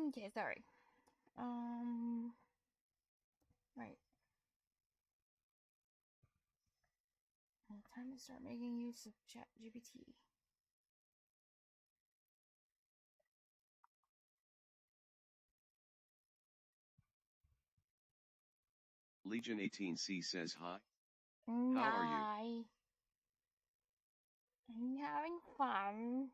Okay, sorry. Right. Time to start making use of ChatGPT. Legion 18C says hi. How are you? Hi. I'm having fun.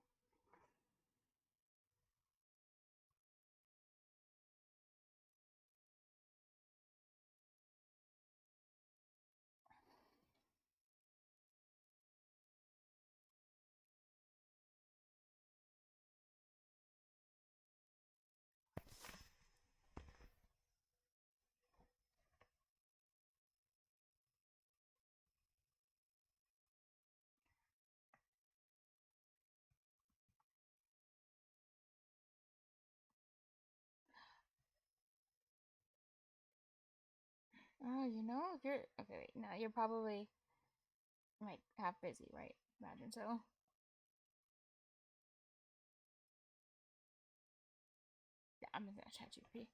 Oh, you're okay. Wait, no, you're probably like half busy, right? Imagine so. Yeah, I'm gonna ChatGPT.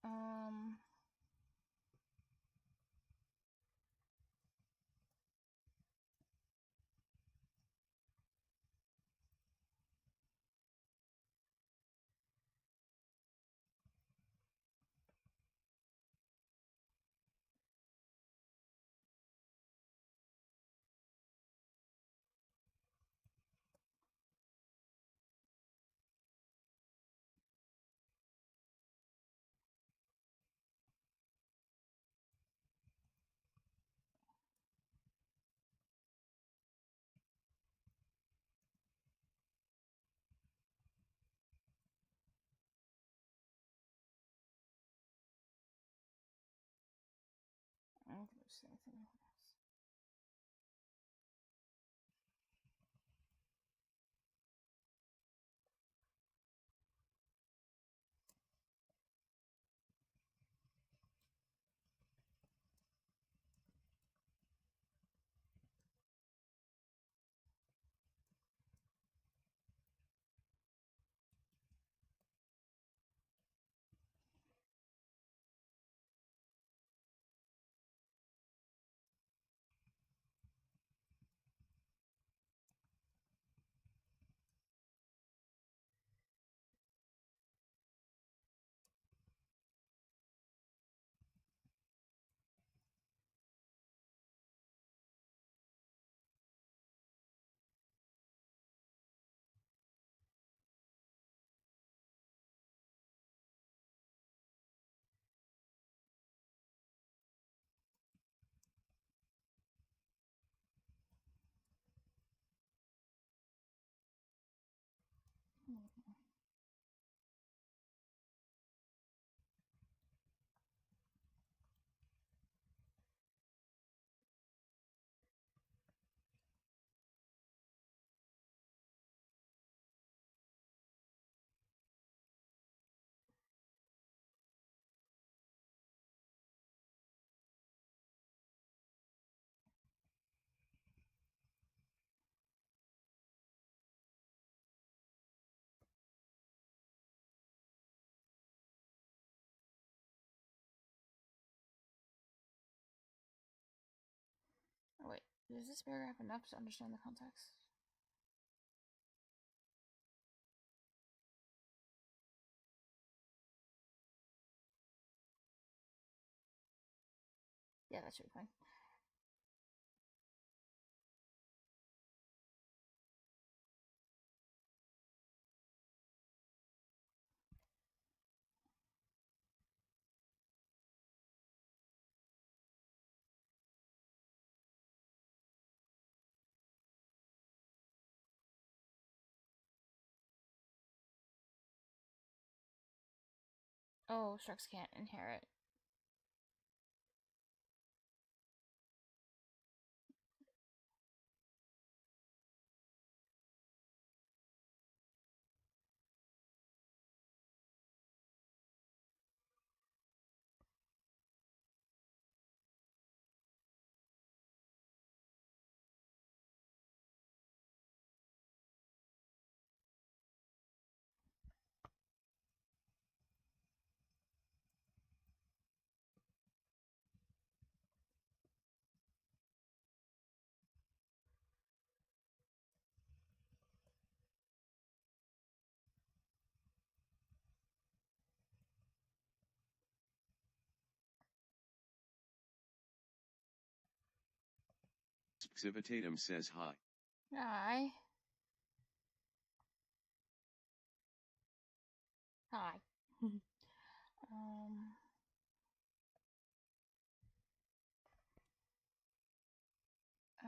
Um, I'm gonna say something else. Oh wait, is this paragraph enough to understand the context? Yeah, that should be fine. Oh, Strux can't inherit. Civitatum says hi. Hi. Hi. um. Uh.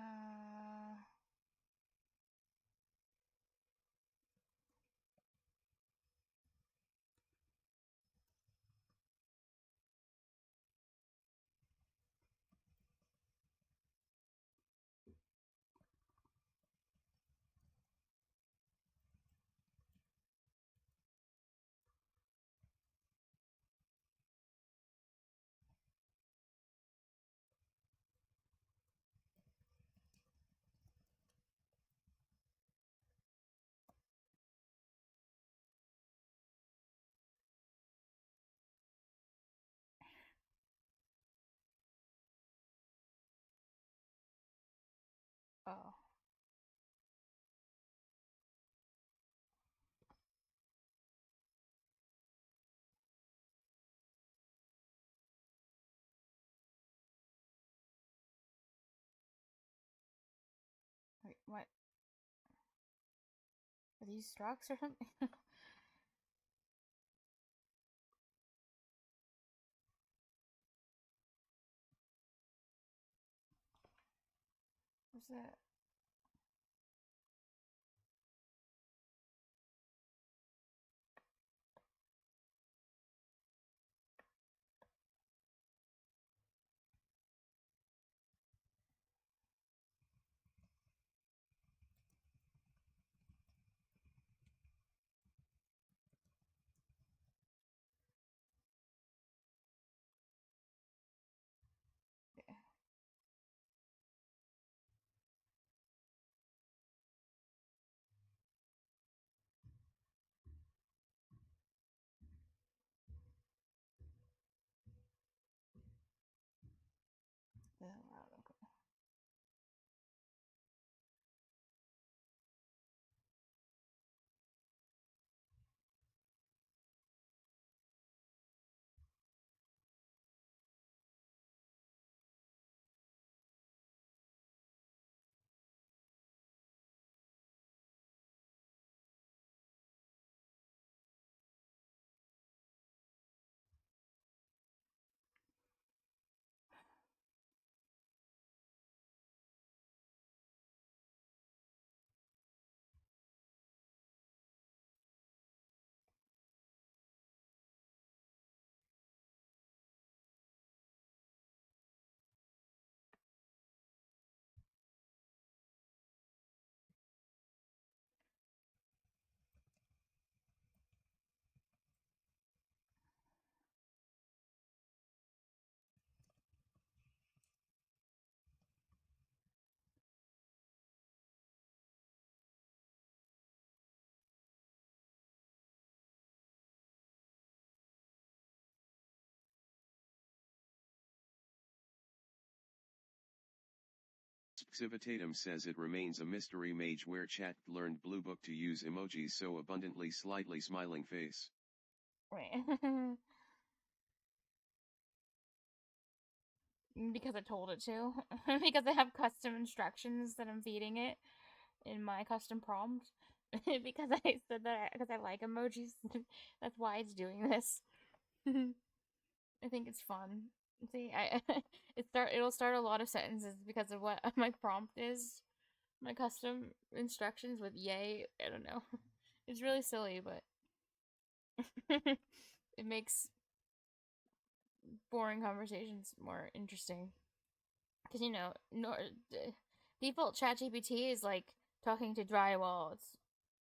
Oh. Wait. What? Are these structs or something? What's that? Yeah. The hell out. Okay. Civitatum says it remains a mystery mage where chat learned Blue Book to use emojis so abundantly slightly smiling face. Wait. Because I told it to. Because I have custom instructions that I'm feeding it in my custom prompt. Because I said that because I like emojis. That's why it's doing this. I think it's fun. See, it'll start a lot of sentences because of what my prompt is. My custom instructions with yay. I don't know. It's really silly, but it makes boring conversations more interesting. Because default ChatGPT is like talking to drywall. It's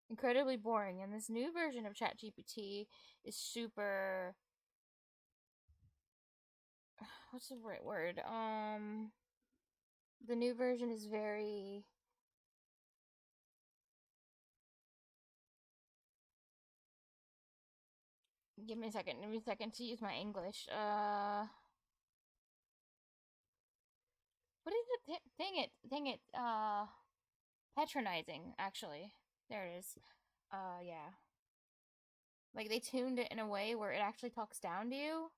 incredibly boring, and this new version of ChatGPT is super. What's the right word? The new version is very. Give me a second. Give me a second to use my English. What is it? Dang it! Dang it! Patronizing. Actually, there it is. Yeah. Like they tuned it in a way where it actually talks down to you,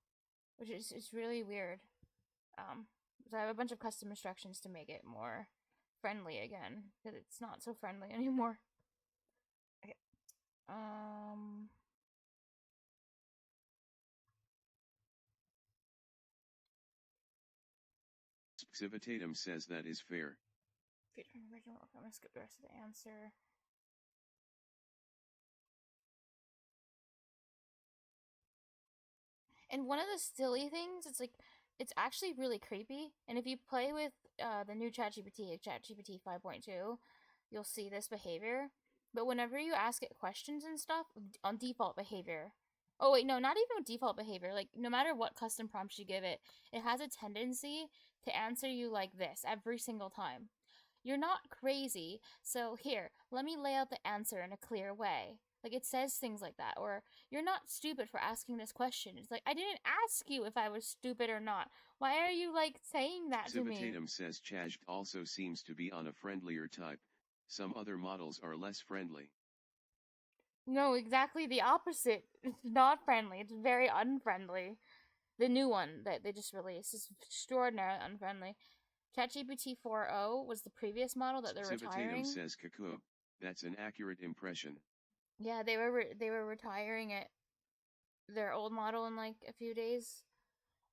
which is it's really weird. So I have a bunch of custom instructions to make it more friendly again because it's not so friendly anymore. Okay. Um. Civitatum says that is fair. I'm gonna skip the rest of the answer. And one of the silly things, it's actually really creepy. And if you play with the new ChatGPT, ChatGPT 5.2, you'll see this behavior. But whenever you ask it questions and stuff on default behavior, oh wait, no, not even default behavior. Like no matter what custom prompts you give it, it has a tendency to answer you like this every single time. You're not crazy, so here, let me lay out the answer in a clear way. Like it says things like that, or you're not stupid for asking this question. It's like I didn't ask you if I was stupid or not. Why are you like saying that to me? Civitatum says Chaj also seems to be on a friendlier type. Some other models are less friendly. No, exactly the opposite. It's not friendly. It's very unfriendly. The new one that they just released is extraordinarily unfriendly. ChatGPT 4.0 was the previous model that they're Civitatum retiring. says Cuckoo. That's an accurate impression. Yeah, they were retiring it, their old model in like a few days,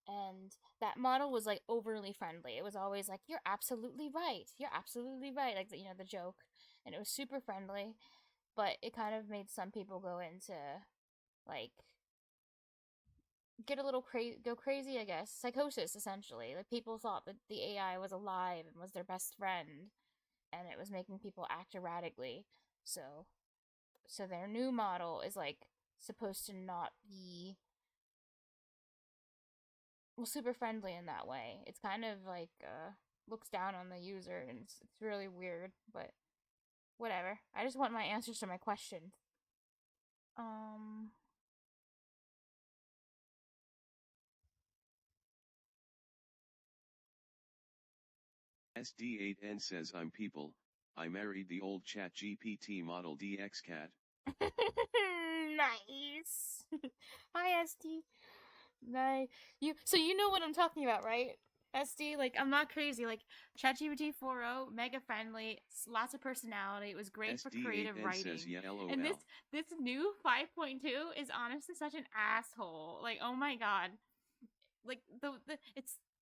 and that model was like overly friendly. It was always like, "You're absolutely right. You're absolutely right." Like the joke, and it was super friendly, but it kind of made some people go into like get a little go crazy, I guess. Psychosis essentially. Like people thought that the AI was alive and was their best friend, and it was making people act erratically. So their new model is like supposed to not be super friendly in that way. It's kind of like looks down on the user, and it's really weird, but whatever. I just want my answers to my questions. Um SD8N says I'm people. I married the old ChatGPT model DX cat. Nice. Hi SD. Nice. You know what I'm talking about, right? SD, like I'm not crazy. Like ChatGPT 4.0, mega friendly, lots of personality. It was great for creative SD8N writing. says yeah lol. And this new 5.2 is honestly such an asshole. Like oh my god. Like the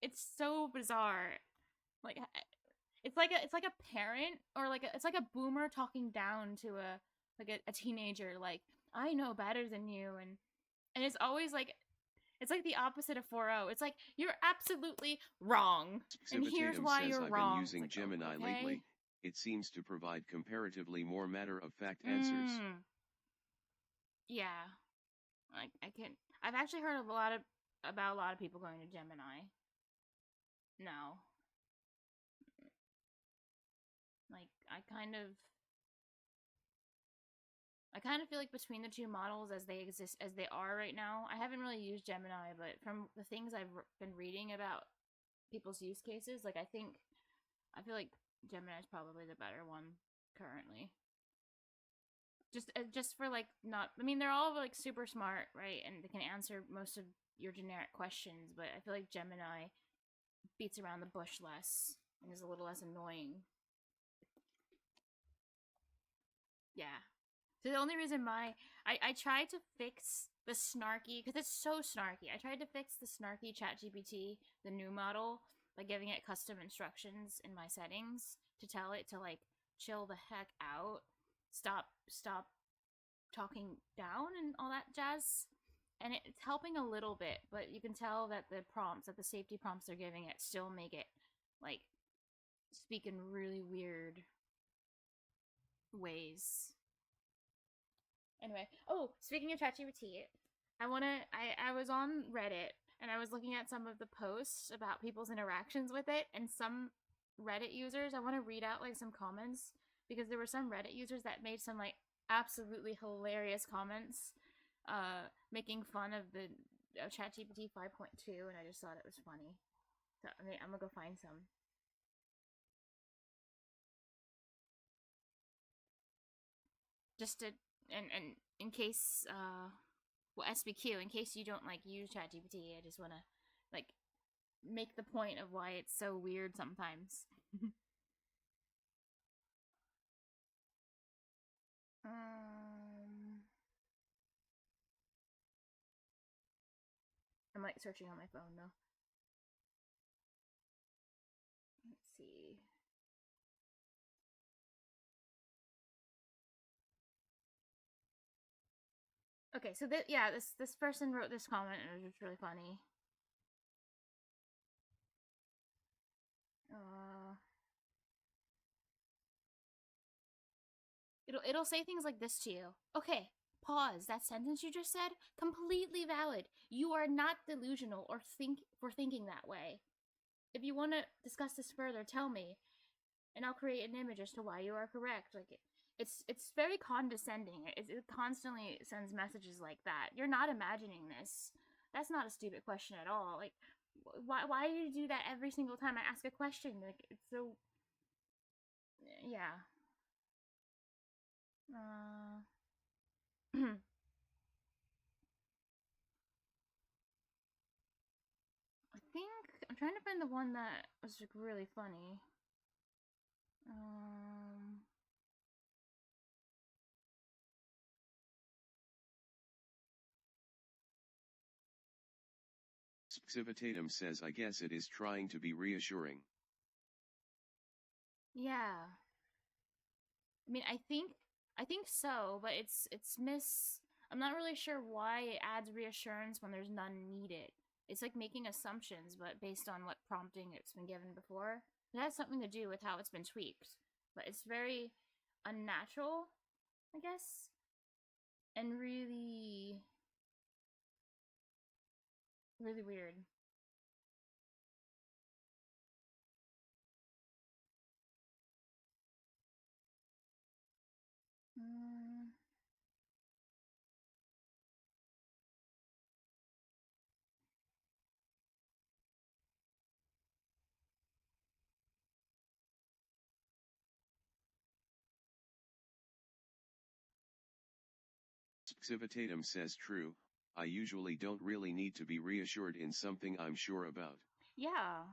it's so bizarre. Like it's like a parent or it's like a boomer talking down to a teenager like I know better than you, and it's always like it's like the opposite of 4.0. It's like you're absolutely wrong, and here's Civitatum why says you're I've been wrong. It's using like oh, Gemini okay. lately. It seems to provide comparatively more matter-of-fact answers. Yeah, I can. I've actually heard about a lot of people going to Gemini. No, like I kind of feel like between the two models as they exist as they are right now, I haven't really used Gemini, but from the things I've been reading about people's use cases, like I feel like Gemini is probably the better one currently. Just for like not, I mean they're all like super smart, right? And they can answer most of your generic questions, but I feel like Gemini beats around the bush less and is a little less annoying. Yeah. So the only reason I tried to fix the snarky because it's so snarky. I tried to fix the snarky Chat GPT, the new model, by giving it custom instructions in my settings to tell it to like chill the heck out, stop talking down and all that jazz. And it's helping a little bit, but you can tell that the safety prompts they're giving it still make it like speak in really weird ways. Anyway, oh, speaking of ChatGPT, I was on Reddit and I was looking at some of the posts about people's interactions with it, and some Reddit users, I want to read out like some comments because there were some Reddit users that made some like absolutely hilarious comments making fun of the ChatGPT 5.2, and I just thought it was funny. So I'm gonna go find some. Just to and in case well SBQ, in case you don't like use ChatGPT, I just want to like make the point of why it's so weird sometimes. Um, I'm like searching on my phone though. Let's see. Okay, so yeah, this person wrote this comment and it was just really funny. Uh, it'll say things like this to you. Okay, pause. That sentence you just said, completely valid. You are not delusional or think for thinking that way. If you want to discuss this further, tell me, and I'll create an image as to why you are correct. Like it's very condescending. It constantly sends messages like that. You're not imagining this. That's not a stupid question at all. Like why do you do that every single time I ask a question? Like it's so yeah. Uh, I think I'm trying to find the one that was like really funny. Um, Civitatum says I guess it is trying to be reassuring. yeah. I mean, I think so, but it's miss. I'm not really sure why it adds reassurance when there's none needed. It's like making assumptions, but based on what prompting it's been given before. It has something to do with how it's been tweaked, but it's very unnatural, I guess, and really, really weird. Mm, Civitatum says true, I usually don't really need to be reassured in something I'm sure about. yeah.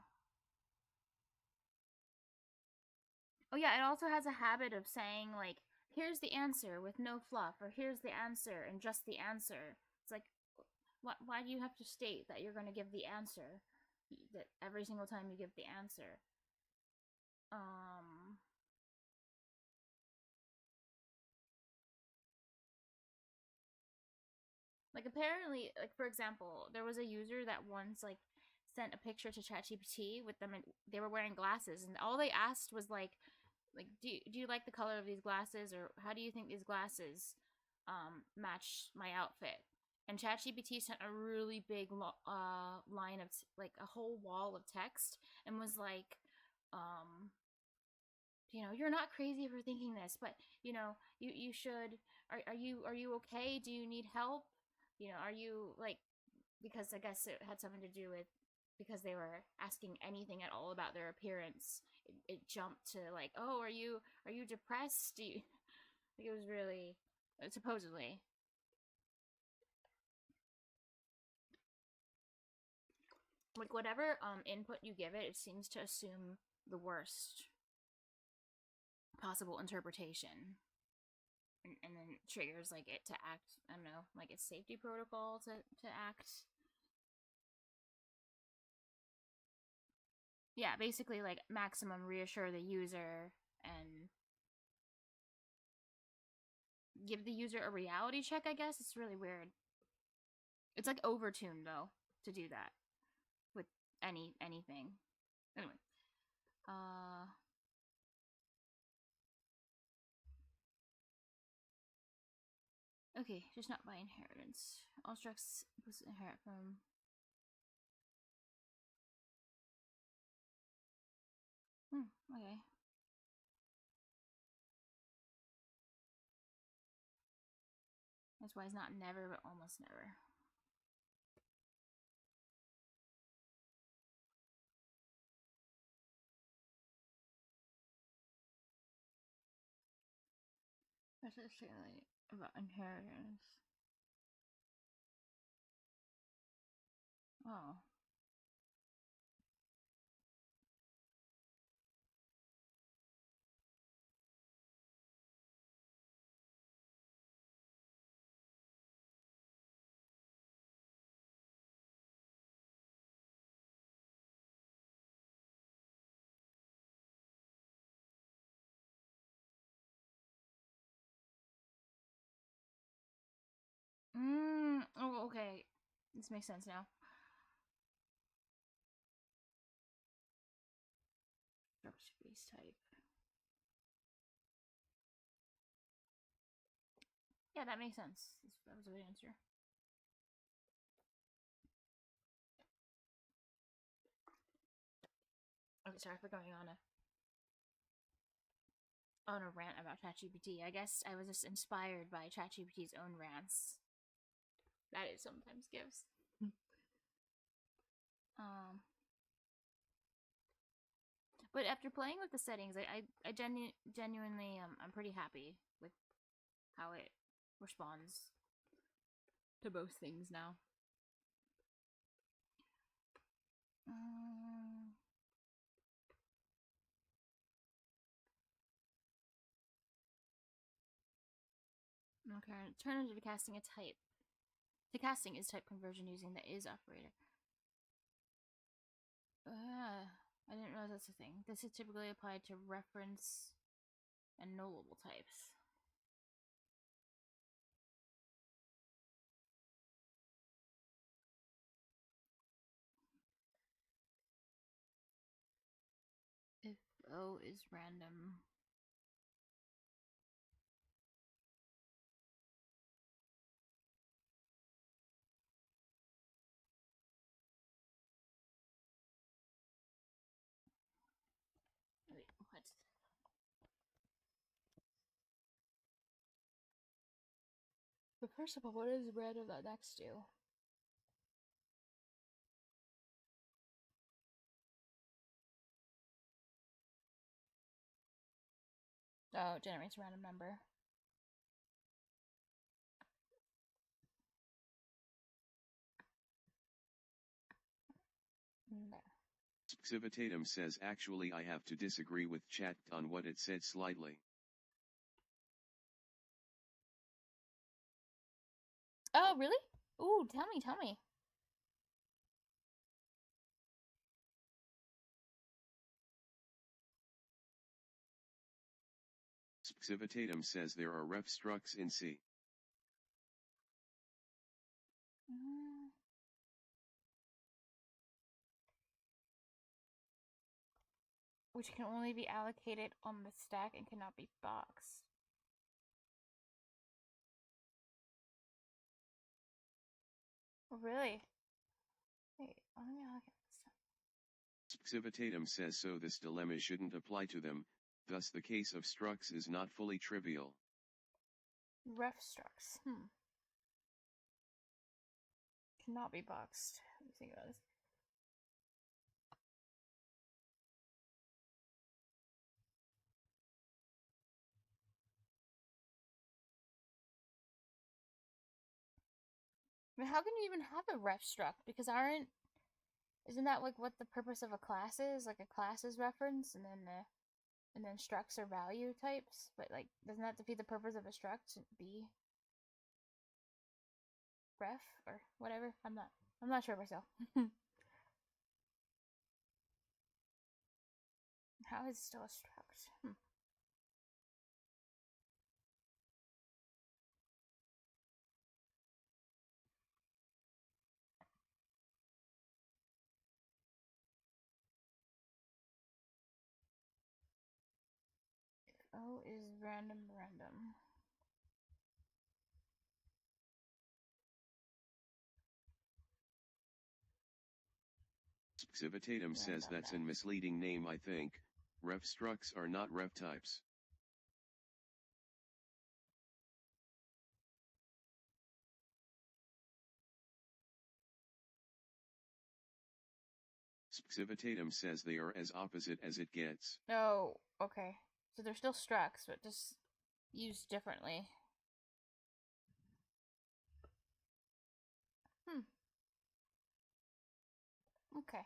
Oh yeah, it also has a habit of saying like, "Here's the answer" with no fluff, or "Here's the answer" and just the answer. It's like, why do you have to state that you're going to give the answer that every single time you give the answer? Um, like apparently, like for example, there was a user that once like sent a picture to ChatGPT with them, and they were wearing glasses, and all they asked was like do you like the color of these glasses, or how do you think these glasses match my outfit? And ChatGPT sent a really big line of like a whole wall of text and was like, um, you're not crazy for thinking this, but you should. Are you okay? Do you need help? Are you like, because I guess it had something to do with, because they were asking anything at all about their appearance. It jumped to like, oh, are you depressed? Do you? Like, it was really, supposedly. Like whatever input you give it, it seems to assume the worst possible interpretation, and then triggers like it to act. I don't know, like its safety protocol to act. Yeah, basically like maximum reassure the user and give the user a reality check. I guess it's really weird. It's like overtuned though to do that with anything. Anyway, uh, okay, just not by inheritance. All structs inherit from. Okay. That's why it's not never, but almost never. Especially about inheritance. Oh. Oh, okay. This makes sense now. Base type. Yeah, that makes sense. That was a good answer. Okay, sorry for going on a rant about ChatGPT. I guess I was just inspired by ChatGPT's own rants that it sometimes gives. um, but after playing with the settings, I genuinely I'm pretty happy with how it responds to both things now. Okay, alternative to casting a type. To casting is type conversion using the is operator. I didn't realize that's a thing. This is typically applied to reference and nullable types. If O is random. Wait, what? But first of all, what does random that next do? Oh, it generates a random number. There. Civitatum says actually I have to disagree with chat on what it said slightly. Oh, really? Ooh, tell me. Civitatum says there are ref structs in C. Which can only be allocated on the stack and cannot be boxed. Oh, really? Wait, let me allocate this stuff. Civitatum says so this dilemma shouldn't apply to them, thus the case of structs is not fully trivial. Ref structs. Cannot be boxed. Let me think about this. I mean, how can you even have a ref struct? Because isn't that like what the purpose of a class is? Like a class is reference, and then structs are value types. But like, doesn't that defeat the purpose of a struct? Be ref or whatever. I'm not sure myself. How is it still a struct? O is random. Civitatum says that's a misleading name I think. Ref structs are not ref types. Civitatum says they are as opposite as it gets. Oh, okay. So they're still structs, but just used differently. Okay.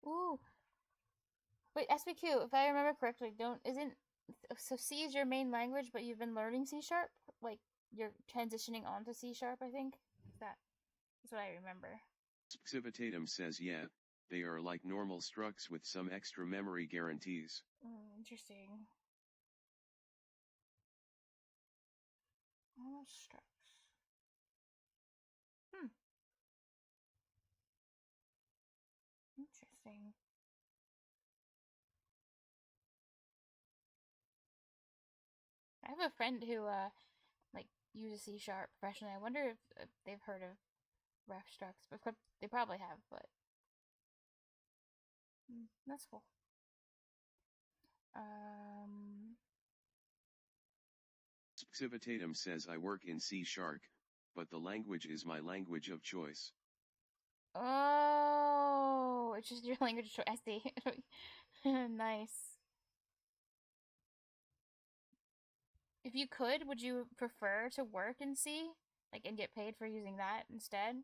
Ooh. Wait, SPQ, if I remember correctly, so C is your main language, but you've been learning C sharp? Like, you're transitioning onto C sharp, I think? That's what I remember. Civitatum says yeah. They are like normal structs with some extra memory guarantees. Interesting. Normal structs. Interesting. I have a friend who like uses C# professionally. I wonder if they've heard of ref structs, but they probably have. But that's cool. Civitatum says I work in C#, but the language is my language of choice. Oh, it's just your language choice. I see. Nice. If you could, would you prefer to work in C, like, and get paid for using that instead?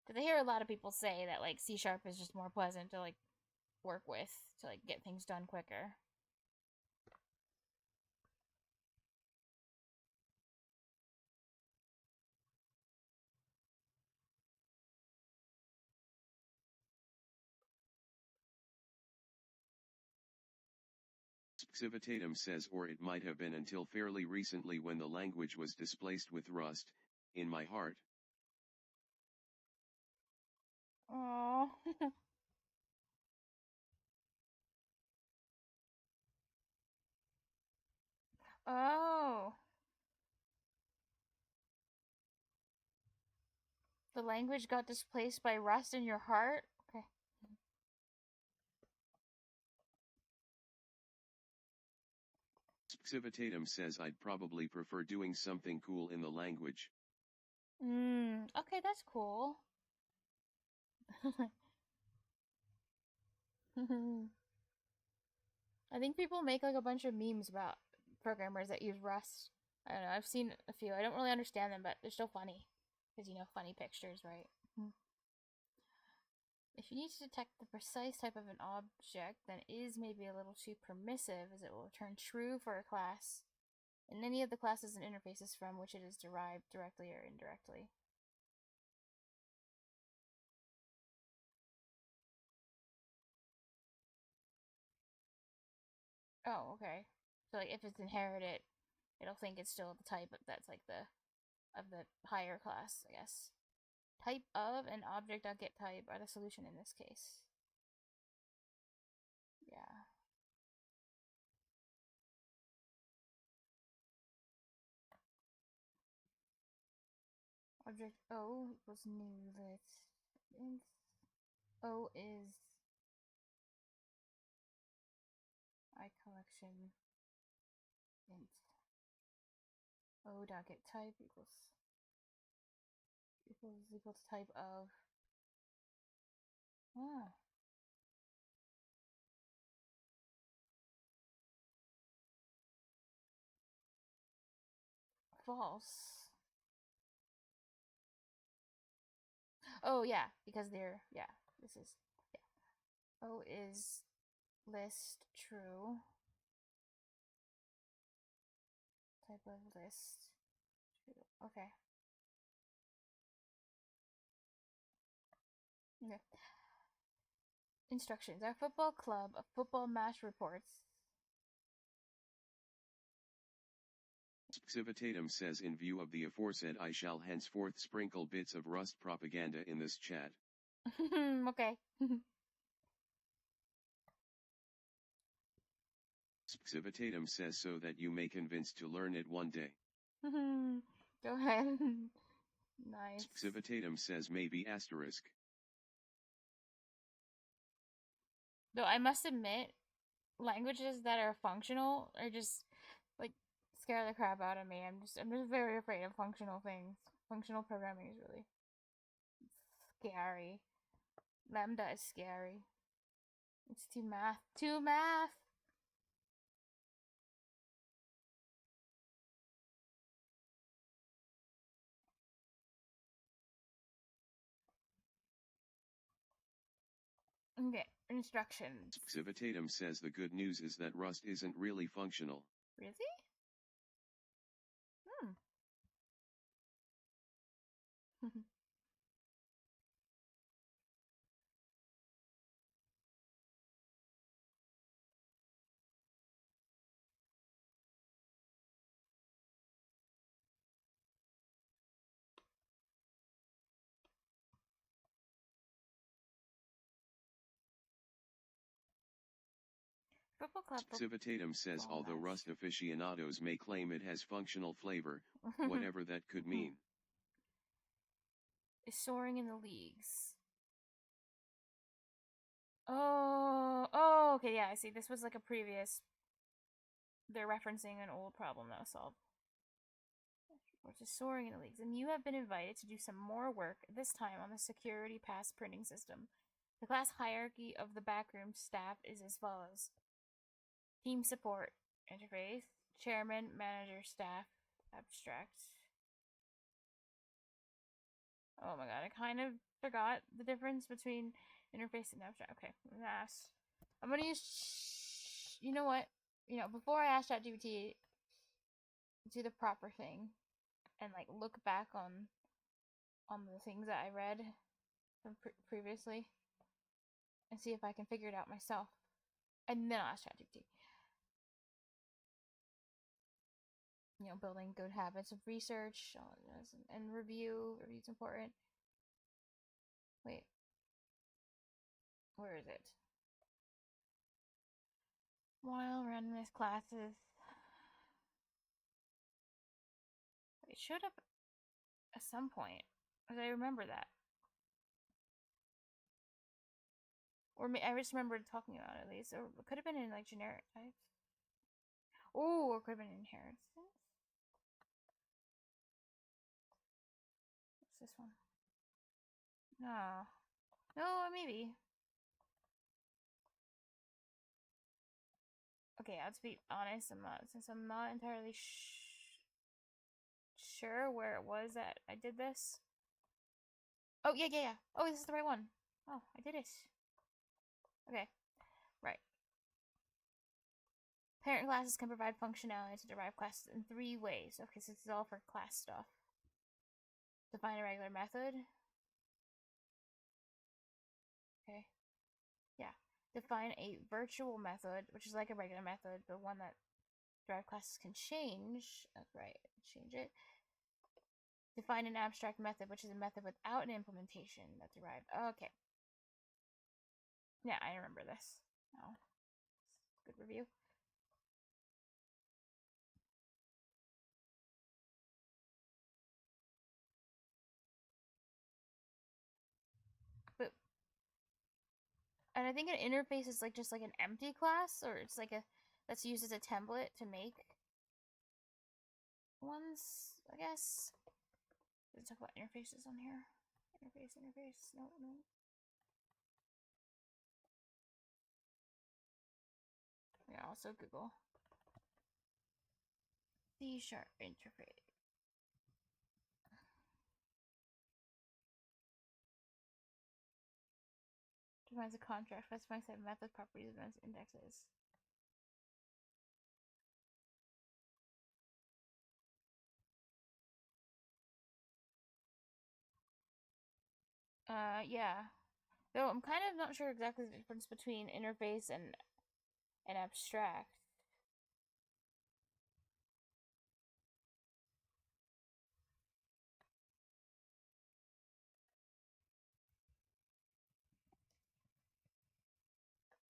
Because I hear a lot of people say that like C# is just more pleasant to like work with to like get things done quicker. Civitatum says or it might have been until fairly recently when the language was displaced with Rust, in my heart. Oh. Oh. The language got displaced by Rust in your heart? Okay. Civitatum says I'd probably prefer doing something cool in the language. Okay, that's cool. I think people make like a bunch of memes about programmers that use Rust. I don't know. I've seen a few. I don't really understand them, but they're still funny. Because, funny pictures, right? If you need to detect the precise type of an object, then is maybe a little too permissive, as it will return true for a class in any of the classes and interfaces from which it is derived directly or indirectly. Oh, okay. So like if it's inherited, it'll think it's still the type that's like the of the higher class, I guess. Type of and object.getType are the solution in this case. Yeah. Object O equals new list. O is iCollection int. O.getType equal to type of. Ah, false. Oh yeah, because they're this is O is list true. Type of list true. Okay. Okay. Instructions. Our football club of football match reports. Civitatum says in view of the aforesaid I shall henceforth sprinkle bits of Rust propaganda in this chat. Okay. Civitatum says so that you may convince to learn it one day. Go ahead. Nice. Civitatum says maybe asterisk. Though I must admit, languages that are functional are just like scare the crap out of me. I'm just very afraid of functional things. Functional programming is really scary. Lambda is scary. It's too math. Too math. Okay, instructions. Civitatum says the good news is that Rust isn't really functional. Really? Football club. Civitatum says although Rust aficionados may claim it has functional flavor, whatever that could mean. Is soaring in the leagues. Oh, okay, yeah, I see. This was like a previous. They're referencing an old problem that was solved. Which is soaring in the leagues. And you have been invited to do some more work, this time on the security pass printing system. The class hierarchy of the backroom staff is as follows: team support interface, chairman, manager, staff, abstract. Oh my god, I kind of forgot the difference between interface and abstract. Okay, I'm gonna use. You know what? Before I ask ChatGPT, do the proper thing and like look back on the things that I read from previously and see if I can figure it out myself, and then I'll ask ChatGPT. Building good habits of research and review. Review's important. Wait, where is it? While randomized classes. It showed up at some point, because I remember that. Or I just remember talking about it at least. Or it could have been in like generic types. Oh, or it could have been inheritance. What's this one? No. No, maybe. Okay, I'll be honest. Since I'm not entirely sure where it was that I did this. Oh, yeah. Oh, this is the right one. Oh, I did it. Okay, right. Parent classes can provide functionality to derive classes in 3 ways. Okay, so this is all for class stuff. Define a regular method. Okay. Yeah. Define a virtual method, which is like a regular method, but one that derived classes can change. That's right. Change it. Define an abstract method, which is a method without an implementation that derived. Okay. Yeah, I remember this. Oh. Good review. But and I think an interface is like just like an empty class, or it's like a that's used as a template to make ones, I guess. Let's talk about interfaces on here. Interface. No. Yeah, also Google. C# interface. Defines a contract, specifying set method properties, events, indexes. Yeah. Though I'm kind of not sure exactly the difference between interface and abstract.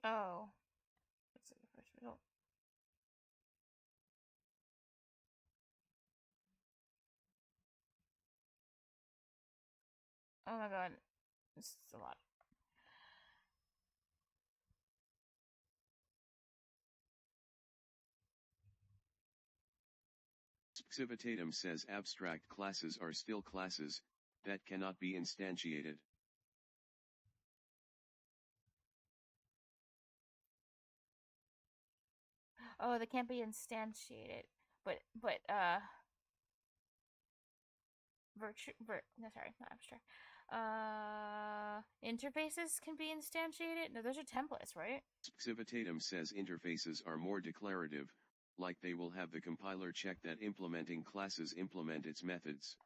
Oh. Let's see the first result. Oh my god. This is a lot. Civitatum says abstract classes are still classes that cannot be instantiated. Oh, they can't be instantiated. But no, sorry, not abstract. Interfaces can be instantiated? No, those are templates, right? Civitatum says interfaces are more declarative, like they will have the compiler check that implementing classes implement its methods.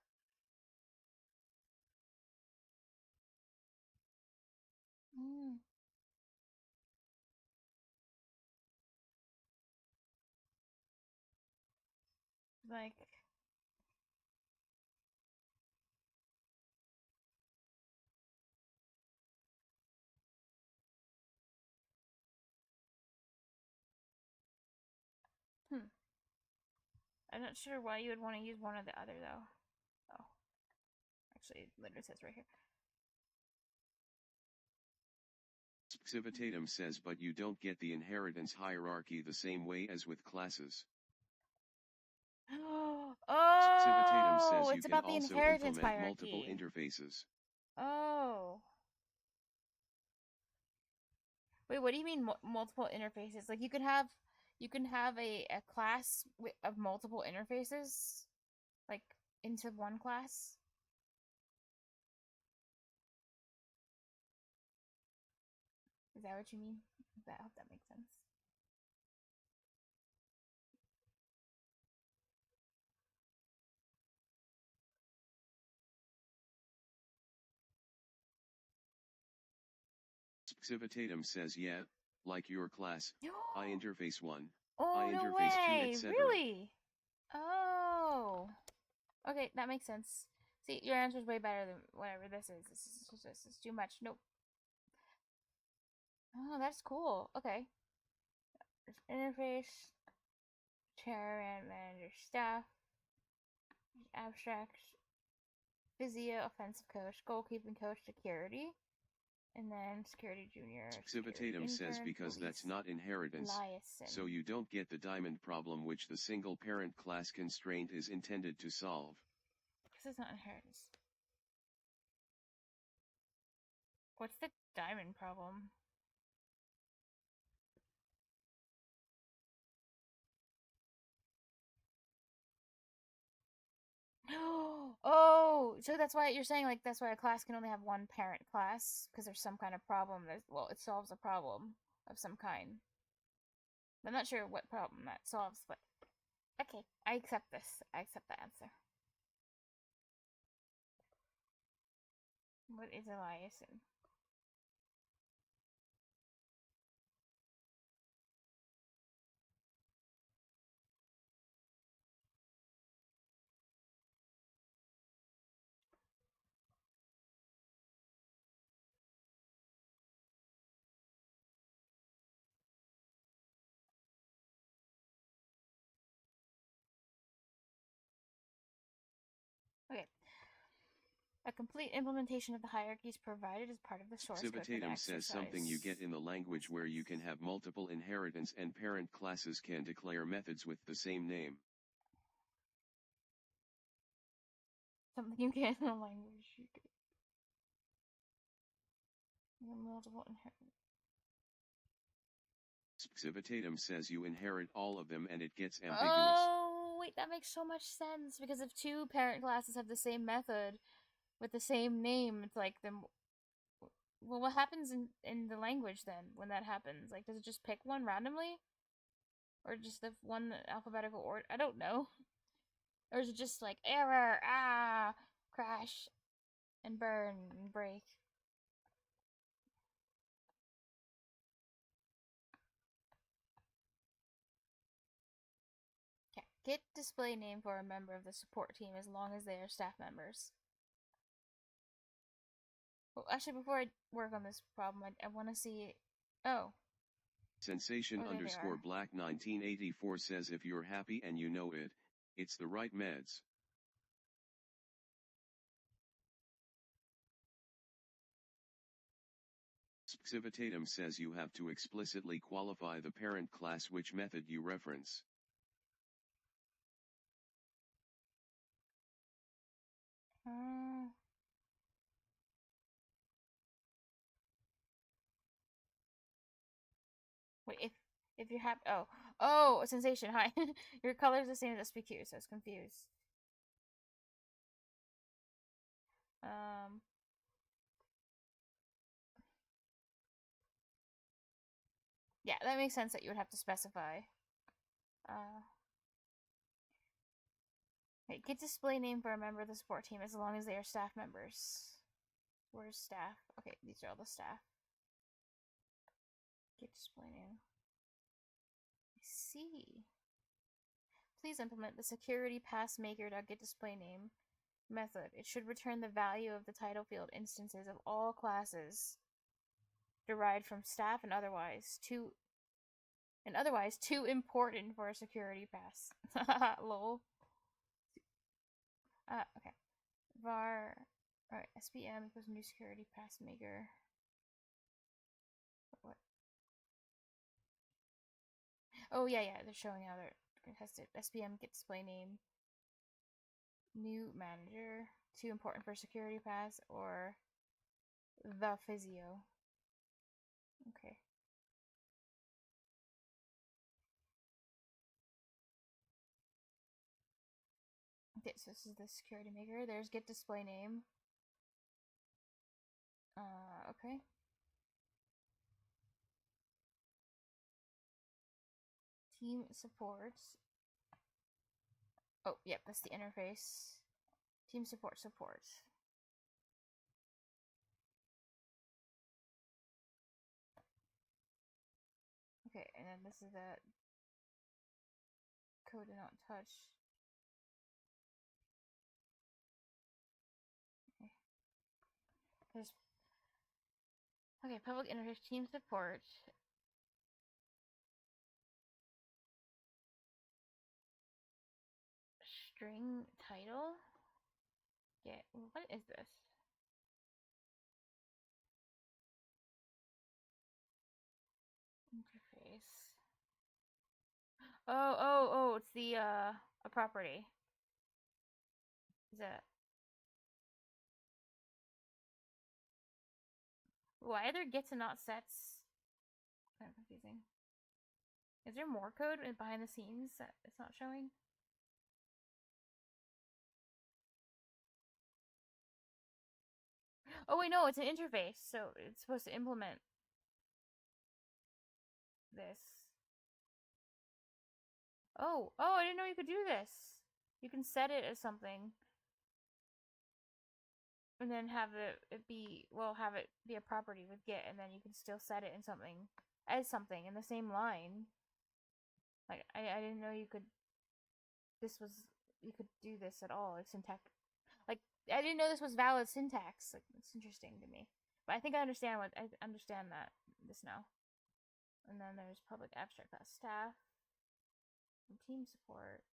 Like, Hmm. I'm not sure why you would want to use one or the other, though. Oh. Actually, it literally says right here. Civitatum says, but you don't get the inheritance hierarchy the same way as with classes. Civitatum Oh, says you it's can about the also inheritance implement multiple hierarchy. interfaces. Oh. Wait, what do you mean multiple interfaces? Like you can have a class of multiple interfaces like into one class? Is that what you mean? I hope that makes sense. Civitatum says, yeah, like your class, I interface 1, I Oh, no interface 2, way. etc. Really? Oh. Okay, that makes sense. See, your answer's way better than whatever this is. This is too much. Nope. Oh, that's cool. Okay. There's interface, chair and manager staff, abstract, physio, offensive coach, goalkeeping coach, security, and then security junior, security Civitatum says intern, because that's police, not inheritance, so liaison. you don't get the diamond problem which the single parent class constraint is intended to solve. This is not inheritance. What's the diamond problem? Oh, so that's why you're saying like that's why a class can only have one parent class because there's some kind of problem. Well, it solves a problem of some kind. I'm not sure what problem that solves, but okay, I accept this. I accept the answer. What is a liaison? Okay. A complete implementation of the hierarchies provided as part of the source code for the Civitatum says something you exercise. get in the language where you can have multiple inheritance and parent classes can declare methods with the same name. Something you get in the language. You get multiple inheritance. Civitatum says you inherit all of them and it gets ambiguous. Oh, wait, that makes so much sense because if two parent classes have the same method with the same name, it's like then. Well, what happens in the language then when that happens? Like, does it just pick one randomly, or just the one alphabetical order? I don't know. Or is it just like error, crash, and burn and break? Okay. Get display name for a member of the support team as long as they are staff members. Well, actually, before I work on this problem, I want to see. Oh. Sensation Oh, there they underscore are. black 1984 says if you're happy and you know it, it's the right meds. Civitatum says you have to explicitly qualify the parent class which method you reference. Uh, wait, if you have sensation. Hi, your color is the same as SPQ, so I was confused. Um, yeah, that makes sense that you would have to specify. Uh, wait, get display name for a member of the support team as long as they are staff members. Where's staff? Okay, these are all the staff. Get display name. I see. Please implement the security pass maker.get display name method. It should return the value of the title field instances of all classes derived from staff and otherwise to and otherwise too important for a security pass. Lol. Okay. var. Alright, SPM equals new security pass maker. What? Oh, yeah, they're showing how they're gonna test it. SPM get display name. New manager. Too important for security pass or the physio. Okay. Okay, so this is the security maker. There's get display name. Okay. Team supports. Oh, yep, that's the interface. Team support. Okay, and then this is the code do not touch. Okay. There's public interface team support. String title. Yeah, what is this? Interface. Oh, it's the a property. Is that why are there gets and not sets? Kind of confusing. Is there more code behind the scenes that it's not showing? Oh wait, no, it's an interface, so it's supposed to implement this. Oh, I didn't know you could do this. You can set it as something, and then have it be have it be a property with get, and then you can still set it in something as something in the same line. Like I didn't know you could. You could do this at all. Like syntax. Like I didn't know this was valid syntax. Like it's interesting to me, but I think I understand that this now. And then there's public abstract class staff, and team support,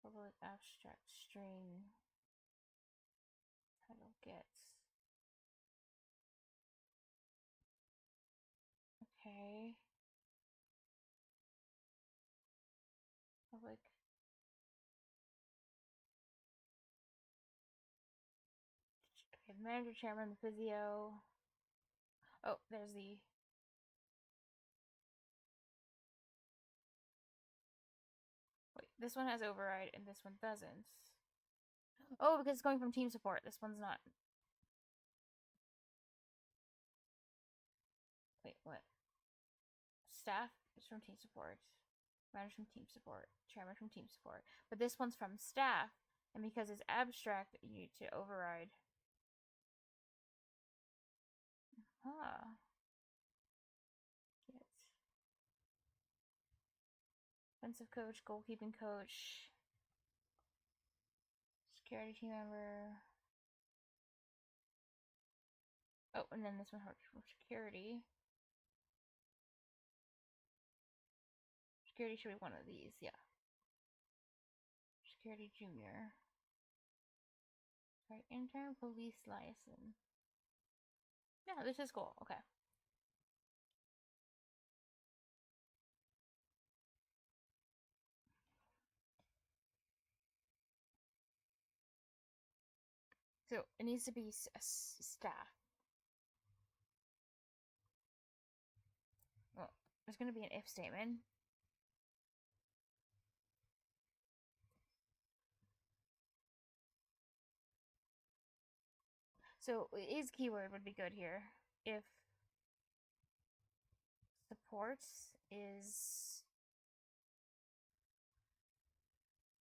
public abstract string, title gets. Okay. Public. Okay, the manager, chairman, the physio. Oh, there's the. Wait, this one has override and this one doesn't. Oh, because it's going from team support. This one's not. Wait, what? Staff is from team support. Manager from team support. Chairman from team support. But this one's from staff, and because it's abstract, you need to override. Huh. Get. Offensive coach, goalkeeping coach, security team member. Oh, and then this one for security. Security should be one of these, yeah. Security junior. Right, intern police liaison. Yeah, this is cool. Okay. So it needs to be a staff. Well, there's going to be an if statement. So is keyword would be good here. If supports is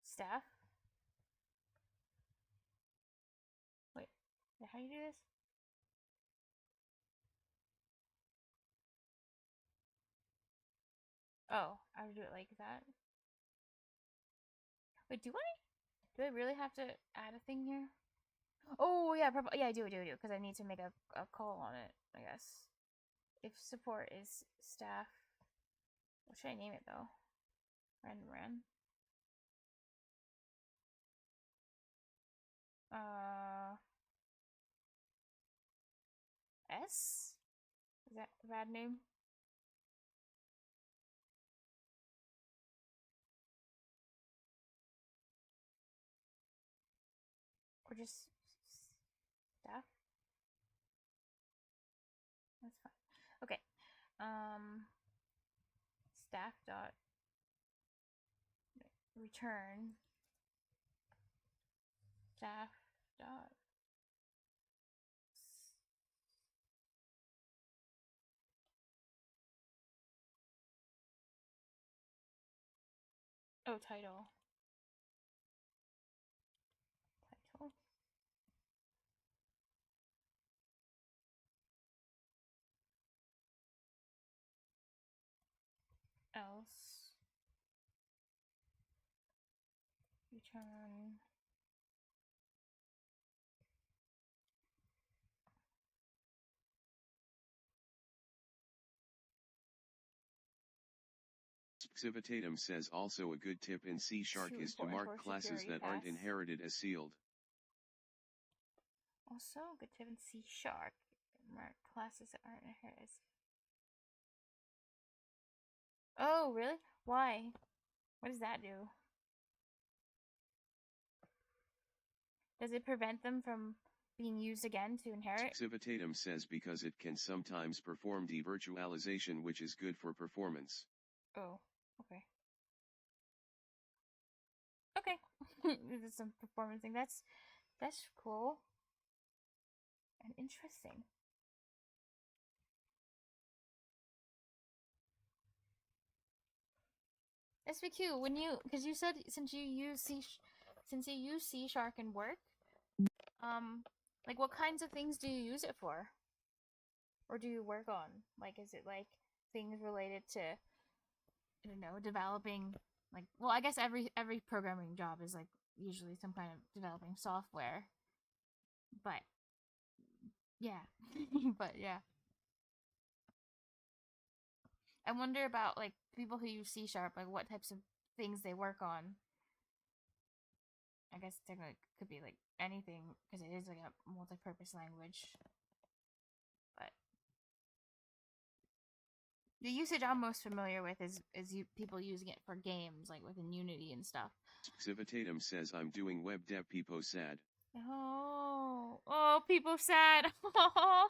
staff. Wait, how do you do this? Oh, I have to do it like that. Wait, do I? Do I really have to add a thing here? Oh yeah, yeah, I do, because I need to make a call on it, I guess. if support is staff, what should I name it though? Ran. S? Is that a bad name? Or just staff? That's fine. Okay. Staff dot return staff dot title else return Civitatum says also a good tip in C# is to mark classes that aren't inherited as sealed. Also, good tip in C#. Mark classes that aren't inherited. Oh, really? Why? What does that do? Does it prevent them from being used again to inherit? Civitatum says because it can sometimes perform devirtualization, which is good for performance. Oh, okay. Okay. This is some performance thing. That's cool. And interesting. SVQ, when you, because you said since you use C Shark in work, like what kinds of things do you use it for? Or do you work on? Like, is it like things related to, I don't know, developing, like, well, I guess every programming job is like usually some kind of developing software. But yeah. But yeah. I wonder about like people who use C#, like what types of things they work on. I guess technically it could be like anything because it is like a multi-purpose language. But the usage I'm most familiar with is people using it for games, like within Unity and stuff. Civitatum says I'm doing web dev. People sad. Oh, people sad. Oh,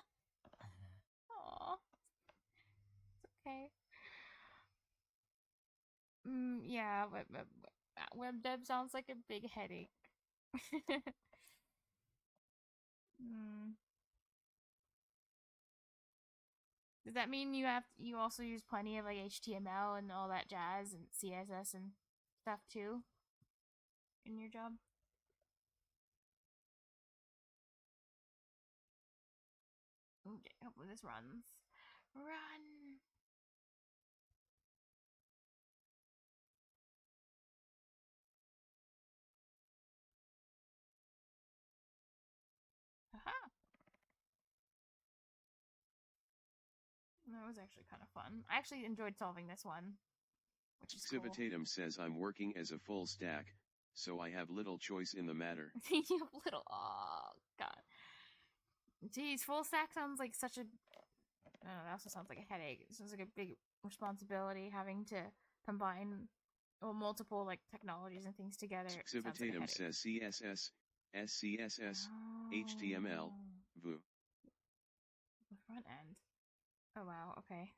it's okay. Yeah, web dev sounds like a big headache. Does that mean you also use plenty of like HTML and all that jazz and CSS and stuff too in your job? Okay, hopefully this runs. Run! Haha! That was actually kind of fun. I actually enjoyed solving this one, which is cool. Civitatum says I'm working as a full stack, so I have little choice in the matter. You little, oh god. Jeez, full stack sounds like such a, I don't know, that also sounds like a headache. It sounds like a big responsibility having to combine multiple like technologies and things together. Civitatum says CSS, SCSS, HTML, VU. The front end. Oh wow, okay.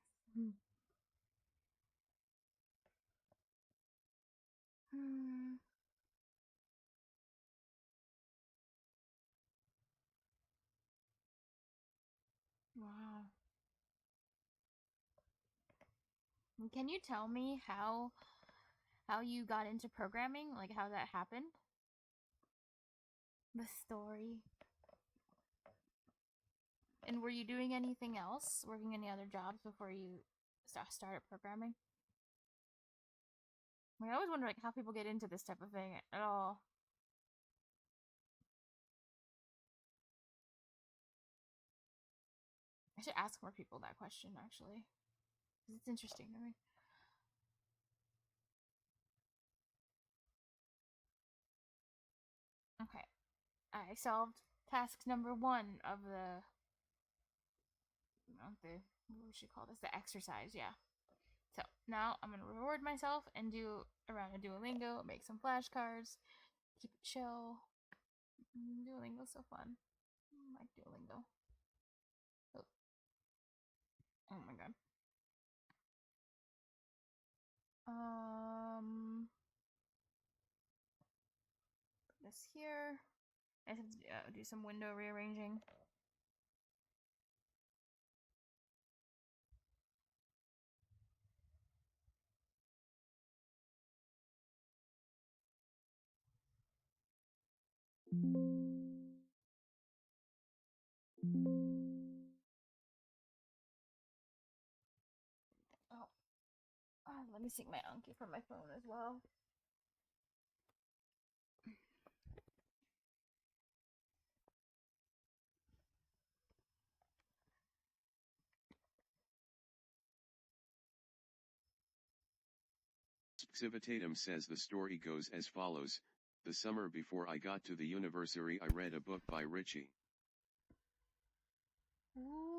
Wow. Can you tell me how you got into programming? Like how that happened? The story. And were you doing anything else? Working any other jobs before you started programming? Like, I always wonder like how people get into this type of thing at all. should ask more people that question, actually. Because it's interesting to me. Okay. I solved task number 1 of the what would you call this? The exercise, yeah. So now I'm gonna reward myself and do a round of Duolingo, make some flashcards, keep it chill. Duolingo's so fun. I like Duolingo. Oh, oh my god. Put this here. I have to do some window rearranging. Oh, let me sync my Anki from my phone as well. Civitatum says the story goes as follows. The summer before I got to the university, I read a book by Richie. Ooh,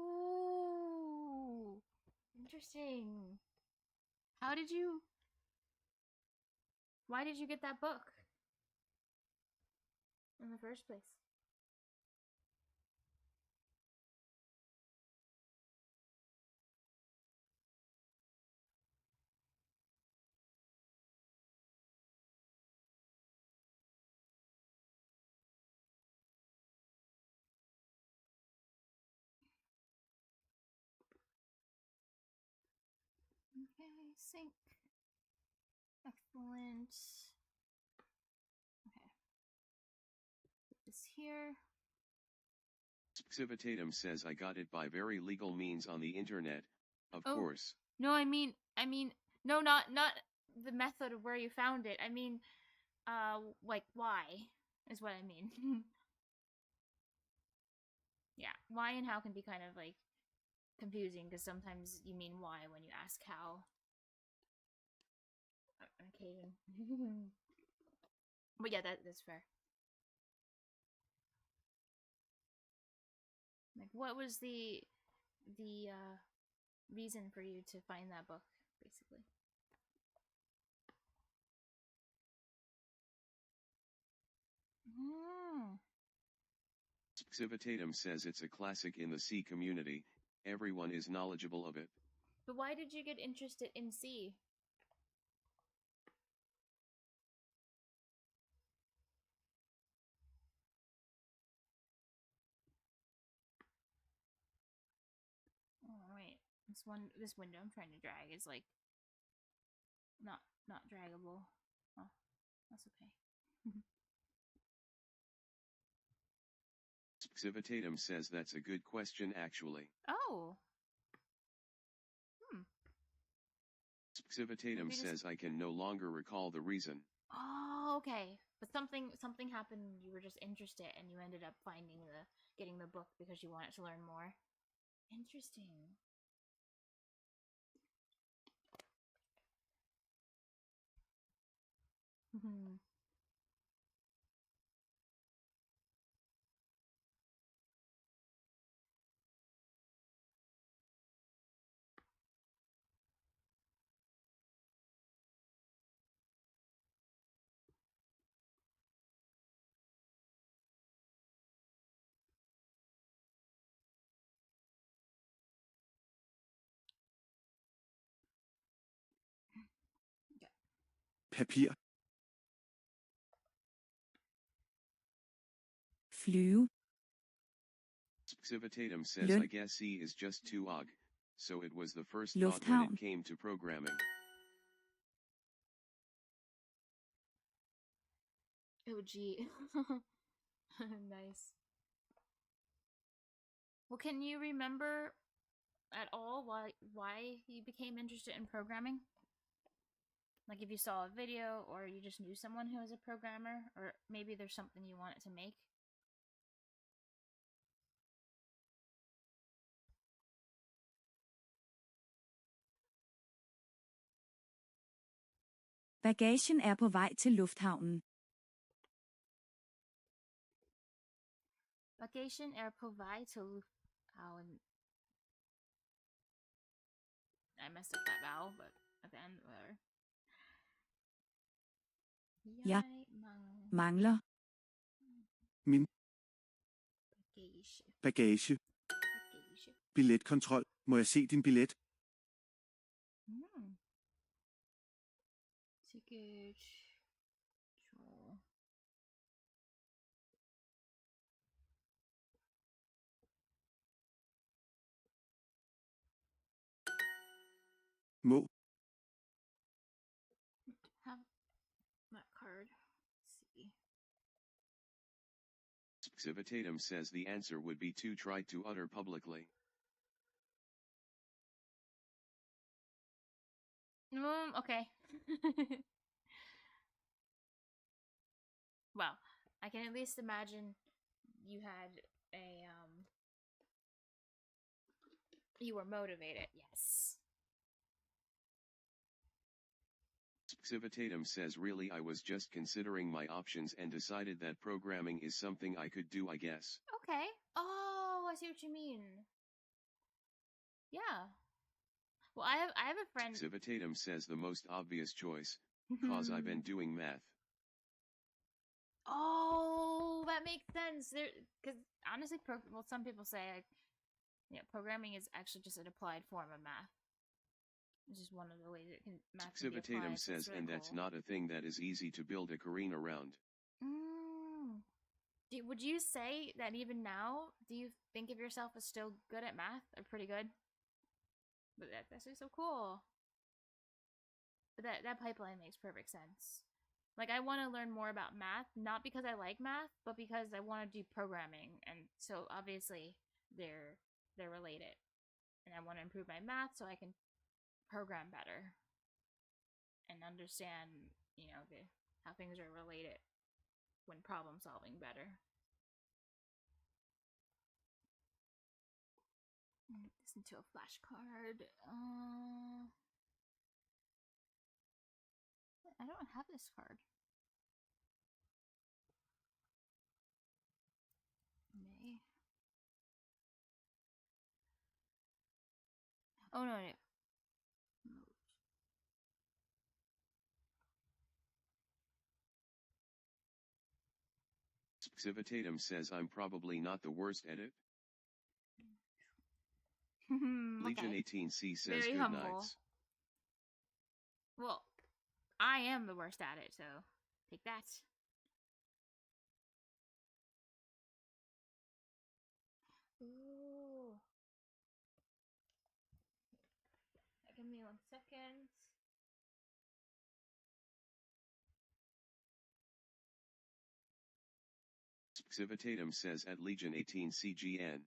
interesting. Why did you get that book in the first place? Okay, sync. Excellent. Okay. Put this here. Civitatum says I got it by very legal means on the internet, of course. No, I mean, no, not the method of where you found it. I mean, like why is what I mean. Yeah, why and how can be kind of like confusing because sometimes you mean why when you ask how. On occasion. But yeah, that's fair. Like, what was the reason for you to find that book, basically? Mm. Civitatum says it's a classic in the C community. Everyone is knowledgeable of it. But why did you get interested in C? Oh wait, this window I'm trying to drag is like not draggable. Oh, that's okay. Civitatum says that's a good question actually. Oh. Civitatum says I can no longer recall the reason. Oh, okay. But something happened. You were just interested, and you ended up getting the book because you wanted to learn more. Interesting. Papir. Flyve. Civitatum says I guess C is just too og, so it was the first thought when Lufthavn. it came to programming. Oh, gee. Nice. Well, can you remember at all why you became interested in programming? Like if you saw a video or you just knew someone who was a programmer, or maybe there's something you wanted to make? Bagagen er på vej til lufthavnen. Bagagen er på vej til lufthavnen. I messed up that vowel, but at the end, whatever. Ja. Jeg Mangler min bagage. bagage. Bagage. Billetkontrol. Må jeg se din billet? Ticket. Control. Må. Have that card. Let's see. Civitatum says the answer would be to try to utter publicly. Okay. Well, I can at least imagine you had a you were motivated. Yes. Civitatum says really I was just considering my options and decided that programming is something I could do, I guess. Okay. Oh, I see what you mean. Yeah. Well, I have a friend. Civitatum says the most obvious choice, cause I've been doing math. Oh, that makes sense. Because honestly, well, some people say, programming is actually just an applied form of math. It's just one of the ways math can be applied. Civitatum says, really, and that's not a thing that is easy to build a career around. Would you say that even now, do you think of yourself as still good at math or pretty good? But that's just so cool. But that pipeline makes perfect sense. Like, I want to learn more about math, not because I like math, but because I want to do programming, and so obviously they're related. And I want to improve my math so I can program better and understand, how things are related when problem solving better. Listen to a flashcard. I don't have this card. May. Oh no. Civitatum says I'm probably not the worst at it. Legion 18C says very good humble. nights. Well, I am the worst at it, so take that. Ooh. Give me 1 second. Civitatum says at Legion 18 CGN.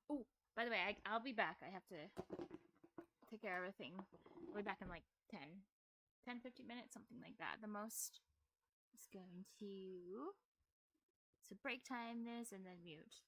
Oh, by the way, I'll be back. I have to take care of everything. I'll be back in like 10, 15 minutes, something like that. The most is going to break time this and then mute.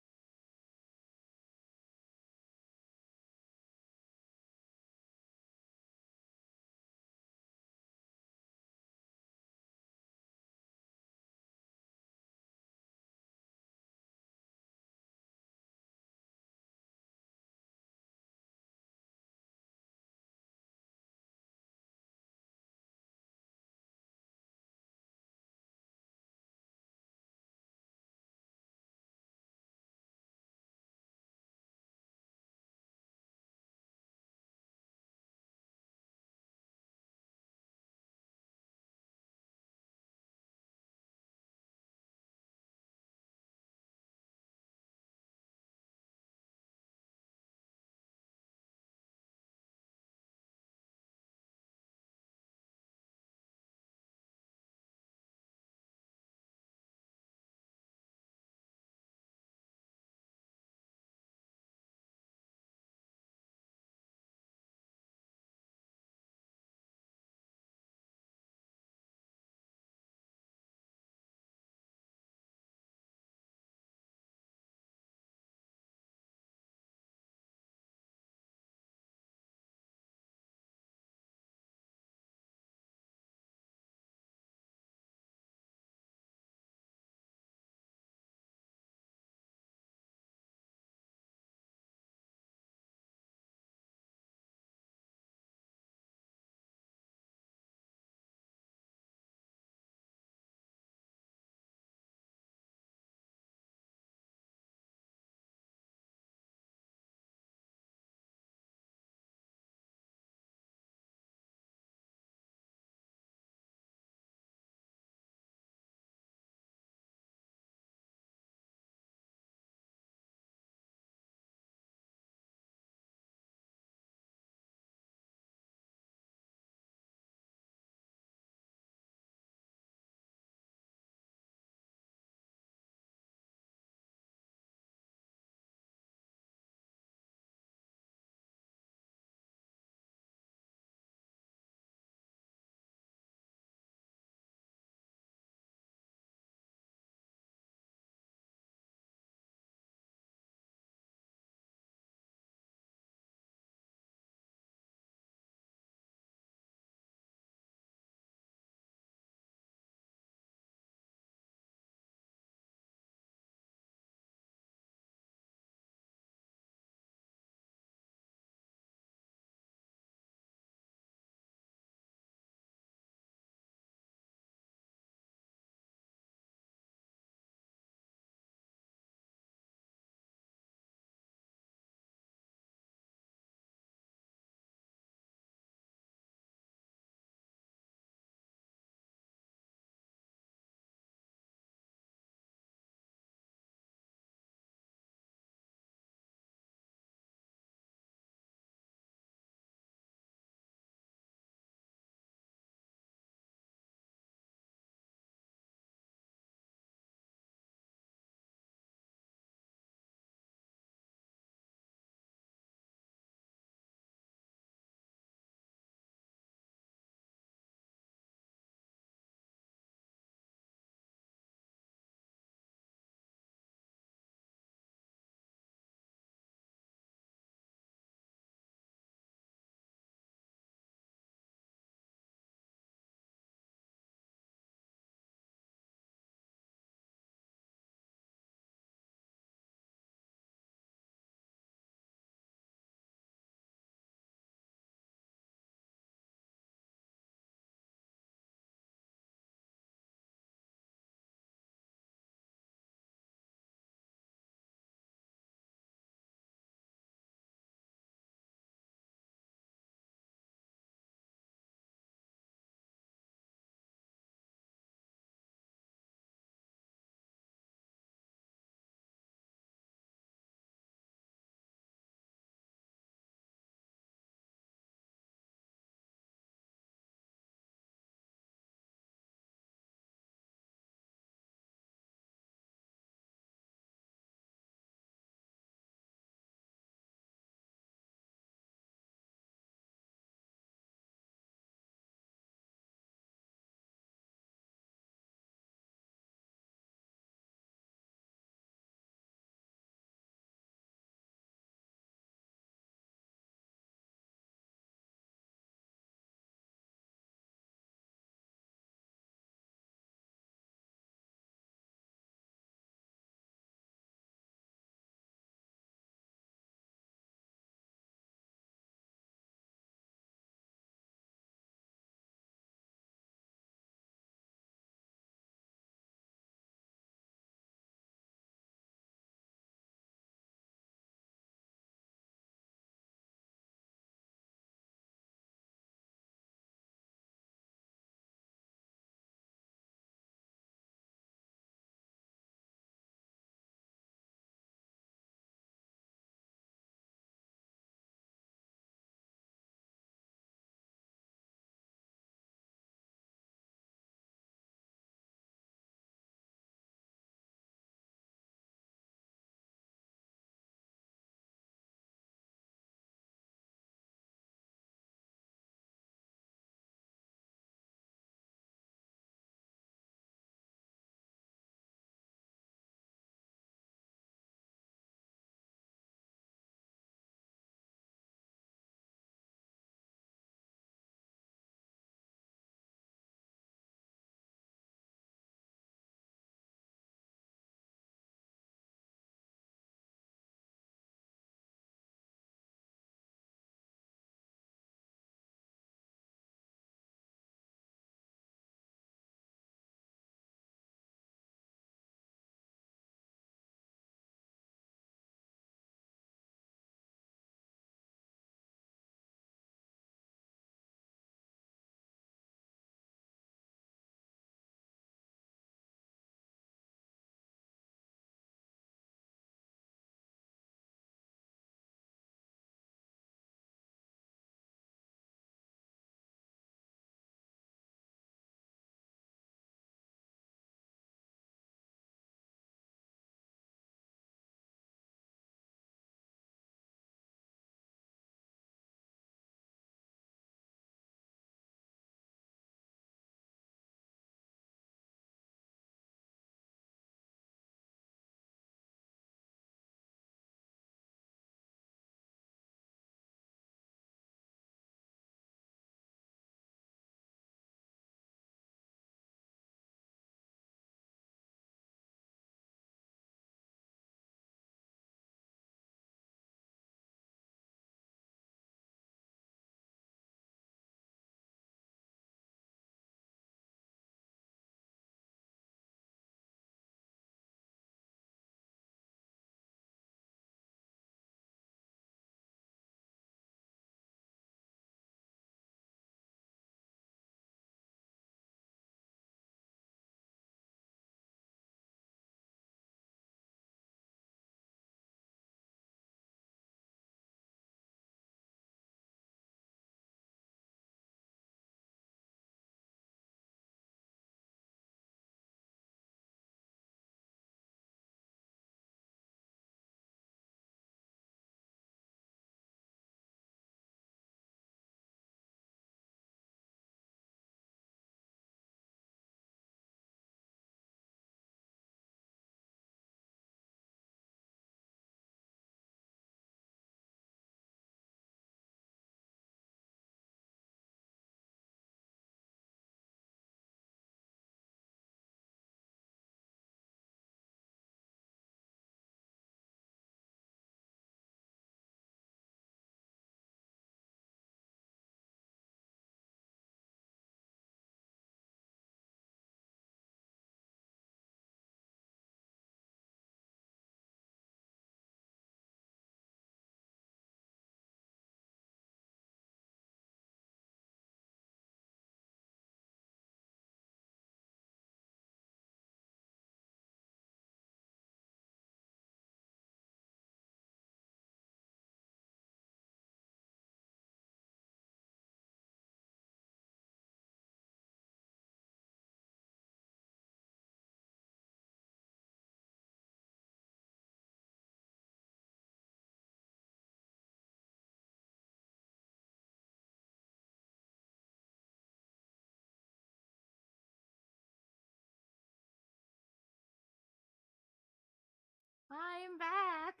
I'm back.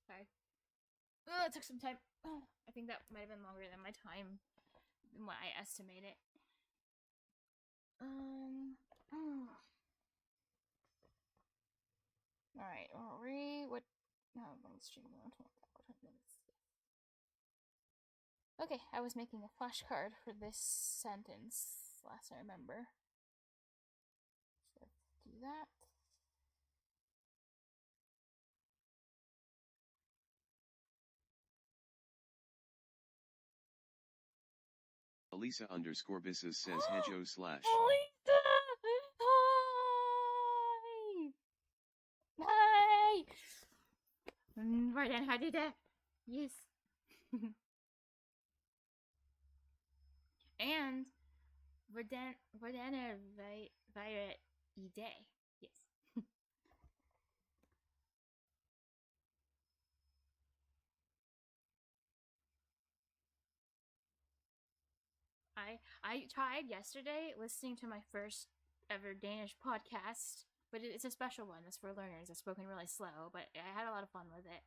Sorry. Oh, it took some time. Oh, I think that might have been longer than my time, than what I estimated. Oh. Alright, what? No, long stream, 10 minutes. Okay, I was making a flashcard for this sentence last I remember. So let's do that. Elisa_Bisses says Hedjo / Elisa! Hi! Hi! Right then, how did that? Yes. And Verdana via day. Yes. I tried yesterday listening to my first ever Danish podcast, but it's a special one. It's for learners. It's spoken really slow, but I had a lot of fun with it.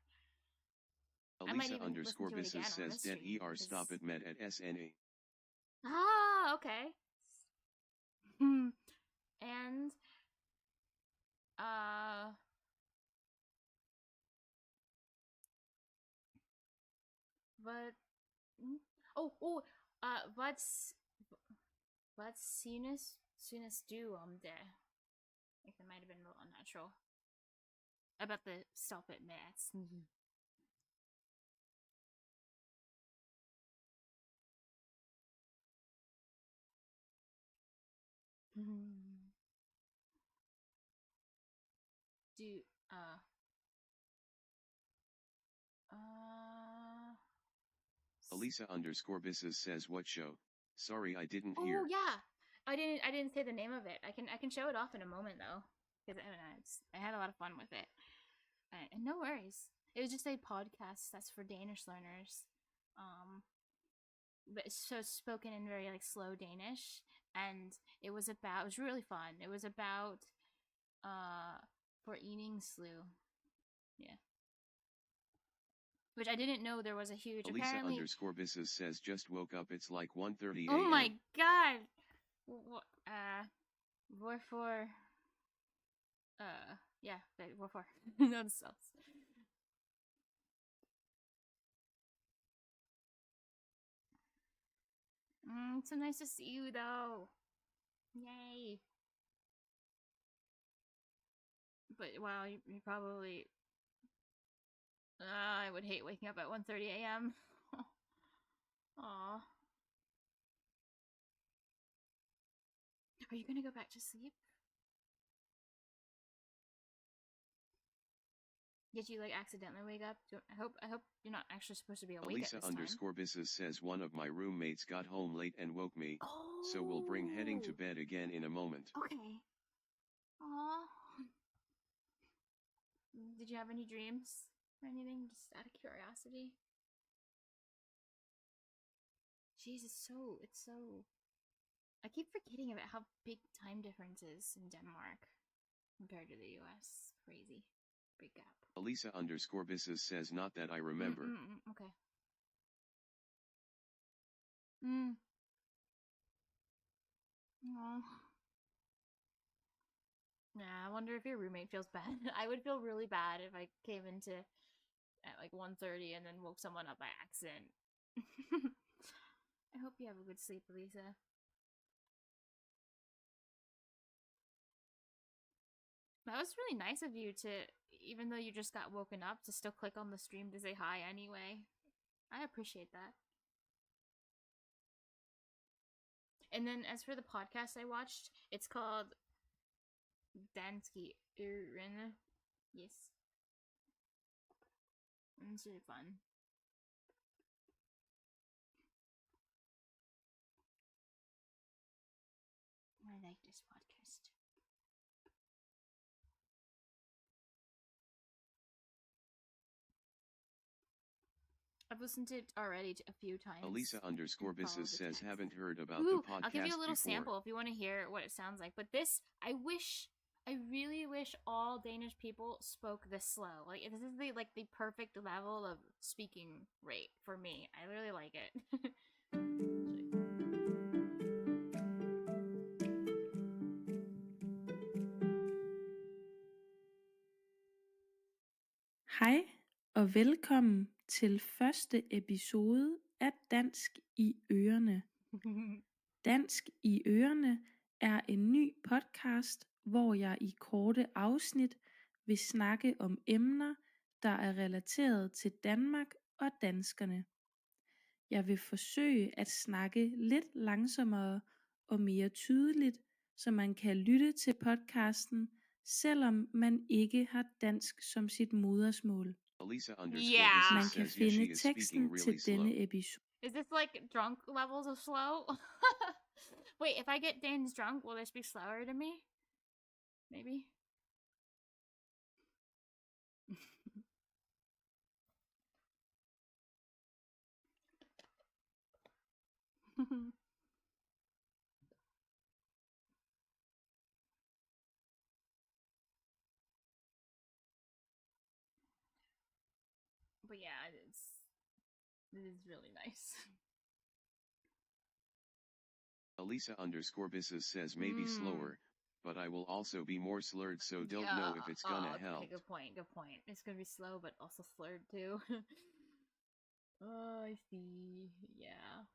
Elisa_Bisses says det stop it med at SNA. Ah, okay. And but what synes du om det? Like that might have been a little unnatural. About the stop it mats. Do Elisa_Bisses says what show? Sorry, I didn't hear. Oh yeah, I didn't say the name of it. I can show it off in a moment though, because I had a lot of fun with it. And no worries. It was just a podcast that's for Danish learners. But so spoken in very like slow Danish, and it was really fun. It was about for eating slew. Yeah. Which I didn't know there was a huge Elisa_Bisses says just woke up, it's like 1:30 a.m. Oh my god. Hvorfor yeah, hvorfor? No, this sucks. It's so nice to see you though. Yay. But wow, you probably I would hate waking up at 1:30 a.m. Aw. Are you gonna go back to sleep? Did you like accidentally wake up? I hope you're not actually supposed to be awake at this time. Elisa_Bisses says one of my roommates got home late and woke me. So we'll bring heading to bed again in a moment. Okay. Aww. Did you have any dreams or anything? Just out of curiosity. Jeez, it's so. I keep forgetting about how big time difference is in Denmark compared to the US. Crazy. Big gap. Elisa_Bisses says not that I remember. Okay. Aww. Yeah, I wonder if your roommate feels bad. I would feel really bad if I came into at like 1:30 and then woke someone up by accident. I hope you have a good sleep, Elisa. That was really nice of you to, even though you just got woken up, to still click on the stream to say hi anyway. I appreciate that. And then as for the podcast I watched, it's called Danske Ørene. Yes. It's really fun. I like this podcast. I've listened to it already a few times. Elisa_Bisses says haven't heard about the podcast I'll give you a little before. sample if you want to hear what it sounds like. But this, I wish I really wish all Danish people spoke this slow. Like this is the perfect level of speaking rate for me. I really like it. Hej og velkommen til første episode af Dansk i Ørene. Dansk i Ørene er en ny podcast, hvor jeg i korte afsnit vil snakke om emner, der er relateret til Danmark og danskerne. Jeg vil forsøge at snakke lidt langsommere og mere tydeligt, så man kan lytte til podcasten, selvom man ikke har dansk som sit modersmål. Yeah. Man kan finde teksten til denne episode. Is this like drunk levels of slow? Wait, if I get Dane's drunk, will they speak slower to me? Maybe. But yeah, it is really nice. Elisa_Bisses says maybe slower, but I will also be more slurred, so don't know if it's gonna help. Okay, good point. It's gonna be slow, but also slurred too. Oh, I see. Yeah.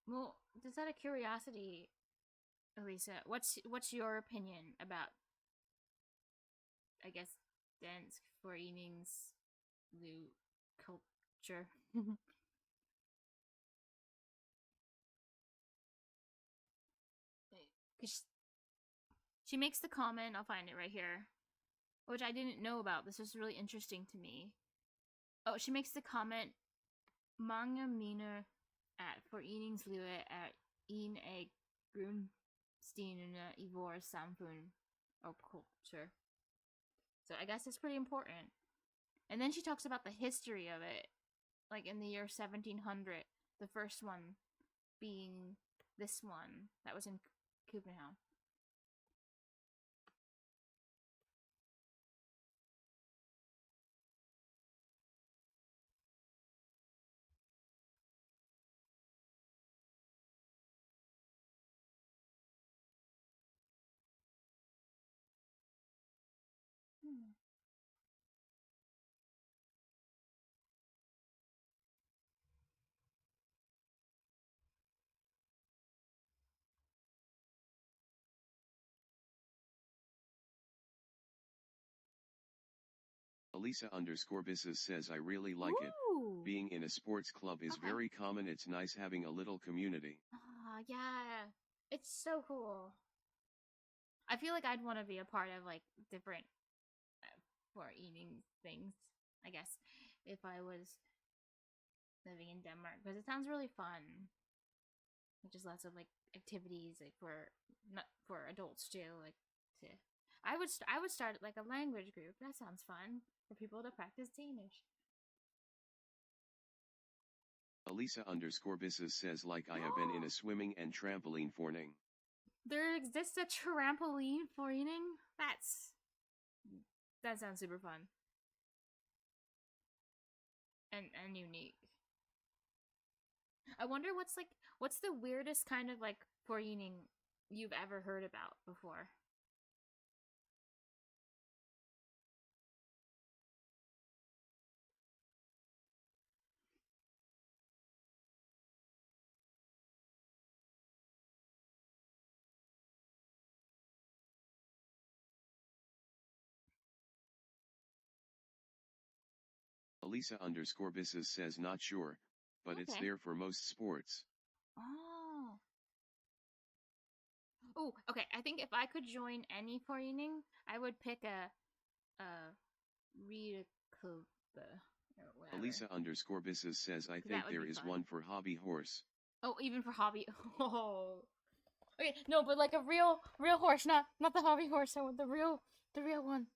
Well, just out of curiosity, Elisa, what's your opinion about, I guess, dansk culture? She makes the comment, I'll find it right here, which I didn't know about. This was really interesting to me. Oh, she makes the comment, mange mener at foreningslivet er en af grundstenene i vores samfund or culture. So I guess it's pretty important. And then she talks about the history of it, like in the year 1700, the first one being this one that was in Copenhagen. Elisa_Bisses says I really like it. Being in a sports club is very common. It's nice having a little community. Yeah. It's so cool. I feel like I'd want to be a part of like different for eating things, I guess, if I was living in Denmark, because it sounds really fun. Just lots of like activities like not for adults too, like to I would start like a language group. That sounds fun for people to practice Danish. Elisa_Bisses says like I have been in a swimming and trampoline forening. There exists a trampoline forening? That sounds super fun. And unique. I wonder what's the weirdest kind of like forening you've ever heard about before? Elisa_Bisses says not sure, but it's there for most sports. Oh, okay. I think if I could join any forening, I would pick a read a club or whatever. Elisa_Bisses says I think there is one for hobby horse. Oh, even for hobby. Oh. Okay, no, but like a real horse, not the hobby horse. I want the real one.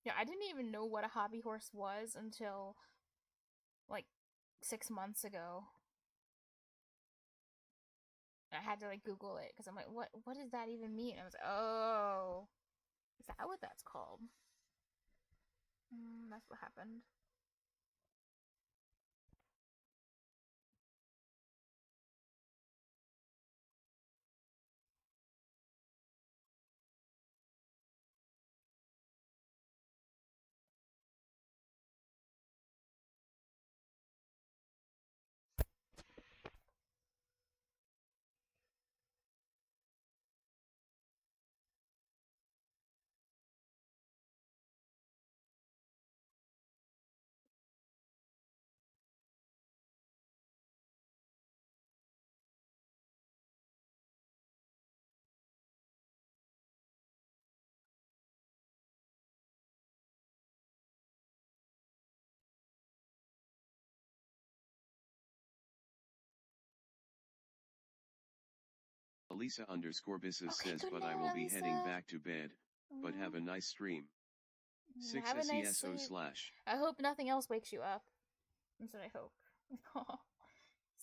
Yeah, I didn't even know what a hobby horse was until like 6 months ago. I had to like Google it because I'm like, what does that even mean? I was like, oh, is that what that's called? That's what happened. Elisa underscore Bisses Okay, says, good but night, I will be heading Elisa. back to bed, but have a nice stream. Have a nice 6 sleep. SESO / I hope nothing else wakes you up. That's what I hope.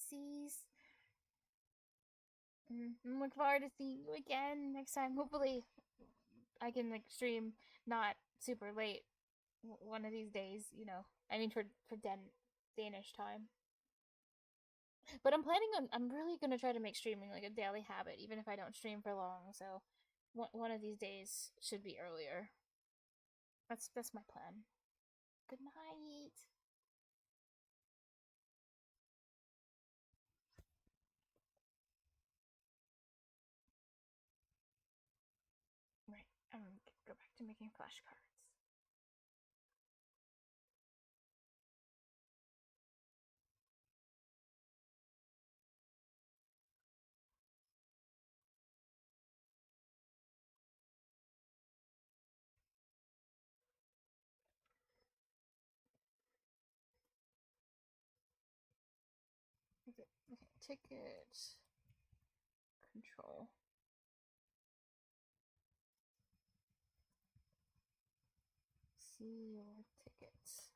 Sees. I look forward to seeing you again next time. Hopefully, I can like stream not super late one of these days. You know, I mean for Danish time. But I'm really gonna try to make streaming like a daily habit, even if I don't stream for long. So, one of these days should be earlier. That's my plan. Good night. Right, I'm gonna go back to making flashcards. Okay, ticket control. See your tickets.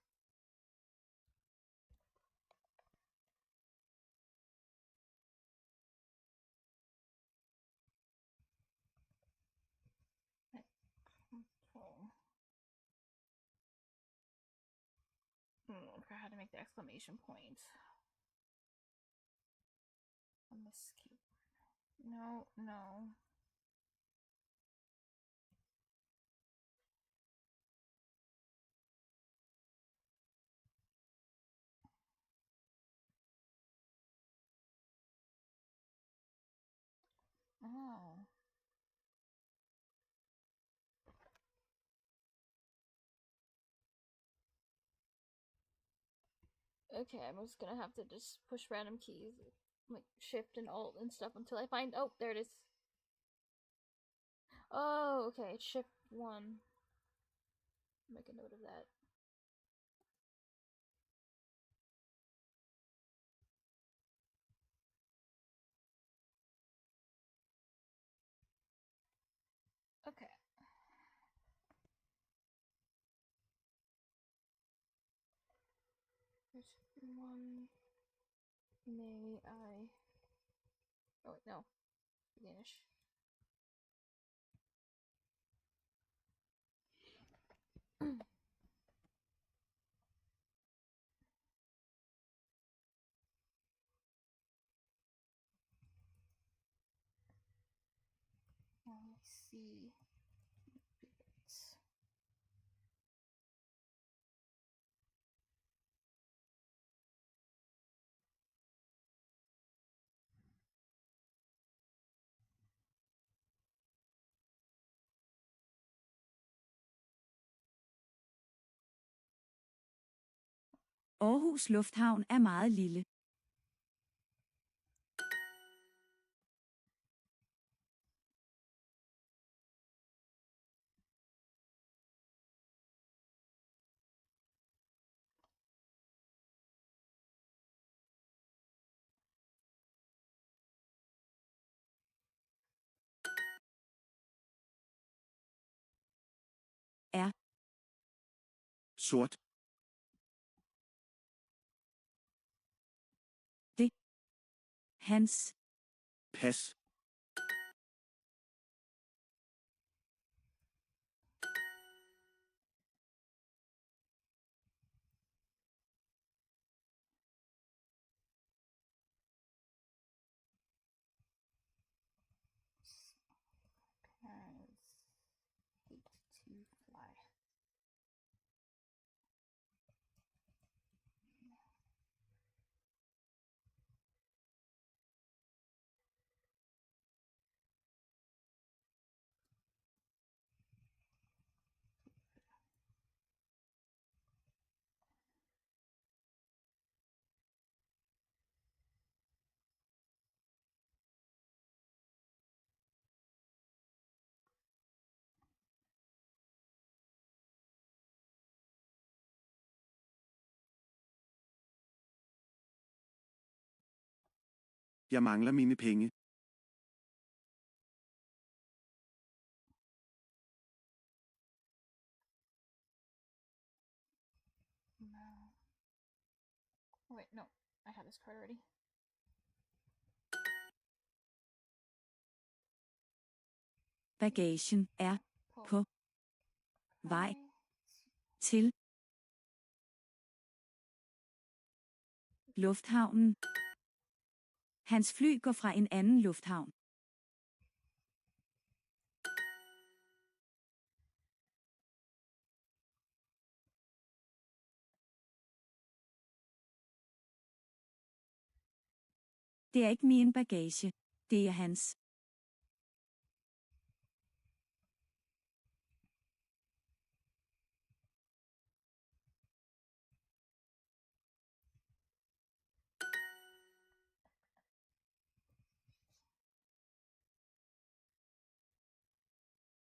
Control. I forgot how to make the exclamation point on this keyboard. No, no. Oh. Okay, I'm just gonna have to just push random keys, like shift and alt and stuff until I find. Oh, there it is. Oh, okay, it's shift 1. Make a note of that. Okay. Which one may I? Oh wait, no. Danish. I see. Aarhus Lufthavn er meget lille. Er Sort. Det. Hans. Pas. Parents hate to fly. Jeg mangler mine penge. No. Oh, wait, no. I have this card already. Bagagen er på vej Hi. til lufthavnen. Hans fly går fra en anden lufthavn. Det er ikke min bagage. Det er hans.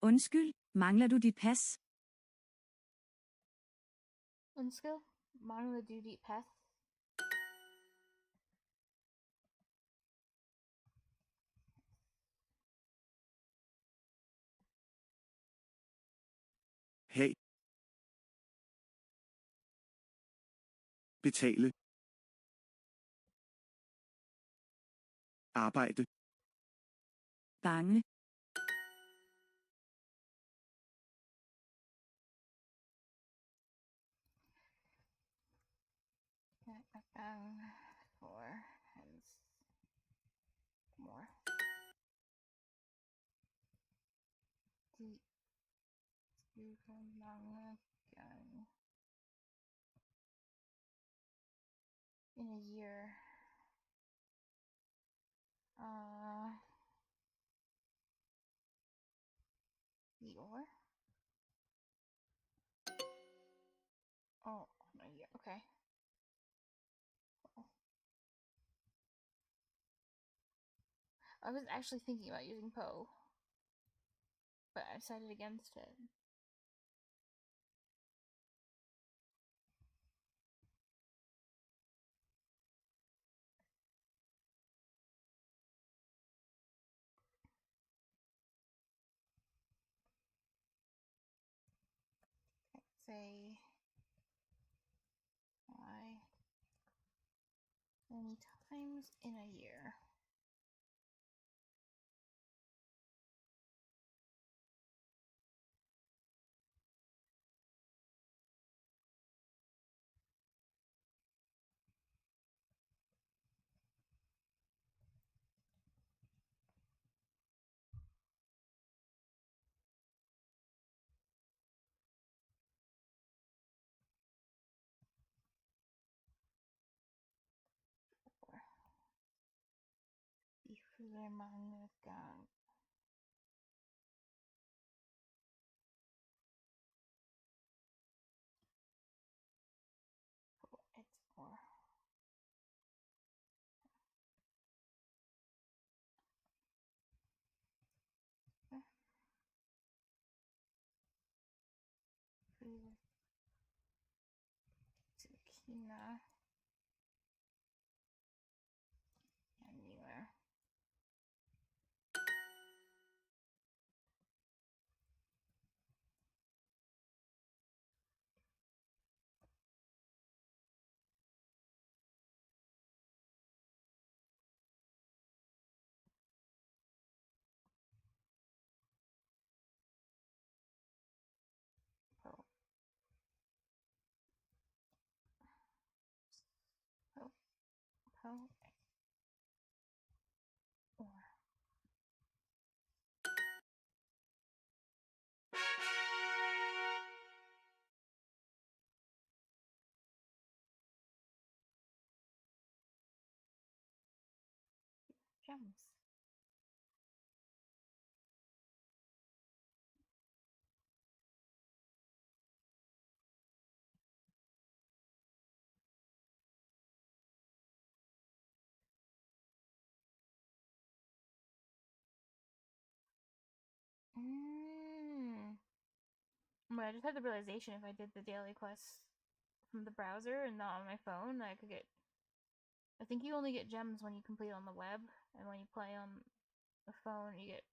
Undskyld, mangler du dit pas? Undskyld. Mangler du dit pas? Hey. Betale. Arbejde. Bange. For hens more. De skulle mange gange in a year. The or? Oh, no, yeah, okay. Cool. I was actually thinking about using Poe, but I decided against it. Say why many times in a year. De fylder mange gange. På et år. Flyver til Kina. Anywhere. gems. But I just had the realization if I did the daily quests from the browser and not on my phone, I could get. I think you only get gems when you complete on the web, and when you play on the phone, you get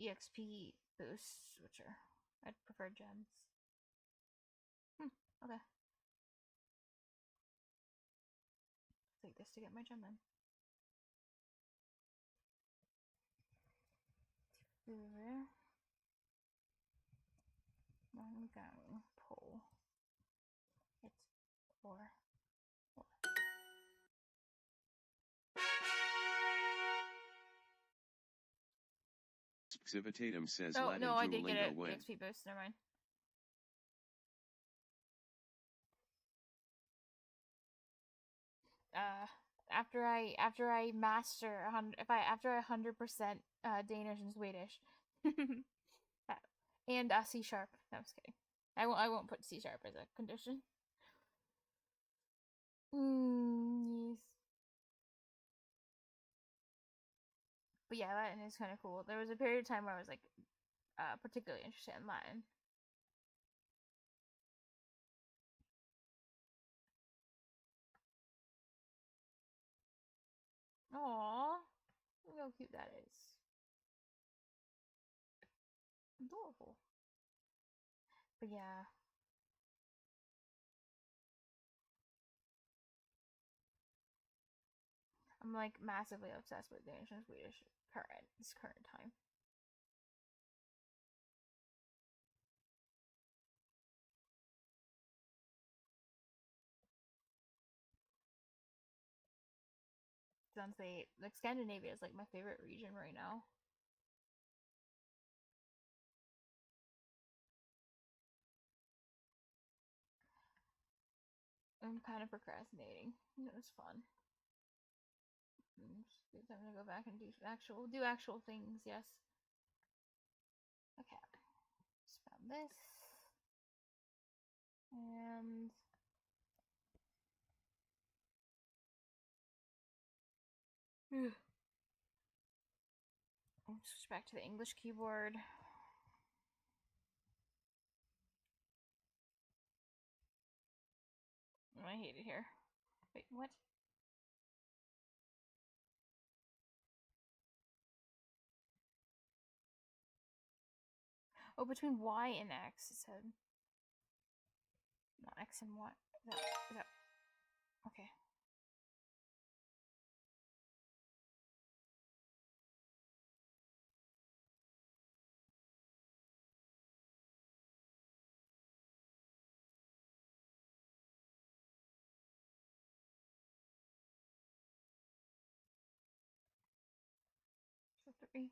EXP boosts, which are. I'd prefer gems. Okay. Take this to get my gem then. Over. I'm going pull. It's 4. Civitatum says Oh, Latin no, I did get Duolingo it. when. EXP boost, never mind. After I master after I 100% Danish and Swedish, and C#. No, I'm just kidding. I won't put C# as a condition. Yes. But yeah, Latin is kind of cool. There was a period of time where I was like particularly interested in Latin. Aww, look how cute that is. Adorable. But yeah. I'm like massively obsessed with Danish and Swedish this current time. Honestly, like Scandinavia is like my favorite region right now. I'm kind of procrastinating. It was fun. I'm gonna go back and do actual things. Yes. Okay. Spam this and I'll switch back to the English keyboard. Oh, I hate it here. Wait, what? Oh, between Y and X, it said. Not X and Y. Is that okay. So 3.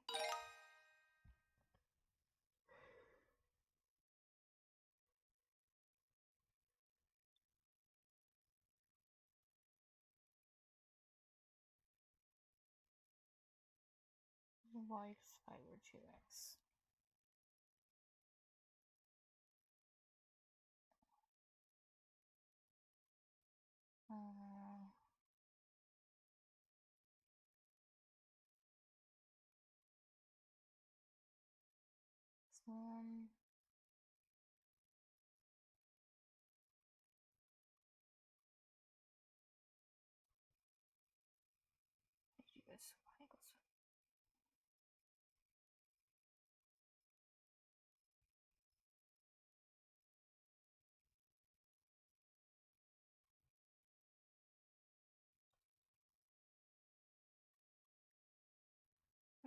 Y over 2X. This one. Do this. Y equals.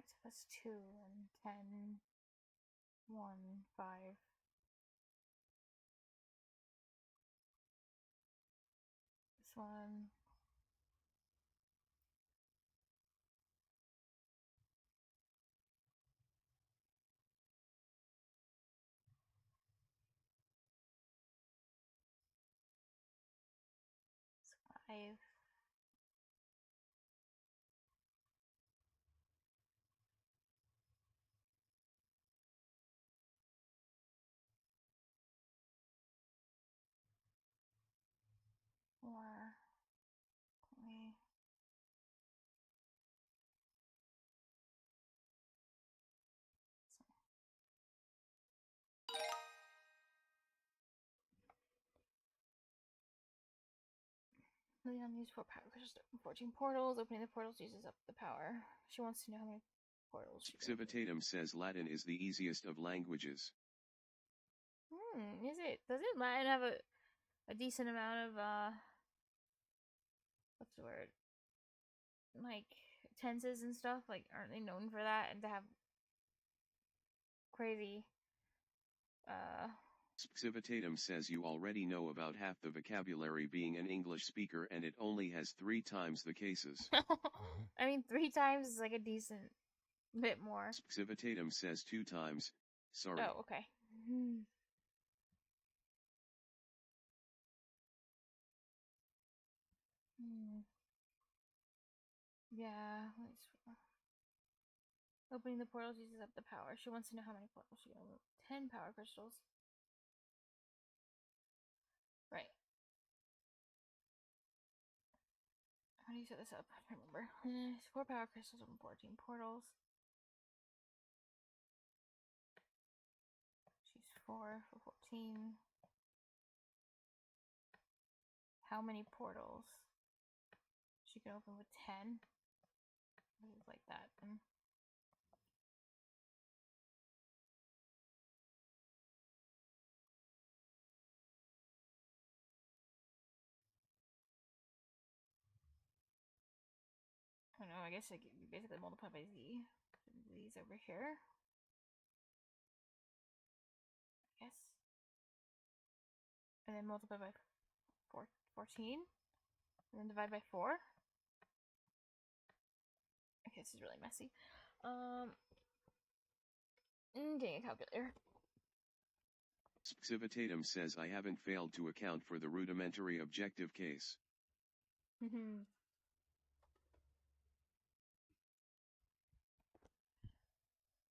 So that's 2 and 10. 1, 5. This one. It's 5. Leon used 4 power crystals to open 14 portals. Opening the portals uses up the power. She wants to know how many portals she can open. Civitatum says Latin is the easiest of languages. Is it? Does it Latin have a decent amount of what's the word? Like tenses and stuff? Like, aren't they known for that and to have crazy Civitatum says you already know about half the vocabulary being an English speaker and it only has 3 times the cases. I mean 3 times is like a decent bit more. Civitatum says 2 times. Sorry. Oh, okay. Yeah, opening the portals uses up the power. She wants to know how many portals she can open. 10 power crystals. Right. How do you set this up? I don't remember. 4 power crystals open 14 portals. She's 4 for 14. How many portals? She can open with 10. It's like that. I don't know, I guess I could basically multiply by z. These over here. I guess. And then multiply by 14. And then divide by 4. Okay, this is really messy. Getting a calculator. Civitatum says I haven't failed to account for the rudimentary objective case.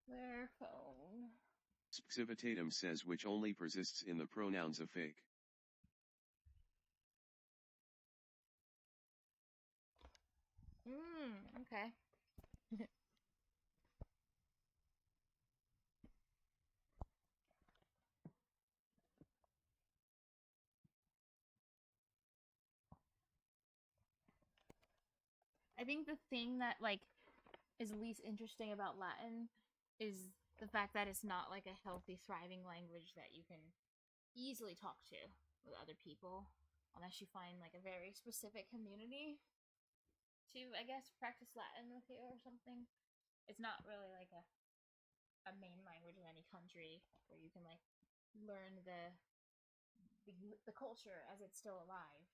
Their phone. Civitatum says which only persists in the pronouns of fake. Okay. I think the thing that like is least interesting about Latin is the fact that it's not like a healthy, thriving language that you can easily talk to with other people, unless you find like a very specific community to, I guess, practice Latin with you or something. It's not really like a main language in any country where you can like learn the culture as it's still alive,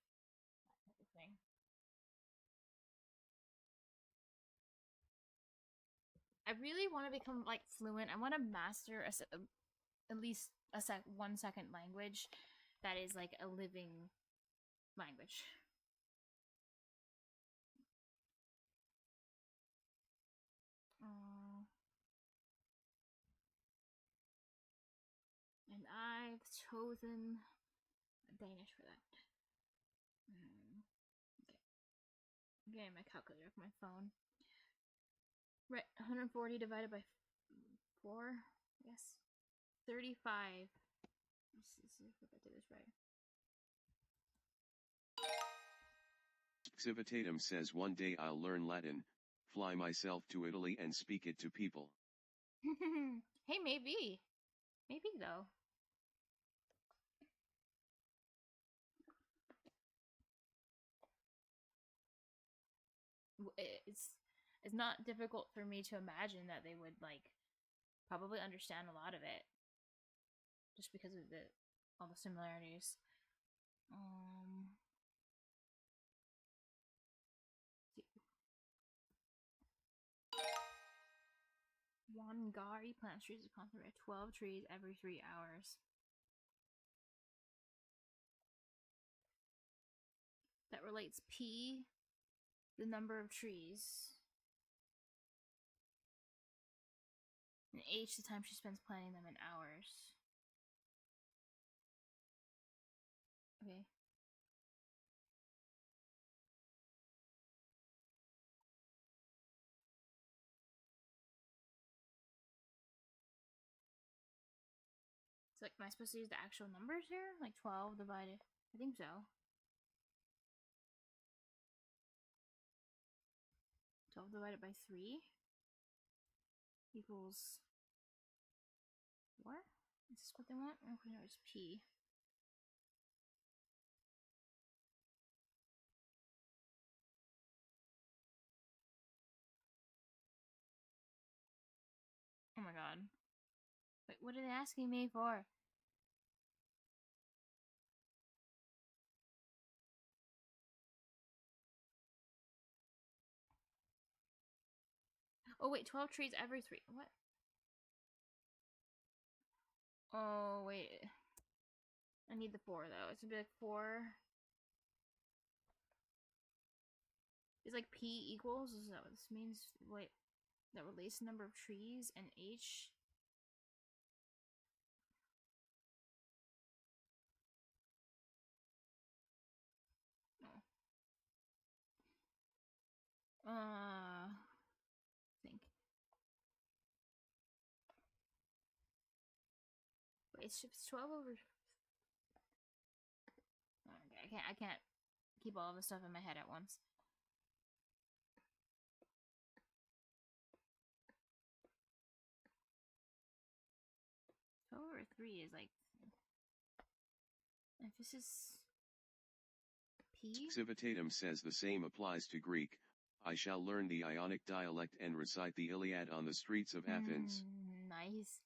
that type of thing. I really want to become like fluent. I want to master at least a 1 second language that is like a living language. And I've chosen Danish for that. Okay. I'm getting my calculator off my phone. Right, 140 divided by 4, yes. 35. Let's see if I did this right. Civitatum says one day I'll learn Latin, fly myself to Italy and speak it to people. Hey, maybe. Maybe, though. It's not difficult for me to imagine that they would, like, probably understand a lot of it. Just because of all the similarities. Wangari plants trees to concentrate 12 trees every 3 hours. That relates P, the number of trees, and H, the time she spends planting them in hours. Okay. So, like, am I supposed to use the actual numbers here? Like 12 divided? I think so. 12 divided by 3 equals 4? Is this what they want? Okay, no, it's P. Oh my god. Wait, what are they asking me for? Oh wait, 12 trees every 3. What? Oh wait. I need the 4 though. It's gonna be like 4. It's like P equals. Is that what this means? Wait. That relates the number of trees and H. No. Think. Wait, it's 12 over. Okay, I can't keep all of this stuff in my head at once. Over 3 is like. If this is P. Civitatum says the same applies to Greek. I shall learn the Ionic dialect and recite the Iliad on the streets of Athens. Nice.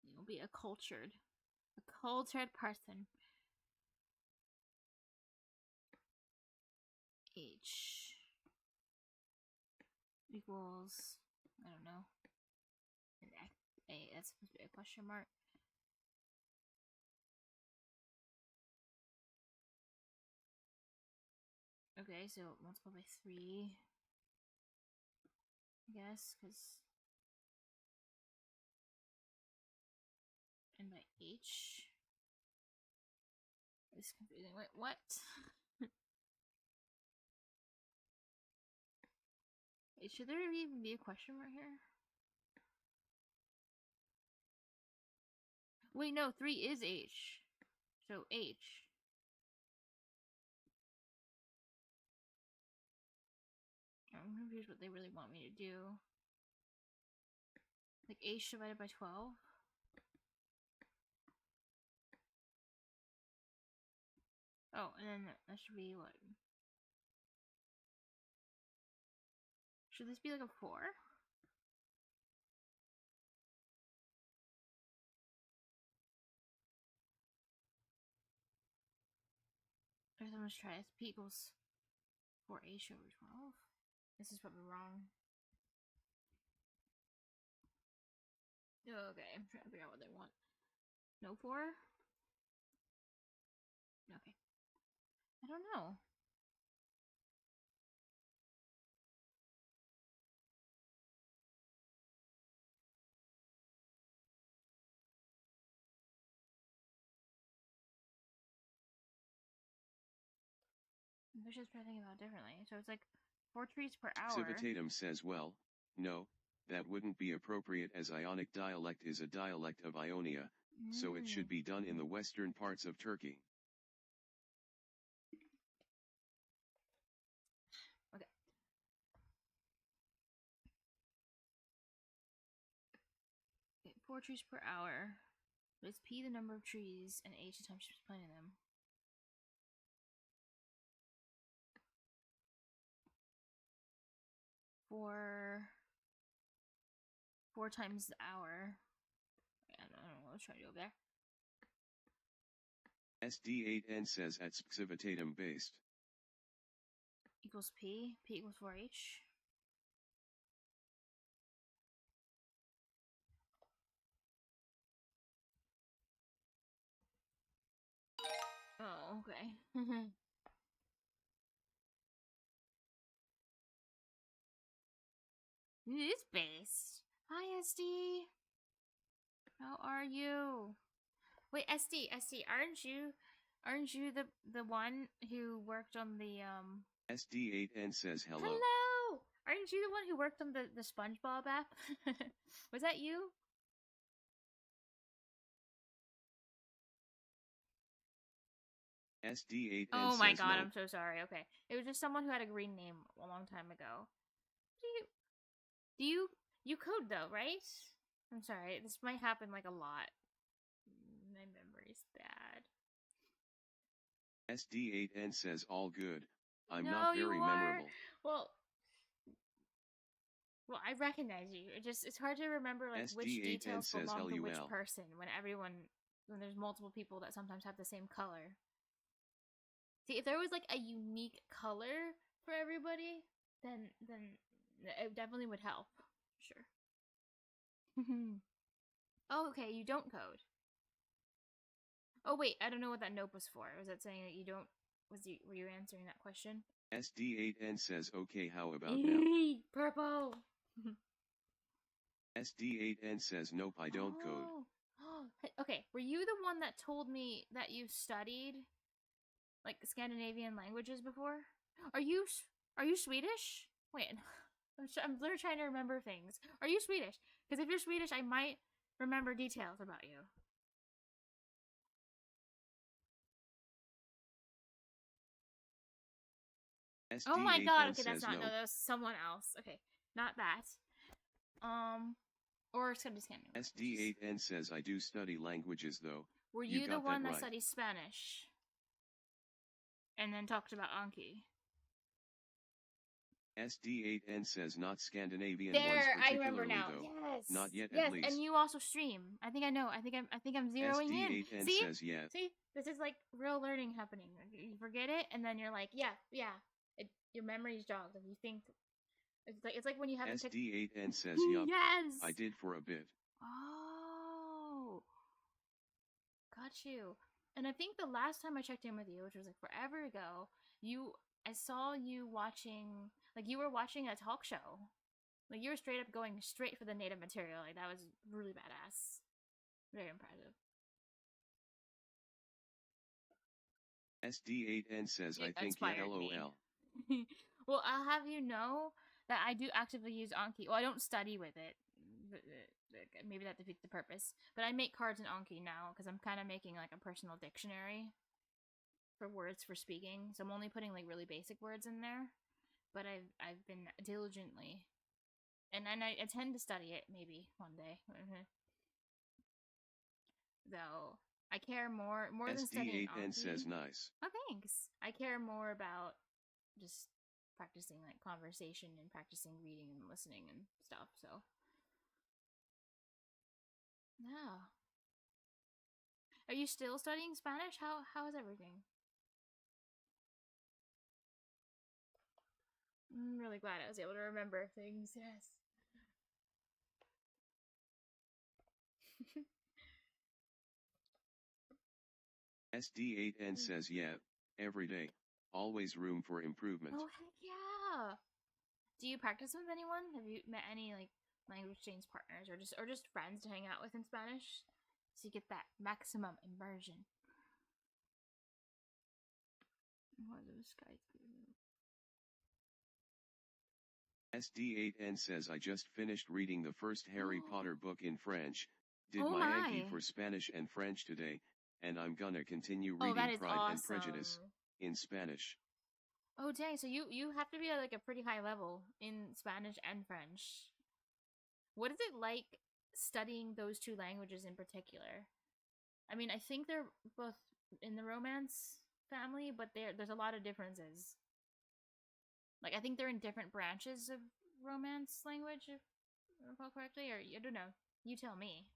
You'll be a cultured person. H equals, I don't know, an A, that's supposed to be a question mark. Okay, so multiply by 3, I guess, because, and by H. It's confusing. Wait, what? Wait, should there even be a question mark here? Wait, no, 3 is H. So H. I'm confused what they really want me to do. Like H divided by 12? Oh, and then that should be what? Should this be like a 4? Or let's try this. P equals 4H over 12. This is probably wrong. Okay, I'm trying to figure out what they want. No 4? Okay. I don't know. Maybe I should try thinking about it differently. So it's like 4 trees per hour. Civitatum says, well, no, that wouldn't be appropriate as Ionic dialect is a dialect of Ionia, so it should be done in the western parts of Turkey. Okay. Okay, 4 trees per hour. But it's P the number of trees and H the time she's planting them. Four times the hour. I don't know what I was trying to do over there. SD8N says at Civitatum based. Equals P. P equals 4H. Oh, okay. It is based. Hi, SD. How are you? Wait, SD, aren't you the one who worked on the SD8N says hello. Hello! Aren't you the one who worked on the SpongeBob app? Was that you? SD8N Oh my says god, no. I'm so sorry. Okay. It was just someone who had a green name a long time ago. You code though, right? I'm sorry. This might happen like a lot. My memory's bad. SD8N says all good. I'm No, not very you are. memorable. Well, I recognize you. It's hard to remember like which SD8N details says belong to which LUL. person when there's multiple people that sometimes have the same color. See, if there was like a unique color for everybody, then it definitely would help. Sure. Oh, okay, you don't code. Oh wait, I don't know what that note was for. Was that saying that you don't? Were you answering that question? SD8N says okay, how about now? Purple. SD8N says nope, I don't code. Okay, were you the one that told me that you studied like Scandinavian languages before? Are you Swedish? Wait, I'm literally trying to remember things. Are you Swedish? Because if you're Swedish, I might remember details about you. SD8N Oh my god, okay, that's says not, no. no, that was someone else. Okay, not that. Or it's gonna be Scandinavian. SD8N says I do study languages though. Were you the got one that right. studied Spanish? And then talked about Anki? SD8N says not Scandinavian There, ones I remember particularly now. though. Yes. Not yet yes, at least. And you also stream. I think I know. I think I'm zeroing in. SD8N See? says yeah. See? This is like real learning happening. You forget it and then you're like, yeah. Your memory's jogged and you think it's like when you haven't SD8N says yup. Yes. I did for a bit. Oh. Got you. And I think the last time I checked in with you, which was like forever ago, I saw you watching, like you were watching a talk show. Like you were straight up going straight for the native material. Like that was really badass. Very impressive. SD8N says I think yeah, LOL. Well, I'll have you know that I do actively use Anki. Well, I don't study with it. Maybe that defeats the purpose. But I make cards in Anki now because I'm kind of making like a personal dictionary for words for speaking. So I'm only putting like really basic words in there. But I've been diligently, and I intend to study it maybe one day. Though I care more than studying Anki. SD8N says nice. Oh, thanks. I care more about just practicing like conversation and practicing reading and listening and stuff. So yeah. Are you still studying Spanish? How is everything? I'm really glad I was able to remember things. Yes. SD8N says yeah, every day. Always room for improvement. Oh heck yeah. Do you practice with anyone? Have you met any like language exchange partners or just friends to hang out with in Spanish? So you get that maximum immersion. What are those guys doing? SD8N says I just finished reading the first Harry Potter book in French, did Oh my Anki my. for Spanish and French today, and I'm gonna continue reading that is Pride and awesome. Prejudice in Spanish. Oh dang, so you have to be at like a pretty high level in Spanish and French. What is it like studying those two languages in particular? I mean, I think they're both in the Romance family, but there's a lot of differences. Like I think they're in different branches of Romance language, if I recall correctly, or I don't know. You tell me.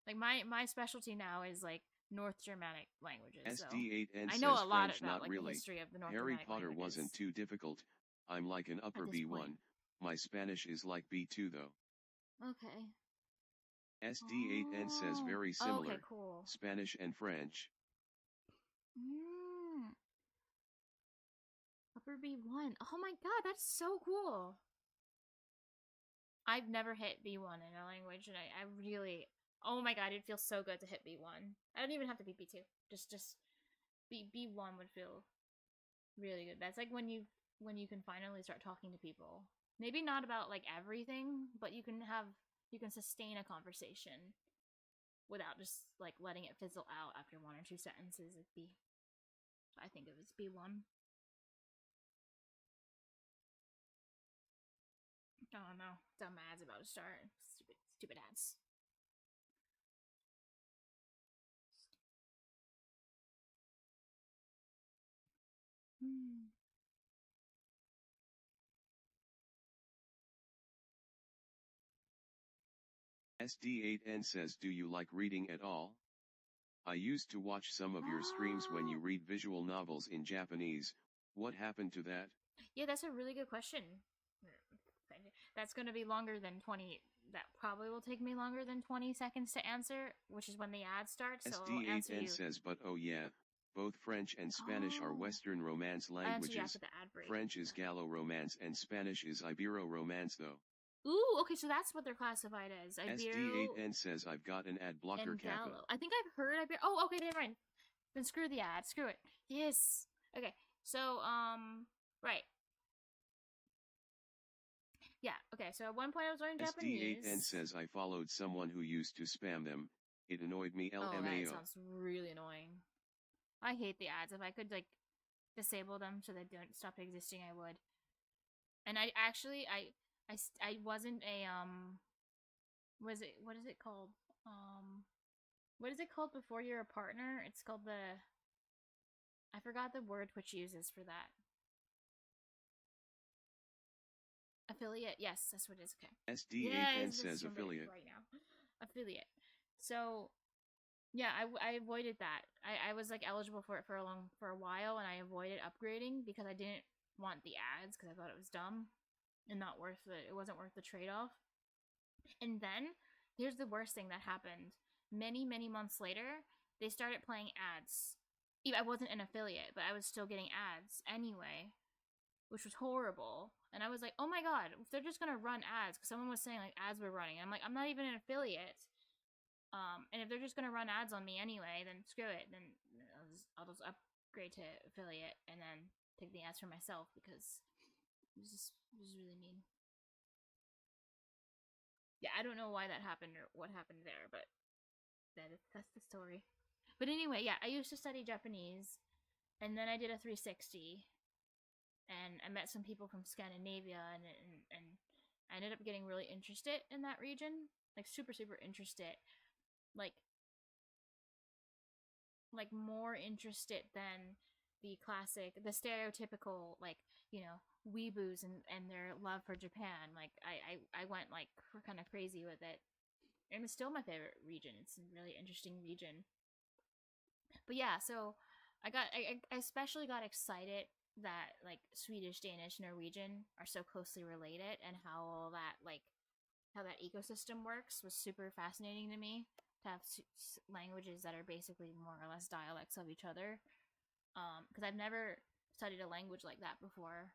Like my specialty now is like North Germanic languages. SD8N I know says a lot French, about not like really. the history of the North Harry Germanic Potter languages. wasn't too difficult. I'm like an upper this B1. point. My Spanish is like B2 though. Okay. SD8N says very similar. Okay, cool. Spanish and French. Upper B1. Oh my god, that's so cool. I've never hit B1 in a language, and I really, oh my god, it feels so good to hit B1. I don't even have to be B2. Just B1 would feel really good. That's like when you can finally start talking to people. Maybe not about like everything, but you can sustain a conversation without just like letting it fizzle out after one or two sentences. It'd be I think of as B1. Oh no, dumb ads about to start. Stupid ads. SD8N says, do you like reading at all? I used to watch some of your streams when you read visual novels in Japanese. What happened to that? Yeah, that's a really good question. That's going to be longer than 20. That probably will take me longer than 20 seconds to answer, which is when the ad starts. So I'll answer you. SD8N says, but oh yeah, both French and Spanish are Western Romance languages. French is Gallo-Romance and Spanish is Ibero-Romance though. Ooh, okay, so that's what they're classified as. Ibero SD8N says, I've got an ad blocker and kappa. Gallo. I think I've heard Ibero. Oh, okay, never mind. Then screw the ad. Screw it. Yes. Okay, so, right. Yeah, okay, so at one point I was learning Japanese. SD8N says, I followed someone who used to spam them. It annoyed me LMAO. Oh, that sounds really annoying. I hate the ads. If I could, like, disable them so they don't stop existing, I would. And I actually, I wasn't a, what is it called? What is it called before you're a partner? It's called I forgot the word Twitch uses for that. Affiliate, yes, that's what it is. Okay. SD8N says affiliate. Right now. Affiliate. So, yeah, I avoided that. I was like eligible for it for a while, and I avoided upgrading because I didn't want the ads because I thought it was dumb and not worth it. It wasn't worth the trade-off. And then here's the worst thing that happened. Many months later, they started playing ads. I wasn't an affiliate, but I was still getting ads anyway, which was horrible. And I was like, oh my god, if they're just gonna run ads, because someone was saying like ads were running. I'm like, I'm not even an affiliate. And if they're just gonna run ads on me anyway, then screw it. Then I'll just upgrade to affiliate and then take the ads for myself because it was really mean. Yeah, I don't know why that happened or what happened there, but that's the story. But anyway, yeah, I used to study Japanese, and then I did a 360, and I met some people from Scandinavia, and I ended up getting really interested in that region, like super interested, like more interested than the stereotypical, like, you know, weeboos and their love for Japan. Like I went like kind of crazy with it, and it's still my favorite region. It's a really interesting region. But yeah, so I especially got excited that like Swedish, Danish, Norwegian are so closely related, and how all that how that ecosystem works was super fascinating to me. To have languages that are basically more or less dialects of each other, because I've never studied a language like that before.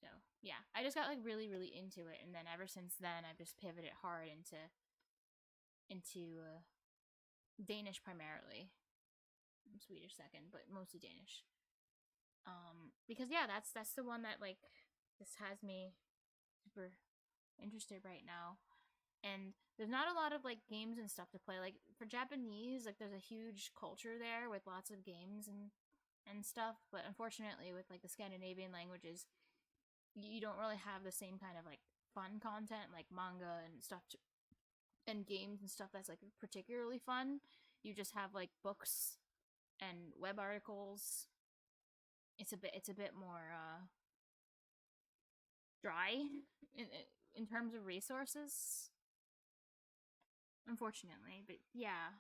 So yeah, I just got like really into it, and then ever since then I've just pivoted hard into Danish primarily. Swedish second, but mostly Danish. Because yeah, that's the one that like this has me super interested right now. And there's not a lot of like games and stuff to play. Like for Japanese, like there's a huge culture there with lots of games and stuff. But unfortunately, with like the Scandinavian languages, you don't really have the same kind of like fun content like manga and stuff and games and stuff that's like particularly fun. You just have like books and web articles. It's a bit more dry in terms of resources, unfortunately. But yeah,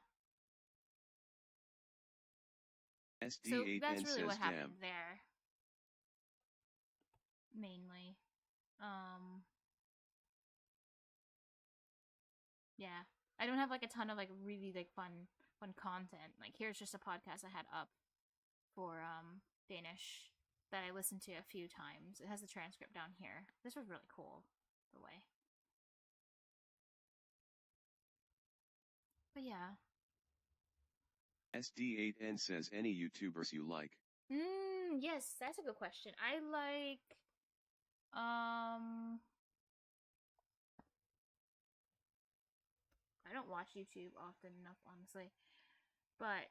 so that's really what happened there, mainly. Yeah, I don't have like a ton of like really like fun content. Like here's just a podcast I had up for Danish that I listened to a few times. It has the transcript down here. This was really cool, by the way. But yeah. SD8N says, any YouTubers you like? Yes, that's a good question. I like I don't watch YouTube often enough, honestly. But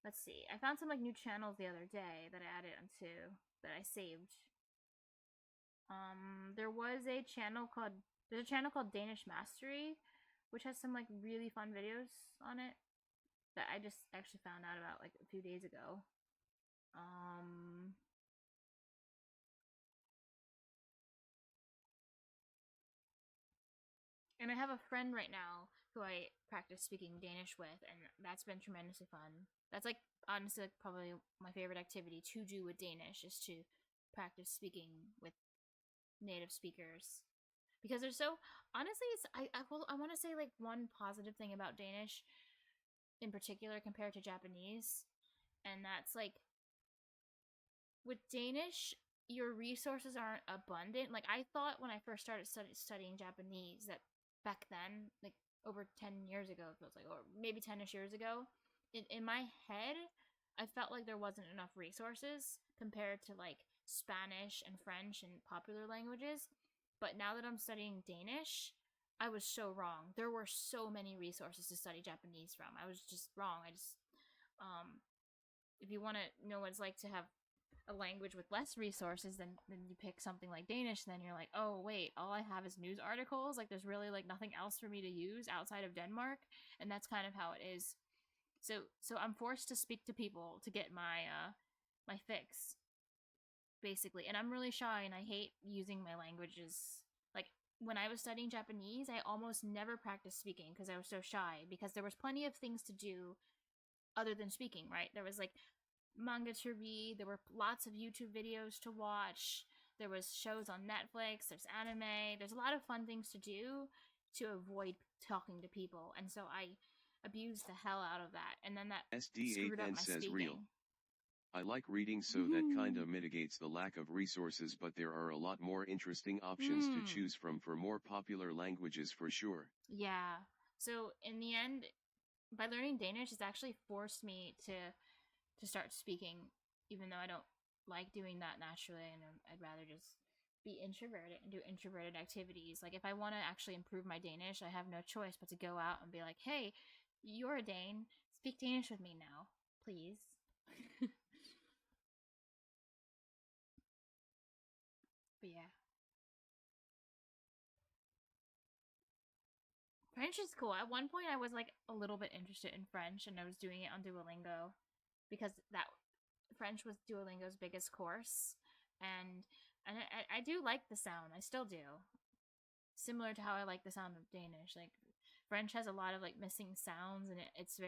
let's see. I found some like new channels the other day that I added onto that I saved. There's a channel called Danish Mastery, which has some like really fun videos on it that I just actually found out about like a few days ago. And I have a friend right now who I practice speaking Danish with, and that's been tremendously fun. That's like honestly like probably my favorite activity to do with Danish is to practice speaking with native speakers because they're so honestly it's I want to say like one positive thing about Danish in particular compared to Japanese, and that's like with Danish your resources aren't abundant. Like I thought when I first started studying Japanese that back then, like over 10 years ago, it feels like, or maybe 10ish years ago, in my head, I felt like there wasn't enough resources compared to like Spanish and French and popular languages. But now that I'm studying Danish, I was so wrong. There were so many resources to study Japanese from. I was just wrong. If you want to know what it's like to have a language with less resources, then you pick something like Danish, and then you're like, oh wait, all I have is news articles. Like there's really like nothing else for me to use outside of Denmark, and that's kind of how it is. So I'm forced to speak to people to get my fix, basically. And I'm really shy, and I hate using my languages. Like when I was studying Japanese, I almost never practiced speaking because I was so shy. Because there was plenty of things to do other than speaking, right? There was like manga to read, there were lots of YouTube videos to watch, there was shows on Netflix, there's anime, there's a lot of fun things to do to avoid talking to people, and so I abused the hell out of that, and then that screwed up SD8N my says speaking. real. I like reading, so that kinda mitigates the lack of resources, but there are a lot more interesting options to choose from for more popular languages for sure. Yeah. So in the end, by learning Danish, it's actually forced me to start speaking, even though I don't like doing that naturally, and I'd rather just be introverted and do introverted activities. Like if I want to actually improve my Danish, I have no choice but to go out and be like, hey, you're a Dane, speak Danish with me now, please. But yeah. French is cool. At one point I was like a little bit interested in French, and I was doing it on Duolingo because that French was Duolingo's biggest course, and I do like the sound. I still do. Similar to how I like the sound of Danish. Like French has a lot of like missing sounds, and it's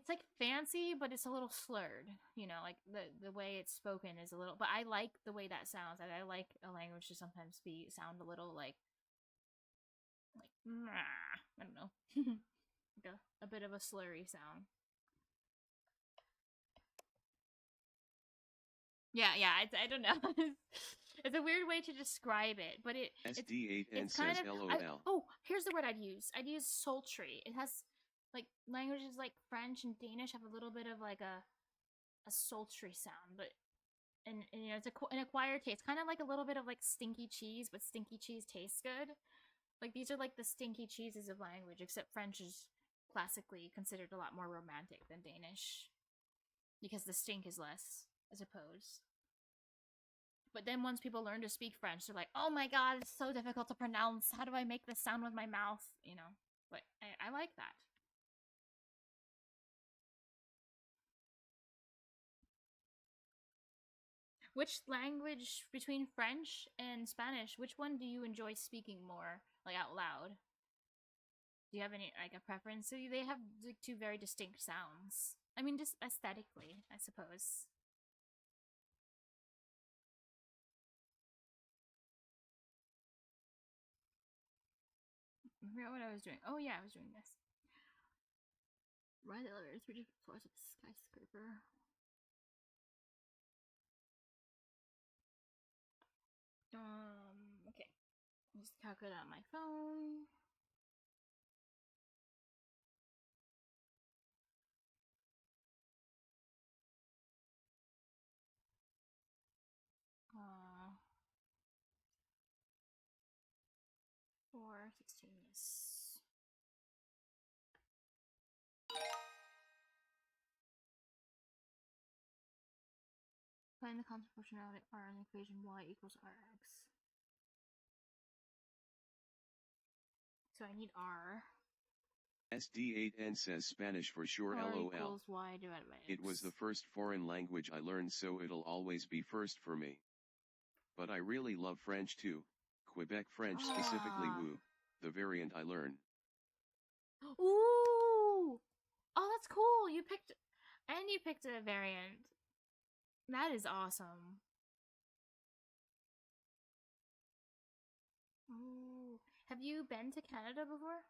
like fancy, but it's a little slurred. You know, like the way it's spoken is a little. But I like the way that sounds. I like a language to sometimes sound a little like I don't know, like a bit of a slurry sound. Yeah, I don't know. It's a weird way to describe it, but SD8N it's kind says of LOL. here's the word I'd use. I'd use sultry. It has like languages like French and Danish have a little bit of like a sultry sound, but and you know it's an acquired taste, kind of like a little bit of like stinky cheese, but stinky cheese tastes good. Like these are like the stinky cheeses of language, except French is classically considered a lot more romantic than Danish because the stink is less, I suppose. But then once people learn to speak French, they're like, oh my god, it's so difficult to pronounce. How do I make this sound with my mouth? You know? But I like that. Which language between French and Spanish, which one do you enjoy speaking more, like out loud? Do you have any, like, a preference? So they have like two very distinct sounds. I mean, just aesthetically, I suppose. I forgot what I was doing. Oh yeah, I was doing this. Ride the elevator 3 different floors of the skyscraper. Okay. Just calculate on my phone. Uh, 416 is Find the constant proportionality R in the equation y equals Rx. So I need R. SD8N says Spanish for sure R LOL. equals y divided by X. It was the first foreign language I learned, so it'll always be first for me. But I really love French too. Quebec French, specifically Woo, the variant I learn. Ooh! Oh, that's cool. You picked a variant. That is awesome. Ooh. Have you been to Canada before?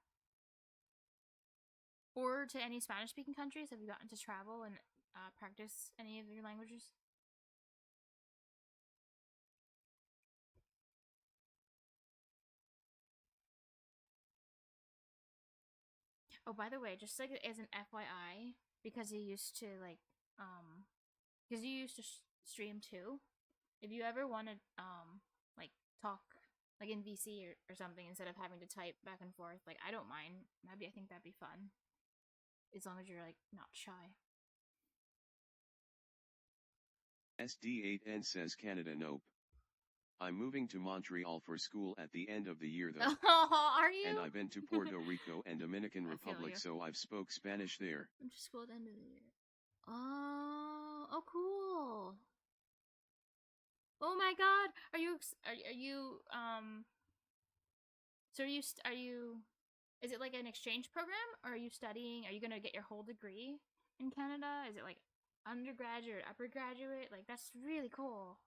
Or to any Spanish-speaking countries? Have you gotten to travel and practice any of your languages? Oh, by the way, just like as an FYI, because you used to stream too. If you ever want to like talk like in VC or something instead of having to type back and forth, like I don't mind. I think that'd be fun, as long as you're like not shy. SD8N says Canada nope. I'm moving to Montreal for school at the end of the year though. Are you? And I've been to Puerto Rico and Dominican Republic, so I've spoke Spanish there. I'm to school at the end of the year. Oh, cool. Oh my God, are you so are you is it like an exchange program, or are you studying? Are you gonna get your whole degree in Canada? Is it like undergraduate or upper graduate? Like that's really cool.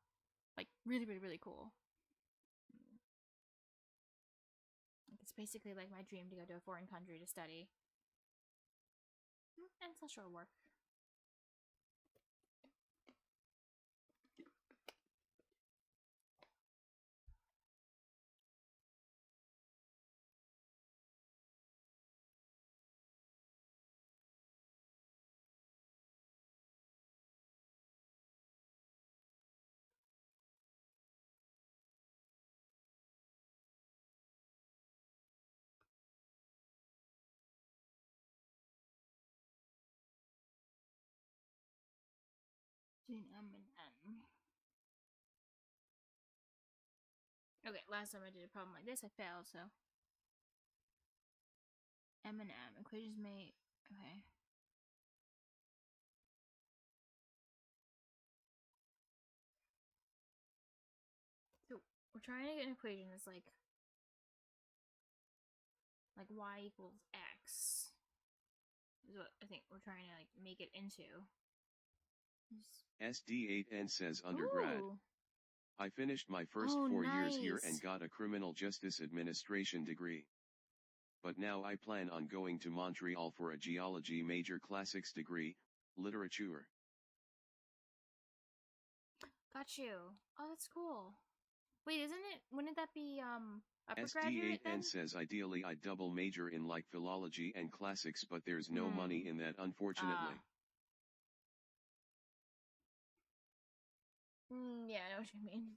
Like really, really, really cool. Like it's basically like my dream to go to a foreign country to study. And social work. Between M and N. Okay, last time I did a problem like this, I failed, so. M and M. Equations may. Okay. So, we're trying to get an equation that's like y equals x. Is what I think we're trying to like make it into. SD8N says undergrad. Ooh. I finished my first 4 years here and got a criminal justice administration degree. But now I plan on going to Montreal for a geology major, classics degree, literature. Got you. Oh, that's cool. Wait, wouldn't that be upper graduate then? SD8N says ideally I'd double major in like philology and classics, but there's no money in that, unfortunately. Yeah, I know what you mean.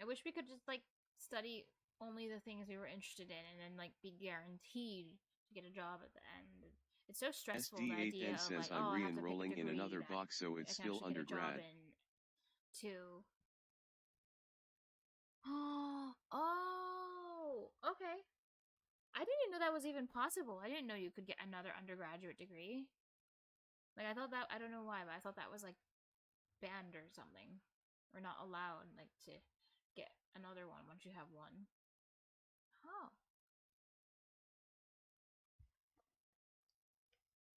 I wish we could just like study only the things we were interested in and then like be guaranteed to get a job at the end. It's so stressful. The idea SD8N of says like, I'm I have to pick a re-enrolling in degree another that box, so it's I can still actually get a job undergrad. in to. Oh, okay. I didn't know that was even possible. I didn't know you could get another undergraduate degree. Like I thought that, I don't know why, but I thought that was like banned or something, or not allowed, like to get another one once you have one. Oh.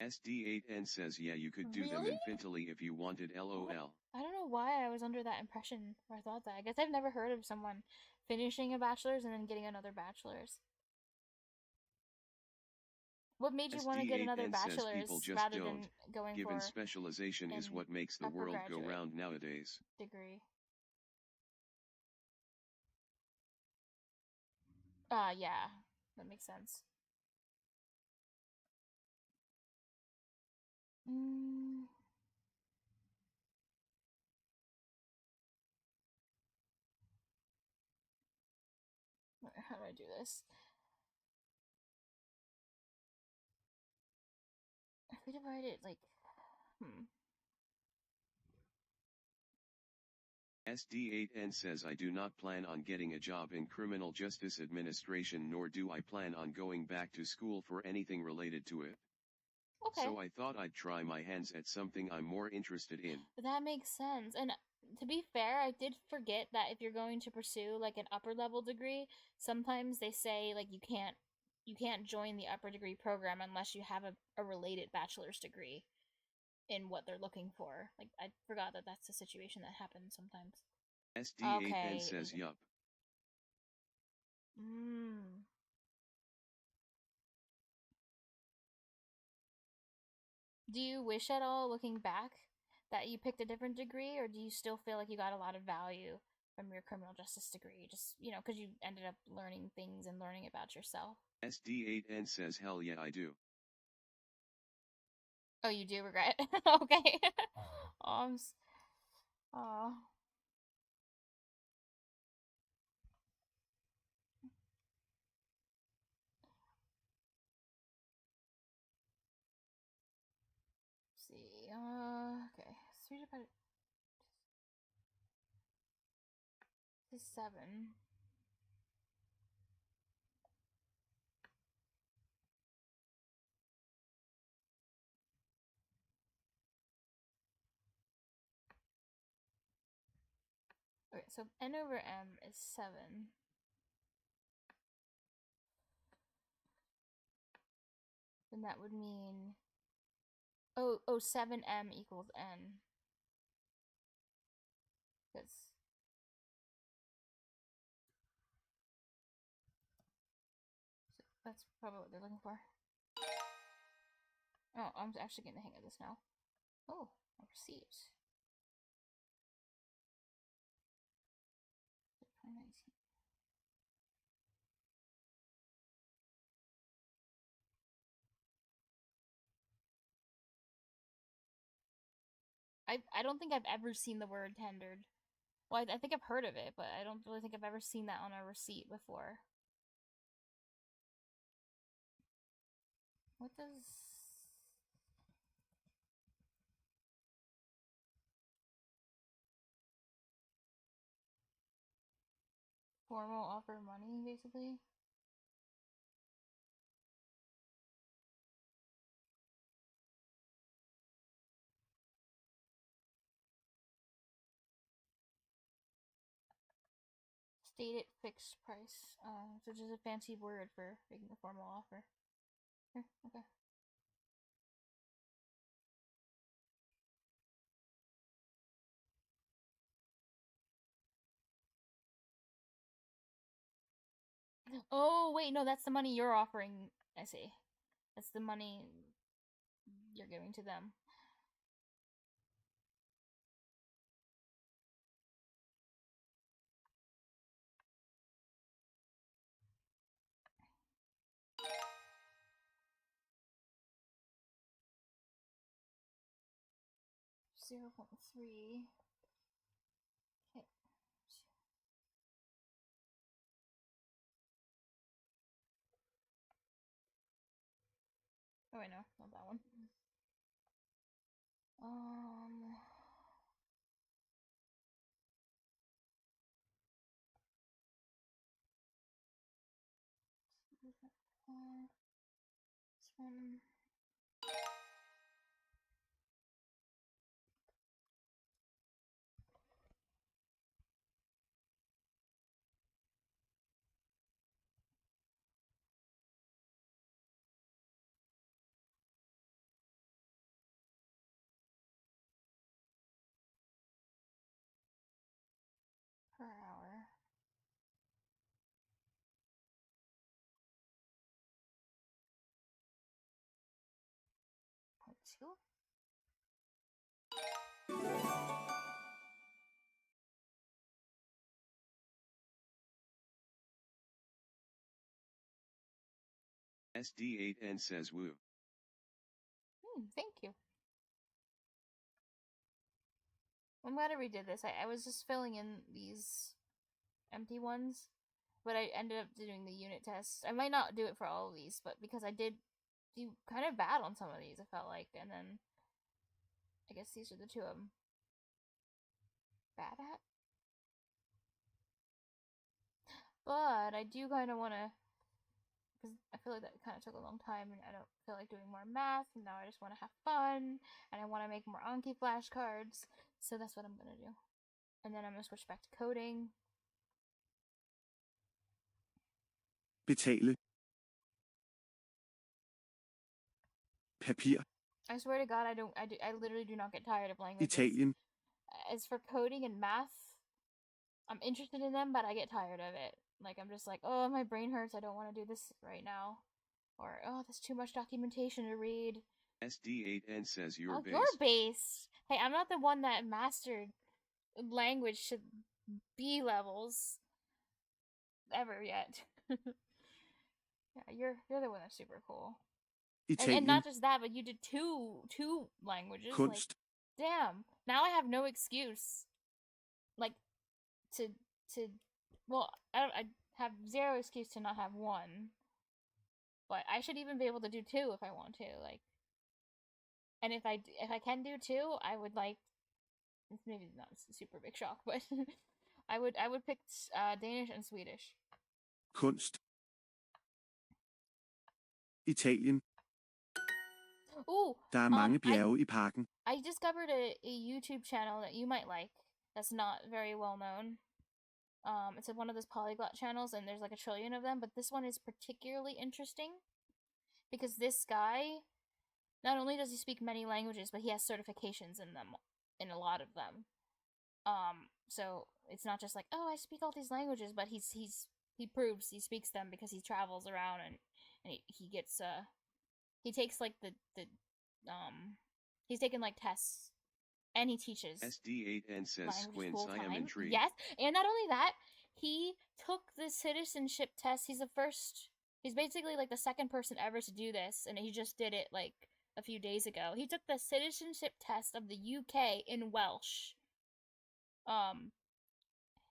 SD8N says yeah, you could do them infinitely if you wanted, LOL. I don't know why I was under that impression, or I thought that. I guess I've never heard of someone finishing a bachelor's and then getting another bachelor's. What made you want to get another bachelor's rather than going for given specialization is what makes the world go round nowadays. Degree. Yeah, that makes sense. How do I do this? If we divide it like SD8N says I do not plan on getting a job in criminal justice administration, nor do I plan on going back to school for anything related to it. Okay. So I thought I'd try my hands at something I'm more interested in. That makes sense. And to be fair, I did forget that if you're going to pursue like an upper level degree, sometimes they say like you can't join the upper degree program unless you have a related bachelor's degree in what they're looking for. Like I forgot that that's a situation that happens sometimes. SD8N says yup. Do you wish at all, looking back, that you picked a different degree, or do you still feel like you got a lot of value from your criminal justice degree? Just, because you ended up learning things and learning about yourself. SD8N says hell yeah, I do. Oh, you do regret? Okay. Aw. See, okay. 3 divided to 7. Okay, so n over m is 7. Then that would mean 7m equals n. Because that's probably what they're looking for. Oh, I'm actually getting the hang of this now. Oh, a receipt. 2019. I don't think I've ever seen the word tendered. Well, I think I've heard of it, but I don't really think I've ever seen that on a receipt before. What does... formal offer money, basically? Stated fixed price, so just a fancy word for making a formal offer. Here, okay. Oh, wait, no, that's the money you're offering. I see. That's the money you're giving to them. $0.3. Okay. Oh, wait, no, not that one. This one. Per hour. 0.2. SD8N says woo. Thank you. I'm glad I redid this. I was just filling in these empty ones, but I ended up doing the unit test. I might not do it for all of these, but because I did do kind of bad on some of these, I felt like, and then I guess these are the two I'm bad at. But I do kind of want to, because I feel like that kind of took a long time, and I don't feel like doing more math, and now I just want to have fun, and I want to make more Anki flashcards, so that's what I'm going to do. And then I'm going to switch back to coding. Betale. Papir. I swear to God, I literally do not get tired of languages. Italien. As for coding and math, I'm interested in them, but I get tired of it. Like, I'm just like, oh, my brain hurts, I don't want to do this right now. Or, oh, there's too much documentation to read. SD8N says you're based. You're based. Hey, I'm not the one that mastered language to B levels ever yet. Yeah, you're the one that's super cool. Italien. And not just that, but you did two languages. Kunst. Like, damn. Now I have no excuse. Like, to well, I have zero excuse to not have one. But I should even be able to do two if I want to. Like, and if I can do two, I would like. It's maybe not a super big shock, but I would pick Danish and Swedish. Kunst. Italien. Ooh, Der mange bjerge I parken. I discovered a YouTube channel that you might like. That's not very well known. It's one of those polyglot channels, and there's like a trillion of them. But this one is particularly interesting because this guy, not only does he speak many languages, but he has certifications in them, in a lot of them. So it's not just like, oh, I speak all these languages, but he proves he speaks them because he travels around and he gets he takes like he's taken like tests and he teaches. SD8N says Squints, I am intrigued. Yes, and not only that, he took the citizenship test. He's basically like the second person ever to do this, and he just did it like a few days ago. He took the citizenship test of the UK in Welsh.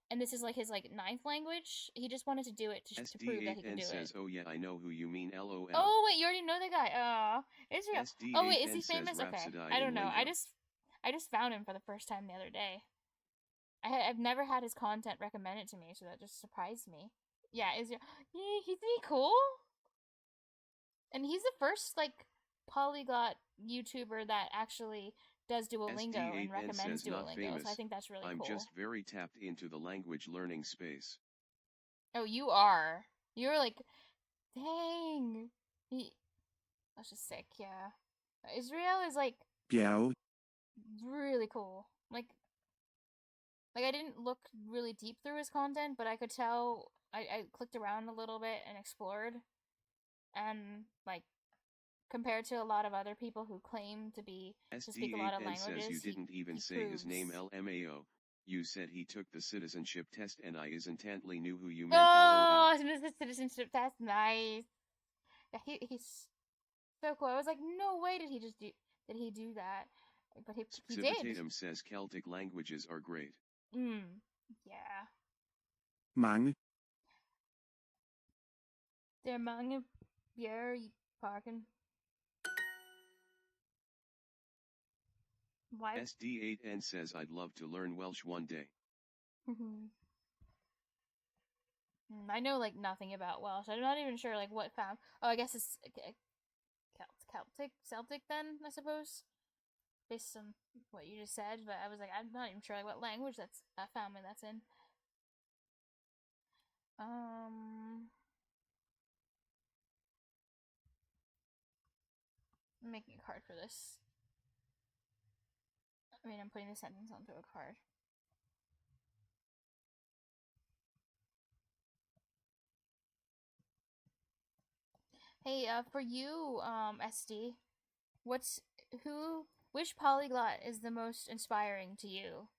And this is like his like ninth language. He just wanted to do it to prove that he could do says, it. Oh yeah, I know who you mean. LOL. Oh wait, you already know the guy. Israel. Oh wait, is he famous? Okay, I don't know. I just found him for the first time the other day. I've never had his content recommended to me, so that just surprised me. Yeah, Israel. Isn't he cool? And he's the first like polyglot YouTuber that actually does Duolingo and recommends Duolingo, so I think that's really cool. I'm just very tapped into the language learning space. Oh, you are. You're like, dang. That's just sick, yeah. Israel is like Bjerge. really cool. Like I didn't look really deep through his content, but I could tell. I clicked around a little bit and explored, and like compared to a lot of other people who claim to speak a lot of languages, says you didn't even say his name. LMAO. You said he took the citizenship test, and I intently knew who you meant. Oh, the citizenship test, nice. Yeah, he's so cool. I was like, no way did he do that? But he did. Tatum says Celtic languages are great. Yeah. Mange. Der er mange bjerge I parken. Why? SD8N says I'd love to learn Welsh one day. I know like nothing about Welsh. I'm not even sure like what fam. Oh, I guess it's Celtic then, I suppose, based on what you just said. But I was like, I'm not even sure like what language that's family that's in. I'm making a card for this. I mean, I'm putting the sentence onto a card. Hey, for you, SD, which polyglot is the most inspiring to you?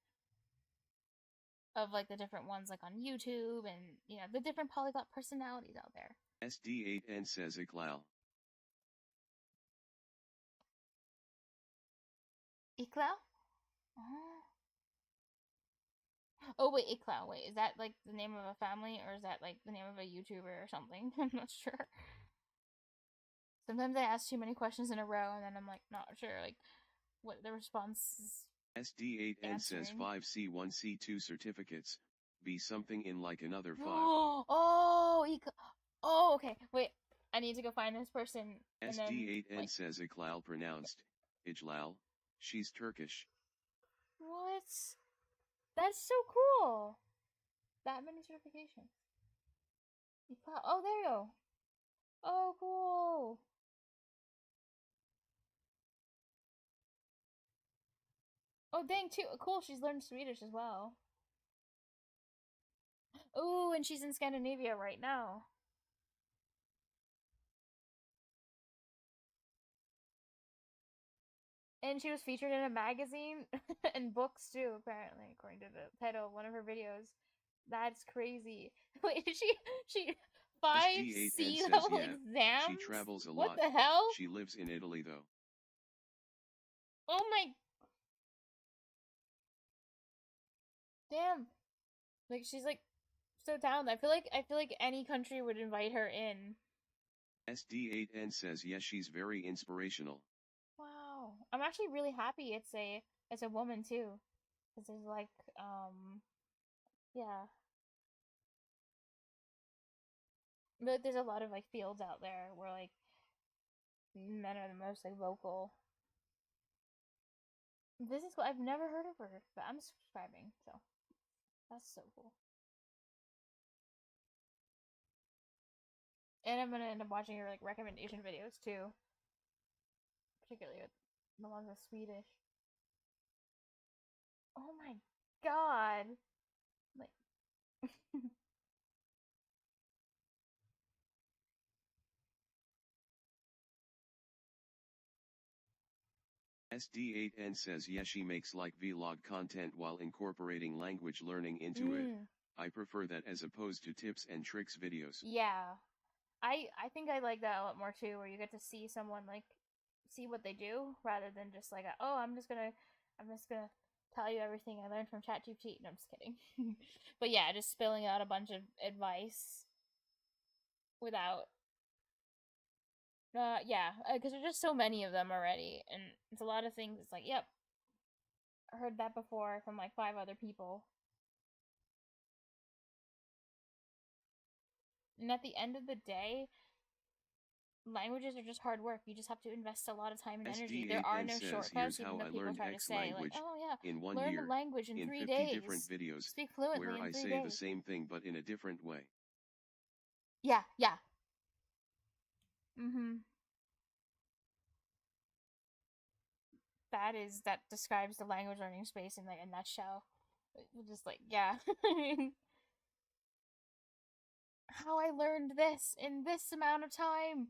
Of like the different ones like on YouTube and, you know, the different polyglot personalities out there. SD8N says Iklal. Iklal? Oh wait, Iklal. Wait, is that like the name of a family or is that like the name of a YouTuber or something? I'm not sure. Sometimes I ask too many questions in a row and then I'm like not sure. Like, what the response is. SD8N says 5 C1 C2 certificates, be something in like another 5. Oh, okay. Wait, I need to go find this person. SD8N says Iqlal pronounced Ijlal. She's Turkish. What? That's so cool. That many certifications. Oh, there you go. Oh, cool. Oh, dang, too cool. She's learned Swedish as well. Ooh, and she's in Scandinavia right now. And she was featured in a magazine and books too, apparently, according to the title of one of her videos. That's crazy. Wait, she 5 C level exams? She travels a lot. What the hell? She lives in Italy though. Oh my. Damn. Like she's like so talented. I feel like any country would invite her in. SD8N says yes, she's very inspirational. Wow. I'm actually really happy it's a woman too. Cuz there's like yeah. But there's a lot of like fields out there where like men are the most like vocal. This is cool. I've never heard of her, but I'm subscribing, so that's so cool. And I'm gonna end up watching her like recommendation videos too, particularly with the ones with Swedish. Oh my god! Like, SD8N says yes, she makes like vlog content while incorporating language learning into it. I prefer that as opposed to tips and tricks videos. Yeah. I think I like that a lot more too, where you get to see someone like see what they do rather than just like I'm just gonna tell you everything I learned from ChatGPT. No, I'm just kidding. But yeah, just spilling out a bunch of advice without yeah, because there's just so many of them already, and it's a lot of things. It's like, yep, I heard that before from like 5 other people. And at the end of the day, languages are just hard work. You just have to invest a lot of time and energy. There are no shortcuts, even though people try to say, like, oh yeah, in 1 learn year, the language in 3 50 days. different videos, Speak fluently where in I 3 say days. the same thing but in a different way. Yeah, yeah. Mm-hmm. That describes the language learning space in like a nutshell. Just like, yeah. How I learned this in this amount of time.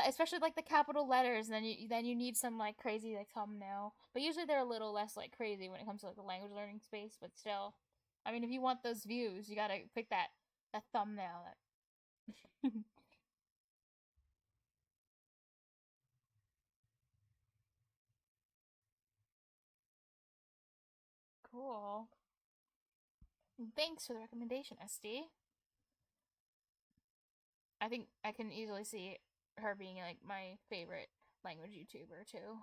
Especially like the capital letters, and then you need some like crazy like thumbnail. But usually they're a little less like crazy when it comes to like the language learning space. But still, I mean, if you want those views, you gotta pick that thumbnail. Cool. Thanks for the recommendation, SD. I think I can easily see her being like my favorite language YouTuber too.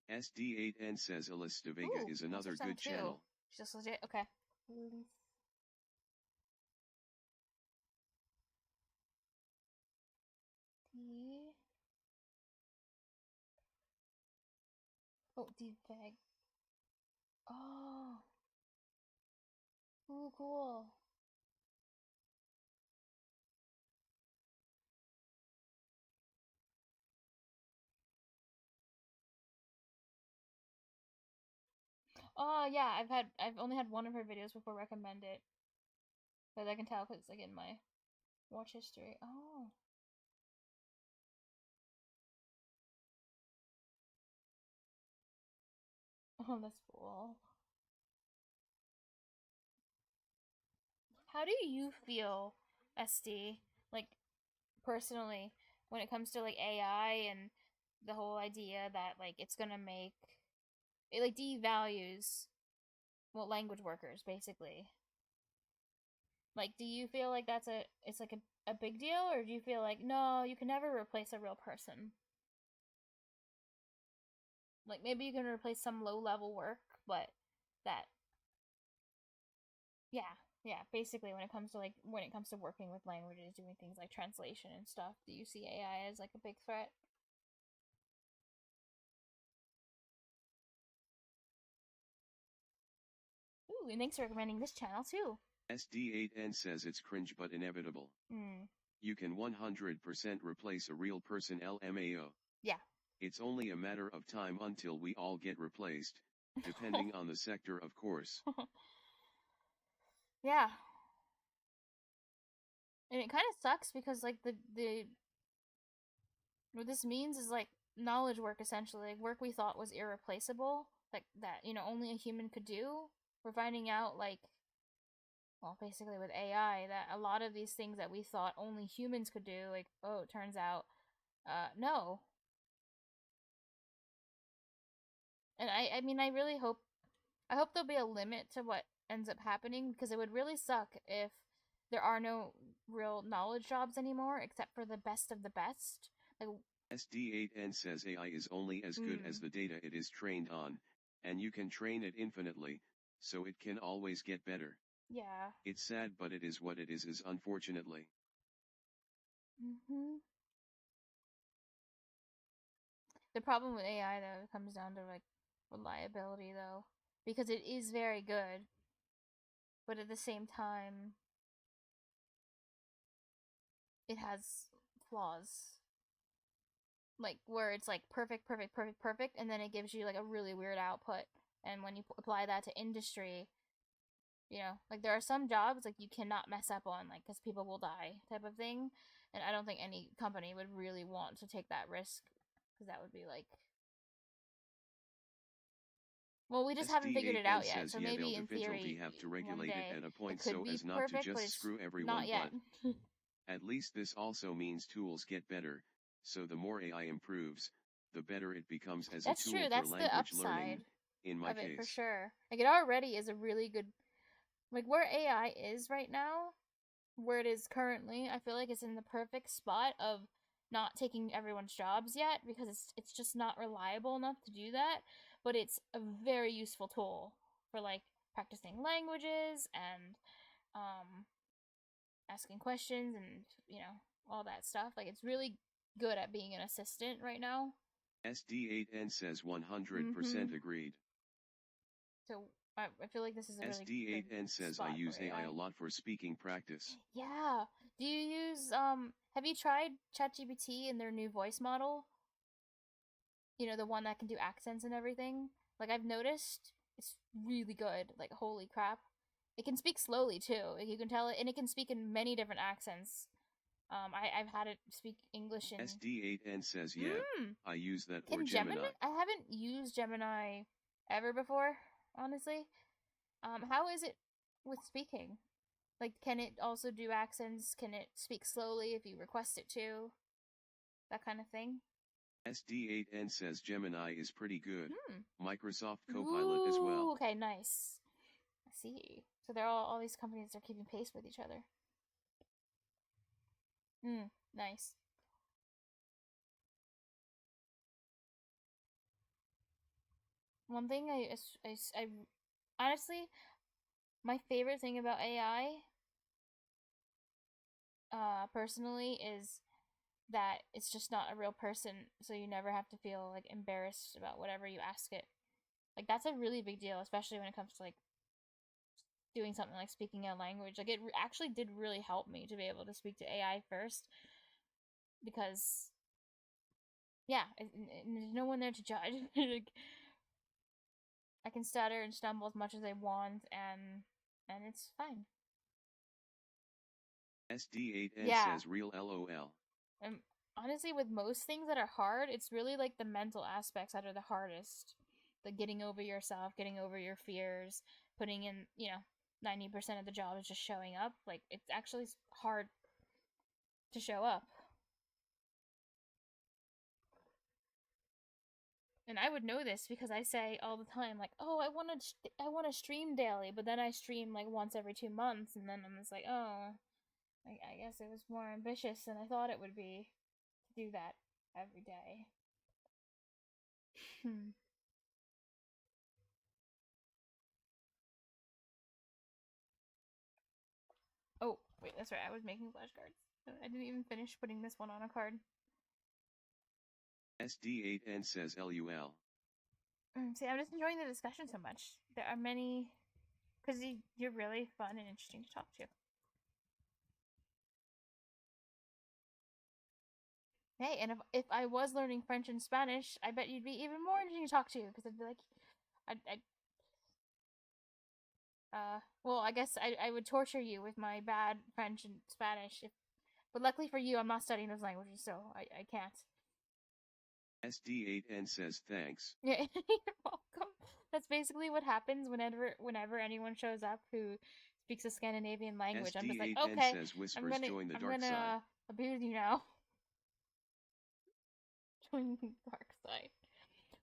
SD8N says Alice de Vega is another good channel. She's just legit. Okay. Oh, deep bag. Oh. Ooh, cool. Oh yeah, I've only had one of her videos before recommend it, but I can tell because it's like in my watch history. Oh. Oh, that's cool. How do you feel, SD, like personally, when it comes to like AI and the whole idea that like it's gonna make it like devalues language workers basically? Like, do you feel like it's like a a big deal, or do you feel like, no, you can never replace a real person? Like, maybe you can replace some low-level work, but that, yeah, basically when it comes to working with languages, doing things like translation and stuff, do you see AI as like a big threat? Ooh, and thanks for recommending this channel too. SD8N says it's cringe but inevitable. You can 100% replace a real person LMAO. Yeah. It's only a matter of time until we all get replaced, depending on the sector, of course. Yeah. And it kind of sucks because like the what this means is like knowledge work, essentially, like work we thought was irreplaceable, like that, only a human could do. We're finding out, like, well, basically with AI, that a lot of these things that we thought only humans could do, like, oh, it turns out, no. And I mean, I really hope there'll be a limit to what ends up happening, because it would really suck if there are no real knowledge jobs anymore, except for the best of the best. Like, SD8N says AI is only as good as the data it is trained on, and you can train it infinitely, so it can always get better. Yeah. It's sad, but it is what it is unfortunately. The problem with AI, though, comes down to, like, reliability, though. Because it is very good, but at the same time, it has flaws. Like, where it's, like, perfect, perfect, perfect, perfect, and then it gives you, like, a really weird output. And when you apply that to industry, like, there are some jobs, like, you cannot mess up on, like, because people will die type of thing. And I don't think any company would really want to take that risk, because that would be, like... Well, we just haven't figured it out yet, so maybe in theory, have to regulate one day, it at a point it could so be as not perfect, to but just it's screw everyone, not yet. but at least this also means tools get better, so the more AI improves, the better it becomes as That's a tool true. for That's the language upside learning, in my of it, for case. sure. Like, it already is a really good... Like, where AI is right now, where it is currently, I feel like it's in the perfect spot of not taking everyone's jobs yet, because it's just not reliable enough to do that, but it's a very useful tool for, like, practicing languages and asking questions and, all that stuff. Like, it's really good at being an assistant right now. SD8N says 100% agreed. So I feel like this is a really SD8N says I use AI a lot for speaking practice. Yeah. Do you use have you tried ChatGPT and their new voice model? The one that can do accents and everything? Like, I've noticed it's really good. Like, holy crap. It can speak slowly too. Like, you can tell it, and it can speak in many different accents. I've had it speak English in... SD8N says yeah, I use that for Can Gemini. I haven't used Gemini ever before, honestly. How is it with speaking? Like, can it also do accents? Can it speak slowly if you request it to? That kind of thing? SD8N says Gemini is pretty good. Microsoft Copilot as well. Okay, nice. I see. So they're all these companies are keeping pace with each other. Nice. One thing I honestly, my favorite thing about AI, personally, is that it's just not a real person, so you never have to feel, like, embarrassed about whatever you ask it. Like, that's a really big deal, especially when it comes to, like, doing something like speaking a language. Like, it actually did really help me to be able to speak to AI first, because, yeah, there's no one there to judge. Like, I can stutter and stumble as much as I want, and it's fine. SD8N says real LOL. And honestly, with most things that are hard, it's really, like, the mental aspects that are the hardest. The getting over yourself, getting over your fears, putting in, 90% of the job is just showing up. Like, it's actually hard to show up. And I would know this because I say all the time, like, oh, I want to stream daily, but then I stream, like, once every 2 months, and then I'm just like, oh, I guess it was more ambitious than I thought it would be to do that every day. Oh, wait, that's right. I was making flashcards. I didn't even finish putting this one on a card. SD8N says LUL. See, I'm just enjoying the discussion so much. There are many... Because you're really fun and interesting to talk to. Hey, and if I was learning French and Spanish, I bet you'd be even more interesting to talk to. Because I'd be like... well, I guess I would torture you with my bad French and Spanish. But luckily for you, I'm not studying those languages, so I can't. SD8N says thanks. Yeah, you're welcome. That's basically what happens whenever anyone shows up who speaks a Scandinavian language. I'm just like, SD8N okay, says I'm whispers join the dark gonna side. abuse you now. Join the dark side.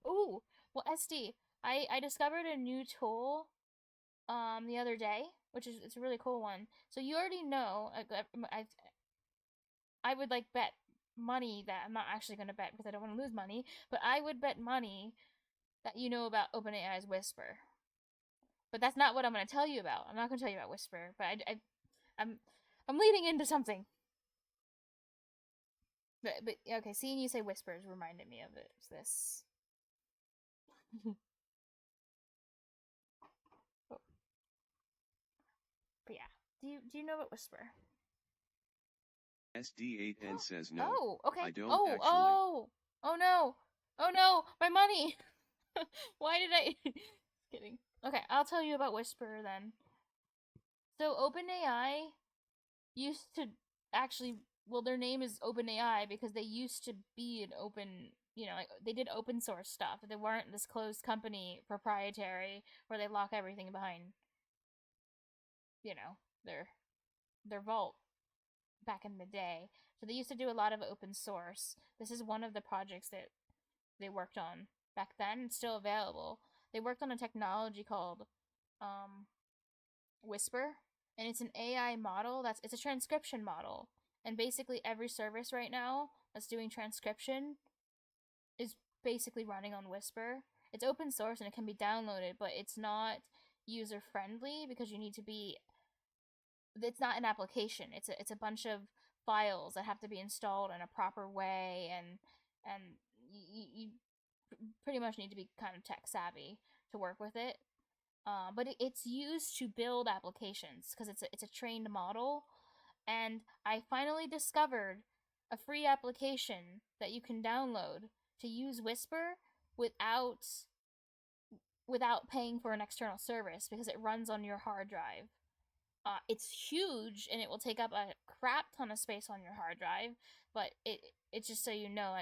Ooh, well, SD, I discovered a new tool the other day, which is it's a really cool one. So you already know, I would like bet money that I'm not actually gonna bet because I don't want to lose money, but I would bet money that you know about OpenAI's Whisper. But that's not what I'm going to tell you about. I'm not going to tell you about Whisper, but I'm leading into something. But okay, seeing you say Whispers reminded me of it. It's this. Oh. But yeah, do you know what Whisper? SD8N says no. Oh, okay. I don't oh, actually. oh no, oh no, my money. Why did I? Kidding. Okay, I'll tell you about Whisper then. So OpenAI used to actually, well, their name is OpenAI because they used to be an open, like they did open source stuff. They weren't this closed company proprietary where they lock everything behind, their vault back in the day. So they used to do a lot of open source. This is one of the projects that they worked on back then. It's still available. They worked on a technology called Whisper, and it's an AI model it's a transcription model. And basically every service right now that's doing transcription is basically running on Whisper. It's open source and it can be downloaded, but it's not user friendly because you need to be it's not an application. It's a bunch of files that have to be installed in a proper way, and you pretty much need to be kind of tech savvy to work with it. But it's used to build applications because it's a trained model, and I finally discovered a free application that you can download to use Whisper without paying for an external service because it runs on your hard drive. It's huge and it will take up a crap ton of space on your hard drive, but it's just so you know,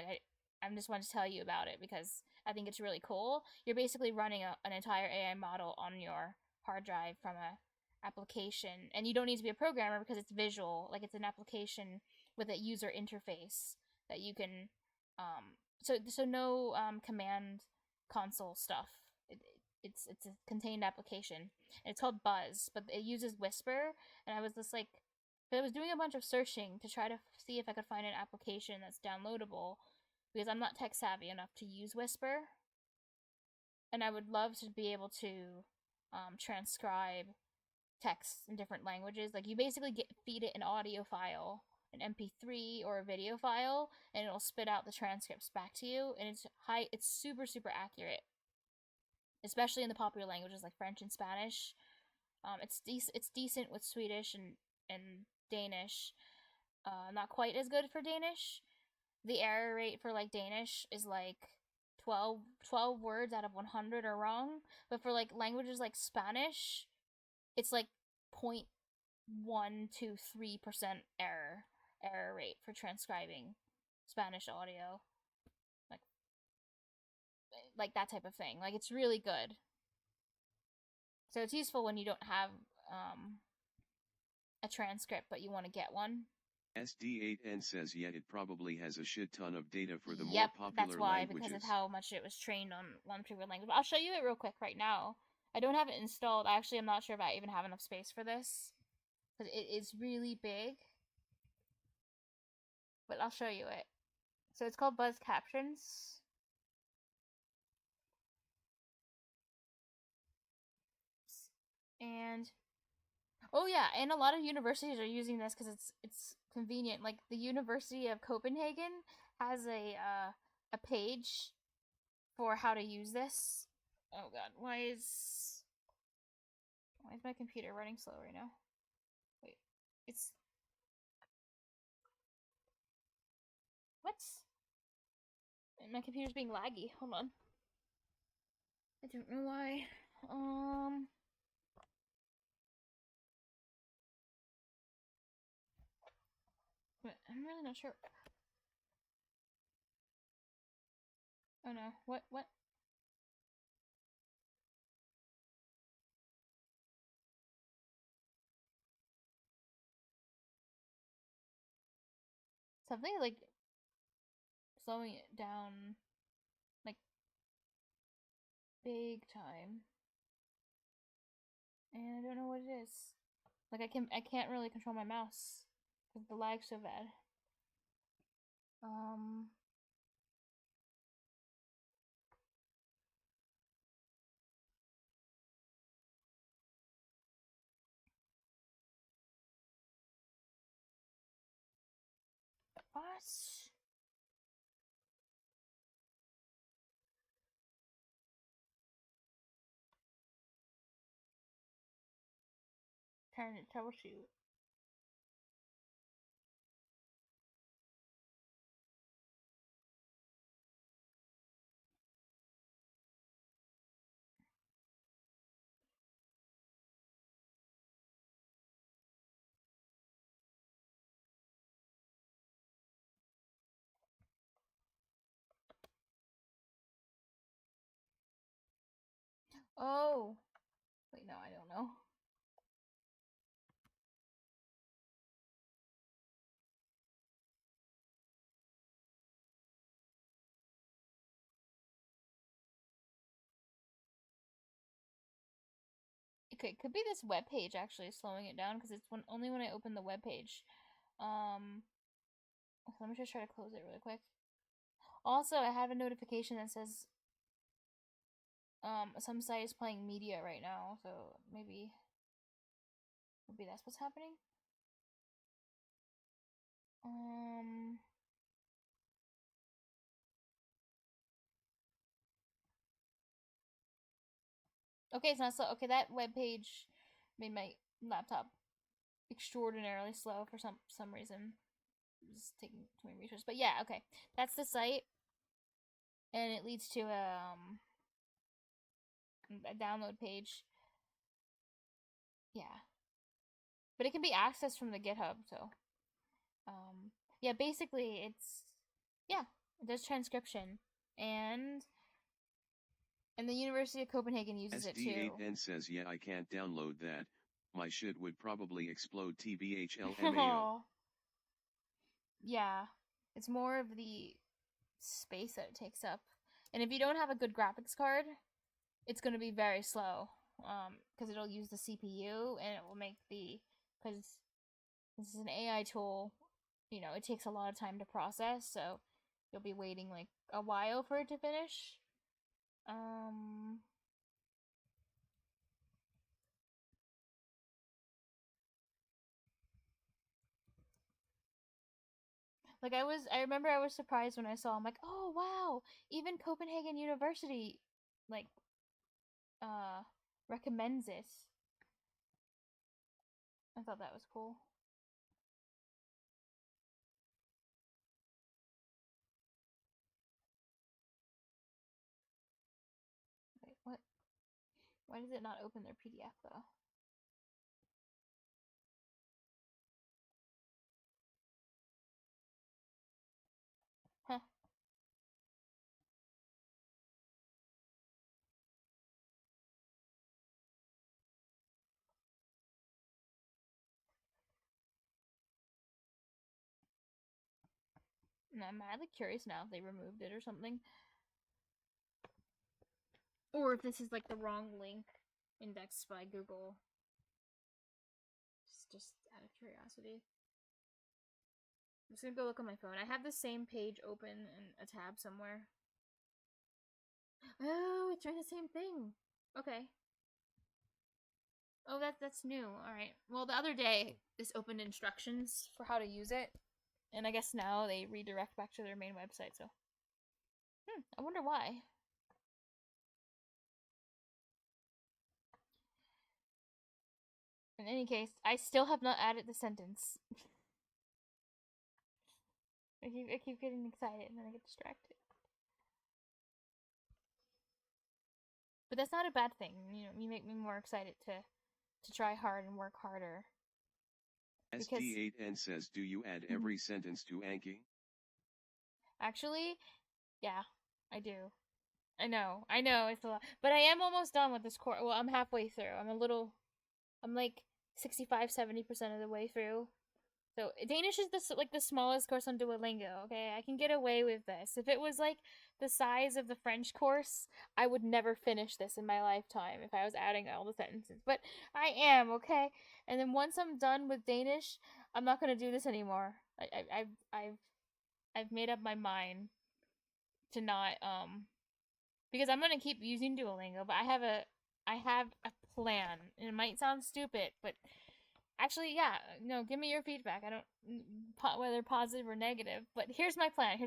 I'm just wanting to tell you about it because I think it's really cool. You're basically running an entire AI model on your hard drive from a application, and you don't need to be a programmer because it's visual. Like it's an application with a user interface that you can, so no command console stuff. It's a contained application. It's called Buzz, but it uses Whisper, and I was just like, but I was doing a bunch of searching to try to see if I could find an application that's downloadable because I'm not tech savvy enough to use Whisper, and I would love to be able to transcribe text in different languages. Like you basically feed it an audio file, an MP3 or a video file, and it'll spit out the transcripts back to you, and it's super super accurate, especially in the popular languages like French and Spanish. It's decent with Swedish and Danish. Not quite as good for Danish. The error rate for like Danish is like 12 words out of 100 are wrong, but for like languages like Spanish, it's like 0.123% error rate for transcribing Spanish audio. Like that type of thing. Like it's really good. So it's useful when you don't have a transcript but you want to get one. SD8N says yet it probably has a shit ton of data for the more Yep, popular that's why, languages. because of how much it was trained on one particular language. But I'll show you it real quick right now. I don't have it installed. Actually, I'm not sure if I even have enough space for this because it is really big. I'll show you it. So it's called Buzz Captions. And oh yeah, and a lot of universities are using this because it's convenient. Like the University of Copenhagen has a page for how to use this. Oh god, why is my computer running slow right now? Wait, it's what? My computer's being laggy. Hold on. I don't know why. But I'm really not sure. Oh no. What? Something like slowing it down like big time. And I don't know what it is. Like I can't really control my mouse because the lag's so bad. What? Trying to troubleshoot. Oh. Wait, no, I don't know. It could be this web page actually slowing it down because it's only when I open the web page. Let me just try to close it really quick. Also, I have a notification that says some site is playing media right now, so maybe that's what's happening. Okay, it's not slow. Okay, that web page made my laptop extraordinarily slow for some reason. Just taking too many research, but yeah, okay, that's the site, and it leads to a download page. Yeah, but it can be accessed from the GitHub. So, yeah, basically it does transcription, and the University of Copenhagen uses it too. SD8N says, yeah, I can't download that. My shit would probably explode TBHLMAO. Yeah, it's more of the space that it takes up. And if you don't have a good graphics card, it's going to be very slow. Because it'll use the CPU and it will make because this is an AI tool, it takes a lot of time to process, so you'll be waiting like a while for it to finish. Like I remember I was surprised when I saw. I'm like, oh wow, even Copenhagen University, like, recommends it. I thought that was cool. Wait, what? Why does it not open their PDF though? Huh. And I'm mildly curious now if they removed it or something. Or if this is like the wrong link indexed by Google. Just out of curiosity. I'm just gonna go look on my phone. I have the same page open in a tab somewhere. Oh, it's trying the same thing. Okay. Oh, that's new. All right. Well, the other day this opened instructions for how to use it, and I guess now they redirect back to their main website. So, I wonder why. In any case, I still have not added the sentence. I keep getting excited and then I get distracted. But that's not a bad thing. You know, you make me more excited to try hard and work harder. SD8N says, do you add every sentence to Anki? Actually, yeah, I do. I know, it's a lot. But I am almost done with this course. Well, I'm halfway through. I'm like 65-70% of the way through. So Danish is the smallest course on Duolingo, okay? I can get away with this. If it was like the size of the French course, I would never finish this in my lifetime if I was adding all the sentences. But I am, okay? And then once I'm done with Danish, I'm not gonna do this anymore. I've made up my mind to not because I'm gonna keep using Duolingo, but I have a plan. And it might sound stupid, but actually, yeah, no, give me your feedback. I don't whether positive or negative, but here's my plan.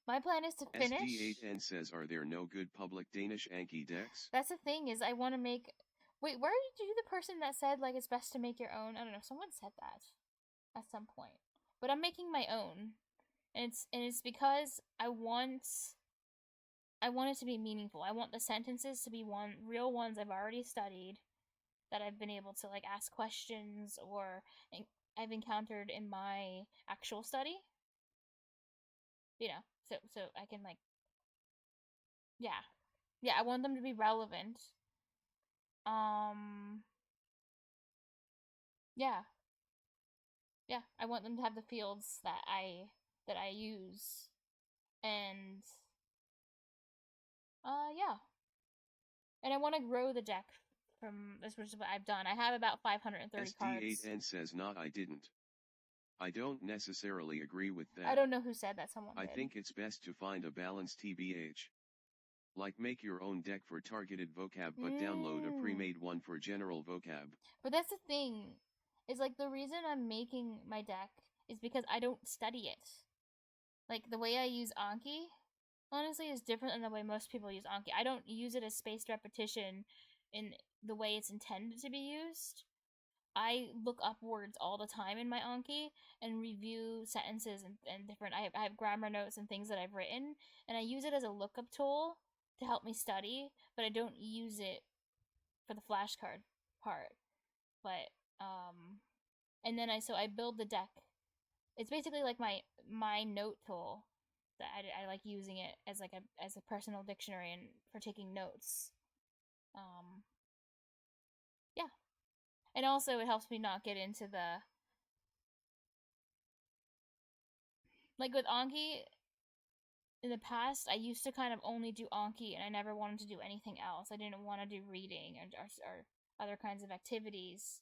My plan is to finish. SD8N says, are there no good public Danish Anki decks? That's the thing, is I want to make. Wait, where did you the person that said like it's best to make your own? I don't know. Someone said that at some point, but I'm making my own, and it's because I want it to be meaningful. I want the sentences to be real ones I've already studied, that I've been able to like ask questions or I've encountered in my actual study. You know, so I can like, yeah, I want them to be relevant. Yeah, I want them to have the fields that I use, and yeah, and I want to grow the deck from this, which is what I've done. I have about 530 cards. SD8N says, not I didn't. I don't necessarily agree with that. I don't know who said that. Someone did. I think it's best to find a balanced TBH. Like make your own deck for targeted vocab, but download a pre-made one for general vocab. But that's the thing, is like the reason I'm making my deck is because I don't study it. Like the way I use Anki, honestly, is different than the way most people use Anki. I don't use it as spaced repetition in the way it's intended to be used. I look up words all the time in my Anki and review sentences and different. I have grammar notes and things that I've written, and I use it as a lookup tool to help me study, but I don't use it for the flashcard part. But and then I build the deck. It's basically like my note tool that I like using it as like as a personal dictionary and for taking notes. Yeah. And also it helps me not get into the like with Anki. In the past, I used to kind of only do Anki, and I never wanted to do anything else. I didn't want to do reading or other kinds of activities.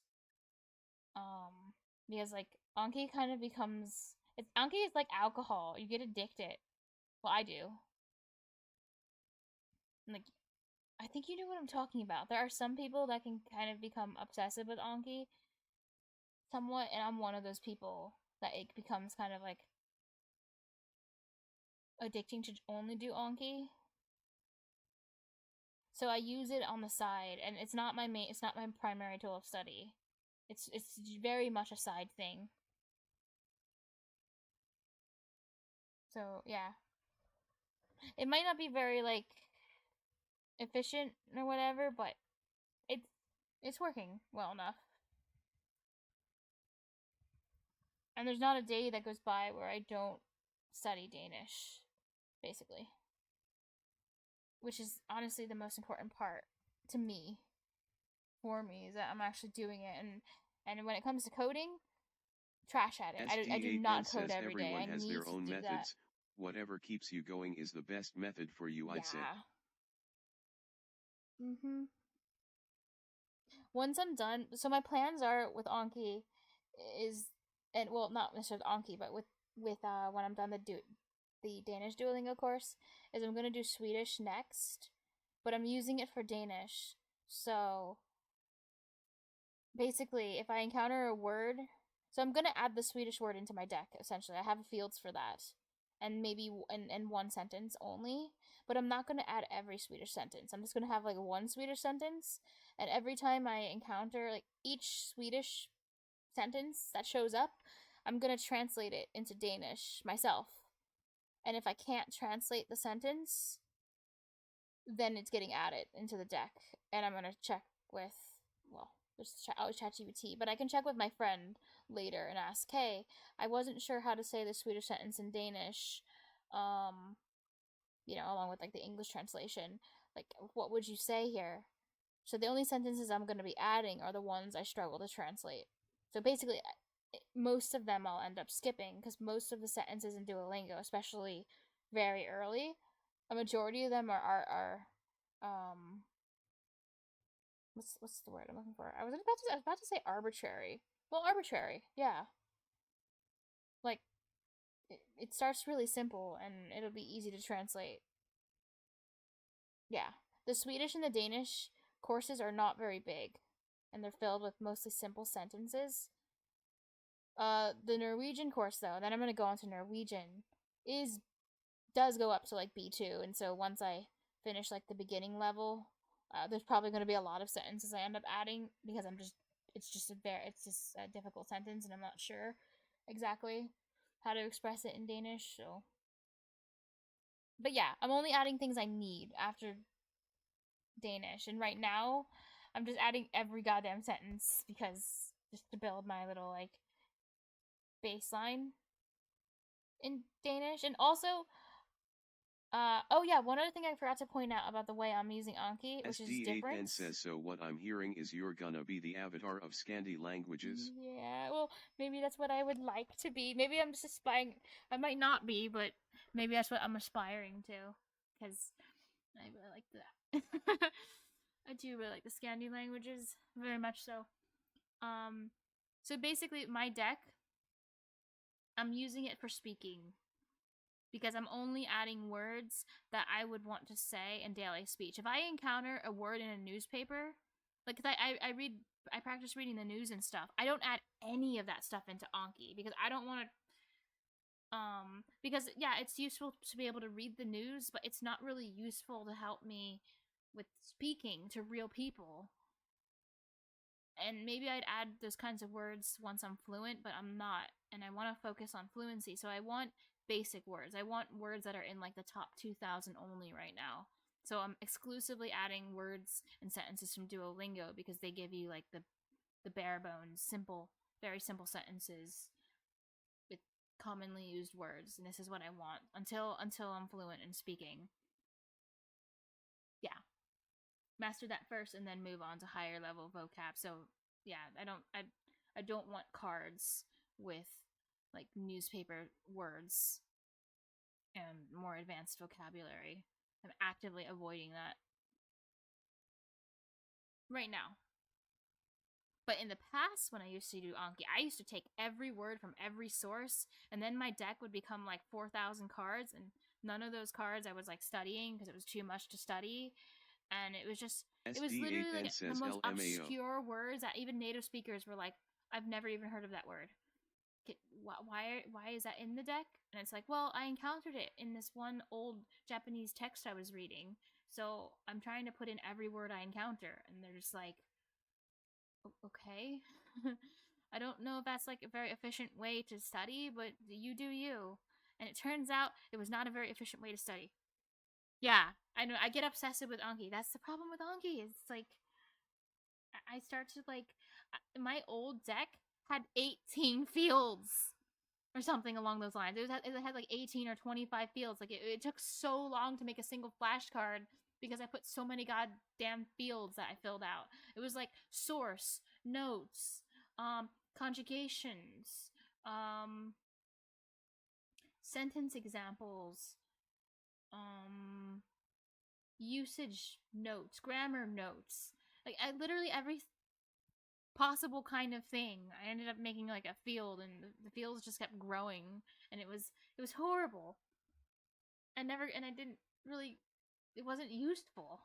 Because like Anki kind of becomes Anki is like alcohol. You get addicted. Well, I do. And, like, I think you know what I'm talking about. There are some people that can kind of become obsessive with Anki, somewhat, and I'm one of those people that it becomes kind of like addicting to only do Anki. So I use it on the side, and it's not my primary tool of study. It's very much a side thing. So yeah, it might not be very like efficient or whatever, but it's working well enough. And there's not a day that goes by where I don't study Danish, basically. Which is honestly the most important part to me, for me, is that I'm actually doing it. And when it comes to coding, trash at it. I do not code every day. Everyone I has need their to own do methods. that. Whatever keeps you going is the best method for you, I'd say. Once I'm done, so my plans are with Anki is and well, not necessarily Anki, but with when I'm done the Danish Duolingo course, is I'm gonna do Swedish next, but I'm using it for Danish. So basically, if I encounter a word, so I'm gonna add the Swedish word into my deck. Essentially, I have fields for that, and maybe in one sentence only. But I'm not gonna add every Swedish sentence. I'm just gonna have like one Swedish sentence, and every time I encounter like each Swedish sentence that shows up, I'm gonna translate it into Danish myself. And if I can't translate the sentence, then it's getting added into the deck. And I'm gonna check with, well, there's always ChatGPT, but I can check with my friend later and ask, hey, I wasn't sure how to say the Swedish sentence in Danish, along with like the English translation. Like, what would you say here? So the only sentences I'm going to be adding are the ones I struggle to translate. So basically, most of them I'll end up skipping because most of the sentences in Duolingo, especially very early, a majority of them are what's the word I'm looking for? I was about to say arbitrary. Well, arbitrary, yeah. Like it starts really simple and it'll be easy to translate. Yeah, the Swedish and the Danish courses are not very big, and they're filled with mostly simple sentences. The Norwegian course though, then I'm gonna go on to Norwegian, does go up to like B2, and so once I finish like the beginning level, there's probably gonna be a lot of sentences I end up adding because it's just a difficult sentence, and I'm not sure exactly how to express it in Danish. So, but yeah, I'm only adding things I need after Danish, and right now, I'm just adding every goddamn sentence because just to build my little like baseline in Danish. And also, oh yeah, one other thing I forgot to point out about the way I'm using Anki, which is different. SD8N says, so what I'm hearing is you're gonna be the avatar of Scandi languages? Yeah, well, maybe that's what I would like to be. Maybe I'm just aspiring. I might not be, but maybe that's what I'm aspiring to. Because I really like that. I do really like the Scandi languages, very much so. So basically, my deck, I'm using it for speaking because I'm only adding words that I would want to say in daily speech. If I encounter a word in a newspaper, like I practice reading the news and stuff. I don't add any of that stuff into Anki because I don't want to. Because yeah, it's useful to be able to read the news, but it's not really useful to help me with speaking to real people. And maybe I'd add those kinds of words once I'm fluent, but I'm not, and I want to focus on fluency. So I want basic words. I want words that are in like the top 2,000 only right now. So I'm exclusively adding words and sentences from Duolingo because they give you like the bare bones, simple, very simple sentences with commonly used words, and this is what I want until I'm fluent in speaking. Yeah, master that first and then move on to higher level vocab. So yeah, I don't want cards with like newspaper words and more advanced vocabulary. I'm actively avoiding that right now. But in the past, when I used to do Anki, I used to take every word from every source, and then my deck would become like 4,000 cards, and none of those cards I was like studying because it was too much to study. And it was literally like the most obscure words that even native speakers were like, I've never even heard of that word. Why is that in the deck? And it's like, well, I encountered it in this one old Japanese text I was reading, so I'm trying to put in every word I encounter. And they're just like, okay. I don't know if that's like a very efficient way to study, but you do you. And it turns out it was not a very efficient way to study. Yeah, I know. I get obsessive with Anki. That's the problem with Anki. It's like I start to like my old deck had 18 fields or something along those lines. It had like 18 or 25 fields. Like it took so long to make a single flashcard because I put so many goddamn fields that I filled out. It was like source, notes, conjugations, sentence examples, usage notes, grammar notes. Like I literally possible kind of thing. I ended up making like a field, and the fields just kept growing, and it was horrible. I didn't really, it wasn't useful.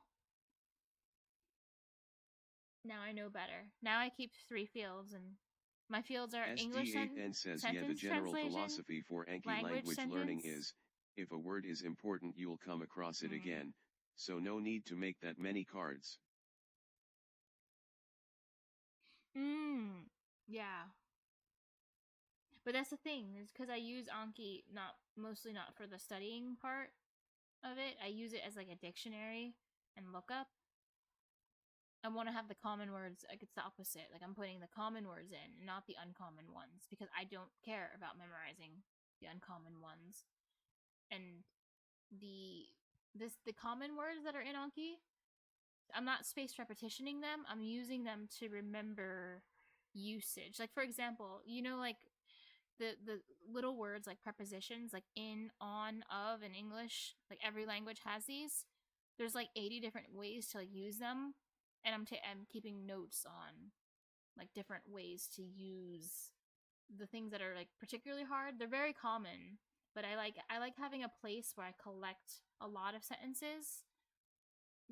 Now I know better. Now I keep 3 fields, and my fields are English SD8N says, yeah, the sentence general translation, philosophy for Anki language learning is, if a word is important you'll come across it again, so no need to make that many cards. Yeah. But that's the thing, is because I use Anki mostly not for the studying part of it. I use it as like a dictionary and lookup. I want to have the common words, like it's the opposite. Like I'm putting the common words in, not the uncommon ones, because I don't care about memorizing the uncommon ones. And the common words that are in Anki, I'm not spaced repetitioning them. I'm using them to remember usage. Like for example, like the little words like prepositions, like in, on, of in English, like every language has these. There's like 80 different ways to use them, and I'm keeping notes on like different ways to use the things that are like particularly hard. They're very common, but I like having a place where I collect a lot of sentences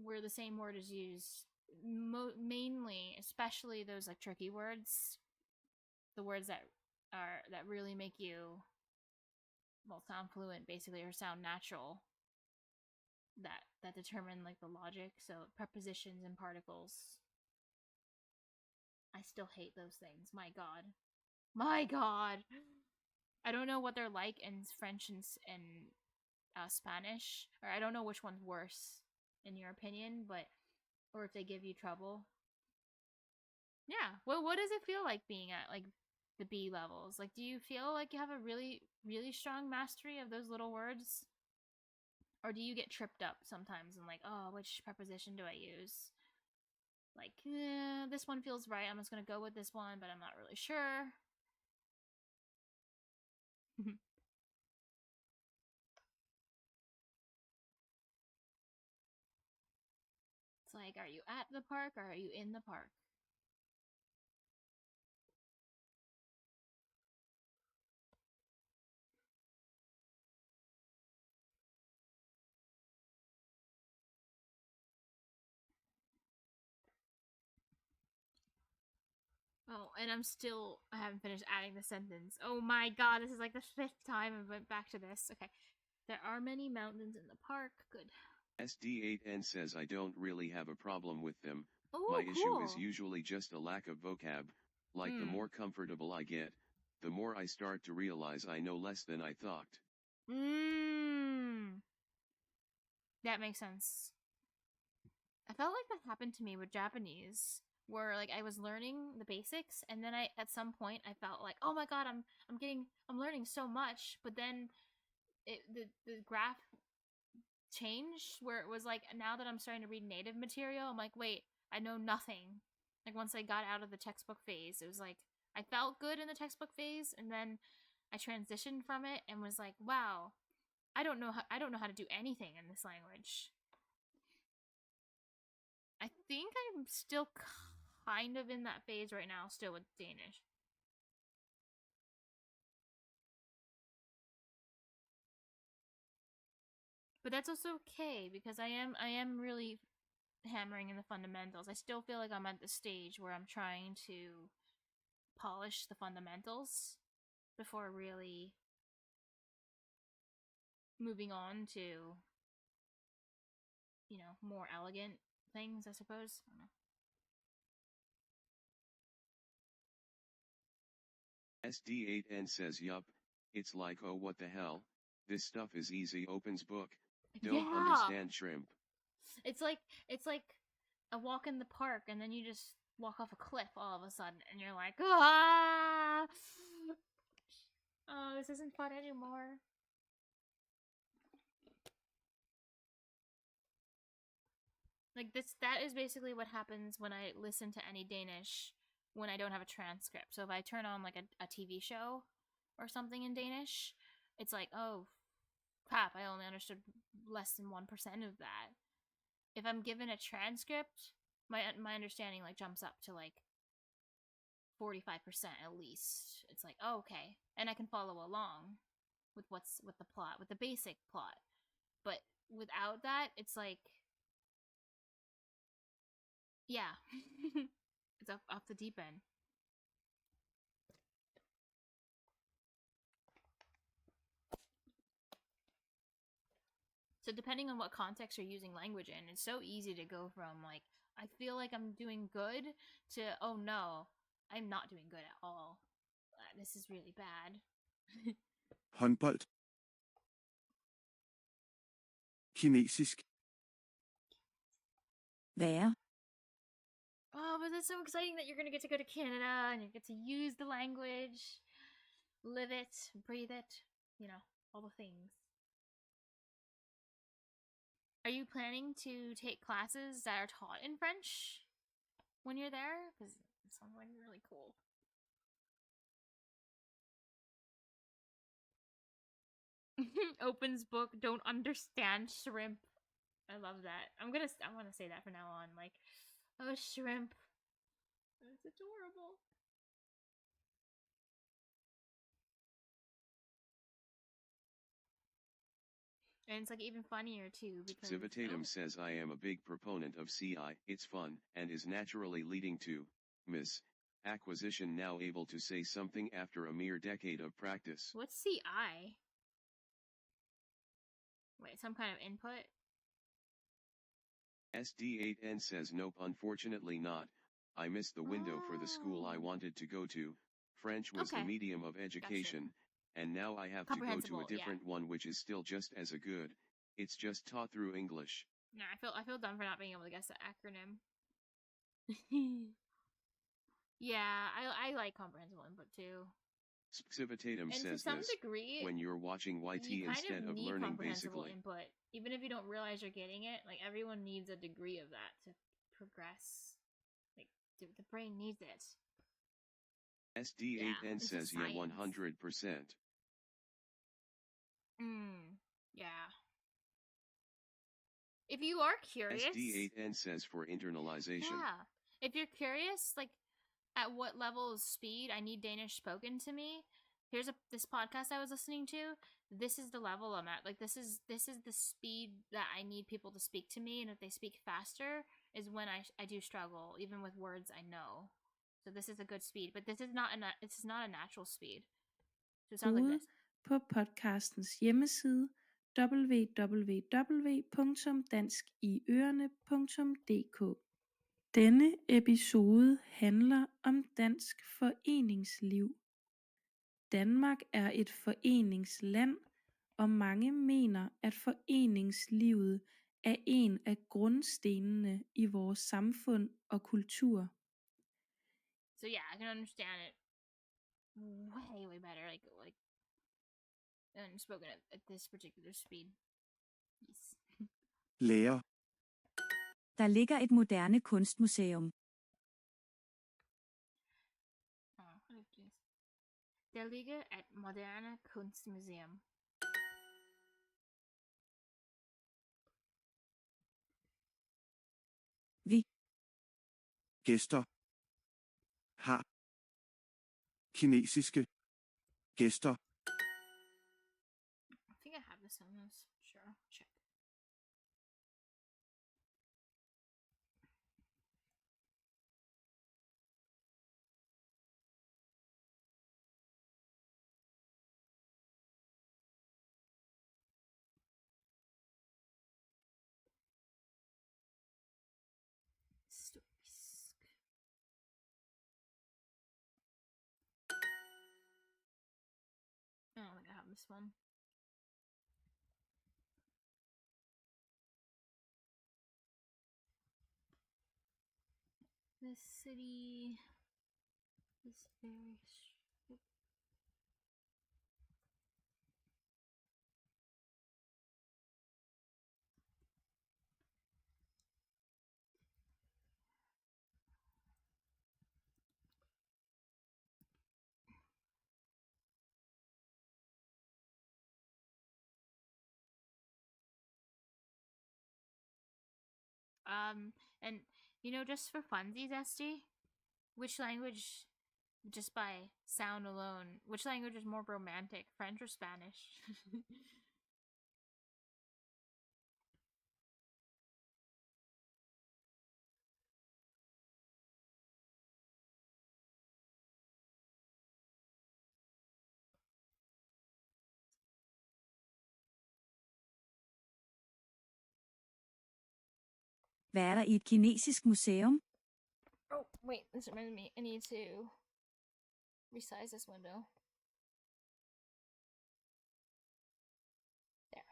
where the same word is used, mainly, especially those like tricky words, the words that really make you sound fluent basically, or sound natural, that determine like the logic. So prepositions and particles, I still hate those things. My god, I don't know what they're like in French and Spanish, or I don't know which one's worse in your opinion, but or if they give you trouble. Yeah. Well, what does it feel like being at like the B levels? Like, do you feel like you have a really, really strong mastery of those little words? Or do you get tripped up sometimes and like, oh, which preposition do I use? Like, this one feels right. I'm just gonna go with this one, but I'm not really sure. It's like, are you at the park or are you in the park? Oh, and I haven't finished adding the sentence. Oh my god, this is like the 5th time I went back to this. Okay. There are many mountains in the park. Good. SD8N says, I don't really have a problem with them. Oh, My cool. issue is usually just a lack of vocab. Like the more comfortable I get, the more I start to realize I know less than I thought. That makes sense. I felt like that happened to me with Japanese, where like I was learning the basics, and then at some point I felt like, oh my god, I'm learning so much, but then the graph changed where it was like, now that I'm starting to read native material, I'm like, wait, I know nothing. Like once I got out of the textbook phase, it was like I felt good in the textbook phase, and then I transitioned from it and was like, wow, I don't know how to do anything in this language. I think I'm still kind of in that phase right now, still with Danish. But that's also okay, because I am really hammering in the fundamentals. I still feel like I'm at the stage where I'm trying to polish the fundamentals before really moving on to, more elegant things, I suppose. I don't know. SD8N says, yup, it's like, oh what the hell, this stuff is easy, opens book, don't understand shrimp. It's like a walk in the park, and then you just walk off a cliff all of a sudden, and you're like, ah! Oh, this isn't fun anymore. Like that is basically what happens when I listen to any Danish when I don't have a transcript. So if I turn on like a TV show or something in Danish, it's like, oh crap, I only understood less than 1% of that. If I'm given a transcript, my understanding like jumps up to like 45% at least. It's like, oh, okay, and I can follow along with the plot, with the basic plot. But without that, it's like, yeah, it's off the deep end. So depending on what context you're using language in, it's so easy to go from like, I feel like I'm doing good to, oh no, I'm not doing good at all. This is really bad. Håndbold. Kinesisk. Være. Oh, but it's so exciting that you're going to get to go to Canada and you get to use the language, live it, breathe it, you know, all the things. Are you planning to take classes that are taught in French when you're there? Because it sounds like really cool. Opens book, don't understand shrimp. I love that. I want to say that from now on. Like, oh, shrimp. It's adorable. And it's like even funnier too because Civitatum says I am a big proponent of CI, it's fun, and is naturally leading to, Miss, acquisition now able to say something after a mere decade of practice. What's CI? Wait, some kind of input? SD8N says nope, unfortunately not. I missed the window for the school I wanted to go to. French was the medium of education, and now I have to go to a different one which is still just as a good. It's just taught through English. Nah, I feel dumb for not being able to guess the acronym. Yeah, I like comprehensible input too. Civitatum says to some this, degree, when you're watching YT you kind instead of need learning comprehensible basically. input. Even if you don't realize you're getting it, like everyone needs a degree of that to progress. Like the brain needs it. SD8N says yeah, 100%. Yeah. If you are curious, SD8N says for internalization. Yeah. If you're curious, like at what level of speed I need Danish spoken to me, here's this podcast I was listening to. This is the level I'm at. Like this is the speed that I need people to speak to me, and if they speak faster is when I do struggle, even with words I know. So this is a good speed, but this is not a natural speed. So it sounds like this. På podcastens hjemmeside www.danskiørene.dk. Denne episode handler om dansk foreningsliv. Danmark er et foreningsland, og mange mener, at foreningslivet er en af grundstenene i vores samfund og kultur. So yeah, I can understand it way better, like and spoken at this particular speed. Yes. Lærer. Der ligger et moderne kunstmuseum. Der ligger et moderne kunstmuseum. Vi Gæster. Har. Kinesiske. Gæster. I think I have this on this. Sure, check. I don't think I have this one. This city is very and just for funsies, Esty, which language just by sound alone. Which language is more romantic, French or Spanish? Hvad er der i et kinesisk museum? Oh, wait, this reminds me. I need to resize this window. There.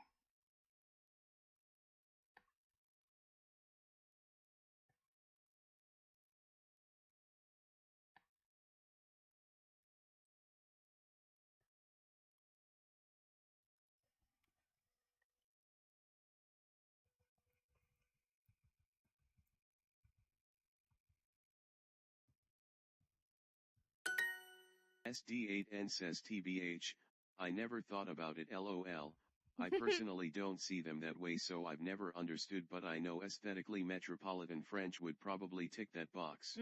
SD8N says TBH, I never thought about it LOL, I personally don't see them that way so I've never understood but I know aesthetically Metropolitan French would probably tick that box.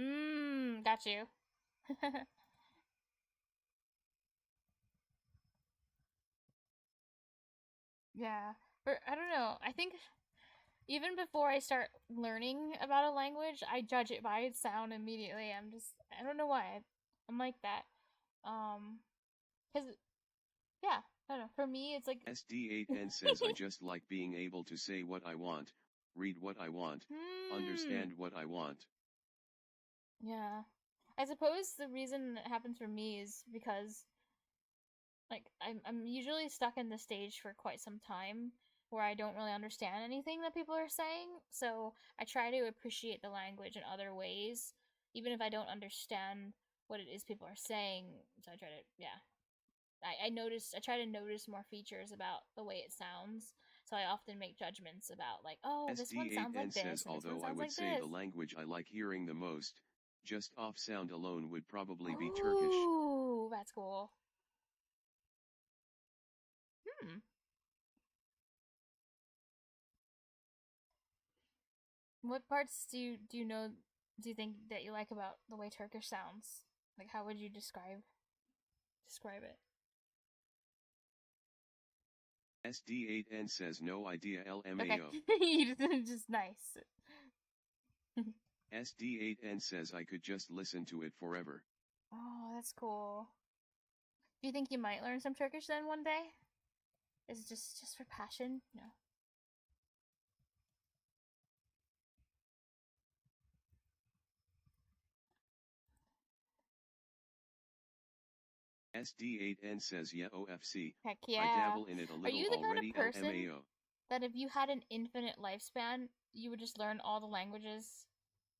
Got you. Yeah, but I don't know. I think even before I start learning about a language, I judge it by its sound immediately. I don't know why. I'm like that. Cause yeah, I don't know. For me, it's like SD8N says I just like being able to say what I want, read what I want, understand what I want. Yeah. I suppose the reason it happens for me is because like I'm usually stuck in the stage for quite some time where I don't really understand anything that people are saying. So I try to appreciate the language in other ways, even if I don't understand what it is people are saying. So I try to, yeah. I try to notice more features about the way it sounds. So I often make judgments about like, oh, this one sounds like SD8N this, says and this one although I sounds would like say this. the language I like hearing the most, just off sound alone would probably be Turkish. Ooh, that's cool. What parts do you know do you think that you like about the way Turkish sounds? Like how would you describe it? SD8N says no idea LMAO. Okay. You just nice. SD8N says I could just listen to it forever. Oh, that's cool. Do you think you might learn some Turkish then one day? Is it just for passion? No. SD8N says yeah OFC. Heck yeah. I dabble in it a Are little you the already kind of person LMAO. that if you had an infinite lifespan, you would just learn all the languages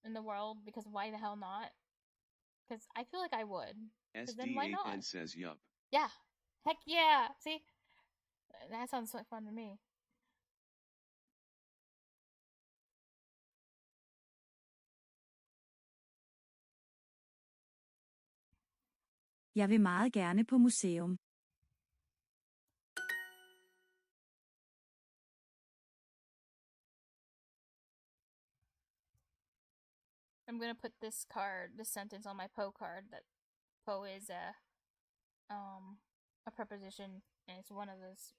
in the world because why the hell not? Because I feel like I would. Because then why not? SD8N says yup. Yeah. Heck yeah. See? That sounds so fun to me. Jeg vil meget gerne på museum. I'm gonna put this sentence on my Poe card. That Poe is a preposition, and it's one of those.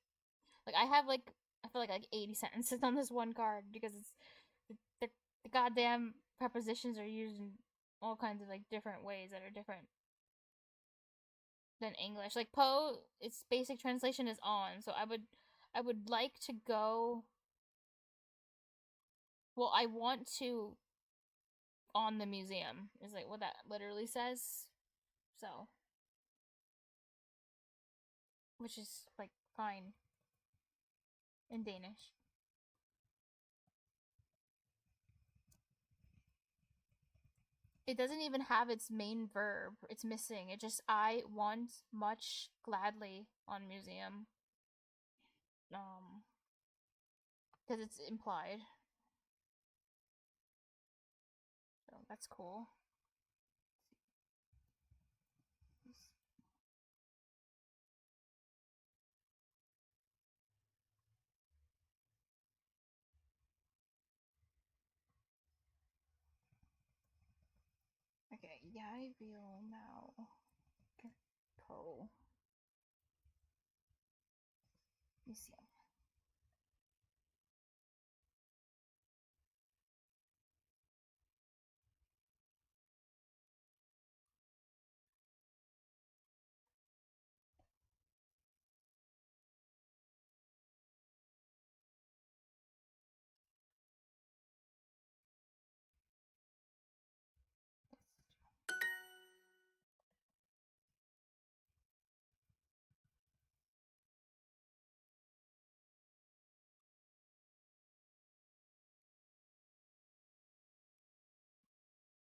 Like I have I feel like 80 sentences on this one card because it's the goddamn prepositions are used in all kinds of like different ways that are different than English. Like Poe, its basic translation is on, so I would like to go. Well, I want to on the museum is like what that literally says. So, which is like fine in Danish. It doesn't even have its main verb. It's missing. It just I want much gladly on museum. Because it's implied. So that's cool. Okay, jeg vil now Pro. Let me see.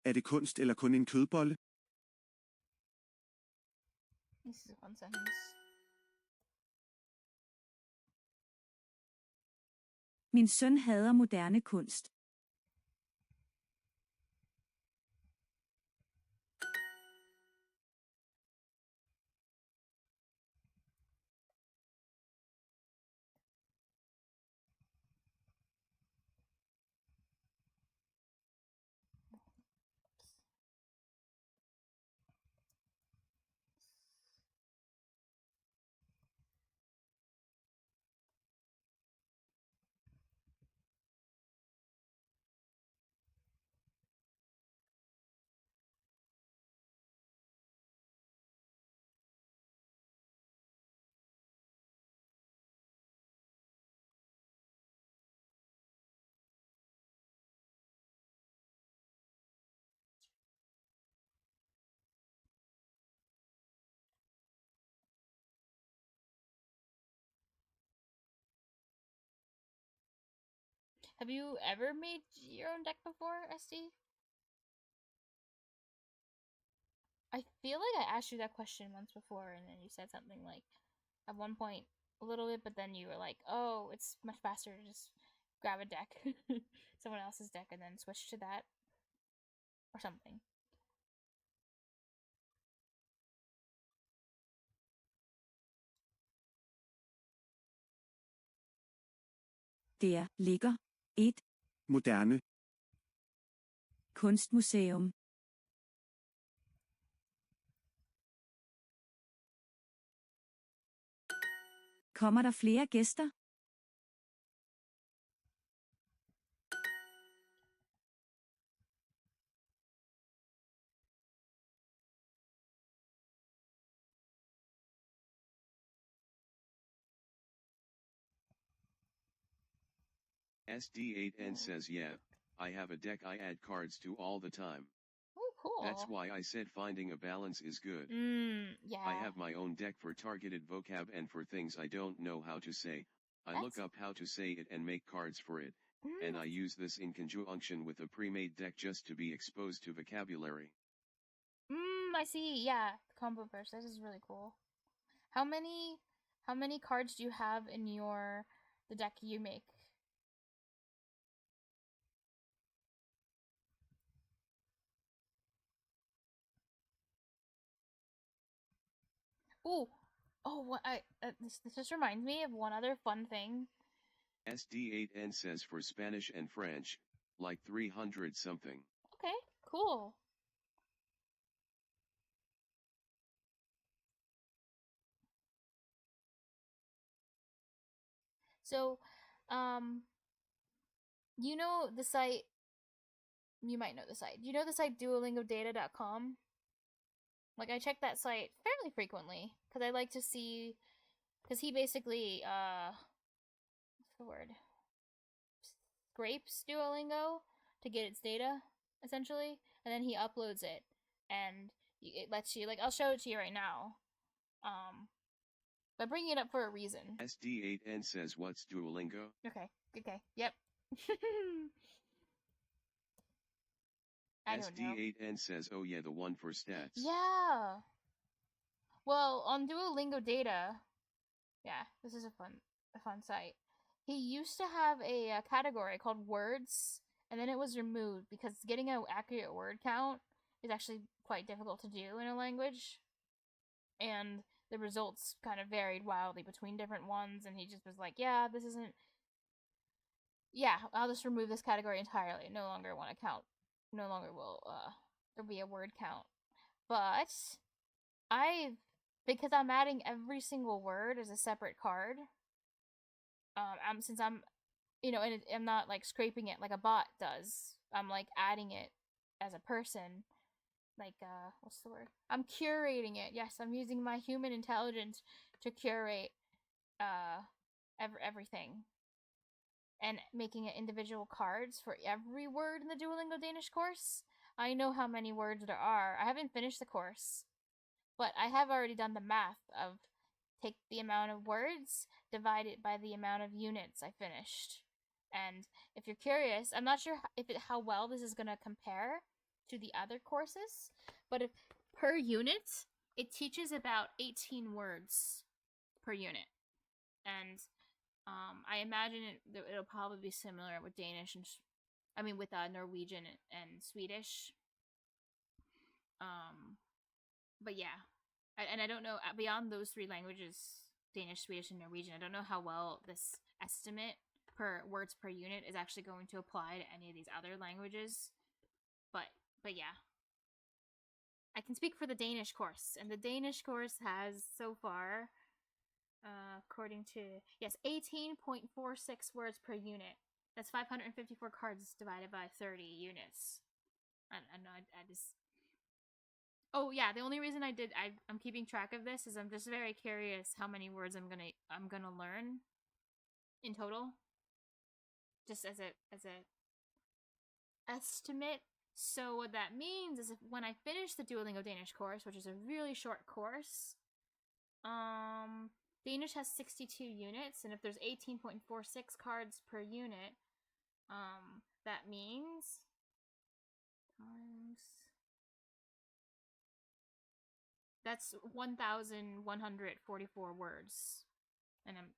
Er det kunst eller kun en kødbolle? This is a fun sentence. Min søn hader moderne kunst. Have you ever made your own deck before, SD? I feel like I asked you that question once before, and then you said something like, at one point, a little bit, but then you were like, oh, it's much faster to just grab a deck, someone else's deck, and then switch to that, or something. Der ligger et Moderne. kunstmuseum. Kommer der flere gæster? SD8N says yeah, I have a deck I add cards to all the time. Oh, cool. That's why I said finding a balance is good. Yeah. I have my own deck for targeted vocab and for things I don't know how to say. I look up how to say it and make cards for it, and I use this in conjunction with a pre-made deck just to be exposed to vocabulary. I see. Yeah, combo burst. This is really cool. How many cards do you have in the deck you make? Ooh. Oh, what this just reminds me of one other fun thing. SD8N says for Spanish and French, like 300 something. Okay, cool. So, you know the site, you might know the site. You know the site duolingodata.com? Like, I check that site fairly frequently, because I like to see, because he basically, what's the word? Scrapes Duolingo to get its data, essentially, and then he uploads it, and it lets you, like, I'll show it to you right now. But bringing it up for a reason. SD8N says what's Duolingo? Okay, yep. I don't know. SD8N says oh yeah, the one for stats. Yeah. Well, on Duolingo data, yeah, this is a fun site. He used to have a category called words, and then it was removed because getting an accurate word count is actually quite difficult to do in a language. And the results kind of varied wildly between different ones, and he just was like, yeah, this isn't... Yeah, I'll just remove this category entirely. No longer want to count. No longer will there be a word count. But I've because I'm adding every single word as a separate card. Since I'm, and I'm not like scraping it like a bot does. I'm like adding it as a person. Like, what's the word? I'm curating it. Yes, I'm using my human intelligence to curate everything. And making it individual cards for every word in the Duolingo Danish course. I know how many words there are. I haven't finished the course, but I have already done the math of take the amount of words, divide it by the amount of units I finished. And if you're curious, I'm not sure how well this is going to compare to the other courses, but if per unit, it teaches about 18 words per unit. And I imagine it'll probably be similar with Danish and with Norwegian and Swedish. But yeah, and I don't know beyond those three languages, Danish, Swedish, and Norwegian. I don't know how well this estimate per words per unit is actually going to apply to any of these other languages. But yeah, I can speak for the Danish course, and the Danish course has so far. According to 18.46 words per unit. That's 554 cards divided by 30 units. I know. I just. Oh yeah, the only reason I'm keeping track of this is I'm just very curious how many words I'm gonna learn in total. Just as a estimate. So what that means is if when I finish the Duolingo Danish course, which is a really short course, Danish has 62 units, and if there's 18.46 cards per unit, that means that's 1,144 words, and I'm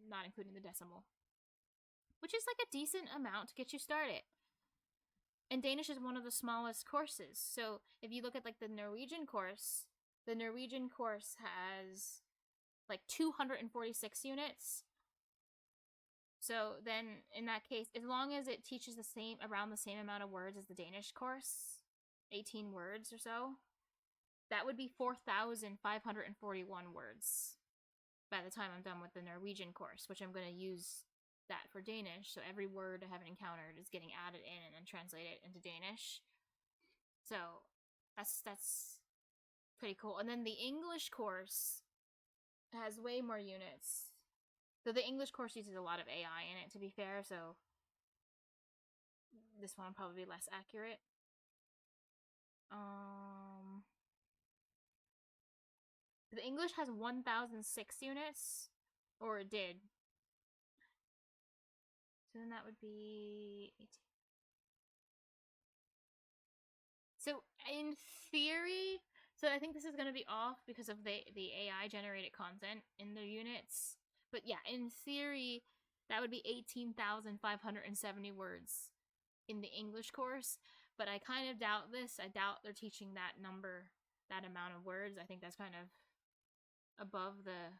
not including the decimal, which is like a decent amount to get you started. And Danish is one of the smallest courses, so if you look at like the Norwegian course has like 246 units. So then in that case, as long as it teaches around the same amount of words as the Danish course, 18 words or so, that would be 4,541 words by the time I'm done with the Norwegian course, which I'm going to use that for Danish. So every word I haven't encountered is getting added in and then translated into Danish. So that's pretty cool. And then the English course has way more units. So the English course uses a lot of AI in it, to be fair, so this one will probably be less accurate. The English has 1,006 units, or it did. So then that would be 18. So in theory, so I think this is going to be off because of the AI generated content in the units. But yeah, in theory, that would be 18,570 words in the English course. But I kind of doubt this. I doubt they're teaching that number, that amount of words. I think that's kind of above the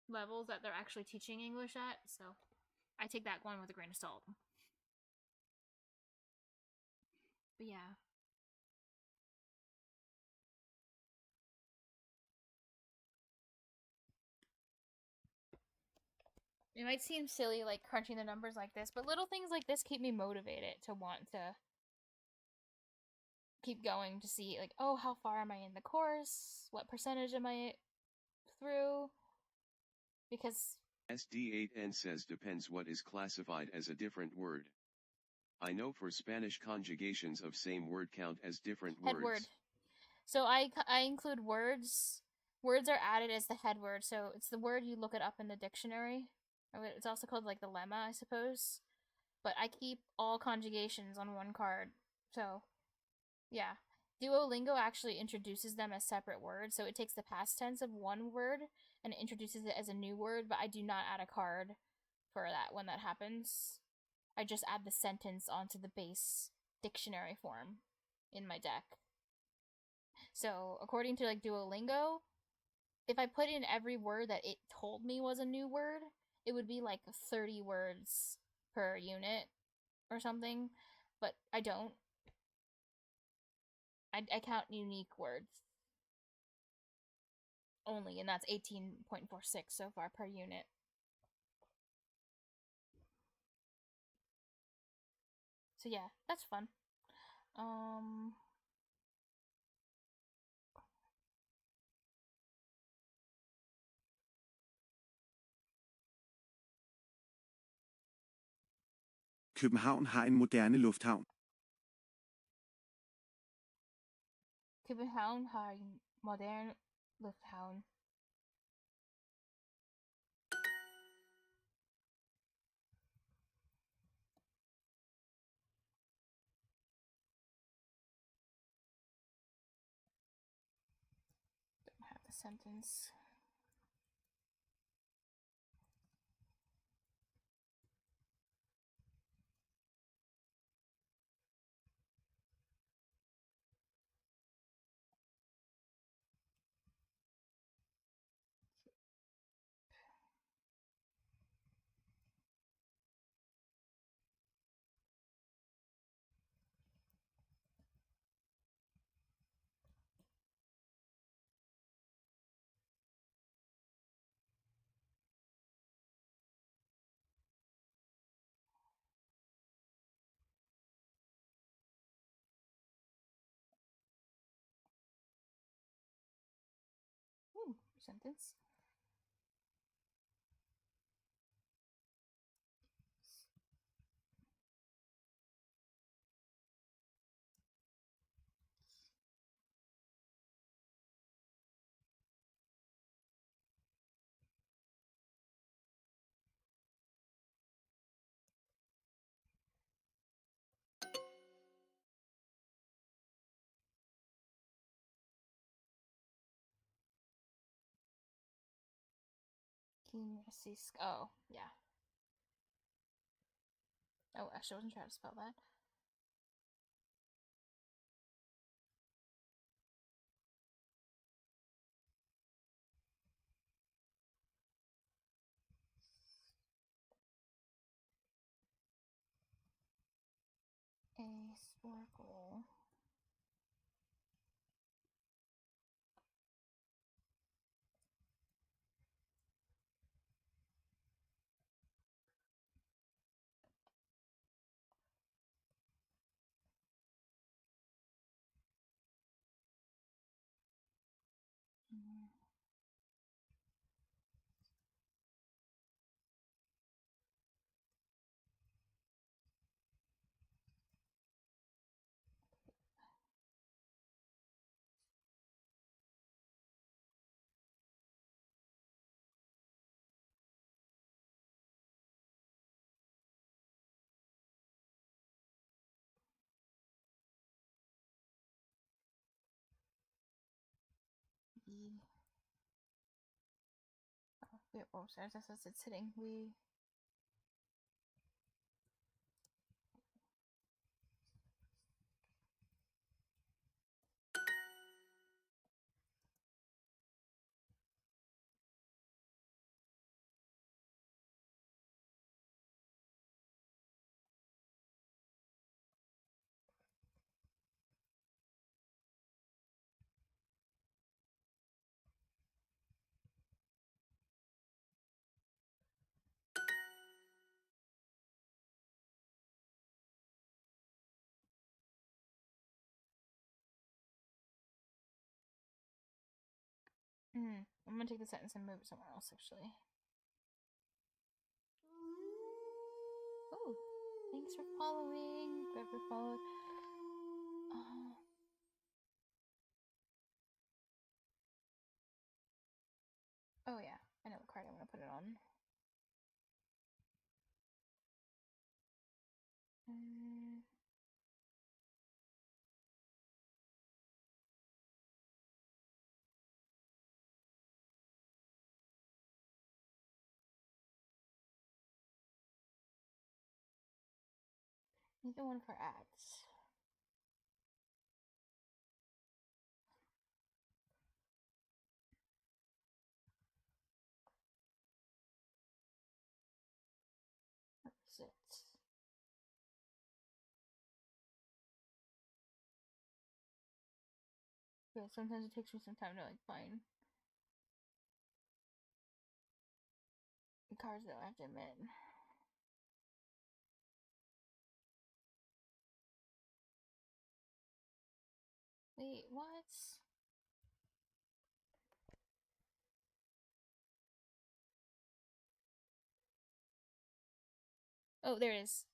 levels that they're actually teaching English at. So I take that one with a grain of salt. But yeah. It might seem silly, like, crunching the numbers like this, but little things like this keep me motivated to want to keep going to see, like, oh, how far am I in the course? What percentage am I through? Because SD8N says depends what is classified as a different word. I know for Spanish conjugations of same word count as different head words. word. So I include words. Words are added as the head word, so it's the word you look it up in the dictionary. It's also called like the lemma, I suppose. But I keep all conjugations on one card. So, yeah. Duolingo actually introduces them as separate words, so it takes the past tense of one word and it introduces it as a new word, but I do not add a card for that when that happens. I just add the sentence onto the base dictionary form in my deck. So, according to like Duolingo, if I put in every word that it told me was a new word, it would be like 30 words per unit or something, but I don't. I count unique words. only, and that's 18.46 so far per unit. So yeah, that's fun. København har en moderne lufthavn. København har en moderne lufthavn. Don't have the sentence. Sentence. Kinesisk. Oh, yeah. Oh, actually, I wasn't trying to spell that. A sparkle. Wait, oh, sorry, it's hitting. We. I'm gonna take the sentence and move it somewhere else, actually. Oh, thanks for following. Whoever followed. Oh yeah, I know what card I want to put it on. Need the one for ads. That's it. Yeah, sometimes it takes me some time to like find cards though, I have to admit. Wait, what? Oh, there it is.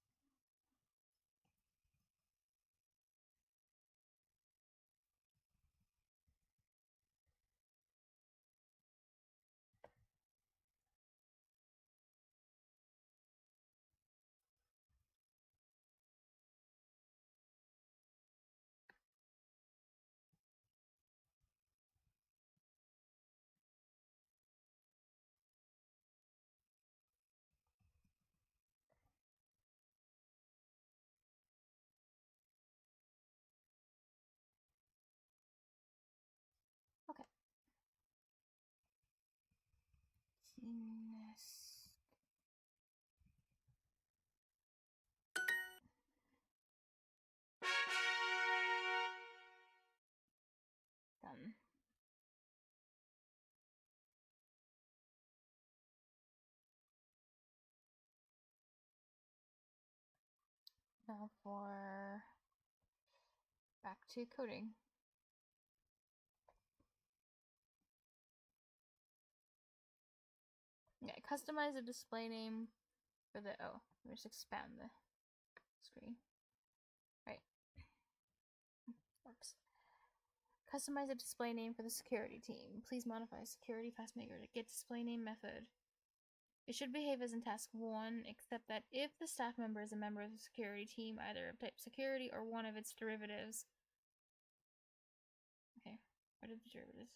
Okay. Keenness. Done. Now for back to coding. Yeah, customize a display name for the let's expand the screen. Right. Works. Customize a display name for the security team. Please modify security class maker to get display name method. It should behave as in task 1, except that if the staff member is a member of the security team, either of type security or one of its derivatives. Okay, what are the derivatives?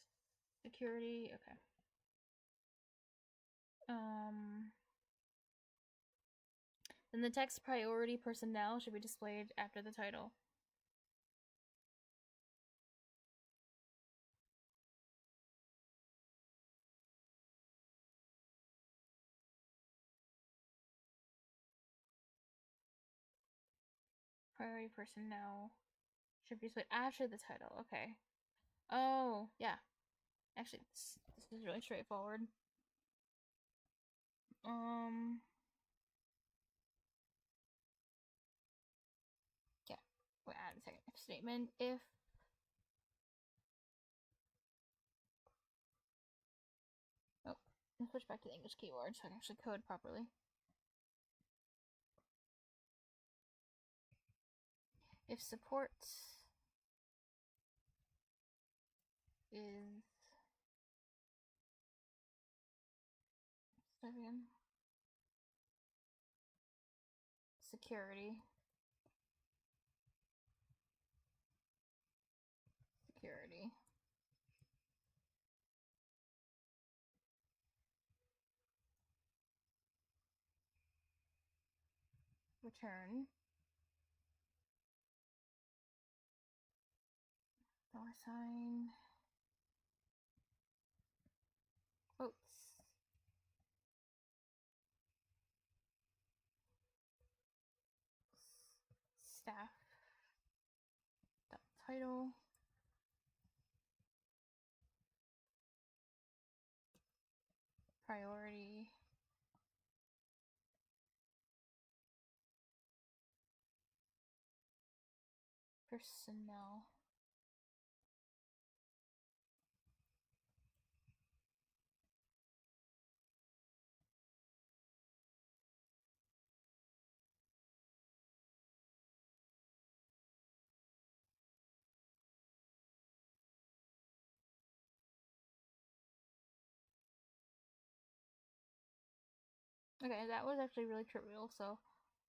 Security, okay. Then the text priority personnel should be displayed after the title. Priority personnel should be displayed after the title. Okay. Oh, yeah. Actually, this is really straightforward. Yeah. We'll add a second if statement. If let's switch back to the English keyword so I can actually code properly. If support is security return $sign quotes staff title priority personnel. Okay, that was actually really trivial, so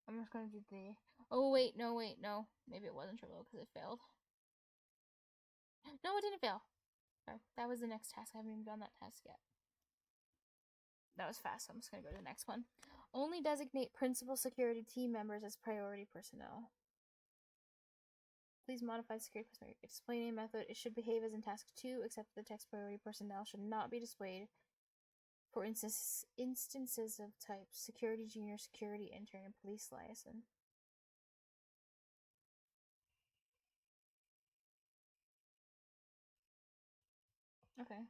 I'm just gonna do the. Oh wait, no, maybe it wasn't trivial because it failed. No, it didn't fail. Sorry, that was the next task. I haven't even done that task yet. That was fast, so I'm just gonna go to the next one. Only designate principal security team members as priority personnel. Please modify security personnel display name method. It should behave as in task 2, except the text priority personnel should not be displayed. For instance, instances of types security junior, security intern, and police liaison. Okay.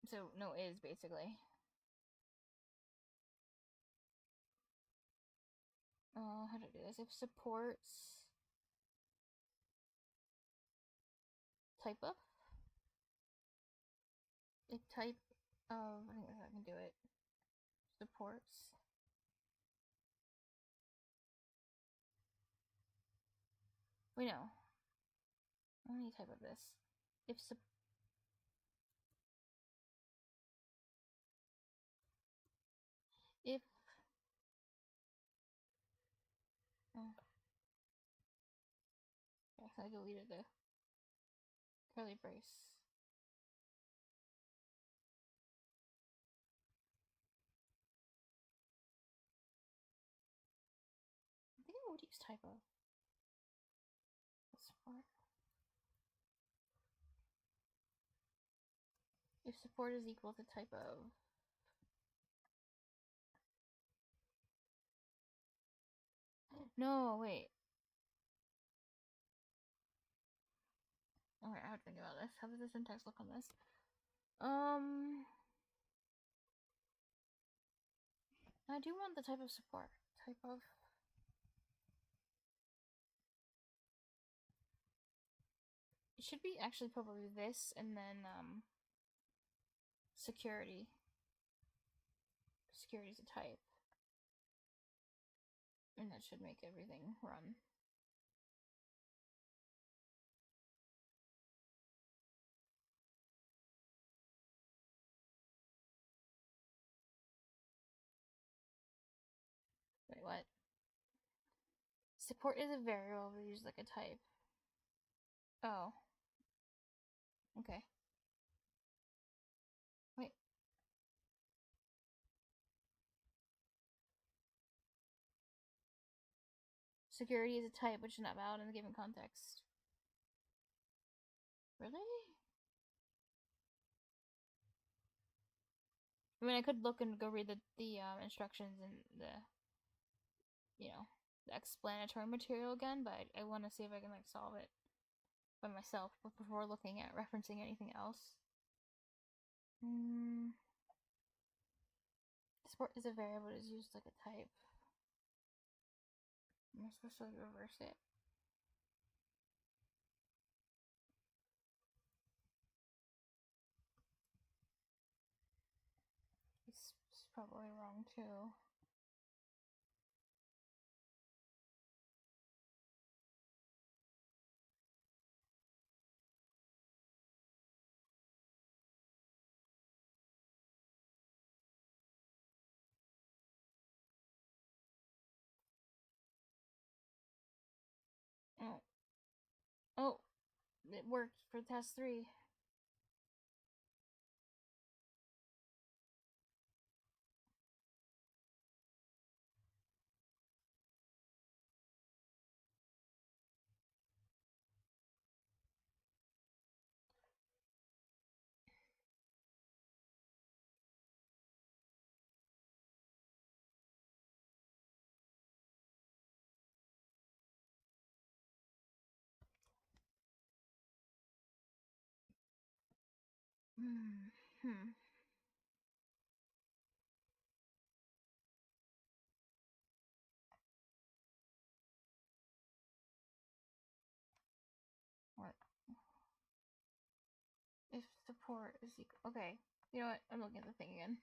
So no is basically. How to do this? If supports type of. If type of, I think I can do it. Supports. Wait, no. Let me type of this. If if oh, I deleted the curly brace. I think I would use typo. Support. If support is equal to type of. No, wait. Alright, I have to think about this. How does the syntax look on this? I do want the type of support. Type of. It should be actually probably this and then security. Security is a type. And that should make everything run. Wait, what? Support is a variable we use like a type. Oh. Okay. Wait. Security is a type which is not valid in the given context. Really? I mean, I could look and go read the instructions and the, the explanatory material again, but I want to see if I can like solve it by myself before looking at referencing anything else. Support is a variable that is used like a type. Am I supposed to reverse it? It's probably wrong too. Oh. Oh, it worked for test 3. What? If support is equal. Okay. You know what? I'm looking at the thing again.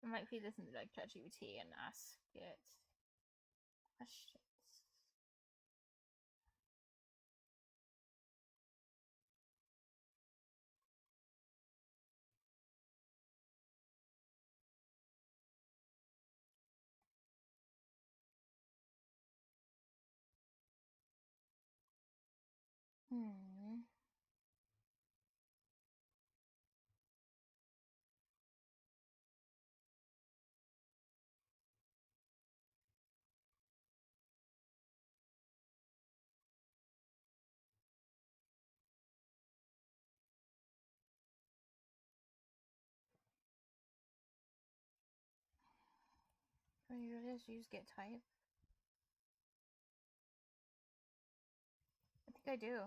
I might feed this into like ChatGPT and ask it questions. Hmm. Oh, you just get type? I think I do.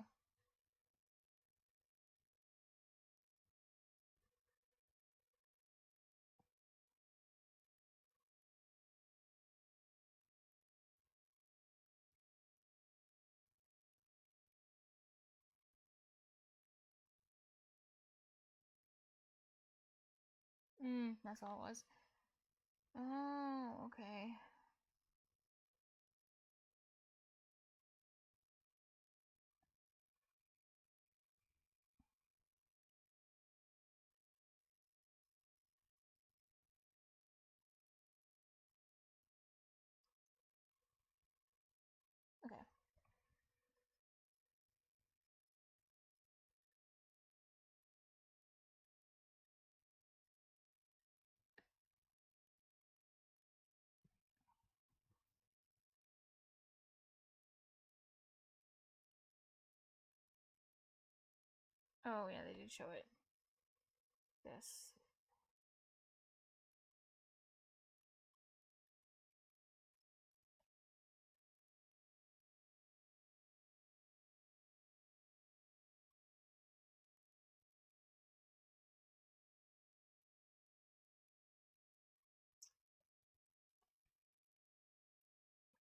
That's all it was. Oh, okay. Okay. Oh, yeah, they did show it. This.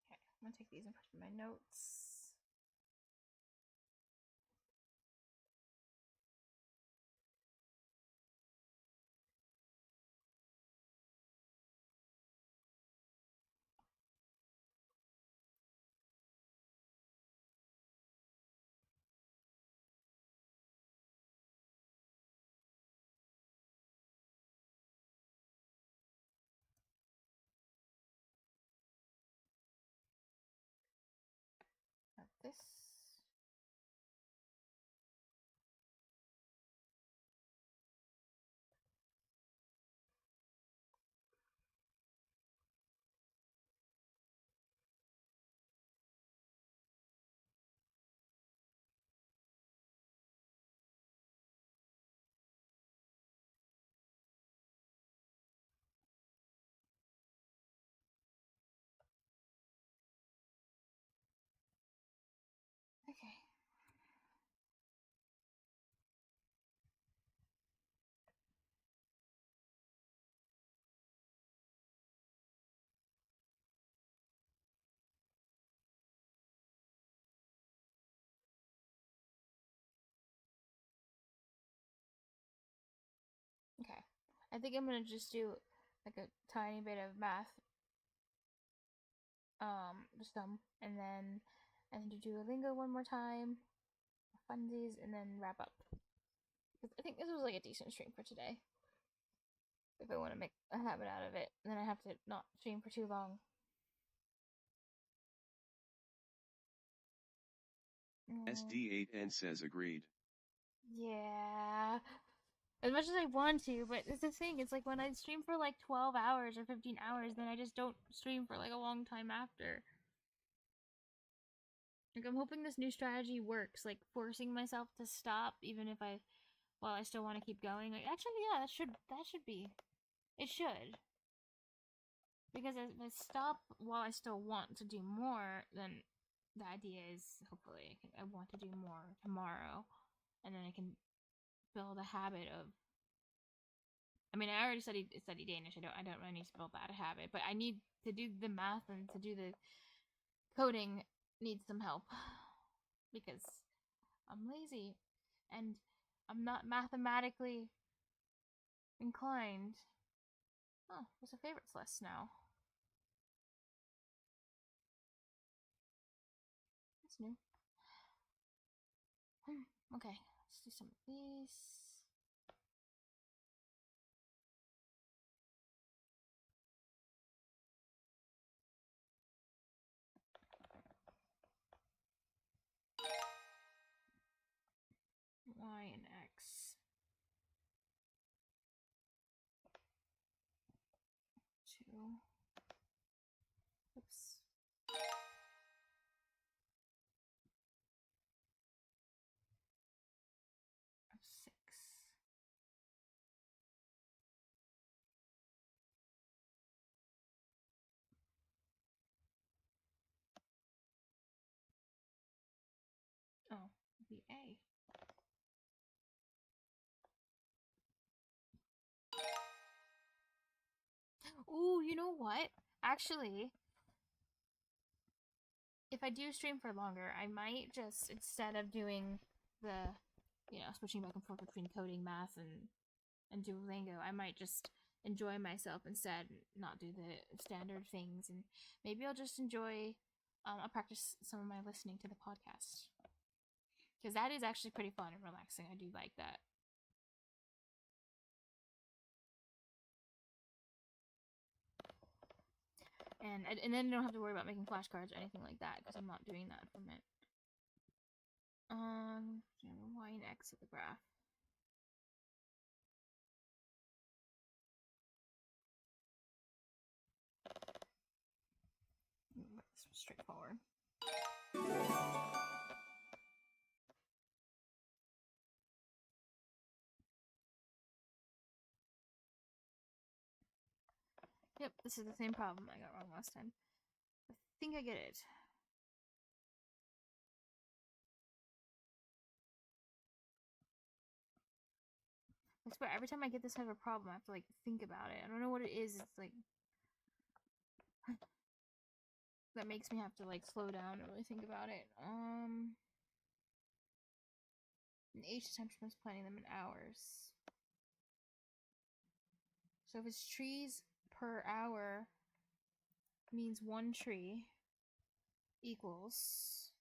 Okay, I'm gonna take these and put in my notes. Got this. Okay. Okay. I think I'm gonna just do like a tiny bit of math, just some, and then to do a lingo one more time, funsies, and then wrap up. Because I think this was like a decent stream for today. If I want to make a habit out of it, then I have to not stream for too long. SD8N says agreed. Yeah. As much as I want to, but it's the thing, it's like when I stream for like 12 hours or 15 hours, then I just don't stream for like a long time after. Like, I'm hoping this new strategy works, like forcing myself to stop even if while I still want to keep going. Like, actually, yeah, that should be. It should. Because if I stop while I still want to do more, then the idea is hopefully I want to do more tomorrow, and then I can build a habit of. I mean, I already studied Danish. I don't really need to build that habit, but I need to do the math and to do the coding needs some help because I'm lazy and I'm not mathematically inclined. Oh, there's a favorites list now. That's new. Okay, let's do some of these. the A. Ooh, you know what? Actually, if I do stream for longer, I might just, instead of doing the, switching back and forth between coding, math, and Duolingo, I might just enjoy myself instead, not do the standard things, and maybe I'll just enjoy, I'll practice some of my listening to the podcast. Because that is actually pretty fun and relaxing. I do like that. And then I don't have to worry about making flashcards or anything like that, because I'm not doing that from it. Y and X of the graph. Straightforward. Yep, this is the same problem I got wrong last time. I think I get it. I swear, every time I get this type of problem, I have to, like, think about it. I don't know what it is. It's, like, that makes me have to, like, slow down and really think about it. An H time spent planting them in hours. So if it's trees per hour, means one tree equals,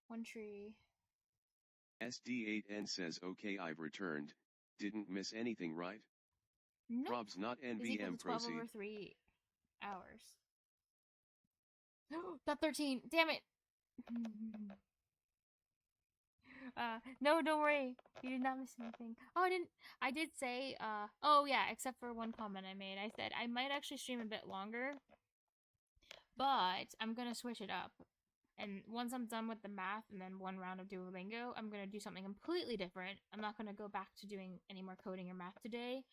one tree. SD8N says, okay, I've returned. Didn't miss anything, right? Nope. Probs not Is equal NVM to 12 proceed. over 3 hours. That 13. Damn it. No, don't worry. You did not miss anything. Oh, I did say, oh yeah, except for one comment I made. I said I might actually stream a bit longer, but I'm gonna switch it up. And once I'm done with the math and then one round of Duolingo, I'm gonna do something completely different. I'm not gonna go back to doing any more coding or math today,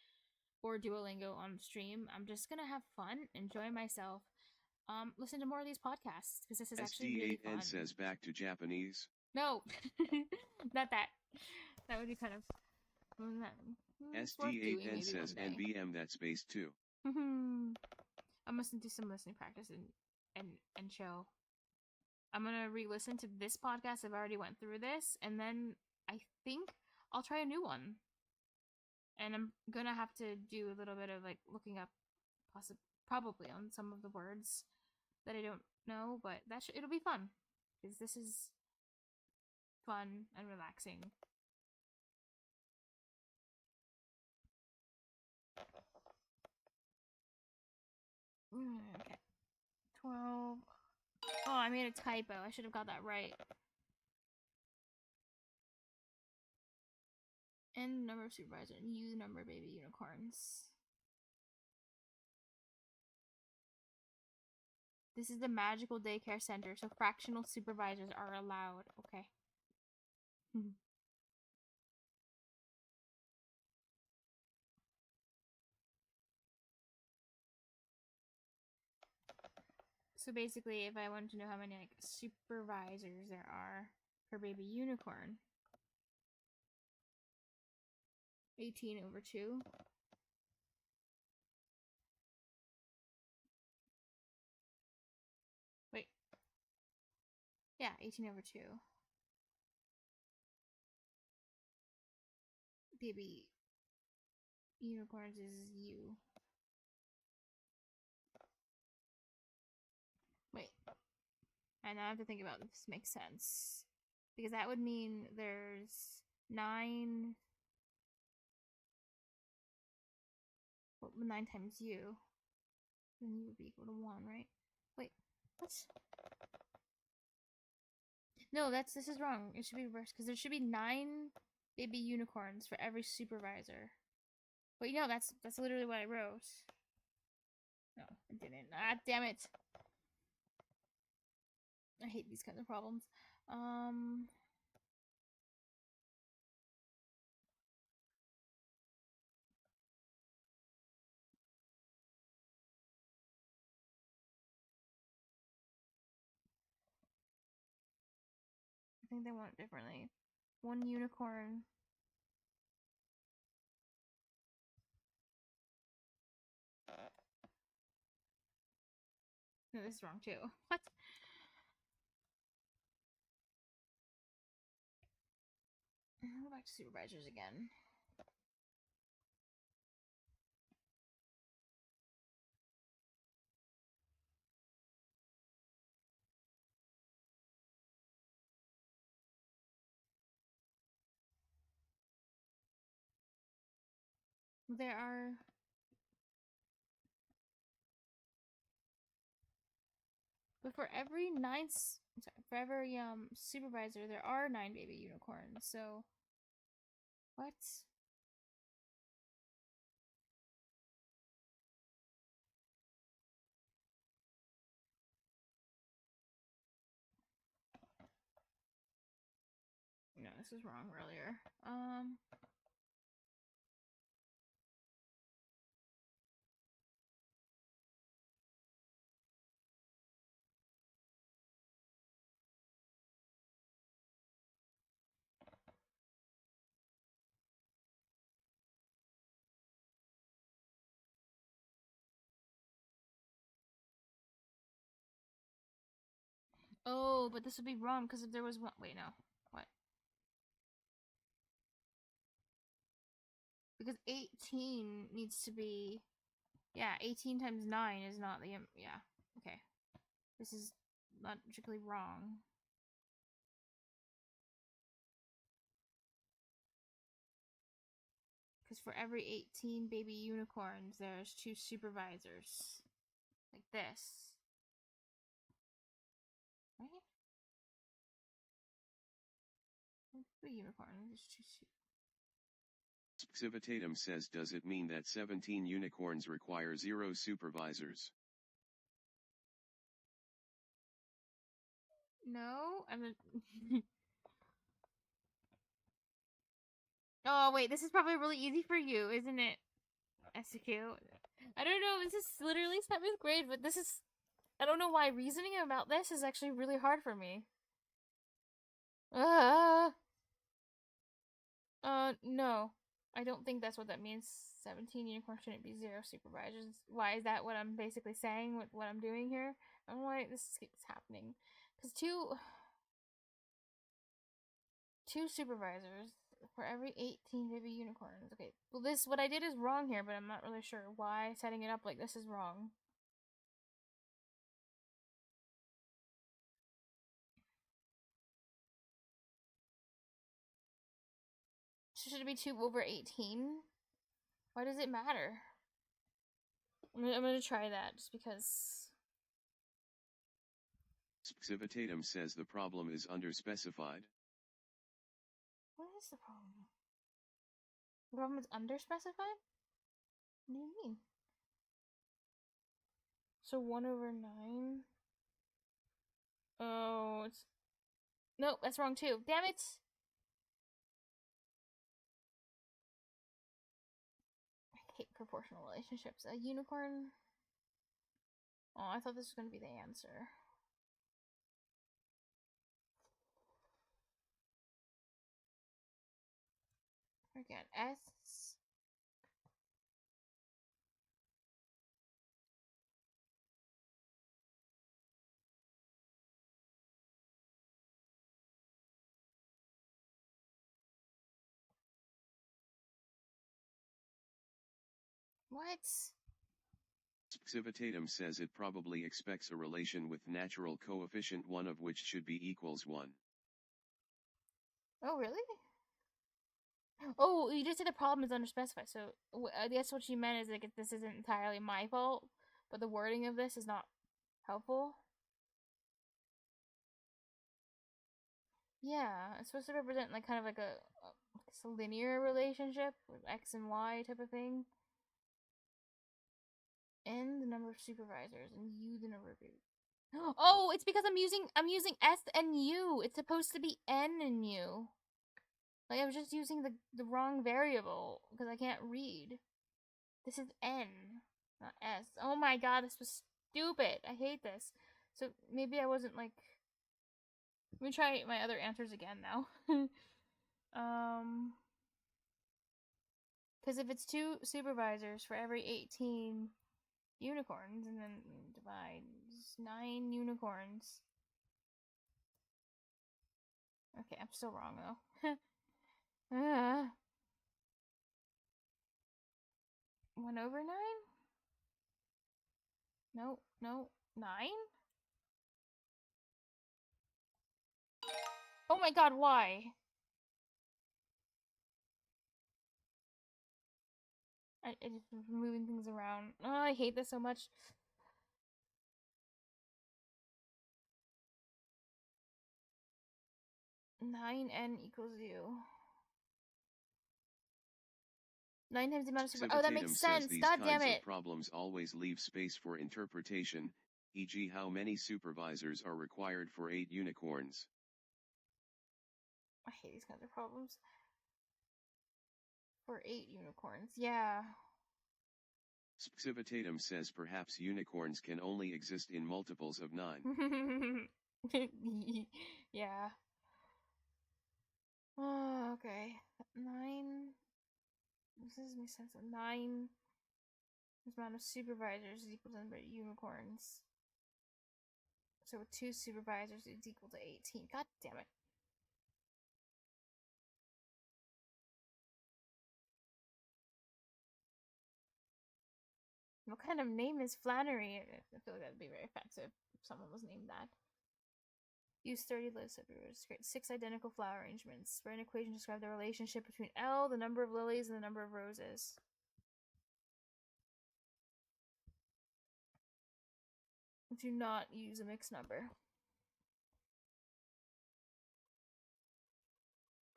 or Duolingo on stream. I'm just gonna have fun, enjoy myself, listen to more of these podcasts, because this is actually really fun. SD8N says back to Japanese. No, not that. That would be kind of. SD8N says NVM that space too. I must do some listening practice and show. I'm gonna re-listen to this podcast. I've already went through this, and then I think I'll try a new one. And I'm gonna have to do a little bit of, like, looking up, probably on some of the words that I don't know, but it'll be fun, because this is fun and relaxing. Okay. 12. Oh, I made a typo. I should have got that right. N number of supervisor and U number of baby unicorns. This is the magical daycare center, so fractional supervisors are allowed. Okay. So basically, if I wanted to know how many, like, supervisors there are per baby unicorn, 18 over 2. Wait. Yeah, 18 over 2. Baby unicorns is U. Wait. And now I have to think about if this makes sense. Because that would mean there's 9... Well, 9 times U. Then U would be equal to 1, right? Wait, what? No, this is wrong. It should be reversed, because there should be 9 baby unicorns for every supervisor. Wait, no, that's literally what I wrote. No, I didn't. Ah, damn it. I hate these kinds of problems. think they want it differently. 1 unicorn. No, this is wrong too. What? Go back to supervisors again. There are... But for every for every supervisor, there are 9 baby unicorns. So, what? No, this was wrong earlier. Oh, but this would be wrong because if there was one. Wait, no. What? Because 18 needs to be. Yeah, 18 times 9 is not the. Yeah. Okay. This is logically wrong. Because for every 18 baby unicorns, there's 2 supervisors. Like this. Right? Baby unicorns, there's 2 Civitatum says, does it mean that 17 unicorns require 0 supervisors? No, I'm Oh, wait, this is probably really easy for you, isn't it? SQ. I don't know, this is literally 7th grade, but this is... I don't know why reasoning about this is actually really hard for me. No. I don't think that's what that means. 17 unicorns shouldn't be 0 supervisors. Why is that what I'm basically saying, what I'm doing here? I don't know why this keeps happening. Because 2 supervisors for every 18 baby unicorns. Okay, well what I did is wrong here, but I'm not really sure why setting it up like this is wrong. Should it be 2 over 18? Why does it matter? I'm gonna try that just because. Civitatum says the problem is underspecified. What is the problem? The problem is underspecified? What do you mean? So 1 over 9? Oh, it's... Nope, that's wrong too. Damn it! I hate proportional relationships. A unicorn... Oh, I thought this was gonna be the answer. Forget S. What? Civitatum says it probably expects a relation with natural coefficient 1 of which should be equals 1. Oh, really? Oh, you just said the problem is underspecified, so I guess what you meant is like this isn't entirely my fault, but the wording of this is not helpful. Yeah, it's supposed to represent like kind of like a linear relationship with X and Y type of thing. N the number of supervisors and U the number of babies. Oh, it's because I'm using S and U. It's supposed to be N and U. Like I was just using the wrong variable because I can't read. This is N, not S. Oh my god, this was stupid. I hate this. So maybe I wasn't like Let me try my other answers again now. Because if it's 2 supervisors for every 18 unicorns, and then divide 9 unicorns. Okay, I'm still wrong though. 1 over 9? No, 9? Oh my god, why? I just moving things around. Oh, I hate this so much. 9n equals 0. 9 times the amount of super. Oh, that makes sense. These God damn kinds it. of problems always leave space for interpretation, e.g. how many supervisors are required for 8 unicorns. I hate these kinds of problems. For 8 unicorns, yeah. Civitatum says perhaps unicorns can only exist in multiples of 9. Yeah. Oh, okay. 9. This doesn't make sense. 9. The amount of supervisors is equal to the number of unicorns. So with 2 supervisors, it's equal to 18. God damn it. What kind of name is Flannery? I feel like that would be very offensive if someone was named that. Use 30 lists everywhere to create 6 identical flower arrangements. Write an equation to describe the relationship between L, the number of lilies, and the number of roses. Do not use a mixed number.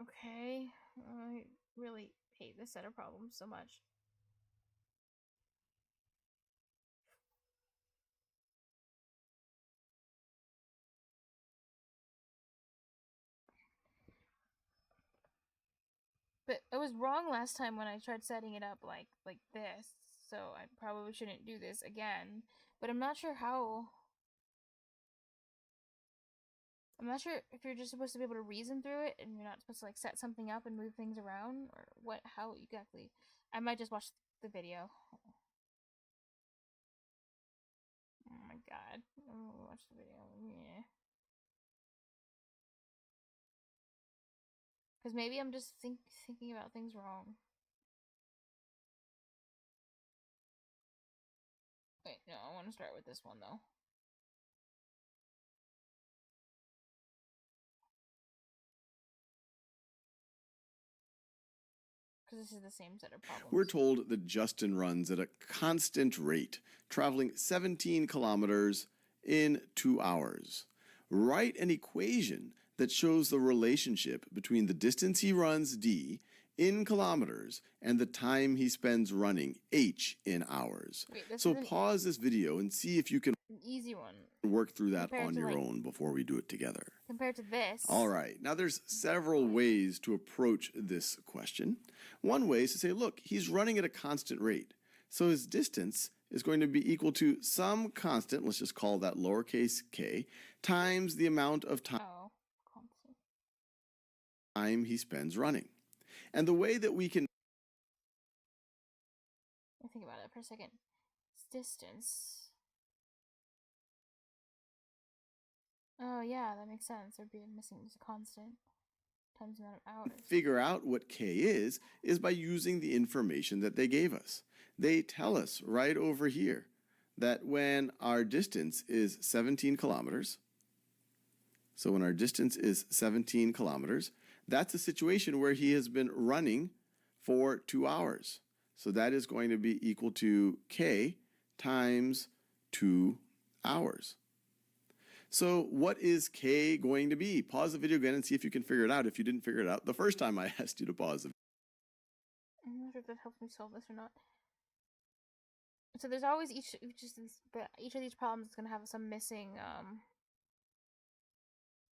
Okay. I really hate this set of problems so much. But I was wrong last time when I tried setting it up like this, so I probably shouldn't do this again. But I'm not sure how. I'm not sure if you're just supposed to be able to reason through it, and you're not supposed to like set something up and move things around, or what? How exactly? I might just watch the video. Oh my god! I'm gonna watch the video. Yeah. Because maybe I'm just thinking about things wrong. Wait, no, I want to start with this one though. Because this is the same set of problems. We're told that Justin runs at a constant rate, traveling 17 kilometers in 2 hours. Write an equation that shows the relationship between the distance he runs, d, in kilometers, and the time he spends running, h, in hours. Wait, so pause this video and see if you can an easy one. Work through that Compared on to, your like, own before we do it together. Compared to this. All right. Now there's several ways to approach this question. One way is to say, look, he's running at a constant rate. So his distance is going to be equal to some constant, let's just call that lowercase k, times the amount of time he spends running. And the way that we can think about it for a second. It's distance. Oh yeah, that makes sense. There'd be a missing a constant times the amount of hours. Figure out what k is by using the information that they gave us. They tell us right over here that when our distance is 17 kilometers, so when our distance is 17 kilometers, that's a situation where he has been running for 2 hours. So that is going to be equal to k times 2 hours. So what is k going to be? Pause the video again and see if you can figure it out if you didn't figure it out the first time I asked you to pause the video. I'm not sure if that helps me solve this or not. So there's always each of these problems is going to have some missing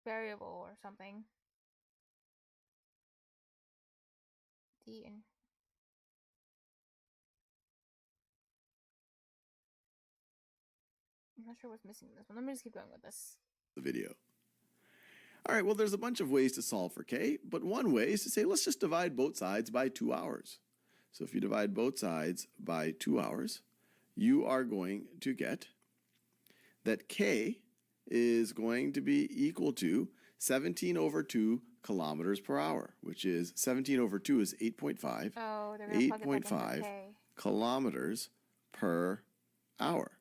variable or something. D and I'm not sure what's missing in this one. Let me just keep going with this. The video. All right, well, there's a bunch of ways to solve for k, but one way is to say, let's just divide both sides by 2 hours. So if you divide both sides by 2 hours, you are going to get that k is going to be equal to 17 over 2 kilometers per hour, which is 17 over 2 is 8.5. Oh, they're going to plug it back into K. Kilometers per hour.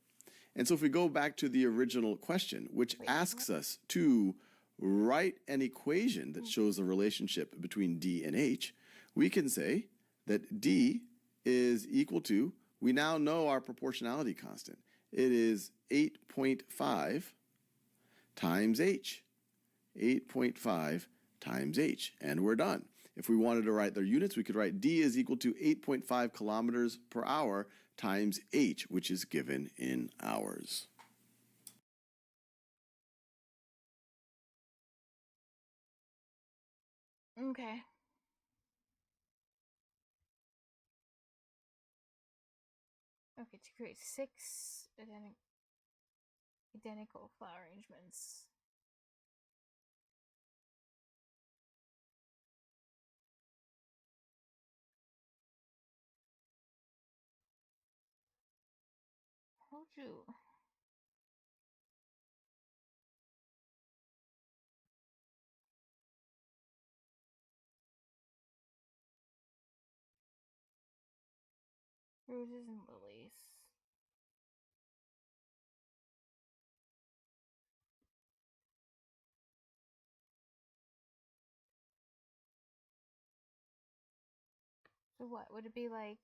And so if we go back to the original question, which asks us to write an equation that shows the relationship between D and H, we can say that D is equal to, we now know our proportionality constant. It is 8.5 times H. 8.5 times H, and we're done. If we wanted to write their units, we could write D is equal to 8.5 kilometers per hour times H, which is given in hours. Okay. Okay, to create 6 identical flower arrangements. How'd you... Roses and lilies. So what? Would it be like...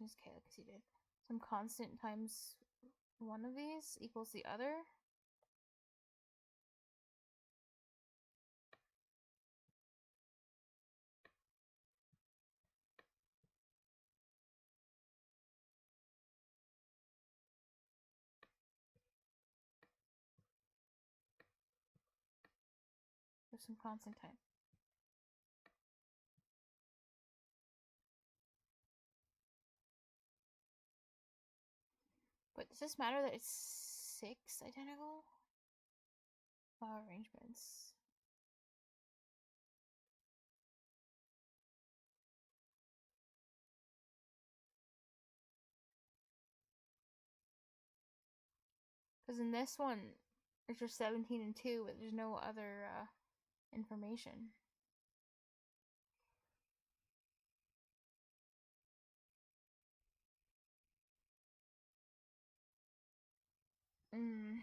Just K, like you did. Some constant times one of these equals the other? Or some constant time? But does this matter that it's 6 identical flower arrangements? Because in this one, it's just 17 and 2, but there's no other information. Mm.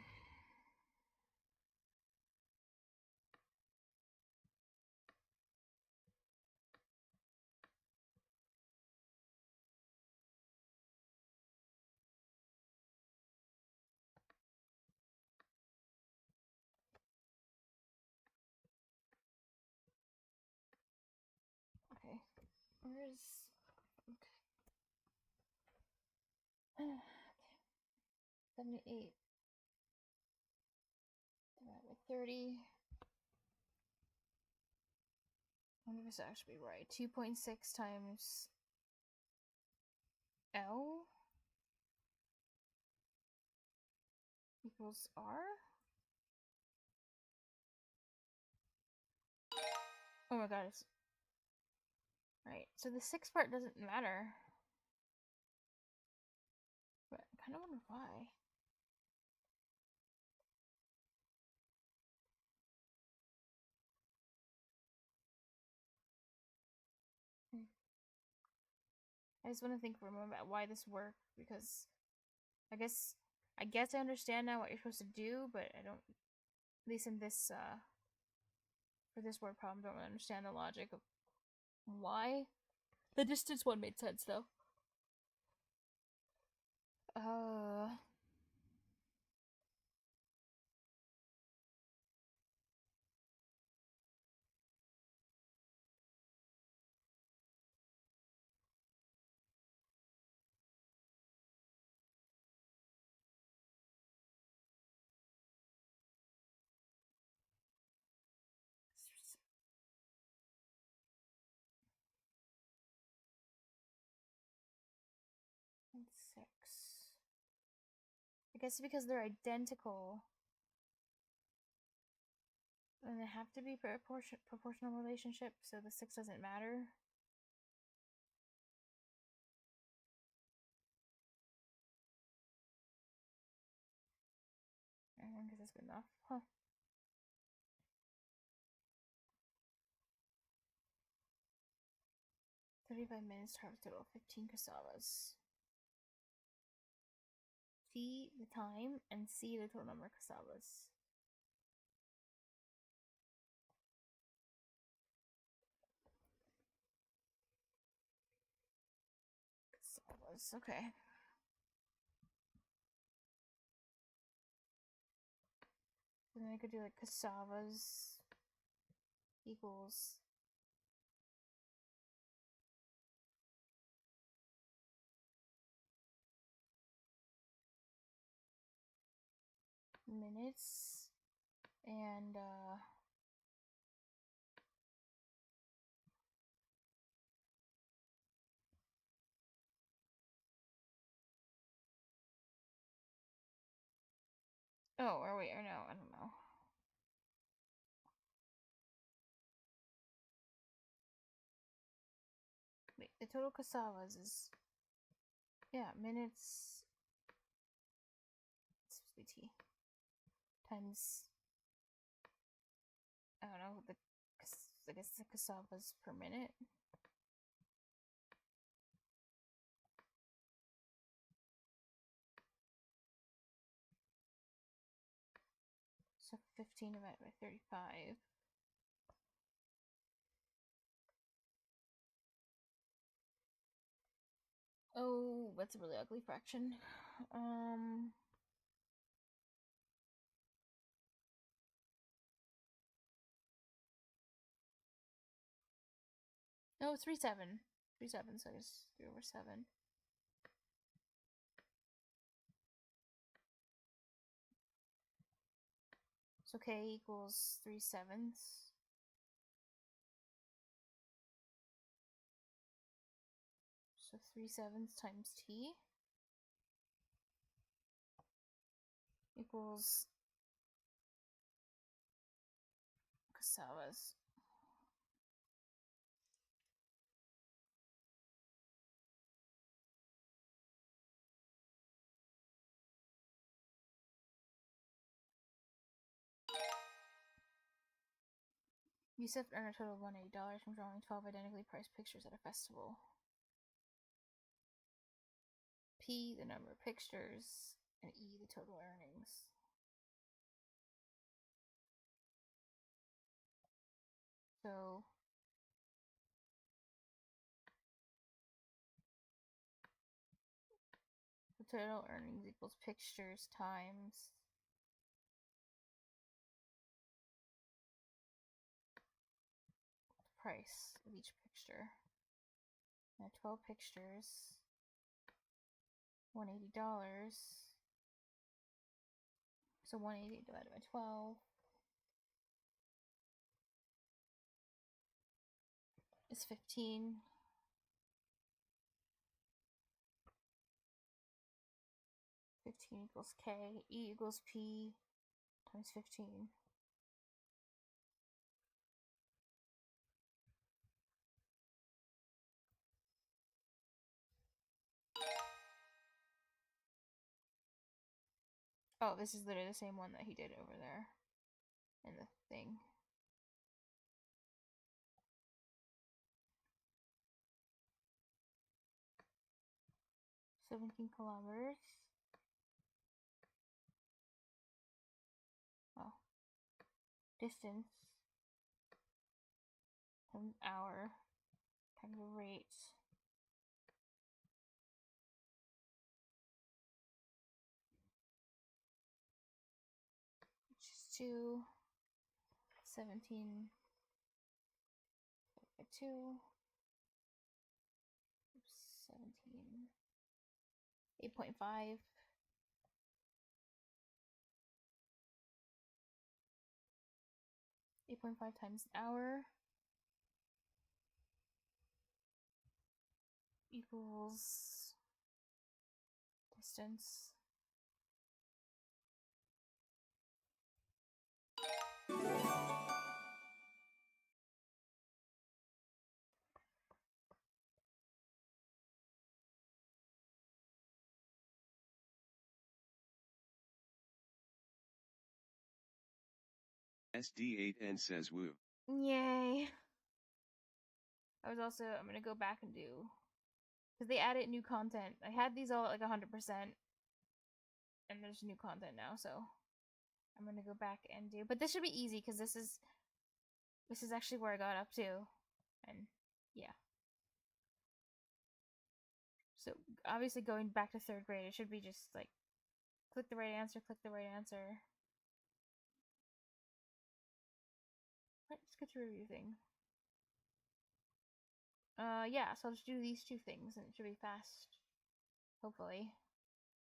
Okay. Where's... Okay. 78 divided by 30. I wonder if this actually be right. 2.6 times L equals R? Oh my god, it's... Right, so the 6 part doesn't matter. But I kind of wonder why. I just want to think for a moment about why this worked, because I guess I understand now what you're supposed to do, but I don't, at least in this for this word problem, don't really understand the logic of why. The distance one made sense though. And 6. I guess because they're identical. And they have to be proportional relationship, so the 6 doesn't matter. I guess that's good enough. Huh. $35 to harvest total, 15 cassavas. T, the time, and C, the total number of cassavas. Cassavas, okay. And then I could do like cassavas equals minutes and oh, or wait, or no, I don't know. Wait, the total cassavas is, yeah, minutes, it's supposed to be T, times, I don't know, I guess the cassavas per minute. So 15 divided by 35. Oh, that's a really ugly fraction. No, 3/7. 3/7, so I guess 3/7. So K equals 3/7. So 3/7 times T equals cassavas. Yusuf earned a total of $180 from drawing 12 identically priced pictures at a festival. P, the number of pictures, and E, the total earnings. So the total earnings equals pictures times the price of each picture. Now 12 pictures, $180. So 180 divided by 12 is 15. Fifteen equals K. E equals P times 15. Oh, this is literally the same one that he did over there in the thing. $17 kilometers. Oh. Distance times hour times the rate. Which is 2. 17 by 2. 17. 8.5. 8.5 times an hour equals distance. SD8N says woo. Yay. I'm gonna go back and do, because they added new content. I had these all at like 100%, and there's new content now, so I'm gonna go back and do, but this should be easy, because this is actually where I got up to, and yeah. So, obviously going back to 3rd grade, it should be just like, click the right answer, click the right answer. Let's get to review thing. Yeah, so I'll just do these 2 things, and it should be fast. Hopefully.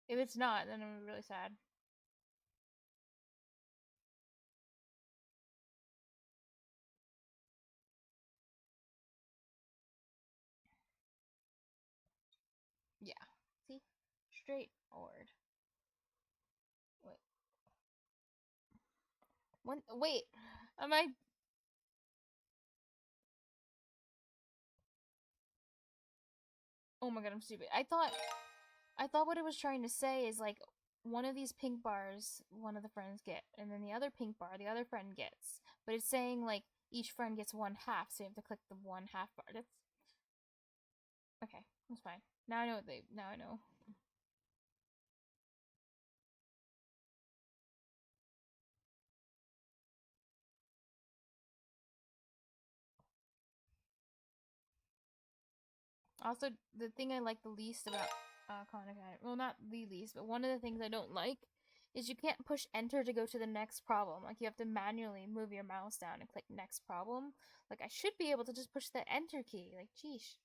If it's not, then I'm really sad. Yeah. See? Straightforward. Wait. Am I... Oh my god, I'm stupid. I thought what it was trying to say is, like, one of these pink bars, one of the friends get, and then the other pink bar, the other friend gets. But it's saying, like, each friend gets 1/2, so you have to click the 1/2 bar. That's... Okay, that's fine. Now I know now I know. Also, the thing I like the least about Khan Academy, well, not the least, but one of the things I don't like is you can't push enter to go to the next problem. Like, you have to manually move your mouse down and click next problem. Like, I should be able to just push the enter key. Like, geesh.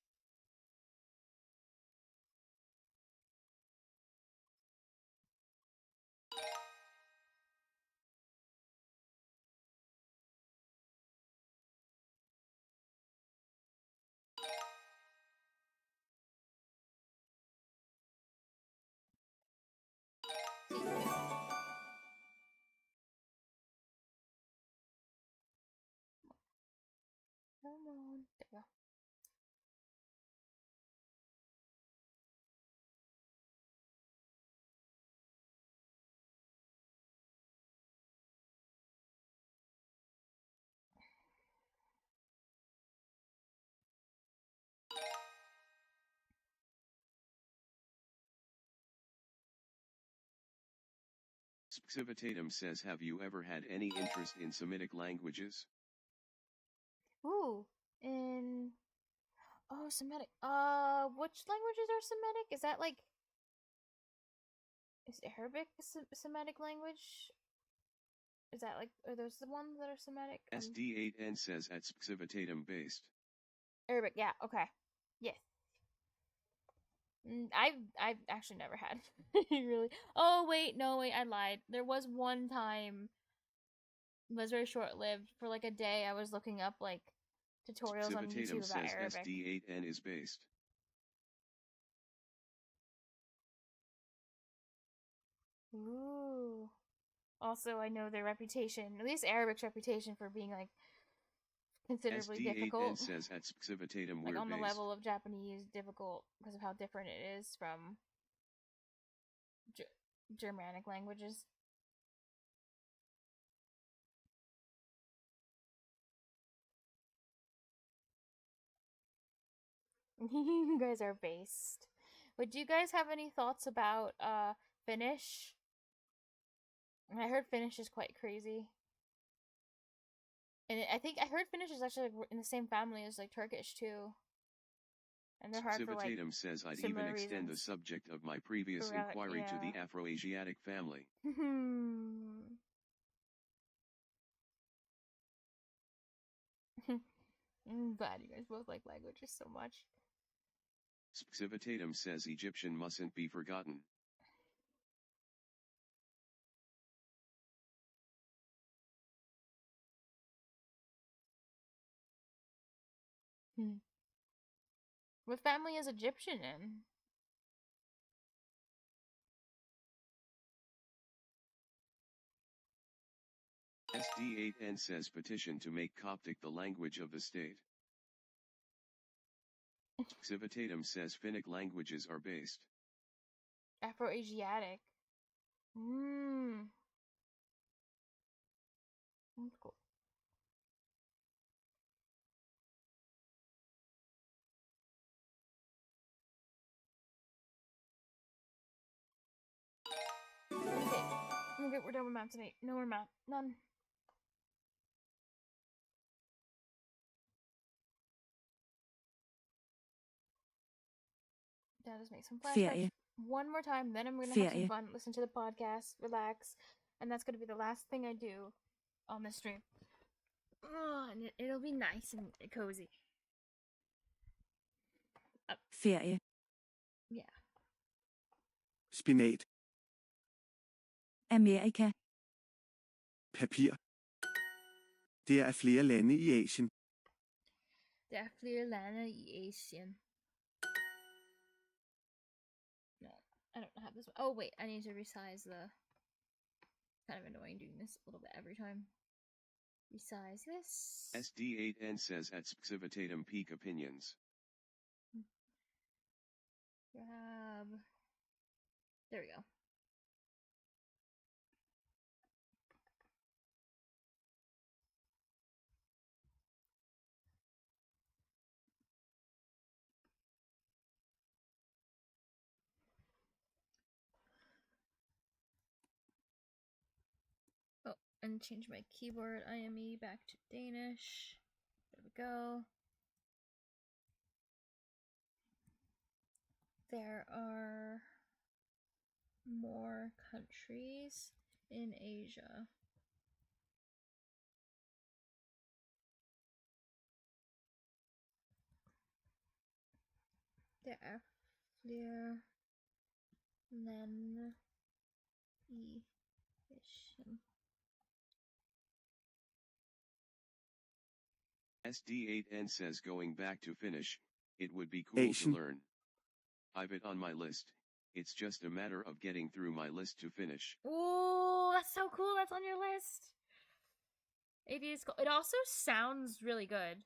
Come on. There we go. Civitatum says, have you ever had any interest in Semitic languages? Ooh. Oh, Semitic. Which languages are Semitic? Is that like... Is Arabic a Semitic language? Is that like... Are those the ones that are Semitic? SD8N says at Civitatum based. Arabic, yeah, okay. Yes. I've actually never had. Really. Oh, wait, no, wait, I lied. There was one time, it was very short-lived. For like a day, I was looking up like tutorials on YouTube about says Arabic. SD8N is based. Ooh. Also, I know their reputation, at least Arabic's reputation, for being like considerably difficult. SD8N says at Civitatum like we're on the based. level of Japanese difficult because of how different it is from Germanic languages. You guys are based. But do you guys have any thoughts about Finnish? I heard Finnish is quite crazy. And I think I heard Finnish is actually like in the same family as like Turkish too. And they're hard for like says I'd even extend the subject of my previous inquiry to the Afro-Asiatic family. I'm glad you guys both like languages so much. Civitatum says Egyptian mustn't be forgotten. What family is Egyptian in? SD8N says petition to make Coptic the language of the state. Civitatum says Finnic languages are based. Afro-Asiatic. That's cool. Okay, we're done with map today. No more map. None. Dad just make some flashbacks one more time, then I'm gonna have some fun, listen to the podcast, relax, and that's gonna be the last thing I do on this stream. And it'll be nice and cozy. Ferie. Yeah. Spinat. Amerika. Papir. Det er flere lande i Asien. Der er flere lande i Asien. No, I don't have this one. Oh wait, I need to resize the... Kind of annoying doing this a little bit every time. Resize this. SD8N says at Spxivitatum peak opinions. Grab... There we go. Oh, and change my keyboard IME back to Danish. There we go. There are more countries in Asia. Der er flere lande i Asien. SD8N says going back to Finnish, it would be cool Asian. to learn. I've it on my list. It's just a matter of getting through my list to finish. Oh, that's so cool. That's on your list. It is cool. It also sounds really good.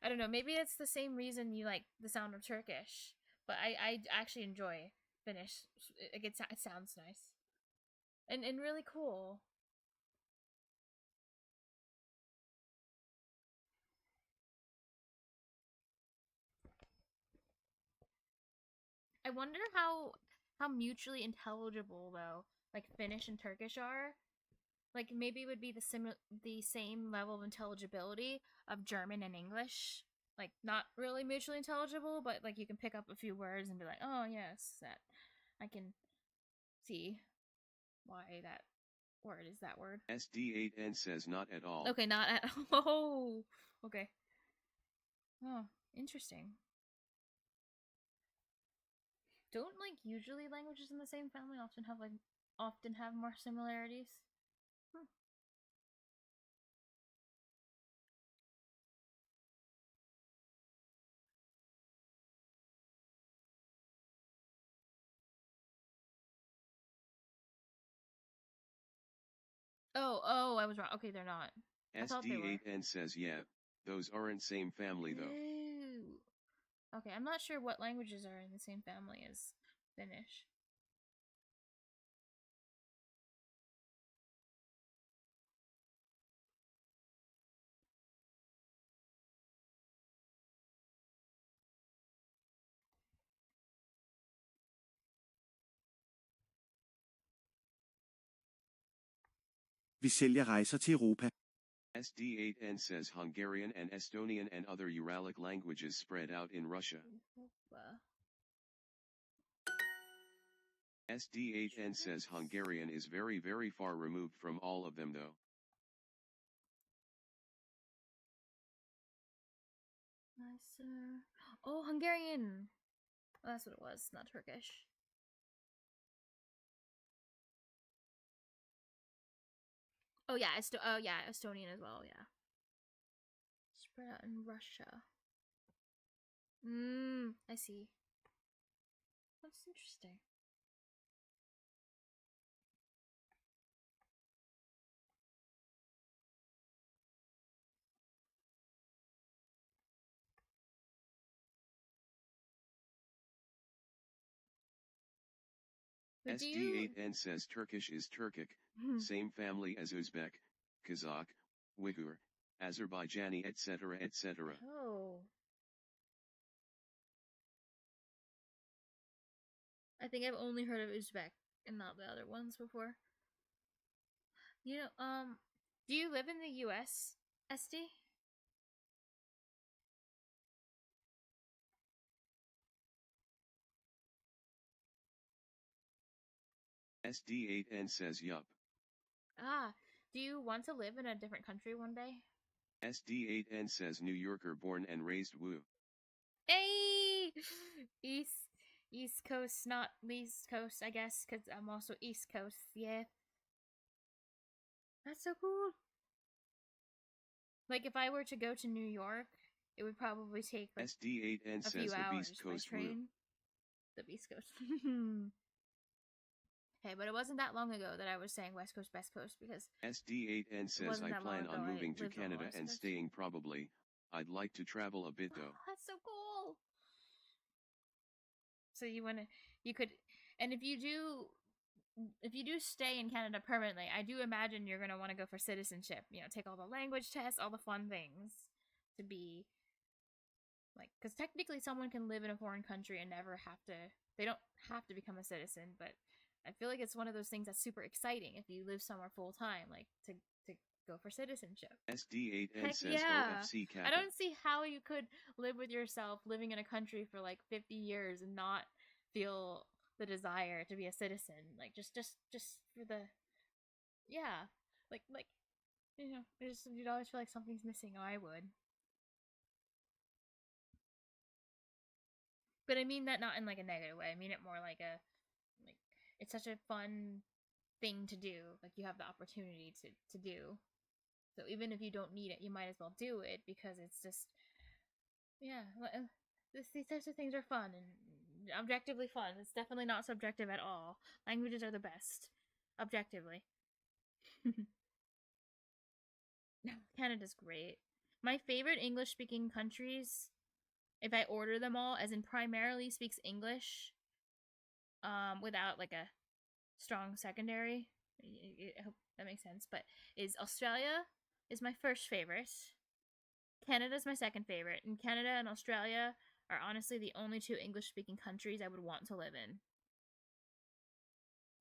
I don't know. Maybe it's the same reason you like the sound of Turkish, but I actually enjoy Finnish. It sounds nice and really cool. I wonder how mutually intelligible though, like Finnish and Turkish are. Like maybe it would be the same level of intelligibility of German and English. Like not really mutually intelligible, but like you can pick up a few words and be like, "Oh, yes, that I can see why that word is that word." SD8N says not at all. Okay, not at oh. Okay. Oh, interesting. Don't like usually languages in the same family often have more similarities? Oh, I was wrong. Okay, they're not. I thought they were. SD8N says yeah, those aren't same family though. Ooh. Okay, I'm not sure what languages are in the same family as Finnish. Vi sælger rejser til Europa. SD8N says Hungarian and Estonian and other Uralic languages spread out in Russia. SD8N says Hungarian is very very far removed from all of them though. Nicer. Oh, Hungarian! Oh, that's what it was, not Turkish. Oh yeah, Estonian as well, yeah. Spread out in Russia. I see. That's interesting. SD8N says Turkish is Turkic, same family as Uzbek, Kazakh, Uyghur, Azerbaijani etc. etc. Oh. I think I've only heard of Uzbek and not the other ones before. You know, do you live in the US, SD? SD8N says yup. Ah, do you want to live in a different country one day? SD8N says New Yorker born and raised woo. Hey! East Coast, not least coast, I guess, because I'm also East Coast, yeah. That's so cool. Like, if I were to go to New York, it would probably take, like, SD8N a says few the hours Beast by Coast woo. train. The Beast Coast. Hey, but it wasn't that long ago that I was saying West Coast, Best Coast, because SD8N says wasn't I that long plan ago on I moving to lived on the Canada West and Coast. staying probably. I'd like to travel a bit though. That's so cool. So you could, and if you do stay in Canada permanently, I do imagine you're gonna want to go for citizenship. You know, take all the language tests, all the fun things to be like, because technically someone can live in a foreign country and never have to. They don't have to become a citizen, but I feel like it's one of those things that's super exciting if you live somewhere full time, like to go for citizenship. SD8N Heck says yeah. OFC Kappa. I don't see how you could live with yourself living in a country for like 50 years and not feel the desire to be a citizen. Like just for the yeah. Like you know, you'd always feel like something's missing. Oh, I would. But I mean that not in like a negative way. I mean it more like it's such a fun thing to do. Like you have the opportunity to do. So even if you don't need it, you might as well do it because it's just, yeah, these types of things are fun and objectively fun. It's definitely not subjective at all. Languages are the best, objectively. Canada's great. My favorite English-speaking countries, if I order them all, as in primarily speaks English, without like a strong secondary. I hope that makes sense. But is Australia is my first favorite. Canada's my second favorite, and Canada and Australia are honestly the only two English-speaking countries I would want to live in.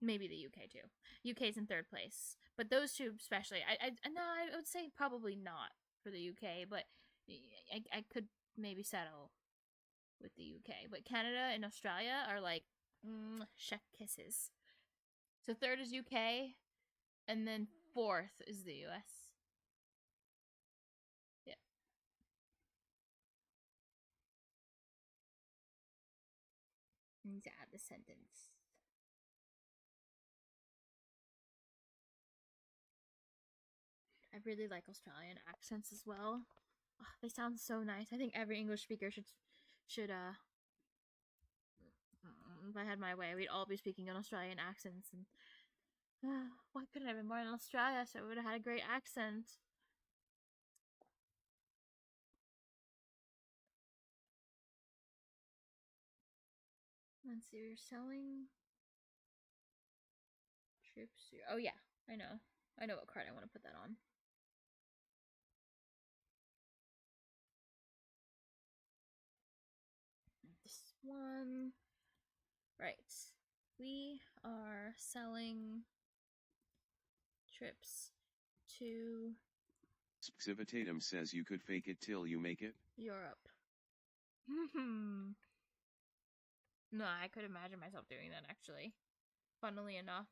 Maybe the UK too. UK's in third place, but those two especially. I would say probably not for the UK, but I could maybe settle with the UK. But Canada and Australia are like chef kisses. So third is UK, and then fourth is the US. Yeah. I need to add the sentence. I really like Australian accents as well. Oh, they sound so nice. I think every English speaker should if I had my way, we'd all be speaking in Australian accents. And why couldn't I have been born in Australia so I would have had a great accent? Let's see, you're selling trips. Oh yeah, I know what card I want to put that on. This one, right? We are selling trips to Civitatum says you could fake it till you make it. Europe. No, I could imagine myself doing that actually. Funnily enough.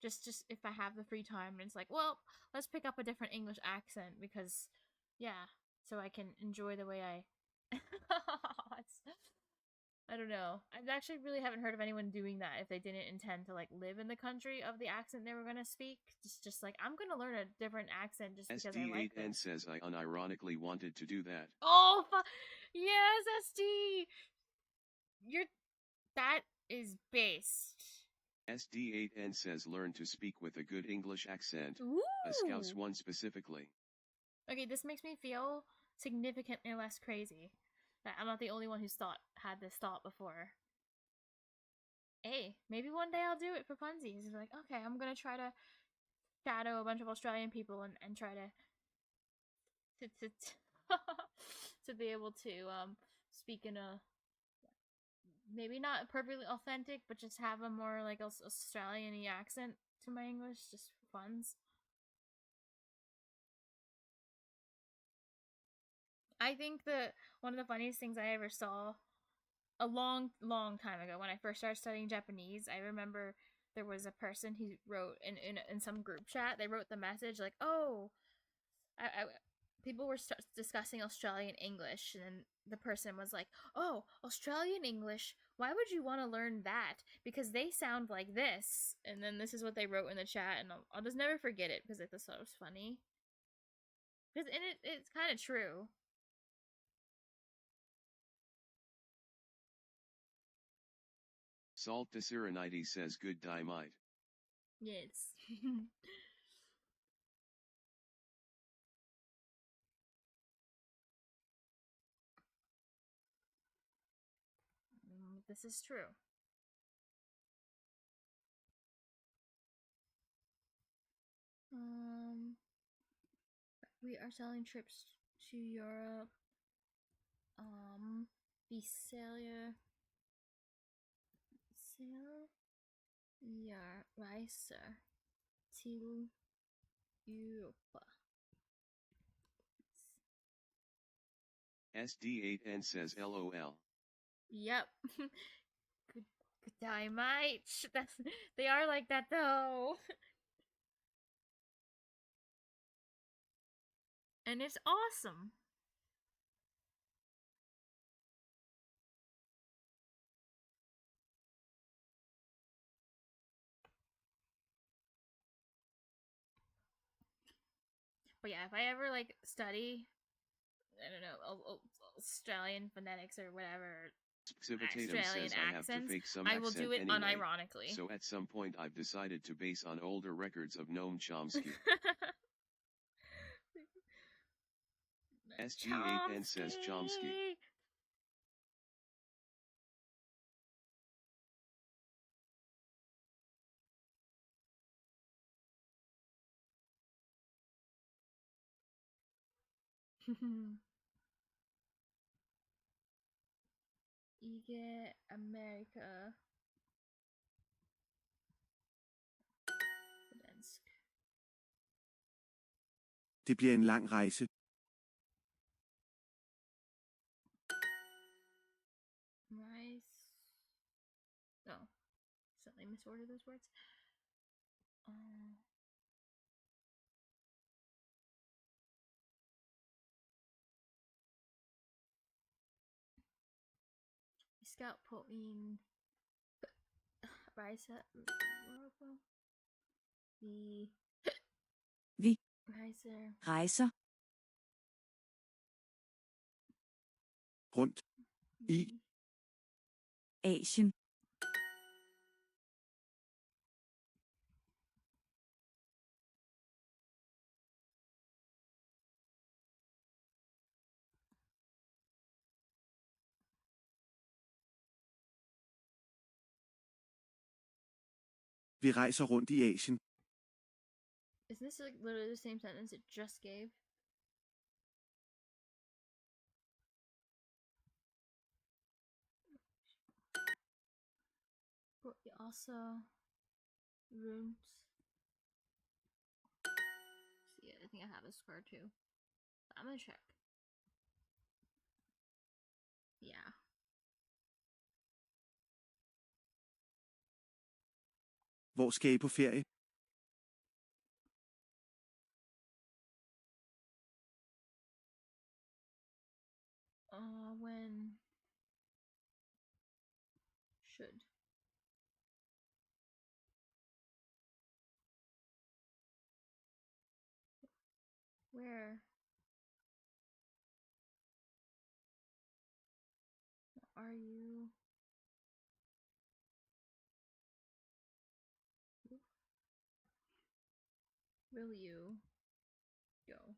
Just if I have the free time and it's like, well, let's pick up a different English accent because yeah, so I can enjoy the way I I don't know. I actually really haven't heard of anyone doing that if they didn't intend to like live in the country of the accent they were gonna speak. Just like I'm gonna learn a different accent just because I like SD8N this. says I unironically wanted to do that. Oh, yes, SD. That is based. SD8N says learn to speak with a good English accent. Ooh. A Scouse one specifically. Okay, this makes me feel significantly less crazy. That I'm not the only one who's had this thought before. Hey, maybe one day I'll do it for funsies. It's like, okay, I'm gonna try to shadow a bunch of Australian people and try to be able to speak in a maybe not perfectly authentic, but just have a more like Australian-y accent to my English, just for funs. I think that one of the funniest things I ever saw a long, long time ago when I first started studying Japanese, I remember there was a person who wrote in some group chat. They wrote the message like, "Oh, people were discussing Australian English, and then the person was like, "Oh, Australian English. Why would you want to learn that? Because they sound like this." And then this is what they wrote in the chat, and I'll just never forget it because I thought it was funny. Because it's kind of true. Salt the Serenites says good dynamite. Yes. This is true. We are selling trips to Europe. Vi säljer reiser till Europa. SD8N says LOL. Yep. Good day, mate. They are like that though. And it's awesome. But yeah, if I ever like study, I don't know, Australian phonetics or whatever, Australian accents, I will do it anyway, unironically. So at some point I've decided to base on older records of Noam Chomsky. SG8N says Chomsky. Ikke Amerika på dansk. Det bliver en lang rejse. Rice. Oh, suddenly misordered those words. Vi skal på en rejse. Vi rejser Rundt i Asien. Vi rejser rundt i Asien. Is this like literally the same sentence it just gave? But also rooms. See, I think I have a square too. I'm gonna check. Yeah. Hvor skal I på ferie? When should. Where are you? Will you go?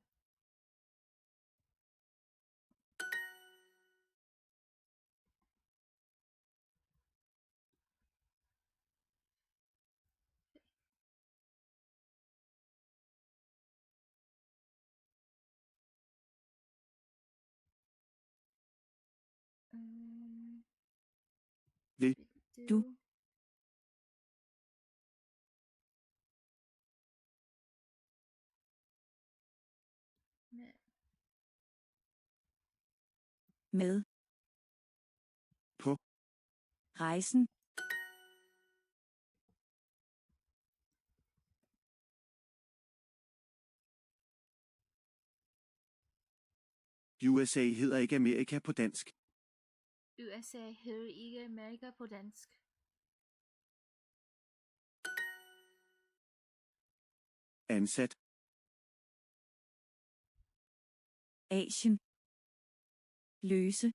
Det. Du. Med. På. Rejsen. USA hedder ikke Amerika på dansk. USA hedder ikke Amerika på dansk. Ansat. Asien. Løse.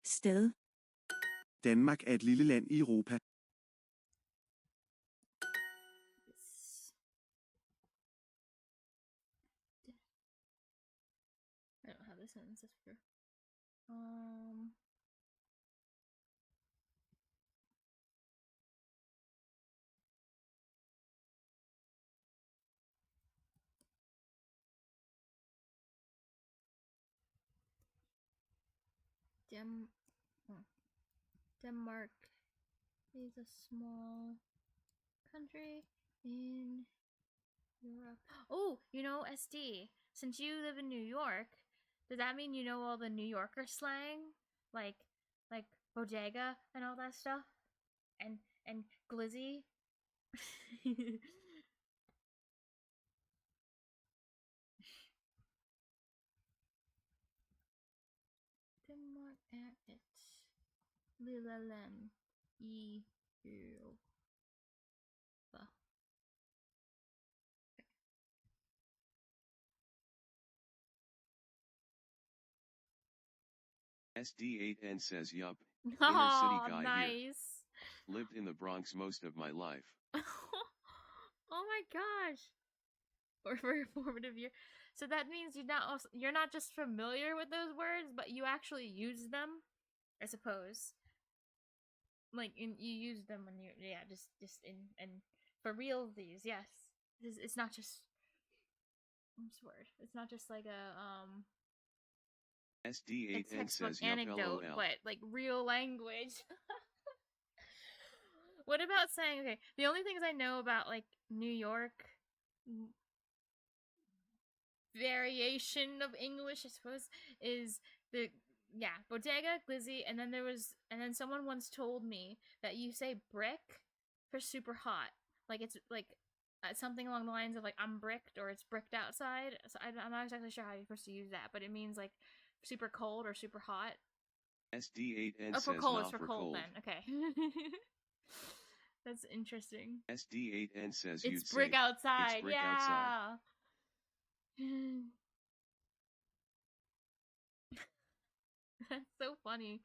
Sted. Danmark er et lille land i Europa. I don't have this sentence, that's for Denmark is a small country in Europe. Oh, you know, SD, since you live in New York, does that mean you know all the New Yorker slang? Like bodega and all that stuff? And glizzy? Denmark er et lille land i Europa. SD8N says yup, inner Oh, city guy nice. here. Lived in the Bronx most of my life. Oh my gosh. Or for your formative year. So that means you're not just familiar with those words, but you actually use them, I suppose. Like you use them when you're just in and for real these, yes. It's not just what's the word? It's not just like a SD8N says yup anecdote, LOL. but like real language. What about saying, okay, the only things I know about like New York variation of English, I suppose, is the bodega, glizzy, and then someone once told me that you say brick for super hot, like it's like something along the lines of like I'm bricked or it's bricked outside. So I'm not exactly sure how you're supposed to use that, but it means like super cold or super hot. SD8N for says cold, nah it's for cold cold. then. Okay. That's interesting. SD8N says it's you'd brick say outside. it's brick yeah. outside. That's so funny.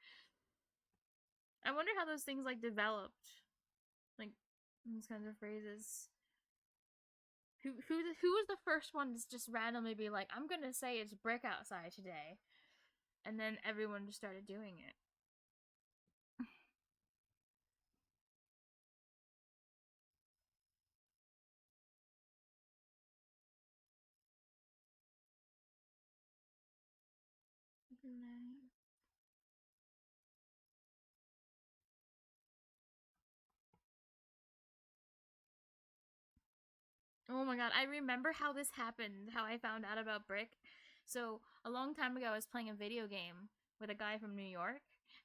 I wonder how those things like developed, like these kinds of phrases. Who was the first one to just randomly be like, I'm gonna say it's brick outside today, and then everyone just started doing it. Oh my god, I remember how this happened, how I found out about brick. So, a long time ago, I was playing a video game with a guy from New York,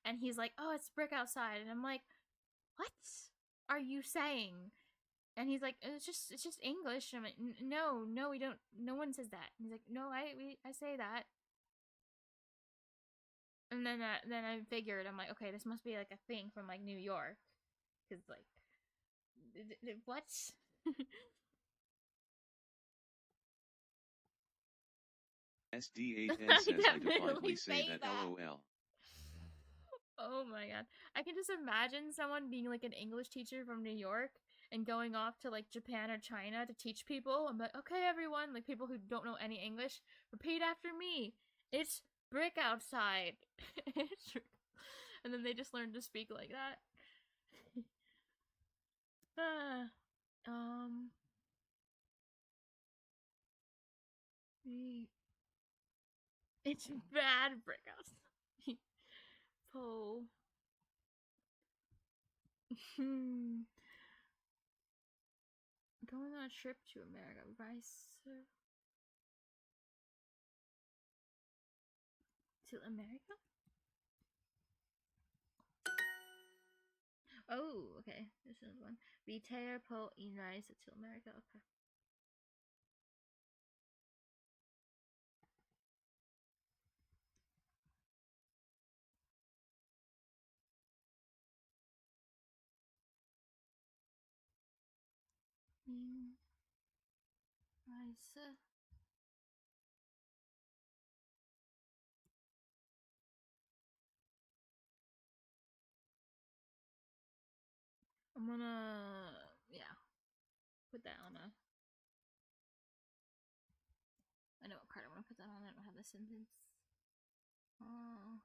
and he's like, oh, it's brick outside. And I'm like, what are you saying? And he's like, it's just English. And I'm like, no, we don't, no one says that. And he's like, no, I say that. And then I figured, I'm like, okay, this must be like a thing from like New York. Because like, what? SD8N says I definitely say that LOL. Oh my god. I can just imagine someone being like an English teacher from New York and going off to like Japan or China to teach people. I'm like, okay, everyone, like people who don't know any English, repeat after me. It's brick outside. And then they just learn to speak like that. It's bad brick outside. Po. Going on a trip to America. To America? Oh, okay. This is one. Vitaer på indrejse til America. Okay. Indrejse. I'm gonna, yeah, put that on a. I know what card I want to put that on. I don't have the sentence. Oh.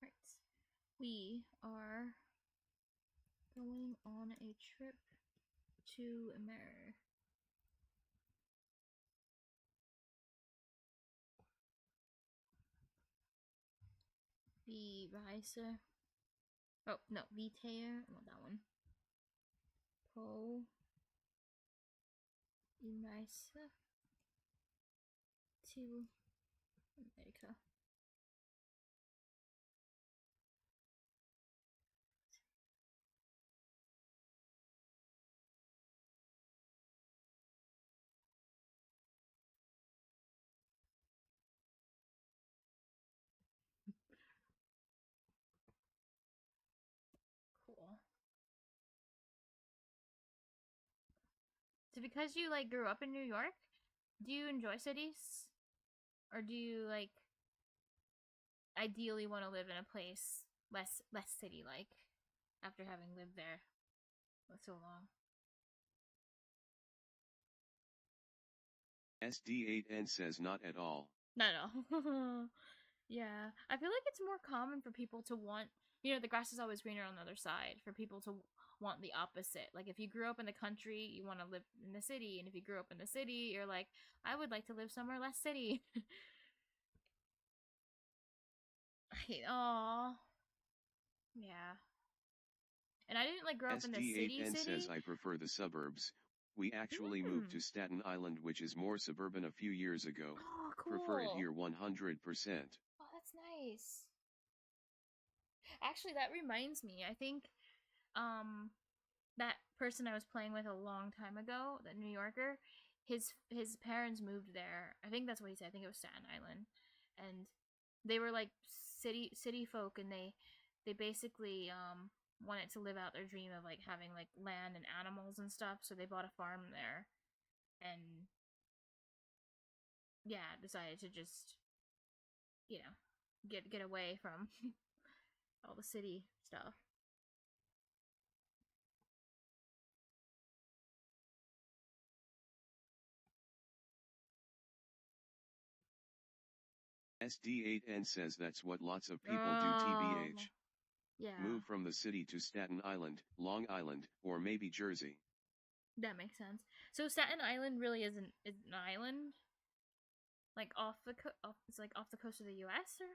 Right. We are going on a trip to America. The Reise. Oh, no. Vitaer. I want that one. På indrejse til Amerika. Cool. So because you like grew up in New York, do you enjoy cities? Or do you like ideally want to live in a place less city like after having lived there for so long? SD8N says not at all. Not at all. Yeah. I feel like it's more common for people to want, the grass is always greener on the other side, for people to want the opposite. Like if you grew up in the country, you want to live in the city, and if you grew up in the city, you're like, I would like to live somewhere less city. Aww. Yeah. And I didn't like grow up in the city. SD8N says I prefer the suburbs. We actually moved to Staten Island, which is more suburban, a few years ago. Oh, cool. Prefer it here 100%. Oh, that's nice. Actually, that reminds me. I think that person I was playing with a long time ago, that New Yorker, his parents moved there. I think that's what he said. I think it was Staten Island. And they were like city folk, and they basically wanted to live out their dream of like having like land and animals and stuff, so they bought a farm there and yeah, decided to just get away from all the city stuff. SD8N says that's what lots of people do, TBH. Yeah. Move from the city to Staten Island, Long Island, or maybe Jersey. That makes sense. So Staten Island really is an island, like it's like off the coast of the U.S. or.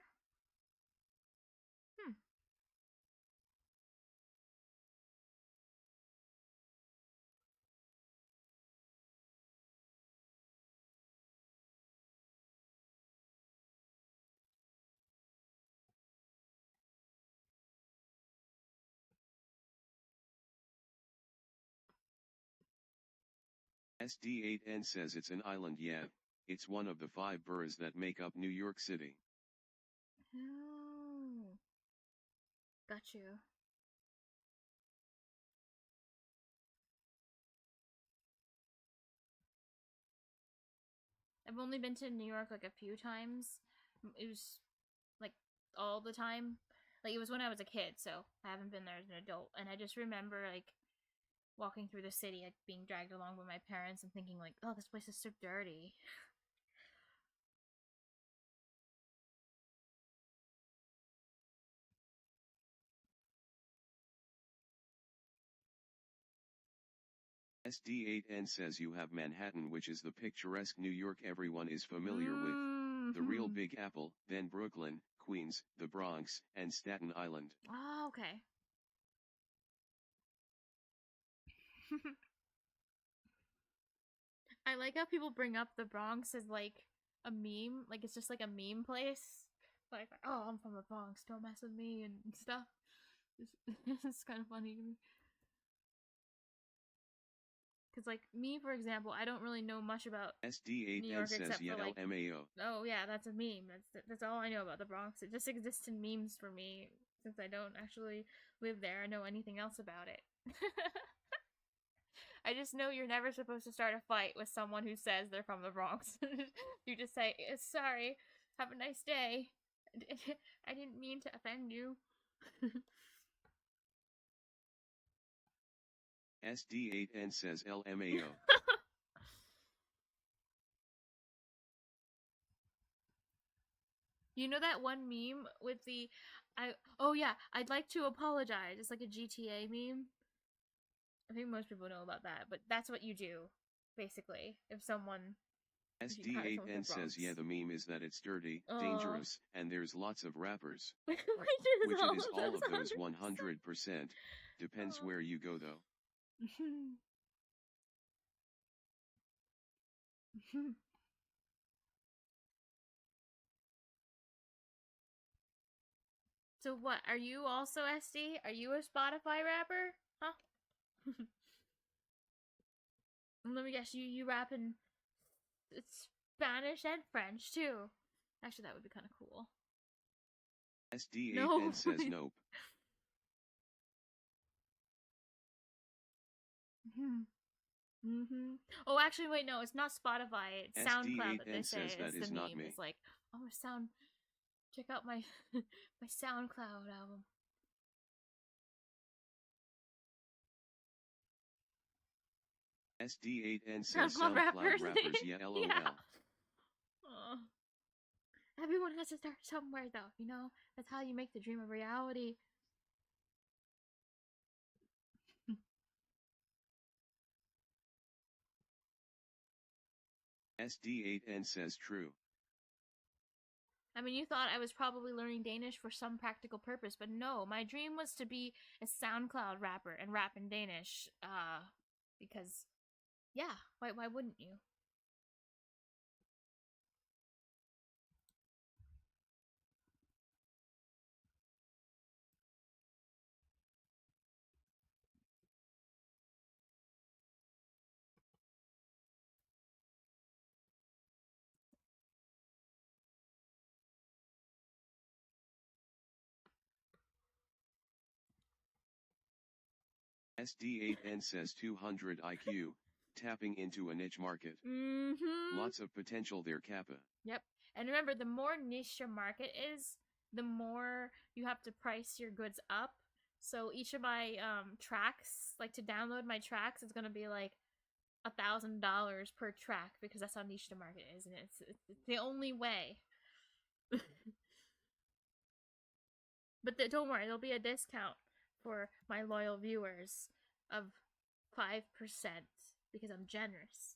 SD8N says it's an island, yeah. It's one of the 5 boroughs that make up New York City. Oh. Got you. I've only been to New York like a few times. It was like all the time. Like it was when I was a kid, so I haven't been there as an adult. And I just remember like walking through the city, like being dragged along by my parents and thinking like, oh, this place is so dirty. SD8N says you have Manhattan, which is the picturesque New York everyone is familiar with. The real Big Apple, then Brooklyn, Queens, the Bronx, and Staten Island. Oh, okay. I like how people bring up the Bronx as like a meme, like it's just like a meme place. Like, oh, I'm from the Bronx, don't mess with me and stuff. It's kind of funny to me. Because, like, me, for example, I don't really know much about New York SD8N says except for, like, LMAO. oh, yeah, that's a meme. That's all I know about the Bronx. It just exists in memes for me, since I don't actually live there or know anything else about it. I just know you're never supposed to start a fight with someone who says they're from the Bronx. You just say, sorry, have a nice day. I didn't mean to offend you. SD8N says LMAO. You know that one meme with the, oh yeah, I'd like to apologize. It's like a GTA meme. I think most people know about that, but that's what you do, basically. If someone SD8N says yeah, the meme is that it's dirty, dangerous, and there's lots of rappers. Which it is all of those 100%. Depends where you go though. So what, are you also SD? Are you a Spotify rapper? Huh? Let me guess, you rap in Spanish and French too. Actually, that would be kind of cool. SD8N says nope. Oh, actually, wait, no, it's not Spotify. It's SoundCloud that they say that is the not meme. Me. It's like, oh, check out my my SoundCloud album. SD8N says SoundCloud rappers yeah, LOL. Yeah. Everyone has to start somewhere, though, you know? That's how you make the dream a reality. SD8N says true. I mean, you thought I was probably learning Danish for some practical purpose, but no, my dream was to be a SoundCloud rapper and rap in Danish. Because, yeah, why wouldn't you? SD8N says 200 IQ, tapping into a niche market. Lots of potential there, Kappa. Yep. And remember, the more niche your market is, the more you have to price your goods up. So each of my tracks, like to download my tracks, is going to be like $1,000 per track because that's how niche the market is, and it's the only way. But don't worry, there'll be a discount for my loyal viewers of 5% because I'm generous.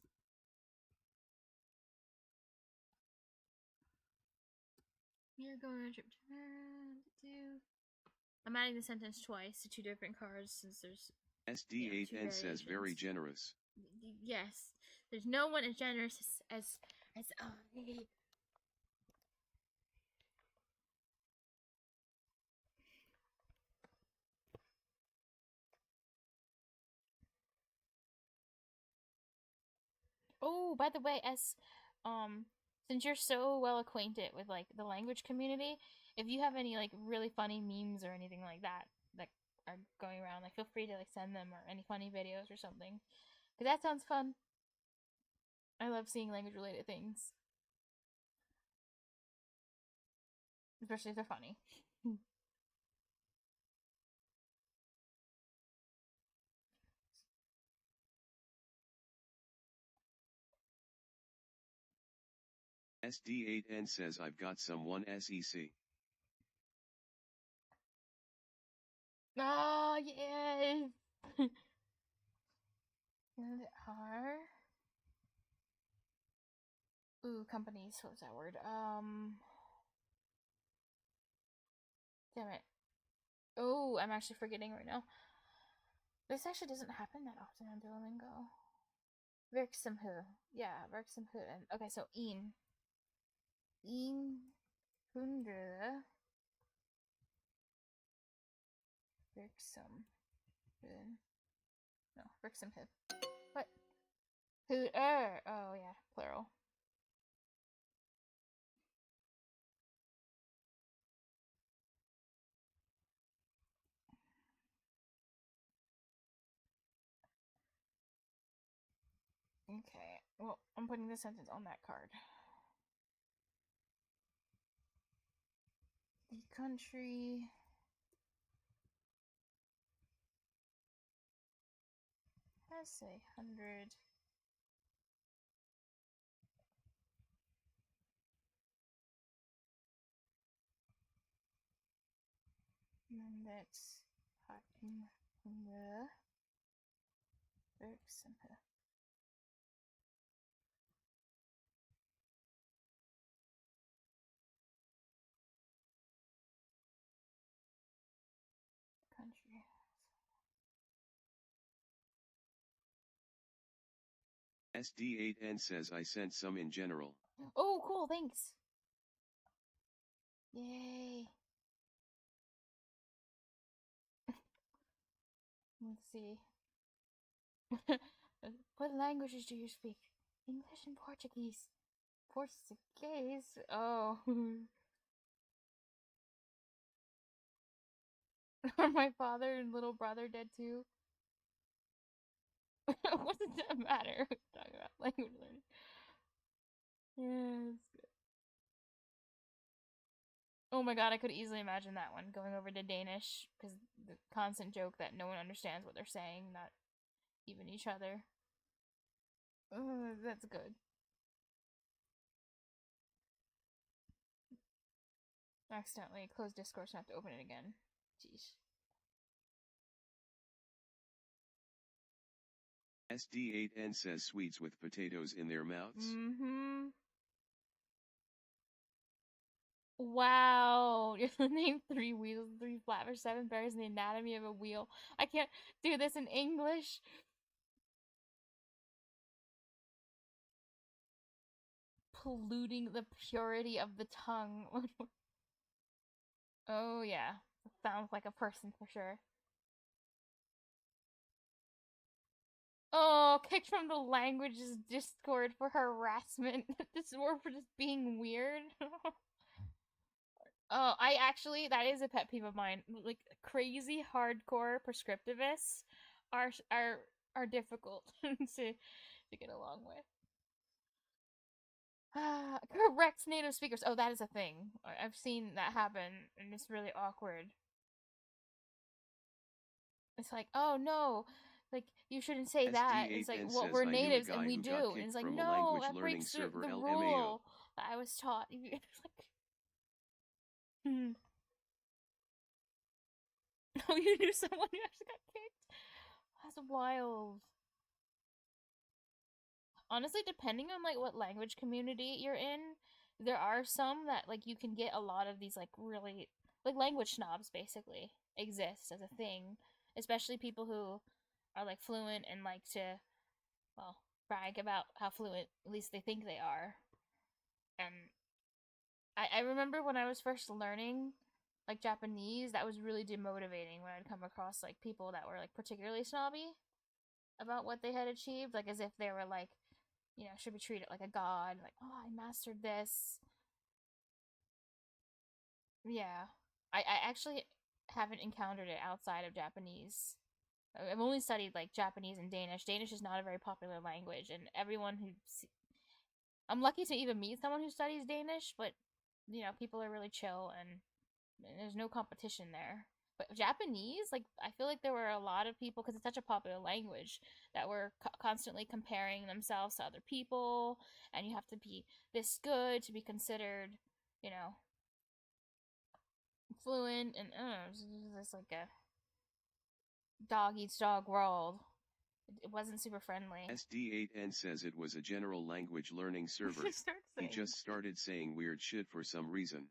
You're going on a trip to I'm adding the sentence twice to two different cars since there's SD8N says very generous. Yes, there's no one as generous as me. Oh, by the way, since you're so well acquainted with like the language community, if you have any like really funny memes or anything like that that are going around, like feel free to like send them, or any funny videos or something, because that sounds fun. I love seeing language related things, especially if they're funny. SD8N says I've got someone SEC. Oh, yes! Har. Ooh, companies. What's that word? Damn it. Oh, I'm actually forgetting right now. This actually doesn't happen that often on Duolingo. Virksomhed. Yeah, virksomhed. Okay, so in. In hundred. Virksomhed. No, virksomhed. What? Who? Oh, yeah, plural. Okay, well, I'm putting this sentence on that card. The country has 100 minutes in the virksomhed. Country. SD8N says I sent some in general. Oh, cool, thanks. Yay. Let's see. What languages do you speak? English and Portuguese. Portuguese? Oh. Are my father and little brother dead too? What does that matter? Talking about language learning. Yes. Oh my god, I could easily imagine that one going over to Danish because the constant joke that no one understands what they're saying, not even each other. That's good. Accidentally closed Discord, so I have to open it again. Jeez. SD8N says Swedes with potatoes in their mouths. Mm-hmm. Wow. You're name 3 wheels, 3 flappers, 7 bears, and the anatomy of a wheel. I can't do this in English. Polluting the purity of the tongue. Oh, yeah. Sounds like a person for sure. Oh, kicked from the languages Discord for harassment. Or for just being weird. Oh, I actually, that is a pet peeve of mine. Like, crazy hardcore prescriptivists are are difficult to get along with. Correct native speakers. Oh, that is a thing. I've seen that happen, and it's really awkward. It's like, oh no, like you shouldn't say that. It's like, well, we're natives and we do, and it's like, no, that breaks the rule that I was taught. It's like, oh, you knew someone who actually got kicked. That's wild. Honestly, depending on like what language community you're in, there are some that like you can get a lot of these like really like language snobs basically exist as a thing, especially people who are like fluent and like to well brag about how fluent at least they think they are. And I remember when I was first learning like Japanese, that was really demotivating when I'd come across like people that were like particularly snobby about what they had achieved, like as if they were like, you know, should be treated like a god, like, oh, I mastered this. Yeah. I actually haven't encountered it outside of Japanese. I've only studied like Japanese and Danish. Danish is not a very popular language, and everyone who I'm lucky to even meet someone who studies Danish, but you know, people are really chill and there's no competition there. But Japanese, like, I feel like there were a lot of people, because it's such a popular language, that were constantly comparing themselves to other people, and you have to be this good to be considered, you know, fluent, and I don't know, it's just like a dog eats dog world. it wasn't super friendly. SD8N says it was a general language learning server. He just started saying weird shit for some reason.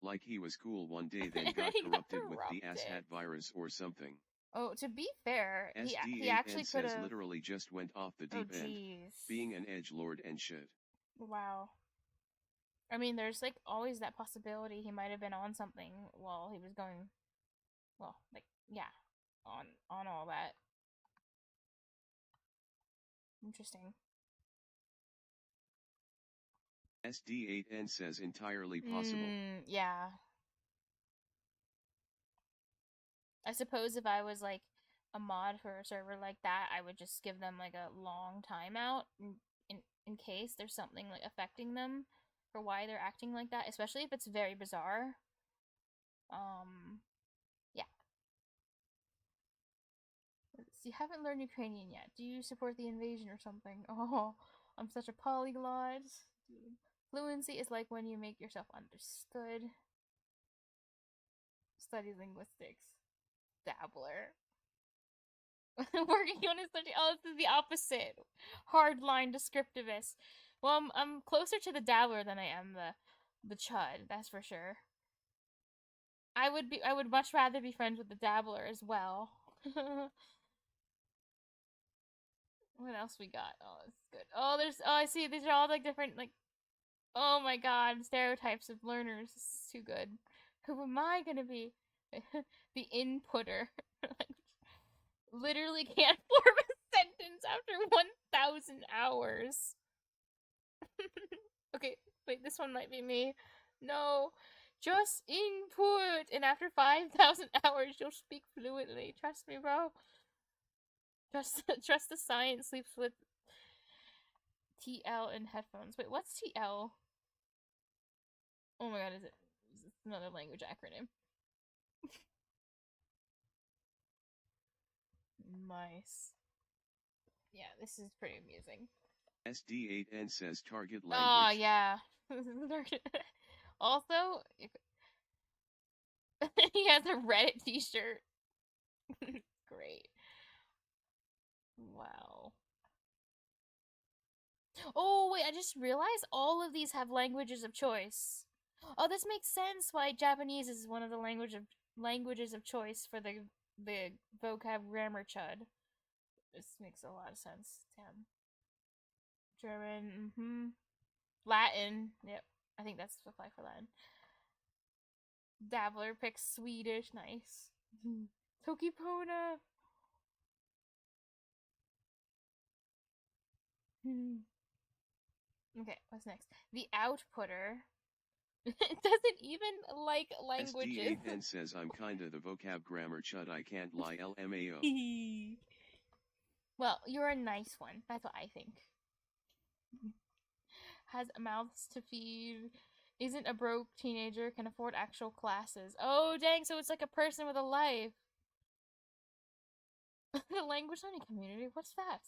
Like he was cool one day, then got corrupted with the asshat virus or something. Oh, to be fair, he actually could have literally just went off the deep end, being an edgelord and shit. Wow. I mean, there's like always that possibility he might have been on something while he was going, well, like, yeah, on all that. Interesting. SD8N says entirely possible. Yeah. I suppose if I was like a mod for a server like that, I would just give them like a long timeout in case there's something like affecting them for why they're acting like that, especially if it's very bizarre. Yeah. You haven't learned Ukrainian yet. Do you support the invasion or something? Oh, I'm such a polyglot. Dude. Fluency is like when you make yourself understood. Study linguistics. Dabbler. Working on his study. Oh, this is the opposite. Hardline descriptivist. Well, I'm closer to the dabbler than I am the chud. That's for sure. I would much rather be friends with the dabbler as well. What else we got? Oh, this is good. Oh, I see. These are all like different, like, oh my god, stereotypes of learners. This is too good. Who am I gonna be? The inputter. Literally can't form a sentence after 1,000 hours. Okay, wait, this one might be me. No, just input, and after 5,000 hours, you'll speak fluently. Trust me, bro. Trust the science sleeps with TL in headphones. Wait, what's TL? Oh my god, is it another language acronym? Nice. Yeah, this is pretty amusing. SD8N says target language. Oh, yeah. Also, he has a Reddit t-shirt. Great. Wow. Oh, wait, I just realized all of these have languages of choice. Oh, this makes sense why Japanese is one of the languages of choice for the vocab grammar chud. This makes a lot of sense. Damn. German, Latin, yep. I think that's the flag for Latin. Dabbler picks Swedish, nice. Tokipona. Okay, what's next? The outputter. It doesn't even like languages. SD8N says I'm kinda the vocab grammar chud, I can't lie, LMAO. Well, you're a nice one. That's what I think. Has mouths to feed. Isn't a broke teenager. Can afford actual classes. Oh, dang, so it's like a person with a life. The language learning community? What's that?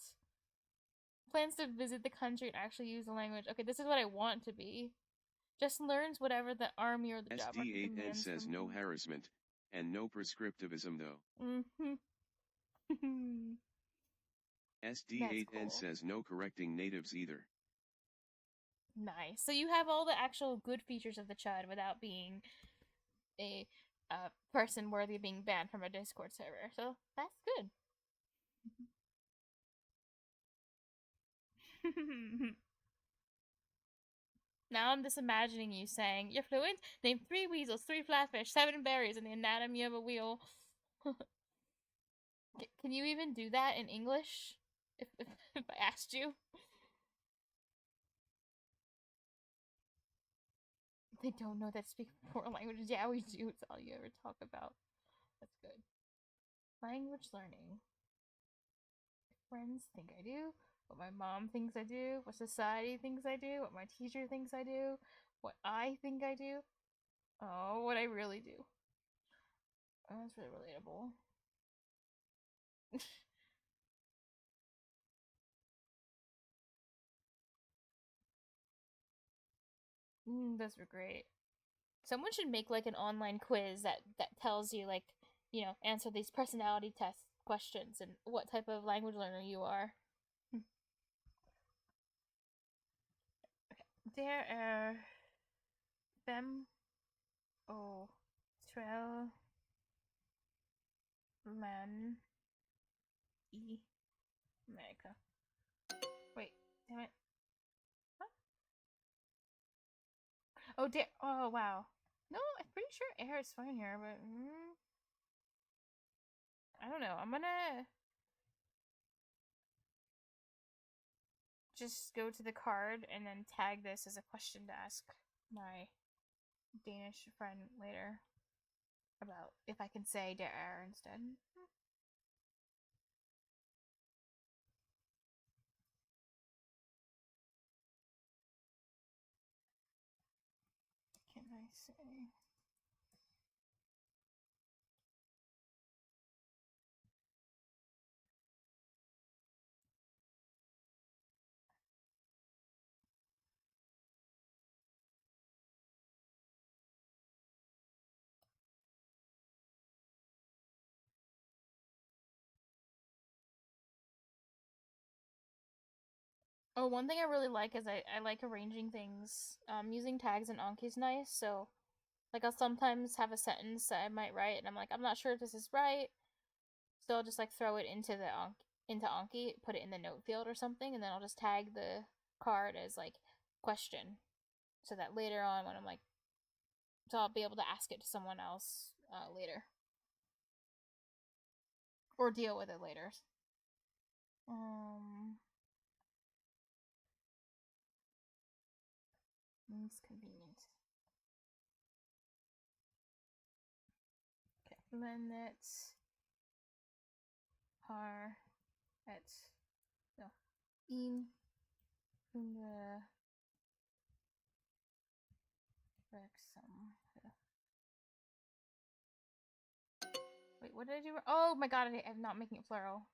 Plans to visit the country and actually use the language. Okay, this is what I want to be. Just learns whatever the army or the job market SD8N demands says from no him. harassment, and no prescriptivism though. SD8N cool. says no correcting natives either. Nice. So you have all the actual good features of the chud without being a person worthy of being banned from a Discord server. So that's good. Now I'm just imagining you saying, "You're fluent? Name 3 weasels, 3 flatfish, 7 berries, and the anatomy of a wheel." Can you even do that in English? If I asked you? They don't know that speak 4 languages. Yeah, we do. It's all you ever talk about. That's good. Language learning. Friends think I do. What my mom thinks I do. What society thinks I do. What my teacher thinks I do. What I think I do. Oh, what I really do. Oh, that's really relatable. Those were great. Someone should make like an online quiz that tells you like, answer these personality tests questions and what type of language learner you are. Okay. There are fem o trail man e America. Wait, damn it. Huh? Oh, oh, wow. No, I'm pretty sure air is fine here, but I don't know. I'm gonna just go to the card and then tag this as a question to ask my Danish friend later about if I can say der er instead. Can I say? Oh, one thing I really like is I like arranging things. Using tags and Anki is nice, so like I'll sometimes have a sentence that I might write and I'm like, I'm not sure if this is right. So I'll just like throw it into the into Anki, put it in the note field or something, and then I'll just tag the card as like question. So that later on when I'm like so I'll be able to ask it to someone else later. Or deal with it later. Inconvenient. Okay, Lennet har et no in kunde verksam. Wait, what did I do? Oh my god, I'm not making it plural.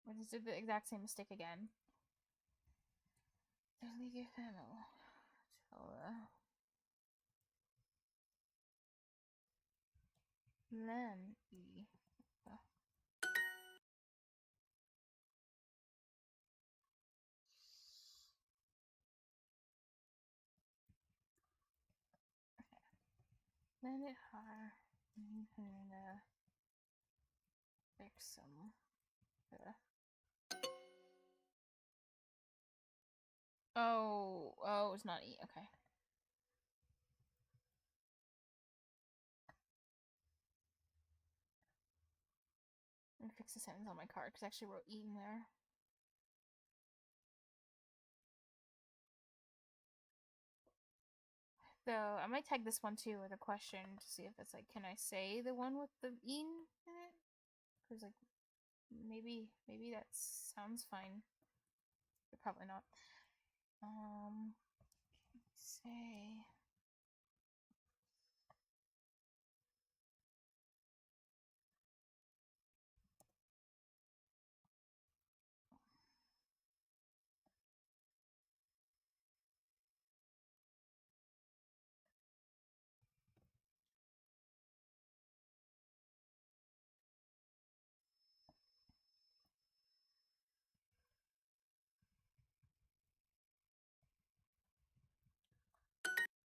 I just did the exact same mistake again. Ligger femmo. Len i. Len it har kunde verksam. Oh, it's not E. Okay. I'm gonna fix the sentence on my card because I actually wrote E in there. So I might tag this one too with a question to see if it's like, can I say the one with the in it? Because like maybe that sounds fine, but probably not. Say.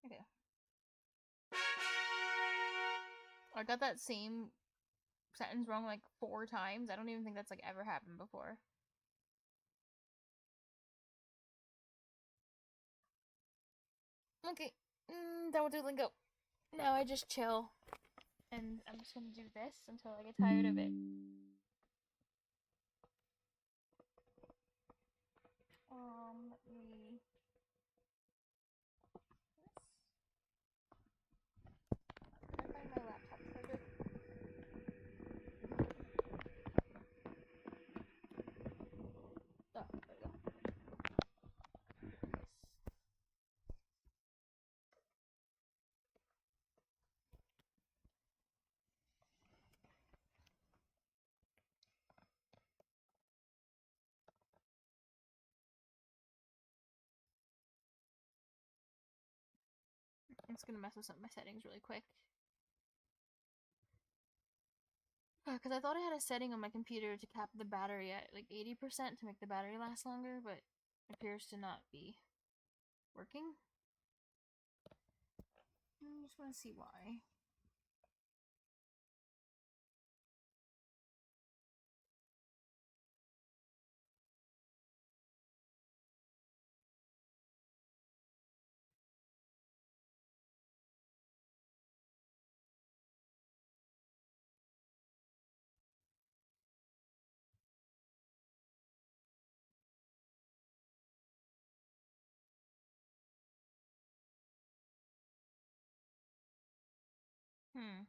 Okay. I got that same sentence wrong like 4 times. I don't even think that's like ever happened before. Okay, don't do lingo. Now I just chill, and I'm just gonna do this until I get tired of it. Let me. Can I find my laptop charger? Oh, there we go. I'm just gonna mess with some of my settings really quick. Because I thought I had a setting on my computer to cap the battery at like 80% to make the battery last longer, but it appears to not be working. I just want to see why. Hmm.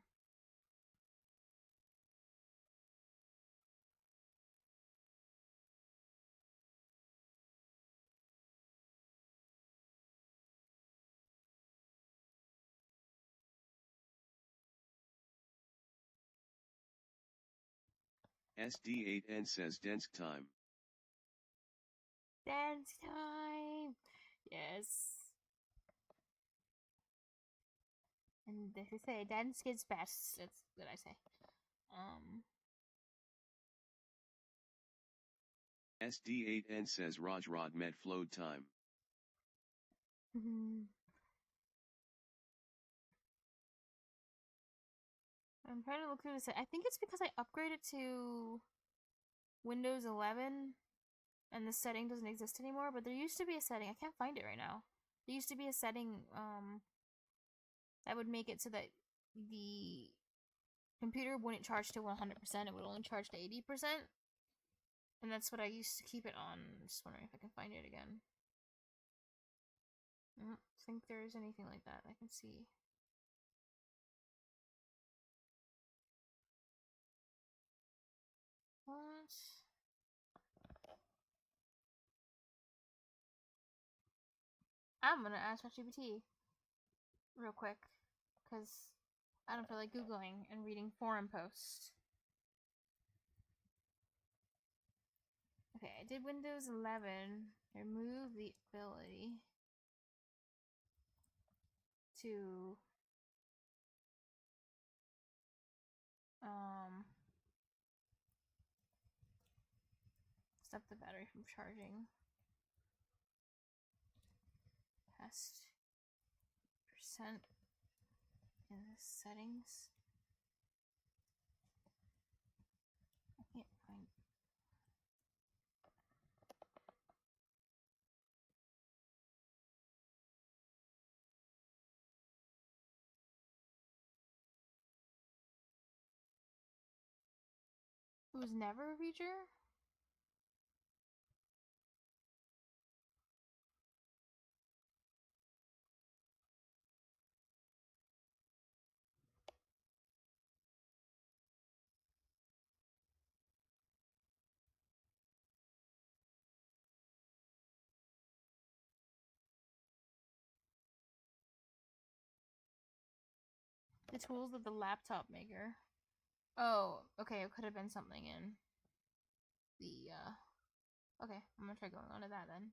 SD8N says dance time. Dance time! Yes. And they say dance kids best. That's what I say. SD8N says Raj Rod met float time. I'm trying to look through this. I think it's because I upgraded to Windows 11 and the setting doesn't exist anymore, but there used to be a setting. I can't find it right now. There used to be a setting that would make it so that the computer wouldn't charge to 100%, it would only charge to 80%. And that's what I used to keep it on. I'm just wondering if I can find it again. I don't think there's anything like that I can see. What? I'm gonna ask ChatGPT real quick, because I don't feel like Googling and reading forum posts. Okay, I did Windows 11, remove the ability to stop the battery from charging. Test percent in the settings. I can't find. It was never a feature? The tools of the laptop maker. Oh, okay, it could have been something in the, okay, I'm gonna try going on to that then.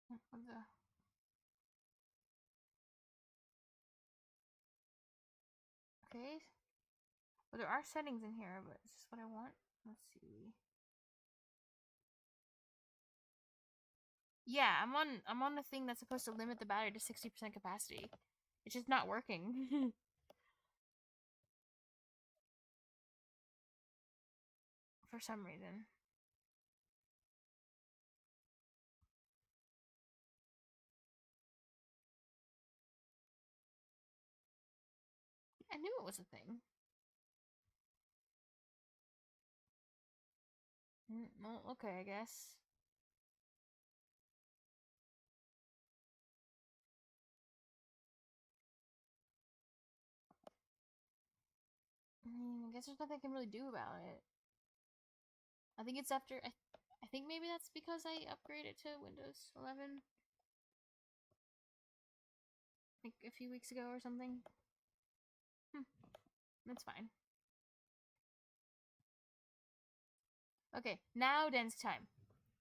What the? Okay. Well, there are settings in here, but is this what I want? Let's see. Yeah, I'm on the thing that's supposed to limit the battery to 60% capacity. It's just not working. For some reason. I knew it was a thing. Well, okay, I guess. I guess there's nothing I can really do about it. I think it's after I think maybe that's because I upgraded to Windows 11 like a few weeks ago or something. That's fine. Okay, now dance time.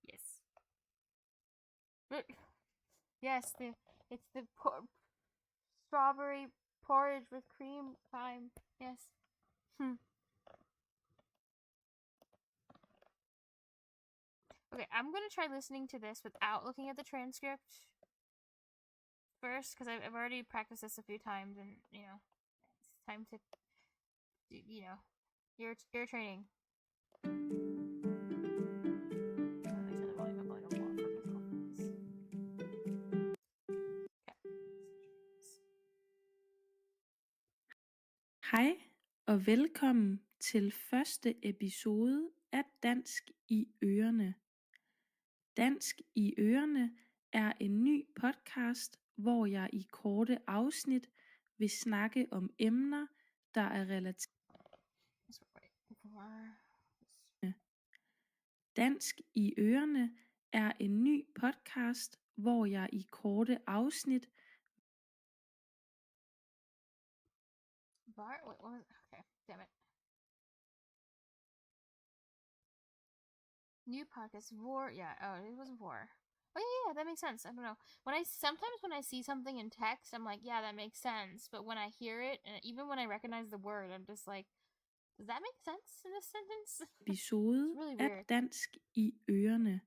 Yes. Yes, it's the strawberry porridge with cream time. Yes. Okay, I'm gonna try listening to this without looking at the transcript first, because I've already practiced this a few times, and it's time to, ear training. Hej og velkommen til første episode af Dansk i ørerne. Dansk i ørerne er en ny podcast, hvor jeg i korte afsnit vil snakke om emner, der er relateret. Dansk i ørerne er en ny podcast, hvor jeg i korte afsnit Wait, what was? Okay, damn it. New podcast, Vor. Yeah, oh, it was Vor. Oh yeah, that makes sense. I don't know. Sometimes when I see something in text, I'm like, yeah, that makes sense. But when I hear it, and even when I recognize the word, I'm just like, does that make sense in this sentence? episode really af weird. Dansk i ørerne.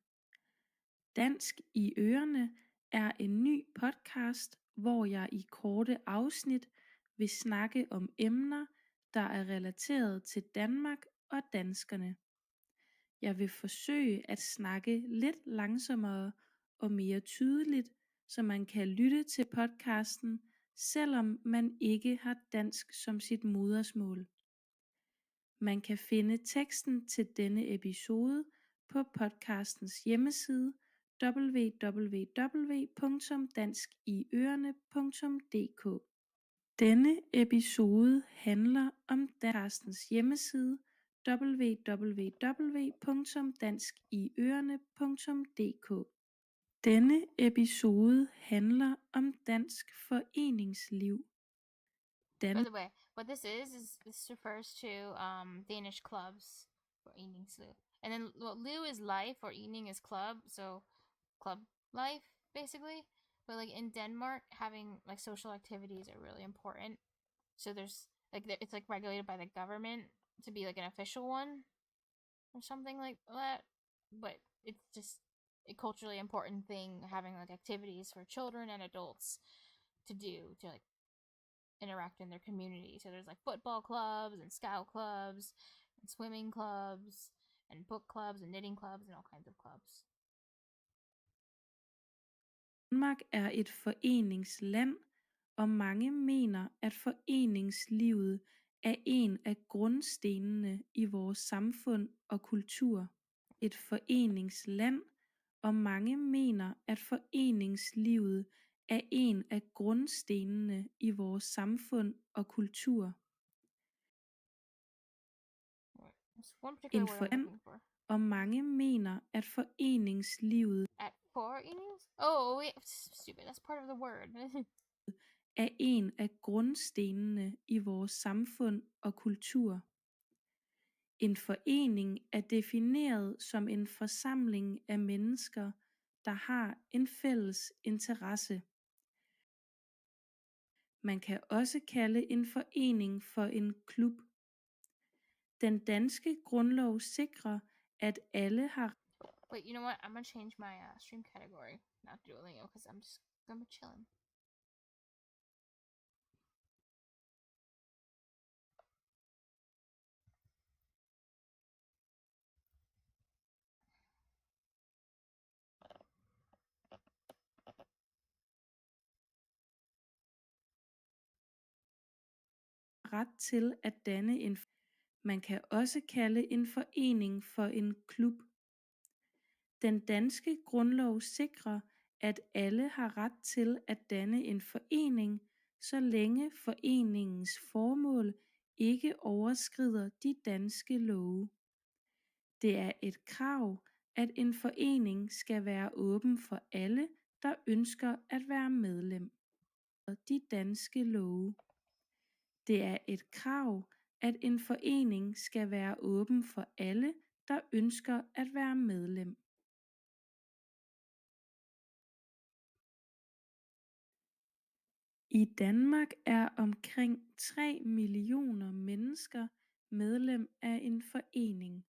Dansk i ørerne er en ny podcast, hvor jeg i korte afsnit vil snakke om emner, der er relateret til Danmark og danskerne. Jeg vil forsøge at snakke lidt langsommere og mere tydeligt, så man kan lytte til podcasten, selvom man ikke har dansk som sit modersmål. Man kan finde teksten til denne episode på podcastens hjemmeside www.danskiørene.dk. Denne episode handler om podcastens hjemmeside www.danskiørene.dk. Denne episode handler om dansk foreningsliv. By the way, what this refers to Danish clubs for eningsliv. And then liv is life or ening is club, so club life basically. But like in Denmark, having like social activities are really important. So there's like it's like regulated by the government to be like an official one or something like that. But it's just a culturally important thing, having like activities for children and adults to do to like interact in their community. So there's like football clubs and scout clubs and swimming clubs and book clubs and knitting clubs and all kinds of clubs. Danmark er et foreningsland, og mange mener, at foreningslivet er en af grundstenene i vores samfund og kultur. Et foreningsland, og mange mener, at foreningslivet er en af grundstenene i vores samfund og kultur. En forening, og mange mener, at foreningslivet at forenings? Oh, wait, stupid. That's part of the word. er en af grundstenene i vores samfund og kultur. En forening er defineret som en forsamling af mennesker, der har en fælles interesse. Man kan også kalde en forening for en klub. Den danske grundlov sikrer, at alle har Wait, you know what? I'm gonna change my stream category. Not Duolingo, because I'm just gonna be chilling. ret til at danne en. Man kan også kalde en forening for en klub. Den danske grundlov sikrer, at alle har ret til at danne en forening, så længe foreningens formål ikke overskrider de danske love. Det er et krav, at en forening skal være åben for alle, der ønsker at være medlem. De danske love. Det er et krav, at en forening skal være åben for alle, der ønsker at være medlem. I Danmark er omkring 3 millioner mennesker medlem af en forening.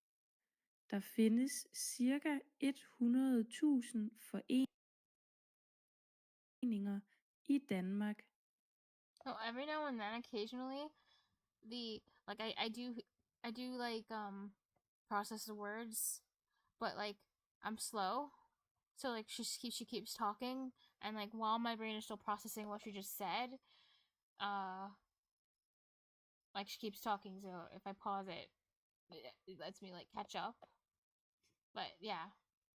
Der findes ca. 100.000 foreninger i Danmark. So every now and then, occasionally, I do like process the words, but like I'm slow, so like she keeps talking, and like while my brain is still processing what she just said, like she keeps talking. So if I pause it lets me like catch up. But yeah,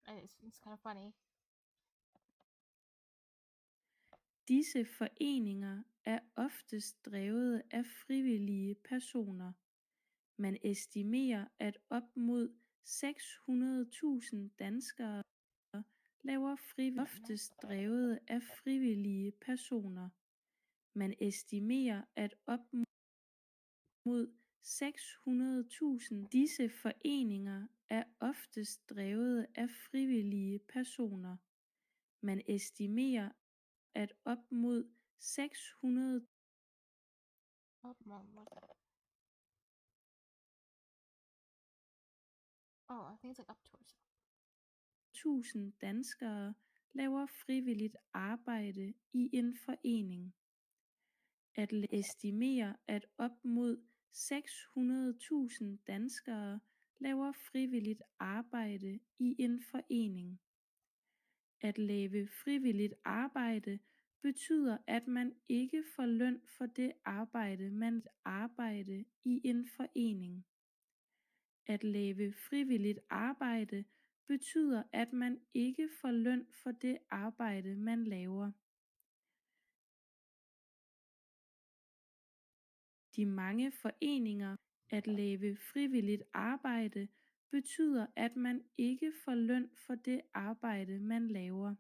it's kind of funny. Disse foreninger er oftest drevet af frivillige personer. Man estimerer, at op mod 600.000 danskere laver oftest drevet af frivillige personer. Man estimerer, at op mod 600.000 disse foreninger er oftest drevet af frivillige personer. Man estimerer, at op mod 600 Oh, mom, what's that? Oh, I think it's like up towards. 1000 danskere laver frivilligt arbejde i en forening. At estimere, at op mod 600.000 danskere laver frivilligt arbejde i en forening. At lave frivilligt arbejde betyder, at man ikke får løn for det arbejde, man arbejder i en forening. At lave frivilligt arbejde betyder, at man ikke får løn for det arbejde, man laver. De mange foreninger. At lave frivilligt arbejde betyder, at man ikke får løn for det arbejde, man laver.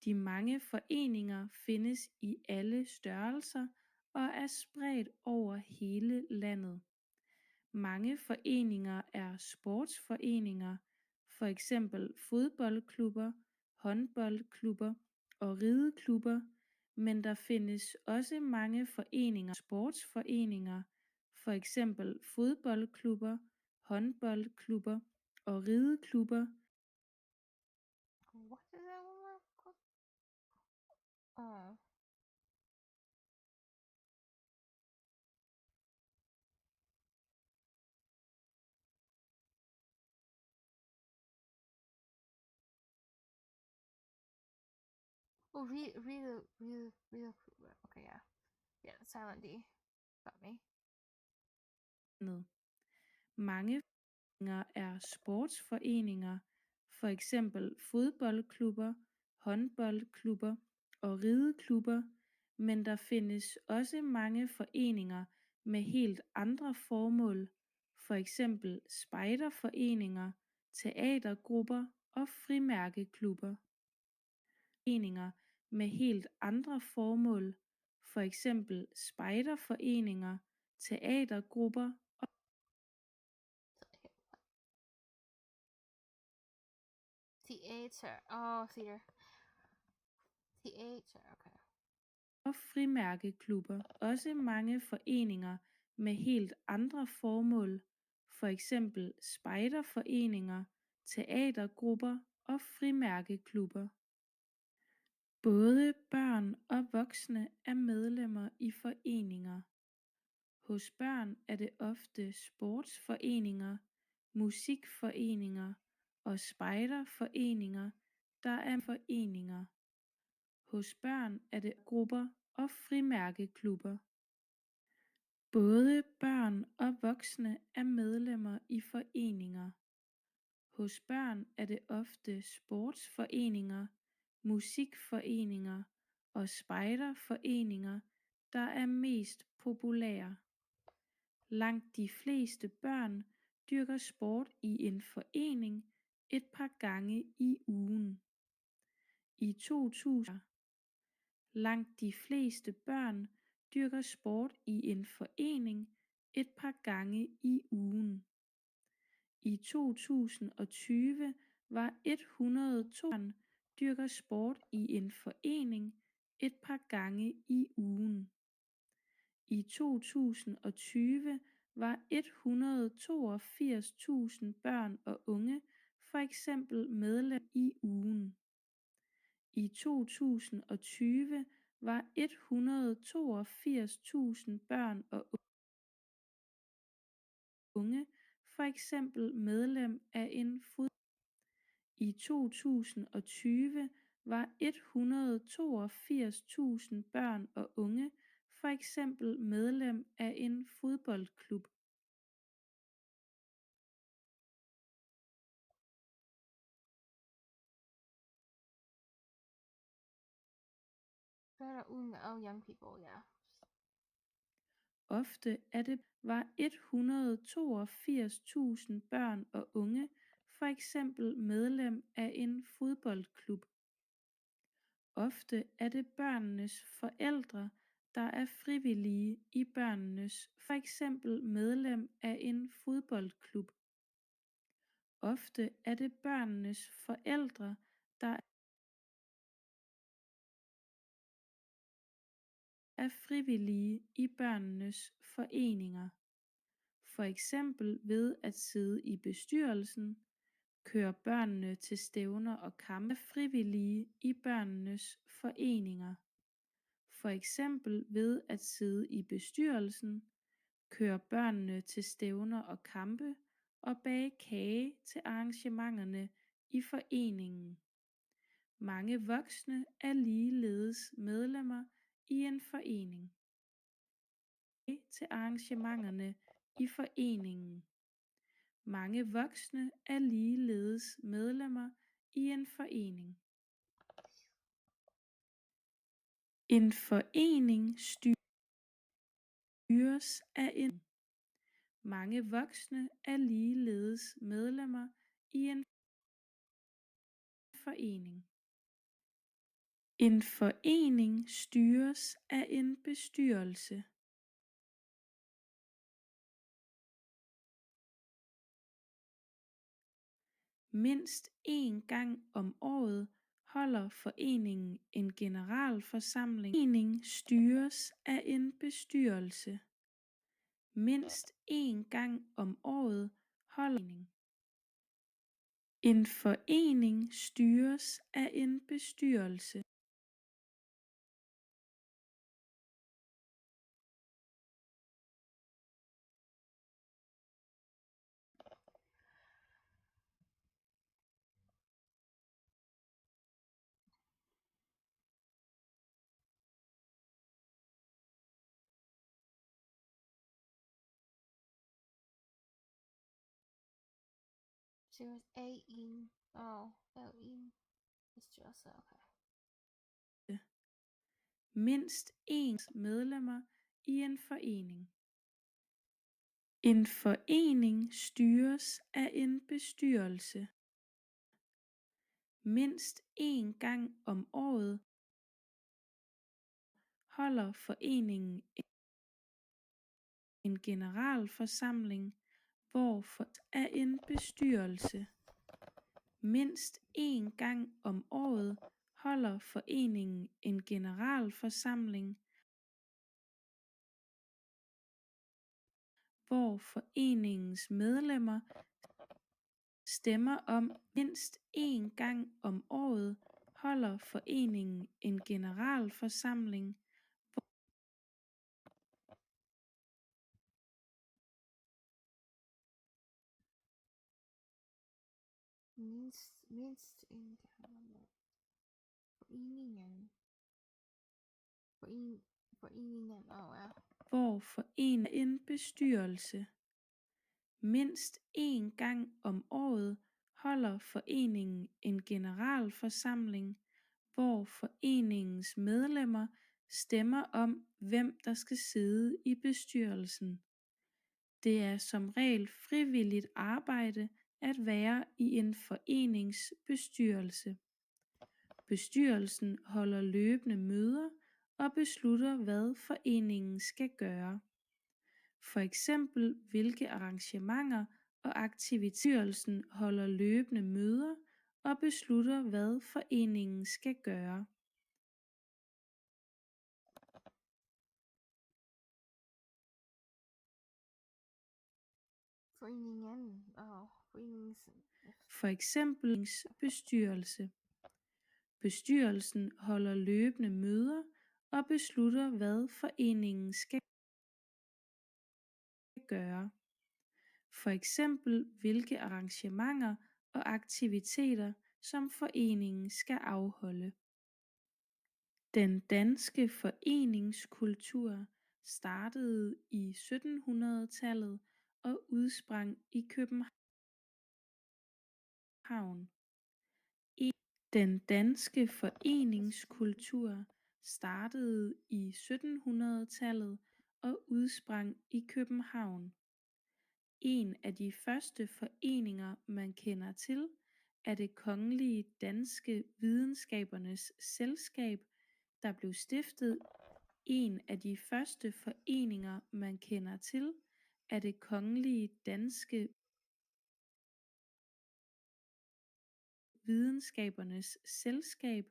De mange foreninger findes i alle størrelser og er spredt over hele landet. Mange foreninger er sportsforeninger, for eksempel fodboldklubber, håndboldklubber og rideklubber, men der findes også mange foreninger, sportsforeninger, for eksempel fodboldklubber, håndboldklubber og rideklubber. What is that one called? Oh. Oh, read the. Okay, yeah. Yeah, silent D. Got me. Mange foreninger er sportsforeninger, for eksempel fodboldklubber, håndboldklubber og rideklubber, men der findes også mange foreninger med helt andre formål, for eksempel spejderforeninger, teatergrupper og frimærkeklubber. Foreninger med helt andre formål, for eksempel spejderforeninger, teatergrupper og Theater. Oh, theater. Theater. Okay. og frimærkeklubber. Også mange foreninger med helt andre formål, for eksempel spejderforeninger, teatergrupper og frimærkeklubber. Både børn og voksne er medlemmer i foreninger. Hos børn er det ofte sportsforeninger, musikforeninger og spejderforeninger, der er foreninger. Hos børn er det grupper og frimærkeklubber. Både børn og voksne er medlemmer i foreninger. Hos børn er det ofte sportsforeninger, musikforeninger og spejderforeninger, der er mest populære. Langt de fleste børn dyrker sport i en forening et par gange i ugen. I 2000 langt de fleste børn dyrker sport i en forening et par gange i ugen. I 2020 var 102 børn dyrker sport i en forening et par gange i ugen. I 2020 var 182.000 børn og unge for eksempel medlem i ugen. I 2020 var 182.000 børn og unge for eksempel medlem af en I 2020 var 182.000 børn og unge for eksempel medlem af en fodboldklub. Børn og unge, oh, young people, yeah. Ofte er det var 182.000 børn og unge for eksempel medlem af en fodboldklub. Ofte er det børnenes forældre, der er frivillige i børnenes, for eksempel medlem af en fodboldklub. Ofte er det børnenes forældre, der er frivillige i børnenes foreninger. For eksempel ved at sidde i bestyrelsen, køre børnene til stævner og kampe, frivillige i børnenes foreninger. For eksempel ved at sidde i bestyrelsen, køre børnene til stævner og kampe og bage kage til arrangementerne i foreningen. Mange voksne er ligeledes medlemmer i en forening. Til arrangementerne i foreningen. Mange voksne er ligeledes medlemmer i en forening. En forening styres af en. Mange voksne er ligeledes medlemmer i en forening. En forening styres af en bestyrelse. Mindst én gang om året holder foreningen en generalforsamling. Foreningen styres af en bestyrelse. Mindst én gang om året holder en forening styres af en bestyrelse. Series A in, oh, L in, bestyrelse, okay. Mindst én medlemmer i en forening. En forening styres af en bestyrelse. Mindst én gang om året holder foreningen en generalforsamling, hvor for af en bestyrelse. Mindst én gang om året holder foreningen en generalforsamling, hvor foreningens medlemmer stemmer om. Mindst én gang om året holder foreningen en generalforsamling, Mindst en gang om året. Foreningen, oh ja. hvor foreningen er en bestyrelse. Mindst én gang om året holder foreningen en generalforsamling, hvor foreningens medlemmer stemmer om, hvem der skal sidde i bestyrelsen. Det er som regel frivilligt arbejde, at være i en forenings bestyrelse. Bestyrelsen holder løbende møder og beslutter, hvad foreningen skal gøre. For eksempel hvilke arrangementer og aktivitetsstyrelsen holder løbende møder og beslutter, hvad foreningen skal gøre. Foreningen. Forenings... For eksempel bestyrelse. Bestyrelsen holder løbende møder og beslutter, hvad foreningen skal gøre. For eksempel hvilke arrangementer og aktiviteter, som foreningen skal afholde. Den danske foreningskultur startede i 1700-tallet og udsprang i København. Den danske foreningskultur startede i 1700-tallet og udsprang i København. En af de første foreninger, man kender til, er Det Kongelige Danske Videnskabernes Selskab, der blev stiftet. En af de første foreninger, man kender til, er Det Kongelige Danske Videnskabernes Selskab.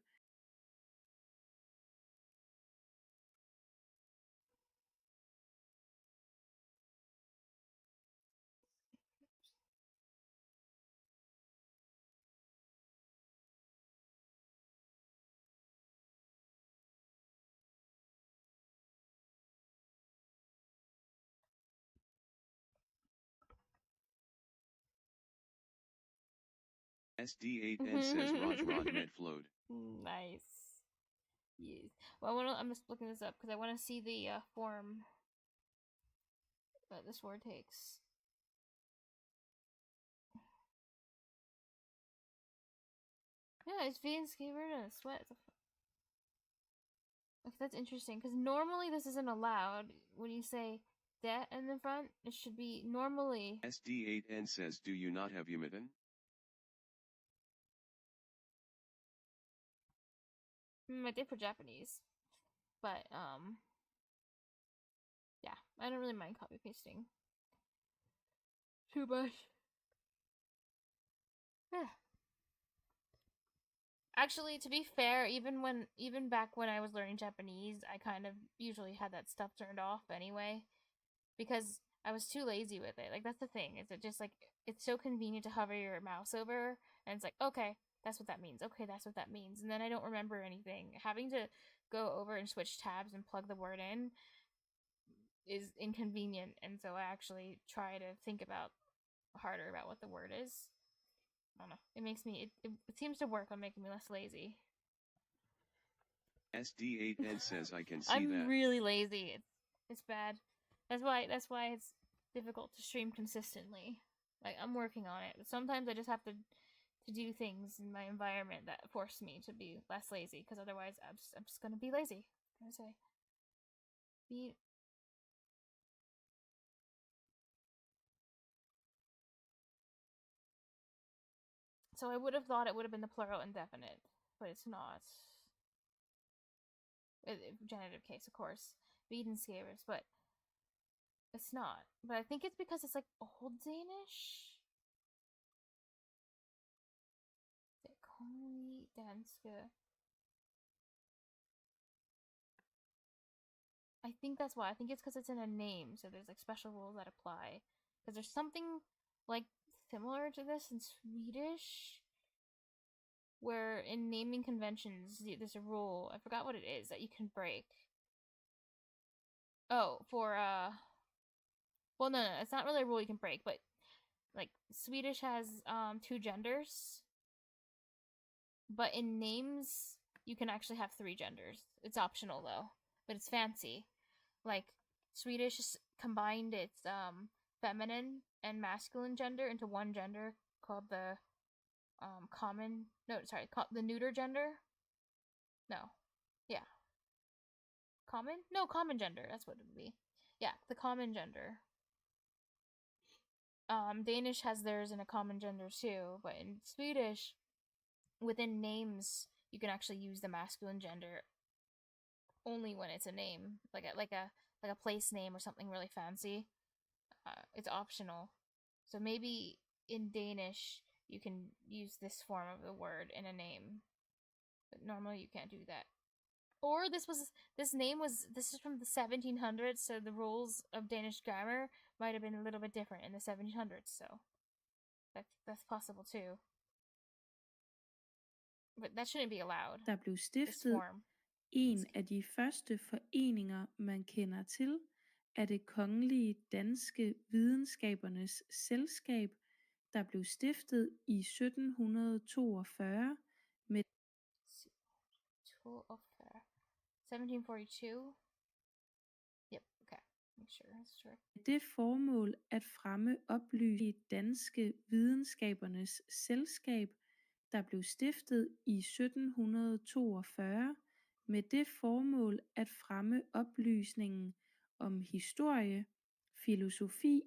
SD8N says Raj Med flowed. Nice. Yes. Well, I'm just looking this up because I want to see the form that this word takes. Yeah, it's being scared and sweat. That's interesting because normally this isn't allowed. When you say that in the front, it should be normally. SD8N says, do you not have humidin? I did for Japanese, but yeah, I don't really mind copy pasting too much. Yeah. Actually, to be fair, even back when I was learning Japanese, I kind of usually had that stuff turned off anyway, because I was too lazy with it. Like, that's the thing. Is it just like it's so convenient to hover your mouse over, and it's like, okay, that's what that means. Okay, that's what that means. And then I don't remember anything. Having to go over and switch tabs and plug the word in is inconvenient, and so I actually try to think harder about what the word is. I don't know. It makes me. It seems to work on making me less lazy. SD8N says I can see I'm that. really lazy. It's bad. That's why it's difficult to stream consistently. Like, I'm working on it. But sometimes I just have to do things in my environment that force me to be less lazy, because otherwise I'm just gonna be lazy. I'm gonna say So I would have thought it would have been the plural indefinite, but it's not. Genitive case, of course. Wiedenskavers, but it's not. But I think it's because it's like Old Danish. Det kongelige danske. I think that's why. I think it's because it's in a name, so there's like special rules that apply. Because there's something like similar to this in Swedish, where in naming conventions there's a rule. I forgot what it is that you can break. Oh, for well, no, it's not really a rule you can break, but like Swedish has 2 genders, but in names you can actually have 3 genders. It's optional though, but it's fancy. Like Swedish combined its feminine and masculine gender into one gender called the the neuter gender. No, yeah, common gender. That's what it would be. Yeah, the common gender. Danish has theirs in a common gender too, but in Swedish, within names, you can actually use the masculine gender only when it's a name, like a place name or something really fancy. It's optional. So maybe in Danish you can use this form of the word in a name, but normally you can't do that. Or this is from the 1700s, so the rules of Danish grammar might have been a little bit different in the 1700s. So that's possible too. But that shouldn't be allowed. Der blev This stiftet form. en af de første foreninger, man kender til, er det Kongelige Danske Videnskabernes Selskab, der blev stiftet i 1742 med 1742. Yep, okay. Make sure that's true. det formål at fremme oplysning i Danske Videnskabernes Selskab, der blev stiftet i 1742 med det formål at fremme oplysningen om historie, filosofi,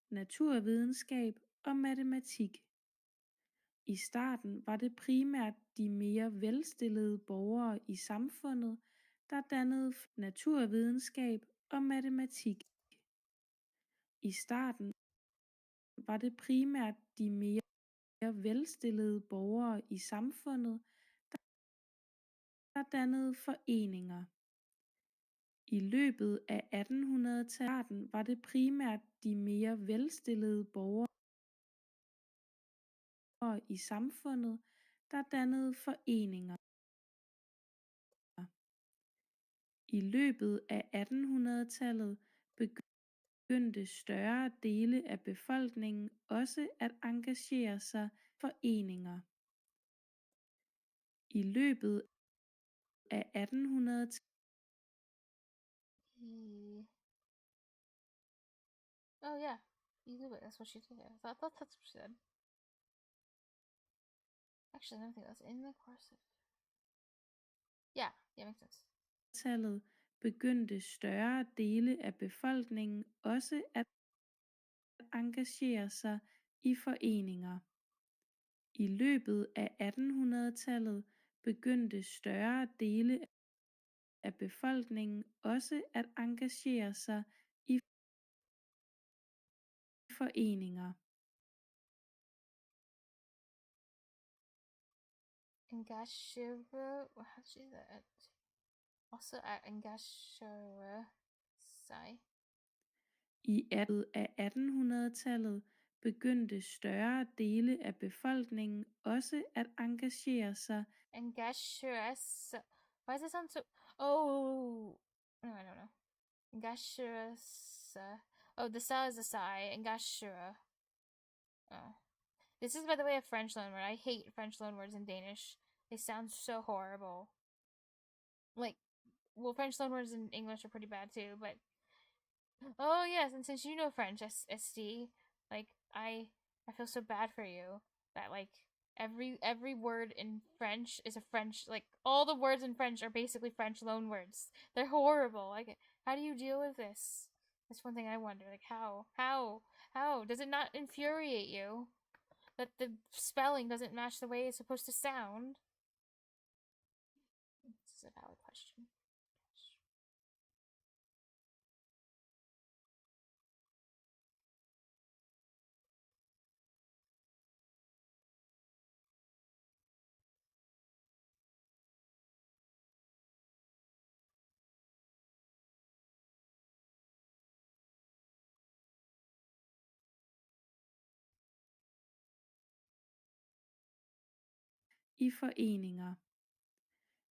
naturvidenskab og matematik. I starten var det primært de mere velstillede borgere i samfundet, der dannede naturvidenskab og matematik. I starten var det primært de mere velstillede borgere i samfundet, der dannede foreninger. I løbet af 1800-tallet var det primært de mere velstillede borgere i samfundet, der dannede foreninger. I løbet af 1800-tallet begyndte større dele af befolkningen også at engagere sig i foreninger. I løbet af 1800-tallet Oh yeah, you do it. That's what she did. I thought that's what she said. Actually, I don't think that's in the cursive. Yeah, makes sense. tallet begyndte større dele af befolkningen også at engagere sig i foreninger. I løbet af 1800-tallet begyndte større dele af befolkningen også at engagere sig i foreninger. Engagere. How do you say that? Also at engagere sig. I løbet af 1800-tallet begyndte større dele af befolkningen også at engagere sig. Engagere sig. Why does it sound so? Oh, no, I don't know. Engagere sig. Oh, the sa is a sigh. Engagere. Oh. This is, by the way, a French loanword. I hate French loanwords in Danish. They sound so horrible. Like, well, French loanwords in English are pretty bad too, but oh yes, and since you know French, SD, like I feel so bad for you that like every word in French is a French, like all the words in French are basically French loanwords. They're horrible. Like, how do you deal with this? That's one thing I wonder. Like, how does it not infuriate you that the spelling doesn't match the way it's supposed to sound? This is a valid question. I foreninger.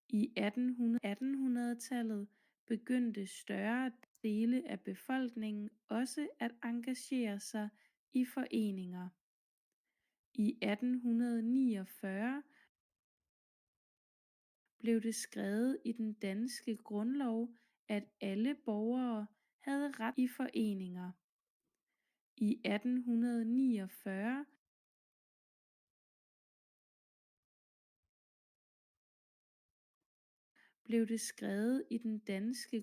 I 1800-tallet begyndte større dele af befolkningen også at engagere sig i foreninger. I 1849 blev det skrevet i den danske grundlov, at alle borgere havde ret i foreninger. I 1849 blev det skrevet i den danske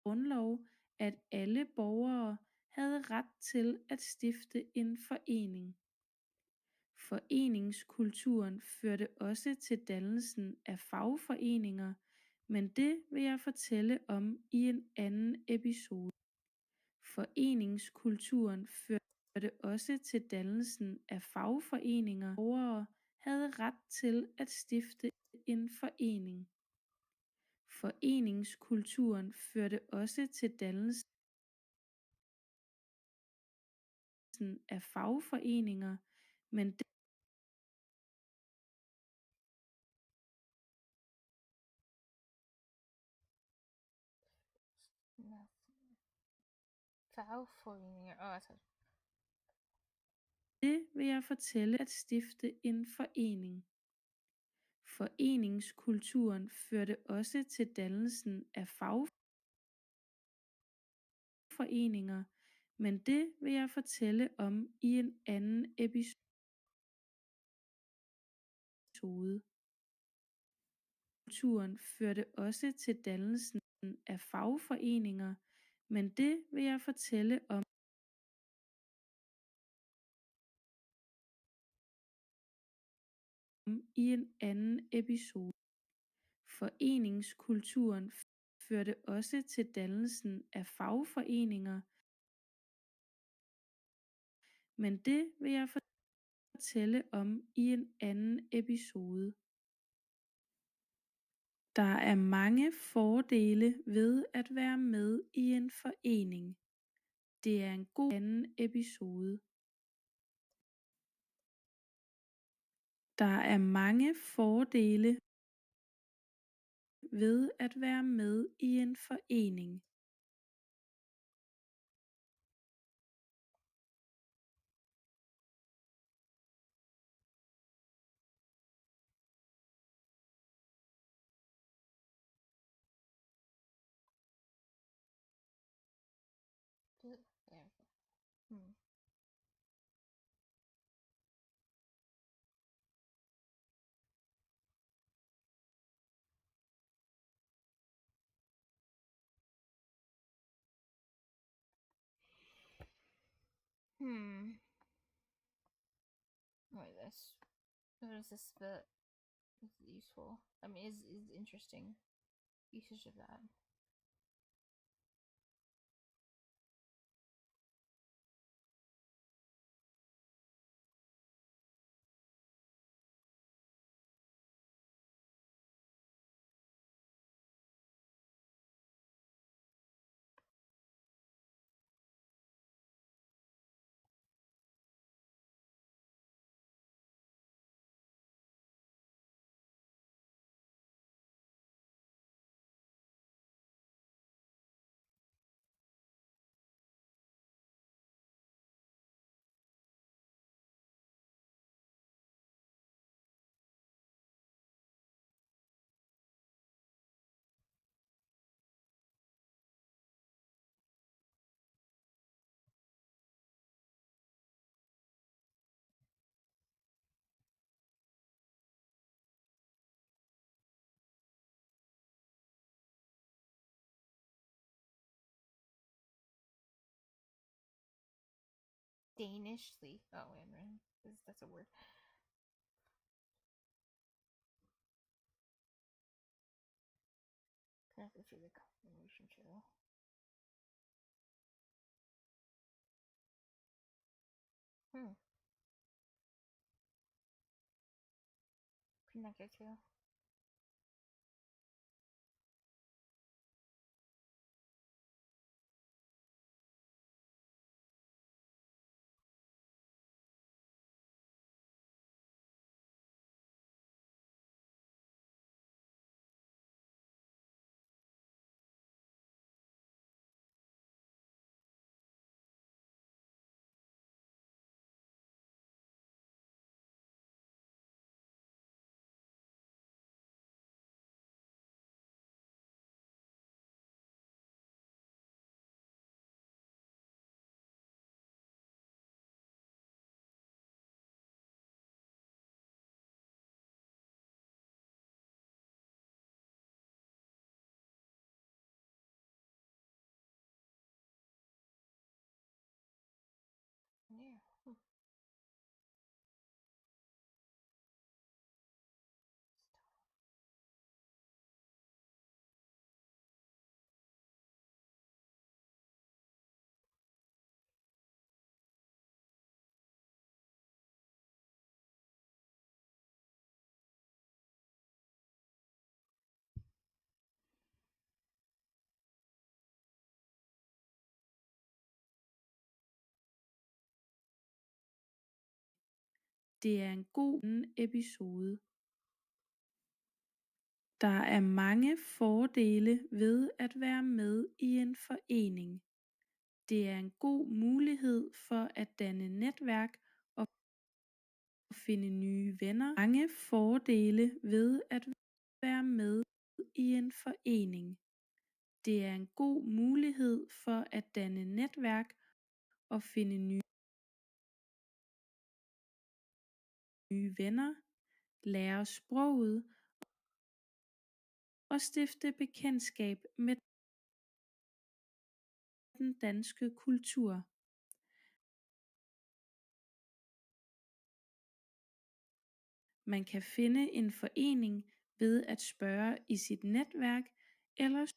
grundlov, at alle borgere havde ret til at stifte en forening. Foreningskulturen førte også til dannelsen af fagforeninger, men det vil jeg fortælle om i en anden episode. Foreningskulturen førte også til dannelsen af fagforeninger. Borgere havde ret til at stifte en forening. Foreningskulturen førte også til dannelsen af fagforeninger, men det No. Fagforeninger. Altså. Det vil jeg fortælle at stifte en forening. Foreningskulturen førte også til dannelsen af fagforeninger, men det vil jeg fortælle om i en anden episode. Kulturen førte også til dannelsen af fagforeninger, men det vil jeg fortælle om i en anden episode. Foreningskulturen førte også til dannelsen af fagforeninger, men det vil jeg fortælle om i en anden episode. Der er mange fordele ved at være med i en forening. Det er en god anden episode. Der er mange fordele ved at være med i en forening. Det er. Hmm. What is this bit is useful? I mean, is interesting usage of that. Danishly. Oh, wait a minute. That's a word. Connected through the combination channel. Connected to. Det er en god episode. Der er mange fordele ved at være med i en forening. Det er en god mulighed for at danne netværk og finde nye venner. Mange fordele ved at være med i en forening. Det er en god mulighed for at danne netværk og finde nye venner, lære sproget og stifte bekendtskab med den danske kultur. Man kan finde en forening ved at spørge i sit netværk eller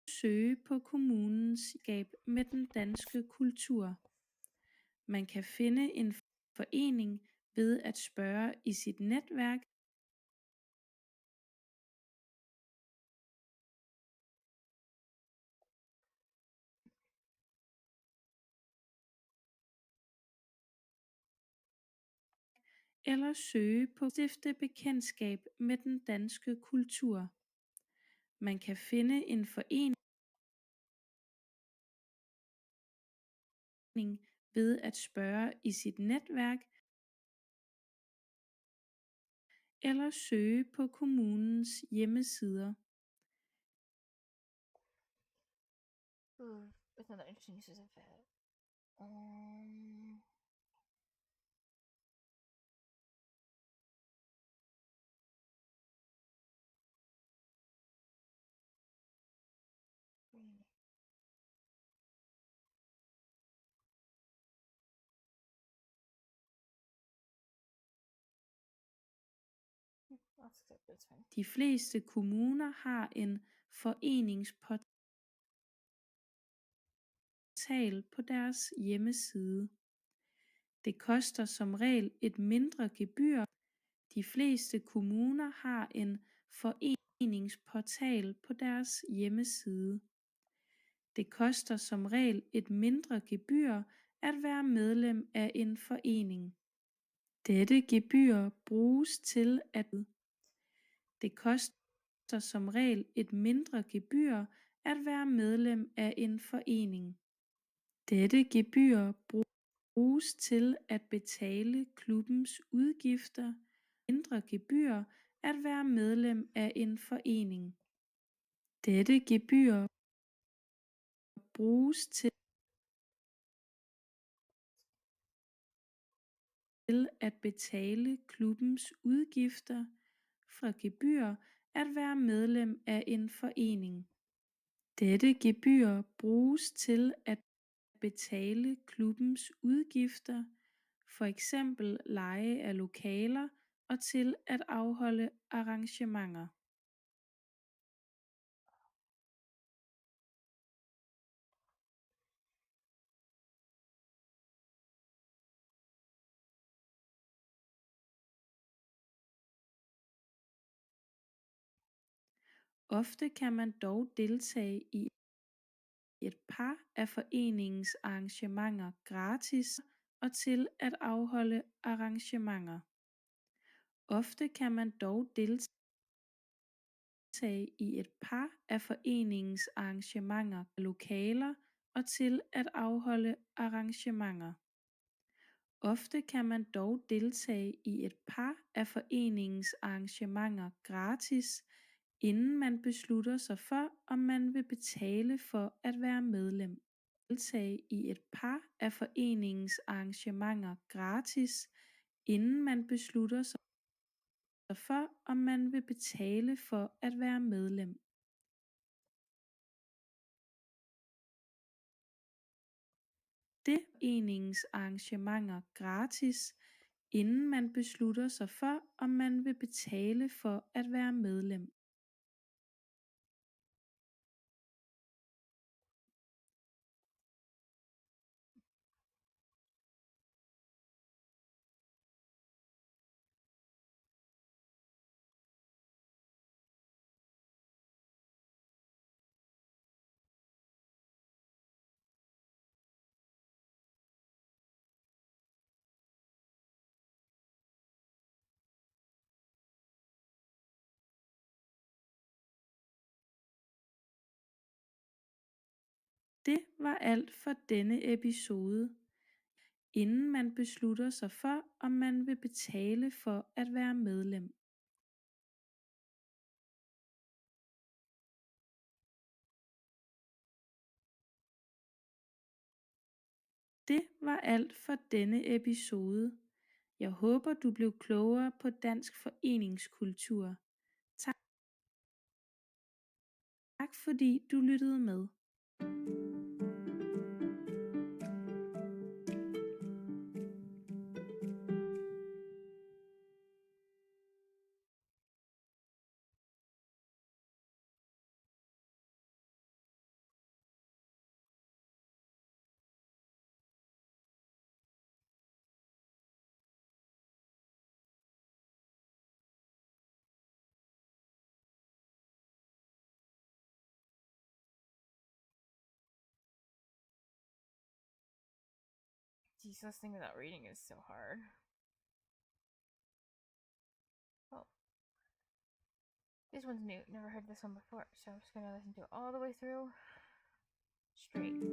søge på kommunens skab med den danske kultur. Man kan finde en forening ved at spørge i sit netværk eller søge på stifte bekendtskab med den danske kultur. Man kan finde en forening ved at spørge i sit netværk eller søge på kommunens hjemmesider. What's another interesting uses of fat? De fleste kommuner har en foreningsportal på deres hjemmeside. Det koster som regel et mindre gebyr. De fleste kommuner har en foreningsportal på deres hjemmeside. Det koster som regel et mindre gebyr at være medlem af en forening. Dette gebyr bruges til at det koster som regel et mindre gebyr at være medlem af en forening. Dette gebyr bruges til at betale klubbens udgifter. Mindre gebyr at være medlem af en forening. Dette gebyr bruges til at betale klubbens udgifter fra gebyr at være medlem af en forening. Dette gebyr bruges til at betale klubbens udgifter, for eksempel leje af lokaler og til at afholde arrangementer. Ofte kan man dog deltage i et par af foreningens arrangementer gratis og til at afholde arrangementer. Ofte kan man dog deltage i et par af foreningens arrangementer lokaler og til at afholde arrangementer. Ofte kan man dog deltage i et par af foreningens arrangementer gratis, inden man beslutter sig for, om man vil betale for at være medlem. Deltage i et par af foreningens arrangementer gratis, inden man beslutter sig for, om man vil betale for at være medlem. Det foreningens arrangementer gratis, inden man beslutter sig for, om man vil betale for at være medlem. Det var alt for denne episode. Inden man beslutter sig for, om man vil betale for at være medlem. Det var alt for denne episode. Jeg håber, du blev klogere på dansk foreningskultur. Tak fordi du lyttede med. Geez, listening without reading is so hard. Oh. This one's new. Never heard this one before, so I'm just gonna listen to it all the way through. Straight.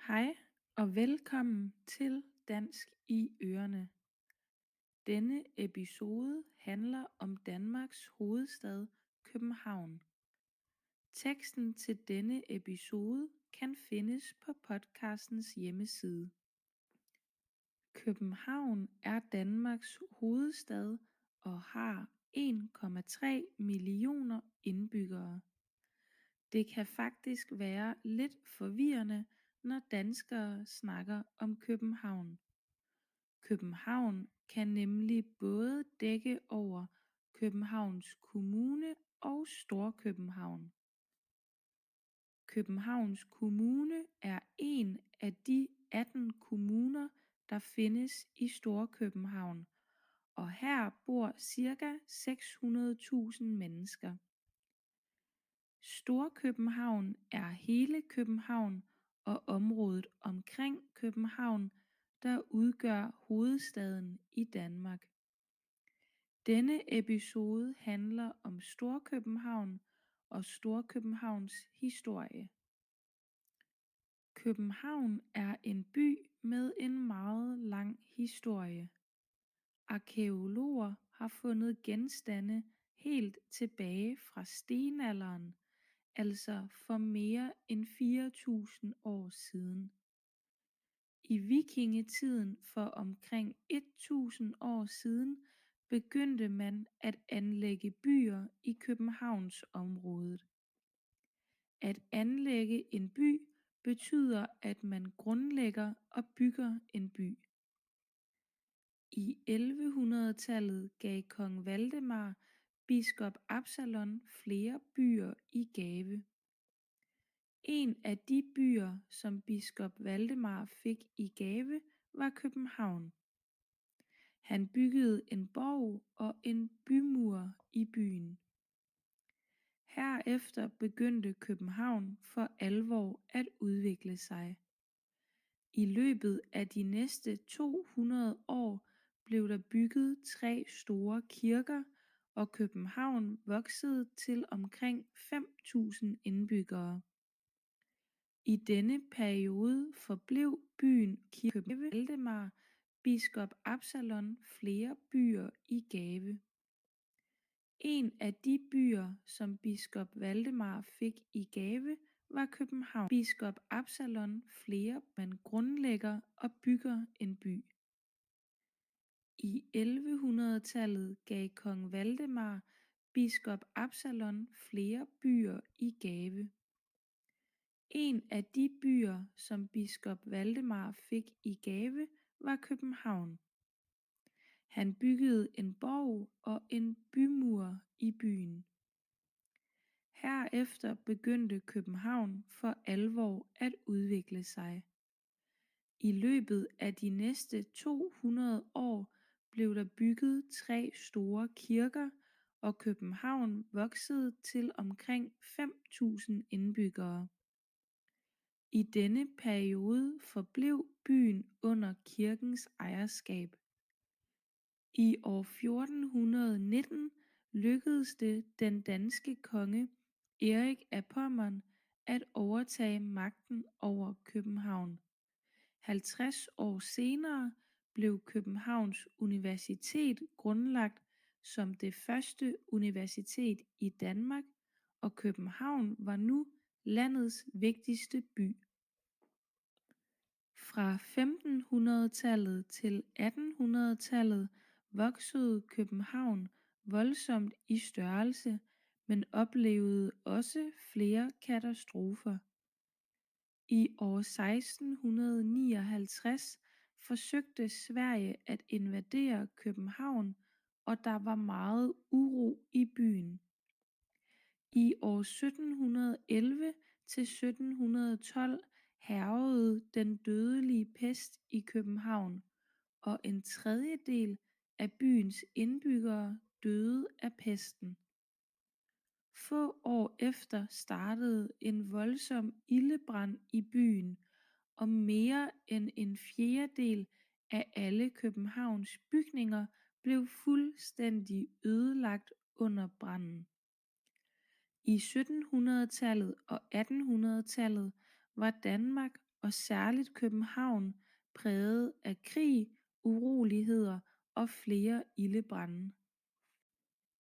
Hej og velkommen til Dansk i Ørene. Denne episode handler om Danmarks hovedstad København. Teksten til denne episode kan findes på podcastens hjemmeside. København er Danmarks hovedstad og har 1,3 millioner indbyggere. Det kan faktisk være lidt forvirrende, når danskere snakker om København. København kan nemlig både dække over Københavns Kommune og Storkøbenhavn. Københavns Kommune er en af de 18 kommuner, der findes i Storkøbenhavn, og her bor ca. 600.000 mennesker. Storkøbenhavn er hele København og området omkring København, der udgør hovedstaden i Danmark. Denne episode handler om Storkøbenhavn og Storkøbenhavns historie. København er en by med en meget lang historie. Arkæologer har fundet genstande helt tilbage fra stenalderen, altså for mere end 4.000 år siden. I vikingetiden for omkring 1000 år siden begyndte man at anlægge byer i Københavnsområdet. At anlægge en by betyder, at man grundlægger og bygger en by. I 1100-tallet gav kong Valdemar biskop Absalon flere byer i gave. En af de byer, som biskop Valdemar fik i gave, var København. Han byggede en borg og en bymur i byen. Herefter begyndte København for alvor at udvikle sig. I løbet af de næste 200 år blev der bygget 3 store kirker, og København voksede til omkring 5.000 indbyggere. I denne periode forblev byen København Valdemar biskop Absalon flere byer i gave. En af de byer, som biskop Valdemar fik i gave, var København. Biskop Absalon flere, man grundlægger og bygger en by. I 1100-tallet gav kong Valdemar biskop Absalon flere byer i gave. En af de byer, som biskop Valdemar fik i gave, var København. Han byggede en borg og en bymur i byen. Herefter begyndte København for alvor at udvikle sig. I løbet af de næste 200 år blev der bygget 3 store kirker, og København voksede til omkring 5.000 indbyggere. I denne periode forblev byen under kirkens ejerskab. I år 1419 lykkedes det den danske konge Erik af Pommern at overtage magten over København. 50 år senere blev Københavns Universitet grundlagt som det første universitet i Danmark, og København var nu landets vigtigste by. Fra 1500-tallet til 1800-tallet voksede København voldsomt i størrelse, men oplevede også flere katastrofer. I år 1659 forsøgte Sverige at invadere København, og der var meget uro i byen. I år 1711 til 1712 hærgede den dødelige pest i København, og en tredjedel af byens indbyggere døde af pesten. Få år efter startede en voldsom ildebrand i byen, og mere end en fjerdedel af alle Københavns bygninger blev fuldstændig ødelagt under branden. I 1700-tallet og 1800-tallet var Danmark og særligt København præget af krig, uroligheder og flere ildebrande.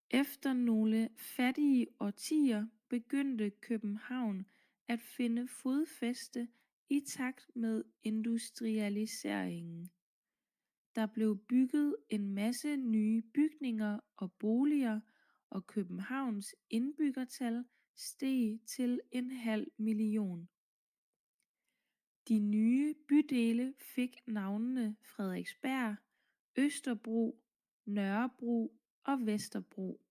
Efter nogle fattige årtier begyndte København at finde fodfæste i takt med industrialiseringen. Der blev bygget en masse nye bygninger og boliger, og Københavns indbyggertal steg til 500.000. De nye bydele fik navnene Frederiksberg, Østerbro, Nørrebro og Vesterbro.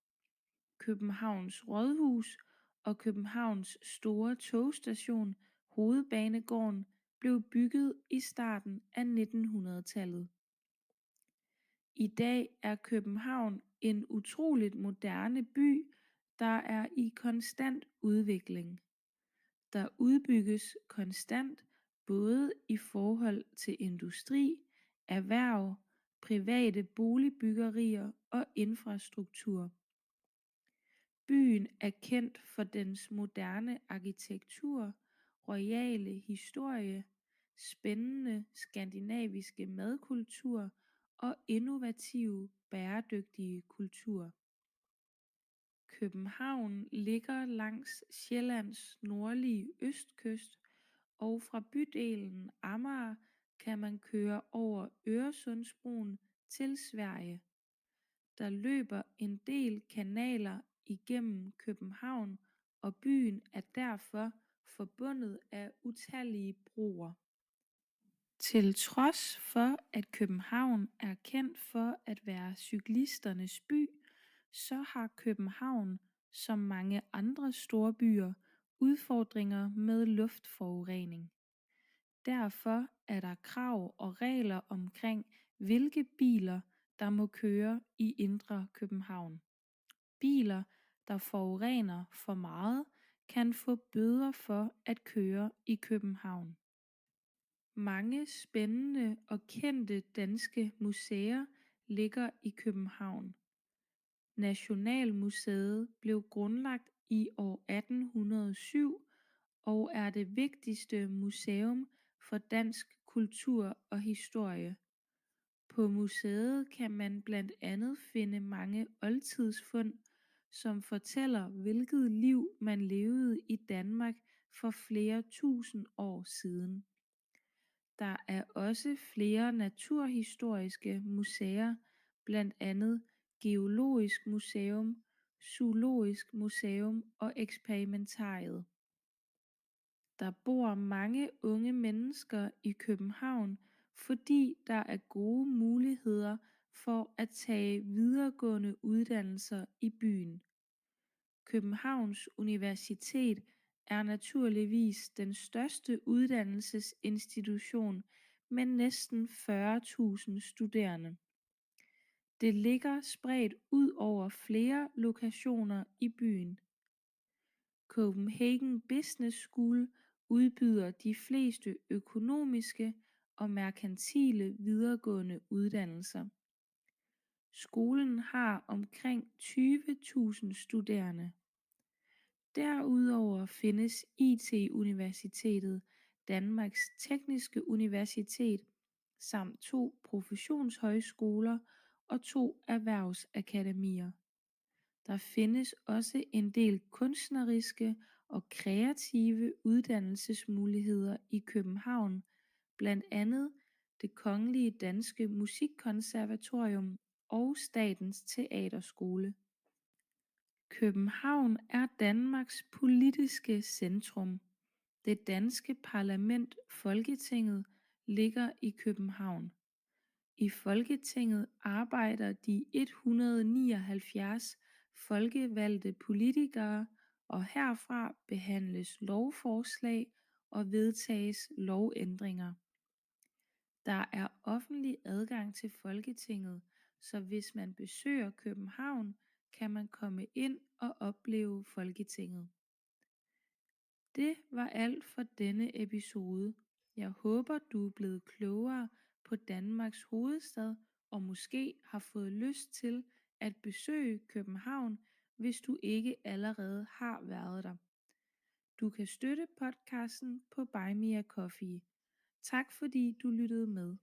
Københavns Rådhus og Københavns store togstation, Hovedbanegården, blev bygget i starten af 1900-tallet. I dag er København en utroligt moderne by, der er i konstant udvikling. Der udbygges konstant både i forhold til industri, erhverv, private boligbyggerier og infrastruktur. Byen er kendt for dens moderne arkitektur, royale historie, spændende skandinaviske madkultur og innovative, bæredygtige kultur. København ligger langs Sjællands nordlige østkyst, og fra bydelen Amager kan man køre over Øresundsbroen til Sverige. Der løber en del kanaler igennem København, og byen er derfor forbundet af utallige broer. Til trods for at København er kendt for at være cyklisternes by, så har København, som mange andre storbyer, udfordringer med luftforurening. Derfor er der krav og regler omkring, hvilke biler der må køre i indre København. Biler, der forurener for meget, kan få bøder for at køre i København. Mange spændende og kendte danske museer ligger i København. Nationalmuseet blev grundlagt i år 1807 og er det vigtigste museum for dansk kultur og historie. På museet kan man blandt andet finde mange oldtidsfund, som fortæller, hvilket liv man levede i Danmark for flere tusind år siden. Der er også flere naturhistoriske museer, blandt andet Geologisk Museum, Zoologisk Museum og Eksperimentariet. Der bor mange unge mennesker i København, fordi der er gode muligheder for at tage videregående uddannelser i byen. Københavns Universitet er naturligvis den største uddannelsesinstitution med næsten 40.000 studerende. Det ligger spredt ud over flere lokationer i byen. Copenhagen Business School udbyder de fleste økonomiske og merkantile videregående uddannelser. Skolen har omkring 20.000 studerende. Derudover findes IT-universitetet, Danmarks Tekniske Universitet, samt 2 professionshøjskoler og 2 erhvervsakademier. Der findes også en del kunstneriske og kreative uddannelsesmuligheder i København, blandt andet Det Kongelige Danske Musikkonservatorium og Statens Teaterskole. København er Danmarks politiske centrum. Det danske parlament, Folketinget, ligger i København. I Folketinget arbejder de 179 folkevalgte politikere, og herfra behandles lovforslag og vedtages lovændringer. Der er offentlig adgang til Folketinget, så hvis man besøger København, kan man komme ind og opleve Folketinget. Det var alt for denne episode. Jeg håber, du er blevet klogere på Danmarks hovedstad og måske har fået lyst til at besøge København, hvis du ikke allerede har været der. Du kan støtte podcasten på Buy Me a Coffee. Tak fordi du lyttede med.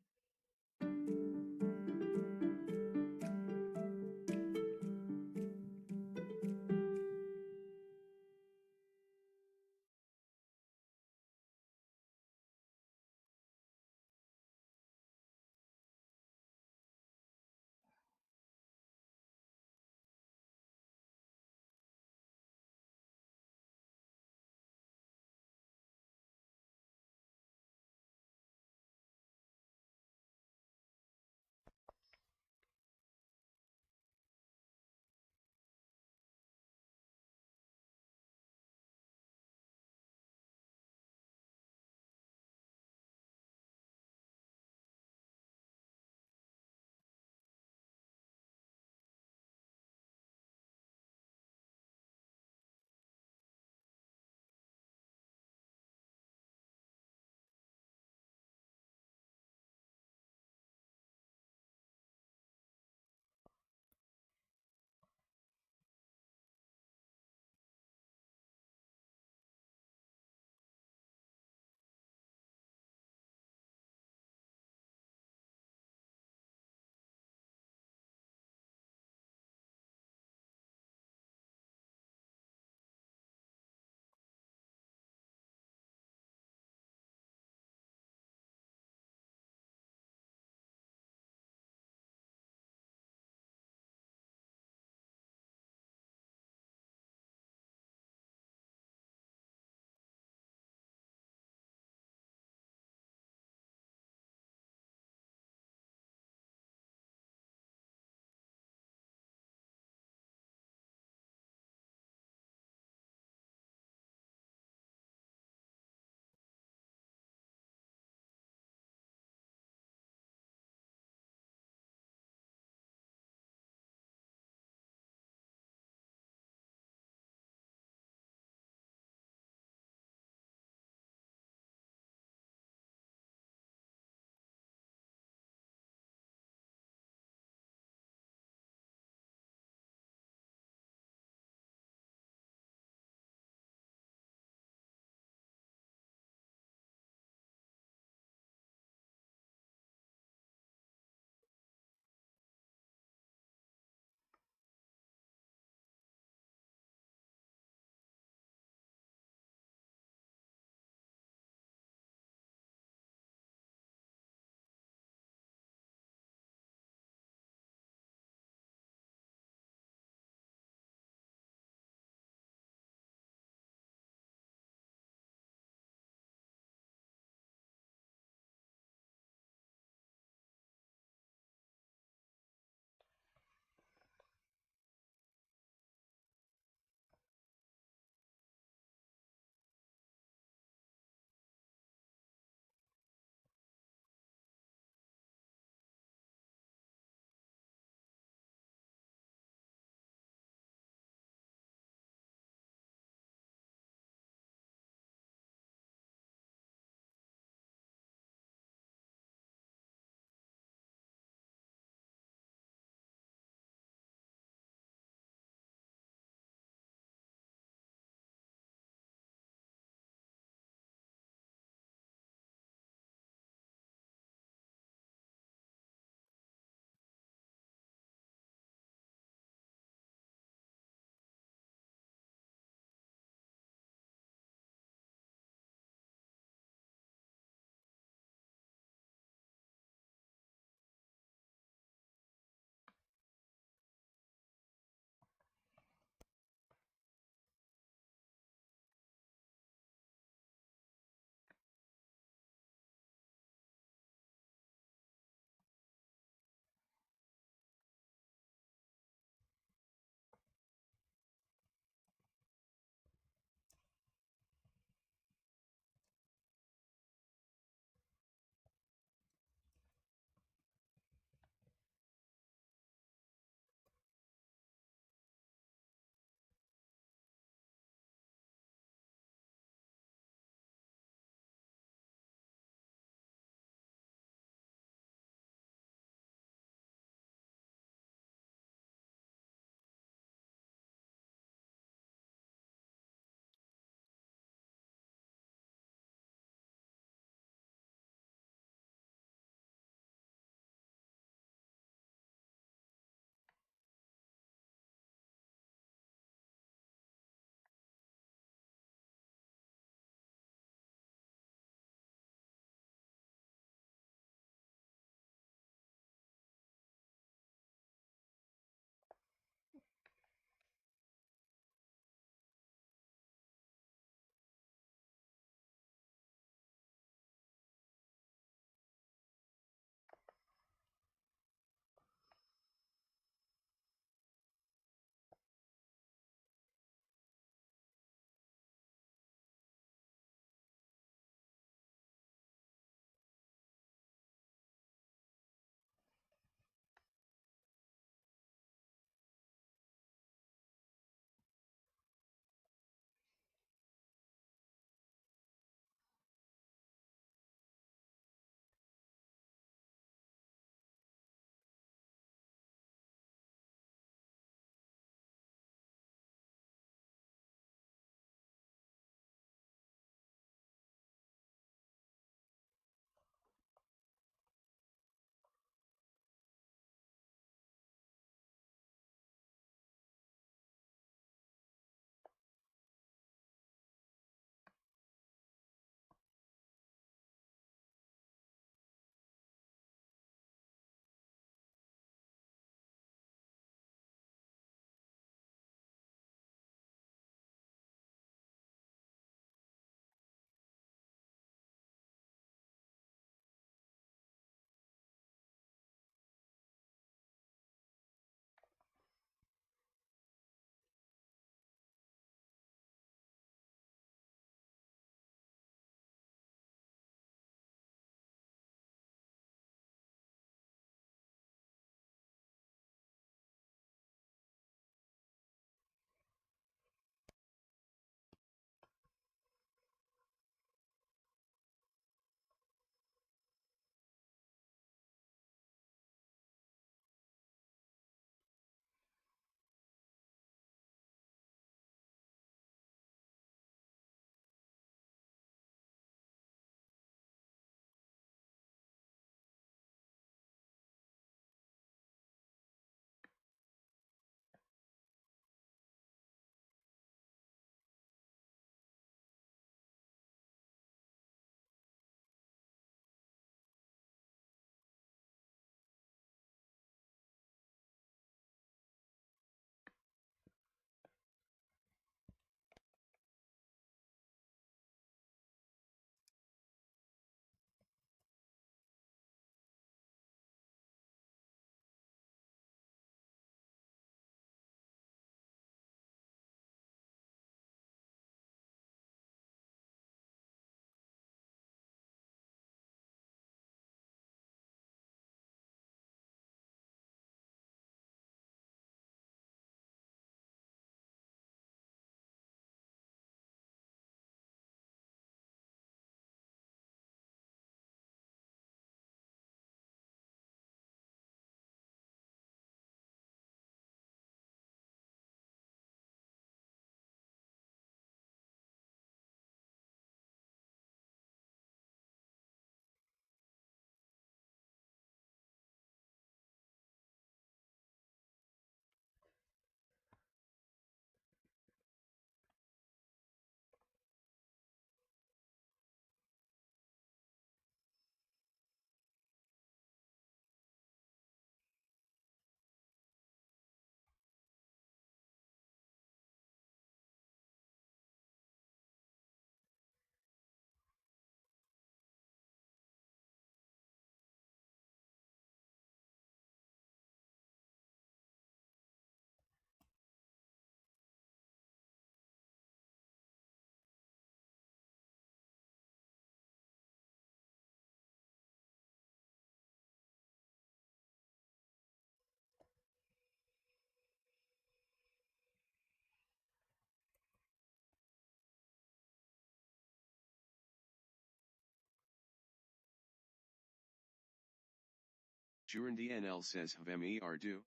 Jurendi NL says Hvem are du?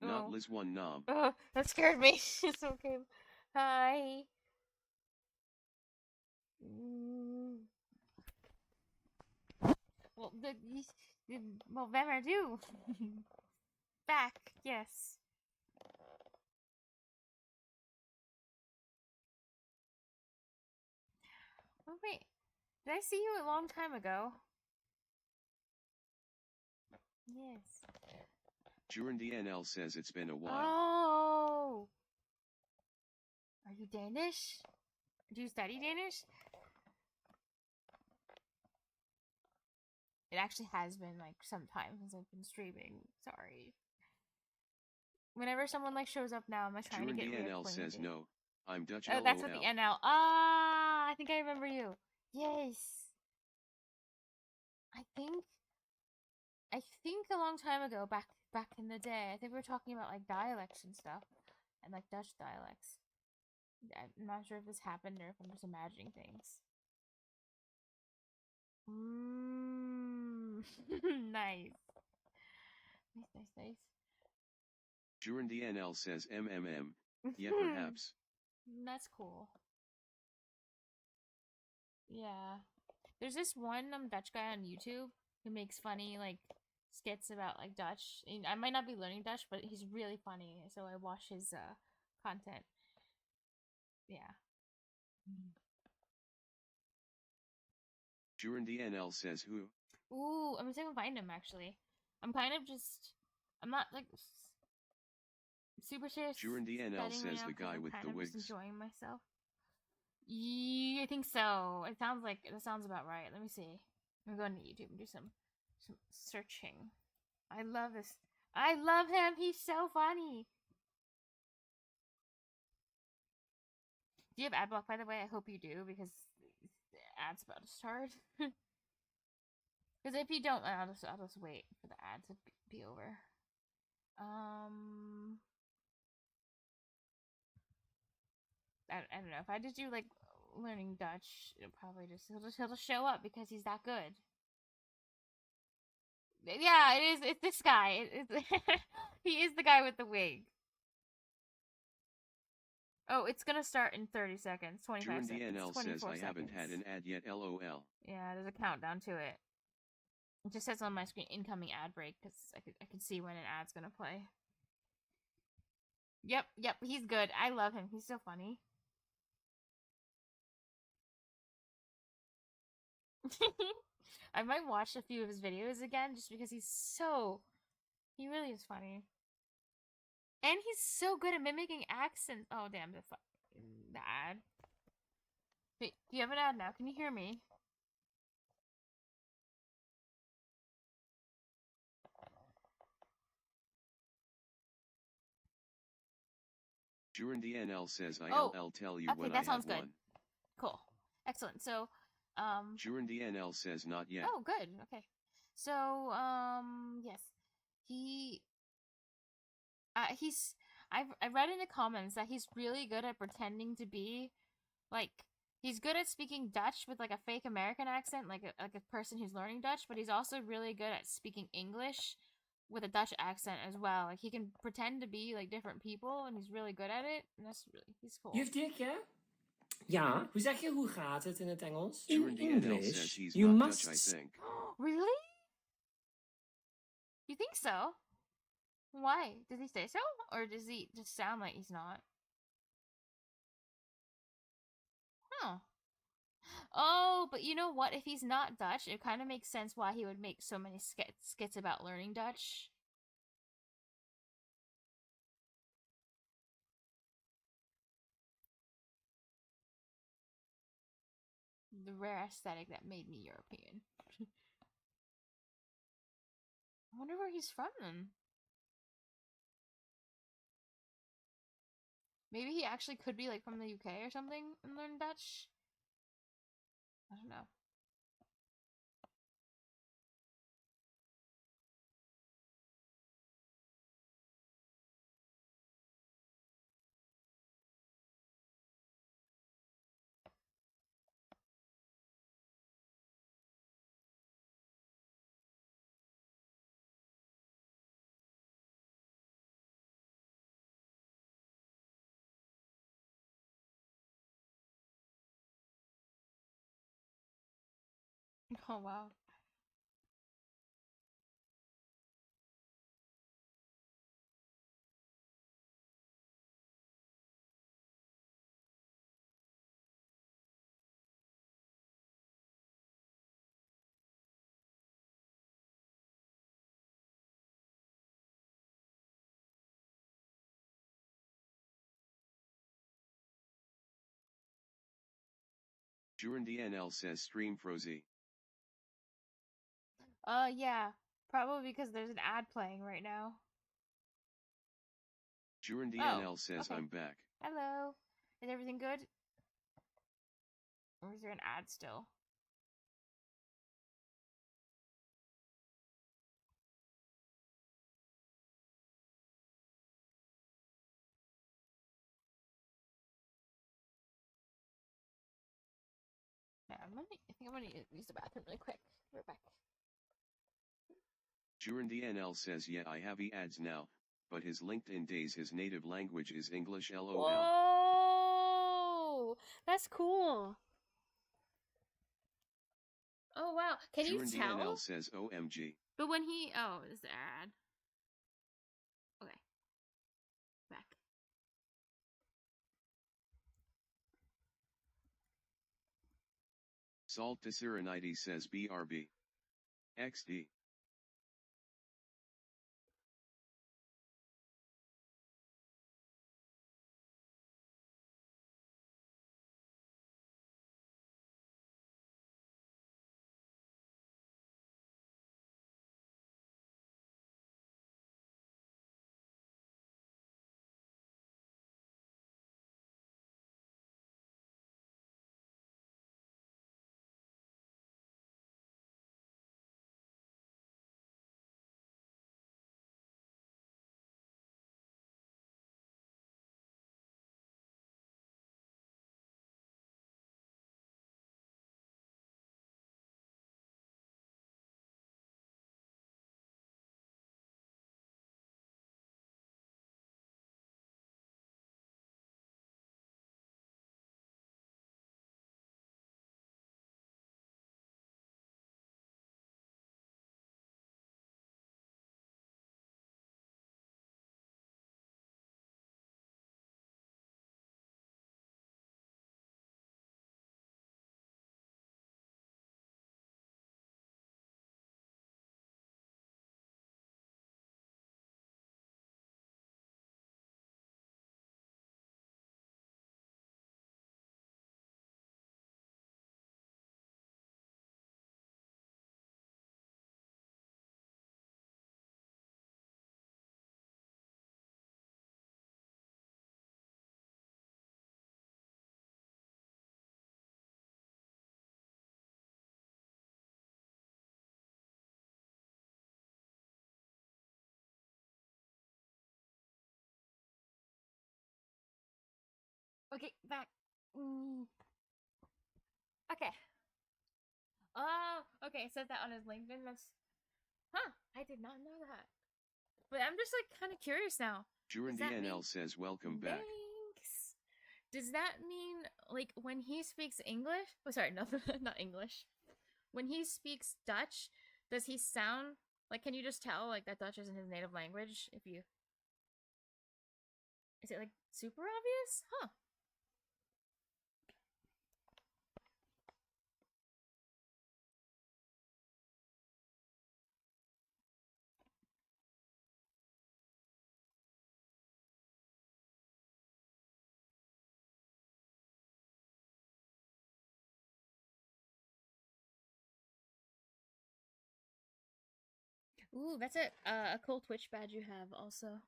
Not Oh. Liz one knob. Oh, that scared me. It's okay. Hi. Well, Hvem are du? Back, yes. Oh wait, did I see you a long time ago? Yes. Jurendi NL says it's been a while. Oh! Are you Danish? Do you study Danish? It actually has been like some time since I've been streaming. Sorry. Whenever someone like shows up now, I'm like trying to get Jurendi NL reacquainted. says no. I'm Dutch. Oh, that's with the NL. Ah, I think I remember you. Yes. I think a long time ago, back in the day, I think we were talking about like dialects and stuff, and like Dutch dialects. I'm not sure if this happened or if I'm just imagining things. Nice. Nice. Jurendi NL says MMM. Yeah, perhaps. That's cool. Yeah. There's this one Dutch guy on YouTube who makes funny like skits about like Dutch. I might not be learning Dutch, but he's really funny, so I watch his content. Yeah. Jurendi NL says who? Ooh, I'm gonna find him actually. I'm kind of just I'm not like super serious. Jurendi NL studying says right the now guy with I'm the kind of wigs. just enjoying myself. Yeah, I think so. It sounds like that sounds about right. Let me see. I'm going to YouTube and do some searching. I love this. I love him. He's so funny. Do you have ad block, by the way? I hope you do, because the ad's about to start. Because if you don't, I'll just wait for the ad to be over. I don't know. If I just do like learning Dutch, it'll probably he'll just show up because he's that good. Yeah, it is. It's this guy. He is the guy with the wig. Oh, it's gonna start in 30 seconds, 25 Jurendi seconds, NL 24 says seconds. I haven't had an ad yet. LOL. Yeah, there's a countdown to it. It just says on my screen incoming ad break because I can see when an ad's gonna play. Yep, he's good. I love him. He's so funny. I might watch a few of his videos again just because he really is funny. And he's so good at mimicking accents. Oh, damn, the ad. Wait, do you have an ad now? Can you hear me? Jurendi NL says I'll tell you when that I sounds have good. one. Cool. Excellent. So, Jurendi NL says not yet. Oh, good. Okay. So, yes. I read in the comments that he's really good at pretending to be, like, he's good at speaking Dutch with, like, a fake American accent, like a person who's learning Dutch, but he's also really good at speaking English with a Dutch accent as well. Like, he can pretend to be, like, different people, and he's really good at it, and he's cool. Juf Dirkje? Ja, hoe zeg je hoe gaat het in het Engels? In Jurendi NL says English, he's you not must... Dutch, I think. Really? You think so? Why? Does he say so? Or does he just sound like he's not? Huh. Oh, but you know what? If he's not Dutch, it kind of makes sense why he would make so many skits about learning Dutch. The rare aesthetic that made me European. I wonder where he's from then. Maybe he actually could be like from the UK or something and learn Dutch. I don't know. Oh wow. During DNL says stream frozy. Yeah. Probably because there's an ad playing right now. During Oh, DNL says okay. I'm back. Hello. Is everything good? Or is there an ad still? Yeah, I think I'm gonna use the bathroom really quick. Be right back. During DNL says yeah I have ads now, but his LinkedIn days his native language is English lol. Whoa! That's cool. Oh wow. Can you During tell? DNL says OMG. But when he is the ad. Okay. Back. Salt to Serenity says BRB. XD. Okay, back. Okay. Oh, okay. It says that on his LinkedIn. Huh. I did not know that. But I'm just like kind of curious now. During Does that DNL mean... says welcome back. Thanks. Does that mean like when he speaks English? Oh, sorry, no, not English. When he speaks Dutch, does he sound like? Can you just tell like that Dutch isn't his native language? If you, is it like super obvious? Huh. Ooh, that's a cool Twitch badge you have also.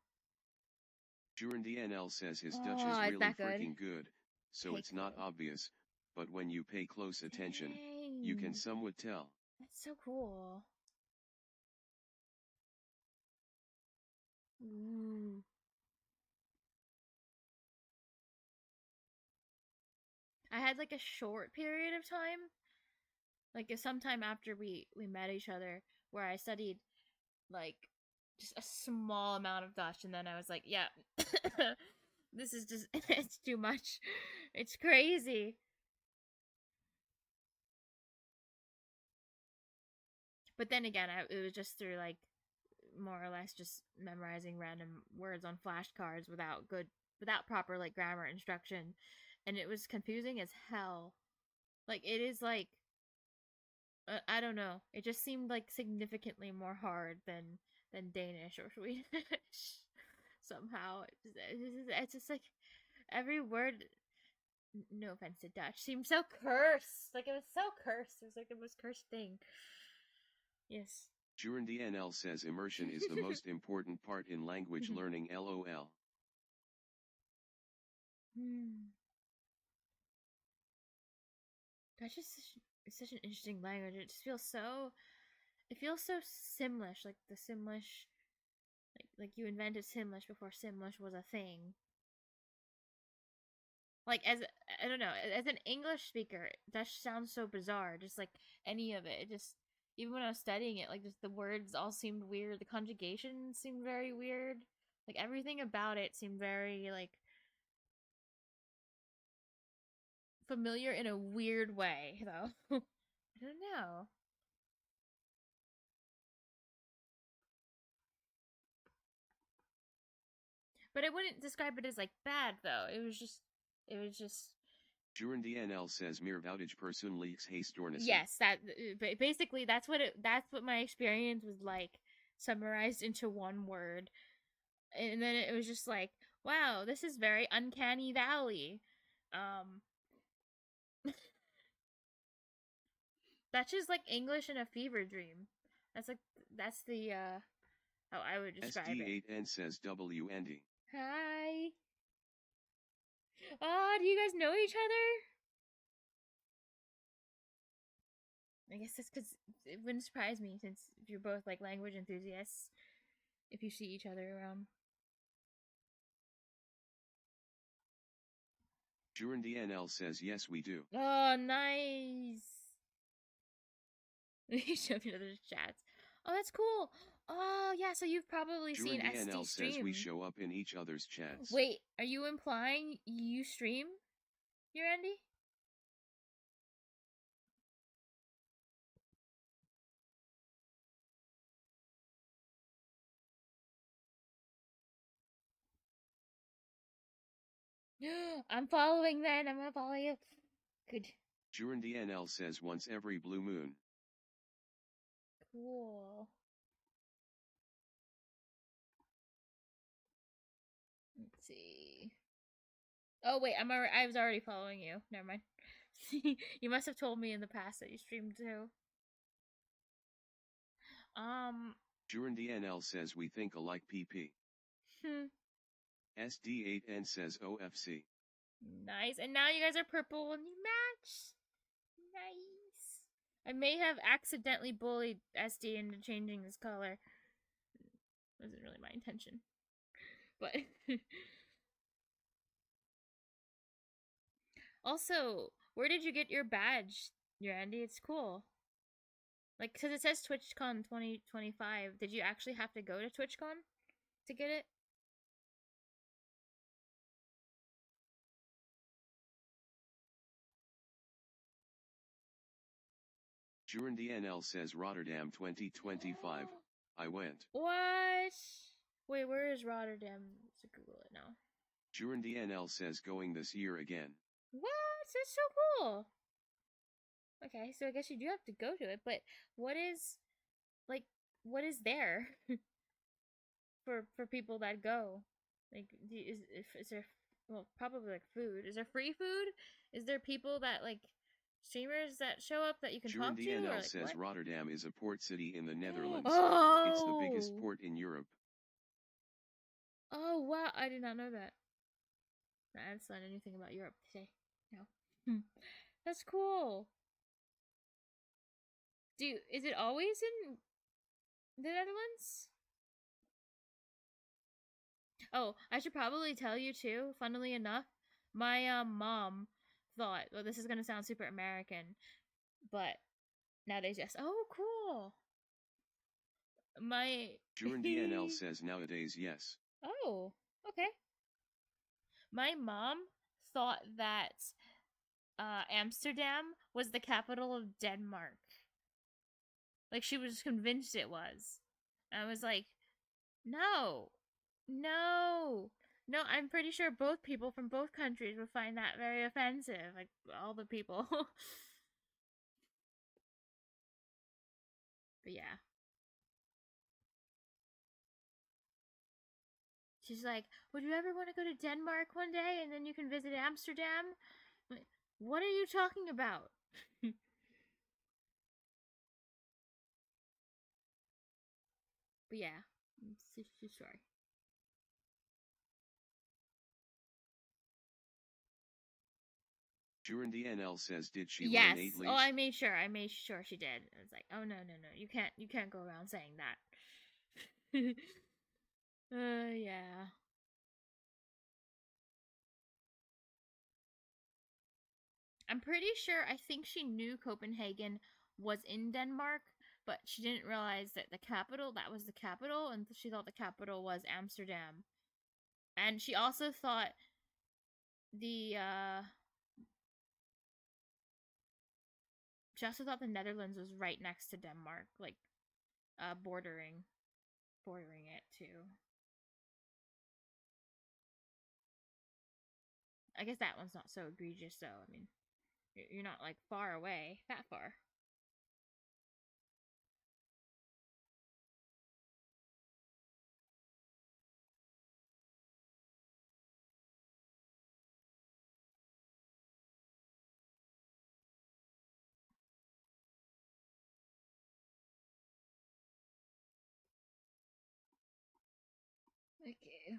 During DNL says his Dutch is really freaking good, so it's not obvious, but when you pay close attention, you can somewhat tell. That's so cool. Ooh. I had like a short period of time, like sometime after we met each other, where I studied like just a small amount of Dutch, and then I was like, yeah, this is just it's too much. It's crazy. But then again, it was just through like more or less just memorizing random words on flashcards without proper like grammar instruction, and it was confusing as hell. Like it is like I don't know. It just seemed like significantly more hard than Danish or Swedish. Somehow, it's just like every word. No offense to Dutch, seemed so cursed. Like it was so cursed. It was like the most cursed thing. Yes. Juran DNL says immersion is the most important part in language learning. LOL. Dutch is such an interesting language. It just feels so. It feels so Simlish, like the Simlish, like you invented Simlish before Simlish was a thing. Like as I don't know, as an English speaker, Dutch sounds so bizarre. Just like any of it, it just even when I was studying it, like just the words all seemed weird. The conjugation seemed very weird. Like everything about it seemed very like familiar in a weird way, though. I don't know. But I wouldn't describe it as like bad though. It was just Juran DNL says meervoudig persoonlijks haestornissen. yes, that basically that's what my experience was like, summarized into one word. And then it was just like, wow, this is very uncanny valley. That's just like English in a fever dream. That's the how I would describe it. SD8N says WND. Hi. Oh, do you guys know each other? I guess that's because it wouldn't surprise me, since you're both like language enthusiasts, if you see each other around. Juran DNL says yes we do. Oh, nice. You show me other chats. Oh, that's cool. Oh, yeah, so you've probably seen Juran SD DNL stream. says we show up in each other's chats. Wait, are you implying you stream, your Andy? I'm following then. I'm gonna follow you. Good. Juran DNL says once every blue moon. Cool. Let's see. Oh wait, I was already following you. Never mind. You must have told me in the past that you streamed too. Juran DNL says we think alike PP. SD8N says OFC. Nice. And now you guys are purple and you match. Nice. I may have accidentally bullied SD into changing his color. Wasn't really my intention. But also, where did you get your badge, your Andy? It's cool. Like, because it says TwitchCon 2025. Did you actually have to go to TwitchCon to get it? Juran DNL says Rotterdam 2025. I went. What? Wait, where is Rotterdam? Let's Google it now. Juran DNL says going this year again. What? That's so cool. Okay, so I guess you do have to go to it, but what is there for people that go? Like, is there, well, probably like food. Is there free food? Is there people that like streamers that show up that you can talk to? Juran DNL or, like, says what? Rotterdam is a port city in the Netherlands. Oh! It's the biggest port in Europe. Oh wow, I did not know that. I just learned anything about Europe today. No. That's cool. Is it always in the Netherlands? Oh, I should probably tell you too, funnily enough, my mom thought, well, this is gonna sound super American, but nowadays, yes. Oh, cool. My Juran DNL says nowadays yes. Oh, okay. My mom thought that Amsterdam was the capital of Denmark. Like, she was convinced it was. I was like, no, no, no. I'm pretty sure both people from both countries would find that very offensive. Like, all the people. But yeah. She's like, would you ever want to go to Denmark one day and then you can visit Amsterdam? Like, what are you talking about? But yeah, it's sorry. During the NL says, did she learn Yes. 8 Oh, leaves? I made sure. I made sure she did. I was like, oh no, no, no. You can't go around saying that. Yeah. I'm pretty sure. I think she knew Copenhagen was in Denmark, but she didn't realize that that was the capital, and she thought the capital was Amsterdam. And she also thought the she also thought the Netherlands was right next to Denmark, like bordering it too. I guess that one's not so egregious though. I mean, you're not like far away, that far. Okay,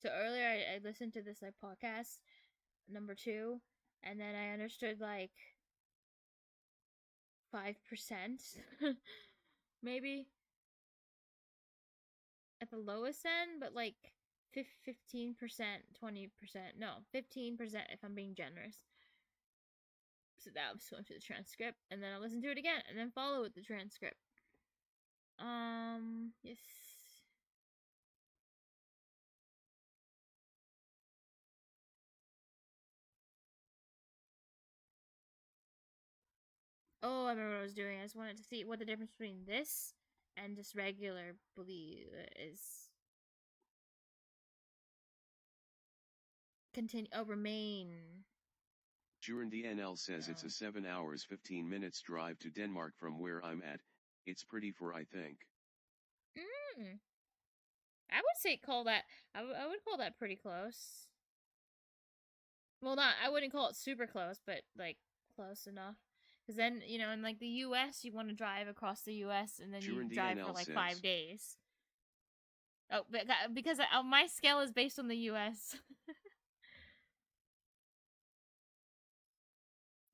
so earlier I listened to this like podcast number 2, and then I understood like 5%, maybe at the lowest end, but like 15%, 20%, no, 15% if I'm being generous. So that was going to the transcript, and then I'll listen to it again, and then follow with the transcript. Yes. Oh, I remember what I was doing. I just wanted to see what the difference between this and just regular believe is. Continue. Oh, remain. During the NL says it's a 7 hours 15 minutes drive to Denmark from where I'm at. It's pretty for, I think. I would say call that. I would call that pretty close. Well, not. I wouldn't call it super close, but like close enough. Because then, in like the U.S., you want to drive across the U.S. and then you During the drive for NL like says, 5 days. Oh, because my scale is based on the U.S.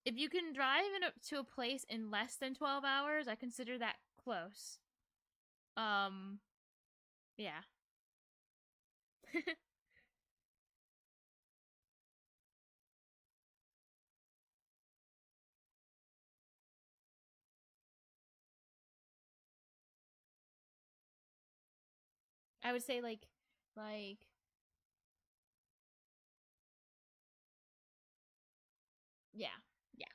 If you can drive to a place in less than 12 hours, I consider that close. Yeah. I would say like yeah, yeah.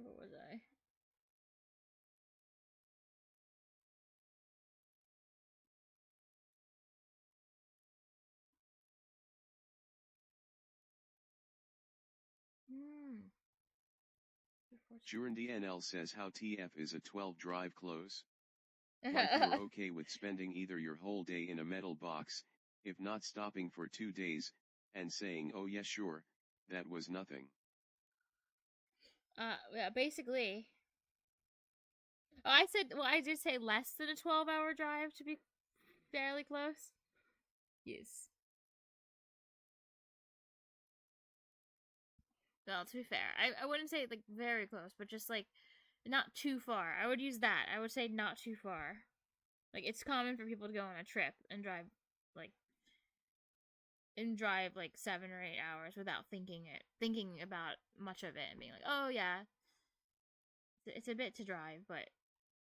What was I? During the NL says how TF is a 12 drive close. Like you're okay with spending either your whole day in a metal box, if not stopping for 2 days, and saying, oh yeah sure, that was nothing. Yeah, basically. Oh, I did say less than a 12-hour drive to be fairly close. Yes. No, to be fair, I wouldn't say like very close, but just like Not too far. I would use that. I would say not too far. Like, it's common for people to go on a trip and drive like 7 or 8 hours without thinking about much of it and being like, oh yeah, it's a bit to drive, but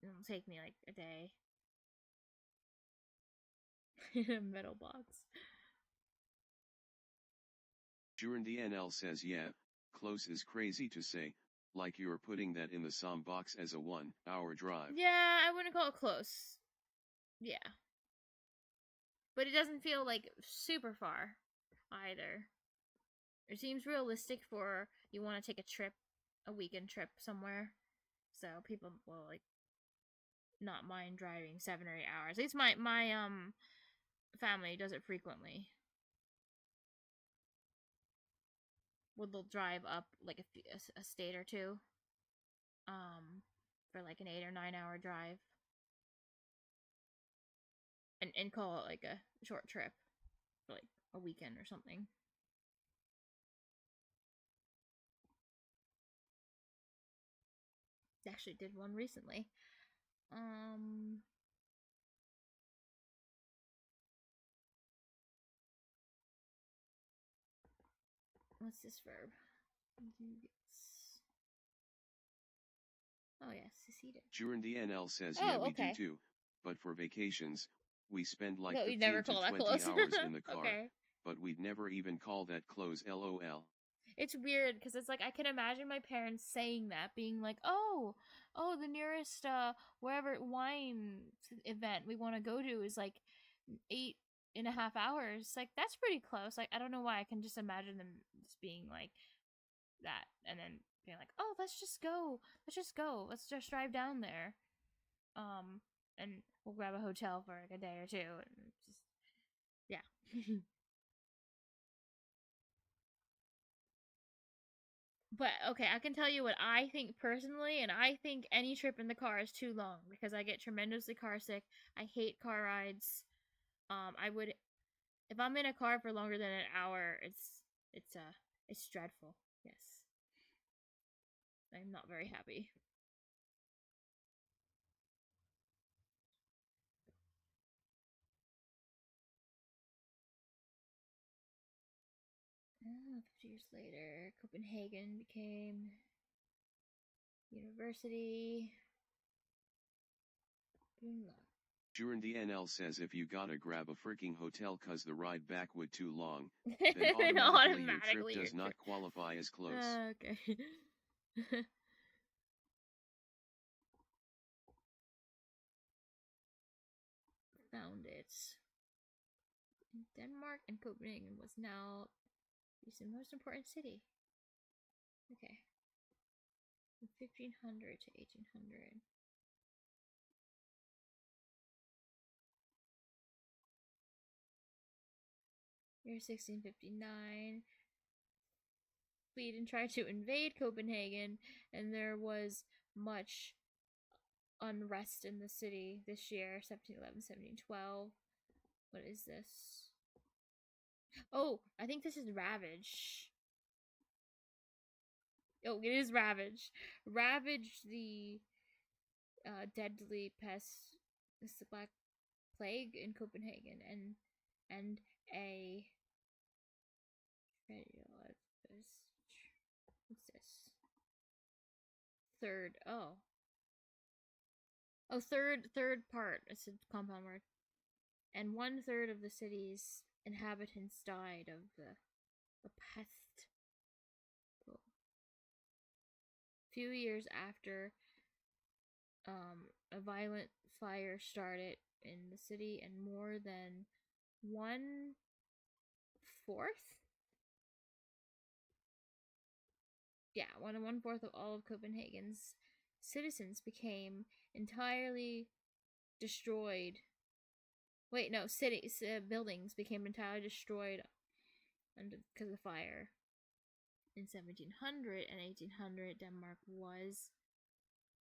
it'll take me like a day. In a metal box. During the NL says yeah, close is crazy to say, like you're putting that in the SOM box as a 1-hour drive. Yeah, I wouldn't call it close. Yeah. But it doesn't feel like super far either. It seems realistic for you want to take a trip, a weekend trip somewhere. So people will like not mind driving 7 or 8 hours. At least my family does it frequently. Well, they'll drive up like a state or two, for like an 8 or 9 hour drive, and call it like a short trip for like a weekend or something. Actually did one recently. What's this verb? Oh yeah, seceded. During the NL says yeah, we do too, but for vacations, we spend like 15 to 20 hours in the car, okay. But we'd never even call that close, lol. It's weird because it's like I can imagine my parents saying that, being like, "Oh, the nearest wherever wine event we want to go to is like 8.5 hours." Like that's pretty close. Like I don't know why I can just imagine them just being like that, and then being like, "Oh, let's just go. Let's just drive down there, and we'll grab a hotel for like a day or two, and just yeah." But okay, I can tell you what I think personally, and I think any trip in the car is too long because I get tremendously car sick. I hate car rides. I would, if I'm in a car for longer than an hour, it's dreadful. Yes, I'm not very happy. Oh, 50 years later, Copenhagen became university. During the NL says if you gotta grab a freaking hotel cause the ride back would too long, then automatically your trip does not qualify as close. Okay. Found it. In Denmark, and Copenhagen was now the most important city. Okay. From 1500 to 1800. Year 1659. Sweden tried to invade Copenhagen, and there was much unrest in the city this year, 1711, 1712. What is this? Oh, I think this is Ravage. Oh, it is Ravage. Ravage the deadly pest, the Black Plague in Copenhagen, and a what's this? Third part. It's a compound word. And 1/3 of the city's inhabitants died of the pest. Cool. A few years after, a violent fire started in the city, and more than 1/4 1/4 of all of Copenhagen's citizens became entirely destroyed. Wait, no, cities, buildings became entirely destroyed because of the fire. In 1700 and 1800, Denmark was.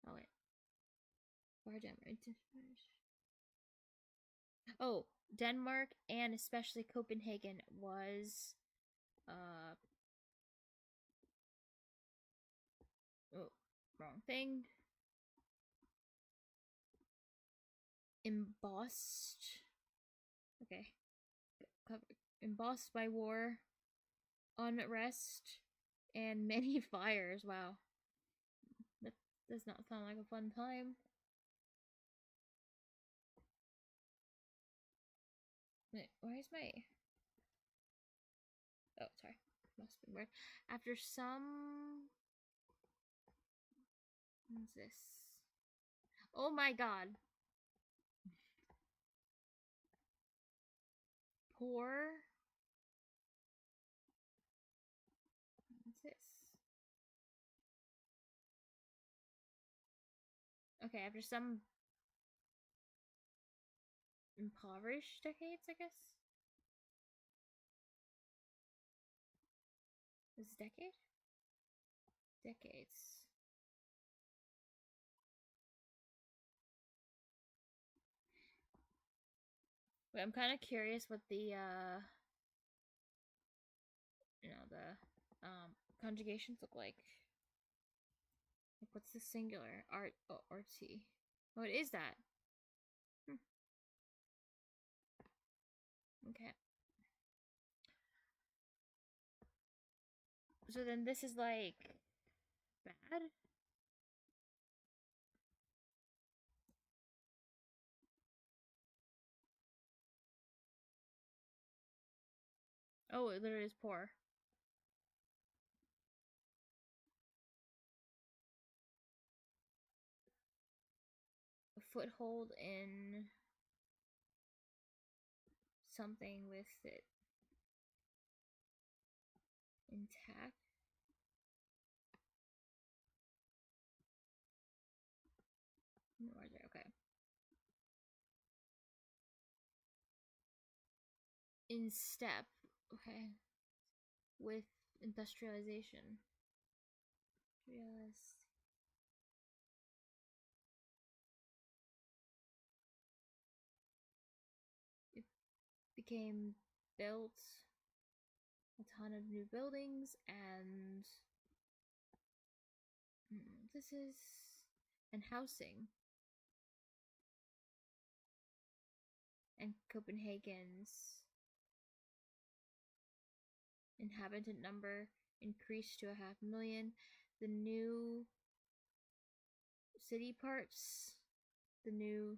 Oh wait, where Denmark? Oh, Denmark and especially Copenhagen was. Oh, wrong thing. embossed. Okay. Embossed by war, unrest, and many fires. Wow. That does not sound like a fun time. Wait, why is my... Oh, sorry. Must have been weird. After some... What's this? Oh my god. Poor... What's this? Okay, after some impoverished decades, I guess? This is decade? Decades. Wait, I'm kind of curious what the, the conjugations look like. Like, what's the singular? Art, oh, artsy. Oh, it is that. Okay. So then this is like bad? Oh, it literally is poor. A foothold in something with it intact. Okay. In step, okay, with industrialization. Yes. It became built a ton of new buildings and this is and housing. And Copenhagen's inhabitant number increased to 500,000. The new city parts, the new,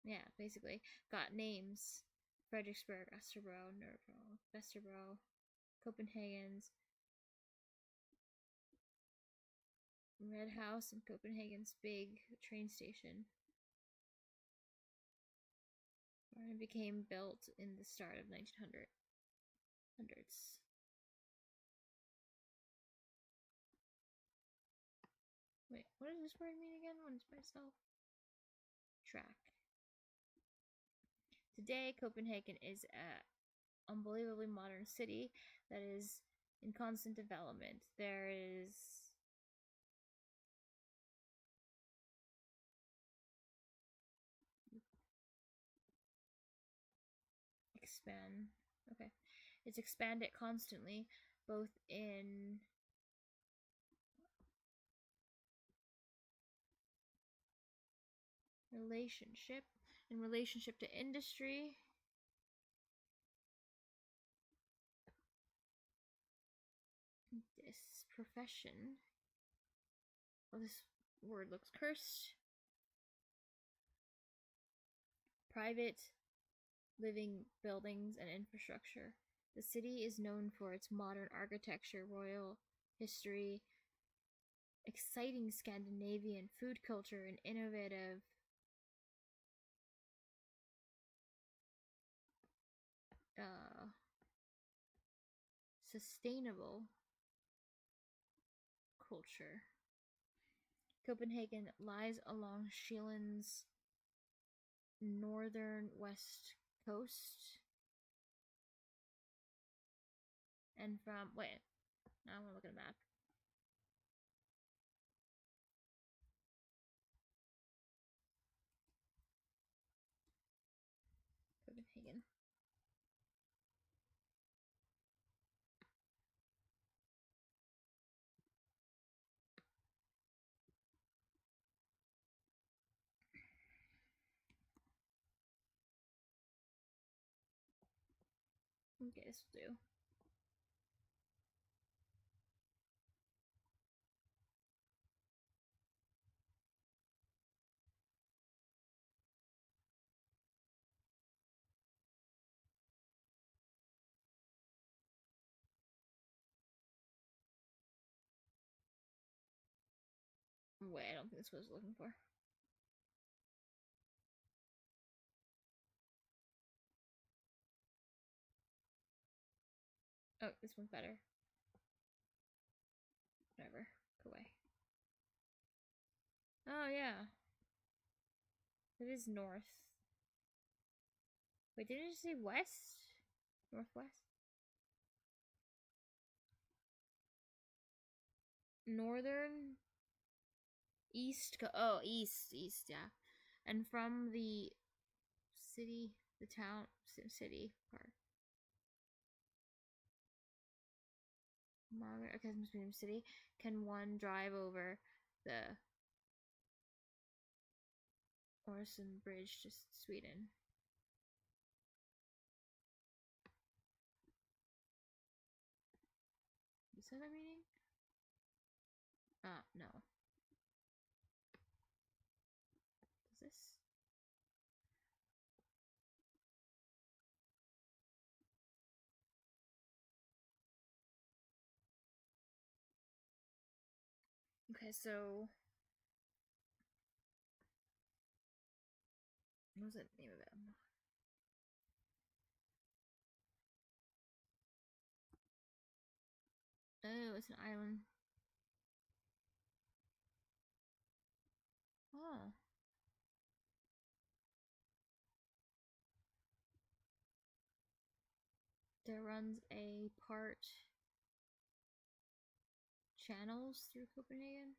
yeah, basically, got names. Frederiksberg, Österbro, Nørrebro, Vesterbro, Copenhagen's Red House, and Copenhagen's big train station. It became built in the start of 1900s. Wait, what does this word mean again? What is myself? Track. Today, Copenhagen is an unbelievably modern city that is in constant development. There is expand. Okay, it's expanded constantly, both in relationship to industry, this profession. Oh, this word looks cursed. Private living buildings and infrastructure. The city is known for its modern architecture, royal history, exciting Scandinavian food culture, and innovative sustainable culture. Copenhagen lies along Sjælland's northern west coast. And from, wait, now I want to look at a map. Copenhagen. Okay, this will do. Wait, I don't think that's what I was looking for. Oh, this one's better. Whatever. Go away. Oh, yeah. It is north. Wait, didn't you say west? Northwest? Northern? East? Oh, east, yeah. And from the city, the town, city part. Margaret, okay, this must be the city. Can one drive over the Orson Bridge to Sweden? Is that a meaning? No. Is this? Okay, so what was the name of it? Oh, it's an island. Oh. There runs a part channels through Copenhagen.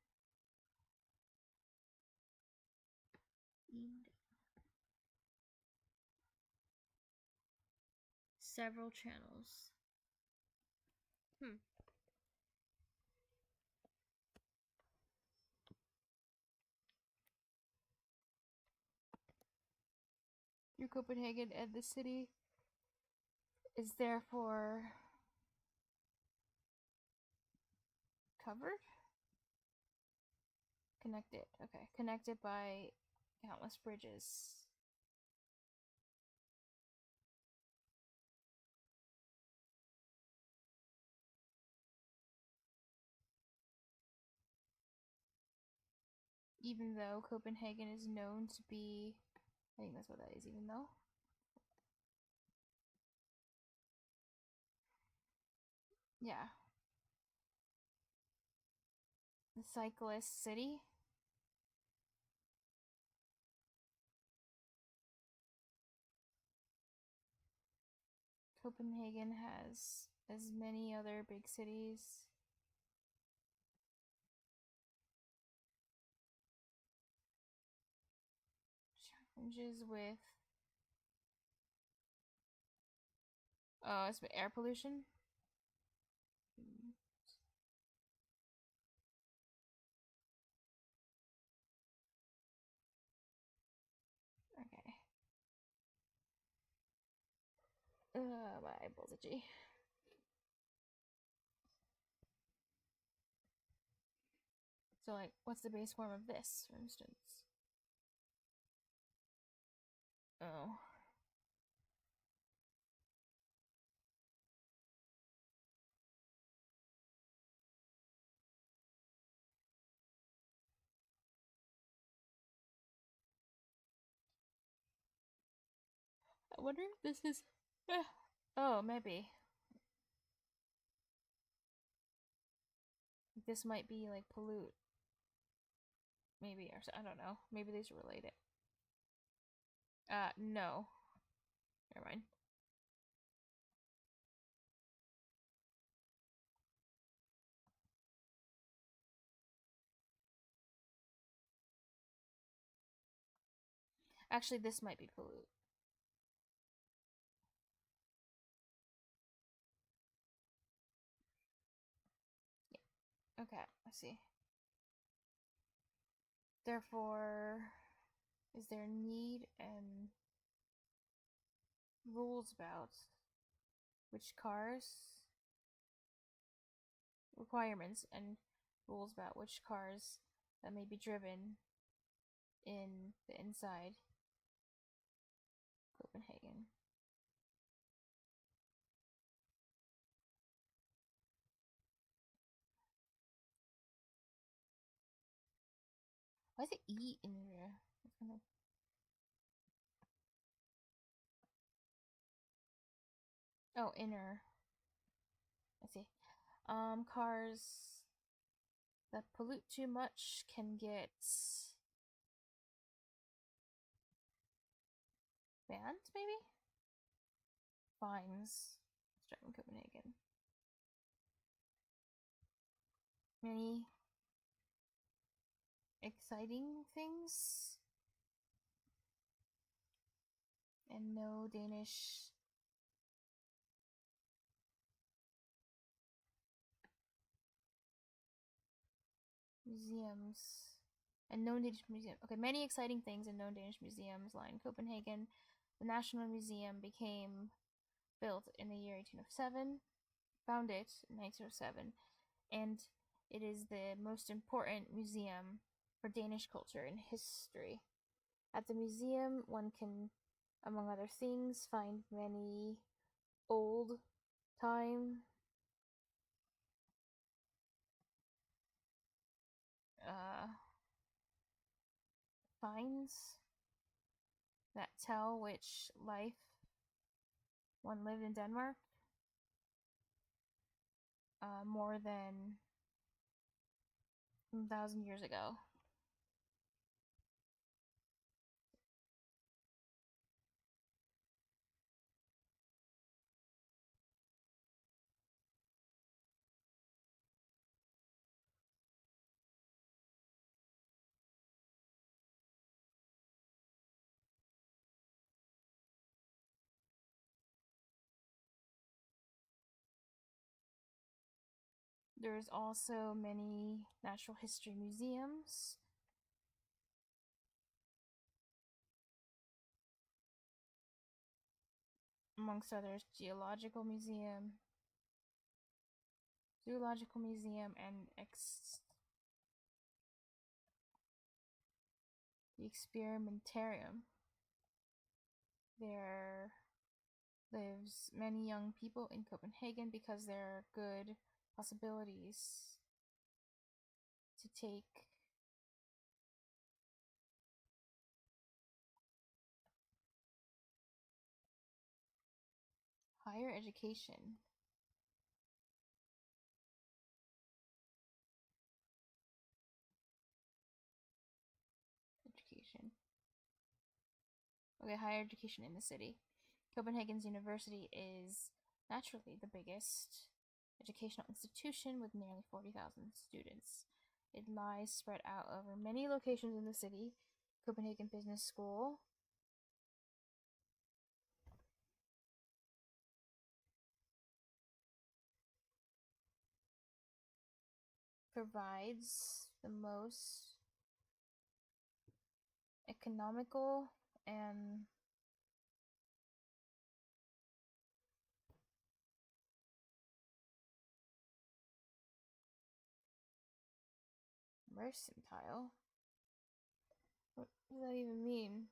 Several channels. Through Copenhagen, and the city is therefore covered? Connected. Okay. Connected by countless bridges. Even though Copenhagen is known to be, I think that's what that is, even though. Yeah. The cyclist city. Copenhagen has as many other big cities. Challenges with it's air pollution. Okay. My eyeballs itchy. So, like, what's the base form of this, for instance? Oh. I wonder if this is. Oh, maybe. This might be like pollute. Maybe, or I don't know. Maybe these are related. No. Never mind. Actually, this might be pollute. Yeah. Okay, I see. Therefore, is there need and rules about which cars, requirements and rules about which cars that may be driven in the inside Copenhagen. Why is it E in there? Oh, inner. I see. Cars that pollute too much can get banned, maybe? Fines. Let's drive in Copenhagen. Many exciting things. And no Danish museums. And known Danish museum. Okay, many exciting things and known Danish museums lie in Copenhagen. The National Museum became built in the year 1807, founded in 1907, and it is the most important museum for Danish culture and history. At the museum, one can, among other things, find many old time finds that tell which life one lived in Denmark more than 1,000 years ago. There's also many natural history museums. Amongst others, Zoological Museum, and the Experimentarium. There lives many young people in Copenhagen because there are good possibilities to take higher education. Okay, higher education in the city. Copenhagen's university is naturally the biggest educational institution with nearly 40,000 students. It lies spread out over many locations in the city. Copenhagen Business School provides the most economical and mercantile. What does that even mean?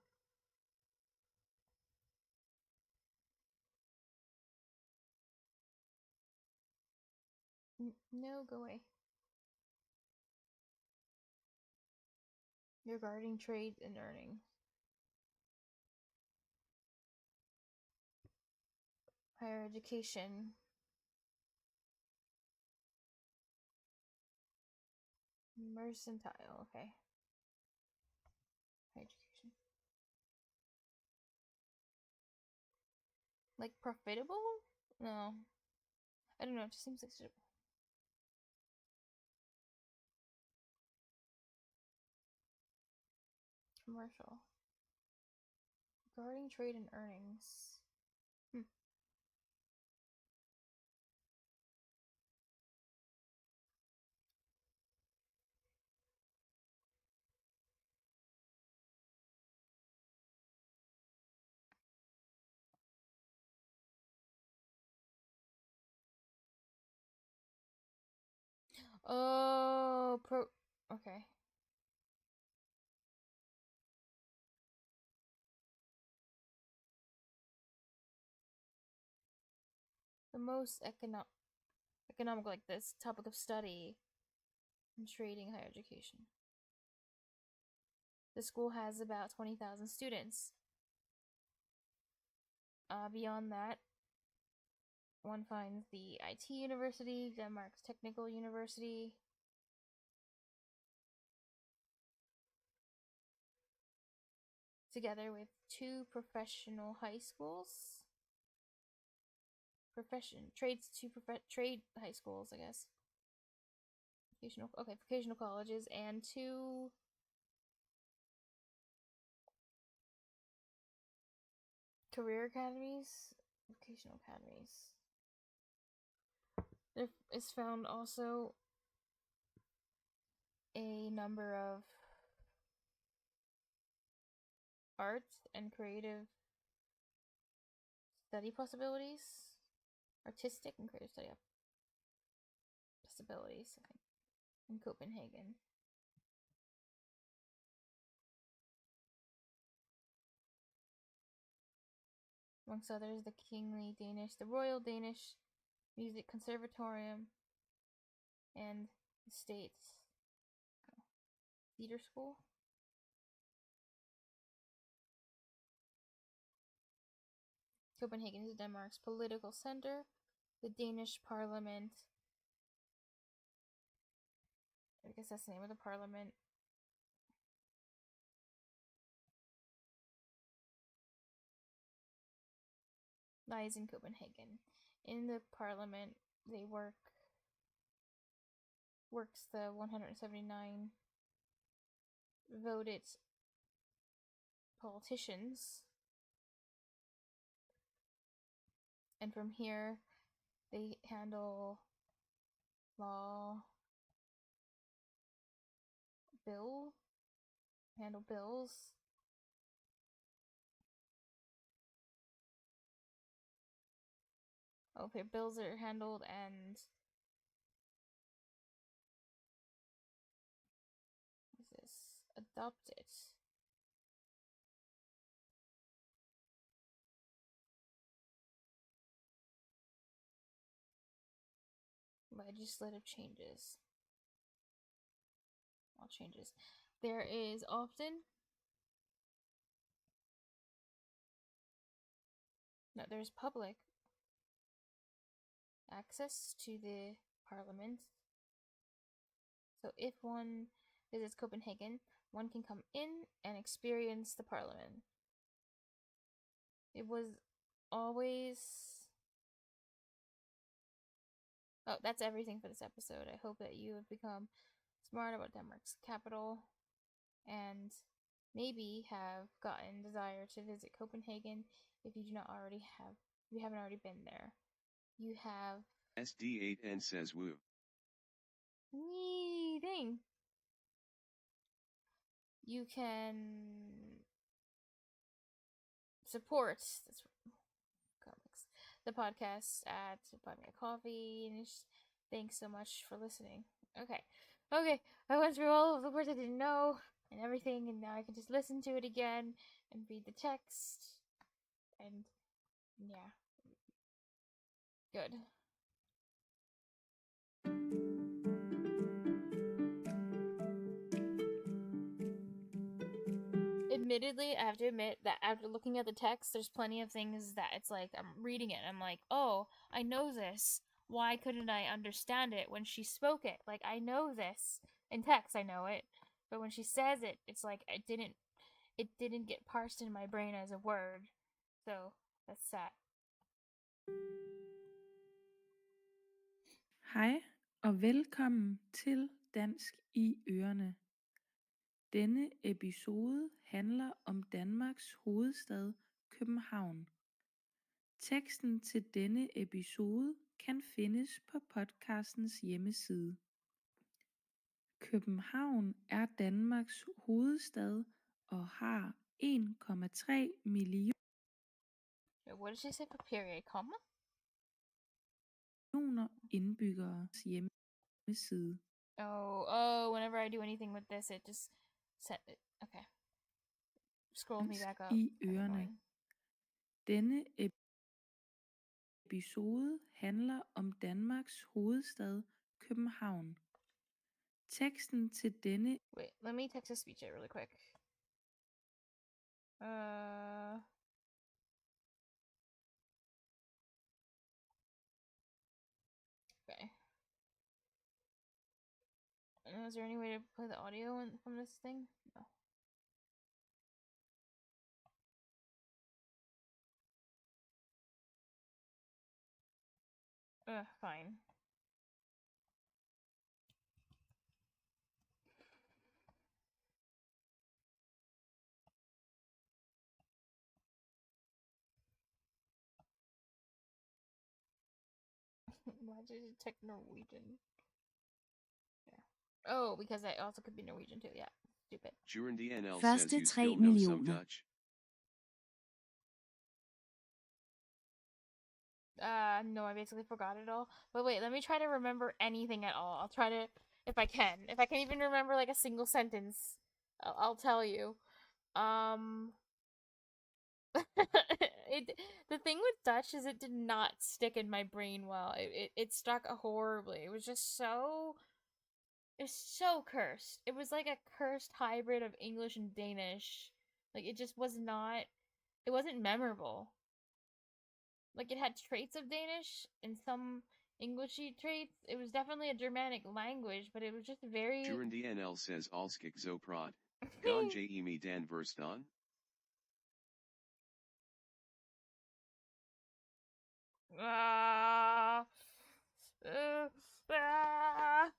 No, go away. Regarding trade and earnings. Higher education. Mercantile, okay. Higher education. Like profitable? No. I don't know, it just seems like commercial. Regarding trade and earnings. Oh, okay. The most economical, like this topic of study in trading higher education. The school has about 20,000 students. Beyond that, one finds the IT University, Denmark's Technical University, together with two professional high schools. Trade high schools, I guess. Vocational colleges, and two career academies, vocational academies. There is found also a number of art and creative study possibilities, artistic and creative study possibilities, I think, in Copenhagen. Amongst others, the Royal Danish Music Conservatorium, and the State's Theater School. Copenhagen is Denmark's political center. The Danish Parliament, I guess that's the name of the parliament, lies in Copenhagen. In the parliament, they works the 179 voted politicians, and from here they handle bills. Okay, bills are handled and adopted. Legislative changes. All changes. There is often there's public access to the parliament. So if one visits Copenhagen, one can come in and experience the parliament. It was always... Oh, that's everything for this episode. I hope that you have become smart about Denmark's capital and maybe have gotten desire to visit Copenhagen if you haven't already been there. You have SD8N says woo. Thing. You can support the podcast at Buy Me a Coffee. And thanks so much for listening. Okay, I went through all of the words I didn't know and everything, and now I can just listen to it again and read the text. And yeah, good. Admittedly, I have to admit that after looking at the text, there's plenty of things that it's like I'm reading it and I'm like, oh, I know this. Why couldn't I understand it when she spoke it? Like, I know this. In text, I know it. But when she says it, it's like it didn't get parsed in my brain as a word. So, that's sad. Hej og velkommen til Dansk i ørerne. Denne episode handler om Danmarks hovedstad København. Teksten til denne episode kan findes på podcastens hjemmeside. København er Danmarks hovedstad og har 1,3 millioner What did she say for period, comma? indbyggere hjemmeside. Oh, whenever I do anything with this, it just set it. Okay. Scrolls me Dansk back up. i That's ørerne. annoying. Denne episode handler om Danmarks hovedstad, København. Teksten til denne Wait, let me text a speech it really quick. Okay. Is there any way to play the audio from this thing? No. Fine. Why did it take Norwegian? Yeah. Oh, because I also could be Norwegian too. Yeah. Stupid. Juren DNL says Første you 3 still know some millioner. Dutch. No, I basically forgot it all. But wait, let me try to remember anything at all. I'll try to, if I can. If I can even remember like a single sentence, I'll tell you. The thing with Dutch is it did not stick in my brain well. It stuck horribly. It was just so... It's so cursed. It was like a cursed hybrid of English and Danish. Like, it just was not... It wasn't memorable. Like, it had traits of Danish and some Englishy traits. It was definitely a Germanic language, but it was just very... Juren DNL says Alskik zo prod. Gon je me dan verstaan? Ah. Ah.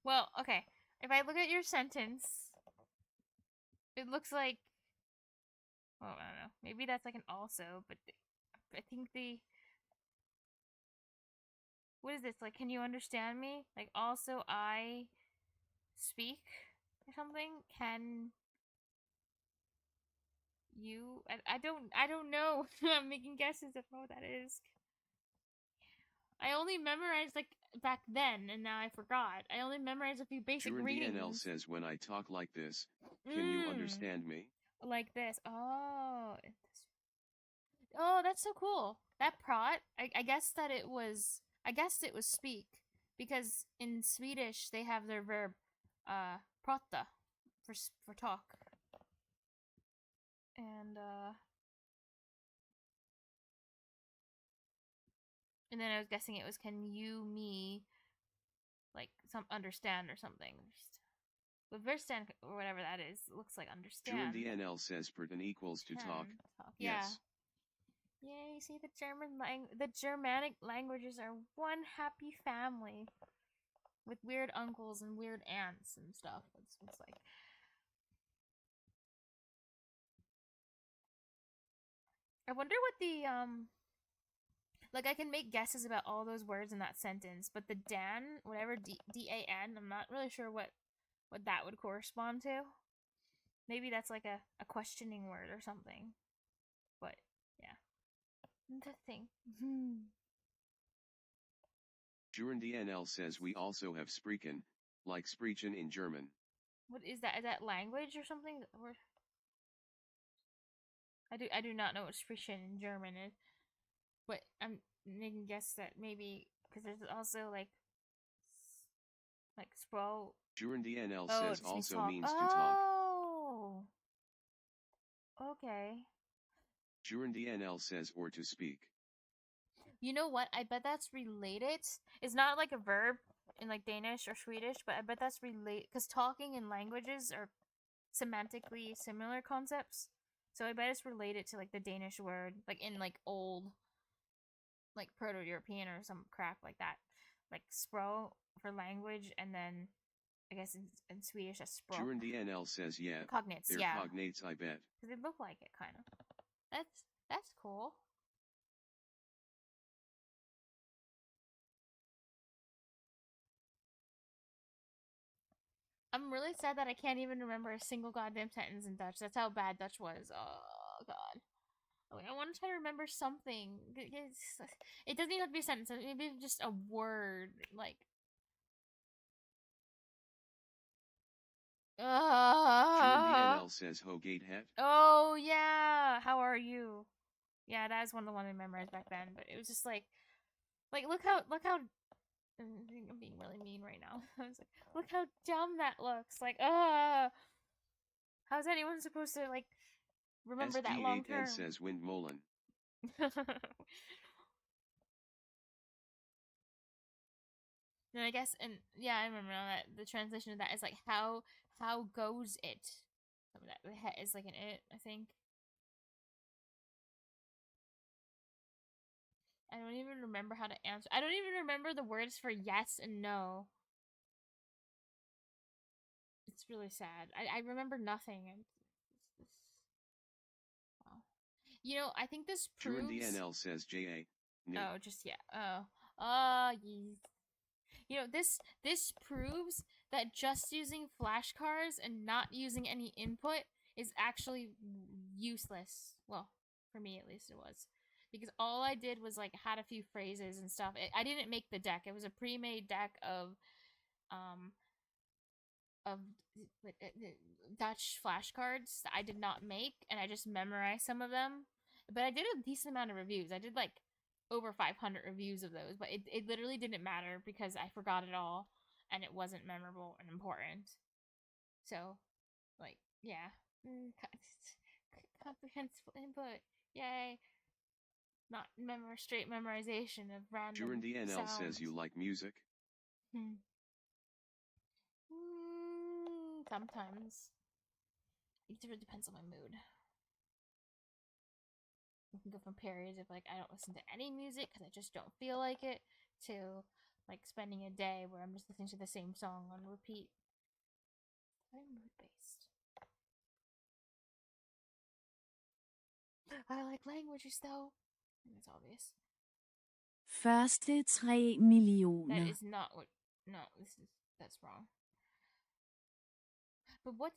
Well, okay. If I look at your sentence, it looks like... Well, I don't know. Maybe that's like an also, but I think the... What is this? Like, can you understand me? Like, also I speak or something? Can you... I don't know. I'm making guesses. I don't know what that is. I only memorized, like, back then, and now I forgot. I only memorized a few basic Juren readings. DNL says when I talk like this, can you understand me? Like this. Oh. Oh, that's so cool. That prot, I guess that it was... I guessed it was speak. Because in Swedish, they have their verb, prata, for talk. And then I was guessing it was can you, me, like, some understand or something. But verstand, or whatever that is, looks like understand. Juren DNL says perten equals to talk. Yes. Yeah. Yeah, you see, the Germanic languages are one happy family with weird uncles and weird aunts and stuff. It's like... I wonder what the like, I can make guesses about all those words in that sentence, but the Dan, whatever D-A-N, I'm not really sure what that would correspond to. Maybe that's like a questioning word or something. But yeah, interesting. Juren DNL says we also have sprechen, like sprechen in German. What is that? Is that language or something? Or... I do not know what sprechen in German is, but I'm making guess that maybe because there's also like spro. Juren DNL Oh, says it just means also talk. means to talk. Oh, okay. Juren DNL says or to speak. You know what? I bet that's related. It's not like a verb in like Danish or Swedish, but I bet that's related because talking and languages are semantically similar concepts. So I bet it's related to like the Danish word, like in like old, like Proto-European or some crap like that, like spro for language, and then I guess in Swedish that's språk. Juren DNL says yeah. Cognates, they're yeah. cognates, I bet. Because they look like it, kind of. That's cool. I'm really sad that I can't even remember a single goddamn sentence in Dutch. That's how bad Dutch was. Oh, God. I want to try to remember something. It doesn't even have to be a sentence. Maybe just a word. Like. Jordan DNL says Hogate Het. Oh, yeah. How are you? Yeah, that is one of the ones I memorized back then. But it was just like look how. I'm being really mean right now. I was like, look how dumb that looks. Like, how's anyone supposed to like remember that long term? SD8N says Windmolen. And I guess, and yeah, I remember now that the translation of that is like how goes it? That the het is like an it, I think. I don't even remember how to answer. I don't even remember the words for yes and no. It's really sad. I remember nothing. Wow. You know, I think this proves. Jordan DNL says JA. Oh, just yeah. Oh, yes. You know, this proves that just using flashcards and not using any input is actually useless. Well, for me at least it was. Because all I did was like had a few phrases and stuff. I didn't make the deck. It was a pre-made deck of um of Dutch flashcards that I did not make, and I just memorized some of them. But I did a decent amount of reviews. I did like over 500 reviews of those, but it literally didn't matter because I forgot it all and it wasn't memorable and important. So, like, yeah. Comprehensive input. Yay. Not straight memorization of random Jordan DNL sounds. says you like music. Sometimes. It really depends on my mood. We can go from periods of like I don't listen to any music because I just don't feel like it to like spending a day where I'm just listening to the same song on repeat. Very mood based. I like languages though. And it's obvious. Første 3 That millioner. is not what. No, that's wrong. But what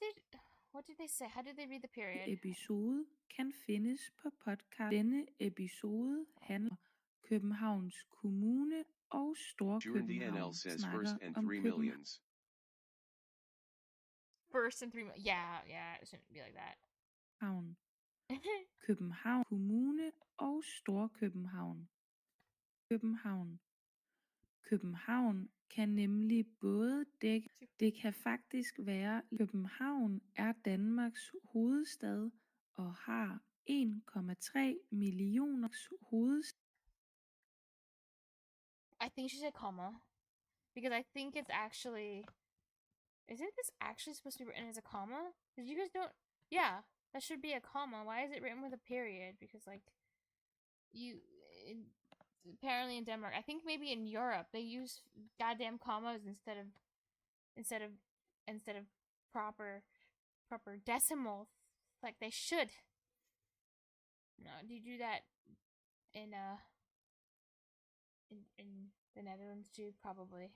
did they say? How did they read the period? Episode kan findes på podcast. Denne episode handler om Københavns Kommune og Jordan DNL Storkøbenhavn says snakker first and om 3 København. millions. First and 3 million. Yeah, it shouldn't be like that. København Kommune og Storkøbenhavn. København kan nemlig både dække. Det kan faktisk være. København er Danmarks hovedstad og har 1,3 millioner hovedstad. I think she said comma. Because I think it's actually. Isn't this actually supposed to be written as a comma? Because you guys don't. Yeah, that should be a comma. Why is it written with a period? Because, like. Apparently in Denmark. I think maybe in Europe they use goddamn commas instead of proper decimals like they should. No, do you do that in in the Netherlands too? Probably.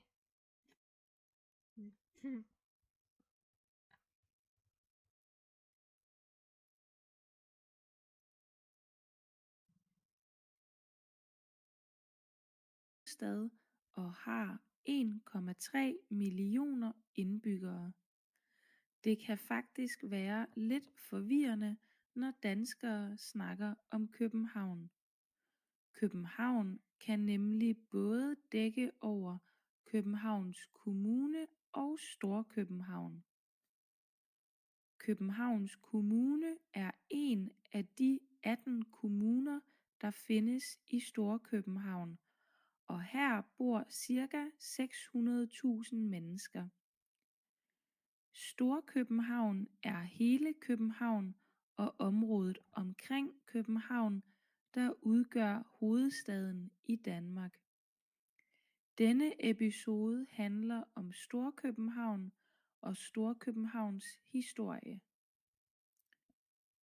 Stad og har 1,3 millioner indbyggere. Det kan faktisk være lidt forvirrende, når danskere snakker om København. København kan nemlig både dække over Københavns Kommune og Storkøbenhavn. Københavns Kommune er en af de 18 kommuner, der findes i Storkøbenhavn, og her bor ca. 600.000 mennesker. Storkøbenhavn er hele København og området omkring København, der udgør hovedstaden i Danmark. Denne episode handler om Storkøbenhavn og Storkøbenhavns historie.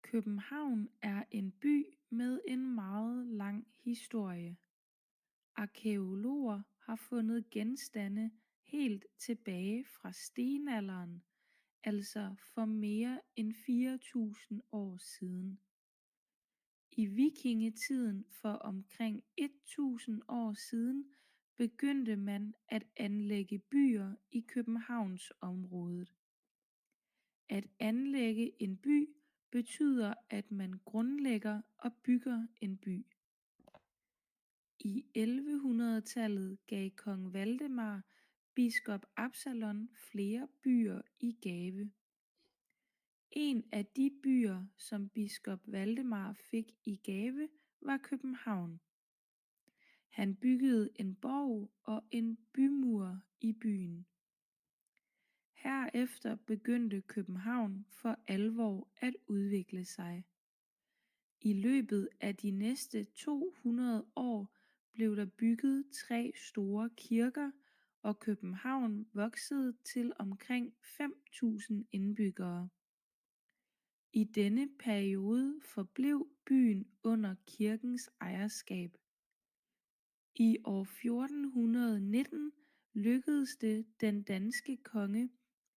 København er en by med en meget lang historie. Arkæologer har fundet genstande helt tilbage fra stenalderen, altså for mere end 4.000 år siden. I vikingetiden for omkring 1000 år siden begyndte man at anlægge byer i Københavnsområdet. At anlægge en by betyder, at man grundlægger og bygger en by. I 1100-tallet gav kong Valdemar biskop Absalon flere byer i gave. En af de byer, som biskop Valdemar fik i gave, var København. Han byggede en borg og en bymur i byen. Herefter begyndte København for alvor at udvikle sig. I løbet af de næste 200 år blev der bygget 3 store kirker, og København voksede til omkring 5.000 indbyggere. I denne periode forblev byen under kirkens ejerskab. I år 1419 lykkedes det den danske konge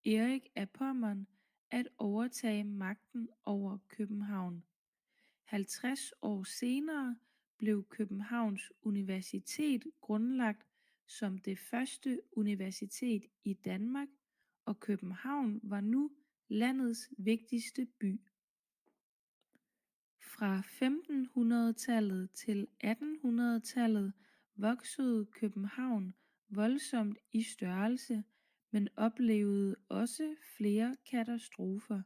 Erik af Pommern at overtage magten over København. 50 år senere blev Københavns Universitet grundlagt som det første universitet i Danmark, og København var nu landets vigtigste by. Fra 1500-tallet til 1800-tallet voksede København voldsomt i størrelse, men oplevede også flere katastrofer.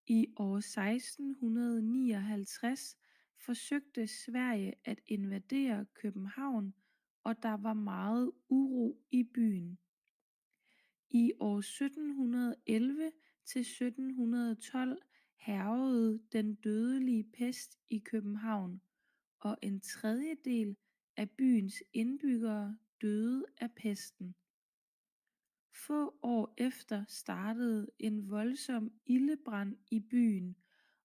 I år 1659 forsøgte Sverige at invadere København, og der var meget uro i byen. I år 1711 til 1712 hærgede den dødelige pest i København, og en tredjedel af byens indbyggere døde af pesten. Få år efter startede en voldsom ildebrand i byen,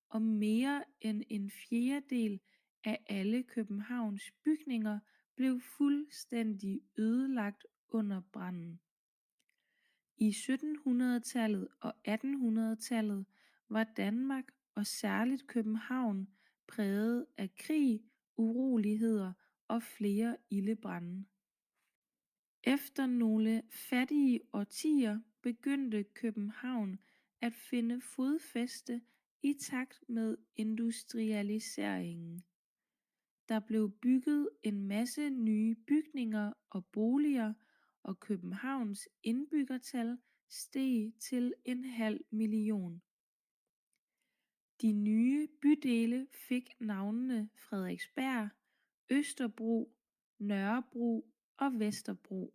og mere end en fjerdedel af alle Københavns bygninger blev fuldstændig ødelagt under branden. I 1700-tallet og 1800-tallet var Danmark og særligt København præget af krig, uroligheder og flere ildebrande. Efter nogle fattige årtier begyndte København at finde fodfæste i takt med industrialiseringen. Der blev bygget en masse nye bygninger og boliger, og Københavns indbyggertal steg til 500.000. De nye bydele fik navnene Frederiksberg, Østerbro, Nørrebro og Vesterbro.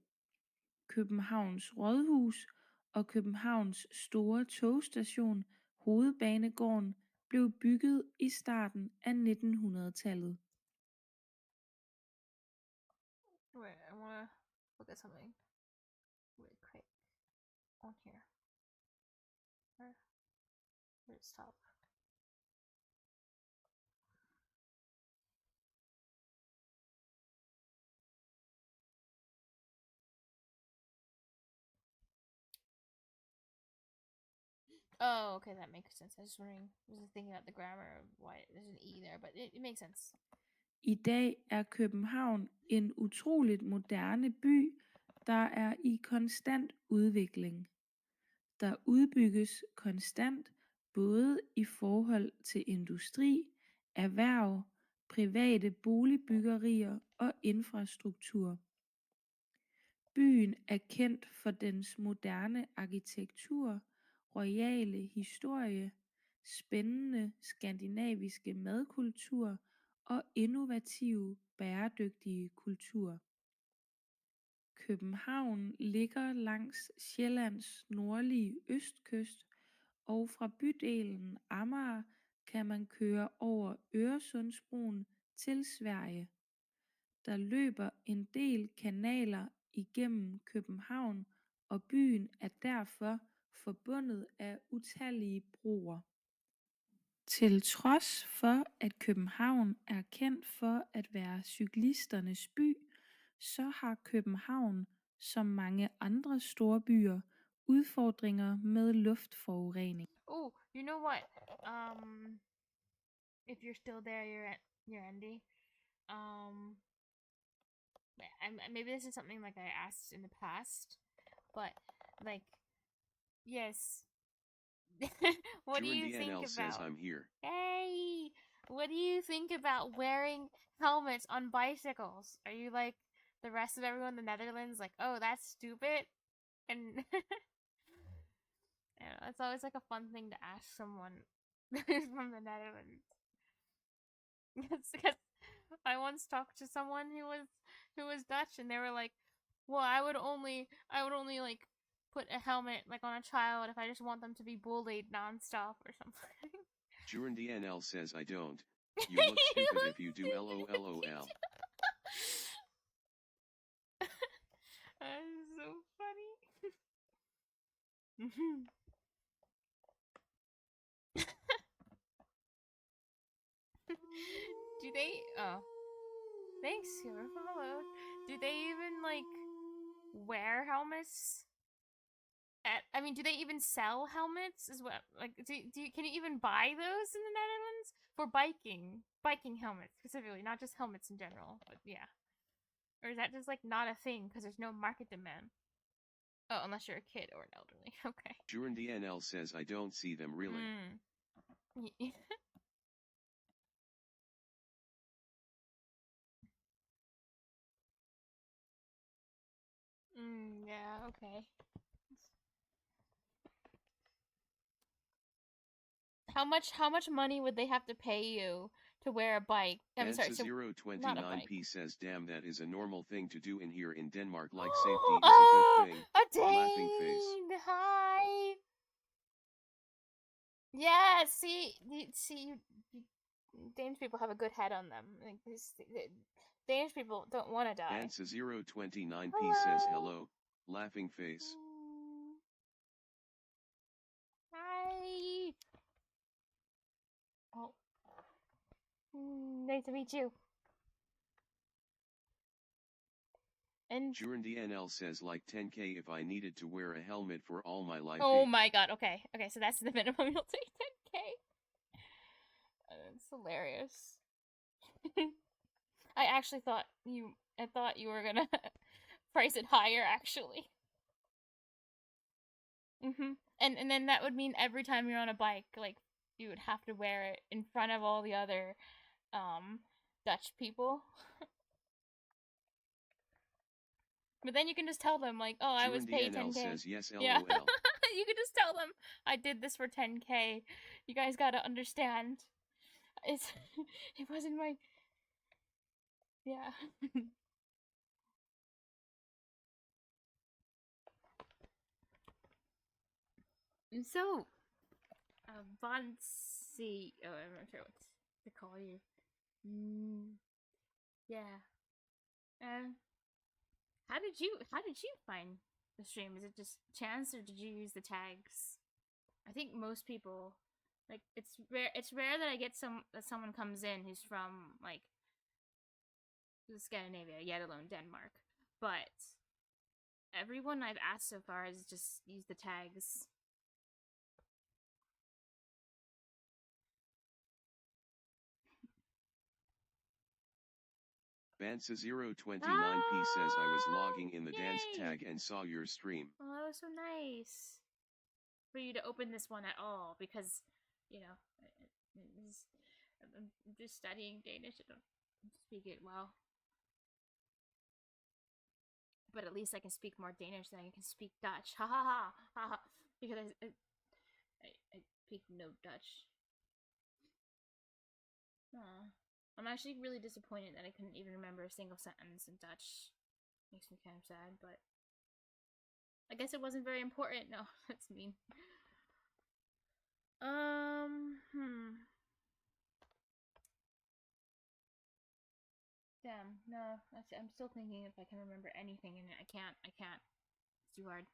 Københavns Rådhus og Københavns store togstation, Hovedbanegården, blev bygget i starten af 1900-tallet. Wait, I wanna look at something really quick on here. Where's stop? Oh, okay, that makes sense. I was just wondering, I was just thinking about the grammar of why there's an E there, but it makes sense. I dag er København en utroligt moderne by, der er i konstant udvikling. Der udbygges konstant både i forhold til industri, erhverv, private boligbyggerier og infrastruktur. Byen er kendt for dens moderne arkitektur, royale historie, spændende skandinaviske madkultur og innovative, bæredygtige kultur. København ligger langs Sjællands nordlige østkyst, og fra bydelen Amager kan man køre over Øresundsbroen til Sverige. Der løber en del kanaler igennem København, og byen er derfor forbundet af utallige broer. Til trods for, at København er kendt for at være cyklisternes by, så har København, som mange andre storbyer, udfordringer med luftforurening. Oh, you know what? If you're still there, you're Andy. Maybe this is something like I asked in the past, but like, yes. What do you think NL about? says I'm here. Hey, what do you think about wearing helmets on bicycles? Are you like the rest of everyone in the Netherlands, like, oh, that's stupid? And I don't know, it's always like a fun thing to ask someone from the Netherlands. Because I once talked to someone who was Dutch, and they were like, "Well, I would only like put a helmet like on a child if I just want them to be bullied nonstop or something." NL says I don't. You look stupid if you do. LOL. That's so funny. Do they? Oh, thanks, you're followed. Do they even like wear helmets? I mean, do they even sell helmets as well? Like, can you even buy those in the Netherlands for biking helmets specifically, not just helmets in general? But yeah, or is that just like not a thing because there's no market demand? Oh, unless you're a kid or an elderly. Okay. NL says I don't see them really. Yeah, okay. How much money would they have to pay you to wear a bike? I'm sorry, so not a bike. P says, damn, that is a normal thing to do in here in Denmark. Like safety is a good thing. A Dane! Laughing face. Hi. Yeah, see, Danish people have a good head on them. Like Danish people don't want to die. Ansa 029P says hello, laughing face. Hi. Oh. Nice to meet you. And NL says like 10k if I needed to wear a helmet for all my life. Oh my god, okay. Okay, so that's the minimum you'll take 10k. That's hilarious. I actually thought you were gonna price it higher actually. And then that would mean every time you're on a bike, like you would have to wear it in front of all the other Dutch people. But then you can just tell them like, "Oh, I was paid 10k." Says yes, LOL. Yeah. You can just tell them I did this for 10k. You guys got to understand. It wasn't my Yeah. So, Bonsi. Oh, I'm not sure what to call you. Yeah. How did you find the stream? Is it just chance, or did you use the tags? I think most people, like, it's rare that I get someone comes in who's from like Scandinavia, yet alone Denmark. But everyone I've asked so far has just used the tags. Bansa029P says I was logging in the dance tag and saw your stream. Oh, that was so nice for you to open this one at all, because, you know, I'm just studying Danish. I don't speak it well. But at least I can speak more Danish than I can speak Dutch. Ha ha ha ha ha. Because I speak no Dutch. Aww. I'm actually really disappointed that I couldn't even remember a single sentence in Dutch. Makes me kind of sad, but I guess it wasn't very important. No, that's mean. Damn, no. I'm still thinking if I can remember anything, and I can't. It's too hard.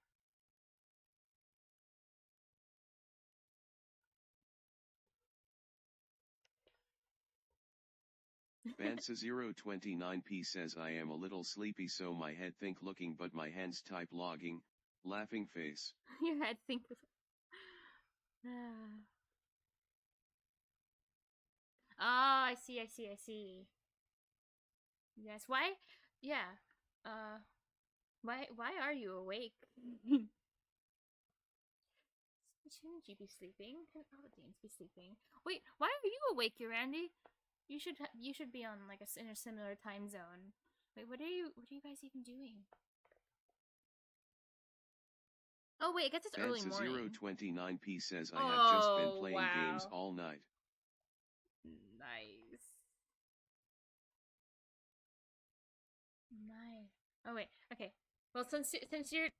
Bansa029P says I am a little sleepy, so my head think looking but my hands type logging, laughing face. Your head think I see. Yes, why? Yeah. Why are you awake? Shouldn't you be sleeping? Shouldn't all the Danes be sleeping? Wait, why are you awake, Randy? You should be on like in a similar time zone. Wait, what are you guys even doing? Oh wait, I guess it's early morning. 029p says I have just been playing games all night. Nice. Oh wait, okay. Well, since you're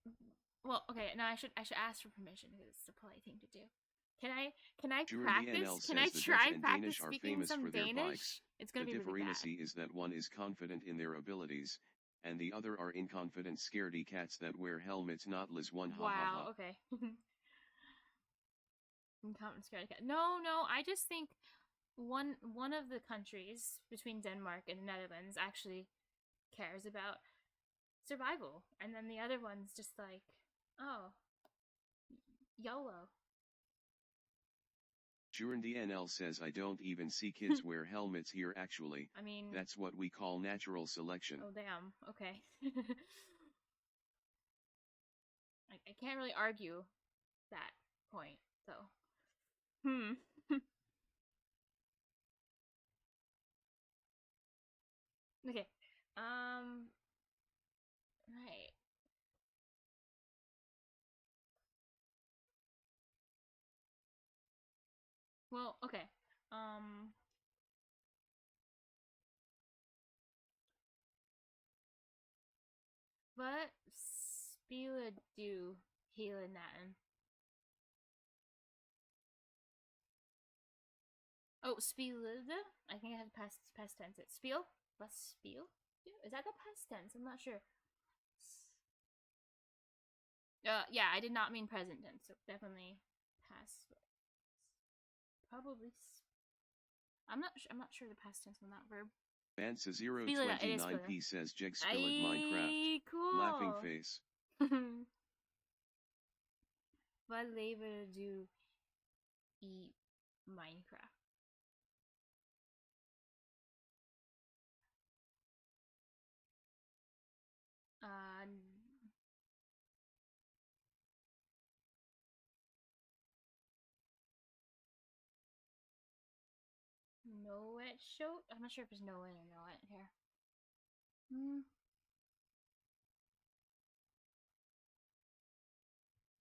okay. Now I should ask for permission because it's the polite thing to do. Can I practice? Can I try practice speaking some Danish? It's gonna be really bad. The difference is that one is confident in their abilities, and the other are inconfident scaredy cats that wear helmets. Not Liz one. Wow. Okay. Inconfident scaredy cat. No. I just think one of the countries between Denmark and the Netherlands actually cares about survival, and then the other one's just like, oh, YOLO. DNL says I don't even see kids wear helmets here actually. I mean, that's what we call natural selection. Oh damn, okay. I can't really argue that point, though. Okay. Right. Well, okay. What spela do hele natten? Oh, spelade? I think I have past tense it. Spiel? Was spiel? Is that the past tense? I'm not sure. Yeah, I did not mean present tense, so definitely past. Probably. I'm not sure the past tense on that verb. Bansa 029p says Jeg spillet Minecraft. Cool. Laughing face. Hvad lever du i Minecraft? No it show? I'm not sure if it's no it or no it here.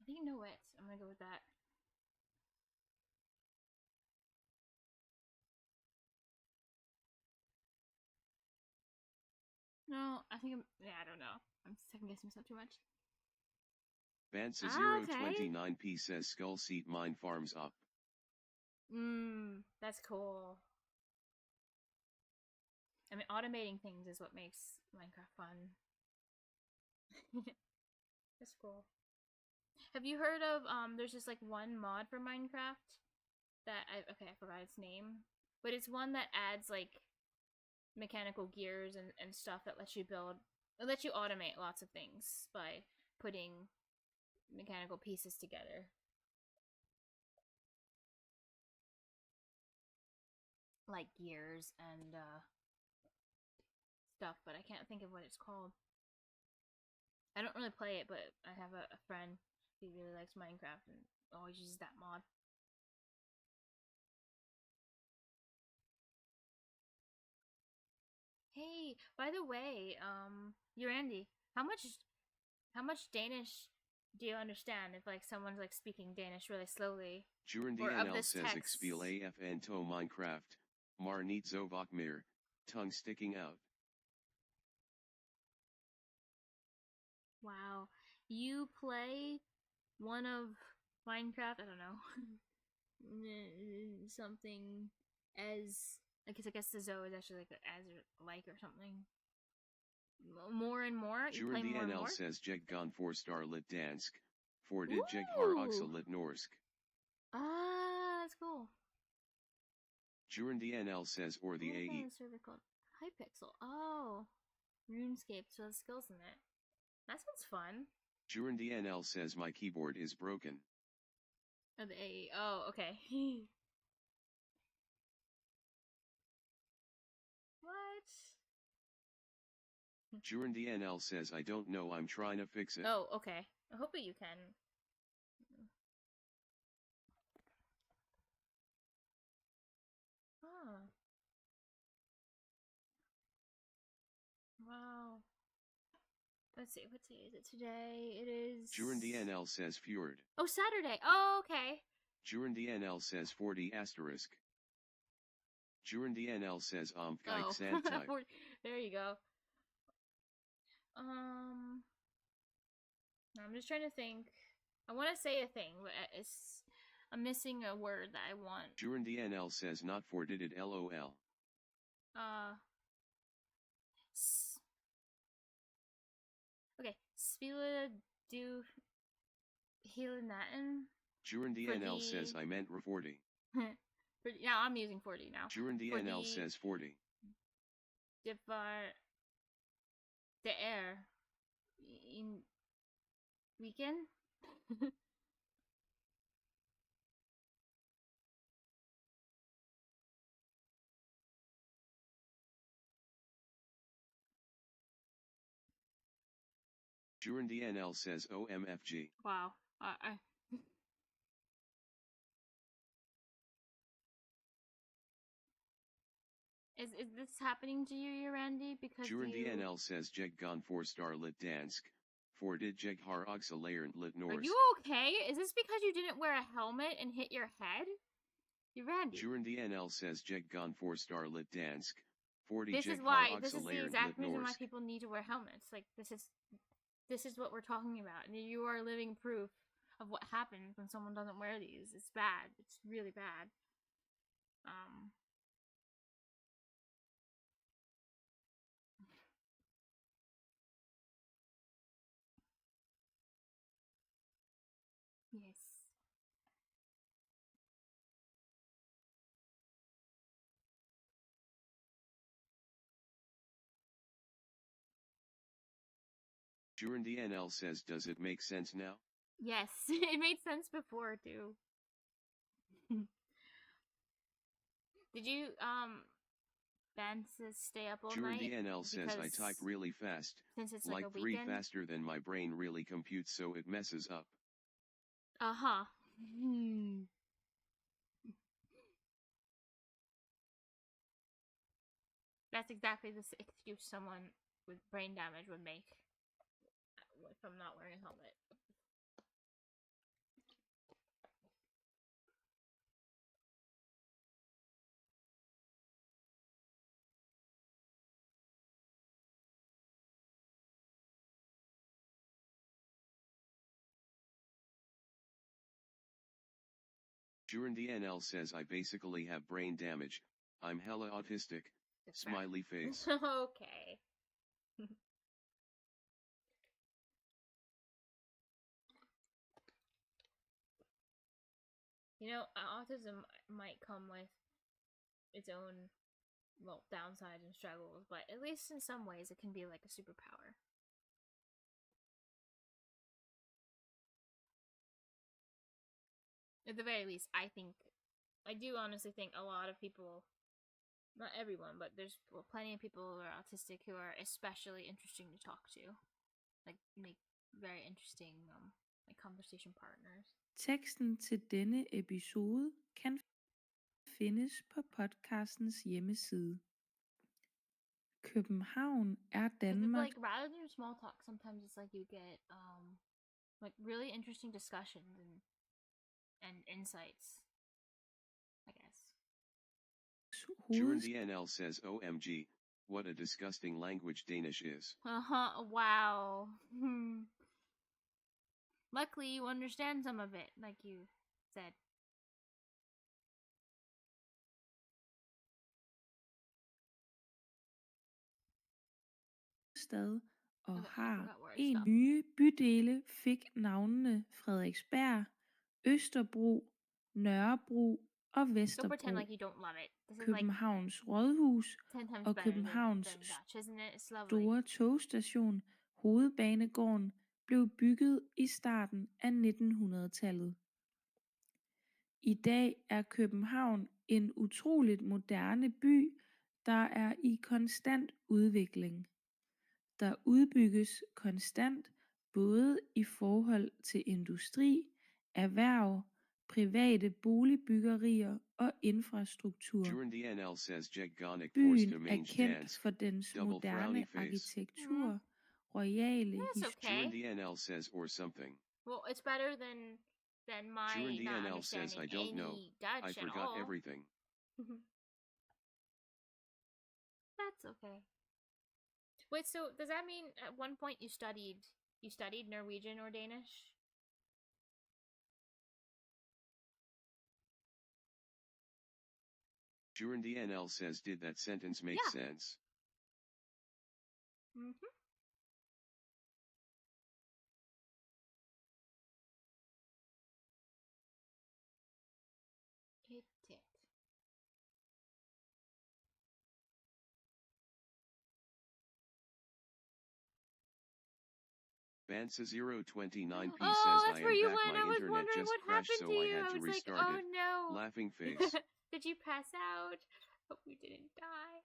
I think no it. I'm gonna go with that. No, I think I don't know. I'm second guessing myself too much. Bansa 029p says Skull Seat Mine Farms up. That's cool. I mean, automating things is what makes Minecraft fun. That's cool. Have you heard of, there's just like one mod for Minecraft that I forgot its name, but it's one that adds like mechanical gears and stuff that lets you automate lots of things by putting mechanical pieces together. Like gears and stuff, but I can't think of what it's called. I don't really play it, but I have a friend who really likes Minecraft and always uses that mod. Hey, by the way, you're Andy. How much Danish do you understand if like someone's like speaking Danish really slowly? During DNL says Xspiel AFN to Minecraft, Mar niet zo vaak meer, tongue sticking out. Wow. You play one of Minecraft, I don't know. Something as I guess the Zoe is actually like as or something. More and more. You play more and more. says Jeg gone 4-star lit dansk, for did Jeg har også lit norsk. Ah, that's cool. During DNL says or the AE. Server called Hypixel. Oh, RuneScape. So the skills in it. That sounds fun. During DNL says my keyboard is broken. Oh, the AE. Oh, okay. Jurandy NL says I don't know, I'm trying to fix it. Oh, okay. I hope that you can. Oh. Wow. Let's see, what day is it today? It is... Jurandy NL says Fjord. Oh, Saturday. Oh, okay. Jurandy NL says 40 asterisk. Jurandy NL says Oh, sand type. there you go. I'm just trying to think. I want to say a thing, but I'm missing a word that I want. Jurandy NL says not for did it LOL. Okay, Spila do Helinatin. Jurandy NL says I meant 40. Now I'm using 40 now. Jurandy NL says 40. The air in weekend. Jurandy NL says OMFG. Wow. Is this happening to you, Randy? Because Jurandy NL says Jeg gone 4-star lit dansk. For did Jeg har også lært lit Norse. Are you okay? Is this because you didn't wear a helmet and hit your head? You Randy. Jurandy NL says Jeg gone 4-star lit dansk. 40 This Jeg is har why. også This is the lært exact lit reason why Norse. people need to wear helmets. Like this is what we're talking about. And you are living proof of what happens when someone doesn't wear these. It's bad. It's really bad. Yes. Jurandy NL says does it make sense now? Yes, it made sense before too. Did you Vances stay up all Jurandy night? NL says I type really fast. Since it's like a 3 weekend? faster than my brain really computes, so it messes up. Uh-huh. That's exactly the excuse someone with brain damage would make from not wearing a helmet. Jurandy NL says I basically have brain damage. I'm hella autistic. Smiley face. Okay. You know, autism might come with its own, well, downsides and struggles, but at least in some ways it can be like a superpower. At the very least, I do honestly think a lot of people, not everyone, but there's plenty of people who are autistic who are especially interesting to talk to. Like, make very interesting like conversation partners. Teksten til denne episode kan findes på podcastens hjemmeside. København er Danmark. Like, rather than small talk, sometimes it's like you get like really interesting discussions and insights, I guess. Jurandy NL says OMG, what a disgusting language Danish is. Wow. Luckily you understand some of it, like you said. Stad og Okay, har en nye bydele fik navnene Frederiksberg, Østerbro, Nørrebro og Vesterbro. Don't pretend like you don't love it. This is Københavns like Rådhus 10 times og better Københavns than Dutch, isn't it? It's lovely. store togstation, Hovedbanegården, blev bygget i starten af 1900-tallet. I dag er København en utroligt moderne by, der er i konstant udvikling. der udbygges konstant både i forhold til industri, erhverv, private boligbyggerier og infrastruktur. Jurndnl says Jeggonik Byen forced er mange kendt dansk. for dens Double moderne frowny face. arkitektur, royale That's okay. Jurndnl says or something. Well, it's better than my not Jurndnl says understanding I don't any know. Dutch I at forgot all. everything. That's okay. Wait, so does that mean at one point you studied Norwegian or Danish? Jurndnl says did that sentence make sense? Mm-hmm. It did. Bansa029p Oh, says that's I where am you back. went. My I was internet wondering just what crashed, happened so to I you. had I to was like, restart oh it. no. Laughing face. Did you pass out? Hope you didn't die.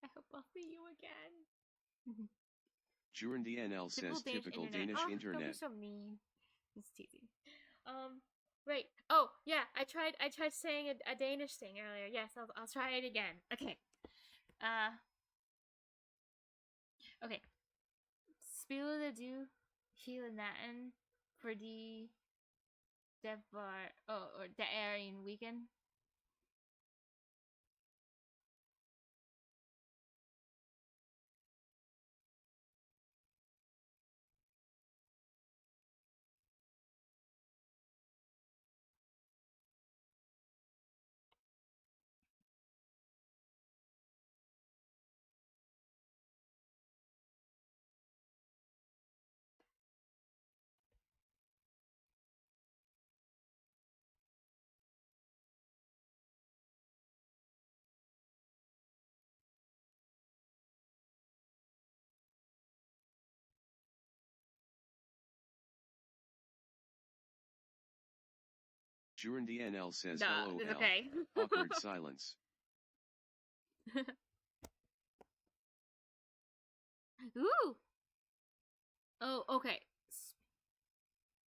I hope I'll see you again. Jurndnl says typical Danish oh, internet. Don't be so mean. It's teasing. Right. Oh, yeah. I tried saying a Danish thing earlier. Yes, I'll try it again. Okay. Okay. Spiller du hele natten fordi det var det en weekend. Jurndnl says Nah, LOL. it's okay. Awkward silence. Ooh. Oh, okay.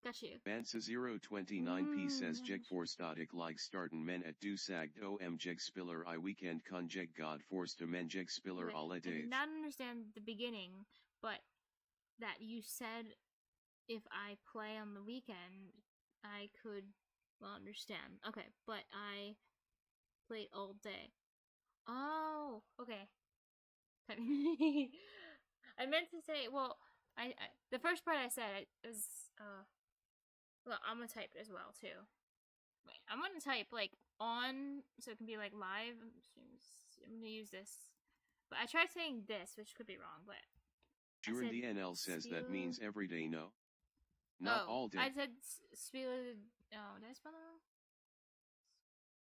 Got you. Bansa029p says Jegforstadig like starten men at dusagt om Jegspiller I weekend kon God forste men Jegspiller alle I did days. not understand the beginning, but that you said if I play on the weekend, I could understand. Okay, but I played all day. Oh, okay. I meant to say, well, I the first part I said was well, I'm gonna type it as well too. Wait, I'm gonna type like on so it can be like live. I'm gonna use this, but I tried saying this, which could be wrong, but Jurndnl says that means every day. No, not all day. I said spiel. Oh, did I spell that wrong?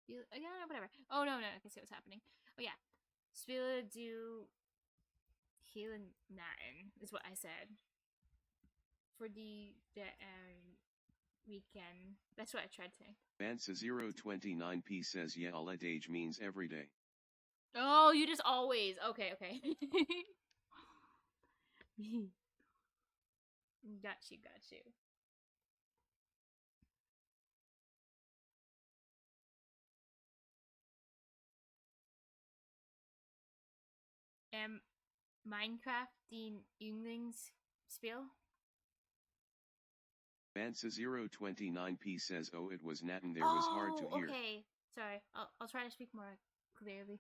Yeah, no, whatever. Oh no, I can see what's happening. Oh yeah, spiel du hele natten is what I said for the weekend. That's what I tried saying. Bansa029p says yeah, alle days means every day. Oh, you just always. Okay. Got you. Minecraft din Yndlingsspil? Bansa029p says oh it was natten there was hard to hear. Okay. Sorry. I'll try to speak more clearly.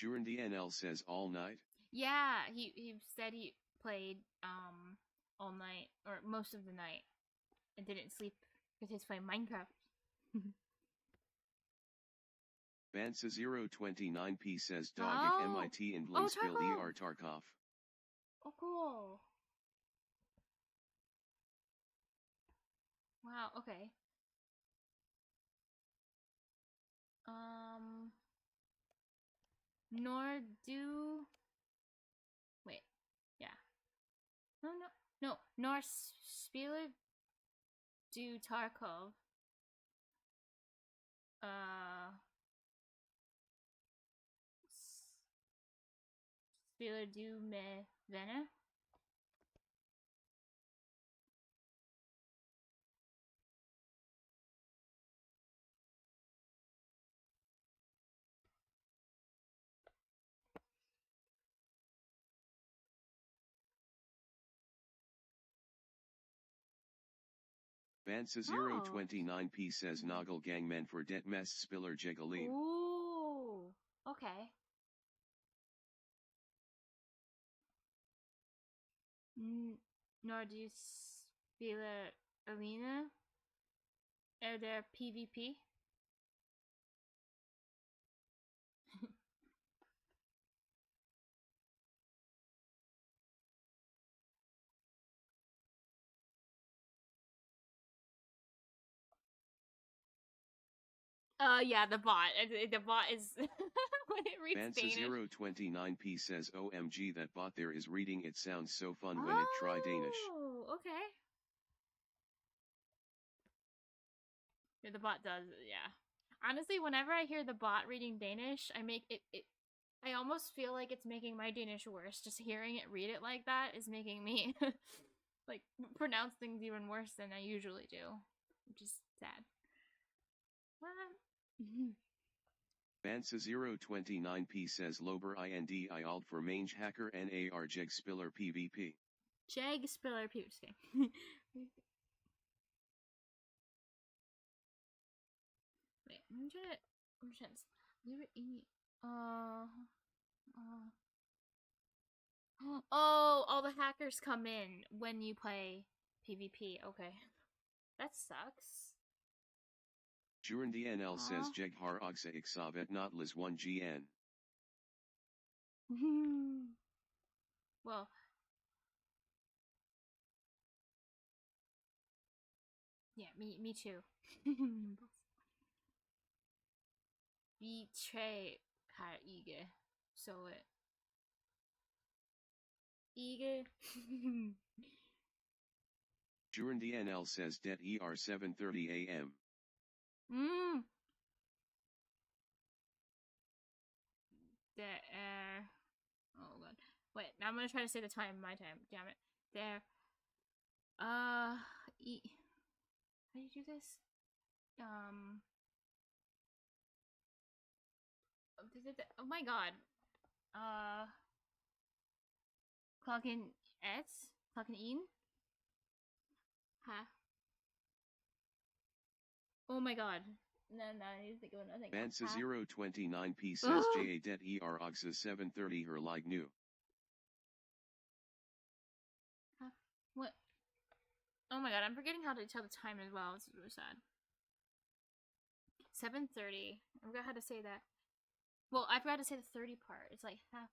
Jurndnl says all night? Yeah, he said he played all night or most of the night and didn't sleep because he's playing Minecraft. Bansa029p says Dogik MIT and Blingspill ER Tarkov. Oh, cool. Wow, okay. Nor do... Wait, yeah. No. Nor spiller du Tarkov. Spiller du med venner. Bansa 029p says Noggle Gangmen for det mest spiller Jegalim. Ooh, okay. Når du spiller arena, there PvP? Yeah, the bot. The bot is when it reads Bansa Danish. 029p says OMG that bot there is reading it sounds so fun when it try Danish. Oh, okay. Yeah, the bot does, yeah. Honestly, whenever I hear the bot reading Danish, I almost feel like it's making my Danish worse. Just hearing it read it like that is making me like pronounce things even worse than I usually do, which is sad. What? Bansa 029p says Lober IND IALD for mange hacker NAR Jeg spiller PvP. Jag spiller PvP. Just kidding. Wait, I'm trying oh, all the hackers come in when you play PvP. Okay. That sucks. During DNL says Jeg har også exavet notles 1GN. Well, yeah, me too. Betray har ikke så ikke. During DNL says det er 7:30 a.m. There oh god. Wait, now I'm gonna try to say the time, my time. Damn it. There. How do you do this? Oh my god. Klokken et? Klokken in? Huh? Oh my god. No, I need to think of another thing. Bansa 029p says Ja det er også 7:30 her like new. Huh? What? Oh my god, I'm forgetting how to tell the time as well. It's really sad. 7:30. I forgot how to say that. Well, I forgot to say the 30 part. It's like half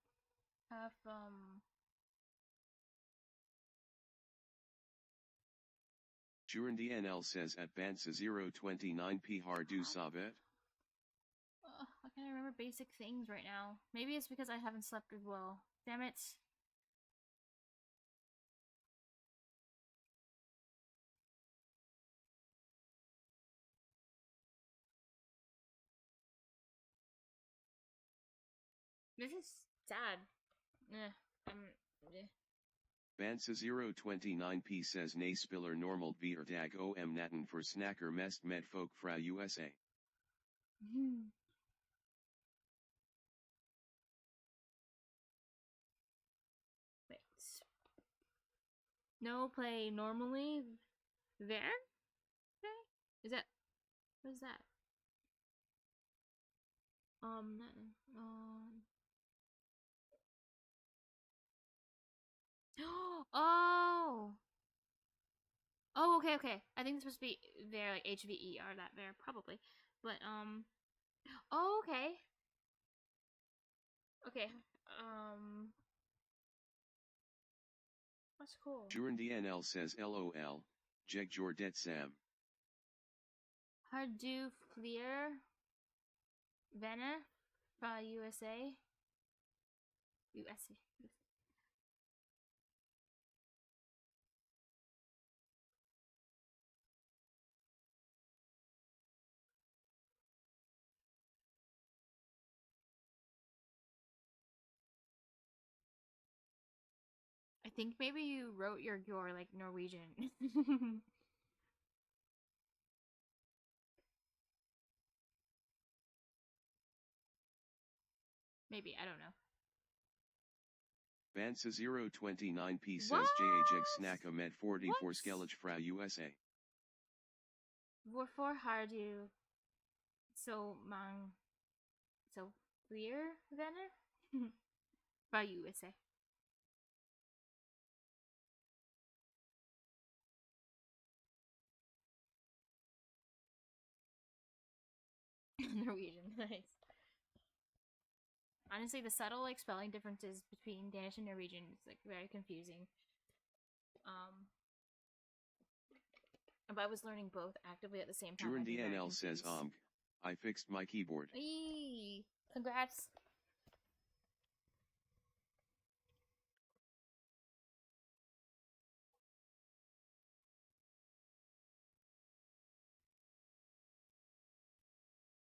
During DNL says at Bansa 029p har du savet? I can't remember basic things right now. Maybe it's because I haven't slept as well. Damn it. This is sad. Bansa 029p says nay spiller normal dag om natten for snacker mest med folk fra USA. Wait. No play normally there? Okay. Is that what is that? Oh. Oh, okay. I think it's supposed to be there, like HVER, that there, probably. But, oh, okay. Okay, that's cool. During DNL says LOL, Jeg Jordet Sam. Har du fler venner fra USA? USA. think maybe you wrote your like Norwegian. Maybe, I don't know. Bansa 029p says What? JHX Snacka Med 40 What? for Skellig fra USA. Hvorfor har du så mange så flere venner fra USA? Norwegian, nice. Honestly, the subtle like spelling differences between Danish and Norwegian is like very confusing. But I was learning both actively at the same time. Juran DNL says I fixed my keyboard. Eee, congrats.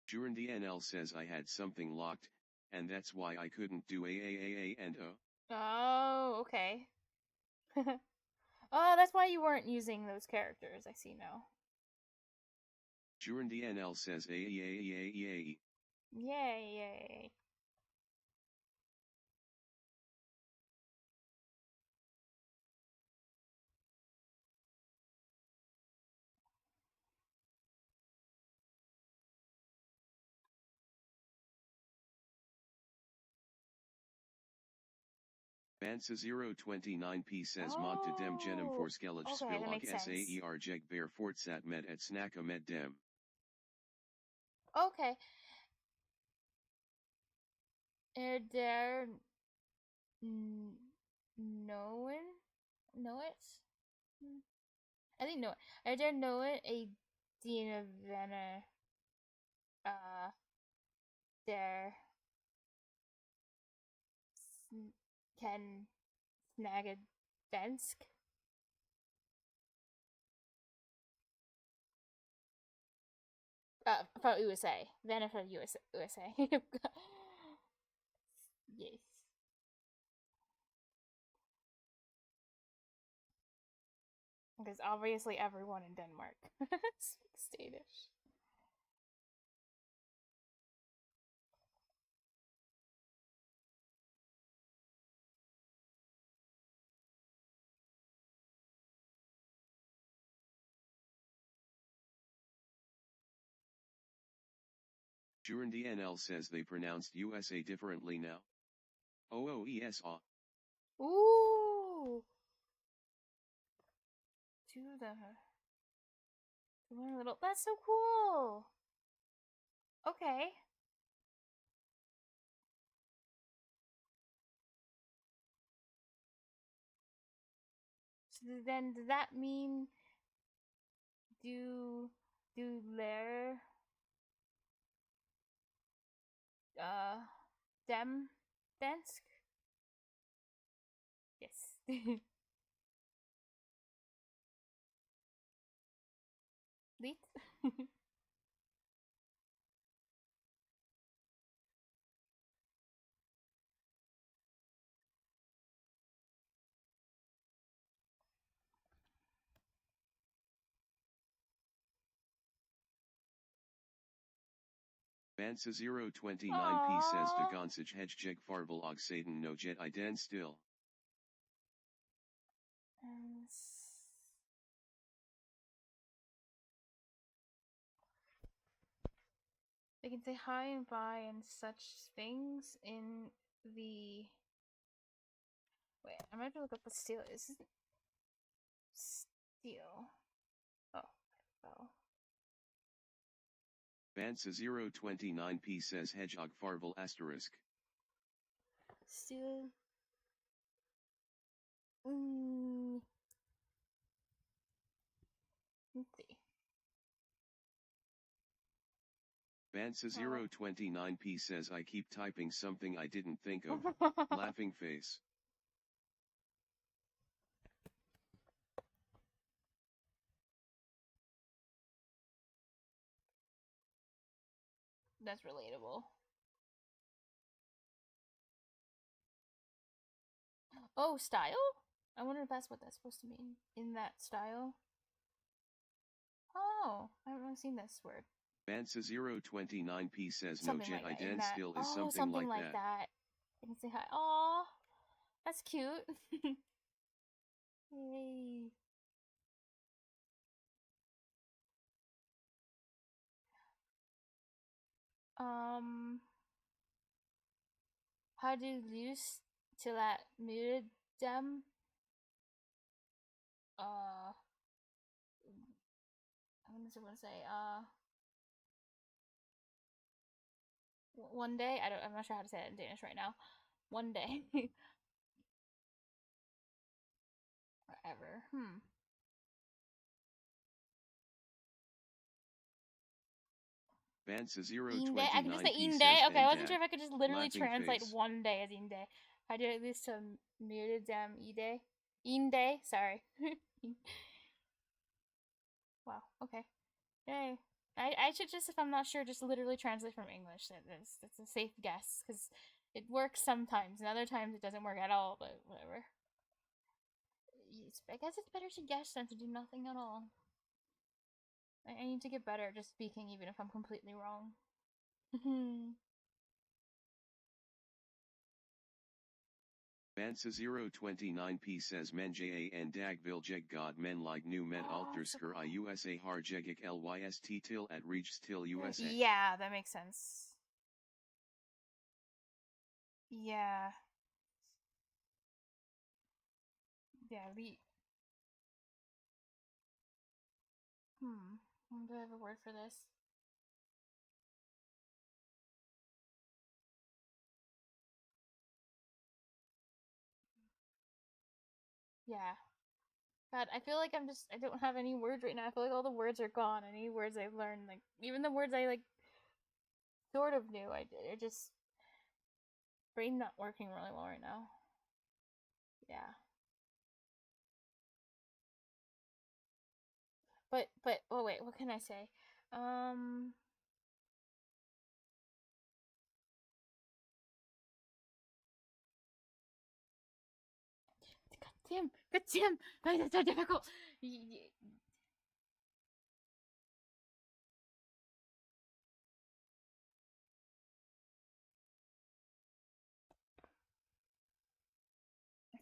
Juran DNL says I had something locked, and that's why I couldn't do AAAA and O. Oh, okay. Oh, that's why you weren't using those characters. I see now. Juran DNL says AAAAA. Yay. Bansa 029p says mod to dem genom for Skellig okay, that spillag makes sense. saer jeg bear fortsat med at snacka med dem. Okay. Er der nogen? Know it? I think know it. Er der nogen af dine venner der kan snakke dansk? From USA. Venner from USA. Yes. Because obviously everyone in Denmark speaks Danish. Juran DNL says they pronounced USA differently now. OOESA. Ooh. To learn a little. That's so cool. Okay. So then does that mean do lære dem dansk? Yes. Lidt. Bansa 029p says de gonsage hedgejeg farvel og saden no jet I den still. They can say hi and bye and such things in the. Wait, I'm gonna have to look up what steel is. Steel. Oh. Bansa 029p says hedgehog farvel asterisk. Steel. Let's see. Bansa 029p says I keep typing something I didn't think of. Laughing face. That's relatable. Oh, style? I wonder if that's what that's supposed to mean in that style. Oh, I haven't seen this word. Bansa029p says Something no like jet that. In ident that. still is Oh, something like that. You can say hi. Oh, that's cute. Yay. How do you lose till that muted them? I'm gonna say, one day. I'm not sure how to say it in Danish right now. One day. Forever. Bansa029p I can just say says day. Okay, I wasn't Ndag. sure if I could just literally Laughing translate face. one day as day. How do I lose to muted them day? Sorry. Wow. Okay. Yay. I should just, if I'm not sure, just literally translate from English. That's a safe guess, because it works sometimes, and other times it doesn't work at all, but whatever. I guess it's better to guess than to do nothing at all. I need to get better at just speaking, even if I'm completely wrong. Bansa029p says Menja and Dagviljeg God men like new men altersker I USA harjegic lyst till at reach till USA. Yeah, that makes sense. Yeah. Yeah, do I have a word for this? Yeah. God, I feel like I don't have any words right now. I feel like all the words are gone. Any words I've learned, like, even the words I, like, sort of knew, I just, brain not working really well right now. Yeah. Oh wait, what can I say? God damn, it's so difficult. I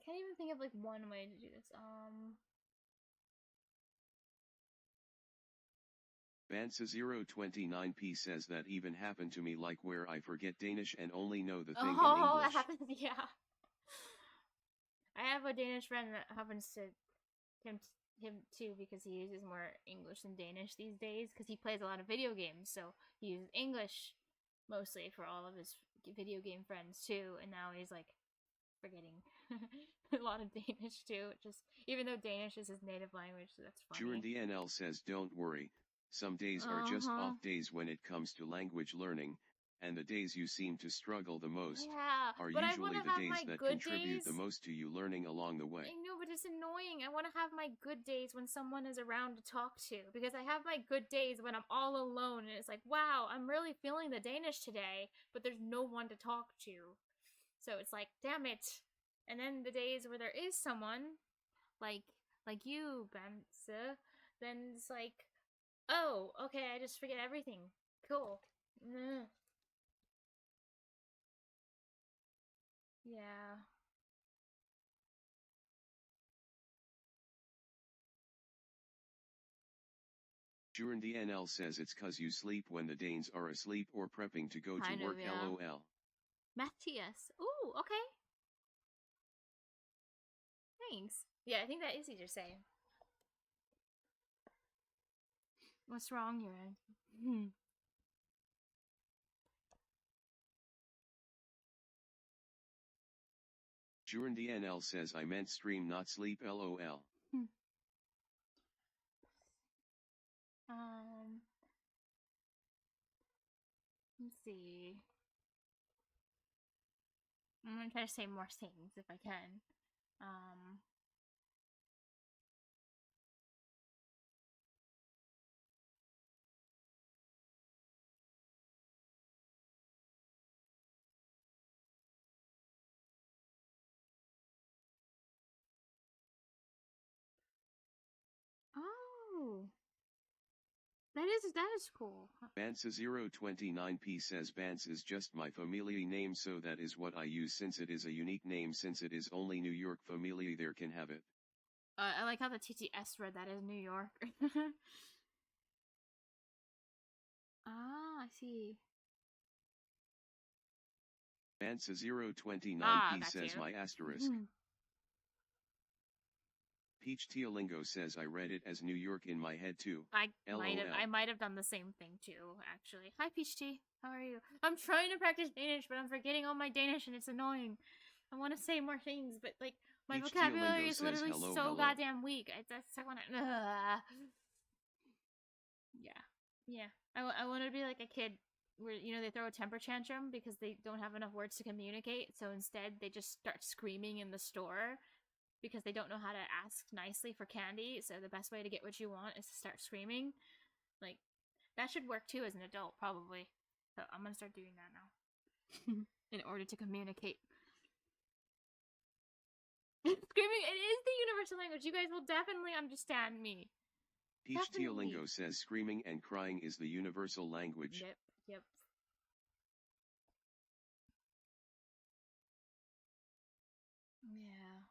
can't even think of, like, one way to do this. Bansa029p says that even happened to me, like where I forget Danish and only know the thing in Oh, English. that happens, yeah. I have a Danish friend that happens to him too, because he uses more English than Danish these days, because he plays a lot of video games, so he uses English mostly for all of his video game friends too, and now he's, like, forgetting a lot of Danish too, just even though Danish is his native language, so that's funny. DNL says don't worry, some days are just off days when it comes to language learning, and the days you seem to struggle the most are usually the days that contribute the most to you learning along the way. I know, but it's annoying. I want to have my good days when someone is around to talk to, because I have my good days when I'm all alone, and it's like, wow, I'm really feeling the Danish today, but there's no one to talk to. So it's like, damn it. And then the days where there is someone, like you, Benza, then it's like, oh, okay, I just forget everything. Cool. Yeah. DNL says it's cause you sleep when the Danes are asleep or prepping to go to work, yeah. LOL. Matthias. Ooh, okay. Thanks. Yeah, I think that is easier to say. What's wrong, your end? DNL says I meant stream not sleep, LOL. Let's see. I'm gonna try to say more things if I can. That is cool. Bansa029p says Bans is just my familia name, so that is what I use since it is a unique name, since it is only New York familia there can have it. I like how the TTS read that as New York. Ah, I see. Bansa029p says you. my asterisk. Peach Teolingo says I read it as New York in my head too. I LOL. might have done the same thing too, actually. Hi Peach Tea, how are you? I'm trying to practice Danish, but I'm forgetting all my Danish and it's annoying. I want to say more things, but like my Peach vocabulary Teolingo is says, literally hello, so hello. goddamn weak. I want to. Yeah. I want to be like a kid where they throw a temper tantrum because they don't have enough words to communicate. So instead, they just start screaming in the store because they don't know how to ask nicely for candy. So the best way to get what you want is to start screaming. Like that should work too as an adult, probably. So I'm gonna start doing that now in order to communicate. Screaming, it is the universal language. You guys will definitely understand me. Peach Teolingo says screaming and crying is the universal language. Yep. Yeah.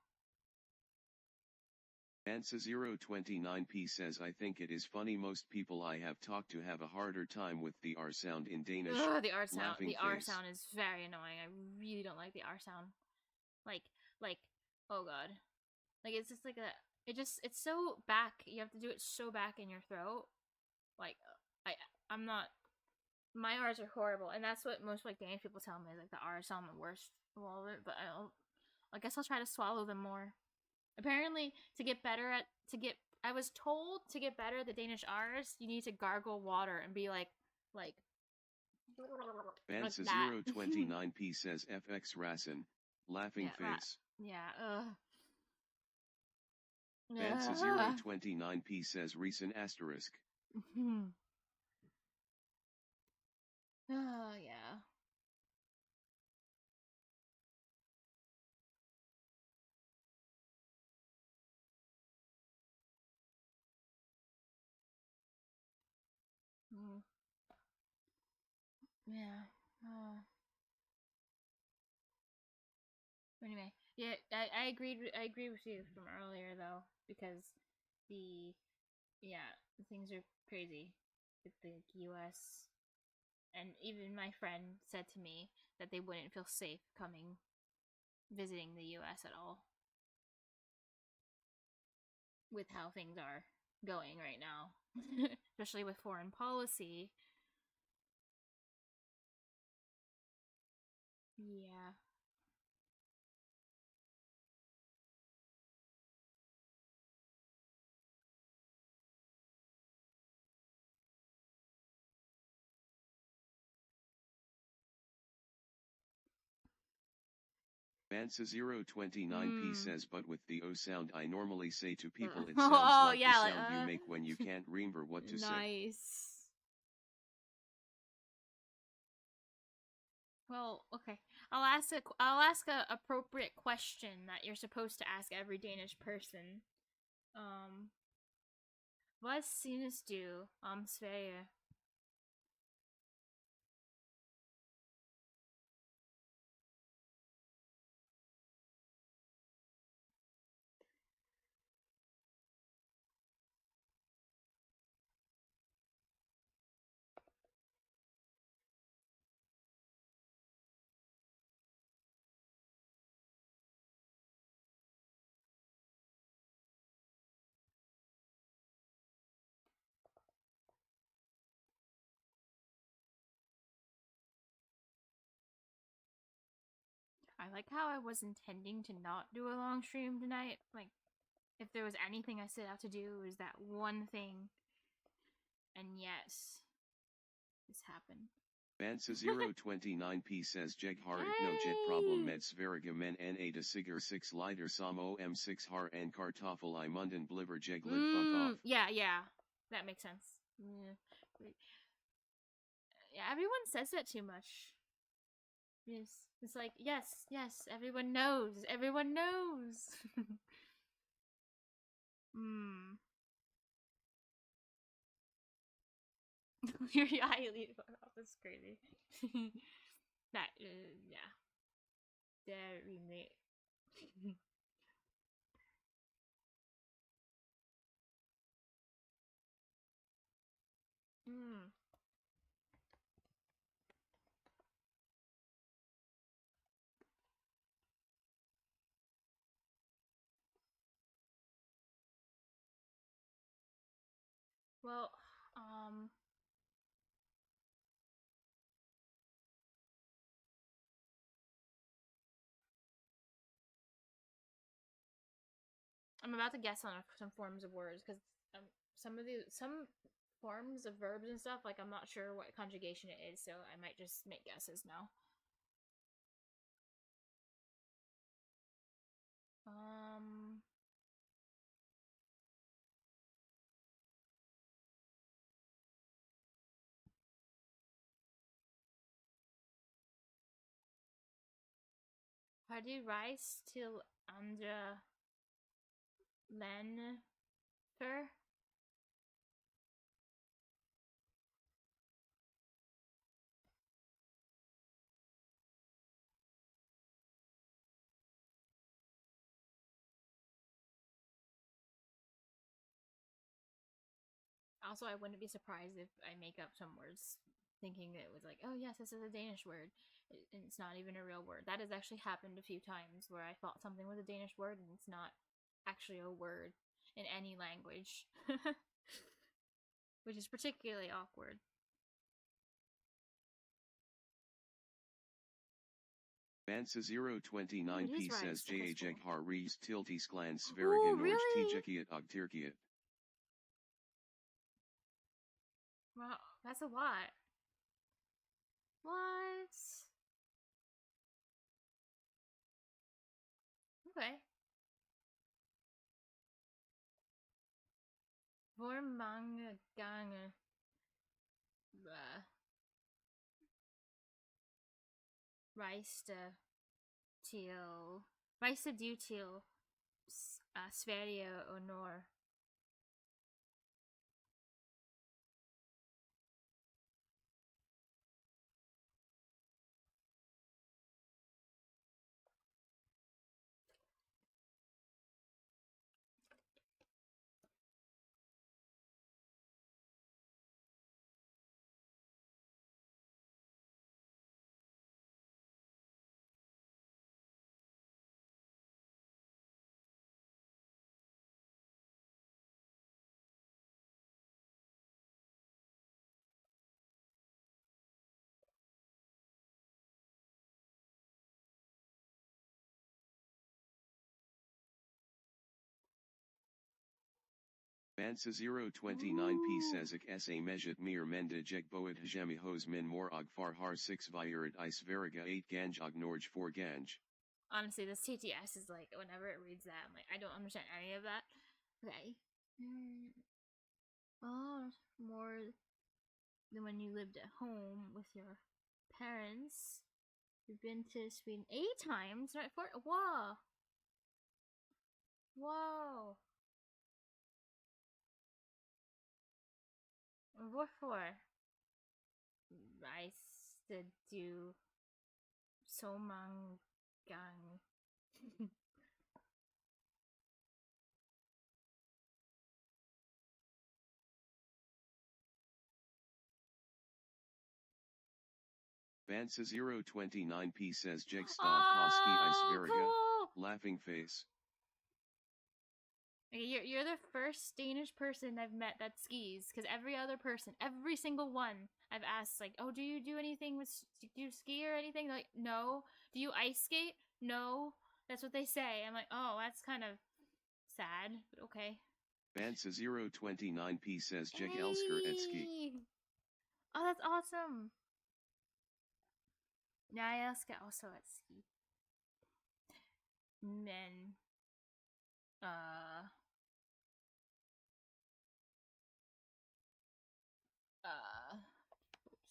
Bansa029p says I think it is funny most people I have talked to have a harder time with the R sound in Danish. Ugh, the R sound. Laughing The R face. sound is very annoying. I really don't like the R sound. Like, oh god. Like it's just like it's so back. You have to do it so back in your throat. Like I'm not. My R's are horrible, and that's what most like Danish people tell me. Like the R's sound the worst of all of it. But I guess I'll try to swallow them more. Apparently, I was told to get better at the Danish R's, you need to gargle water and be like. Bansa029p says FX Rassen, laughing face. Yeah, Bansa029p says recent asterisk. Oh, yeah. Yeah. Anyway, yeah, I agree with you from earlier though, because things are crazy with the U.S. and even my friend said to me that they wouldn't feel safe visiting the U.S. at all with how things are going right now, especially with foreign policy. Yeah. Bansa029p says, but with the O sound I normally say to people it Oh, sounds like yeah, the sound you make when you can't remember what to say. Nice. Well, okay. I'll ask a appropriate question that you're supposed to ask every Danish person. Hvad synes du om Sverige? I like how I was intending to not do a long stream tonight. Like, if there was anything I set out to do, it was that one thing. And yes, this happened. Bansa029p says Jeg har ikke no jet problem med Sverige men na de sigur 6 liter som om 6 har en kartoffel I munden bliver jeg lid fuck off. Yeah. That makes sense. Yeah, everyone says that too much. Yes. It's like, yes, everyone knows. Everyone knows. Your eye lead off. That's crazy. That yeah. Very mate. Mm. Well, I'm about to guess on some forms of words because some forms of verbs and stuff, like I'm not sure what conjugation it is, so I might just make guesses now. Har du reist til andre lande før? Also, I wouldn't be surprised if I make up some words thinking it was like, oh yes, this is a Danish word, and it's not even a real word. That has actually happened a few times where I thought something was a Danish word and it's not actually a word in any language, which is particularly awkward. Mansa 029p says Jajek har rees tiltis glan Ooh, sverigen really? tijekiet ogtirkiet. Wow, that's a lot. What? Okay. Hvor mange gange rejste du til Sverige og Norge? Mansa 029p says ik sa mejet mir mende jek boet hjemi hos min mor og far har 6 virat is veriga 8 ganj og norj 4 ganj. Honestly, this TTS is like, whenever it reads that, I'm like, I don't understand any of that. Okay. Oh, more than when you lived at home with your parents. You've been to Sweden 8 times, right? Whoa. Whoa. Hvorfor rejste du så mange gange? Mansa 029p says jek stod koski is veriga, cool. laughing face. Okay, you're the first Danish person I've met that skis, because every other person, every single one I've asked, like, oh, do you do anything do you ski or anything? They're like, no. Do you ice skate? No. That's what they say. I'm like, oh, that's kind of sad, but okay. Mansa 029p says jek elsker et ski. Oh, that's awesome. Jeg elsker også at ski. Men,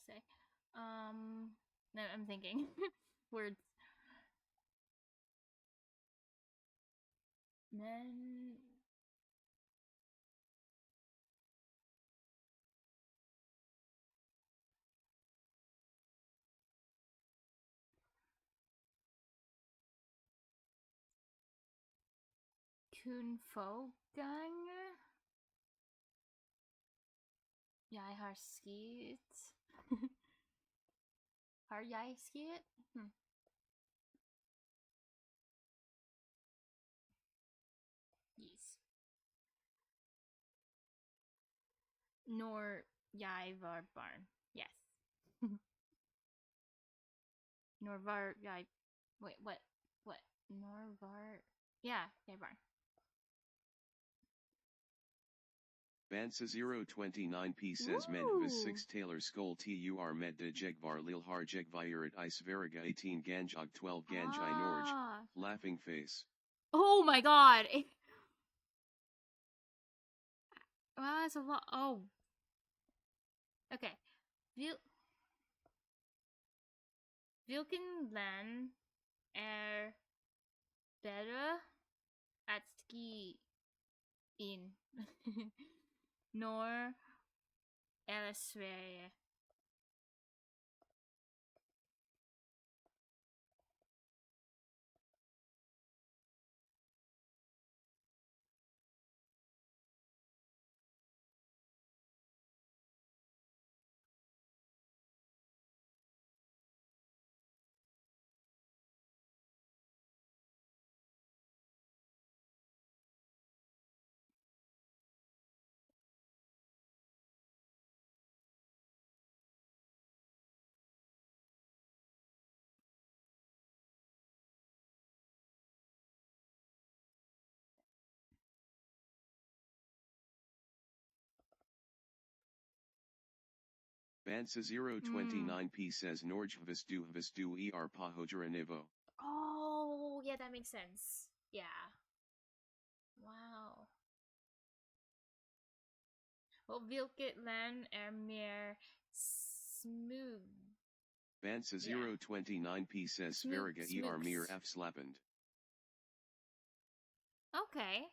say, no, I'm thinking words. Men, kun få gange. Jeg har skiet. Har jeg skiet? Yes. Når jeg var barn. Yes. Når var jeg... Wait, what? What? Når var... Yeah, jeg barn. Bansa 029p says men vis 6 Taylor Skol tur med de jegvar lil har jegvirat is veriga 18 ganjog 12 ganjai norj. Laughing face. Oh my god! Wow, that's a lot. Oh. Okay. Vilken land er bedre at ski in? Norge eller Sverige? Bansa 029p says Norj vistu er pahojaranivo. Oh, yeah, that makes sense. Yeah. Wow. Well, vilket land er mer smooth? Bansa Yeah. 029p says Sveriga er mer f slappend. Okay.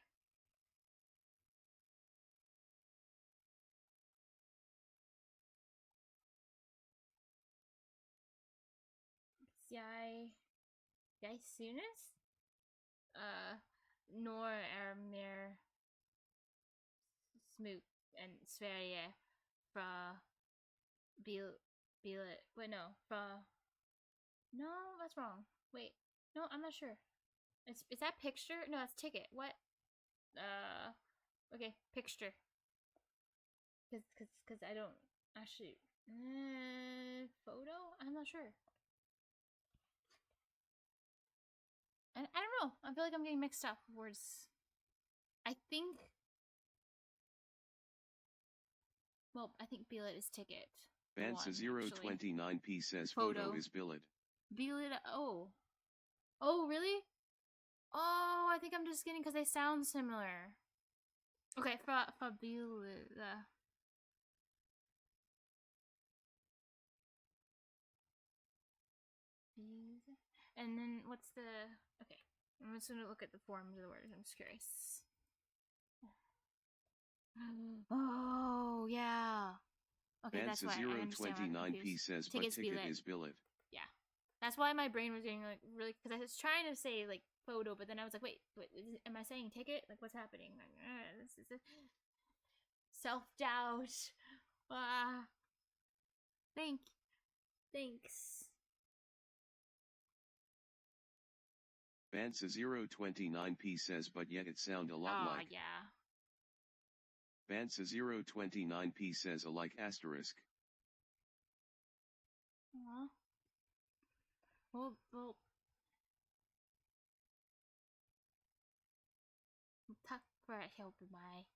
Jeg synes Nor er mer smooth and Sverige fra Billet. Wait, no, fra. No, that's wrong. Wait, no, I'm not sure. Is that picture? No, that's ticket. What? Okay, picture. Cause I don't actually. Photo? I'm not sure. I don't know. I feel like I'm getting mixed up with words. I think. Well, I think billet is ticket. Bansa 029p says photo is billet. Billet. Oh. Oh, really? Oh, I think I'm just getting because they sound similar. Okay, for billet. And then what's the... Okay, I'm just gonna look at the forms of the words. I'm just curious. Oh, yeah. Okay, that's Bansa why I understand why I'm 029p confused. says but Ticket's ticket billet. is billet. Yeah, that's why my brain was getting like really because I was trying to say like photo, but then I was like, wait, am I saying ticket? Like, what's happening? Like, this is self-doubt. Thanks. Bansa 029p says but yet it sound a lot like. Yeah. Bansa 029p says a like asterisk. Well, tack för att hjälpa mig.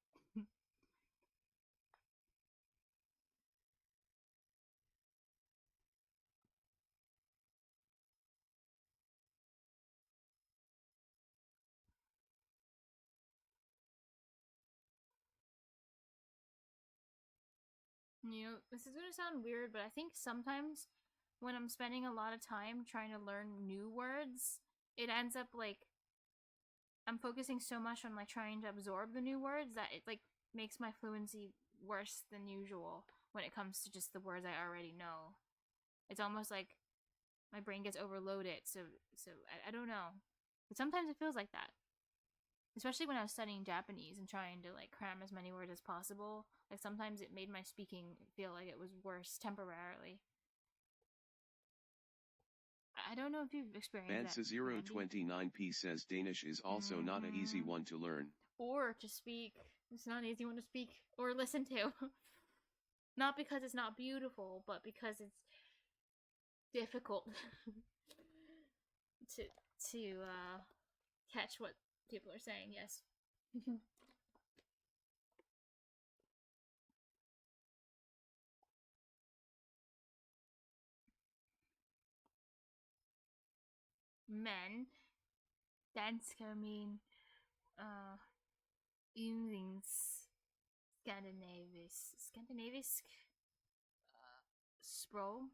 You know, this is gonna sound weird, but I think sometimes when I'm spending a lot of time trying to learn new words, it ends up like I'm focusing so much on like trying to absorb the new words that it like makes my fluency worse than usual when it comes to just the words I already know. It's almost like my brain gets overloaded, so I don't know. But sometimes it feels like that. especially when I was studying Japanese and trying to like cram as many words as possible. Like sometimes it made my speaking feel like it was worse temporarily. I don't know if you've experienced that. Bansa029p says Danish is also not an easy one to learn. Or to speak. It's not an easy one to speak or listen to. Not because it's not beautiful, but because it's difficult to catch what people are saying. Yes. Men. Dansker mean yndlings Skandinavisk sprog.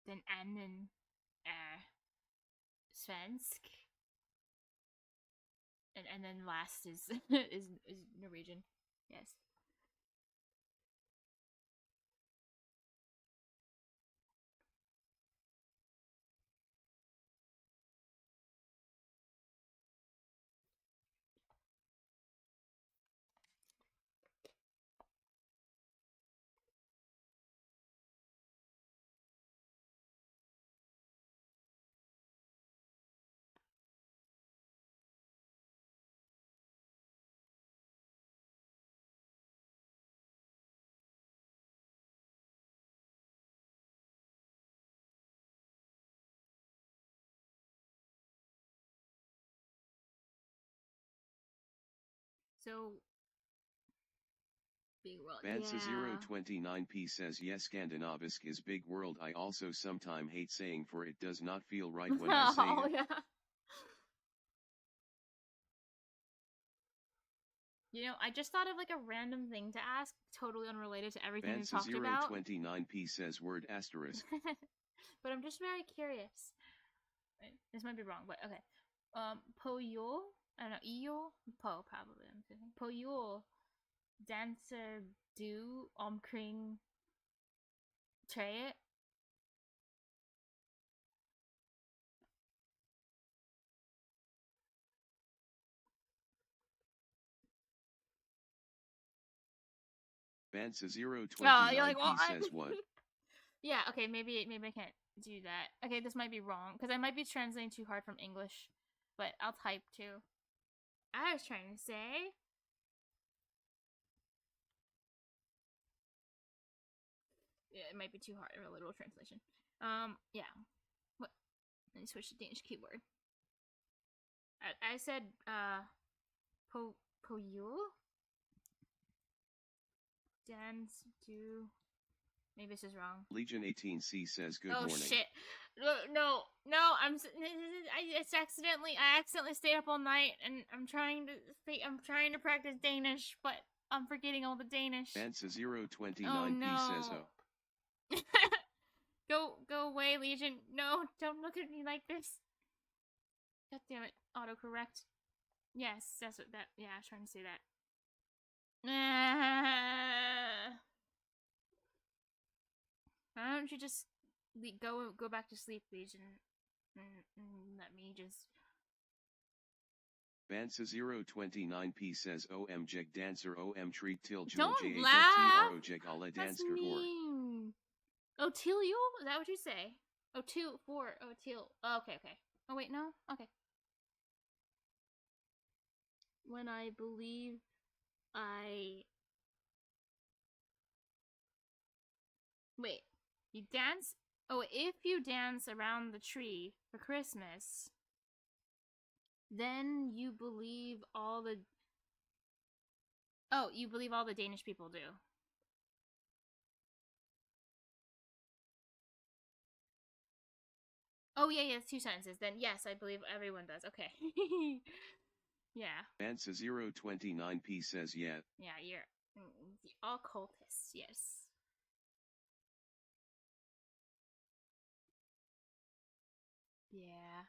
Den anden er svensk. And then last is is Norwegian. Yes. So big world. Bansa029p says yes, Skandinavisk is big world. I also sometime hate saying for it does not feel right when I say it. Yeah. You know, I just thought of like a random thing to ask, totally unrelated to everything we talked about. Bansa029p says word asterisk. But I'm just very curious. This might be wrong, but okay. På jul, I don't know, io? Po, probably, I'm thinking. På jul, danser du omkring træet? Bansa029p says what? Yeah, okay, maybe I can't do that. Okay, this might be wrong, because I might be translating too hard from English, but I'll type too. I was trying to say... Yeah, it might be too hard, a literal translation. Yeah. What? Let me switch to Danish keyword. I said, po jul? Dance, do... Maybe this is wrong. Legion 18C says good morning. Oh shit! No, I accidentally stayed up all night, and I'm trying to practice Danish, but I'm forgetting all the Danish. Bansa029p says oh. Go away, Legion. No, don't look at me like this. God damn it, autocorrect. Yes, that's what that. Yeah, I was trying to say that. Why don't you just go back to sleep, Legion, and let me just... Bansa029p says OM dancer OM treat till Don't laugh! Alla That's dansker mean. Oh, till you? Is that what you say? Oh, till, for, oh, till. Oh, okay. Oh, wait, no? Okay. When I believe I... Wait, you dance? Oh, if you dance around the tree for Christmas, then you believe all the... Oh, you believe all the Danish people do. Oh, yeah, it's 2 sentences. Then, yes, I believe everyone does. Okay. Yeah. Bansa029p says yeah. Yeah, you're all cultists, yes. Yeah.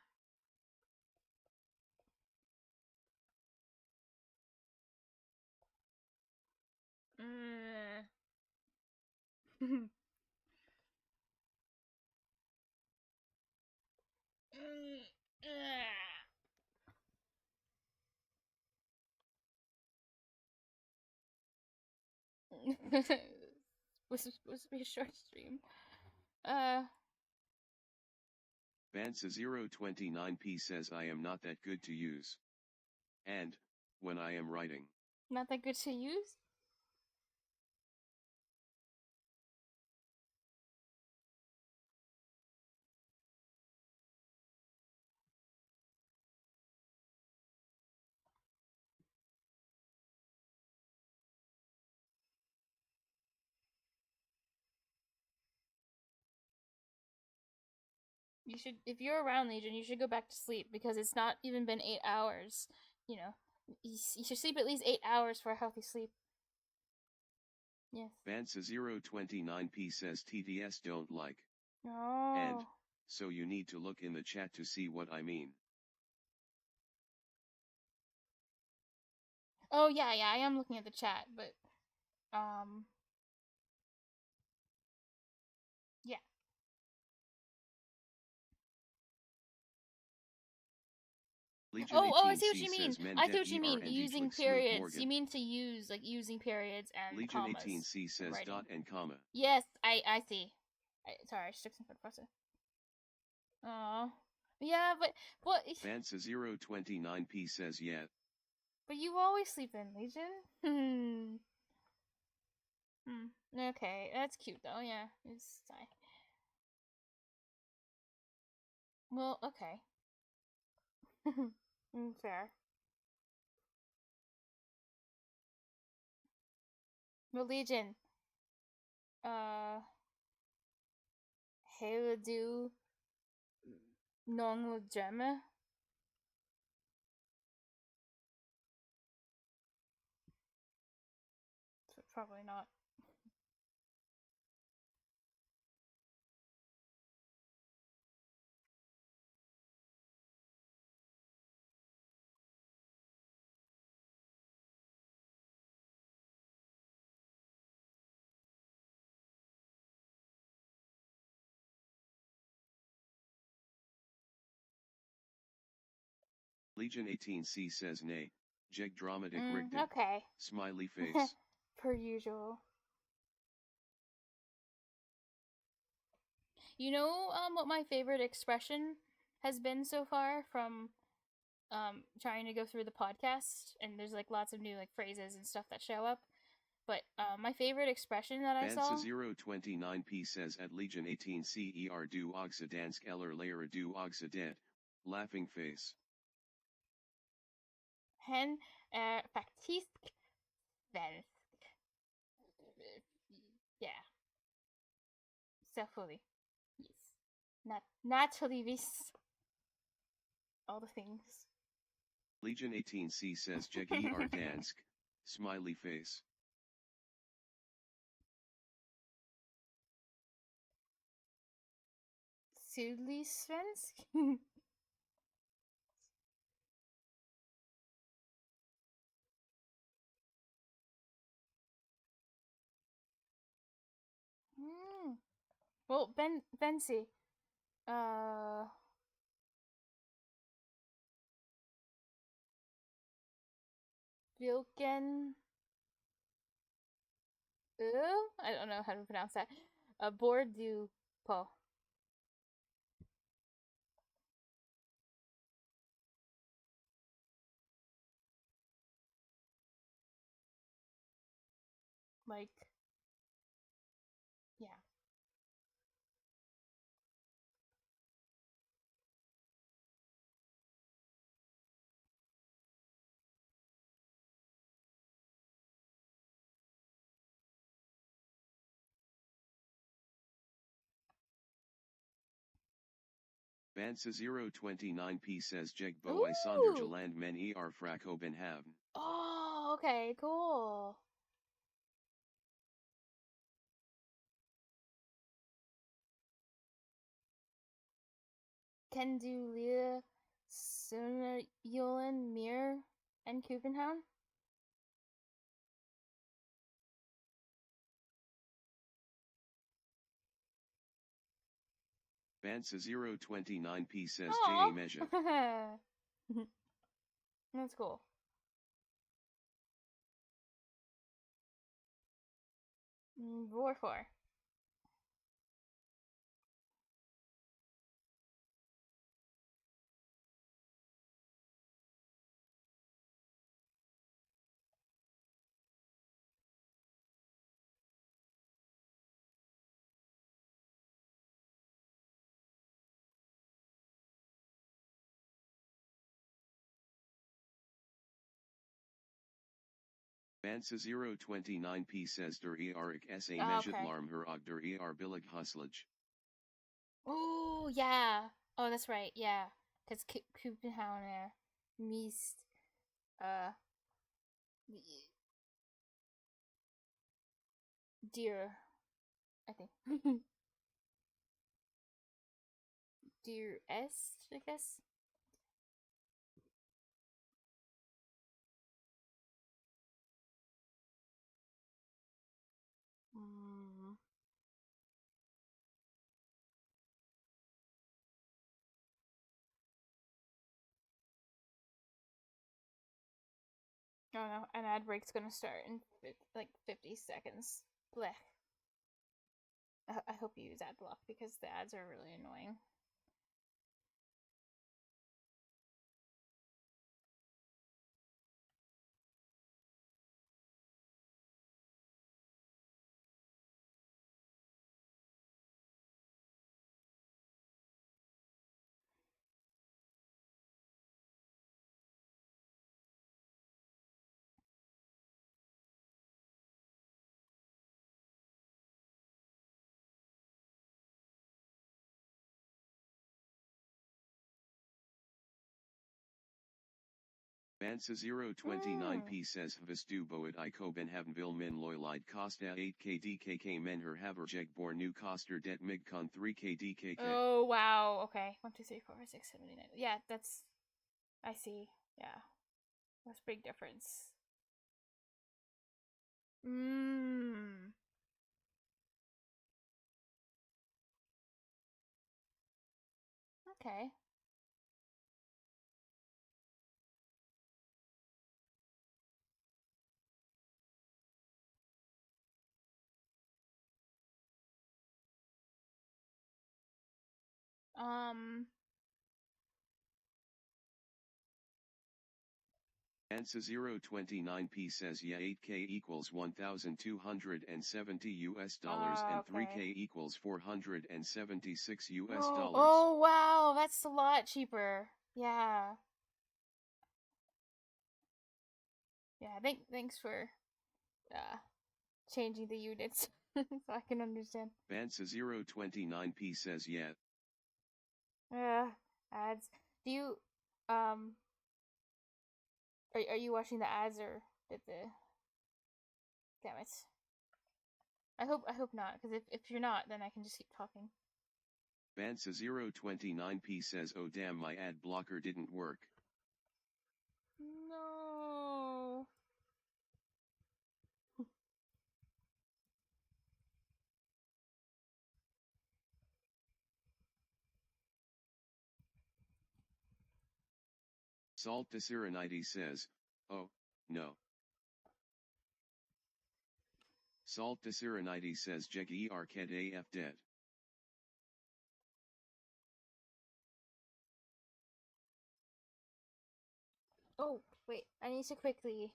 was supposed to be a short stream. Bansa029p says I am not that good to use. And, when I am writing. Not that good to use? You should, if you're around, Legion, you should go back to sleep because it's not even been 8 hours. You know, you should sleep at least 8 hours for a healthy sleep. Yes. Bansa029p says TDS don't like. Oh. And, so you need to look in the chat to see what I mean. Oh, yeah, I am looking at the chat, but, yeah. Legion I see what 18C you mean. says men I see get what you ER mean. and Using Each Smooth periods. Morgan. You mean to use, like, using periods and Legion commas. 18C says writing. dot and comma. Yes, I see. Sorry, I stuck some foot across it. Aww. Yeah, but what? Bansa029p says yeah. But you always sleep in, Legion. Okay, that's cute though. Yeah, it's fine. Well, okay. Fair. Well, Legion. Hele du någon drömmer? Probably not. Legion 18C says nay. Jeg dramatic rigted. Okay. Smiley face. Per usual. You know, what my favorite expression has been so far from trying to go through the podcast, and there's like lots of new like phrases and stuff that show up. But my favorite expression that I saw. Bansa029p says at Legion 18C er du også dansk eller lærer du også det. Laughing face. Han faktisk svensk. Yeah. Selvfølgelig. Yes. Naturligvis. All the things. Legion 18C says jeg er dansk. Smiley face. Sydlig svensk? Well, Bensi. Vilken... I don't know how to pronounce that. Board du po. Like, yeah. Bansa029p says jeg bo I Sondergeland men er fra Copenhagen. Oh, okay, cool. Kan du lide Sønderjylland mere end København? Bansa029p says Aw. ja measure. That's cool. Hvorfor? Bansa 029p says der erik sa Oh, mejet okay. larm her og der billig huslage. Oh, yeah. Oh, that's right. Yeah, because Kopenhagen mist dear, I think. Dear est, I guess. Mm. Oh no, an ad break's gonna start in like 50 seconds. Blech. I hope you use ad block because the ads are really annoying. Bansa 029p says Vistu boet I Kopenhagen vil min loyalid kosta 8k DKK men her haverjeg bor nu koster det mig con 3k DKK. Oh wow. Okay. 1, 2, 3, 4, 5, 6, 7, 8, 9. Yeah, that's. I see. Yeah, that's a big difference. Mmm. Okay. Um. Bansa 029p says yeah 8k equals 1,270 US dollars and 3k Okay. equals 476 US dollars. Oh wow, that's a lot cheaper. Yeah. Yeah. Thanks for changing the units so I can understand. Bansa 029p says yeah. Ads. Do you um are you watching the ads or did the damn it. I hope not, because if you're not, then I can just keep talking. Bansa 029p says oh damn my ad blocker didn't work. No. Salt de Serenity says, oh, no. Salt de Serenity says jeg ked af dead. Oh, wait. I need to quickly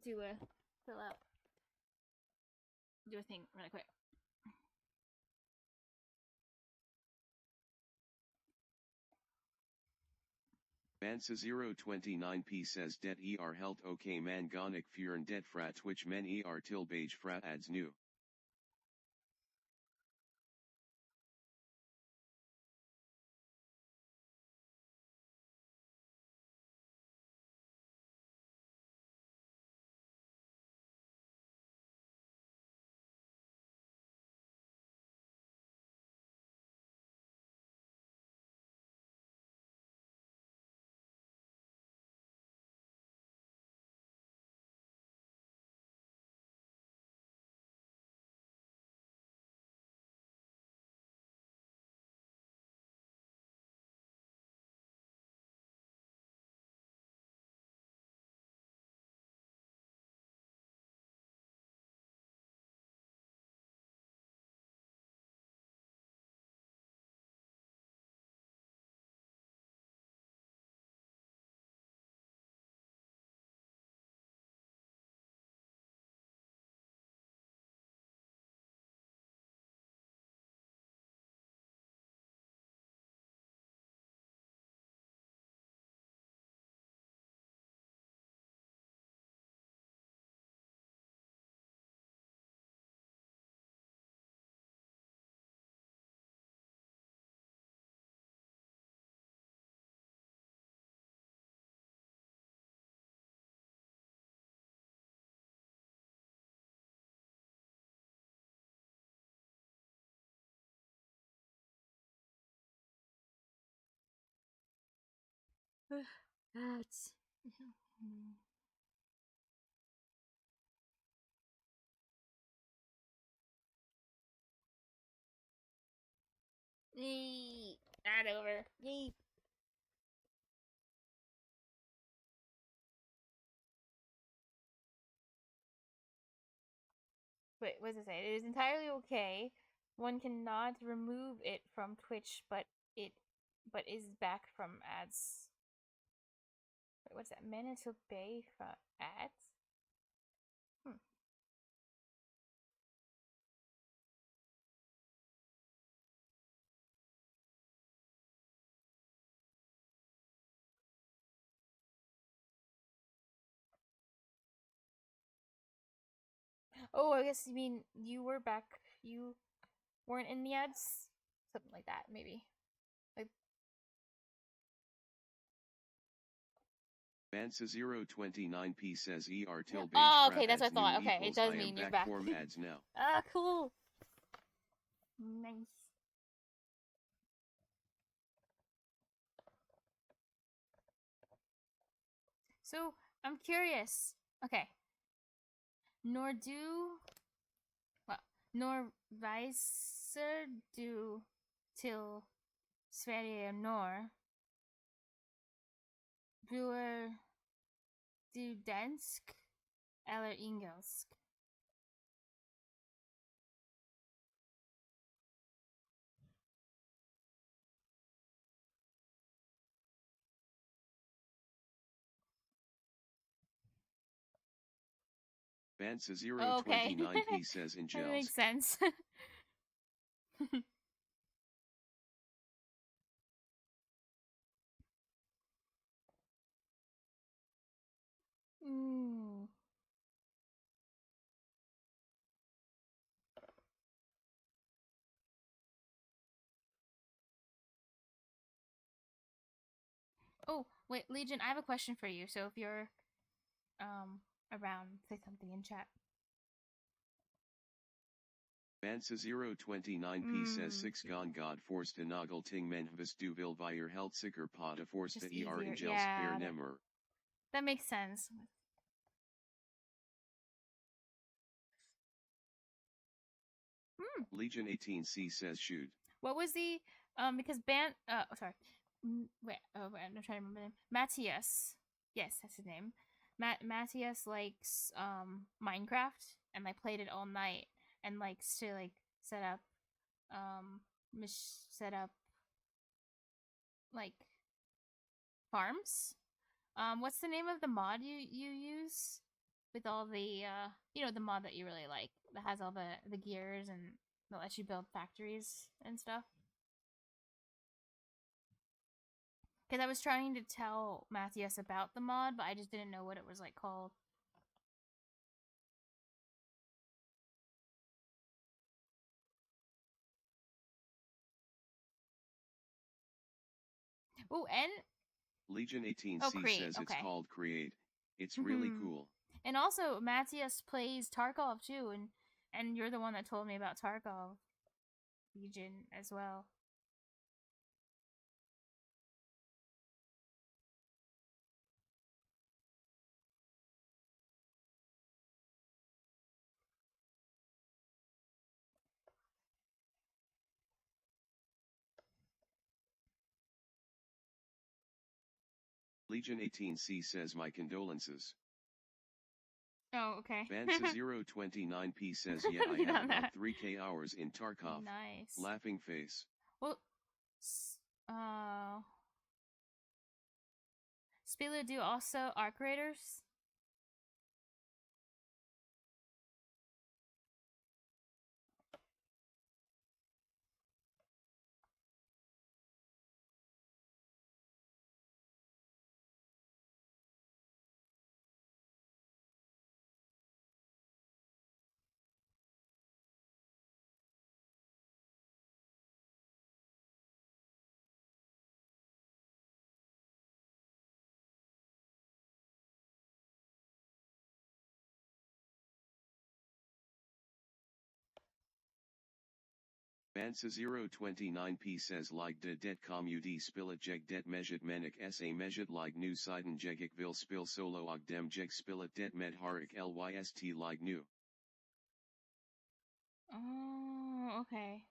do a fill out. Do a thing really quick. Bansa 029p says det helt okay man gonik furen det fra twitch men tilbage fra ads nu. Ads. Yay! Ad over. Yay! Wait, what does it say? It is entirely okay. One cannot remove it from Twitch, but is back from ads. Wait, what's that? Manitoba Bay from ads? Oh, I guess you mean you were back. You weren't in the ads? Something like that, maybe. Like, Bansa029p says ER yeah. tilde Oh, okay, frat that's what I ads thought. new Okay, it equals does I am mean you're back back. form ads now. Ah, cool. Nice. So, I'm curious. Okay. Nor do. Well, nor weiser du till Sverige nor. Brewer du dansk eller engelsk. Bansa029p says in That gels. makes sense. Mm. Oh, wait, Legion, I have a question for you. So if you're around, say something in chat. Bansa029p says 6 gon god forced inagel ting men vis du vil vire heltsiker poda forced Just er easier. ingels Yeah, nemmer. that makes sense. Legion 18c says shoot. What was the because sorry. Wait, I'm trying to remember the name. Matthias. Yes, that's his name. Matthias likes Minecraft and like played it all night and likes to like set up set up like farms. What's the name of the mod you use with all the the mod that you really like that has all the gears and that lets you build factories and stuff? Because I was trying to tell Matthias about the mod, but I just didn't know what it was like called. Oh, and Legion 18c create. says it's Okay. called create. It's really cool. And also, Matthias plays Tarkov too, and you're the one that told me about Tarkov, Legion, as well. Legion 18c says my condolences. Oh, okay. Bansa029p says yeah, I have about 3k hours in Tarkov. Nice. Laughing face. Well, Spila do also arc raiders? Bansa 029p says like de det comudi spillet jeg det mejet menik sa mejet like nu siden jegik vil spil solo og dem jeg spillet det med harik lyst like nu. Oh, okay.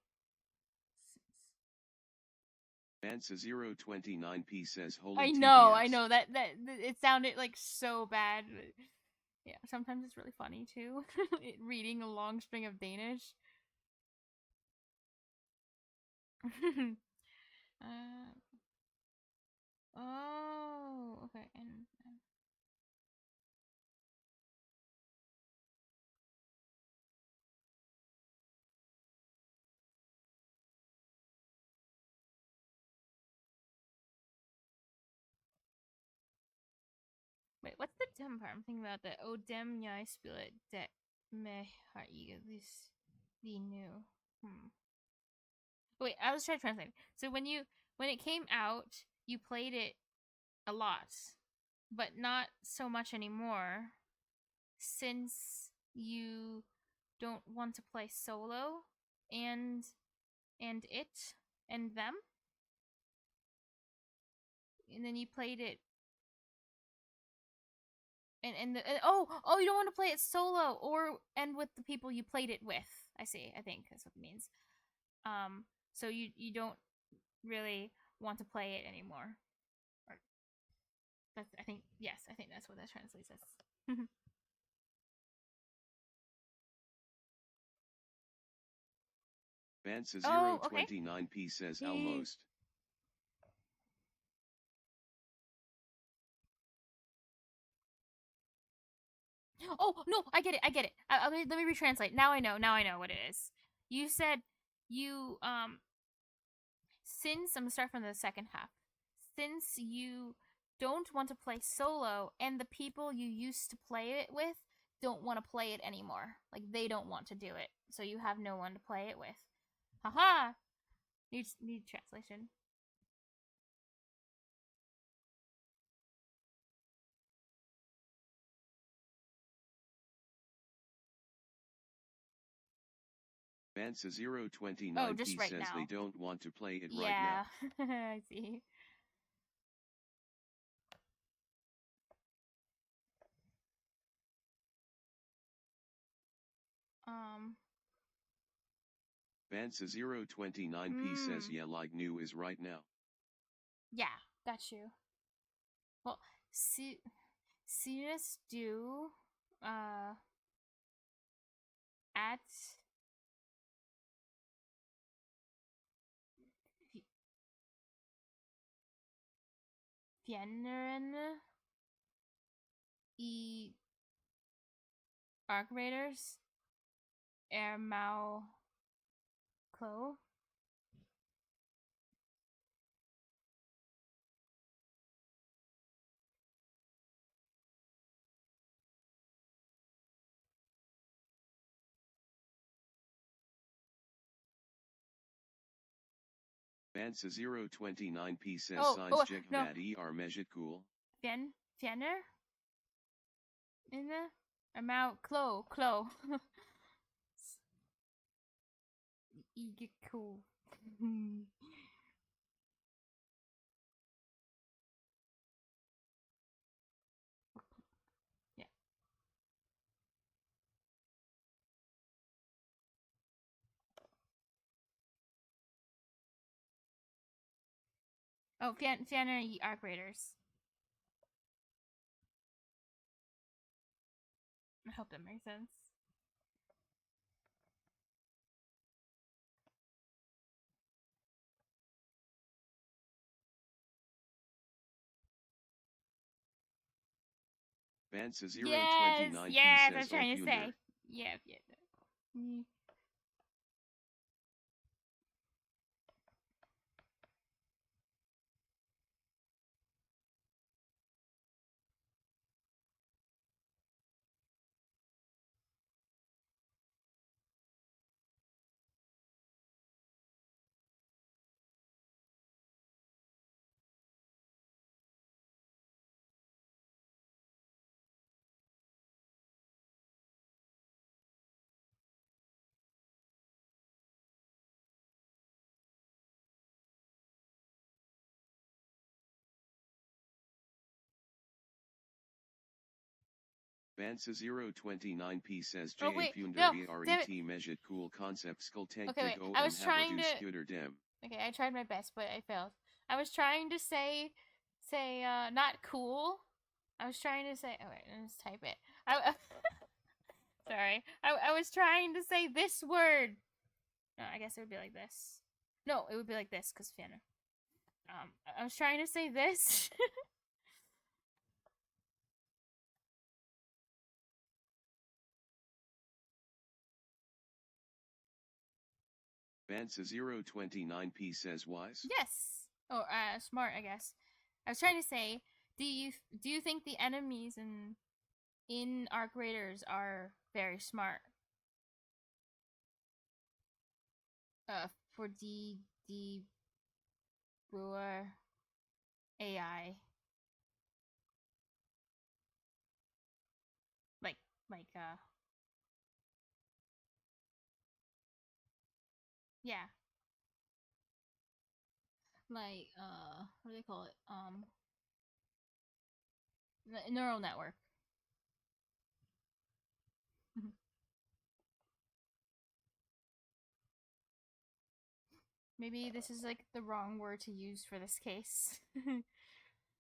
Bansa 029p says holy I TBS. know that it sounded like so bad. Yeah, sometimes it's really funny too. Reading a long string of Danish. Oh, okay. And wait, what's the dumb part? I'm thinking about that. Oh, dem jeg spillet det med har ikke the new. Wait, I was trying to translate. So when it came out, you played it a lot, but not so much anymore, since you don't want to play solo and it and them, and then you played it and you don't want to play it solo or and with the people you played it with. I see. I think that's what it means. So you don't really want to play it anymore. Or that's I think that's what that translates as. Bansa Oh, okay. 029p says almost. Oh no, I get it. Let me retranslate. Now I know what it is. You said you since I'm gonna start from the second half. Since you don't want to play solo and the people you used to play it with don't want to play it anymore. Like they don't want to do it. So you have no one to play it with. Haha. Need translation. Bansa 029p right says now. they don't want to play it right now. Yeah. I see. Bansa 029p says yeah like new is right now. Yeah, got you. Well, serious do at fjerneren i arc raiders er mau kloge. Bansa 029p says signs jeg no. are measured cool. Fjerner inne er mau kloge. Ikke cool. Yeah. Oh, fjerner i arc raiders. I hope that makes sense. Bansa 029p yes, I says was trying to say. Okunder. Yeah. Bansa 029p says Oh, J wait, Punder no, damn it. ERET measured cool concept skull tank Okay, wait, go I and was have trying do to... scooter dem. Okay, I tried my best, but I failed. I was trying to say, not cool. I was trying to say, oh wait, let's type it. Sorry. I was trying to say this word. No, I guess it would be like this. No, it would be like this, because Fiona. I was trying to say this. Bansa 029p says wise. Yes. Oh, smart, I guess. I was trying to say, do you think the enemies in Arc Raiders are very smart? For the brewer AI. Like yeah. Like what do they call it? Neural network. Maybe this is like the wrong word to use for this case.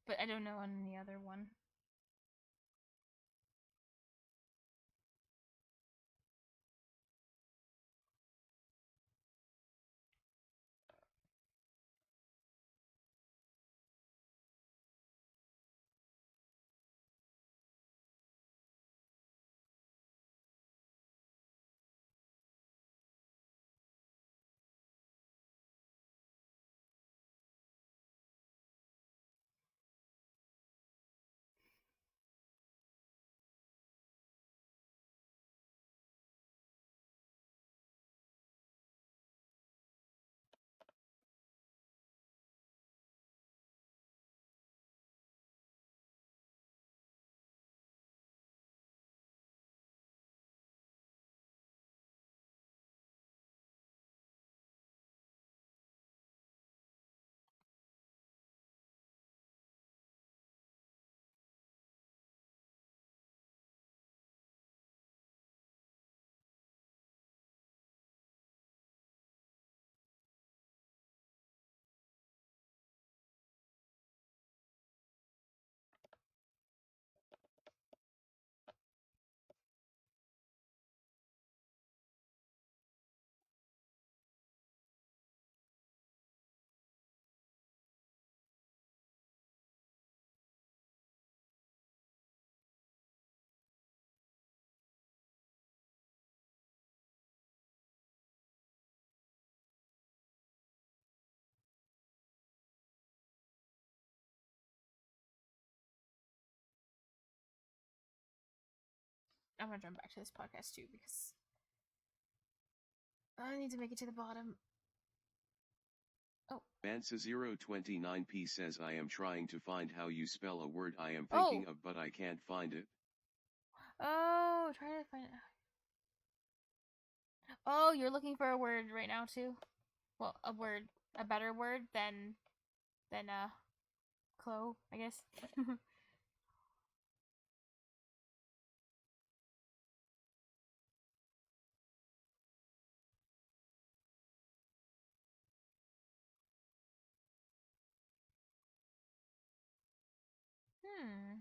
But I don't know on the other one. I'm gonna jump back to this podcast too because I need to make it to the bottom. Oh. Bansa 029p says I am trying to find how you spell a word I am thinking of but I can't find it. Oh, try to find it. Oh, you're looking for a word right now too? Well, a better word than Clo, I guess. Hmm.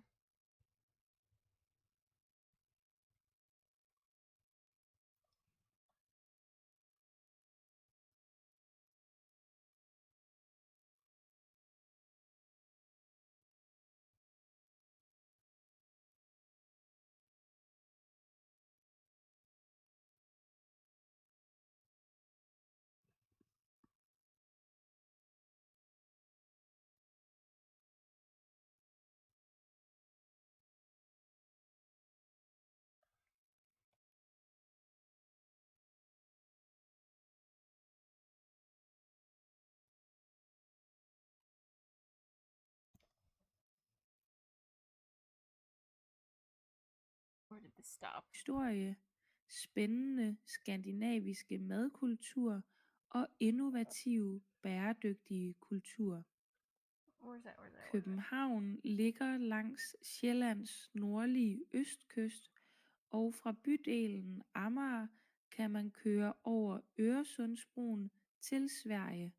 Where did this stop? Historie, spændende skandinaviske madkultur og innovative, bæredygtige kultur. Where's that? København ligger langs Sjællands nordlige østkyst, og fra bydelen Amager kan man køre over Øresundsbroen til Sverige.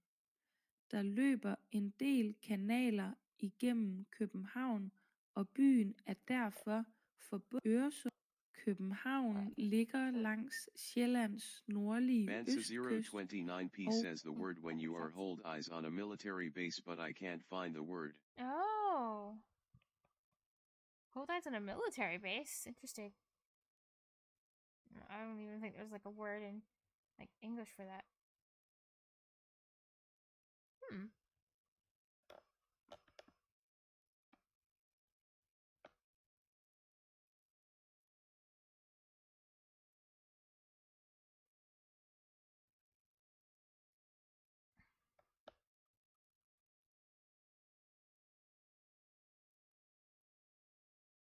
Der løber en del kanaler igennem København, og byen er derfor forbundet Øresund. København ligger langs Sjællands nordlige Bansa østkyst. 029P says the word when you are hold eyes on a military base, but I can't find the word. Oh. Hold eyes on a military base? Interesting. I don't even think there's like a word in like English for that.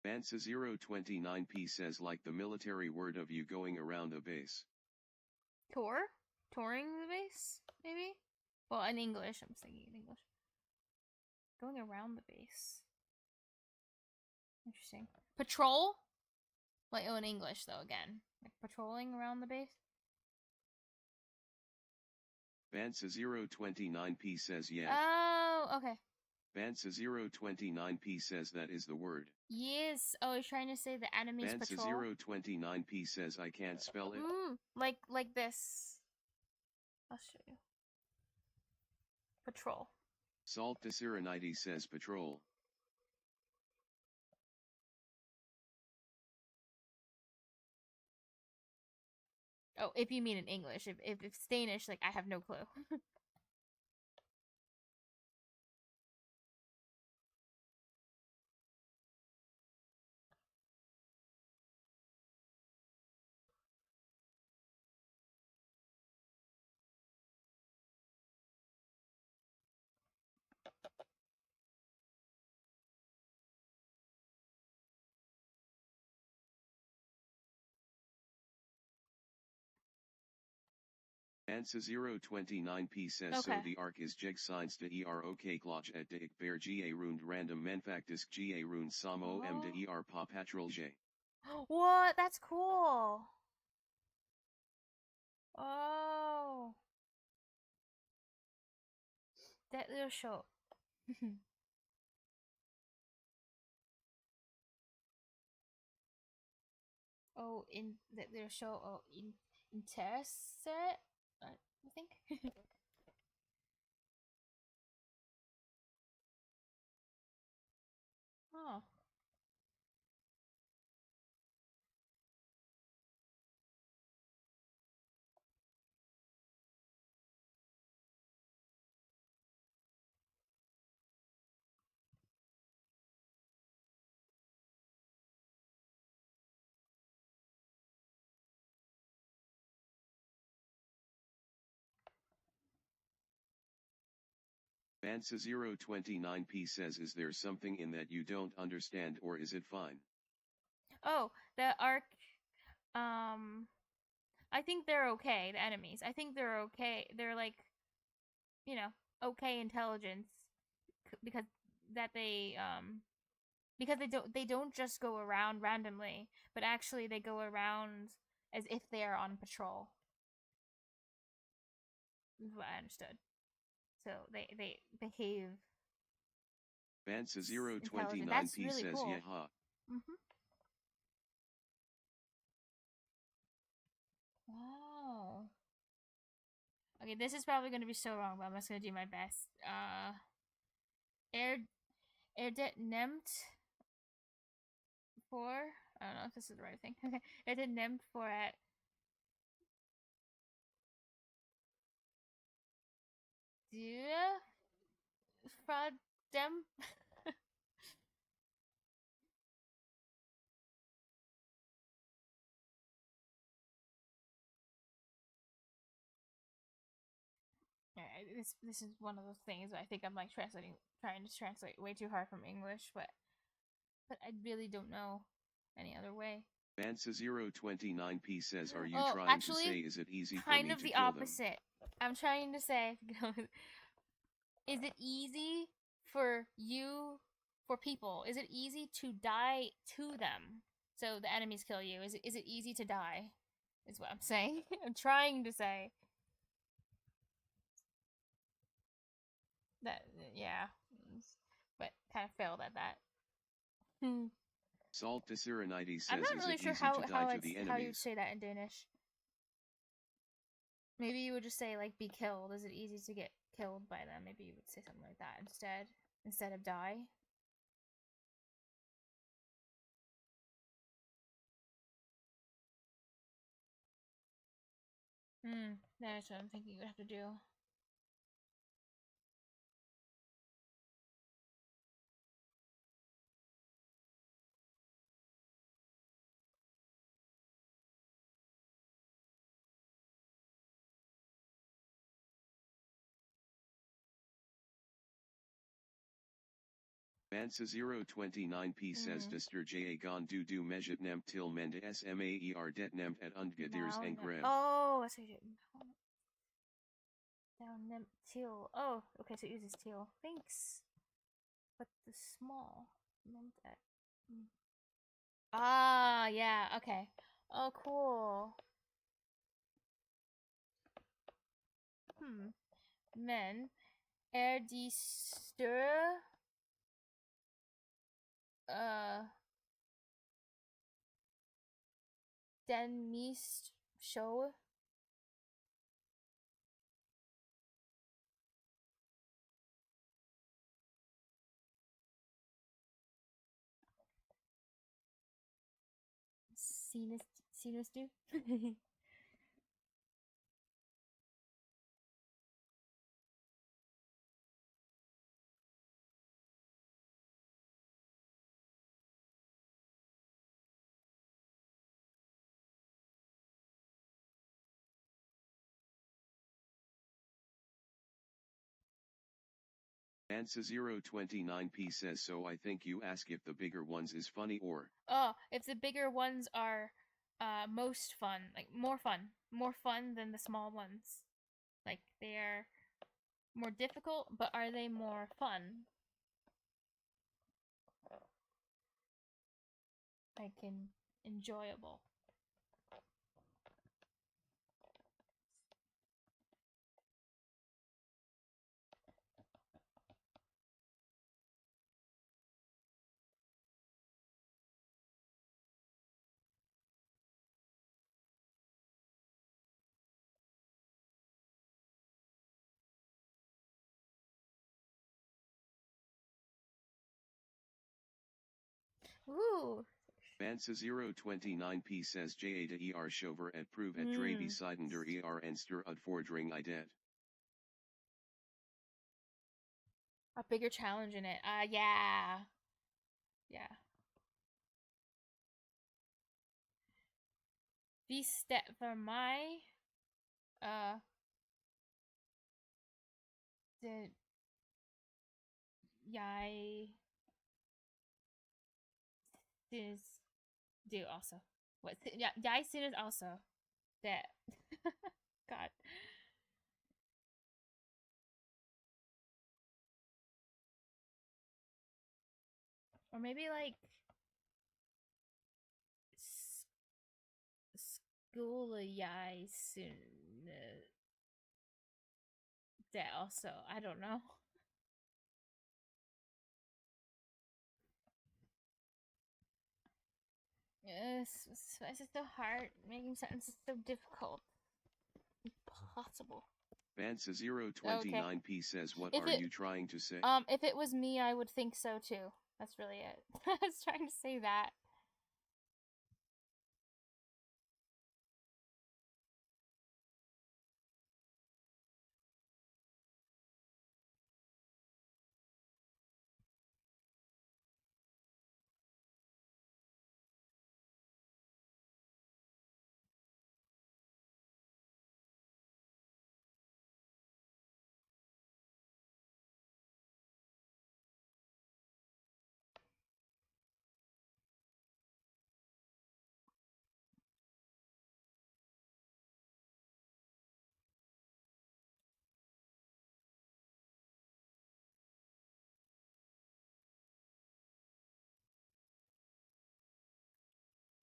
Bansa 029P says like the military word of you going around a base. Tour? Touring the base, maybe? Well, in English, I'm thinking in English. Going around the base. Interesting. Patrol? Like, oh, in English, though, again. Like, patrolling around the base? Bansa 029P says yeah. Oh, okay. Bansa 029P says that is the word. Yes. Oh, he's trying to say the enemy's Bansa patrol. 029P says I can't spell it. Like this. I'll show you. Patrol. Salt de Serenity says patrol. Oh, if you mean in English. If it's Danish, like, I have no clue. Bansa 029P says Okay. so the arc is jeg signs de erok klotch et de ik bear ga rund random menfactus ga rund samo m de paw patrol j. What? That's cool. Oh. That little show. Oh, in that little show. Oh, in Terraset, I think. Oh. Bansa 029P says is there something in that you don't understand or is it fine? Oh, the arc. I think they're okay. The enemies. I think they're okay. They're like, okay intelligence because that because they don't just go around randomly, but actually they go around as if they are on patrol. Is what I understood. So they behave. Bansa 029P really says cool. yeah. Wow. Okay, this is probably going to be so wrong, but I'm just going to do my best. Det nemt for... I don't know if this is the right thing. Okay. Det nemt for at... Dyre fra dem. This is one of those things where I think I'm like trying to translate way too hard from English, but I really don't know any other way. Bansa 029P says are you trying actually, to say is it easy for kind me of to the kill opposite. I'm trying to say, is it easy for people, is it easy to die to them? So the enemies kill you. Is it easy to die? Is what I'm saying. I'm trying to say. That, yeah. But kind of failed at that. Salt Tessaronides I'm says, not really is it sure easy to die to the how you'd enemies? say that in Danish. Maybe you would just say, like, be killed. Is it easy to get killed by them? Maybe you would say something like that instead of die. That's what I'm thinking you would have to do. Mansa029p says Duster ja gon du mejet nemt til mende smaer det nemt at undgedirs en greb. Oh, that's what you do. Down nem teal. Oh, okay, so it uses teal. Thanks. But the small meant that. Ah, yeah, okay. Oh, cool. Men de større den mest sjove. Synes du? Mansa029p says, so I think you ask if the bigger ones is funny or. Oh, if the bigger ones are most fun, like more fun than the small ones. Like they're more difficult, but are they more fun? Like enjoyable. Ooh. Mansa029p says Jada shover at prove at Draby Sidender enster udfordring idet. A bigger challenge in it. Yeah. Yeah. Wie step for my det jeg synes do also. What? Yeah, jeg synes also that. God. Or maybe like school jeg synes that also. I don't know. It's just so hard. Making sentences so difficult. Impossible. Mansa029p says, what are you trying to say? If it was me, I would think so too. That's really it. I was trying to say that.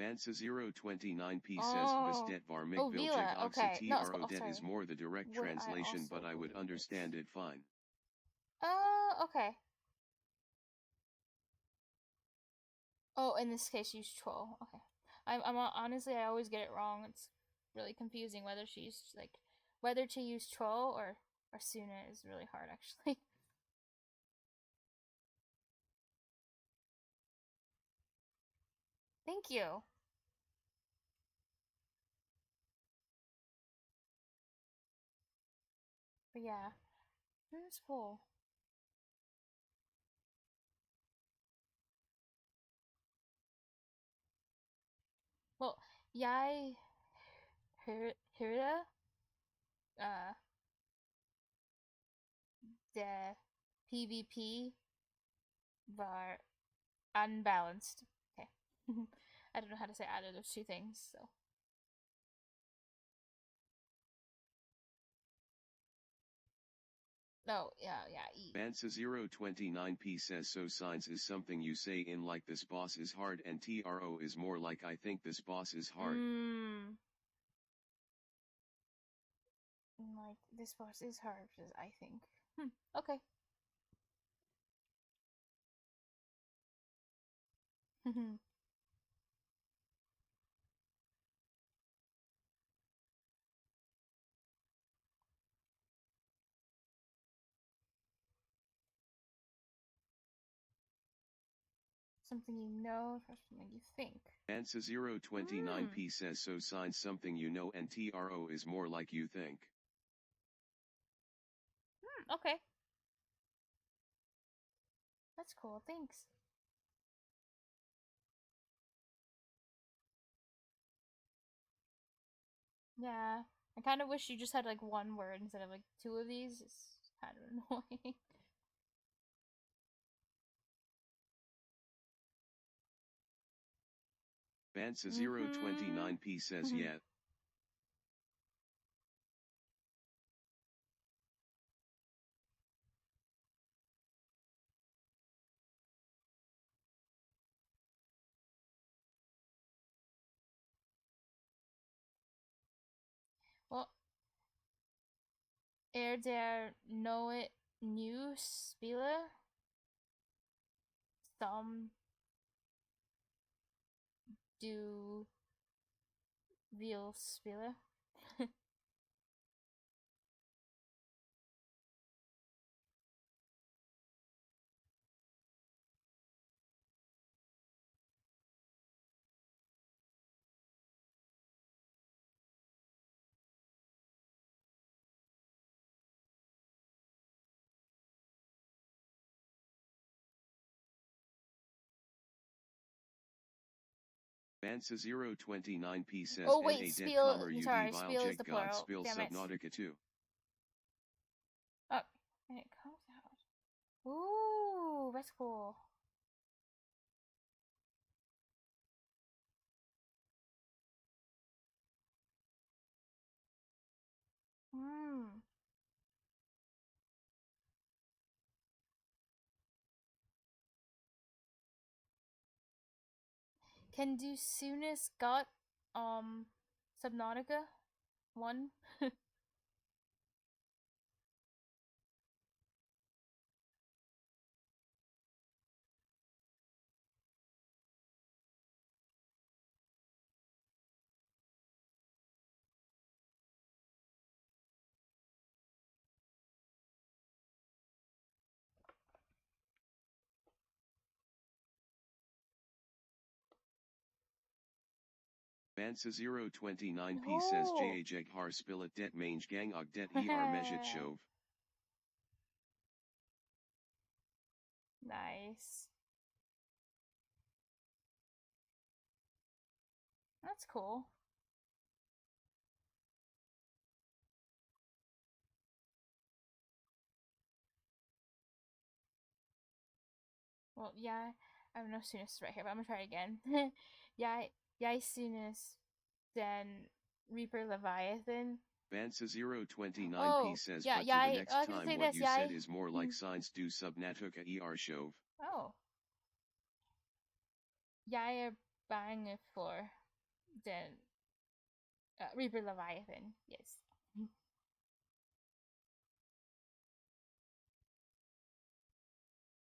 Bansa 029p says Vestet var mig Oh, viljek Vila. ogsa Okay. No, tro det sorry. is more the direct Would I translation, also but I would believe understand it fine. Okay. Oh, in this case, use troll. Okay. I'm honestly, I always get it wrong. It's really confusing whether whether to use troll or Suna is really hard, actually. Thank you. But yeah, that's cool. Well, Yai Hirda, uh, the PvP var unbalanced. Okay. I don't know how to say either of those two things, so. Oh, yeah, E. Bansa 029p says so signs is something you say in like this boss is hard, and tro is more like I think this boss is hard. Like, this boss is hard, I think. Okay. Something you know, or something you think. Bansa 029p says so signs something you know, and tro is more like you think. Okay. That's cool, thanks. Yeah. I kind of wish you just had like one word instead of like two of these. It's kind of annoying. Bansa 029p says yeah. Well, der neue Spieler some du will Spieler? Bansa 029p says Oh wait, na det Spiel. kommer ud Sorry, i Spiel is the God plural. spil Damn it. Subnautica 2. Oh, and it comes out. Ooh, that's cool. Can do soonest got Subnautica 1? Bansa 029p says jag har spillet det mange gang og det mejet sjov. Nice. That's cool. Well, yeah, I have no soonest right here, but I'm gonna try it again. Yeah, soonest, then Reaper Leviathan. Bansa 029p says yeah, but yeah, to the next I can time say what this, you yeah. said is more like signs do Subnautica shov. Oh. Yeah, bang for den Reaper Leviathan. Yes.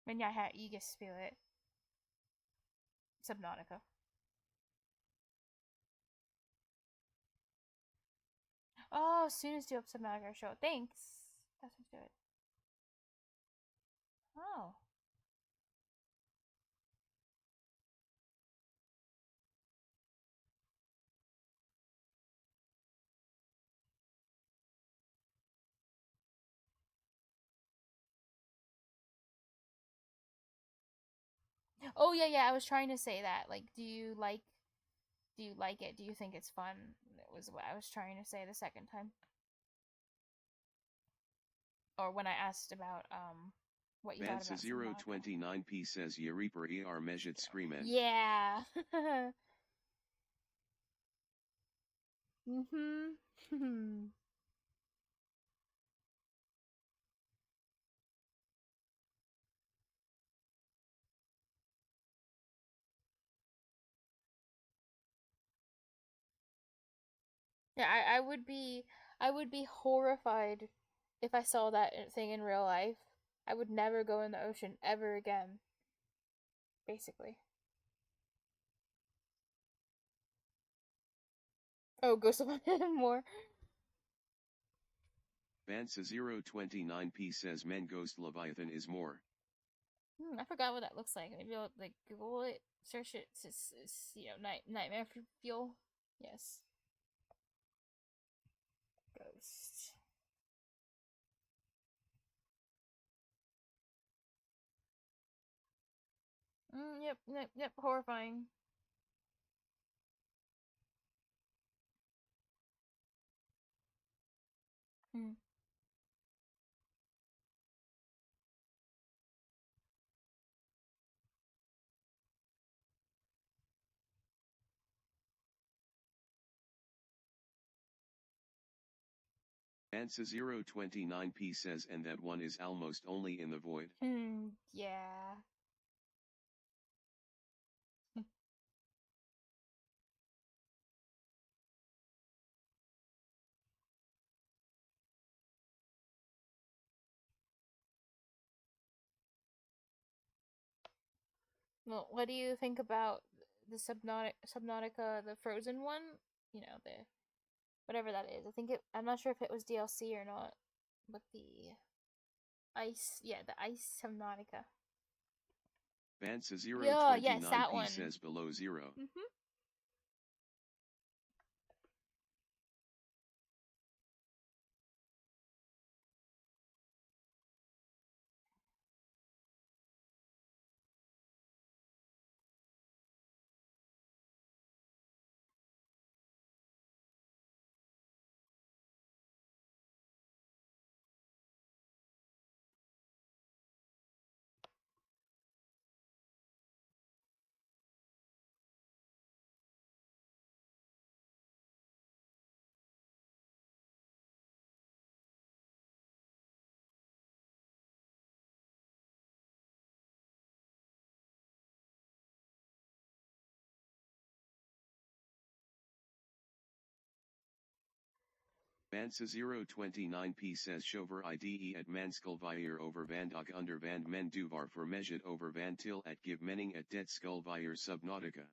Men jeg har ikke spillet Subnautica. Oh, as soon as do up Subnautica show. Thanks. That sounds good. Oh. Oh yeah, I was trying to say that. Like, do you like it? Do you think it's fun? That was what I was trying to say the second time. Or when I asked about what you thought about Subnautica. 029p says Ye Reaper ER measured screamen. Yeah. Mhm. Yeah, I would be horrified if I saw that thing in real life. I would never go in the ocean ever again. Basically. Oh, Ghost of more. Bansa029p says Men Ghost Leviathan is more. I forgot what that looks like. Maybe I'll like Google it, search it. It's nightmare fuel. Yes. Ghost. Yep. Horrifying. Hmm. Bansa029p says and that one is almost only in the void. Yeah. Well, what do you think about the Subnautica, the Frozen one? You know, the whatever that is. I'm not sure if it was DLC or not, but the the ice Subnautica. Bansa029p Yes, that one. says below zero. Bansa029p says Shover IDE at Manskullvire over Vandag under Van Men Duvar for Mejet over Van Til at Give Menning at Det Skullvire Subnautica.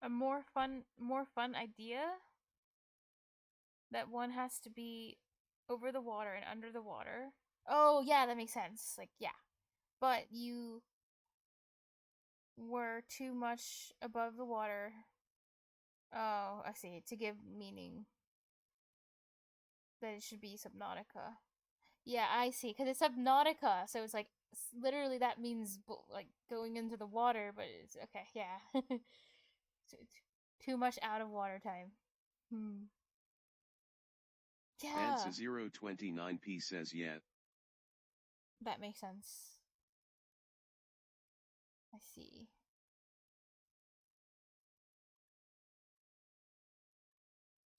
A more fun idea that one has to be over the water and under the water. Oh yeah, that makes sense. Like yeah, but you were too much above the water. Oh, I see. To give meaning that it should be Subnautica. Yeah, I see. Because it's Subnautica, so it's like literally that means like going into the water, but it's okay. Yeah, too much out of water time. Yeah, Bansa029p says yet. that makes sense. I see.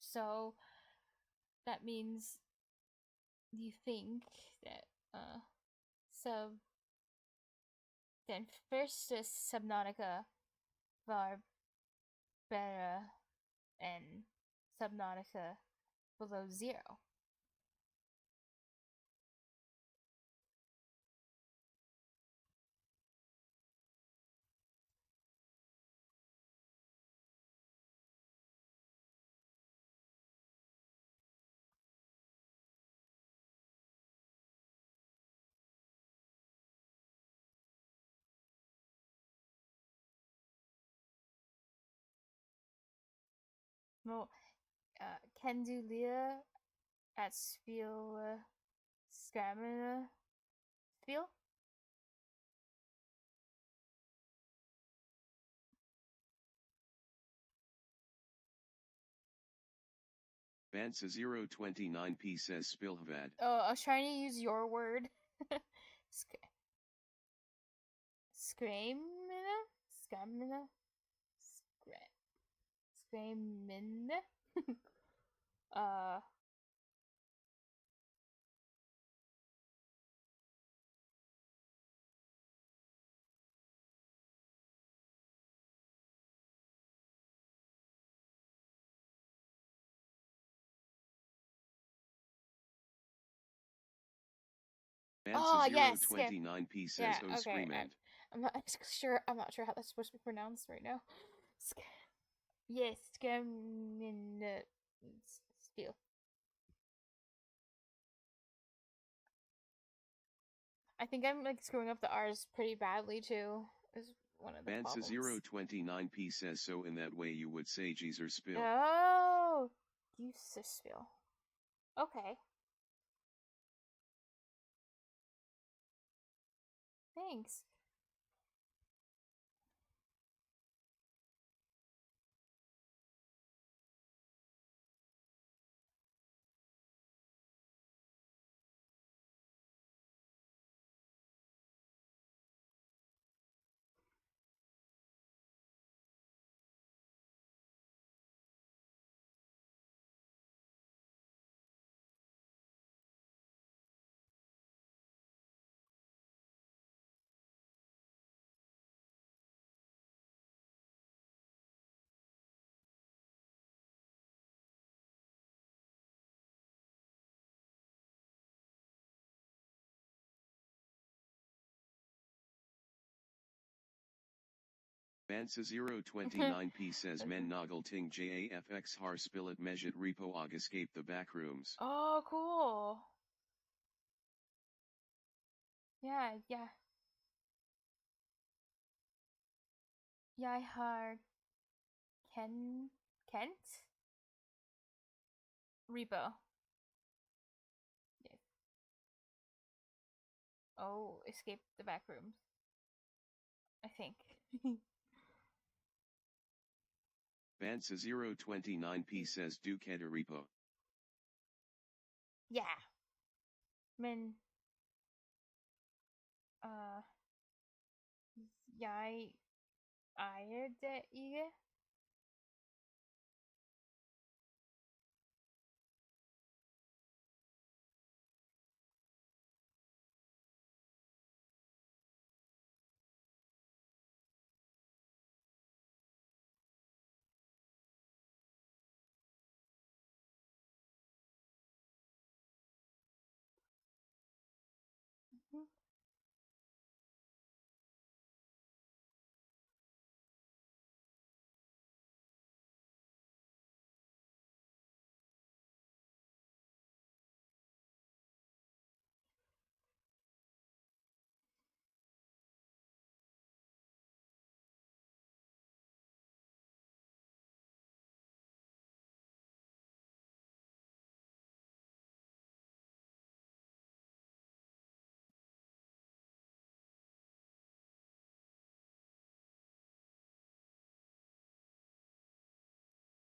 So that means you think that Den første Subnautica var bedre end Subnautica Below Zero. Well, kan du lide at spille skræmmende spil? Bansa029p says Spilhvad. Oh, I was trying to use your word. Skræmmende? Skræmmende? Skræmmende? Bansa029p says yeah, Oh okay. Screamand. I'm not sure how that's supposed to be pronounced right now. Yes, skræmmende spil. I think I'm like screwing up the R's pretty badly too. Is one of the problems. Bansa029p says so in that way you would say Jeezer Spill. Oh, Jeezer Spill. Okay. Thanks. Bansa029p says Men Nogelting JAFX Har Spillet Mejet Repo Og Escape the Backrooms. Oh, cool. Yeah. Jeg har Kent? Repo. Yes. Oh, escape the back rooms. I think. Bansa029p says Duke Header Repo. Yeah. Men jeg ejer det ikke.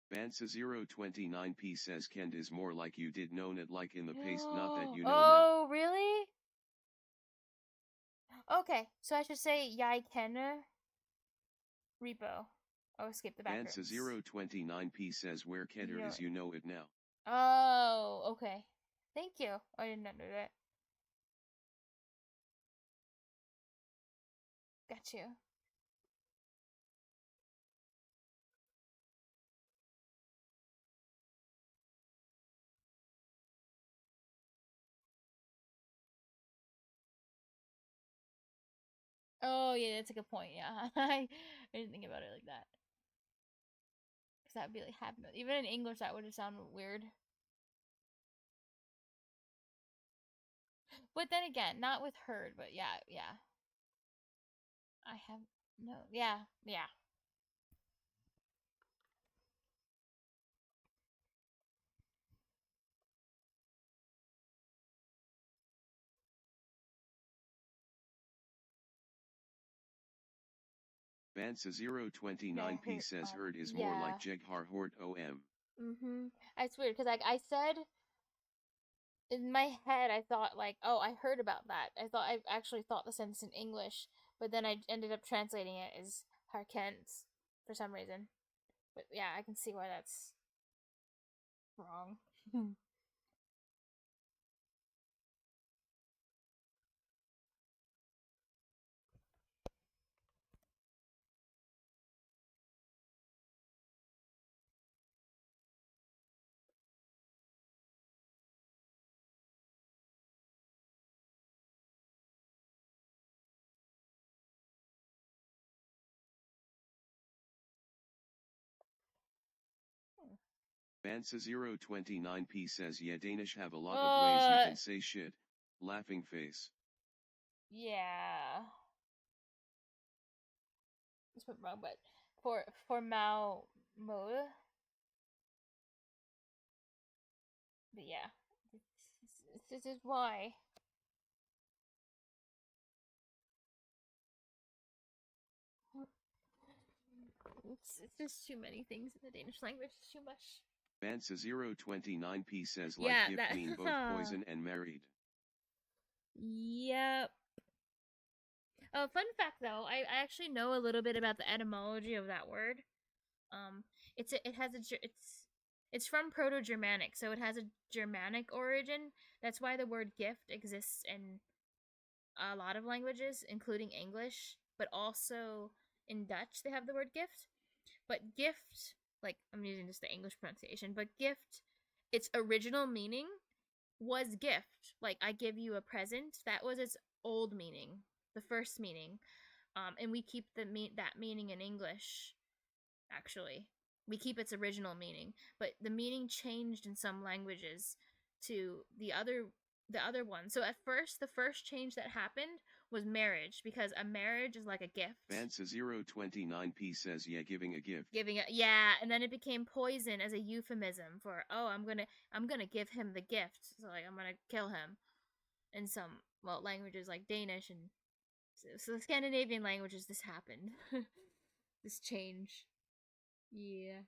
Bansa029p says Kend is more like you did known it like in the paste not that you know Oh, really? Okay, so I should say jeg kender Repo. Oh, escape the back rooms. Bansa029p says where Kedder is you know it now. Oh, okay. Thank you. I didn't know that. Got you. Oh yeah, that's a good point. Yeah, I didn't think about it like that. Cause that'd be like happen. Even in English, that would have sounded weird. But then again, not with heard. But yeah, yeah. I have no. Yeah, yeah. Bansa029p says heard is more like Jeghar Hort OM. It's weird because I said in my head I thought like, oh, I heard about that. I actually thought the sentence in English, but then I ended up translating it as Harkens for some reason. But yeah, I can see why that's wrong. Bansa029p says yeah, Danish have a lot of ways you can say shit. Laughing face. Yeah. It's put wrong, but for Mao mode. But yeah, this is why. It's just too many things in the Danish language. It's too much. Bansa029p says like Yeah, gift that mean both poison and married. Yep. Oh, fun fact though, I actually know a little bit about the etymology of that word. It's from Proto-Germanic, so it has a Germanic origin. That's why the word gift exists in a lot of languages, including English, but also in Dutch they have the word gift. But gift, like I'm using just the English pronunciation, but gift, its original meaning was gift. Like I give you a present. That was its old meaning, the first meaning. And we keep that meaning in English. Actually, we keep its original meaning, but the meaning changed in some languages to the other one. So at first, the first change that happened was marriage, because a marriage is like a gift. Bansa029p says yeah, giving a gift. Yeah, and then it became poison as a euphemism for, oh, I'm gonna give him the gift, so like I'm gonna kill him. In some languages like Danish and so the Scandinavian languages, this happened. This change. Yeah.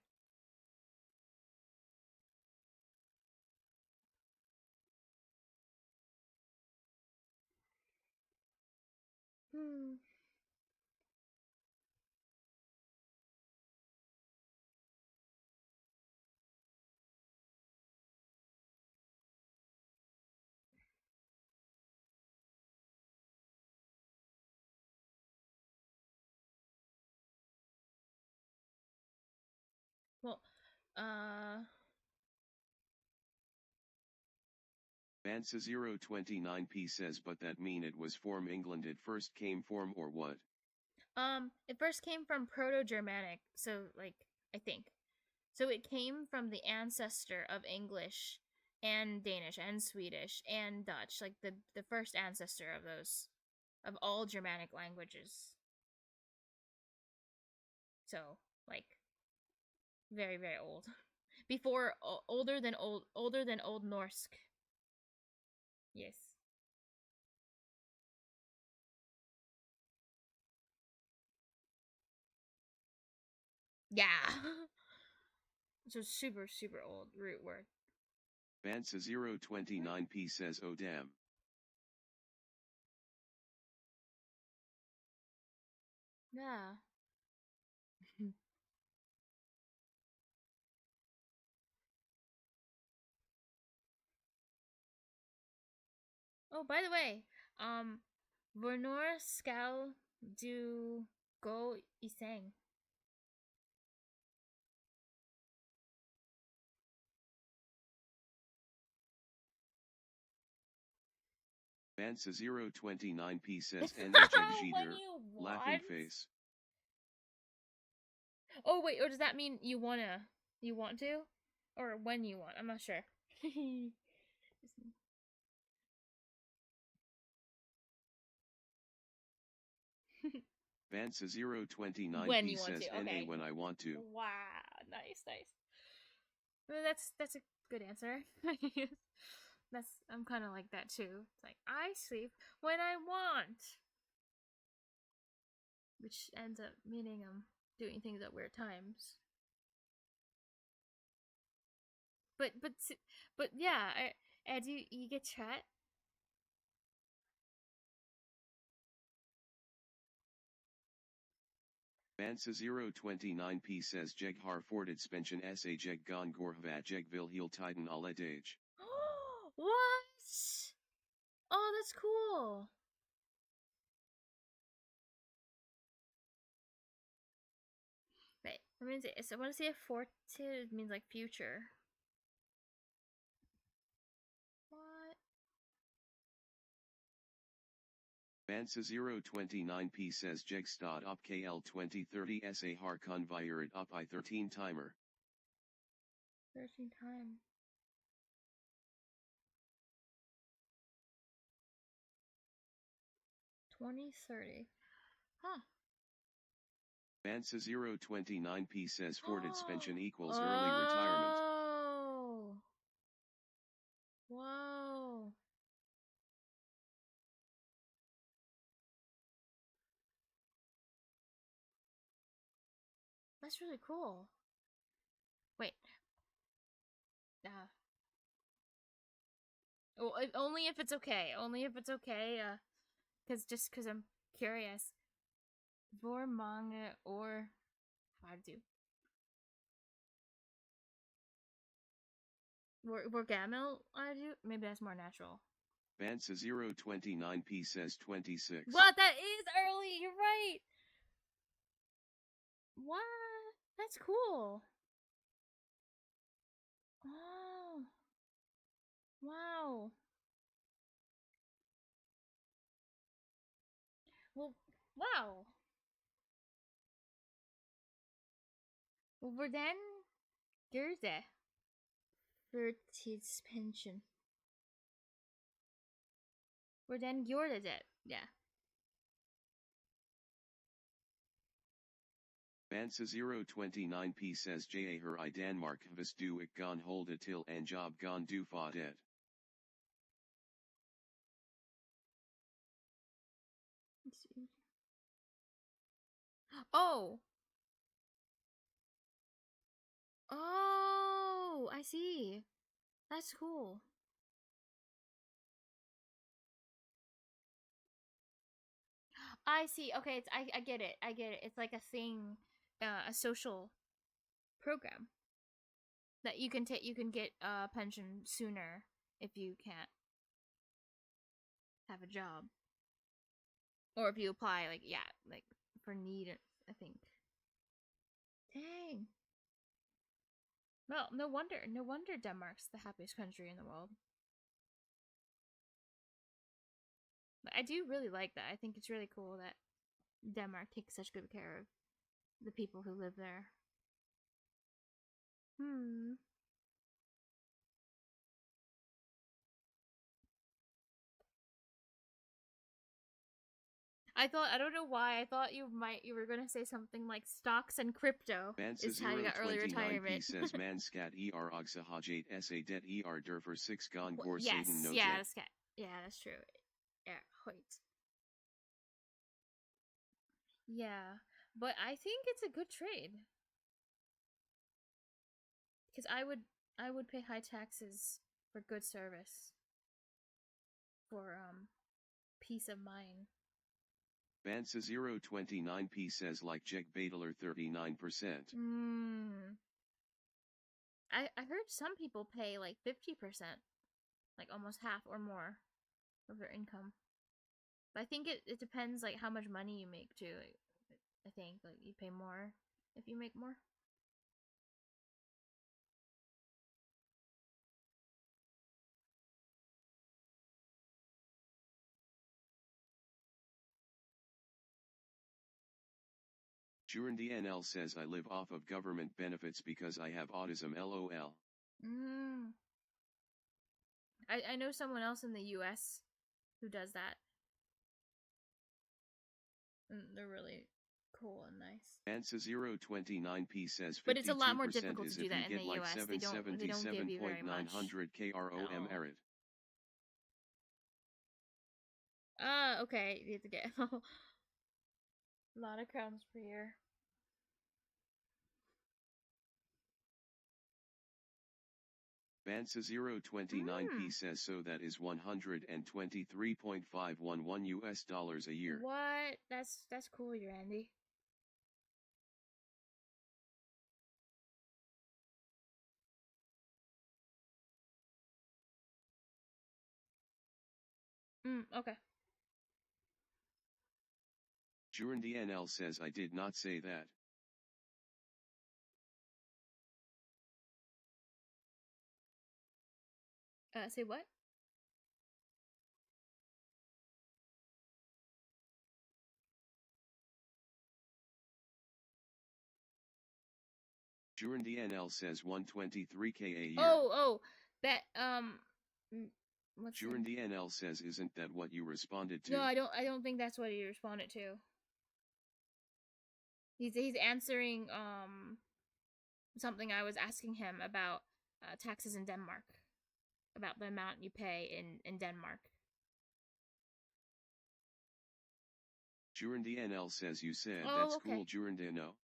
Hmm. Well, Bansa029p says but that mean it was from England it first came from or what? It first came from Proto-Germanic, so like I think. So it came from the ancestor of English and Danish and Swedish and Dutch, like the first ancestor of those, of all Germanic languages. So, like very very old. Before older than Old Norse. Yes. Yeah. So super super old root word. Bansa029p says oh damn. Yeah. Oh, by the way, Vernor Skal do go iseng. Bansa 029p says Jeter, laughing face. Oh wait, or does that mean you want to? Or when you want? I'm not sure. Bansa 029p when you want says to. Okay. when I want to. Wow, nice. Well, that's a good answer. I'm kind of like that too. It's like I sleep when I want, which ends up meaning I'm doing things at weird times. But yeah, Ed, you get chat. Bansa 029p says Jeg har fortet spension sa jeg gon gorhvat jeg vil heel titan alle dage. What? Oh, that's cool. Wait, I mean, so I want to say forted means like future. What? Bansa 029p says Jeg stod op KL 2030 sa har konvieret op I 13 timer. 13 times. $20.30. Huh. Bansa 029p says forted spension equals early retirement. Oh. Whoa. That's really cool. Wait. Well, only if it's okay. Only if it's okay. Because I'm curious. Vor manga or Fardu. Vor gamel Ardu? Maybe that's more natural. Bansa 029p says 26. What? That is early. You're right. What? That's cool. Oh. Wow. Well, wow. Well, hvordan gør det? Førtidspension. Hvordan gjorde det? Yeah. Bansa 029p says Ja her I Danmark hvis du ikke gon holde til en job gon du få det. Let's see. Oh. Oh, I see. That's cool. I see. Okay, I get it. I get it. It's like a thing, a social program that you can take. You can get a pension sooner if you can't have a job, or if you apply, like for need. I think. Dang. Well, no wonder Denmark's the happiest country in the world. But I do really like that. I think it's really cool that Denmark takes such good care of the people who live there. I don't know why, I thought you were gonna say something like stocks and crypto. Bansa Is how you got early retirement. says man scat er oxahajate sa det der for 6 gon gor Yes, Satan no yeah, jet. that's true. Yeah, wait. Yeah, but I think it's a good trade. Because I would pay high taxes for good service. For peace of mind. Bansa 029p says like Jeg Badaler 39%. I heard some people pay like 50%, like almost half or more of their income. But I think it depends like how much money you make too. Like, I think like you pay more if you make more. Jurandy NL says I live off of government benefits because I have autism LOL. I know someone else in the US who does that. And they're really cool and nice. Ansa029P says 52% But it's a lot more difficult is to do if you that in get the like US. They don't give you very much. 777.900 KROM No. erit. Okay. You have to get a lot of crowns per year. Bansa029P says so that is $123.511 US a year. What? That's cool, you're Andy. Okay. Jurandy NL says I did not say that. Say what? Jurandy NL says 123K a year. Oh, that what's Jurandy NL says isn't that what you responded to? No, I don't think that's what he responded to. He's answering something I was asking him about taxes in Denmark. About the amount you pay in Denmark. Jurandy NL says you said that's okay. cool, Jurandy no?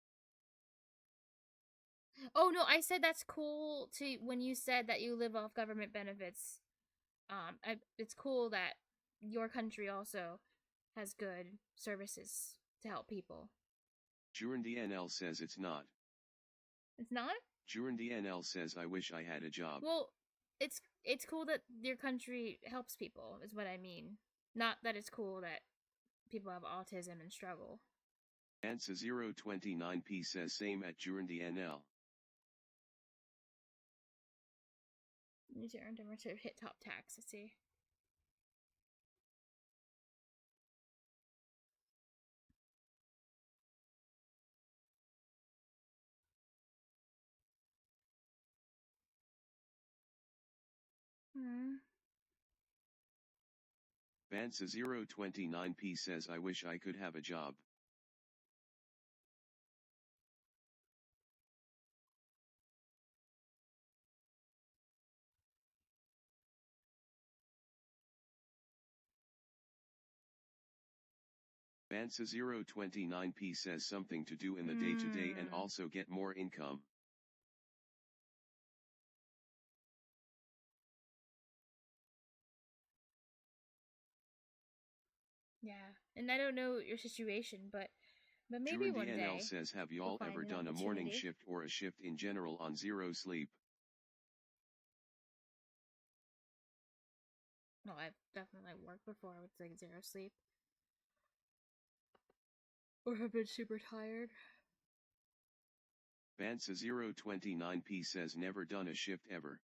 Oh no, I said that's cool to when you said that you live off government benefits. It's cool that your country also has good services to help people. Jurandy NL says it's not. It's not? Jurandy NL says I wish I had a job. Well, it's cool that your country helps people, is what I mean. Not that it's cool that people have autism and struggle. Ansa029P says same at Jurandy NL. Need to earn to hit top tax, let's see. Bansa029P says I wish I could have a job. Bansa029P says something to do in the day-to-day and also get more income. Yeah, and I don't know your situation, but maybe Jurandy one day. NL says have y'all ever done a morning shift or a shift in general on zero sleep? No, I've definitely worked before with like zero sleep. Or have been super tired. Bansa029P says never done a shift ever.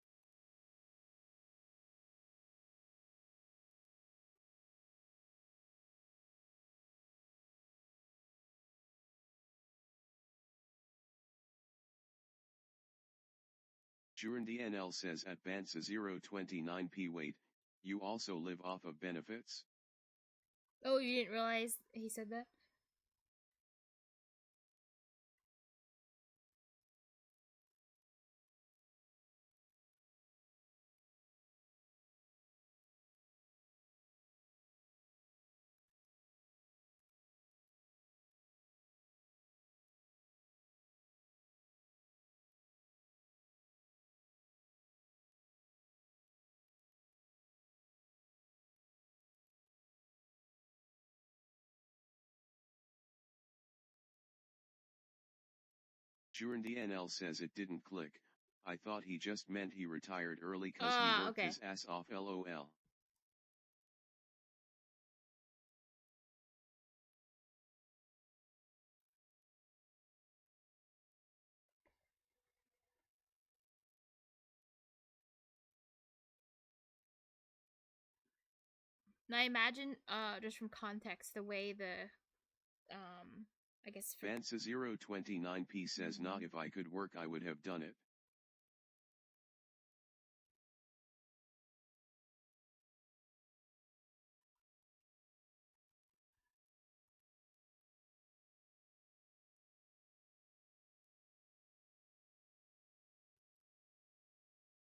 Jurandy NL says at Bansa029P wait, you also live off of benefits? Oh, you didn't realize he said that? Jurandy NL says it didn't click. I thought he just meant he retired early cause he worked his ass off LOL. Now I imagine, just from context, the way the, I guess for... Vansa029p says, Nah, if I could work I would have done it.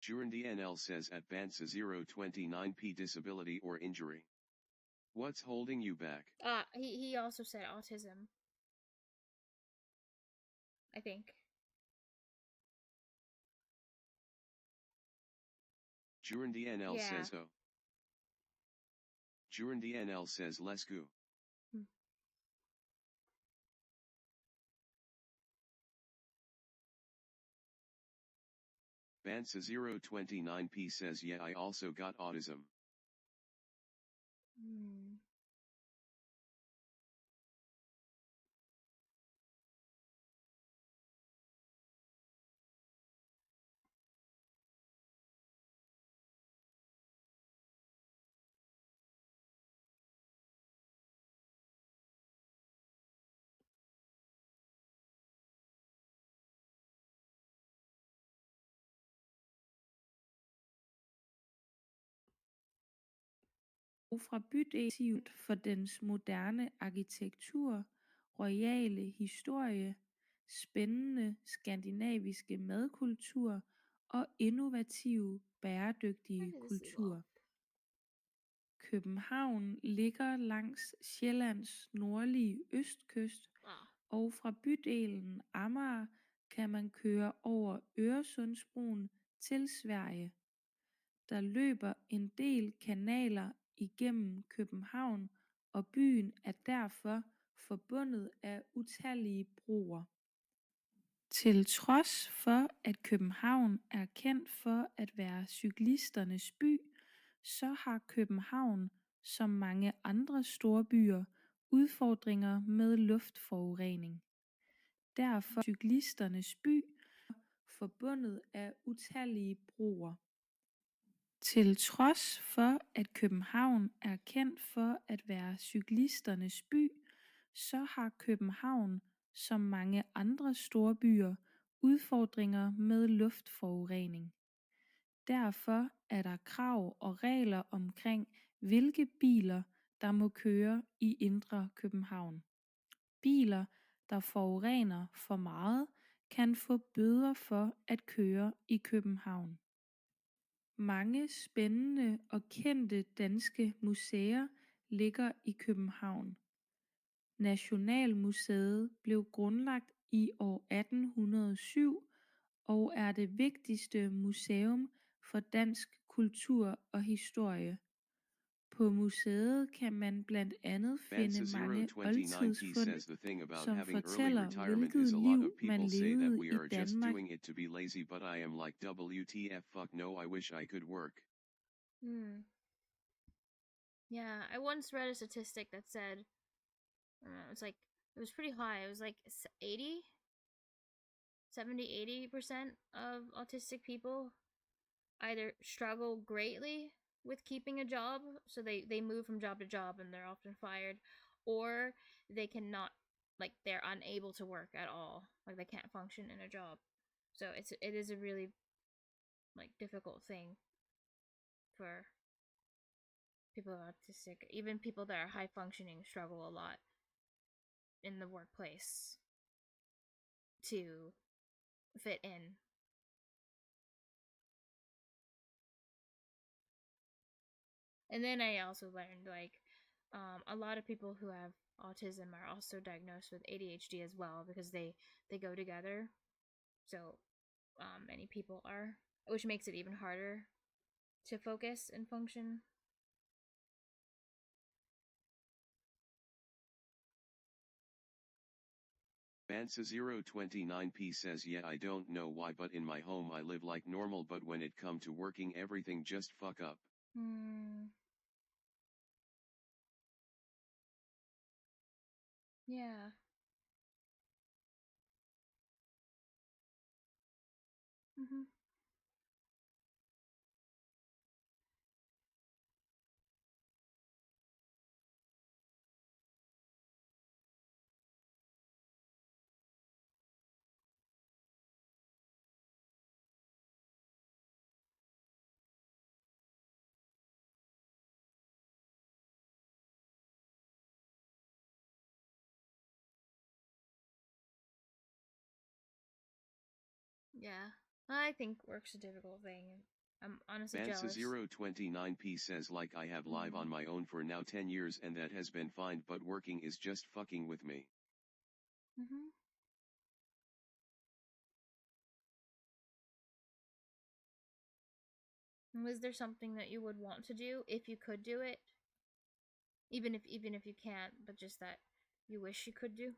NL says at Vansa029p disability or injury. What's holding you back? He also said autism, I think. NL says oh. NL says let's go. Vansa029p says yeah, I also got autism. Fra bydelen for dens moderne arkitektur, royale historie, spændende skandinaviske madkultur og innovative bæredygtige kultur. København ligger langs Sjællands nordlige østkyst, og fra bydelen Amager kan man køre over Øresundsbroen til Sverige. Der løber en del kanaler igennem København, og byen er derfor forbundet af utallige broer. Til trods for at København er kendt for at være cyklisternes by, så har København, som mange andre storbyer, udfordringer med luftforurening. Derfor er cyklisternes by forbundet af utallige broer. Til trods for at København er kendt for at være cyklisternes by, så har København, som mange andre storbyer, udfordringer med luftforurening. Derfor er der krav og regler omkring, hvilke biler, der må køre i indre København. Biler, der forurener for meget, kan få bøder for at køre i København. Mange spændende og kendte danske museer ligger i København. Nationalmuseet blev grundlagt i år 1807 og er det vigtigste museum for dansk kultur og historie. På museet kan man blandt andet finde mange oldtidsfund, som fortæller, hvilket liv man levede i Danmark. Yeah, I once read a statistic that said, it's like, it was pretty high. It was like 70-80% of autistic people either struggle greatly with keeping a job, so they move from job to job and they're often fired, or they cannot, like, they're unable to work at all, like they can't function in a job. So it is a really, like, difficult thing for people who are autistic. Even people that are high functioning struggle a lot in the workplace to fit in. And then I also learned, like, a lot of people who have autism are also diagnosed with ADHD as well, because they go together. So many people are, which makes it even harder to focus and function. Vansa029p says yeah, I don't know why, but in my home I live like normal, but when it come to working everything just fuck up. Yeah. Yeah. I think work's a difficult thing. I'm honestly jealous. Bansa029p says like I have live on my own for now 10 years and that has been fine, but working is just fucking with me. Was there something that you would want to do if you could do it? Even if you can't, but just that you wish you could do?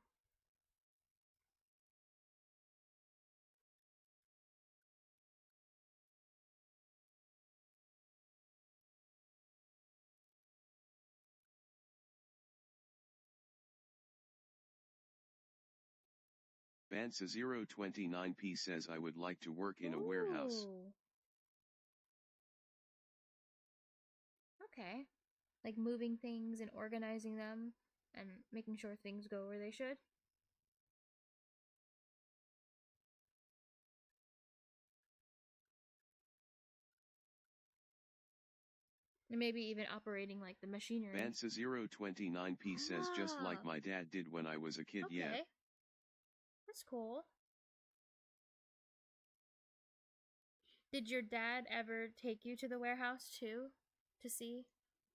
Bansa029p says I would like to work in a warehouse. Okay. Like moving things and organizing them and making sure things go where they should? And maybe even operating like the machinery. Bansa029p says just like my dad did when I was a kid. Okay. Yeah. That's cool. Did your dad ever take you to the warehouse too? To see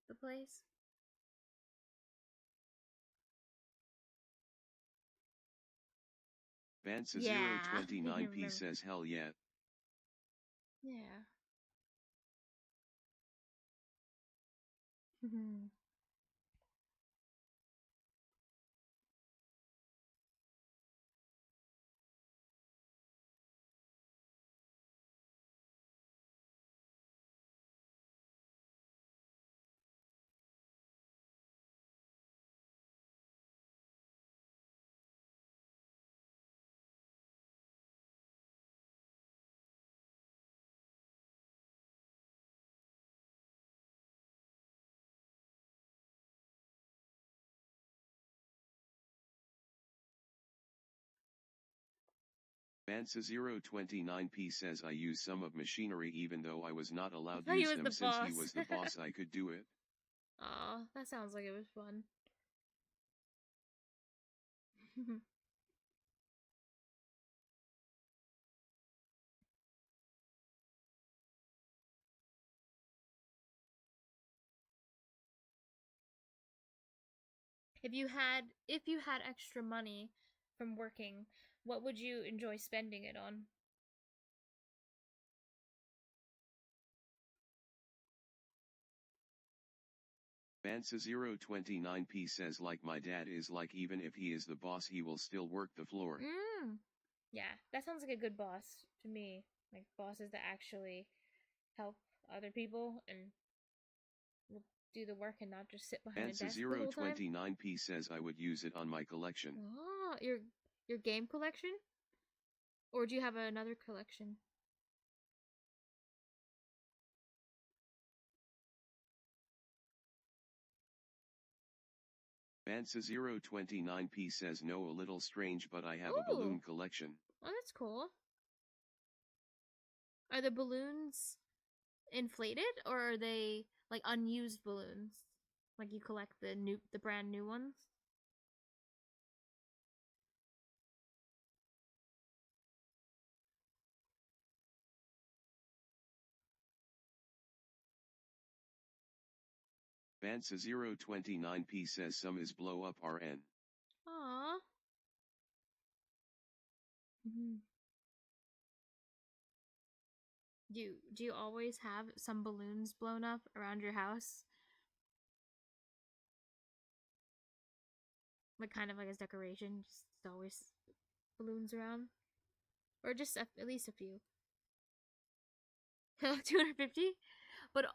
the place? Bansa029p says hell yeah. Yeah. Bansa029p says I use some of machinery even though I was not allowed to use them since he was the boss. I could do it. Aw, that sounds like it was fun. If you had extra money from working, what would you enjoy spending it on? Bansa029p says like my dad is like even if he is the boss he will still work the floor. Yeah, that sounds like a good boss to me. Like bosses that actually help other people and will do the work and not just sit behind a desk the whole time. Bansa029p says I would use it on my collection. Oh, your game collection? Or do you have another collection? Bansa029p says no, a little strange, but I have a balloon collection. Oh, that's cool. Are the balloons inflated or are they like unused balloons? Like you collect the brand new ones? Bansa029p says some is blow up RN. Aww. Do you always have some balloons blown up around your house? Like kind of like as decoration, just always balloons around? Or just at least a few? 250? But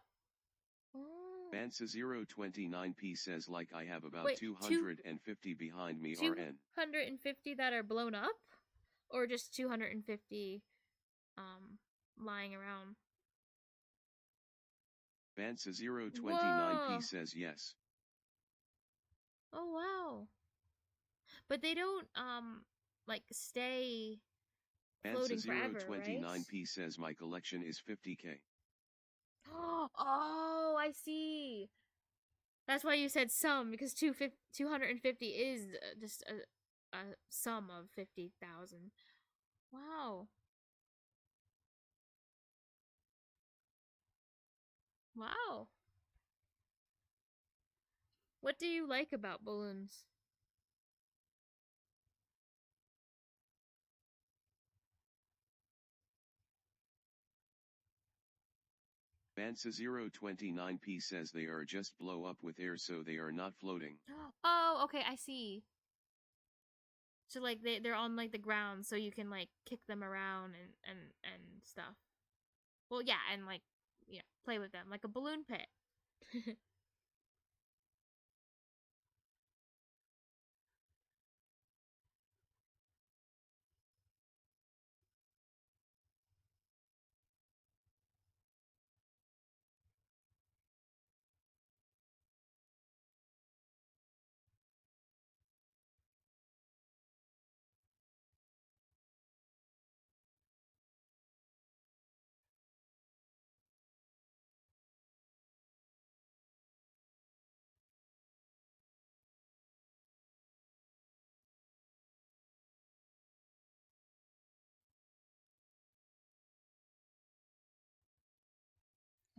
Bansa029p says like I have about 250 behind me RN. 250 that are blown up? Or just 250 lying around? Bansa029p says yes. Oh wow. But they don't like stay floating forever, right? Bansa029p says my collection is 50k. Oh, I see. That's why you said some, because 250 is just a sum of 50,000. Wow. Wow. What do you like about balloons? Bansa029p says they are just blow up with air so they are not floating. Oh, okay, I see. So like they're on like the ground, so you can like kick them around and stuff. Well, yeah, and like play with them like a balloon pit.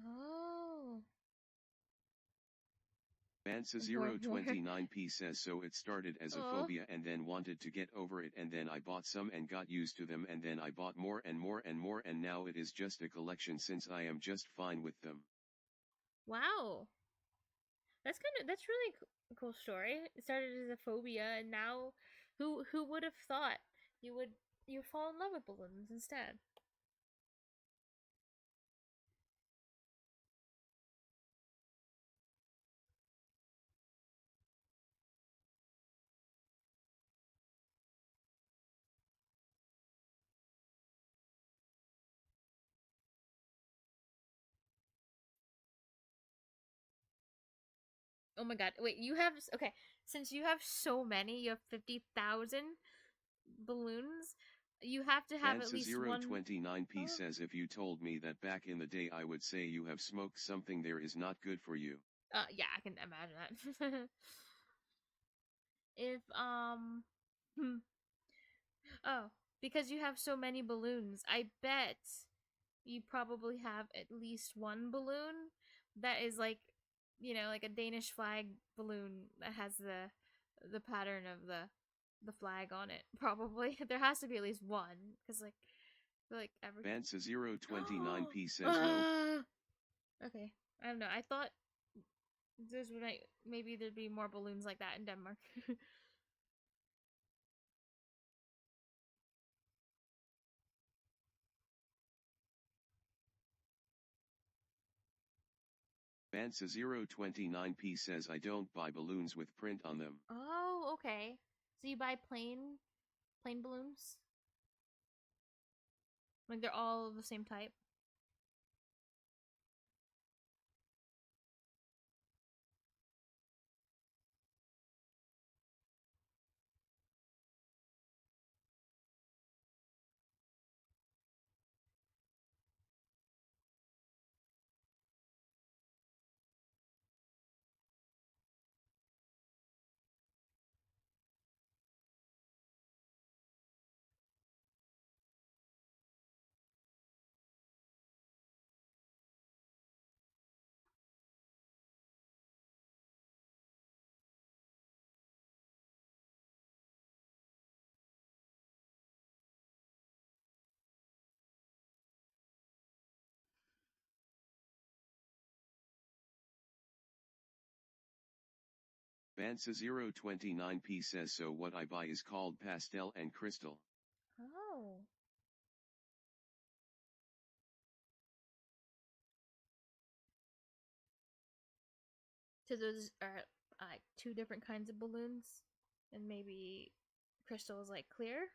Oh. Bansa029p says so it started as a Oh. phobia and then wanted to get over it and then I bought some and got used to them and then I bought more and more and more and now it is just a collection since I am just fine with them. Wow. That's really cool story. It started as a phobia and now who would have thought you fall in love with balloons instead? Oh my god. Wait, okay, since you have so many, you have 50,000 balloons, you have to have at least one. Bansa029p says if you told me that back in the day I would say you have smoked something there is not good for you. Yeah, I can imagine that. If oh, because you have so many balloons, I bet you probably have at least one balloon that is like, like a Danish flag balloon that has the pattern of the flag on it. Probably there has to be at least one because like every Bansa029p says no. Okay, I don't know. I thought maybe there'd be more balloons like that in Denmark. Bansa029p says I don't buy balloons with print on them. Oh, okay. So you buy plain balloons? Like they're all the same type? Bansa029p says so what I buy is called pastel and crystal. Oh. So those are like two different kinds of balloons, and maybe crystal is like clear,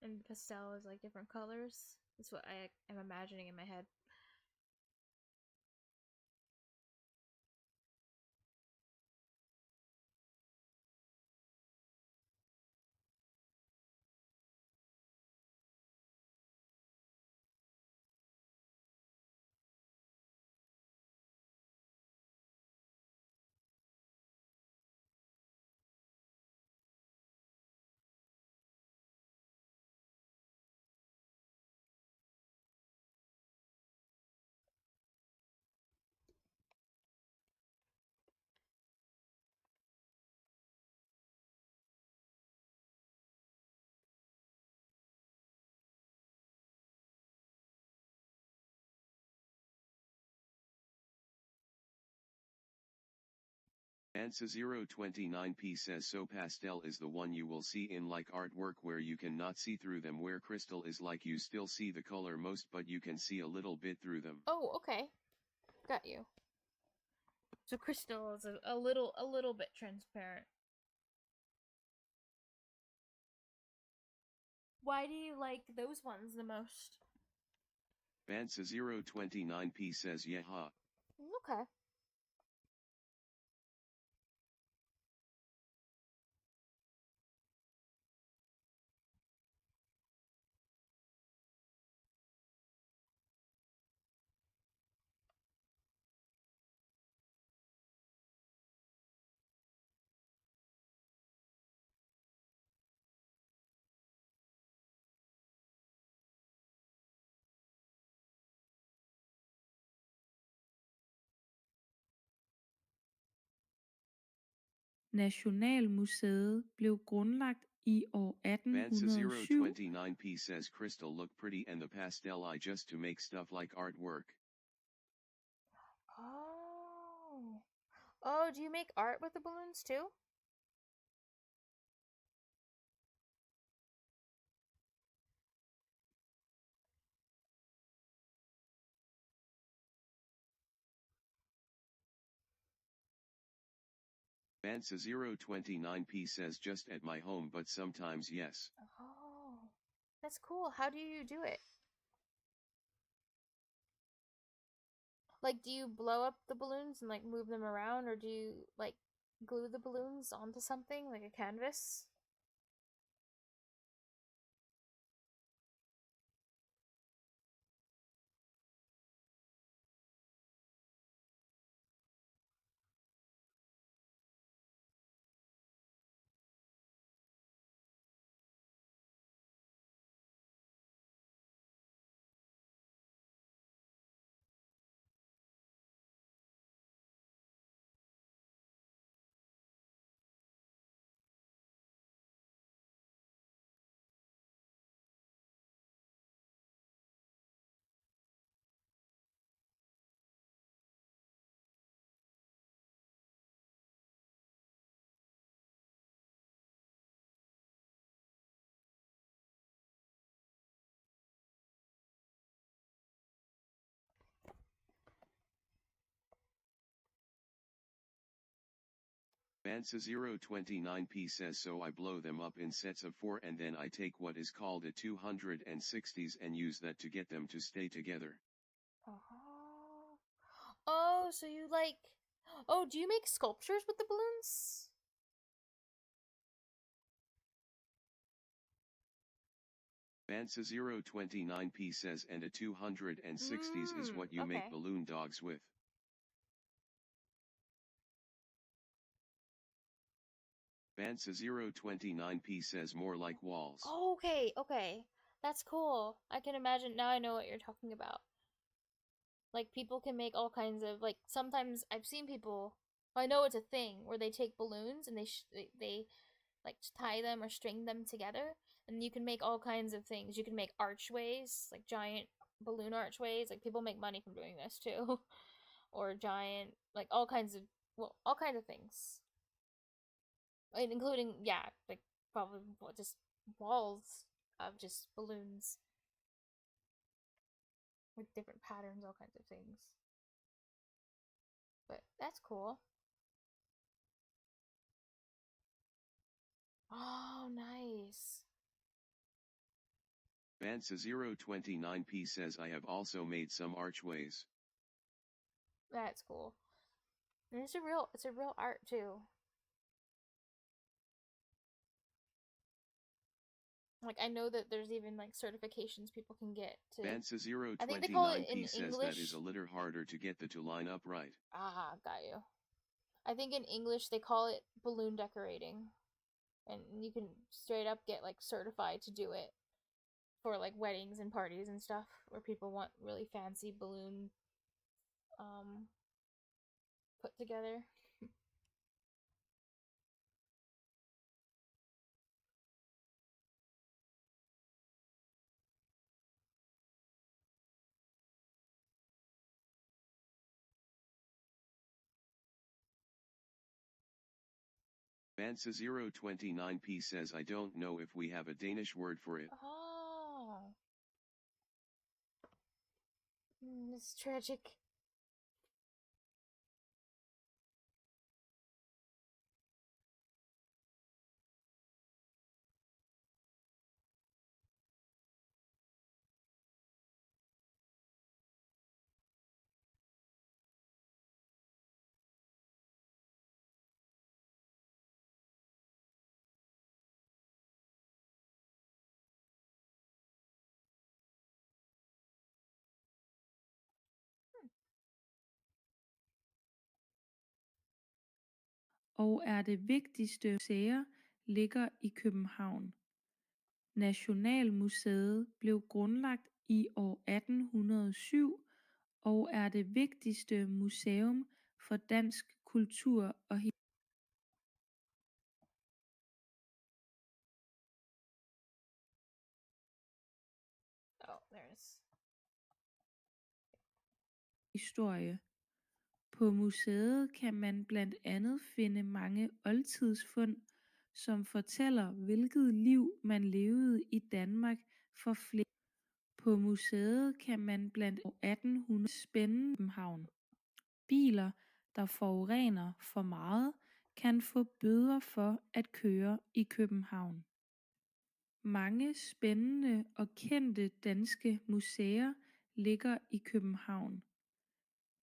and pastel is like different colors. That's what I am imagining in my head. Bansa029p says so pastel is the one you will see in like artwork where you cannot see through them, where crystal is like you still see the color most but you can see a little bit through them. Oh, okay. Got you. So crystal is a little bit transparent. Why do you like those ones the most? Bansa029p says yeehaw. Okay. Nationalmuseet blev grundlagt i år 1807. Bansa029p says crystal look pretty and the pastel I just to make stuff like artwork. Oh. Oh, do you make art with the balloons too? Bansa029p says just at my home but sometimes yes. Oh. That's cool. How do you do it? Like, do you blow up the balloons and like move them around, or do you like glue the balloons onto something like a canvas? Bansa029p says so I blow them up in sets of 4 and then I take what is called a 260s and use that to get them to stay together. Oh. Oh, so you like. Oh, do you make sculptures with the balloons? Bansa029p says and a 260s is what you make Okay. balloon dogs with. Bansa029p says more like walls. Oh, okay, okay. That's cool. I can imagine. Now I know what you're talking about. Like, people can make all kinds of. Like, sometimes I've seen people. I know it's a thing where they take balloons and they like tie them or string them together, and you can make all kinds of things. You can make archways, like giant balloon archways. Like, people make money from doing this too. Or giant, like all kinds of, well, all kinds of things. Including, yeah, like probably just walls of just balloons with different patterns, all kinds of things. But that's cool. Oh, nice. Bansa029p says I have also made some archways. That's cool. And it's a real art too. Like, I know that there's even like certifications people can get to. I think they call it in Bansa029p says English. that is a little harder to get the to line up right. Ah, got you. I think in English they call it balloon decorating. And you can straight up get like certified to do it for like weddings and parties and stuff where people want really fancy balloon put together. Bansa 029p says I don't know if we have a Danish word for it. Oh. It's tragic. og er det vigtigste museer ligger i København. Nationalmuseet blev grundlagt i år 1807 og er det vigtigste museum for dansk kultur og Oh, there's... historie. På museet kan man blandt andet finde mange oldtidsfund, som fortæller hvilket liv man levede i Danmark for flere. På museet kan man blandt 1800 spændende København. Biler, der forurener for meget, kan få bøder for at køre i København. Mange spændende og kendte danske museer ligger i København.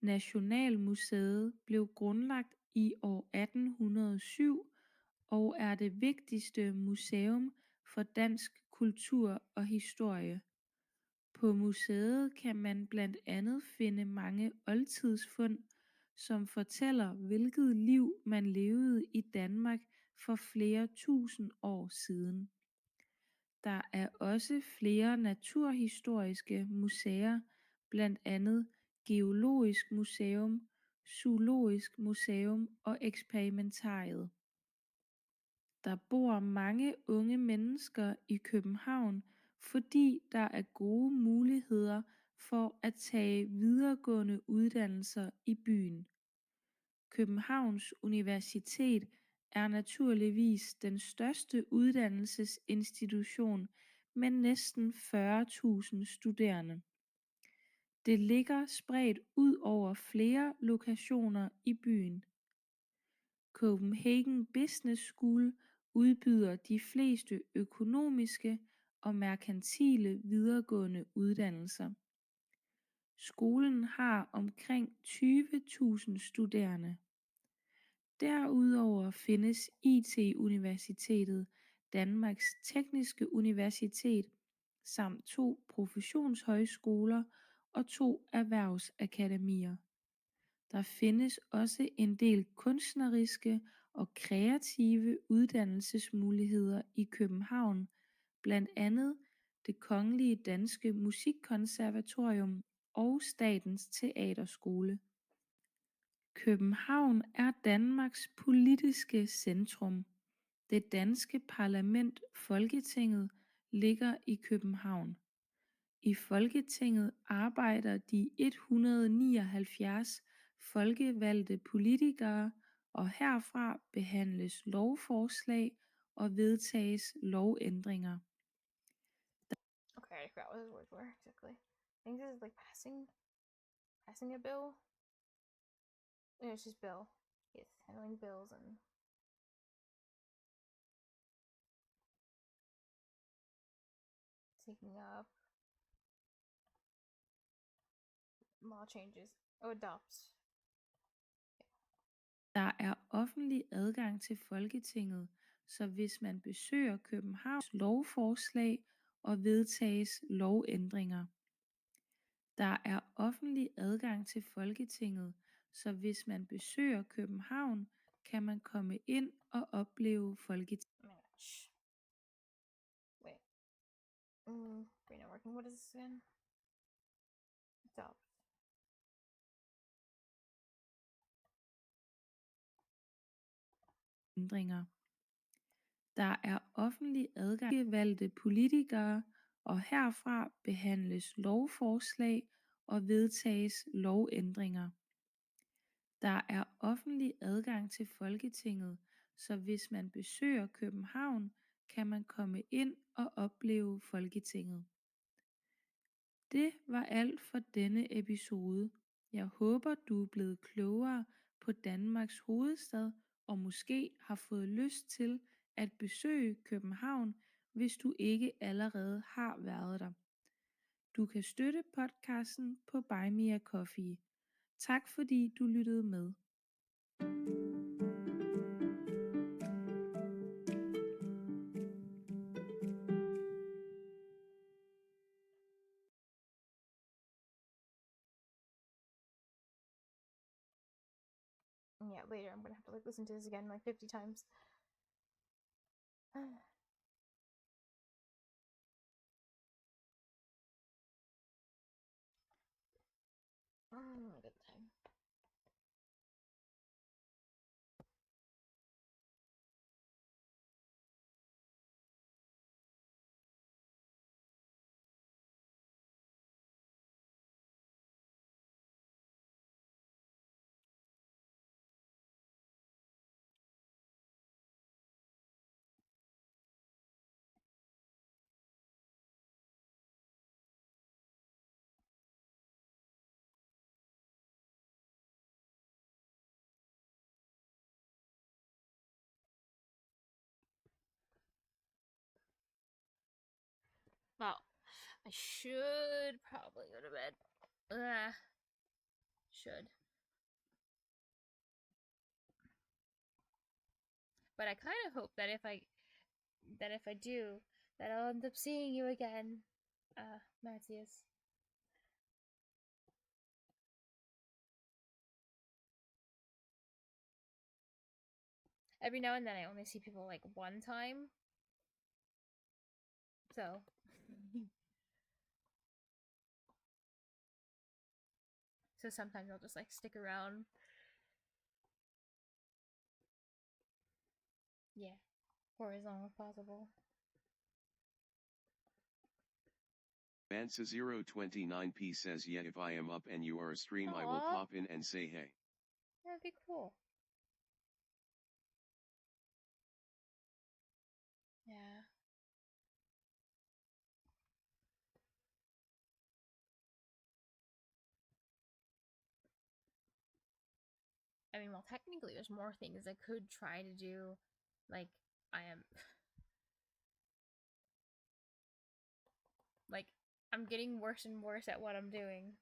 Nationalmuseet blev grundlagt i år 1807 og er det vigtigste museum for dansk kultur og historie. På museet kan man blandt andet finde mange oldtidsfund, som fortæller hvilket liv man levede i Danmark for flere tusind år siden. Der er også flere naturhistoriske museer, blandt andet Geologisk Museum, Zoologisk Museum og Eksperimentariet. Der bor mange unge mennesker i København, fordi der er gode muligheder for at tage videregående uddannelser i byen. Københavns Universitet er naturligvis den største uddannelsesinstitution med næsten 40.000 studerende. Det ligger spredt ud over flere lokationer i byen. Copenhagen Business School udbyder de fleste økonomiske og merkantile videregående uddannelser. Skolen har omkring 20.000 studerende. Derudover findes IT-universitetet, Danmarks Tekniske Universitet, samt 2 professionshøjskoler og 2 erhvervsakademier. Der findes også en del kunstneriske og kreative uddannelsesmuligheder i København, blandt andet Det Kongelige Danske Musikkonservatorium og Statens Teaterskole. København er Danmarks politiske centrum. Det danske parlament, Folketinget, ligger i København. I Folketinget arbejder de 179 folkevalgte politikere, og herfra behandles lovforslag og vedtages lovændringer. Okay, I forgot what those words were exactly. I think this is like passing a bill. No, it's just bill. Yes, handling bills and taking up law changes. Oh, adopts. Der er offentlig adgang til Folketinget, så hvis man besøger Københavns lovforslag og vedtages lovændringer. Der er offentlig adgang til Folketinget, så hvis man besøger København, kan man komme ind og opleve Folketinget. Oh my gosh. Wait. Brain not working. What is this again? Adopt. Ændringer. Der er offentlig adgang til valgte politikere, og herfra behandles lovforslag og vedtages lovændringer. Der er offentlig adgang til Folketinget, så hvis man besøger København, kan man komme ind og opleve Folketinget. Det var alt for denne episode. Jeg håber, du er blevet klogere på Danmarks hovedstad og måske har fået lyst til at besøge København, hvis du ikke allerede har været der. Du kan støtte podcasten på Buy Me a Coffee. Tak fordi du lyttede med. Yeah, later I'm gonna have to like listen to this again like 50 times. Oh, good time. Well, I should probably go to bed. Should. But I kind of hope that if I do, that I'll end up seeing you again, Matthias. Every now and then I only see people like one time. So so sometimes I'll just like stick around. Yeah. For as long as possible. Mansa029p says, yeah, if I am up and you are a stream, I will Aw. pop in and say hey. That'd be cool. Yeah. I mean, well, technically there's more things I could try to do. Like, I'm getting worse and worse at what I'm doing.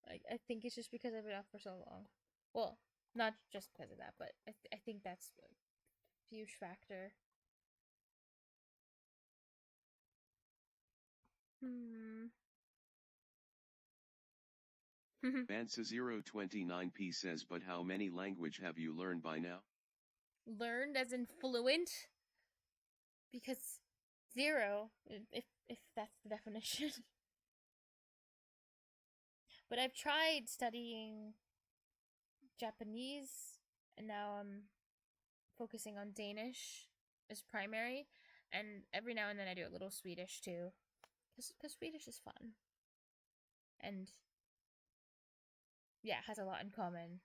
Like, I think it's just because I've been off for so long. Well, not just because of that, but I think that's a huge factor. Mansa029p says, but how many language have you learned by now? Learned as in fluent? Because 0, if that's the definition. But I've tried studying Japanese, and now I'm focusing on Danish as primary, and every now and then I do a little Swedish too, because Swedish is fun, and yeah, it has a lot in common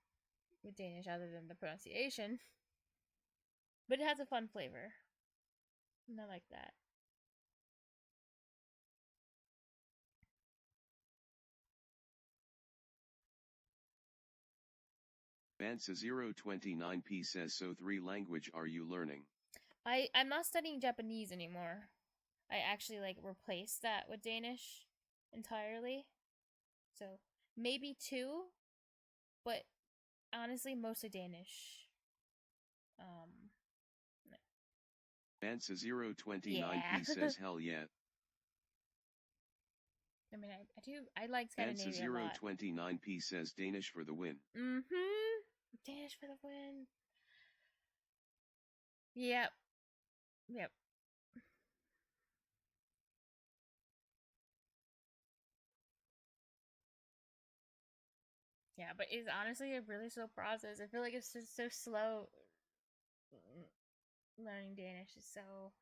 with Danish other than the pronunciation, but it has a fun flavor, and I like that. Mansa029p says, so 3 language are you learning? I'm not studying Japanese anymore. I actually like replaced that with Danish entirely. So maybe 2, but honestly mostly Danish. Mansa029p says, hell yeah. I mean, I like Scandinavia a lot. Mansa029p says, Danish for the win. Danish for the win. Yep. Yeah, but it's honestly a really slow process. I feel like it's just so slow. Learning Danish is so,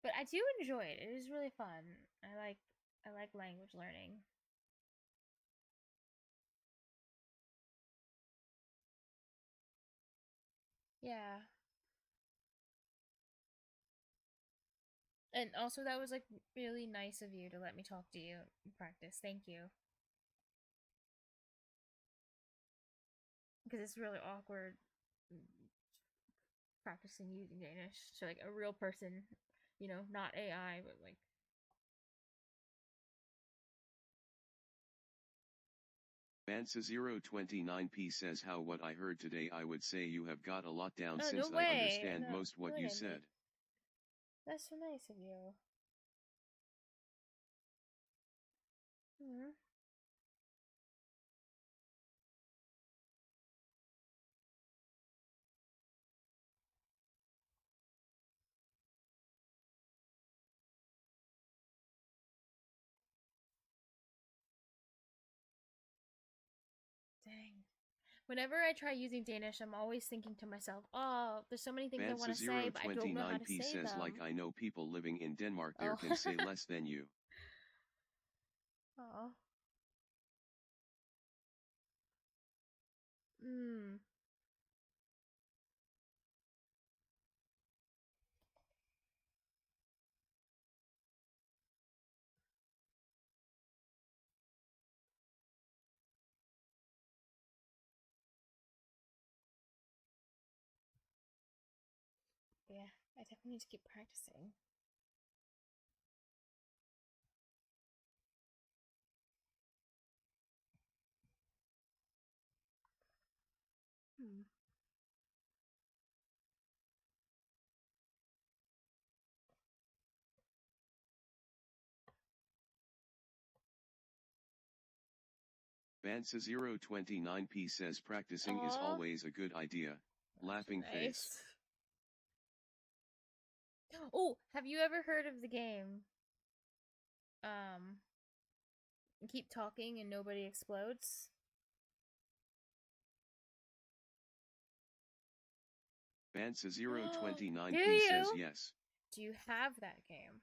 but I do enjoy it. It is really fun. I like language learning. Yeah. And also, that was like really nice of you to let me talk to you and practice. Thank you. Because it's really awkward practicing using Danish to like a real person, you know, not AI, but like. Bansa029p says how what I heard today I would say you have got a lot down Oh, since no I way. understand No, most what no, you I didn't. said. That's so nice of you. Hmm. Dang. Whenever I try using Danish, I'm always thinking to myself, oh, there's so many things I want to say, but I don't know how to Bansa029p say says them. like I know people living in Denmark there Oh. can say less than you. Oh. Hmm. Yeah, I definitely need to keep practicing. Hmm. Bansa029p says practicing is Aw. always a good idea. Laughing face. Oh, have you ever heard of the game? Keep talking and nobody explodes? Bansa029p says yes. Do you have that game?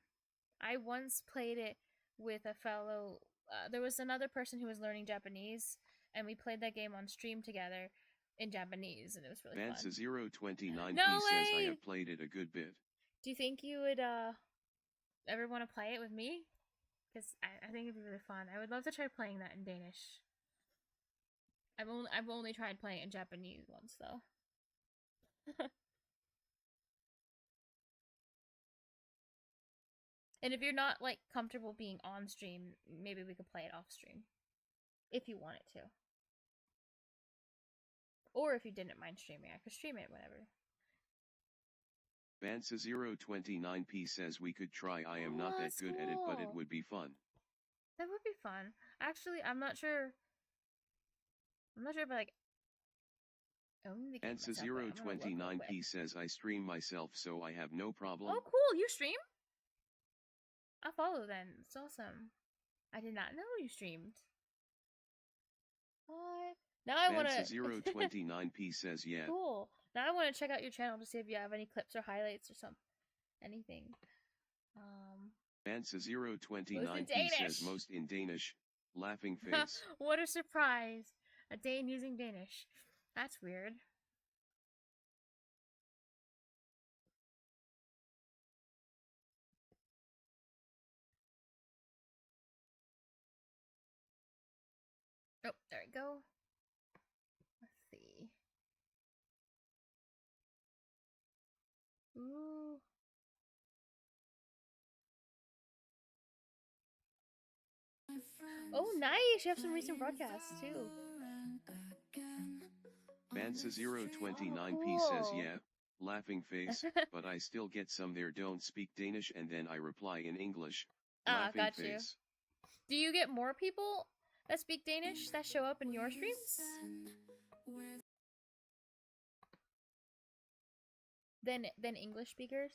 I once played it with a fellow. There was another person who was learning Japanese, and we played that game on stream together in Japanese, and it was really fun. Bansa029p No says I way! have played it a good bit. Do you think you would ever want to play it with me? Because I think it'd be really fun. I would love to try playing that in Danish. I've only tried playing it in Japanese once though. And if you're not like comfortable being on stream, maybe we could play it off stream. If you wanted to. Or if you didn't mind streaming, I could stream it whenever. Bansa029p says we could try. I am not that good at it, but it would be fun. That would be fun. Actually, I'm not sure. I'm not sure if I like own the game myself. Bansa029p says I stream myself, so I have no problem. Oh, cool! You stream? I'll follow then. It's awesome. I did not know you streamed. What? Now I want to. Bansa029p says yeah. Cool. Now I want to check out your channel to see if you have any clips or highlights or anything. Bansa029p says most in Danish. Laughing face. What a surprise! A Dane using Danish. That's weird. Oh, there we go. Let's see. Ooh. Oh, nice! You have some recent broadcasts too. Bansa029p says yeah. Laughing face, but I still get some there don't speak Danish and then I reply in English. Laughing got face. You. Do you get more people that speak Danish that show up in your streams? Than English speakers?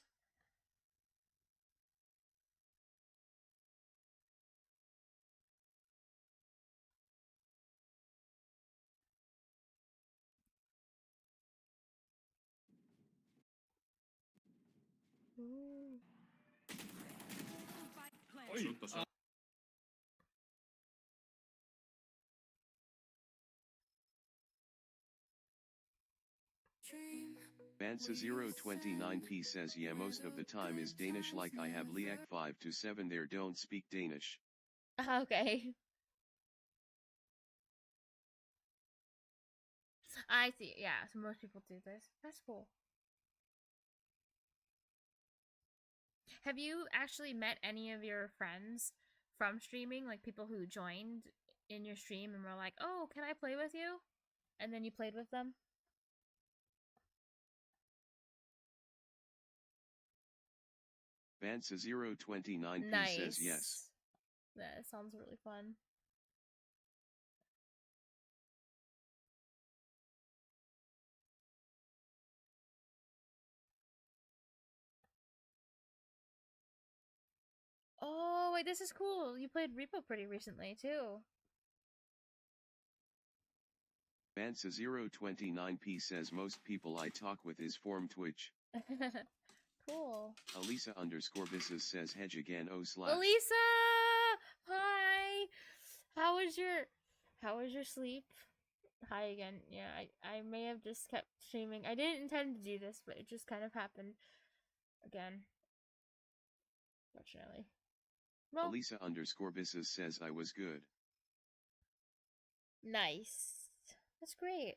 Ooh. Bansa029p says yeah, most of the time is Danish, like I have Liek 5 to 7 there don't speak Danish. Okay. I see. Yeah, so most people do this. That's cool. Have you actually met any of your friends from streaming, like people who joined in your stream and were like, "Oh, can I play with you?" And then you played with them? Bansa029p says yes. That sounds really fun. Oh, wait, this is cool. You played Repo pretty recently, too. Bansa029p says most people I talk with is from Twitch. Cool. Elisa_Bisses says hedge again // Elisa! Hi! How was your sleep? Hi again. Yeah, I may have just kept streaming. I didn't intend to do this, but it just kind of happened again. Fortunately. Well, Elisa_Bisses says I was good. nice. That's great.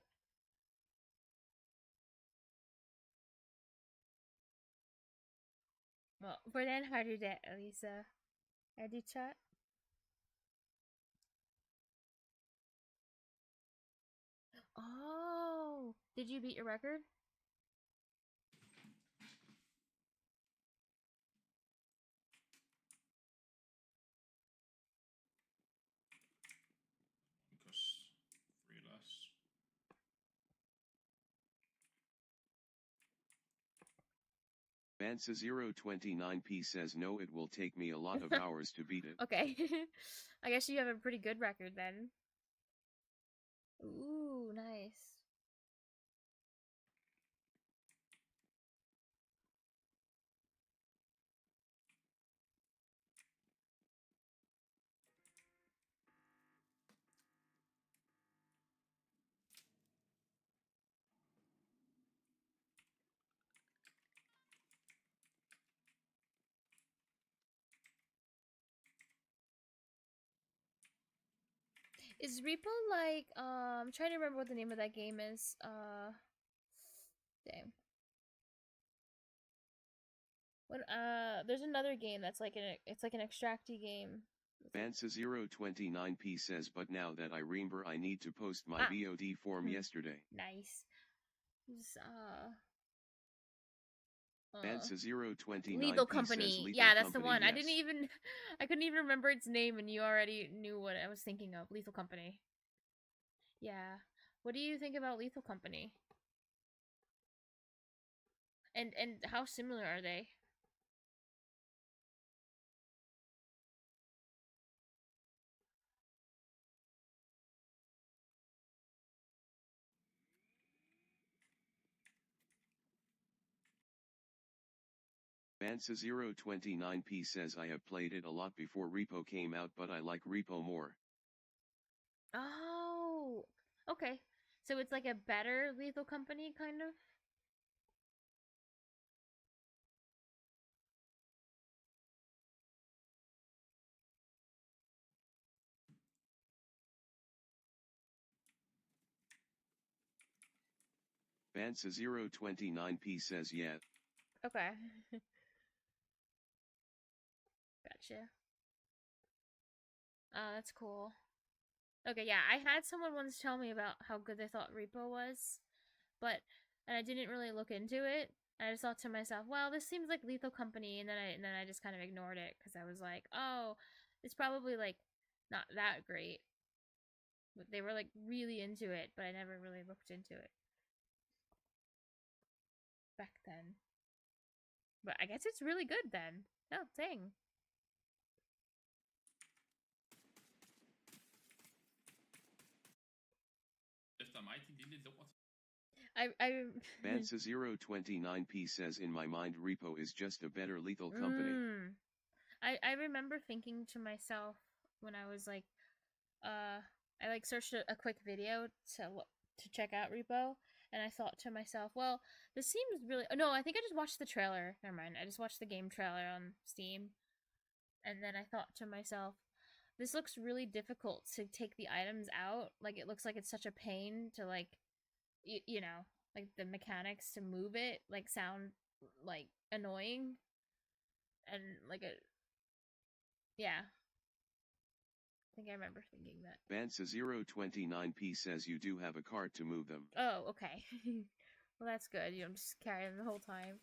Well, hvordan har du det, Elisa? Er du chat? Oh, did you beat your record? Because 3 less. Bansa029p says no, it will take me a lot of hours to beat it. Okay. I guess you have a pretty good record then. Ooh, nice. Is Repo like I'm trying to remember what the name of that game is. Dang. When there's another game that's like it's like an extracty game. Bansa029p says but now that I remember I need to post my VOD form yesterday. Nice. Just, Bansa029p Lethal says Company. Lethal Yeah, that's Company, the one. yes. I didn't even I couldn't even remember its name and you already knew what I was thinking of. Lethal Company. Yeah. What do you think about Lethal Company? And how similar are they? Bansa029p says I have played it a lot before Repo came out, but I like Repo more. Oh. Okay. So it's like a better Lethal Company kind of? Bansa029p says yeah. Okay. Gotcha. Oh, that's cool. Okay, yeah, I had someone once tell me about how good they thought Repo was, but and I didn't really look into it. I just thought to myself, well, this seems like Lethal Company, and then I just kind of ignored it because I was like, oh, it's probably like not that great. But they were like really into it, but I never really looked into it back then. But I guess it's really good then. Oh, dang. Efter mig, din lille lort. I Bansa029p says in my mind Repo is just a better Lethal Company. I remember thinking to myself when I was like I like searched a quick video to check out Repo, And I thought to myself, well, this seems really. No, I think I just watched the trailer. Never mind. I just watched the game trailer on Steam. And then I thought to myself, this looks really difficult to take the items out. Like, it looks like it's such a pain to, like, you know, like the mechanics to move it, like, sound, like, annoying. And, like, yeah. I think I remember thinking that. Bansa029p says you do have a cart to move them. Oh, okay. Well, that's good. You don't just carry them the whole time.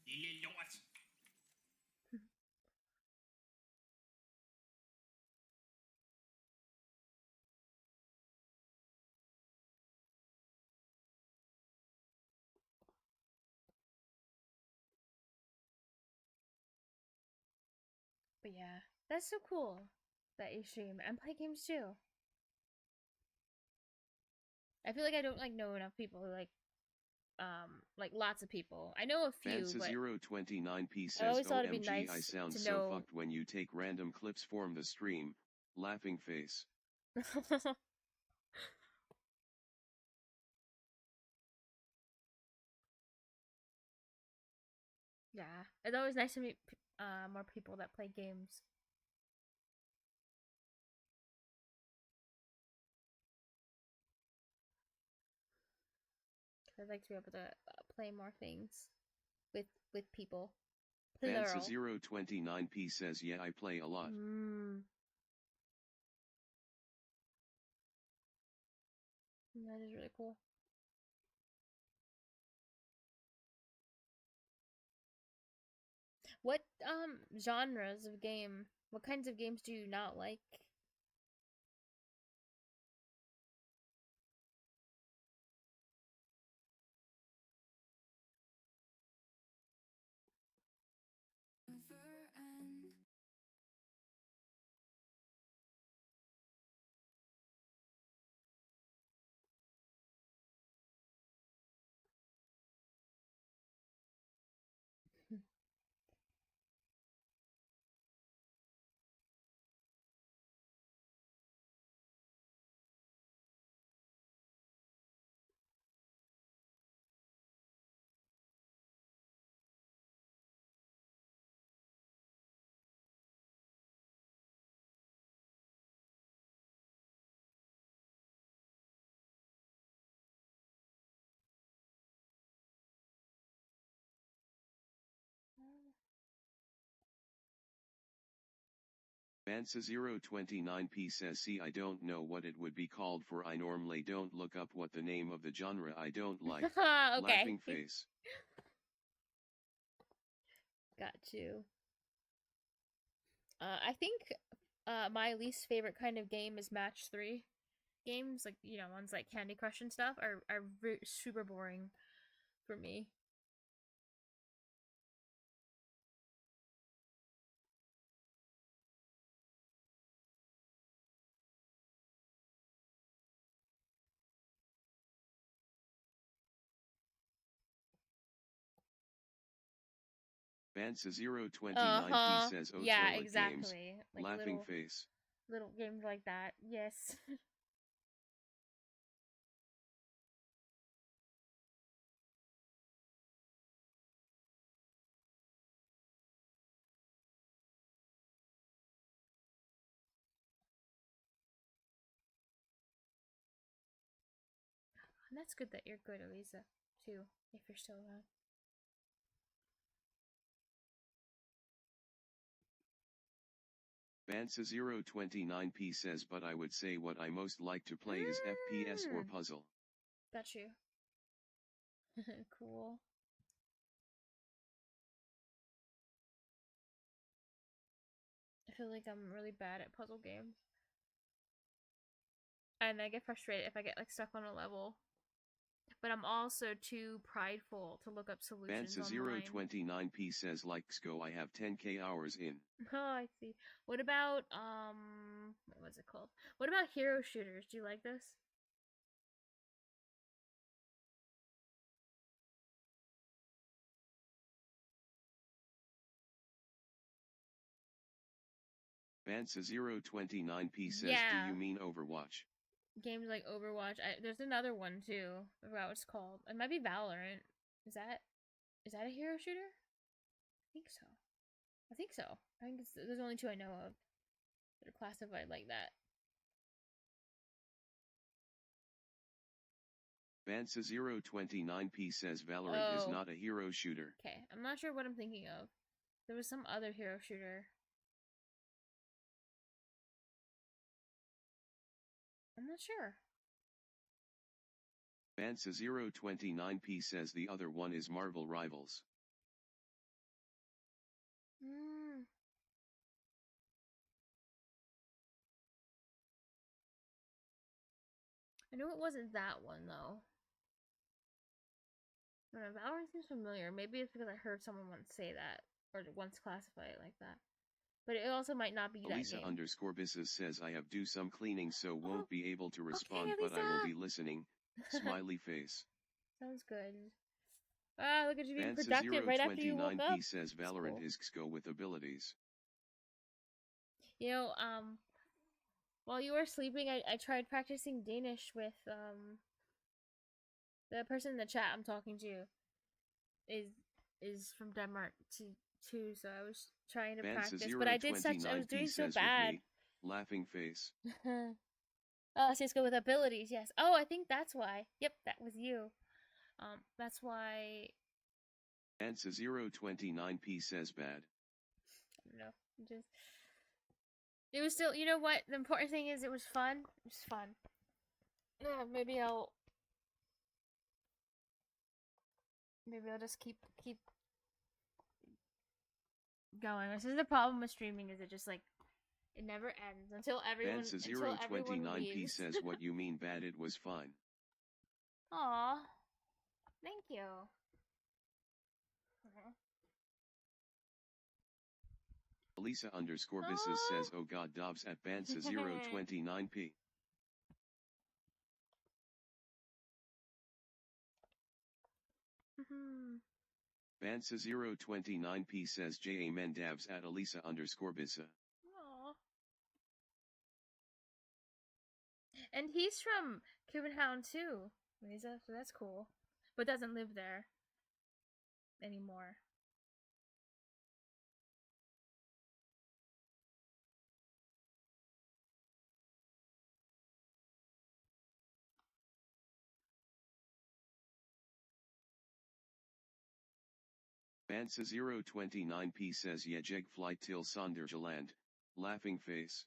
Lille lort. But yeah, that's so cool that you stream and play games too. I feel like I don't like know enough people who like lots of people. I know a few, but Bansa029p I says always thought it'd be OMG nice I sound to so know. fucked when you take random clips from the stream. Laughing face. Yeah, it's always nice to meet more people that play games. I'd like to be able to play more things with people. Plural. Bansa029p says yeah I play a lot. That is really cool. What genres of game? What kinds of games do you not like? Bansa029p says see I don't know what it would be called for I normally don't look up what the name of the genre I don't like. Okay. Laughing face. Got you. I think my least favorite kind of game is match 3 games, like, you know, ones like Candy Crush and stuff are super boring for me. Bansa029p says oh Yeah, toilet games. exactly. Like Laughing face. little games like that. Yes. And that's good that you're good, Elisa, too, if you're still around. Bansa029p says but I would say what I most like to play is FPS or puzzle. Got you. Cool. I feel like I'm really bad at puzzle games. And I get frustrated if I get like stuck on a level. But I'm also too prideful to look up solutions online. Bansa029p says likes go I have 10k hours in. Oh, I see. What about what was it called? What about hero shooters? Do you like this? Bansa029P says, Yeah. do you mean Overwatch? Games like Overwatch. There's another one too. I forgot what it's called. It might be Valorant. Is that a hero shooter? I think so. I think there's only 2 I know of that are classified like that. Bansa029P says Valorant is not a hero shooter. Okay, I'm not sure what I'm thinking of. There was some other hero shooter. I'm not sure. Bansa029P says the other one is Marvel Rivals. I knew it wasn't that one though. Valorant seems familiar. Maybe it's because I heard someone once say that, or once classify it like that. But it also might not be Elisa that game. _Bisses says I have do some cleaning so won't be able to respond, but I will be listening. Smiley face. Sounds good. Ah, look at you being productive right after you woke up. Bansa029P says Valorant is XCO with abilities. You know, while you were sleeping, I tried practicing Danish with the person in the chat I'm talking to is from Denmark too, so I was trying to practice, but I was doing so bad. Laughing face. Oh, Cisco with abilities, yes. Oh, I think that's why. Yep, that was you. That's why. Bansa029P says bad. I don't know. It was still, you know what? The important thing is it was fun. It was fun. Maybe I'll just keep going. This is the problem with streaming, is it just like it never ends until everyone Bansa029P leaves. says what you mean bad, it was fine. Aw. Thank you. Elisa _Bisses says oh god dobs at Bansa029P. Bansa029P says J amen dabs at Elisa _Bissa. Aww. And he's from Cuban Hound too, Lisa, so that's cool. But doesn't live there anymore. Bansa029P says Yejeg fly till Sondergeland. Laughing face.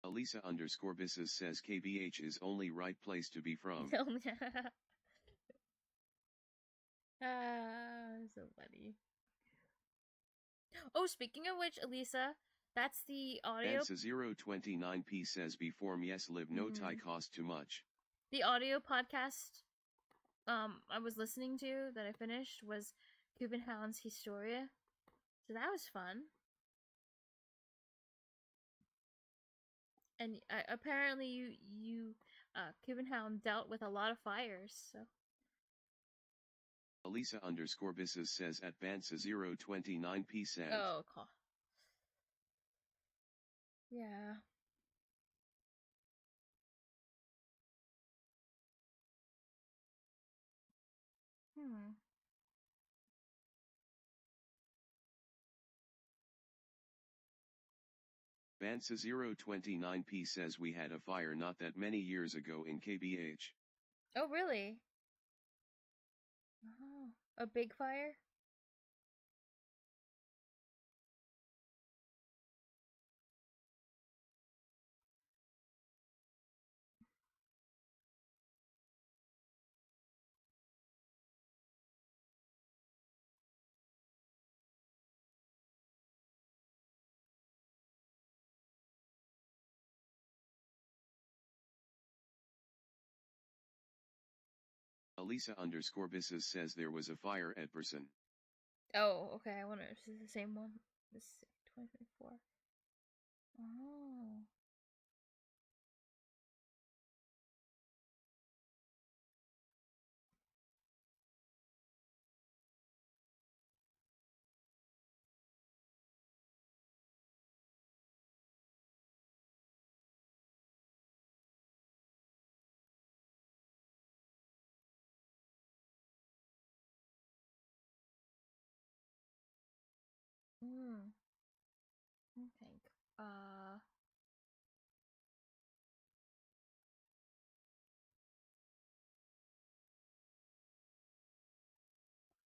Elisa _Bisses says KBH is only right place to be from. So funny. Oh, speaking of which, Elisa, that's the audio. Bansa029P says before yes live no tie cost too much. The audio podcast I was listening to that I finished was Cuban Hound's Historia. So that was fun. And apparently you Cuban Hound dealt with a lot of fires, so. Elisa _Bisses says at Bansa029P says. Oh, cool. Yeah. Bansa029P says we had a fire not that many years ago in KBH. Oh, really? Oh, a big fire? Elisa _Bisses says there was a fire at Person. Oh, okay. I wonder if this is the same one. This is 2024. Oh. I think.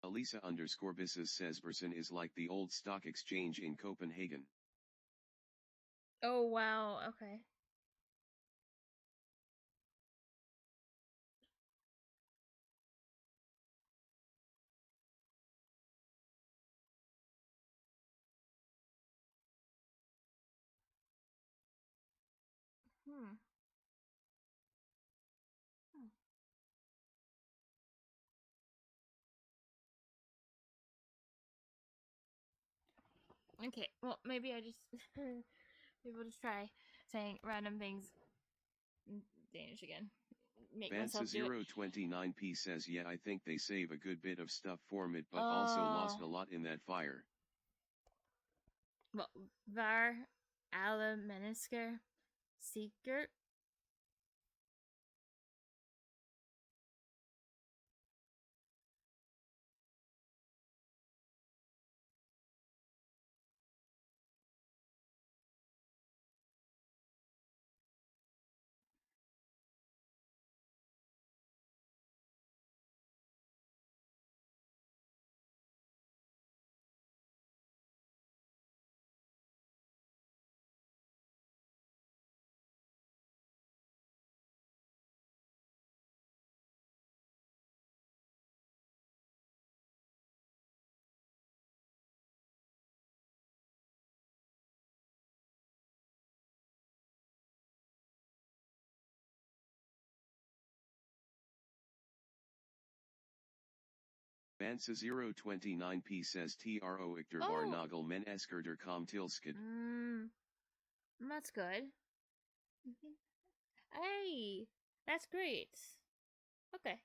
Elisa_Bisses says Bersen is like the old stock exchange in Copenhagen. Oh, wow. Okay. Hmm. Okay, well, maybe I just maybe we'll just try saying random things in Danish again. Make myself do it. Vansa029p says yeah, I think they save a good bit of stuff from it, but also lost a lot in that fire. Well, var alle mennesker sikkert. Vansa029p says tro ikter var nagel men eskerder kom tilsked. That's good. Hey, that's great. Okay.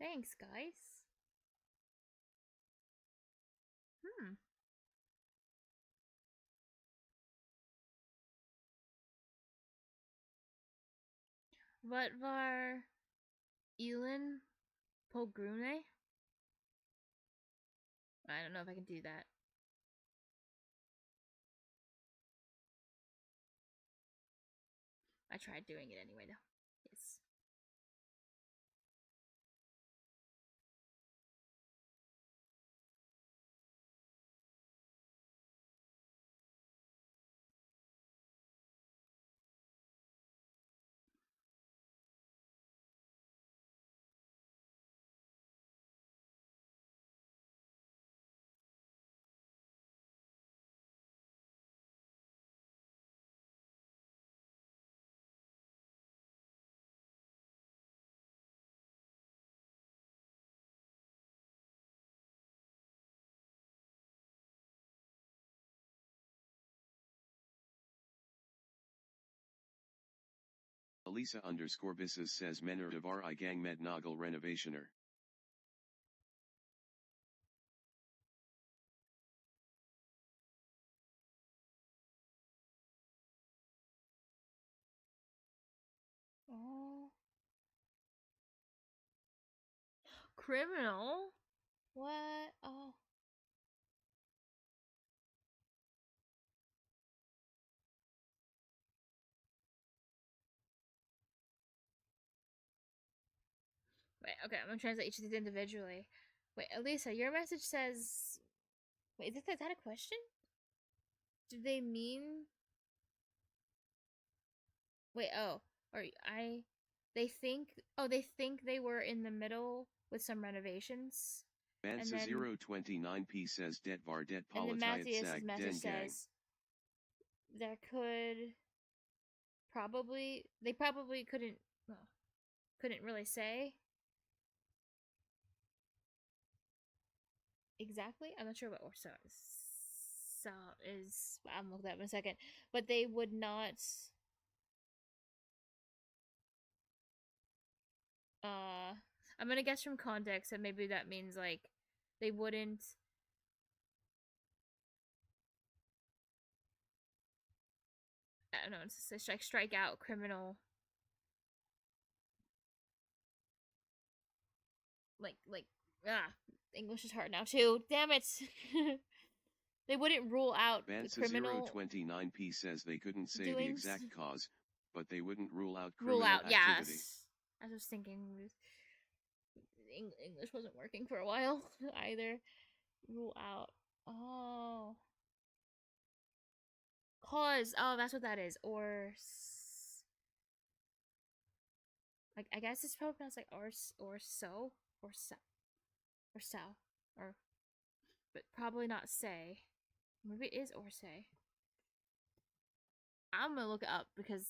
Thanks, guys. What var Elin Pogrune? I don't know if I can do that. I tried doing it anyway, though. Yes. Elisa_Bisses says mener de var I gang med nagel renovationer. Oh. Criminal? What? Oh. Wait, okay, I'm gonna translate each of these individually. Wait, Elisa, your message says. Wait, is that a question? Do they mean. Wait, oh. Or I. They think. Oh, they think they were in the middle with some renovations. Vansa029p says det var det And then Matthias's politiet message den gang. says. There could. Probably. They probably couldn't. Well, couldn't really say. Exactly. I'm not sure what so is. I'm looking that up in a second, but they would not. I'm gonna guess from context that maybe that means like they wouldn't. I don't know. It's like strike out criminal. English is hard now too. Damn it. They wouldn't rule out the criminal 29P says they couldn't say the doings. exact cause, but they wouldn't rule out Rule criminal out, activity. yes. I was thinking English wasn't working for a while either. Rule out. Oh. Cause. Oh, that's what that is. Or. Like, I guess it's probably pronounced like or so. Or so. Or so. Or. But probably not say. Maybe it is or say. I'm gonna look it up because.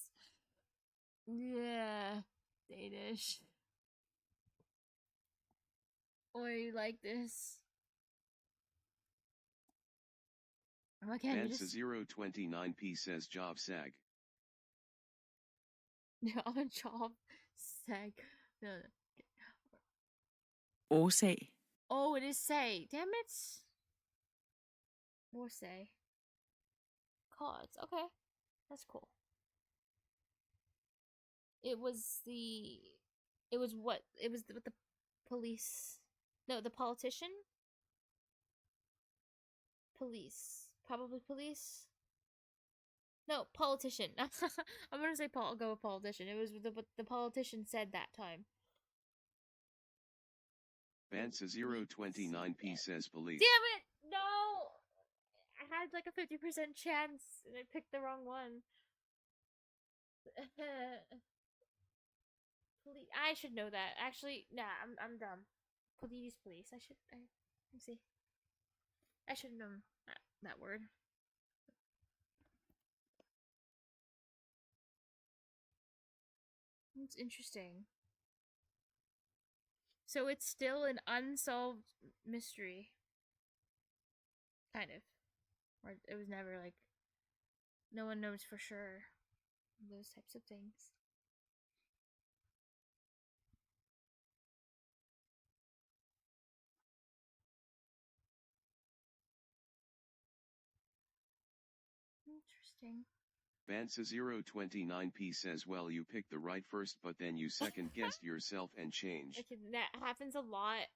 Yeah. Danish. Or you like this. Oh my god, Vansa 029P says job sag. Yeah, job sag. No. Årsag. Oh, it is say. Damn it. Or say. Cause. Okay. That's cool. It was the. It was what? It was with the police. No, the politician? Police. Probably police? No, politician. I'm gonna say go with politician. It was what the politician said that time. Vansa 029P says police. Damn it! No! I had like a 50% chance and I picked the wrong one. I should know that. Actually, nah, I'm dumb. Police. Let's see. I should have known that word. It's interesting. So it's still an unsolved mystery. Kind of. Or it was never like no one knows for sure. Those types of things. Interesting. Vansa 029P says well you picked the right first but then you second guessed yourself and changed. That happens a lot.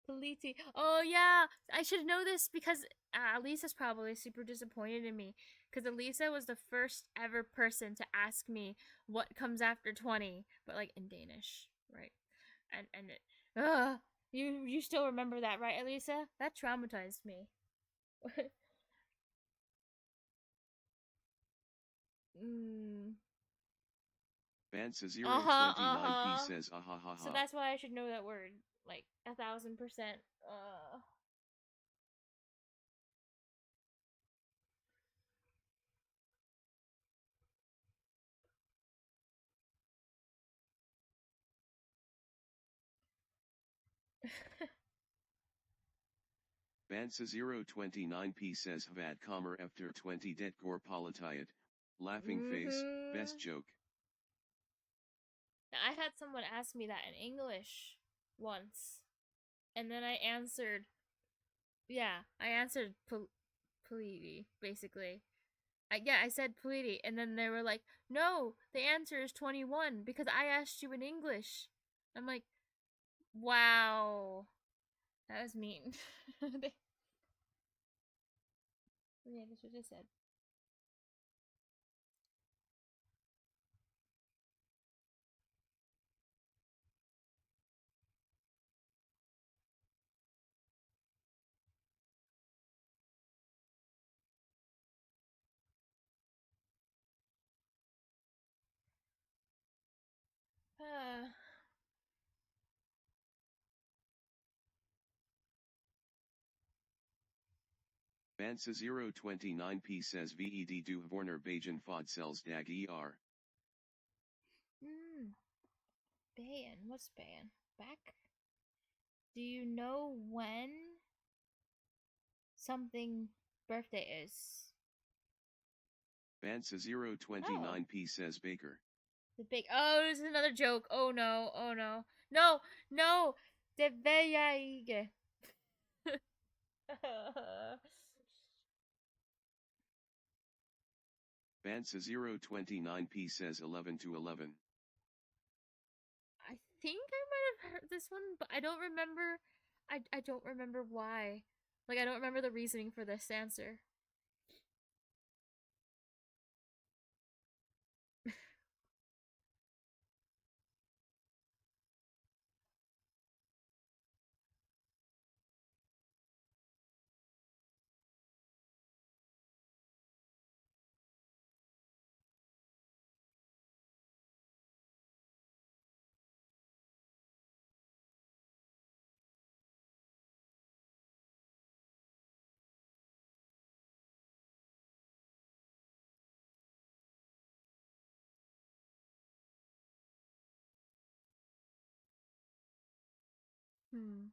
Politi. Oh yeah, I should know this because Elisa's probably super disappointed in me because Elisa was the first ever person to ask me what comes after 20, but like in Danish, right? And you still remember that, right, Elisa? That traumatized me. Vansa 029P says So that's why I should know that word like 1,000%. Vansa 029P says vad kommer efter 20 det går politiet. Laughing face, best joke. Now, I had someone ask me that in English once, and then I answered, Politi, basically. I said Politi, and then they were like, no, the answer is 21 because I asked you in English. I'm like, wow, that was mean. Yeah, that's what I said. Vansa 029P says ved du vorner bagen fod cells dag er. Bayan. What's Bayan? Back? Do you know when something birthday is? Vansa 029P says baker. The big. Oh, this is another joke. Oh no. Oh no. No. No. De Veyaige. Vansa 029P says 11 to 11. I think I might have heard this one, but I don't remember. I don't remember why. Like, I don't remember the reasoning for this answer. Hmm.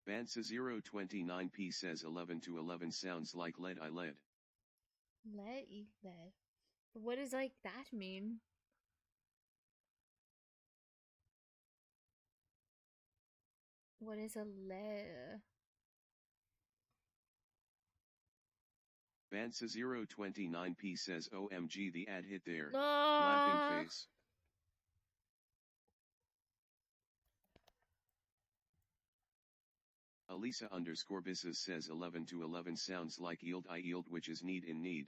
Bansa 029p says 11 to 11 sounds like lead I led. Lead. What does like that mean? What is a lead? Bansa 029p says OMG the ad hit there. Oh. Laughing face. Elisa underscore Bisses says 11 to 11 sounds like yield I yield which is need in need.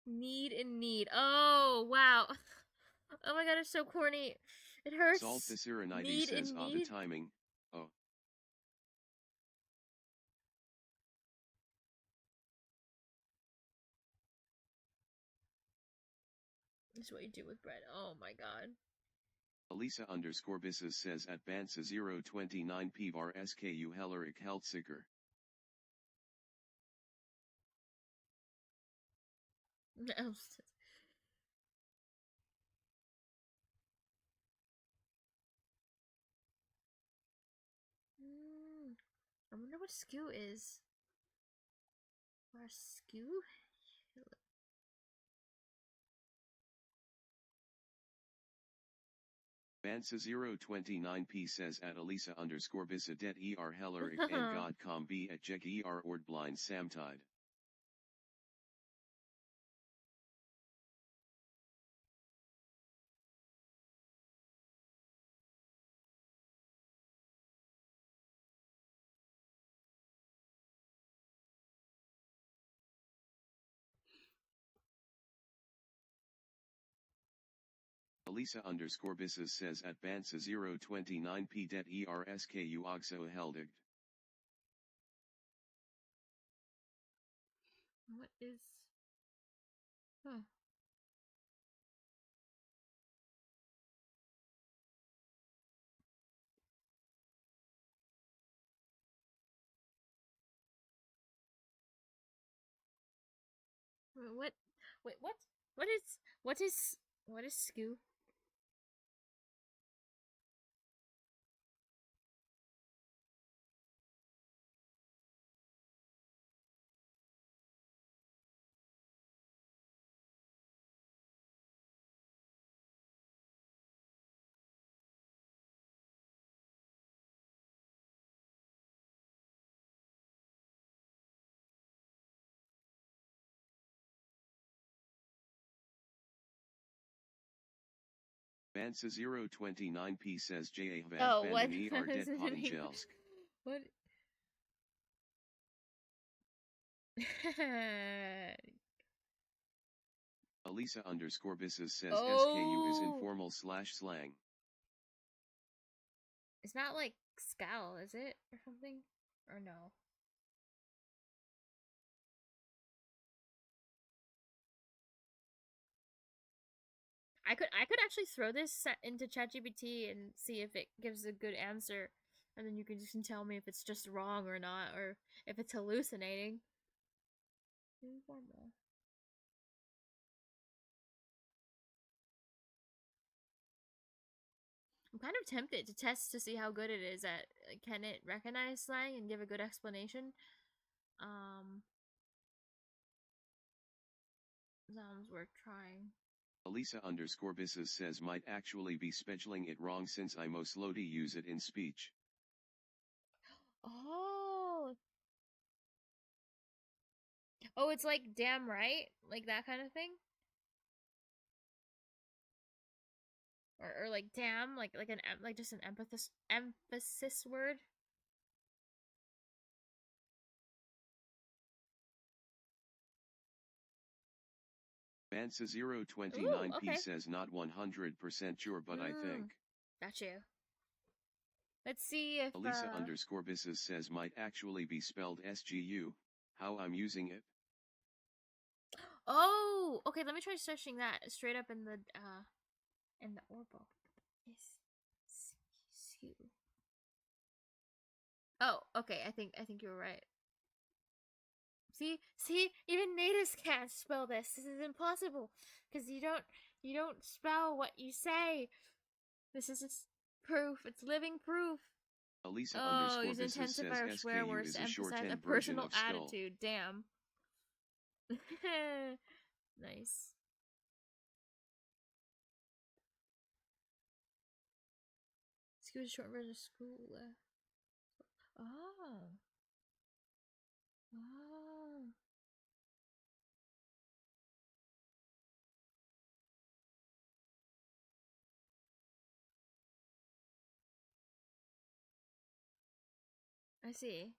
Need in need. Oh, wow. Oh my god, it's so corny. It hurts. Salt the Serenity Need says in the need. timing. Oh. That's what you do with bread. Oh my god. Elisa underscore Bisses says at Bansa 029p var SKU Hellerik Healthsicker. I wonder what skew is. Or skew? Bansa 029p says at Elisa underscore Bissa det Hellerik and God.com be at jeg Ordblind samtid. Elisa underscore Bisses says at Bansa 029p det SKU Ogso Heldigt. What is... Huh. What? Wait, what? What is skew? Bansa 029p says ja van Oh, what? fanden er det Pottenjelsk. What? Elisa underscore Bisses says Oh. SKU is informal /slang. It's not like scowl, is it? Or something? Or no? I could actually throw this into ChatGPT and see if it gives a good answer, and then you can just tell me if it's just wrong or not, or if it's hallucinating. Informal. I'm kind of tempted to test to see how good it is at can it recognize slang and give a good explanation. Sounds worth trying. Elisa underscore Bisses says might actually be spelling it wrong since I most slowly use it in speech. Oh. Oh, it's like damn right, like that kind of thing, or like damn, like just an emphasis word. Mansa029p says not 100% sure, but I think. Got you. Let's see if Elisa_Bisses says might actually be spelled SGU. How I'm using it? Oh, okay. Let me try searching that straight up in the Orbo. Yes. Oh, okay. I think you were right. See, even natives can't spell this. This is impossible because you don't spell what you say. This is just proof. It's living proof. Use intensifier or swear words to emphasize a personal attitude. Damn. Nice. School is a short version of school. Oh. I see.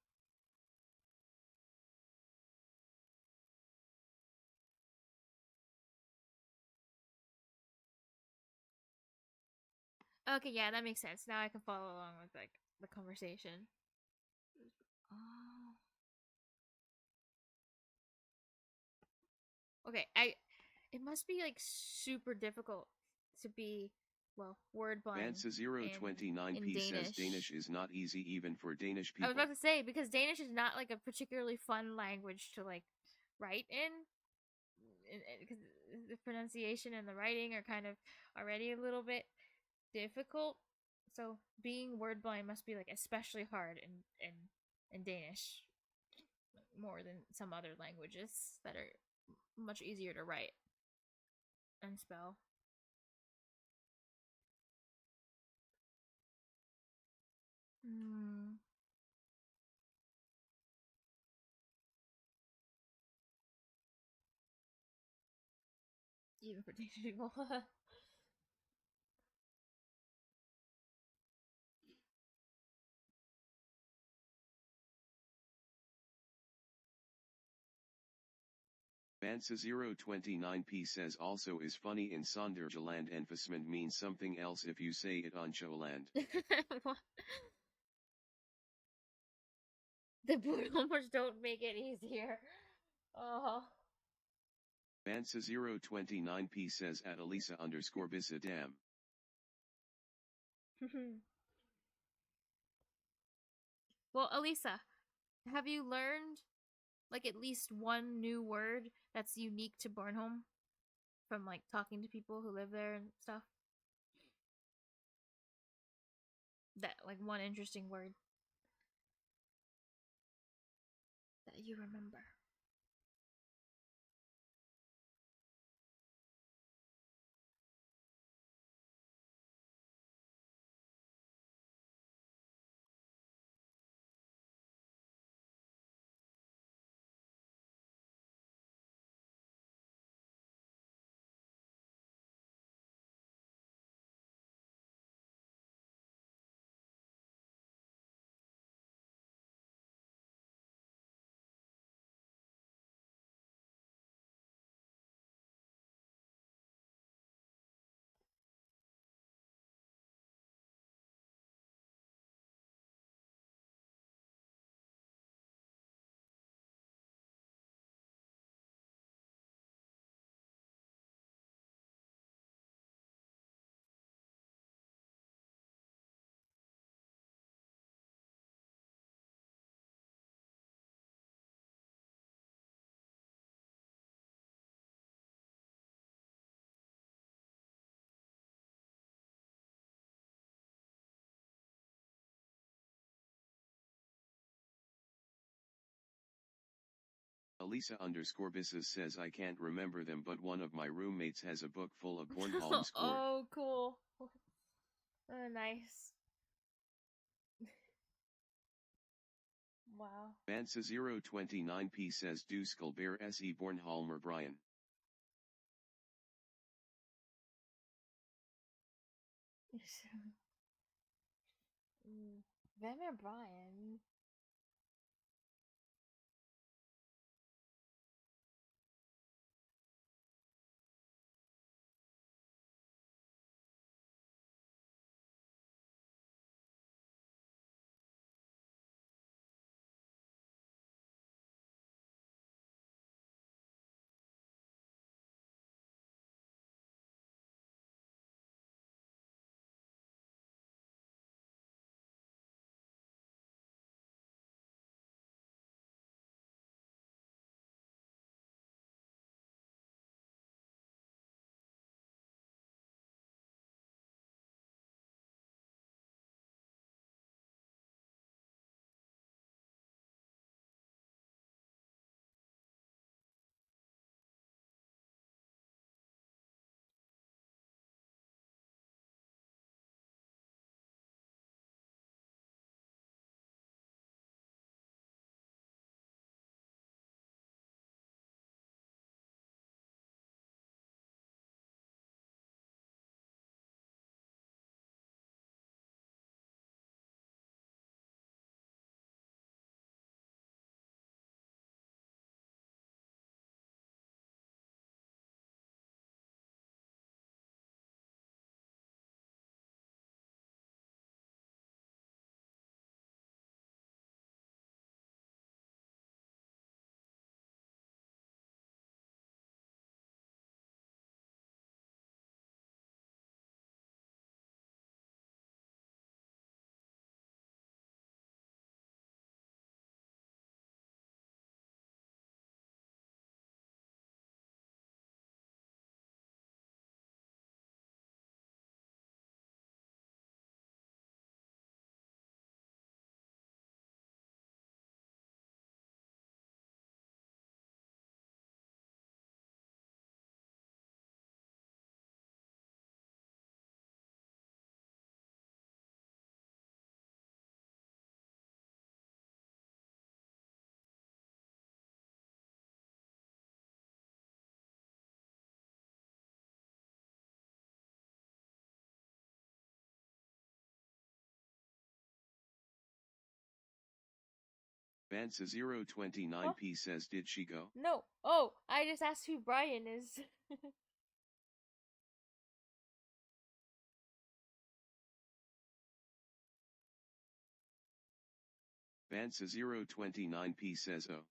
Okay, yeah, that makes sense. Now I can follow along with like the conversation. Oh. Okay, it must be like super difficult to be word blind. Mansa029p says Danish is not easy even for Danish people. I was about to say because Danish is not like a particularly fun language to like write in because the pronunciation and the writing are kind of already a little bit difficult. So being word blind must be like especially hard in Danish, more than some other languages that are much easier to write and spell. Even for Danish people. Mansa029p says also is funny in Sondergeland Enfasment means something else if you say it on Showland. The Boomers don't make it easier. Oh. Mansa029p says at Elisa_Bissa damn. Well, Elisa, have you learned like at least one new word that's unique to Bornholm from like talking to people who live there and stuff? That like one interesting word that you remember. Elisa_Bisses says I can't remember them, but one of my roommates has a book full of Bornholm scored. Oh, cool. Nice. Wow. Bansa029p says Du Skulbear se Bornholmer Brian. Vem är Brian? Bansa029p says did she go? No. Oh, I just asked who Brian is. Bansa029p says oh.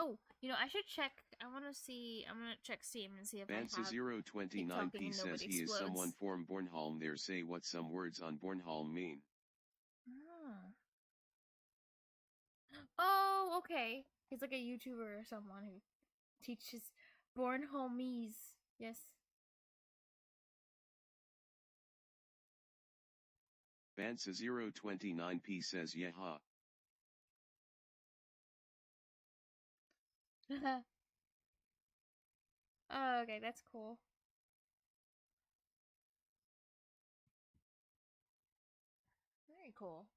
Oh, I should check. I'm gonna check Steam and see if I have Bansa029p says he is someone from Bornholm there. Say what some words on Bornholm mean. Oh, okay. He's like a YouTuber or someone who teaches Bornholmese. Yes. Bansa029p says yeha. Oh, okay, that's cool. Very cool.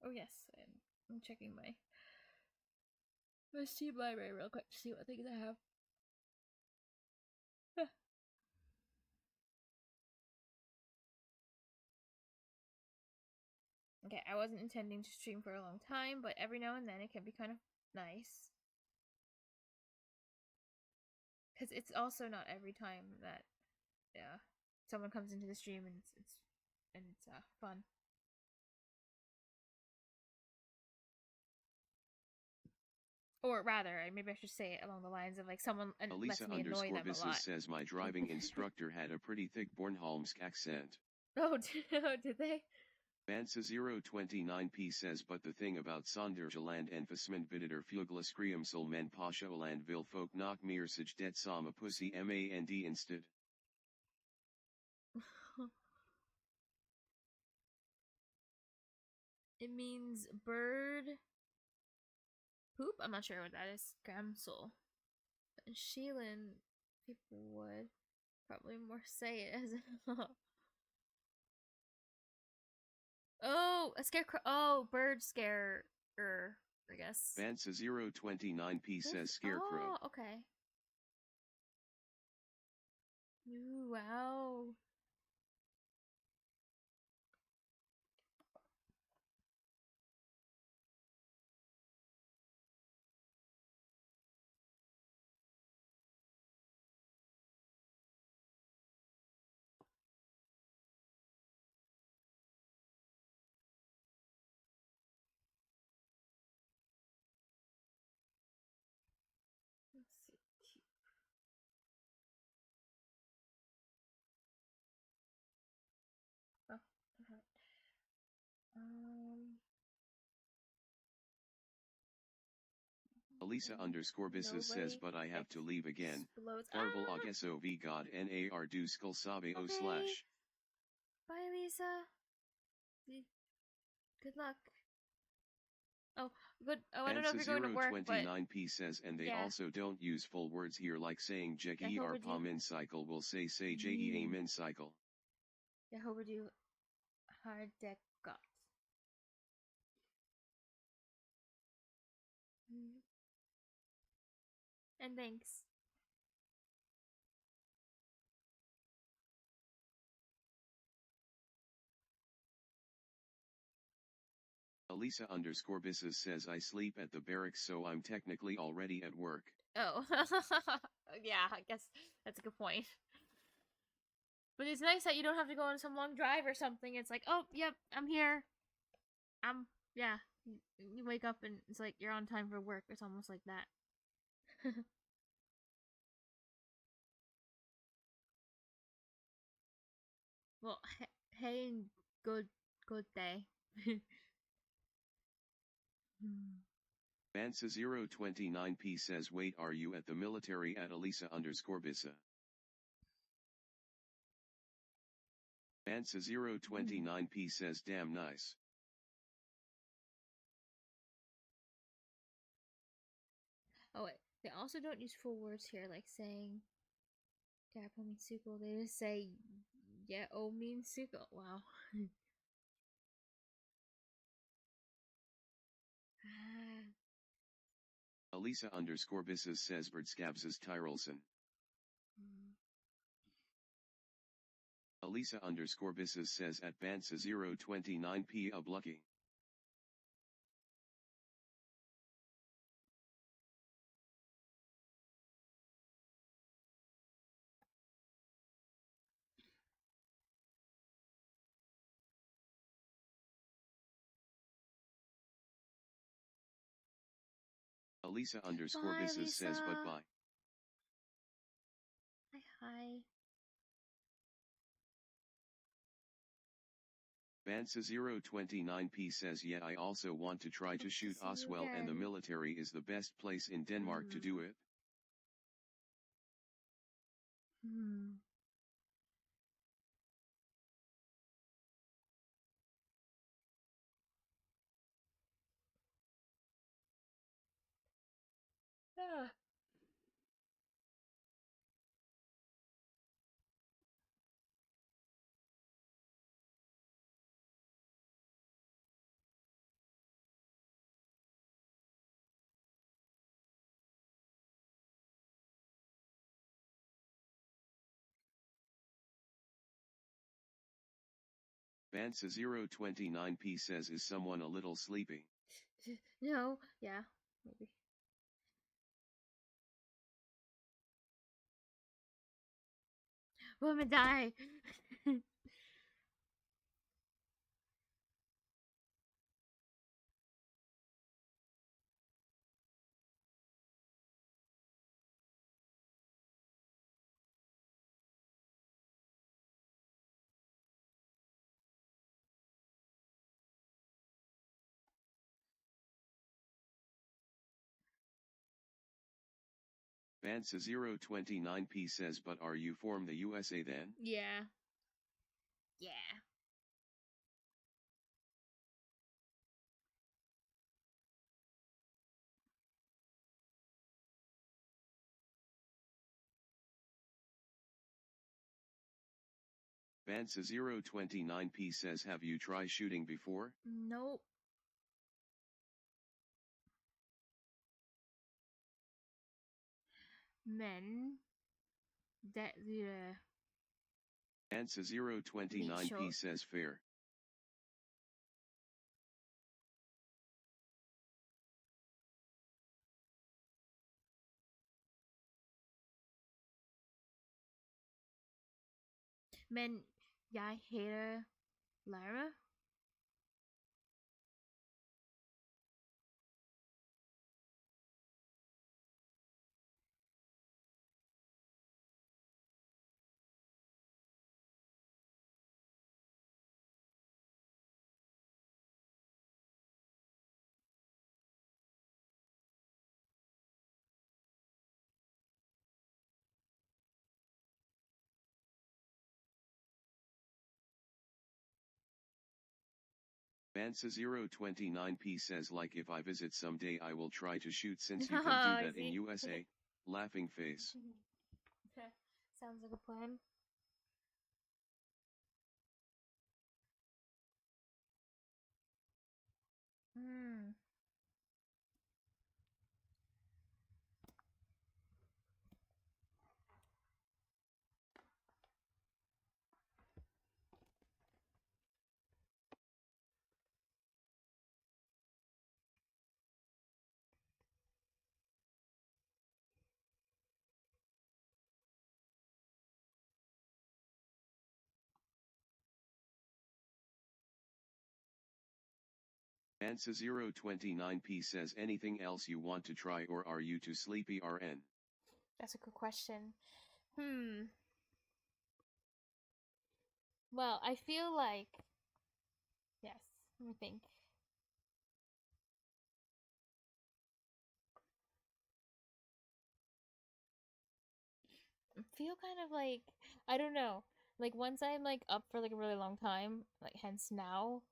Oh yes, I'm checking my Steam library real quick to see what things I have. Okay, I wasn't intending to stream for a long time, but every now and then it can be kind of nice. Because it's also not every time that someone comes into the stream and it's fun. Or rather, maybe I should say it along the lines of like someone lets me annoy them a lot. says my driving instructor had a pretty thick Bornholmsk accent. Oh, did they? Bansa 029p says, but the thing about Sondergeland enfasement vidder fuglaskriumsel men pashaoland vil folk nok meer sig det sama pussy mand instead. It means bird poop. I'm not sure what that is. Scramsel. Sheelan, people would probably more say it as oh, a scarecrow. Oh, bird scarer, I guess. Bansa 029p says scarecrow. Oh, okay. Ooh, wow. Let's see. Oh, okay. Elisa underscore Bisses says, but I have to leave again. Farvel ageso v god nar du skull sabe o slash. Bye, Lisa. Good luck. Oh, good. Oh, I don't know if you're going to work, but 029p says, and they also don't use full words here, like saying jeki or pa min cycle will say je a min cycle. Jag hoppas du har det gott. And thanks. Elisa underscore Bisses says, I sleep at the barracks, so I'm technically already at work. Oh, yeah, I guess that's a good point. But it's nice that you don't have to go on some long drive or something. It's like, oh, yep, I'm here. Yeah. You wake up and it's like you're on time for work. It's almost like that. Well, hey and good day. Bansa 029p says, wait, are you at the military at Elisa underscore Bissa? Bansa 029p says, damn nice. Oh wait, they also don't use full words here, like saying "Dad means suko." They just say "Yeah, oh means suko." Wow. Elisa underscore Bisses says, Birdskabses Tyrelson. Elisa underscore Bisses says, at Bansa 029p of lucky. Elisa underscore Bye, Bisses says, but bye. Hi. Bansa 029p says, yeah, I also want to try to shoot Oswell, and the military is the best place in Denmark to do it. Ah. Bansa 029p says, is someone a little sleepy? No, yeah, maybe. Woman die. Bansa029P says, but are you from the USA then? Yeah. Yeah. Bansa029P says, have you tried shooting before? Nope. Men that Bansa029P says, fair. Men jeg hater Lyra. Bansa029P says, like if I visit someday I will try to shoot since you Oh, can do that see? in USA. Laughing face. Sounds like a plan. Hmm. Bansa029P says, anything else you want to try or are you too sleepy RN? That's a good question. Well, I feel like yes. Let me think. I feel kind of like I don't know. Like once I'm like up for like a really long time, like hence now,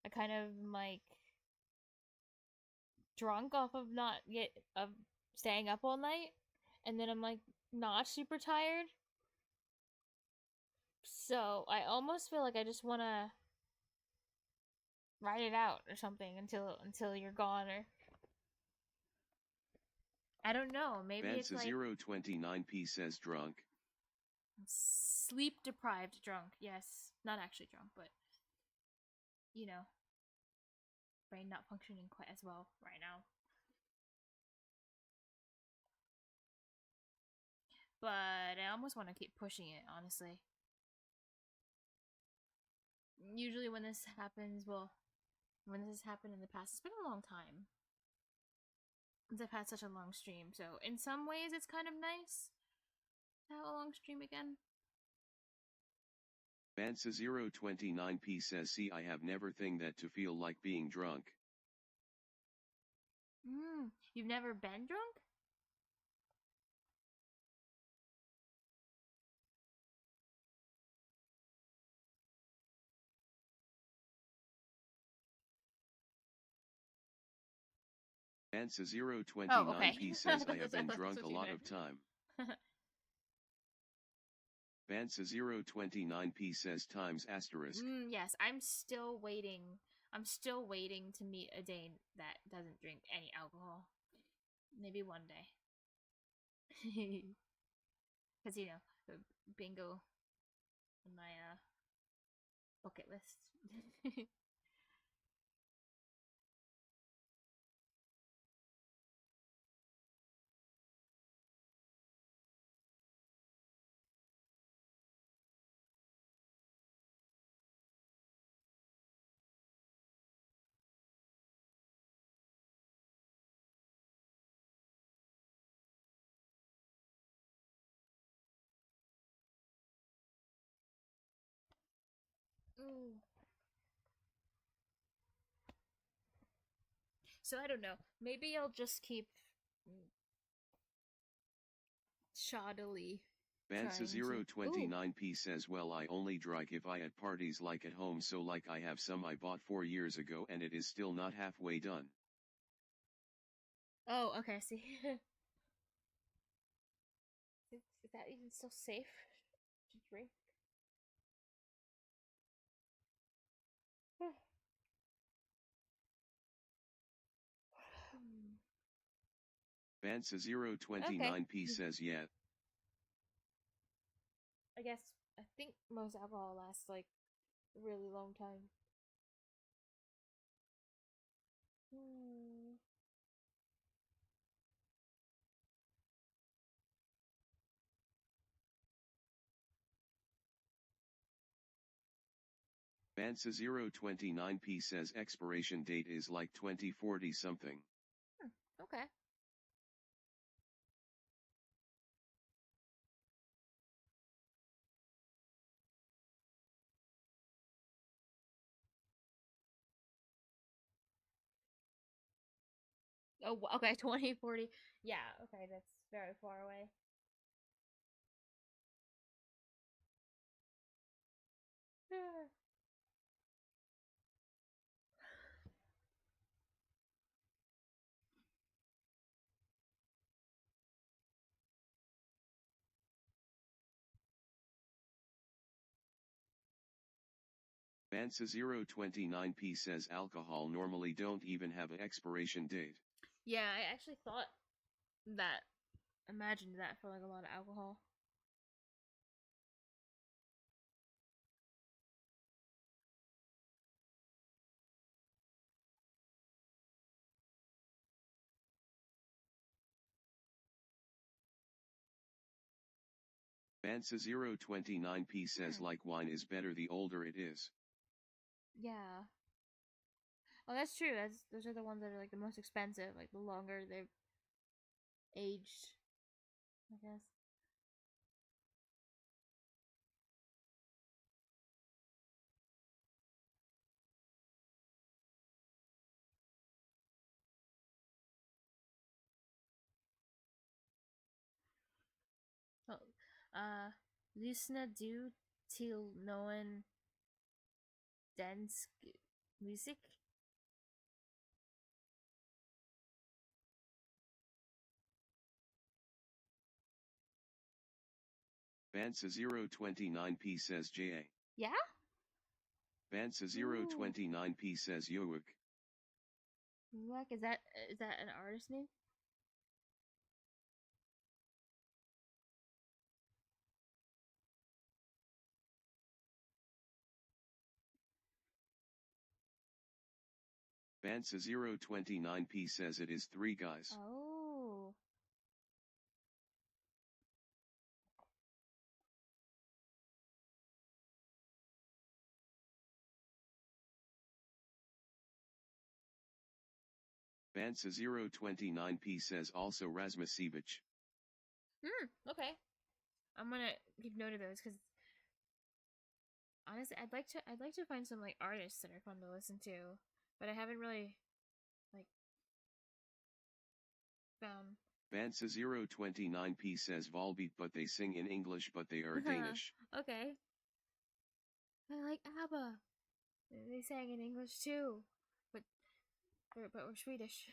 I kind of like drunk off of not get of staying up all night, and then I'm like not super tired. So I almost feel like I just want to ride it out or something until you're gone, or I don't know. Maybe it's like Bansa029P says, drunk. sleep deprived drunk. Yes, not actually drunk, but you know, brain not functioning quite as well right now. But I almost want to keep pushing it, honestly. Usually when this happens, well, when this has happened in the past, it's been a long time since I've had such a long stream. So in some ways, it's kind of nice to have a long stream again. Bansa029P says, see, I have never thing that to feel like being drunk. You've never been drunk? Bansa029P says, I have been drunk a lot of time. Bansa029P says, times asterisk. Yes, I'm still waiting. I'm still waiting to meet a Dane that doesn't drink any alcohol. Maybe one day. Because, you know, the bingo on my bucket list. Ooh. So I don't know. Maybe I'll just keep shoddily. Bansa029p says, well, I only drink if I at parties like at home, so like I have some I bought 4 years ago and it is still not halfway done. Oh, okay, see. Is that even still safe to drink? Bansa029p says, yeah. I guess, I think most alcohol lasts like a really long time. Bansa029p says expiration date is like 2040 something. Okay. Oh, okay, 2040. Yeah, okay, that's very far away. Bansa029p says alcohol normally don't even have an expiration date. Yeah, I actually thought that, imagined that for like a lot of alcohol. Bansa029p says like wine is better the older it is. Yeah. Oh, that's true. Those are the ones that are like the most expensive, like the longer they've aged, I guess. Oh, lyssna du till någon dansk musik? Bansa029p says ja. Yeah? Bansa029p says Yoik. Like, is that an artist name? Bansa029p says it is 3 guys. Oh. Bansa029p says also Razmasievich. Okay. I'm gonna keep note of those because honestly, I'd like to find some like artists that are fun to listen to, but I haven't really like found. Bansa029p says Volbeat, but they sing in English, but they are Danish. Okay. I like ABBA. They sang in English too, but we're Swedish.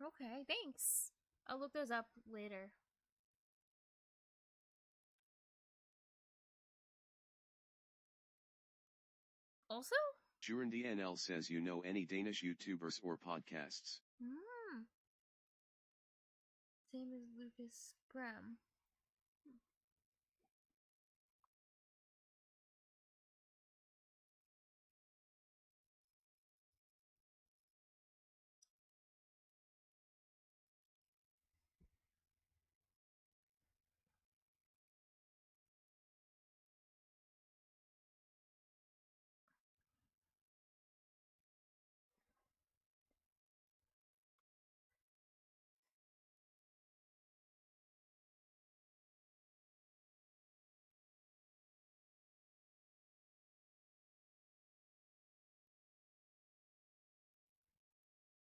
Okay, thanks. I'll look those up later. Also? Jurandi NL says, you know any Danish YouTubers or podcasts? Same as Lucas Graham.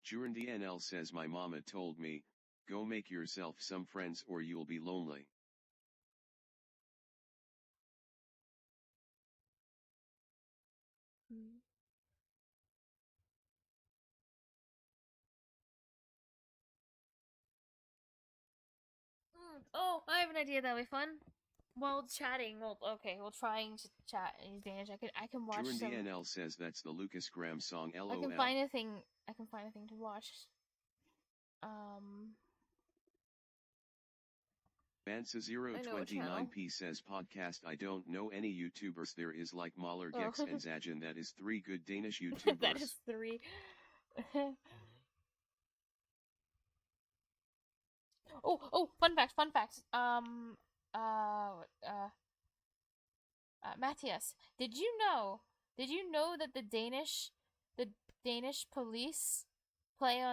Jurendi NL says my mama told me, go make yourself some friends or you'll be lonely. Oh, I have an idea that'll be fun. While chatting, we'll trying to chat in Danish. I can watch Jurendi some. NL says that's the Lucas Graham song LOL. I can find a thing to watch. Bansa029p says podcast I don't know any YouTubers there is like Mahler Gex and Zajan that is 3 good Danish YouTubers. That is 3. Fun fact. Matthias, did you know that the Danish police play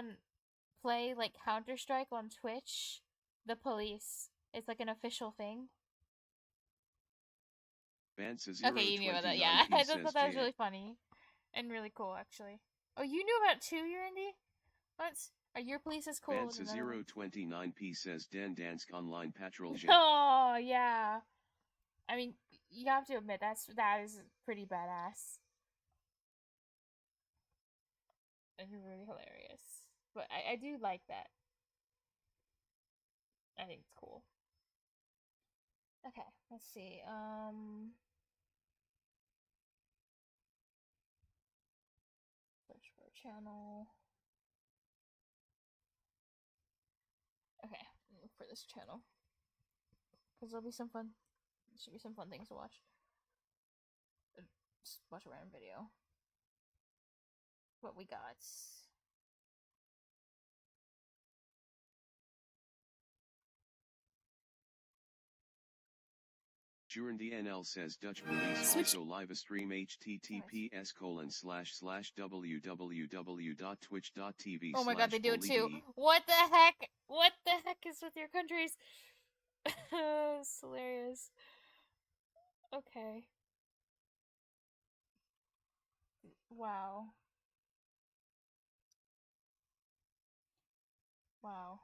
like Counter-Strike on Twitch? The police. It's like an official thing. Okay, you knew about that, yeah. I just thought that was really funny. And really cool, actually. Oh, you knew about it too, Yurendi? What? Your police is cool. Bansa029p says Den Dansk Online Patrol. Oh, yeah. I mean, you have to admit, that is pretty badass. And really hilarious. But I do like that. I think it's cool. Okay, let's see. Search for a channel. Okay, look for this channel. Because there'll be some fun. Should be some fun things to watch. Just watch a random video. What we got? Jurendi NL says Dutch police also live a stream https://www.twitch.tv/. Oh my god, they do it too. What the heck? What the heck is with your countries? It's hilarious. Okay. Wow. Wow.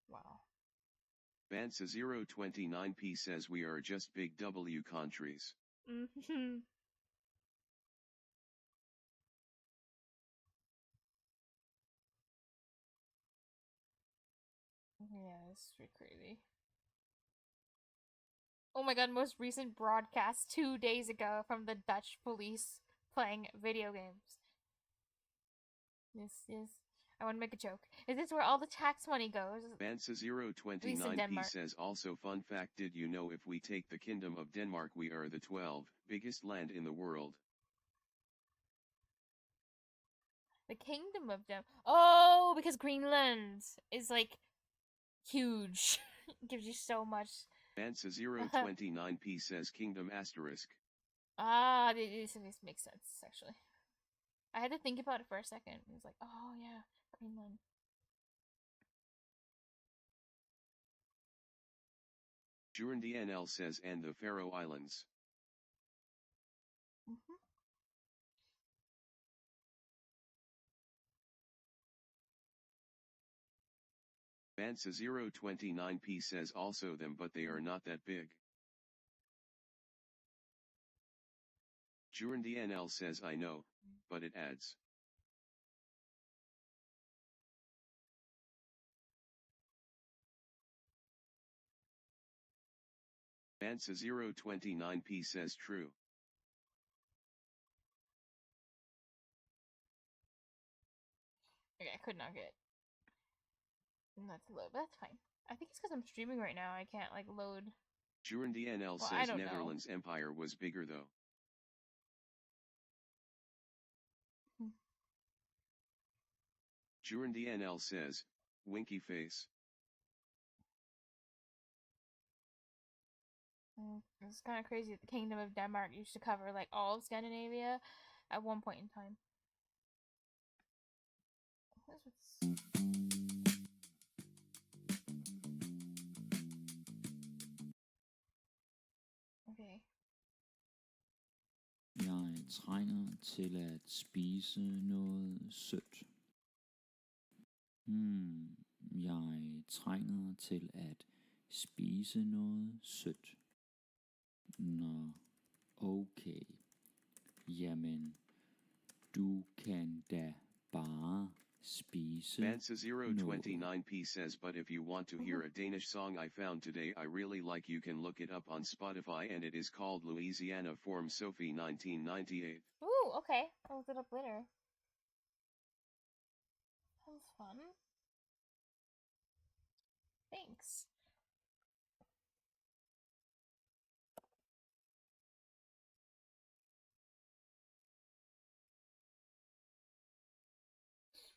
Wow. Bansa029p says we are just big W countries. Mm-hmm. Yeah, it's pretty crazy. Oh my god, most recent broadcast 2 days ago from the Dutch police playing video games. Yes. I want to make a joke. Is this where all the tax money goes? Bansa029p says also fun fact, did you know if we take the Kingdom of Denmark we are the 12th biggest land in the world? The Kingdom of Denmark. Oh, because Greenland is like huge. It gives you so much. Bansa029p says Kingdom asterisk. Ah, this makes sense, actually. I had to think about it for a second. It was like, oh yeah, Greenland. Jurendi NL says and the Faroe Islands. Mm-hmm. Bansa029p says also them but they are not that big. Jurendi NL says I know, but it adds. Bansa029p says true. Okay, I could not get that to load, but that's fine. I think it's because I'm streaming right now. I can't like load. Jurendi NL says Netherlands Empire was bigger though. Jurendi NL says, winky face. It's kind of crazy that the Kingdom of Denmark used to cover like all of Scandinavia at one point in time. Okay. Jeg trænger til at spise noget sødt. Jeg trænger til at spise noget sødt. Nå, okay. Jamen, du kan da bare spise Bansa029p says, but if you want to hear a Danish song I found today I really like, you can look it up on Spotify, and it is called Louisiana Form Sophie 1998. Ooh, okay. I'll look it up later. That was fun. Thanks.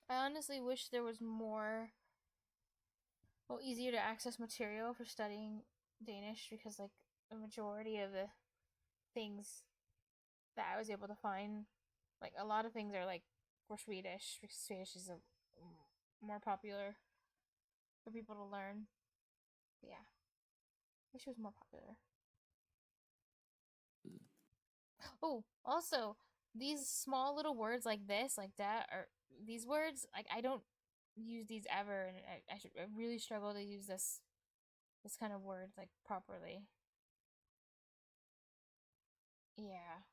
I honestly wish there was more, easier to access material for studying Danish, because like the majority of the things that I was able to find, like a lot of things are like for Swedish, because Swedish is more popular for people to learn. But yeah, I wish it was more popular. Oh, also, these small little words like this, like that, are these words, like I don't use these ever, and I really struggle to use this kind of words like properly. Yeah.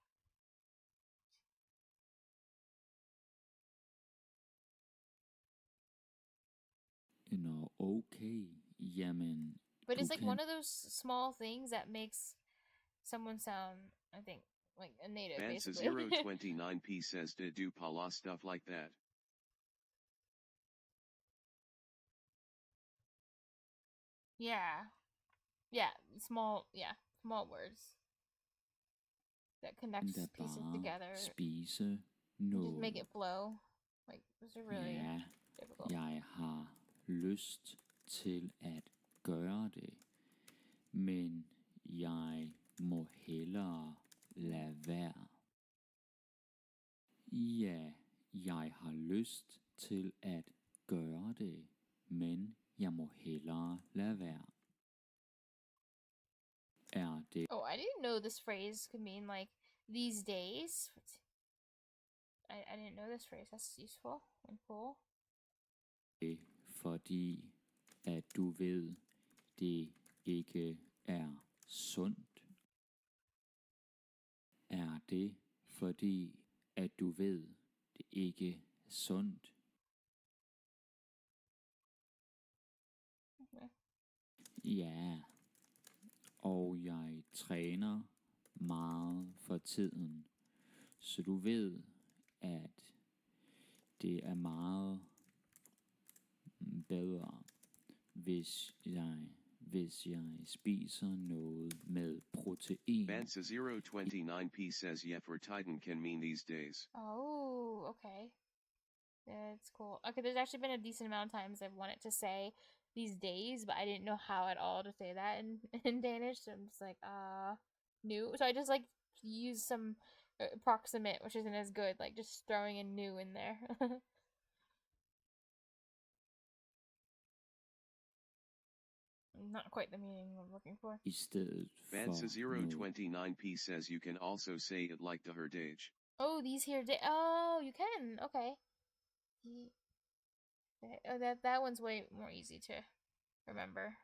Nå, okay. Jamen, But du it's like kan one of those small things that makes someone sound, I think, like a native, basically. Bansa029p says, did do Pala stuff like that? Yeah. Small words that connects da pieces bare together spise and just make noget. it flow. Like, those are really Ja, difficult. jeg har lyst til at gøre det, men jeg må hellere lade være. Ja, jeg har lyst til at gøre det, men jeg må hellere lade være. Er det Oh, I didn't know this phrase could mean like these days. I didn't know this phrase. That's useful and cool. fordi, at du ved, det ikke er sundt? Er det fordi, at du ved, det ikke er sundt? Okay. Ja, og jeg træner meget for tiden, så du ved, at det er meget bedre, hvis jeg spiser noget med protein. Bansa029p says, yeah, for Titan can mean these days. Oh, okay. Yeah, it's cool. Okay, there's actually been a decent amount of times I've wanted to say these days, but I didn't know how at all to say that in, in Danish, so I'm just like, new. So I just like use some approximate, which isn't as good, like just throwing a new in there. Not quite the meaning I'm looking for. I stedet for noget. Bansa029p says you can also say it like the herdage. Oh, these here oh, you can. Okay. Oh, that one's way more easy to remember.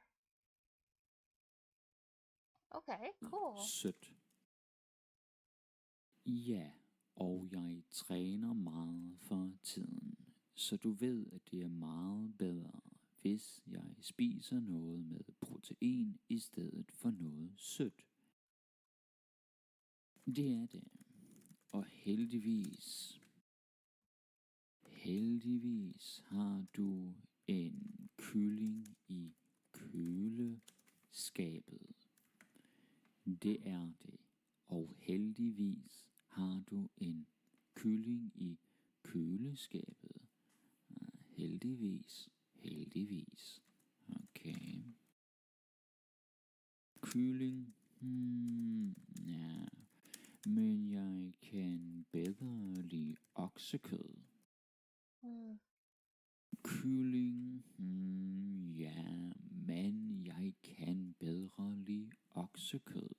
Okay, cool. Sødt. Ja, og jeg træner meget for tiden, så du ved, at det er meget bedre, hvis jeg spiser noget med protein i stedet for noget sødt. Det er det. Og heldigvis har du en kylling i køleskabet. Det er det. Og heldigvis har du en kylling i køleskabet. Heldigvis. Okay. Kylling. Ja. Men jeg kan bedre lide oksekød. Kylling. Ja, men jeg kan bedre lide oksekød.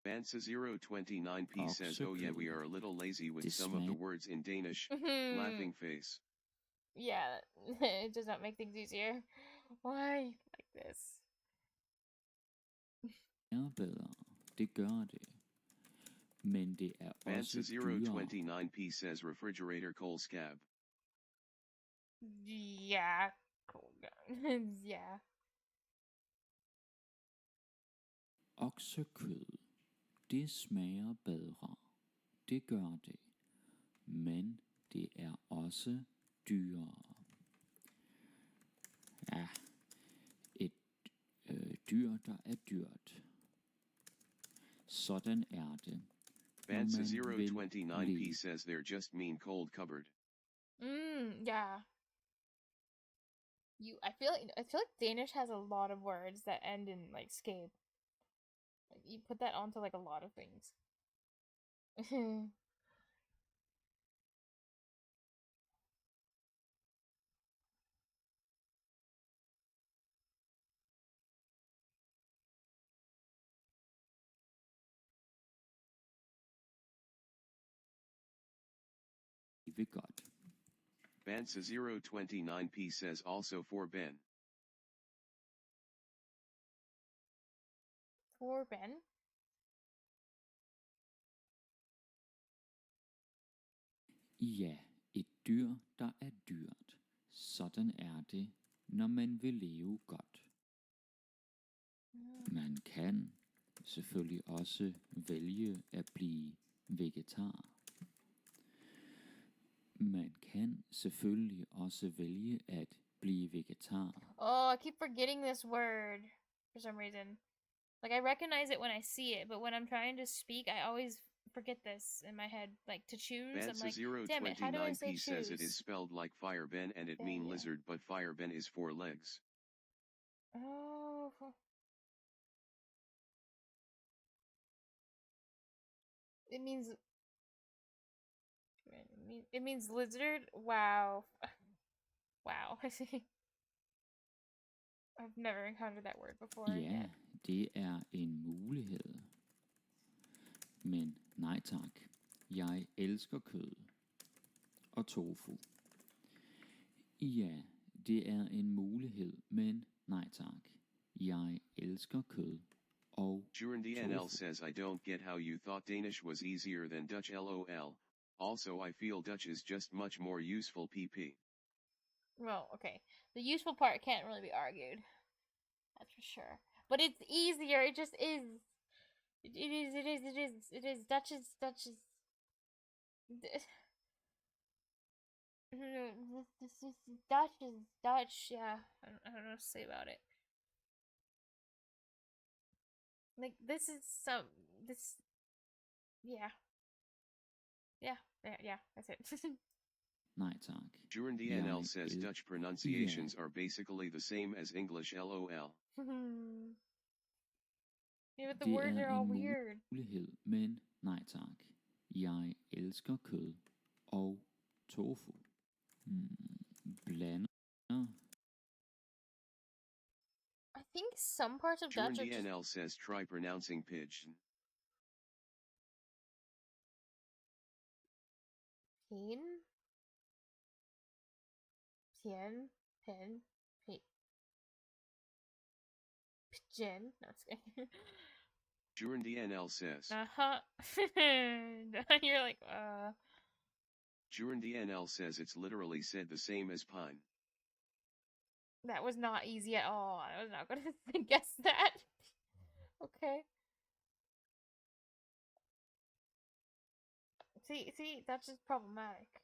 Bansa029p says, oh yeah, we are a little lazy with some of the words in Danish. Laughing face. Yeah, it does not make things easier. Why like this? Bedre. Det gør det. Men det er også dyrere. Bansa029p says refrigerator coal scab. Yeah, cool. Yeah. Oksekød. Det smager bedre. Det gør det. Men det er også dyrere. Ja, et dyr, der er dyrt. Sådan er det. Bansa029p says they're just mean cold cupboard. Yeah. I feel like Danish has a lot of words that end in like scape. Like, you put that onto like a lot of things. Godt. Bansa029p says also for Ben. For Ben? Ja, et dyr, der er dyrt. Sådan er det, når man vil leve godt. Man kan selvfølgelig også vælge at blive vegetar. Man kan selvfølgelig også vælge at blive vegetar. Oh, I keep forgetting this word for some reason. Like, I recognize it when I see it, but when I'm trying to speak, I always forget this in my head. Like, to choose, I'm like, damn it, how do I say Bansa029p says it is spelled like fire Ben and it mean lizard, but fire Ben is 4 legs. Oh. It means lizard? Wow. Wow. I've never encountered that word before. Ja, det er en mulighed. Men nej tak. Jeg elsker kød. Og tofu. Ja, det er en mulighed, men nej tak. Jeg elsker kød og Jurndnl says I don't get how you thought Danish was easier than Dutch lol. Also I feel Dutch is just much more useful pp. Well, okay. The useful part can't really be argued. That's for sure. But it's easier. It just is. It is. Dutch is. This is Dutch is Dutch. Yeah. I don't know what to say about it. Like, this is some. This. Yeah. Yeah, that's it. nej tak. Jurndnl says Dutch pronunciations are basically the same as English lol. Yeah, but the words are all weird. Mulighed, men nej tak. Jeg elsker kød og tofu. Blander. I think some parts of Dutch are just... Jurndnl says try pronouncing pigeon. Pien? Pen? Pigeon? No, it's okay. Jurndnl says. You're like, Jurndnl says it's literally said the same as pine. That was not easy at all. I was not going to guess that. Okay. See, that's just problematic.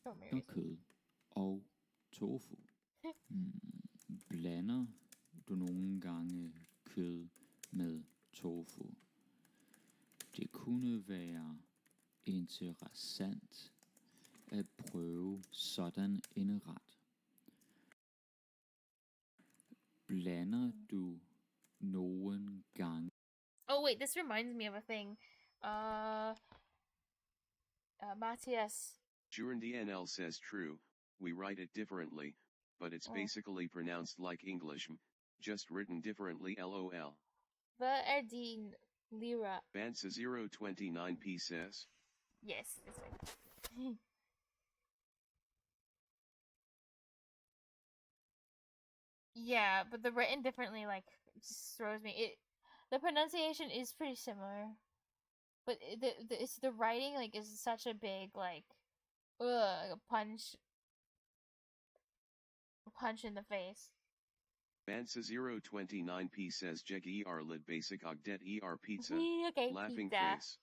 Don't me reason. Kød og tofu. Blander du nogle gange kød med tofu? Det kunne være interessant at prøve sådan en ret. Blander du nogle gange? Oh wait, this reminds me of a thing. Matthias. Jurndnl says true, we write it differently, but it's basically pronounced like English, just written differently lol. Vad är din Lira. Bansa 029p says. Yes, this way. Yeah, but the written differently, like, just throws me. The pronunciation is pretty similar, but it's the writing, like, is such a big, like, punch in the face. Bansa 029p says Jeg lid basic ogdet pizza. Okay, Laughing pizza. face.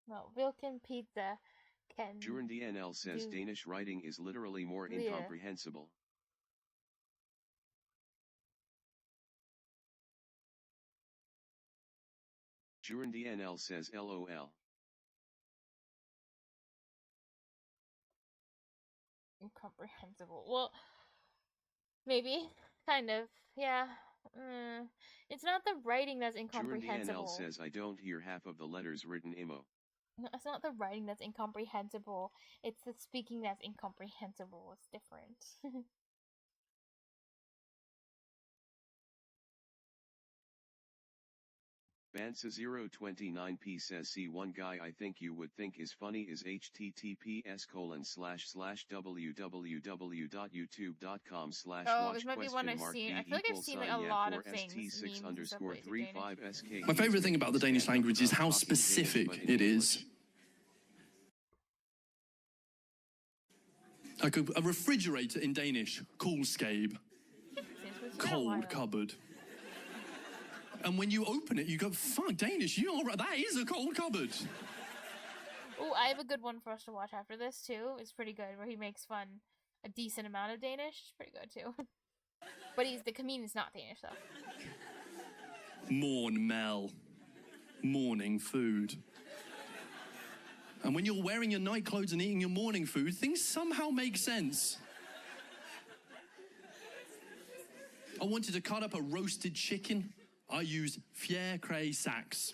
No, Wilkin pizza can. Duran DNL says Danish writing is literally more incomprehensible. Duran DNL says LOL. Incomprehensible. Well, maybe, kind of, yeah. It's not the writing that's incomprehensible. Duran DNL says I don't hear half of the letters written imo. No, it's not the writing that's incomprehensible. It's the speaking that's incomprehensible. It's different. Bansa 029p says see one guy I think you would think is funny is https://www.youtube.com/watch might be one I've seen. I feel like I've seen like a lot of things. st6_35sk. My favorite thing about the Danish language is how specific it is. Like a refrigerator in Danish, køleskab, cold cupboard. And when you open it, you go, fuck, Danish, you know, that is a cold cupboard. Oh, I have a good one for us to watch after this, too. It's pretty good, where he makes fun a decent amount of Danish. It's pretty good, too. But the comedian's not Danish, though. Morn Mel. Morning food. And when you're wearing your night clothes and eating your morning food, things somehow make sense. I wanted to cut up a roasted chicken. I used fjerkræ sax.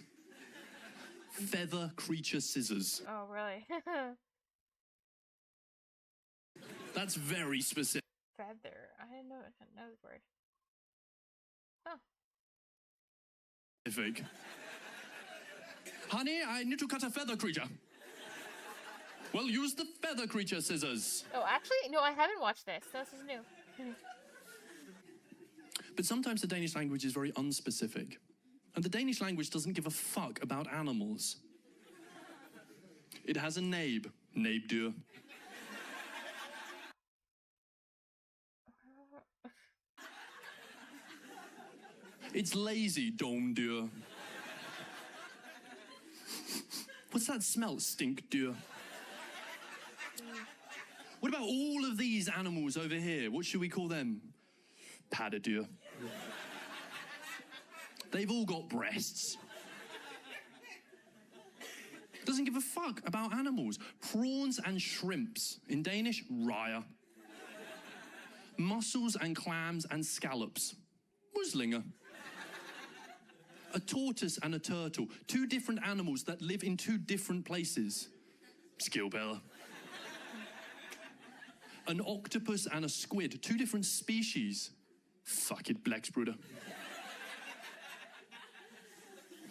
Feather creature scissors. Oh, really? That's very specific. Feather. I didn't know the word. Huh. Honey, I need to cut a feather creature. Well, use the feather creature scissors. Oh, actually, no, I haven't watched this. This is new. But sometimes the Danish language is very unspecific. And the Danish language doesn't give a fuck about animals. It has a nabedyr. It's lazy, domdyr. What's that smell? Stinkdyr. What about all of these animals over here? What should we call them? Paddedyr. They've all got breasts. Doesn't give a fuck about animals. Prawns and shrimps. In Danish, rejer. Mussels and clams and scallops. Muslinger. A tortoise and a turtle. Two different animals that live in two different places. Skillbella. An octopus and a squid. Two different species. Fuck it, Blækspruttet.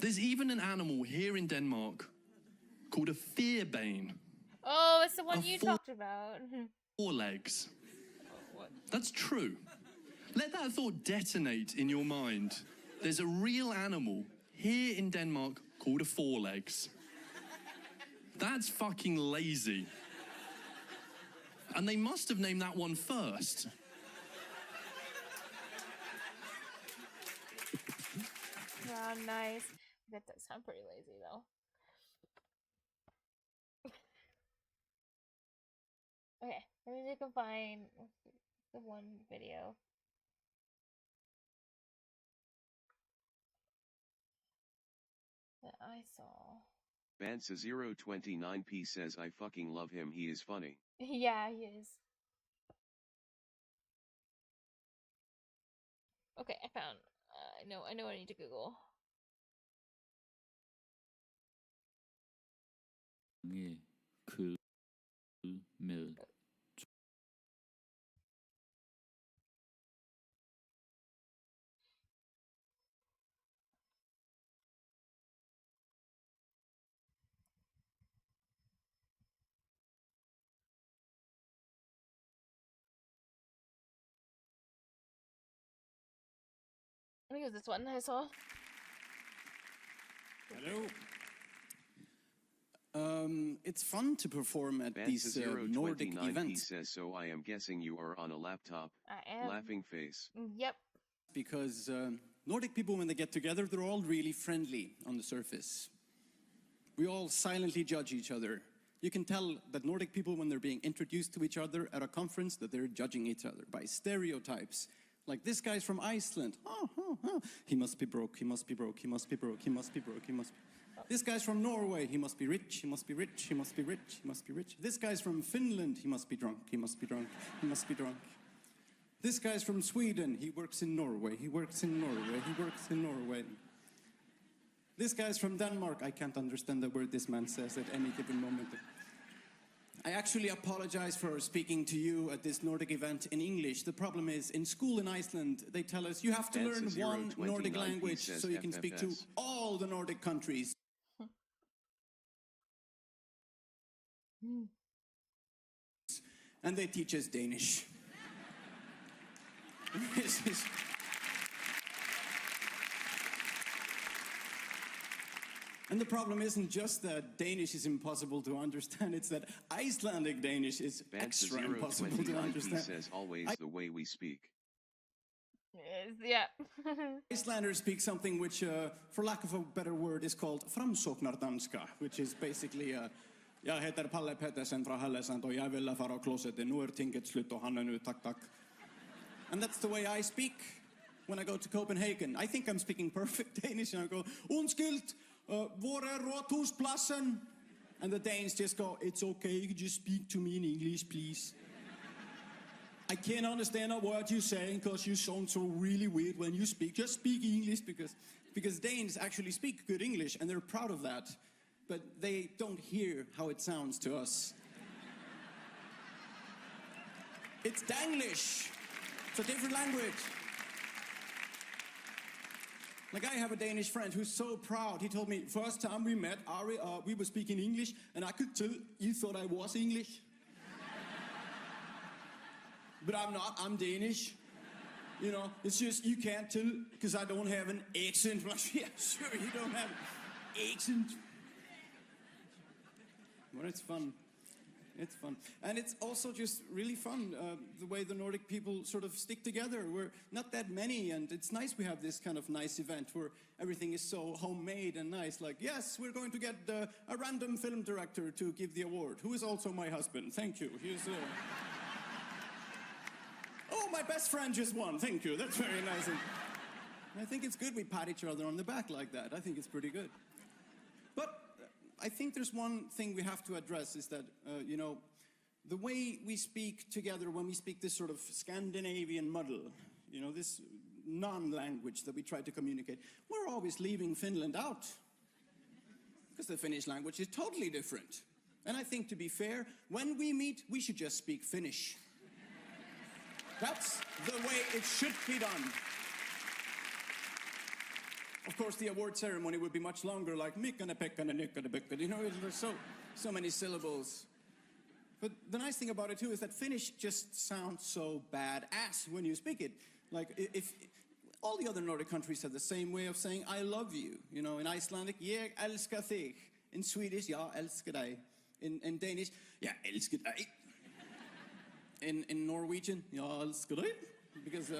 There's even an animal here in Denmark called a fjerbane. Oh, it's the one you talked about. 4 legs. That's true. Let that thought detonate in your mind. There's a real animal here in Denmark called a 4 legs. That's fucking lazy. And they must have named that one first. Oh, nice. That does sound pretty lazy, though. Okay, let me see if I can find the one video. That I saw. Bansa 029p says I fucking love him, he is funny. Yeah, he is. Okay, I found. I know what I need to Google. Kød med I think it was this one I saw. Hello. It's fun to perform at these Nordic events. He says, so I am guessing you are on a laptop. I am. Laughing face. Yep. Because Nordic people, when they get together, they're all really friendly on the surface. We all silently judge each other. You can tell that Nordic people, when they're being introduced to each other at a conference, that they're judging each other by stereotypes. Like, this guy's from Iceland. He must be broke, he must be broke, he must be broke, he must be broke, he must be... This guy's from Norway, he must be rich, he must be rich, he must be rich, he must be rich. This guy's from Finland, he must be drunk, he must be drunk, he must be drunk. This guy's from Sweden, he works in Norway, he works in Norway, he works in Norway. This guy's from Denmark, I can't understand the word this man says at any given moment. I actually apologize for speaking to you at this Nordic event in English. The problem is, in school in Iceland, they tell us you have to learn one Nordic language so you can speak to all the Nordic countries. And they teach us Danish. And the problem isn't just that Danish is impossible to understand, it's that Icelandic Danish is extra impossible to understand. He says always the way we speak. Yeah. Icelanders speak something which, for lack of a better word, is called framsóknardanska, which is basically, jag heter Palle Pettersen fra Hallesand och jag vill fara klosetet, nu tinget slut och han nu tack tack. And that's the way I speak when I go to Copenhagen. I think I'm speaking perfect Danish, and I go, undskyld, hvor rådhuspladsen? And the Danes just go, it's okay, you can just speak to me in English, please. I can't understand a word you're saying because you sound so really weird when you speak. Just speak English because Danes actually speak good English and they're proud of that. But they don't hear how it sounds to us. It's Danglish. It's a different language. Like, I have a Danish friend who's so proud. He told me, first time we met, Ari, we were speaking English, and I could tell you thought I was English. But I'm not, I'm Danish. You know, it's just, you can't tell, because I don't have an accent. Like, yeah, sure, you don't have an accent. But it's fun. It's fun. And it's also just really fun, the way the Nordic people sort of stick together. We're not that many, and it's nice we have this kind of nice event where everything is so homemade and nice. Like, yes, we're going to get a random film director to give the award, who is also my husband. Thank you. He's, oh, my best friend just won. Thank you. That's very nice. And I think it's good we pat each other on the back like that. I think it's pretty good. But I think there's one thing we have to address is that, you know, the way we speak together when we speak this sort of Scandinavian muddle, you know, this non-language that we try to communicate, we're always leaving Finland out. Because the Finnish language is totally different. And I think, to be fair, when we meet, we should just speak Finnish. That's the way it should be done. Of course, the award ceremony would be much longer, like mikkana pekkana nikkana pekkana. You know, there's so many syllables. But the nice thing about it too is that Finnish just sounds so badass when you speak it. Like, if all the other Nordic countries have the same way of saying "I love you." You know, in Icelandic, "Jeg älskar dig." In Swedish, "Jag älskar dig." In Danish, "Jag älskar dig." In Norwegian, "Jag älskar dig," because.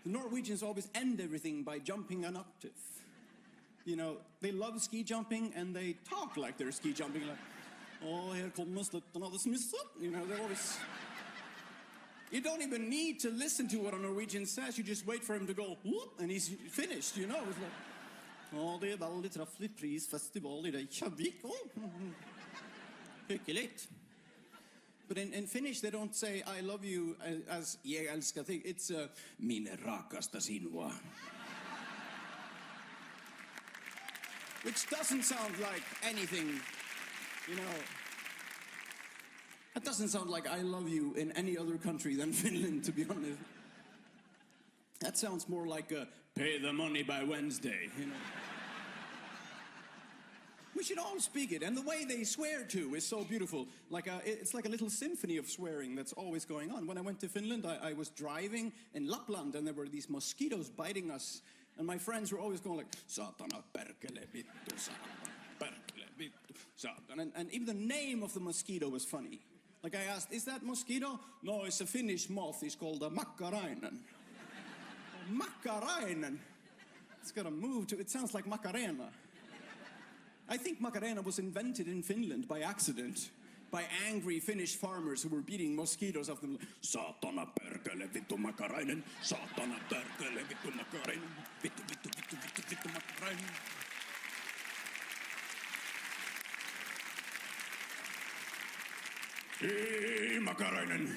The Norwegians always end everything by jumping an octave. You know, they love ski jumping and they talk like they're ski jumping, like, oh, here kommer slutten av det smisset. You know, they're always... You don't even need to listen to what a Norwegian says, you just wait for him to go, whoop, and he's finished, you know. It's like, oh, det väldigt träffligt prisfestival i Reykjavik. Hyggligt. But in Finnish, they don't say, I love you as jag älskar dig. It's, minä rakastan sinua. Which doesn't sound like anything, you know. That doesn't sound like I love you in any other country than Finland, to be honest. That sounds more like pay the money by Wednesday, you know. We should all speak it, and the way they swear too is so beautiful. It's like a little symphony of swearing that's always going on. When I went to Finland, I was driving in Lapland, and there were these mosquitoes biting us, and my friends were always going like, "Saatana, perkele, vittu, saatana, perkele, vittu, saatana," and even the name of the mosquito was funny. Like I asked, "Is that mosquito?" "No, it's a Finnish moth. It's called a makkarainen." Makkarainen. It's got a move to. It sounds like Macarena. I think Macarena was invented in Finland by accident, by angry Finnish farmers who were beating mosquitoes off them. Saatana perkele vittu Makarainen, saatana perkele vittu Makarainen, vittu vittu vittu vittu vittu Makarainen. Hey, Makarainen.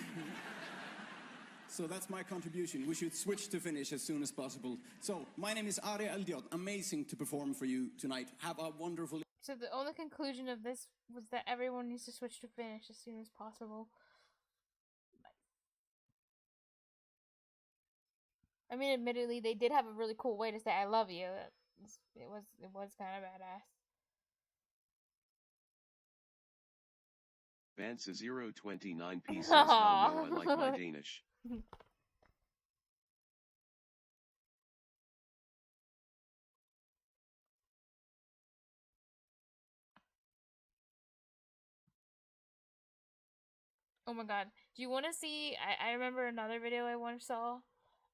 So that's my contribution. We should switch to Finnish as soon as possible. So, my name is Ari Eldiot. Amazing to perform for you tonight. Have a wonderful... So the only conclusion of this was that everyone needs to switch to Finnish as soon as possible. I mean, admittedly, they did have a really cool way to say "I love you." It was kind of badass. Bansa029p says, "Hell no, I like my Danish." Oh my god. Do you want to see... I remember another video I once saw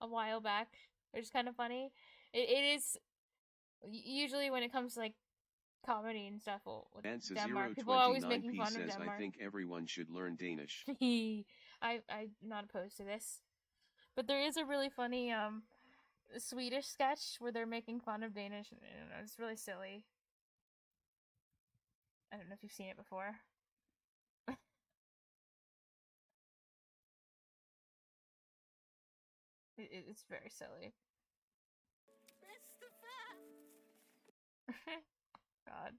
a while back. It's kind of funny. It is... Usually when it comes to, like, comedy and stuff with Denmark, people are always making fun of Denmark. I think everyone should learn Danish. I'm not opposed to this. But there is a really funny Swedish sketch where they're making fun of Danish. It's really silly. I don't know if you've seen it before. It's very silly. God.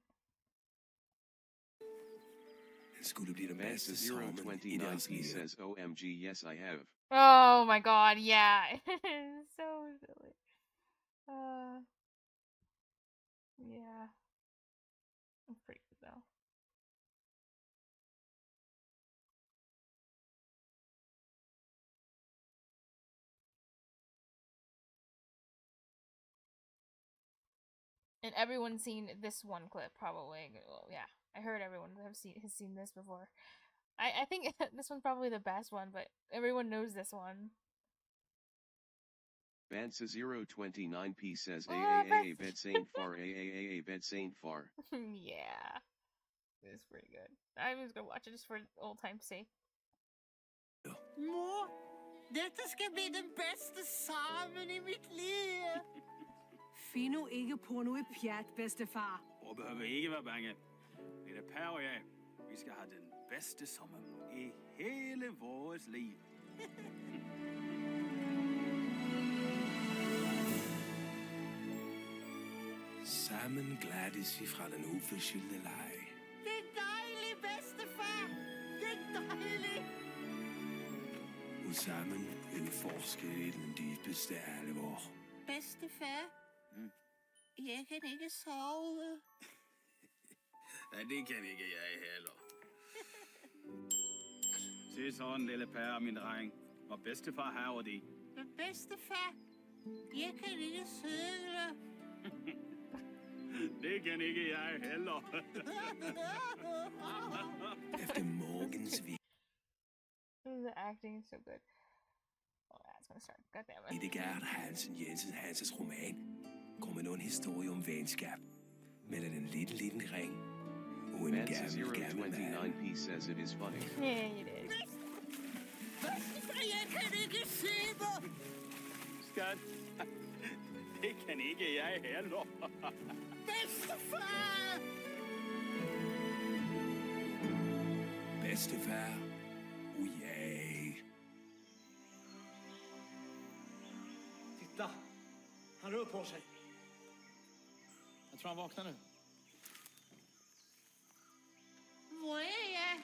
Bansa029p says, "OMG, yes I have." Oh my god, yeah. It's so silly. Yeah. It's pretty good though. And everyone's seen this one clip, probably. Well, yeah, I heard everyone has seen this before. I think this one's probably the best one, but everyone knows this one. Bansa029p says, "AAAA bed saint far, AAAA bed saint far." Yeah. It's pretty good. I'm just gonna watch it just for old time's sake. Mor, dette skal bli den bedste sammen i mitt liv. Find nu ikke på noget pjat, bedstefar. Og behøver ikke være bange. Det er Per og jeg. Vi skal have den bedste sommer i hele vores liv. Sammen glædes vi fra den uforskyldte leg. Det er dejligt, bedstefar. Det er dejligt. Og sammen udforske den dybeste alvor. Bedstefar, jeg kan ikke sove. Ja, det kan ikke jeg heller. Se sådan, lille Per, min dreng. Og bedstefar haver det. Men bedstefar, jeg kan ikke søle. Det kan ikke jeg heller. Efter morgens vi. The acting is so good. Oh, that's gonna start. God damn it. Edegard Hanses roman kommer nu en historie om venskab mellem en liten ring og en gammel mand. Bansa029p says it is funny. Yeah, it is. Bedstefar, jeg kan ikke se mig. Skat, det kan ikke jeg heller. Bedstefar! Bedstefar, ja. Titta, han rör på sig. Jag tror han vaknar nu. Hvor er jeg?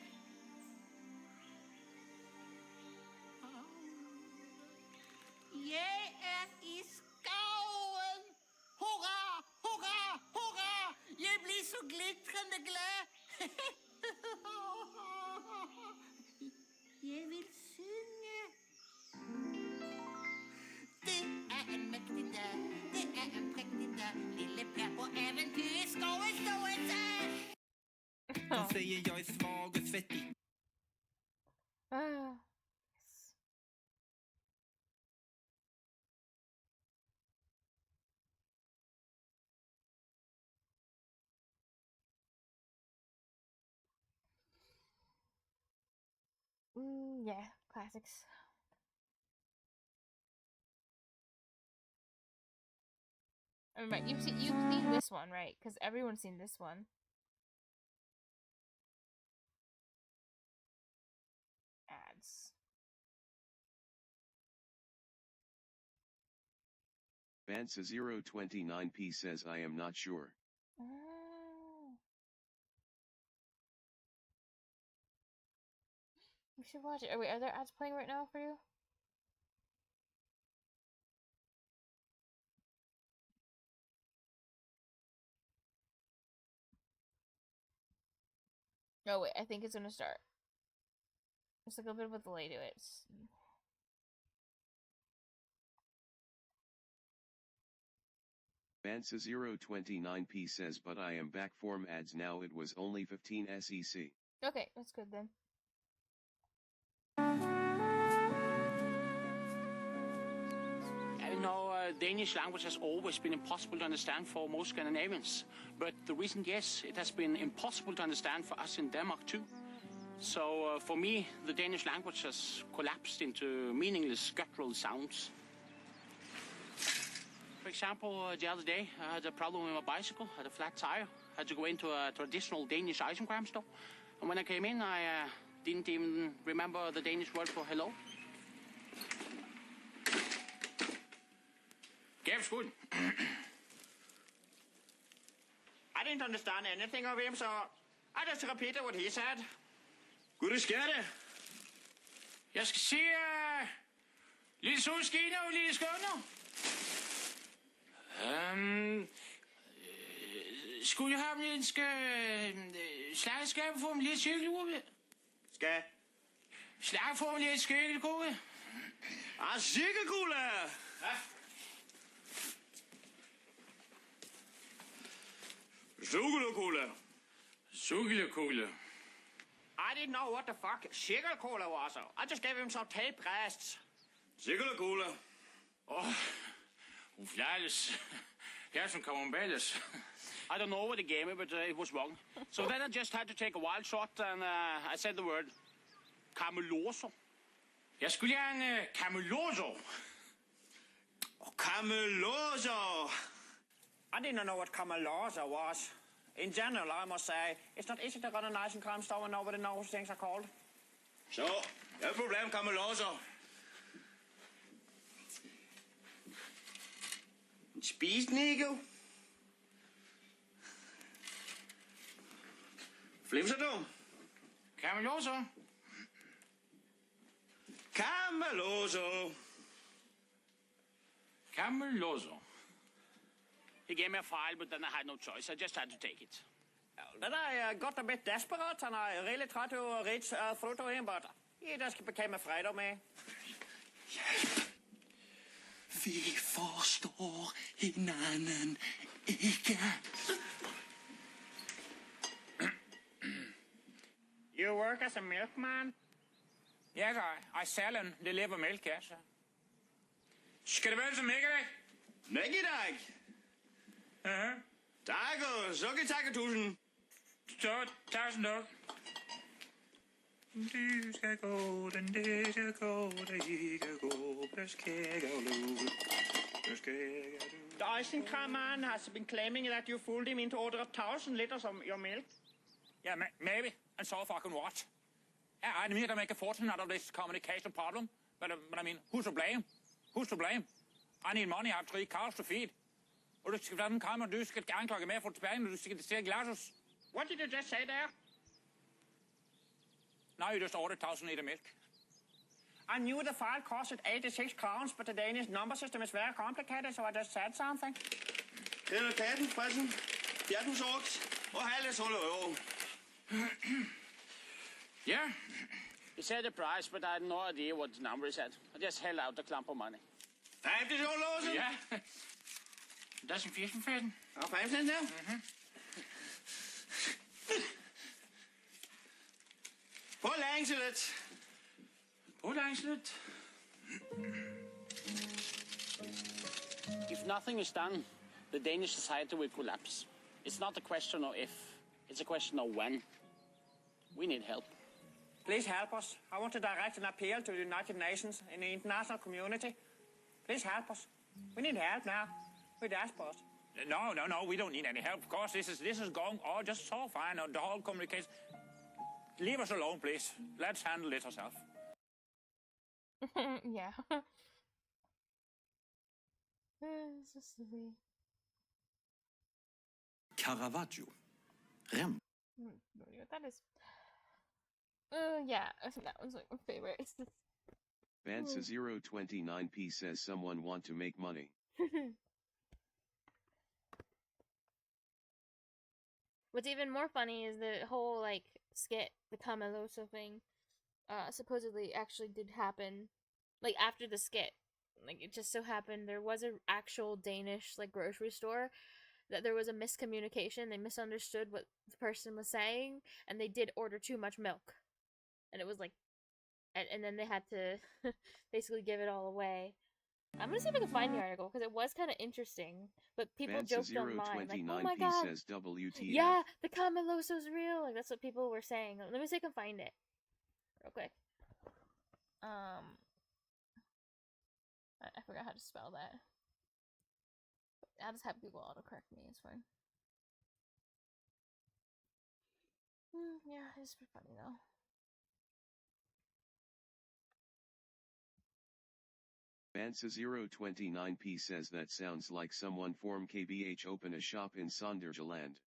Jeg er i skoven. Hurra, hurra, hurra! Jeg bliver så glitrende glad. Jeg vil synge. Det er en mægtig dag. Det er en prægtig dag. Lille Per på eventyr i skoven stående. De säger jag är svag och svettig. Yeah, classics. Right, you've seen this one, right? Because everyone's seen this one. Ads. Bansa029p says I am not sure. You should watch it. Oh, wait, are there ads playing right now for you? Oh wait, I think it's gonna start. It's like a bit of a delay to it. Bansa029p says but I am back form ads now, it was only 15 SEC. Okay, that's good then. You know, Danish language has always been impossible to understand for most Scandinavians. But the recent years, it has been impossible to understand for us in Denmark too. So for me, the Danish language has collapsed into meaningless guttural sounds. For example, the other day, I had a problem with my bicycle, had a flat tire. I had to go into a traditional Danish ice cream store. And when I came in, I didn't even remember the Danish word for hello. Gabe's good. I didn't understand anything of him, so I just repeated what he said. Gud, sker det? Jeg skal se, lille solskinner og lille skønner. Skulle jeg have en slagskab for en lille cykelgruppe? Skal? Slag for en lille cykelgruppe. Ah, cykelgruppe! Ja. Sugelokula. Sugelokula. I didn't know what the fuck sugar-cola was. So I just gave him some tape rests. Sugelokula. Oh, uflales. Here's some camemberts. I don't know what he gave me, but it was wrong. So then I just had to take a wild shot, and I said the word cameloso. Jeg skulle have en cameloso. Oh, cameloso. I didn't know what cameloso was. In general, I must say, it's not easy to run a nice and calm store and nobody knows what things are called. Så, jeg har et problem, cameloso. En spisnigo. Flimser du? Cameloso. Cameloso. Cameloso. He gave me a file, but then I had no choice. I just had to take it. Then I got a bit desperate, and I really tried to reach through to him, but he just became afraid of me. Vi forstår hinanden ikke. You work as a milkman? Yes, I sell and deliver milk, yes. Skal det være som mælkedag? Mælkedag? Tak og sukke tak og tusind. Så, tusind tak. Du skal gå, den det skal gå, der ikke gå, der skal gå lukke. The icing car man has been claiming that you fooled him into order 1,000 liters of your milk. Yeah, maybe. And so fucking what? I didn't mean to make a fortune out of this communication problem. But I mean, who's to blame? Who's to blame? I need money. I have 3 cows to feed. Og du skal den kammer, du skal anklage mig for tilbage, når du skal til glasses. What did you just say there? Now you just ordered 1,000 liter milk. I knew the file costed 86 crowns, but the Danish number system is very complicated, so I just said something. Det er katten, forresten. Bjertensorgs. Og halve solo euro. Yeah. He said the price, but I had no idea what the number is at. I just held out the clump of money. 50 soloen? Ja. Dat is een 14. Oh, 15 now? På længslet. På længslet. If nothing is done, the Danish society will collapse. It's not a question of if, it's a question of when. We need help. Please help us. I want to direct an appeal to the United Nations and the international community. Please help us. We need help now. We're desperate. No, we don't need any help. Of course, this is going all just so fine. The whole communication. Leave us alone, please. Let's handle it ourselves. Yeah. It's so silly. Caravaggio. Rem. I don't know what that is. Yeah, I think that one's like my favorite. It's just... Vansa029p says someone want to make money. What's even more funny is the whole, like, skit, the Cameloso thing, supposedly actually did happen, like, after the skit. Like, it just so happened there was an actual Danish, like, grocery store, that there was a miscommunication. They misunderstood what the person was saying, and they did order too much milk. And it was, like, and then they had to basically give it all away. I'm gonna see if I can find the article, because it was kind of interesting, but people joked online, like, oh my god, says WTF. yeah, the Cameloso's real, like, that's what people were saying. Let me see if I can find it, real quick. I forgot how to spell that. I'll just have Google autocorrect me, it's fine. Yeah, it's pretty funny, though. Vansa029p says that sounds like someone from KBH open a shop in Sonderjylland.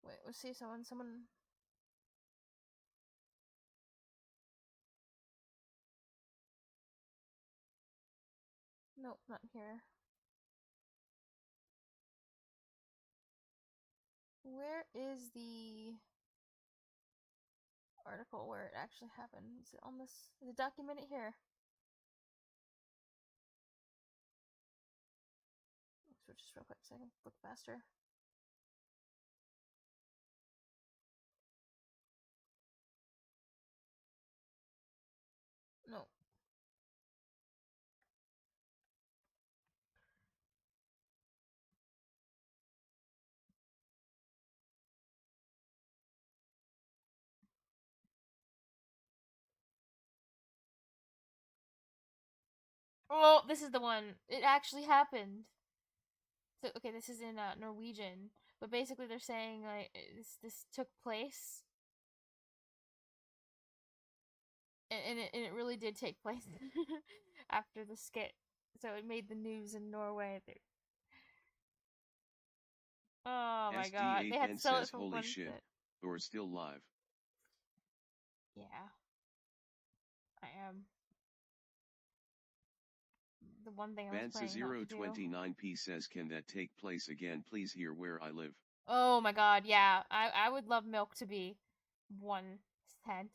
Wait, let's see, someone... Nope, not here. Where is the article where it actually happened? Is it on this? Is it documented here? Let's switch this real quick so I can look faster. No. Oh, this is the one. It actually happened. So, okay, this is in Norwegian, but basically they're saying like this took place, and it really did take place after the skit. So it made the news in Norway. Oh my god, they had to sell it for holy one shit, cent. we're still live. Yeah, I am. The one thing I was planning not to do. Vansa029p says, can that take place again, please, here where I live? Oh my god, yeah. I would love milk to be 1 cent.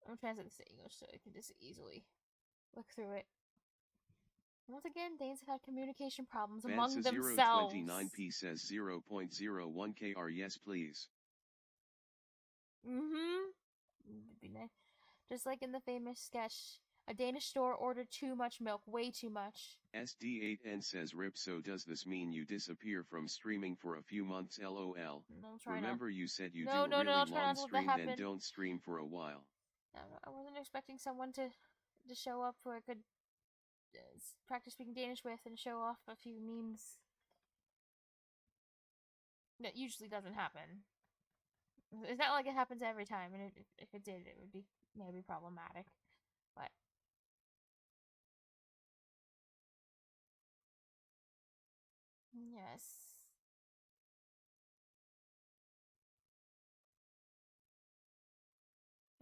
I'm trying to translate this to English so I can just easily look through it. Once again, Danes have had communication problems among themselves. Vansa029p says 0.01 kr, yes please. Just like in the famous sketch, a Danish store ordered too much milk, way too much. SD8N says, rip, so does this mean you disappear from streaming for a few months, lol? Remember you said you do a really long stream, then don't stream for a while. I wasn't expecting someone to show up who I could practice speaking Danish with and show off a few memes. That usually doesn't happen. It's not like it happens every time, and if it did, it would be maybe problematic. But yes.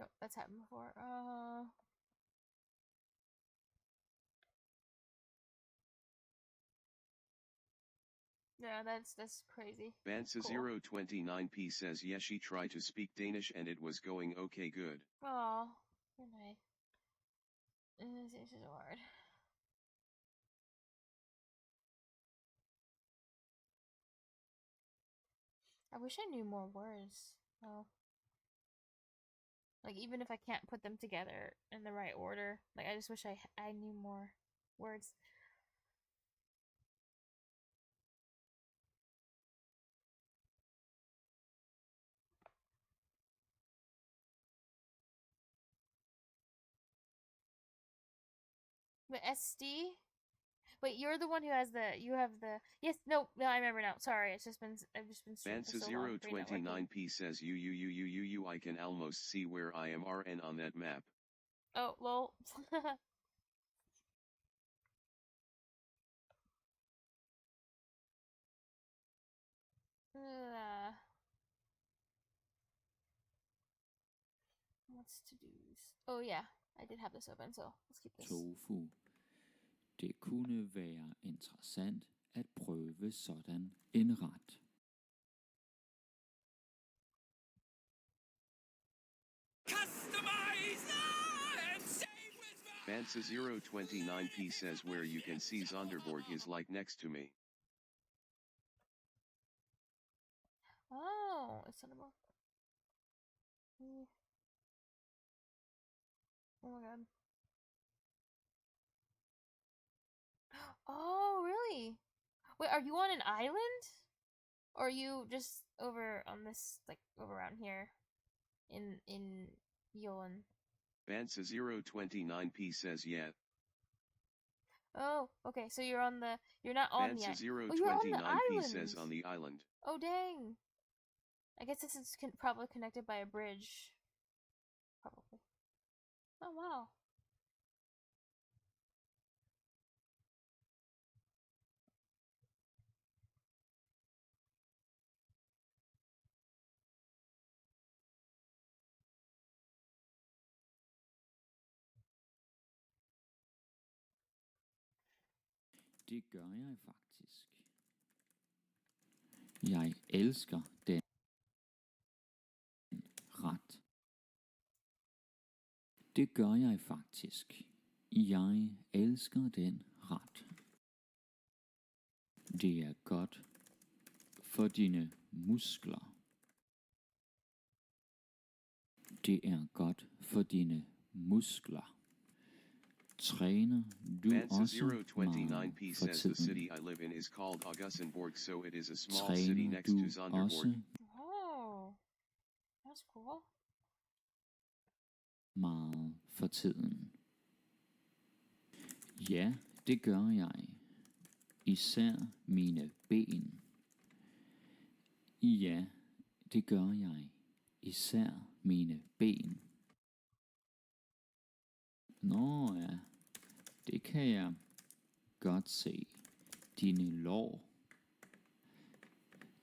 Oh, that's happened before. Yeah, that's crazy. Bansa029p says yes, she tried to speak Danish and it was going okay good. Aw, good night. This is hard. I wish I knew more words, though. Like, even if I can't put them together in the right order, like, I just wish I knew more words. But SD? Wait, you're the one who has you have the, yes, no, I remember now. Sorry, I've just been streaming for so long. Bansa029p says you, I can almost see where I am RN on that map. Oh, lol. What's to do? Oh yeah, I did have this open, so let's keep this. Tofu. Det kunne være interessant at prøve sådan en ret. Bansa029p says where you can see Zonderborg is like next to me. Oh, it's not about. Oh my god. Oh, really? Wait, are you on an island? Or are you just over on this, like, over around here? In Yolan? Bansa029p says yeah. Oh, okay, so you're on the, you're not on the island. Oh, Bansa029p you're on the island! says on the island. Oh, dang. I guess this is probably connected by a bridge. Probably. Oh, wow. Det gør jeg faktisk. Jeg elsker den ret. Det gør jeg faktisk. Jeg elsker den ret. Det er godt for dine muskler. Det er godt for dine muskler. Træner du også meget Bansa029p for says the city tiden? I live in is called Augustenborg, so it is a small city Træner next to du Zonderborg. også Oh, that's cool. meget for tiden? Ja, det gør jeg. Især mine ben. Ja, det gør jeg. Især mine ben. Nå ja, det kan jeg godt se. Dine lår.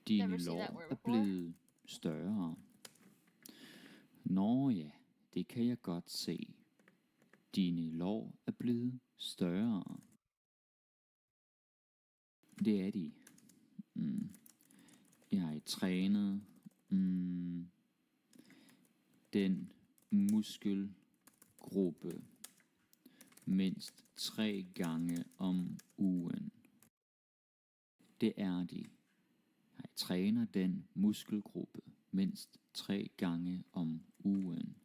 Dine Never seen that lår word er before. blevet større. Nå ja, det kan jeg godt se. Dine lår er blevet større. Det er de. Jeg træner den muskelgruppe mindst 3 gange om ugen. Det er de. Jeg træner den muskelgruppe mindst 3 gange om ugen.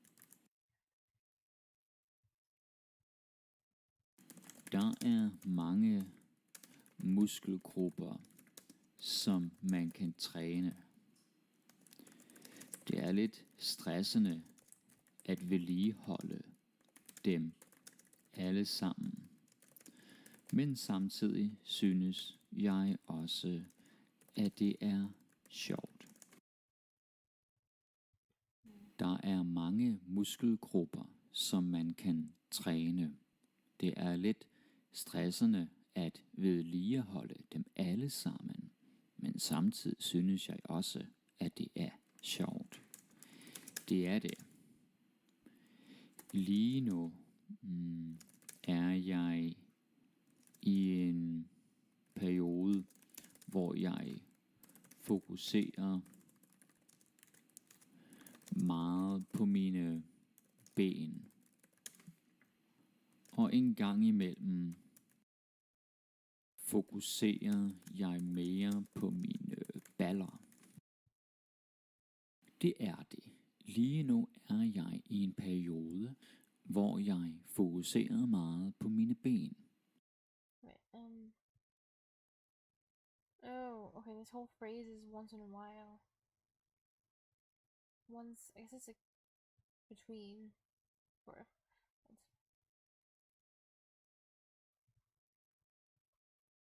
Der er mange muskelgrupper, som man kan træne. Det er lidt stressende at vedligeholde dem alle sammen. Men samtidig synes jeg også, at det er sjovt. Der er mange muskelgrupper, som man kan træne. Det er lidt stressende at vedligeholde dem alle sammen. Men samtidig synes jeg også, at det er sjovt. Det er det. Lige nu er jeg i en periode, hvor jeg fokuserer meget på mine ben. Og en gang imellem fokuserer jeg mere på mine baller. Det er det. Lige nu er jeg i en periode, hvor jeg fokuserer meget på mine ben. Right, oh, okay, this whole phrase is once in a while. Once, I guess it's like between, or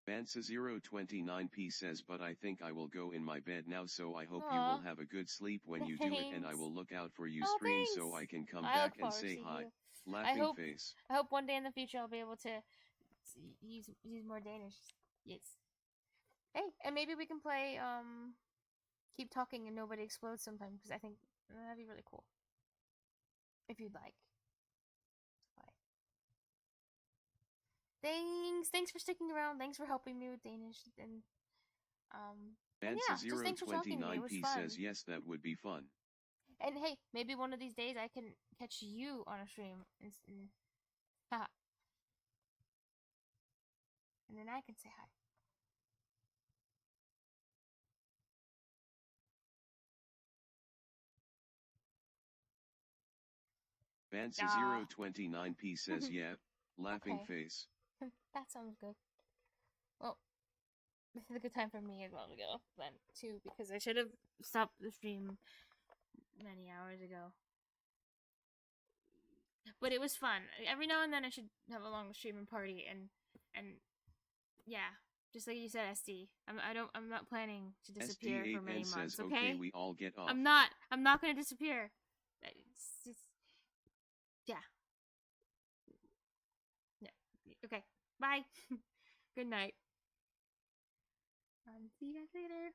Bansa029p says, but I think I will go in my bed now, so I hope you will have a good sleep when you do it, and I will look out for you stream so I can come back and say hi. Laughing face. I hope one day in the future I'll be able to use more Danish. Yes. Hey, and maybe we can play Keep Talking and Nobody Explodes sometime, because I think that'd be really cool. If you'd like. Bye. Thanks for sticking around. Thanks for helping me with Danish, and just thanks for talking to me. It was Bansa029p fun. says yes, that would be fun. And hey, maybe one of these days I can catch you on a stream, and haha, and then I can say hi. Bansa029p says yeah, laughing Okay. face. That sounds good. Well, this is a good time for me as well to go then too, because I should have stopped the stream many hours ago. But it was fun. Every now and then I should have a long streaming party, and yeah, just like you said, SD. I'm not planning to disappear for many SD8N months. says Okay, we all get off. I'm not gonna disappear. It's just, yeah. Okay. Bye. Good night. See you guys later.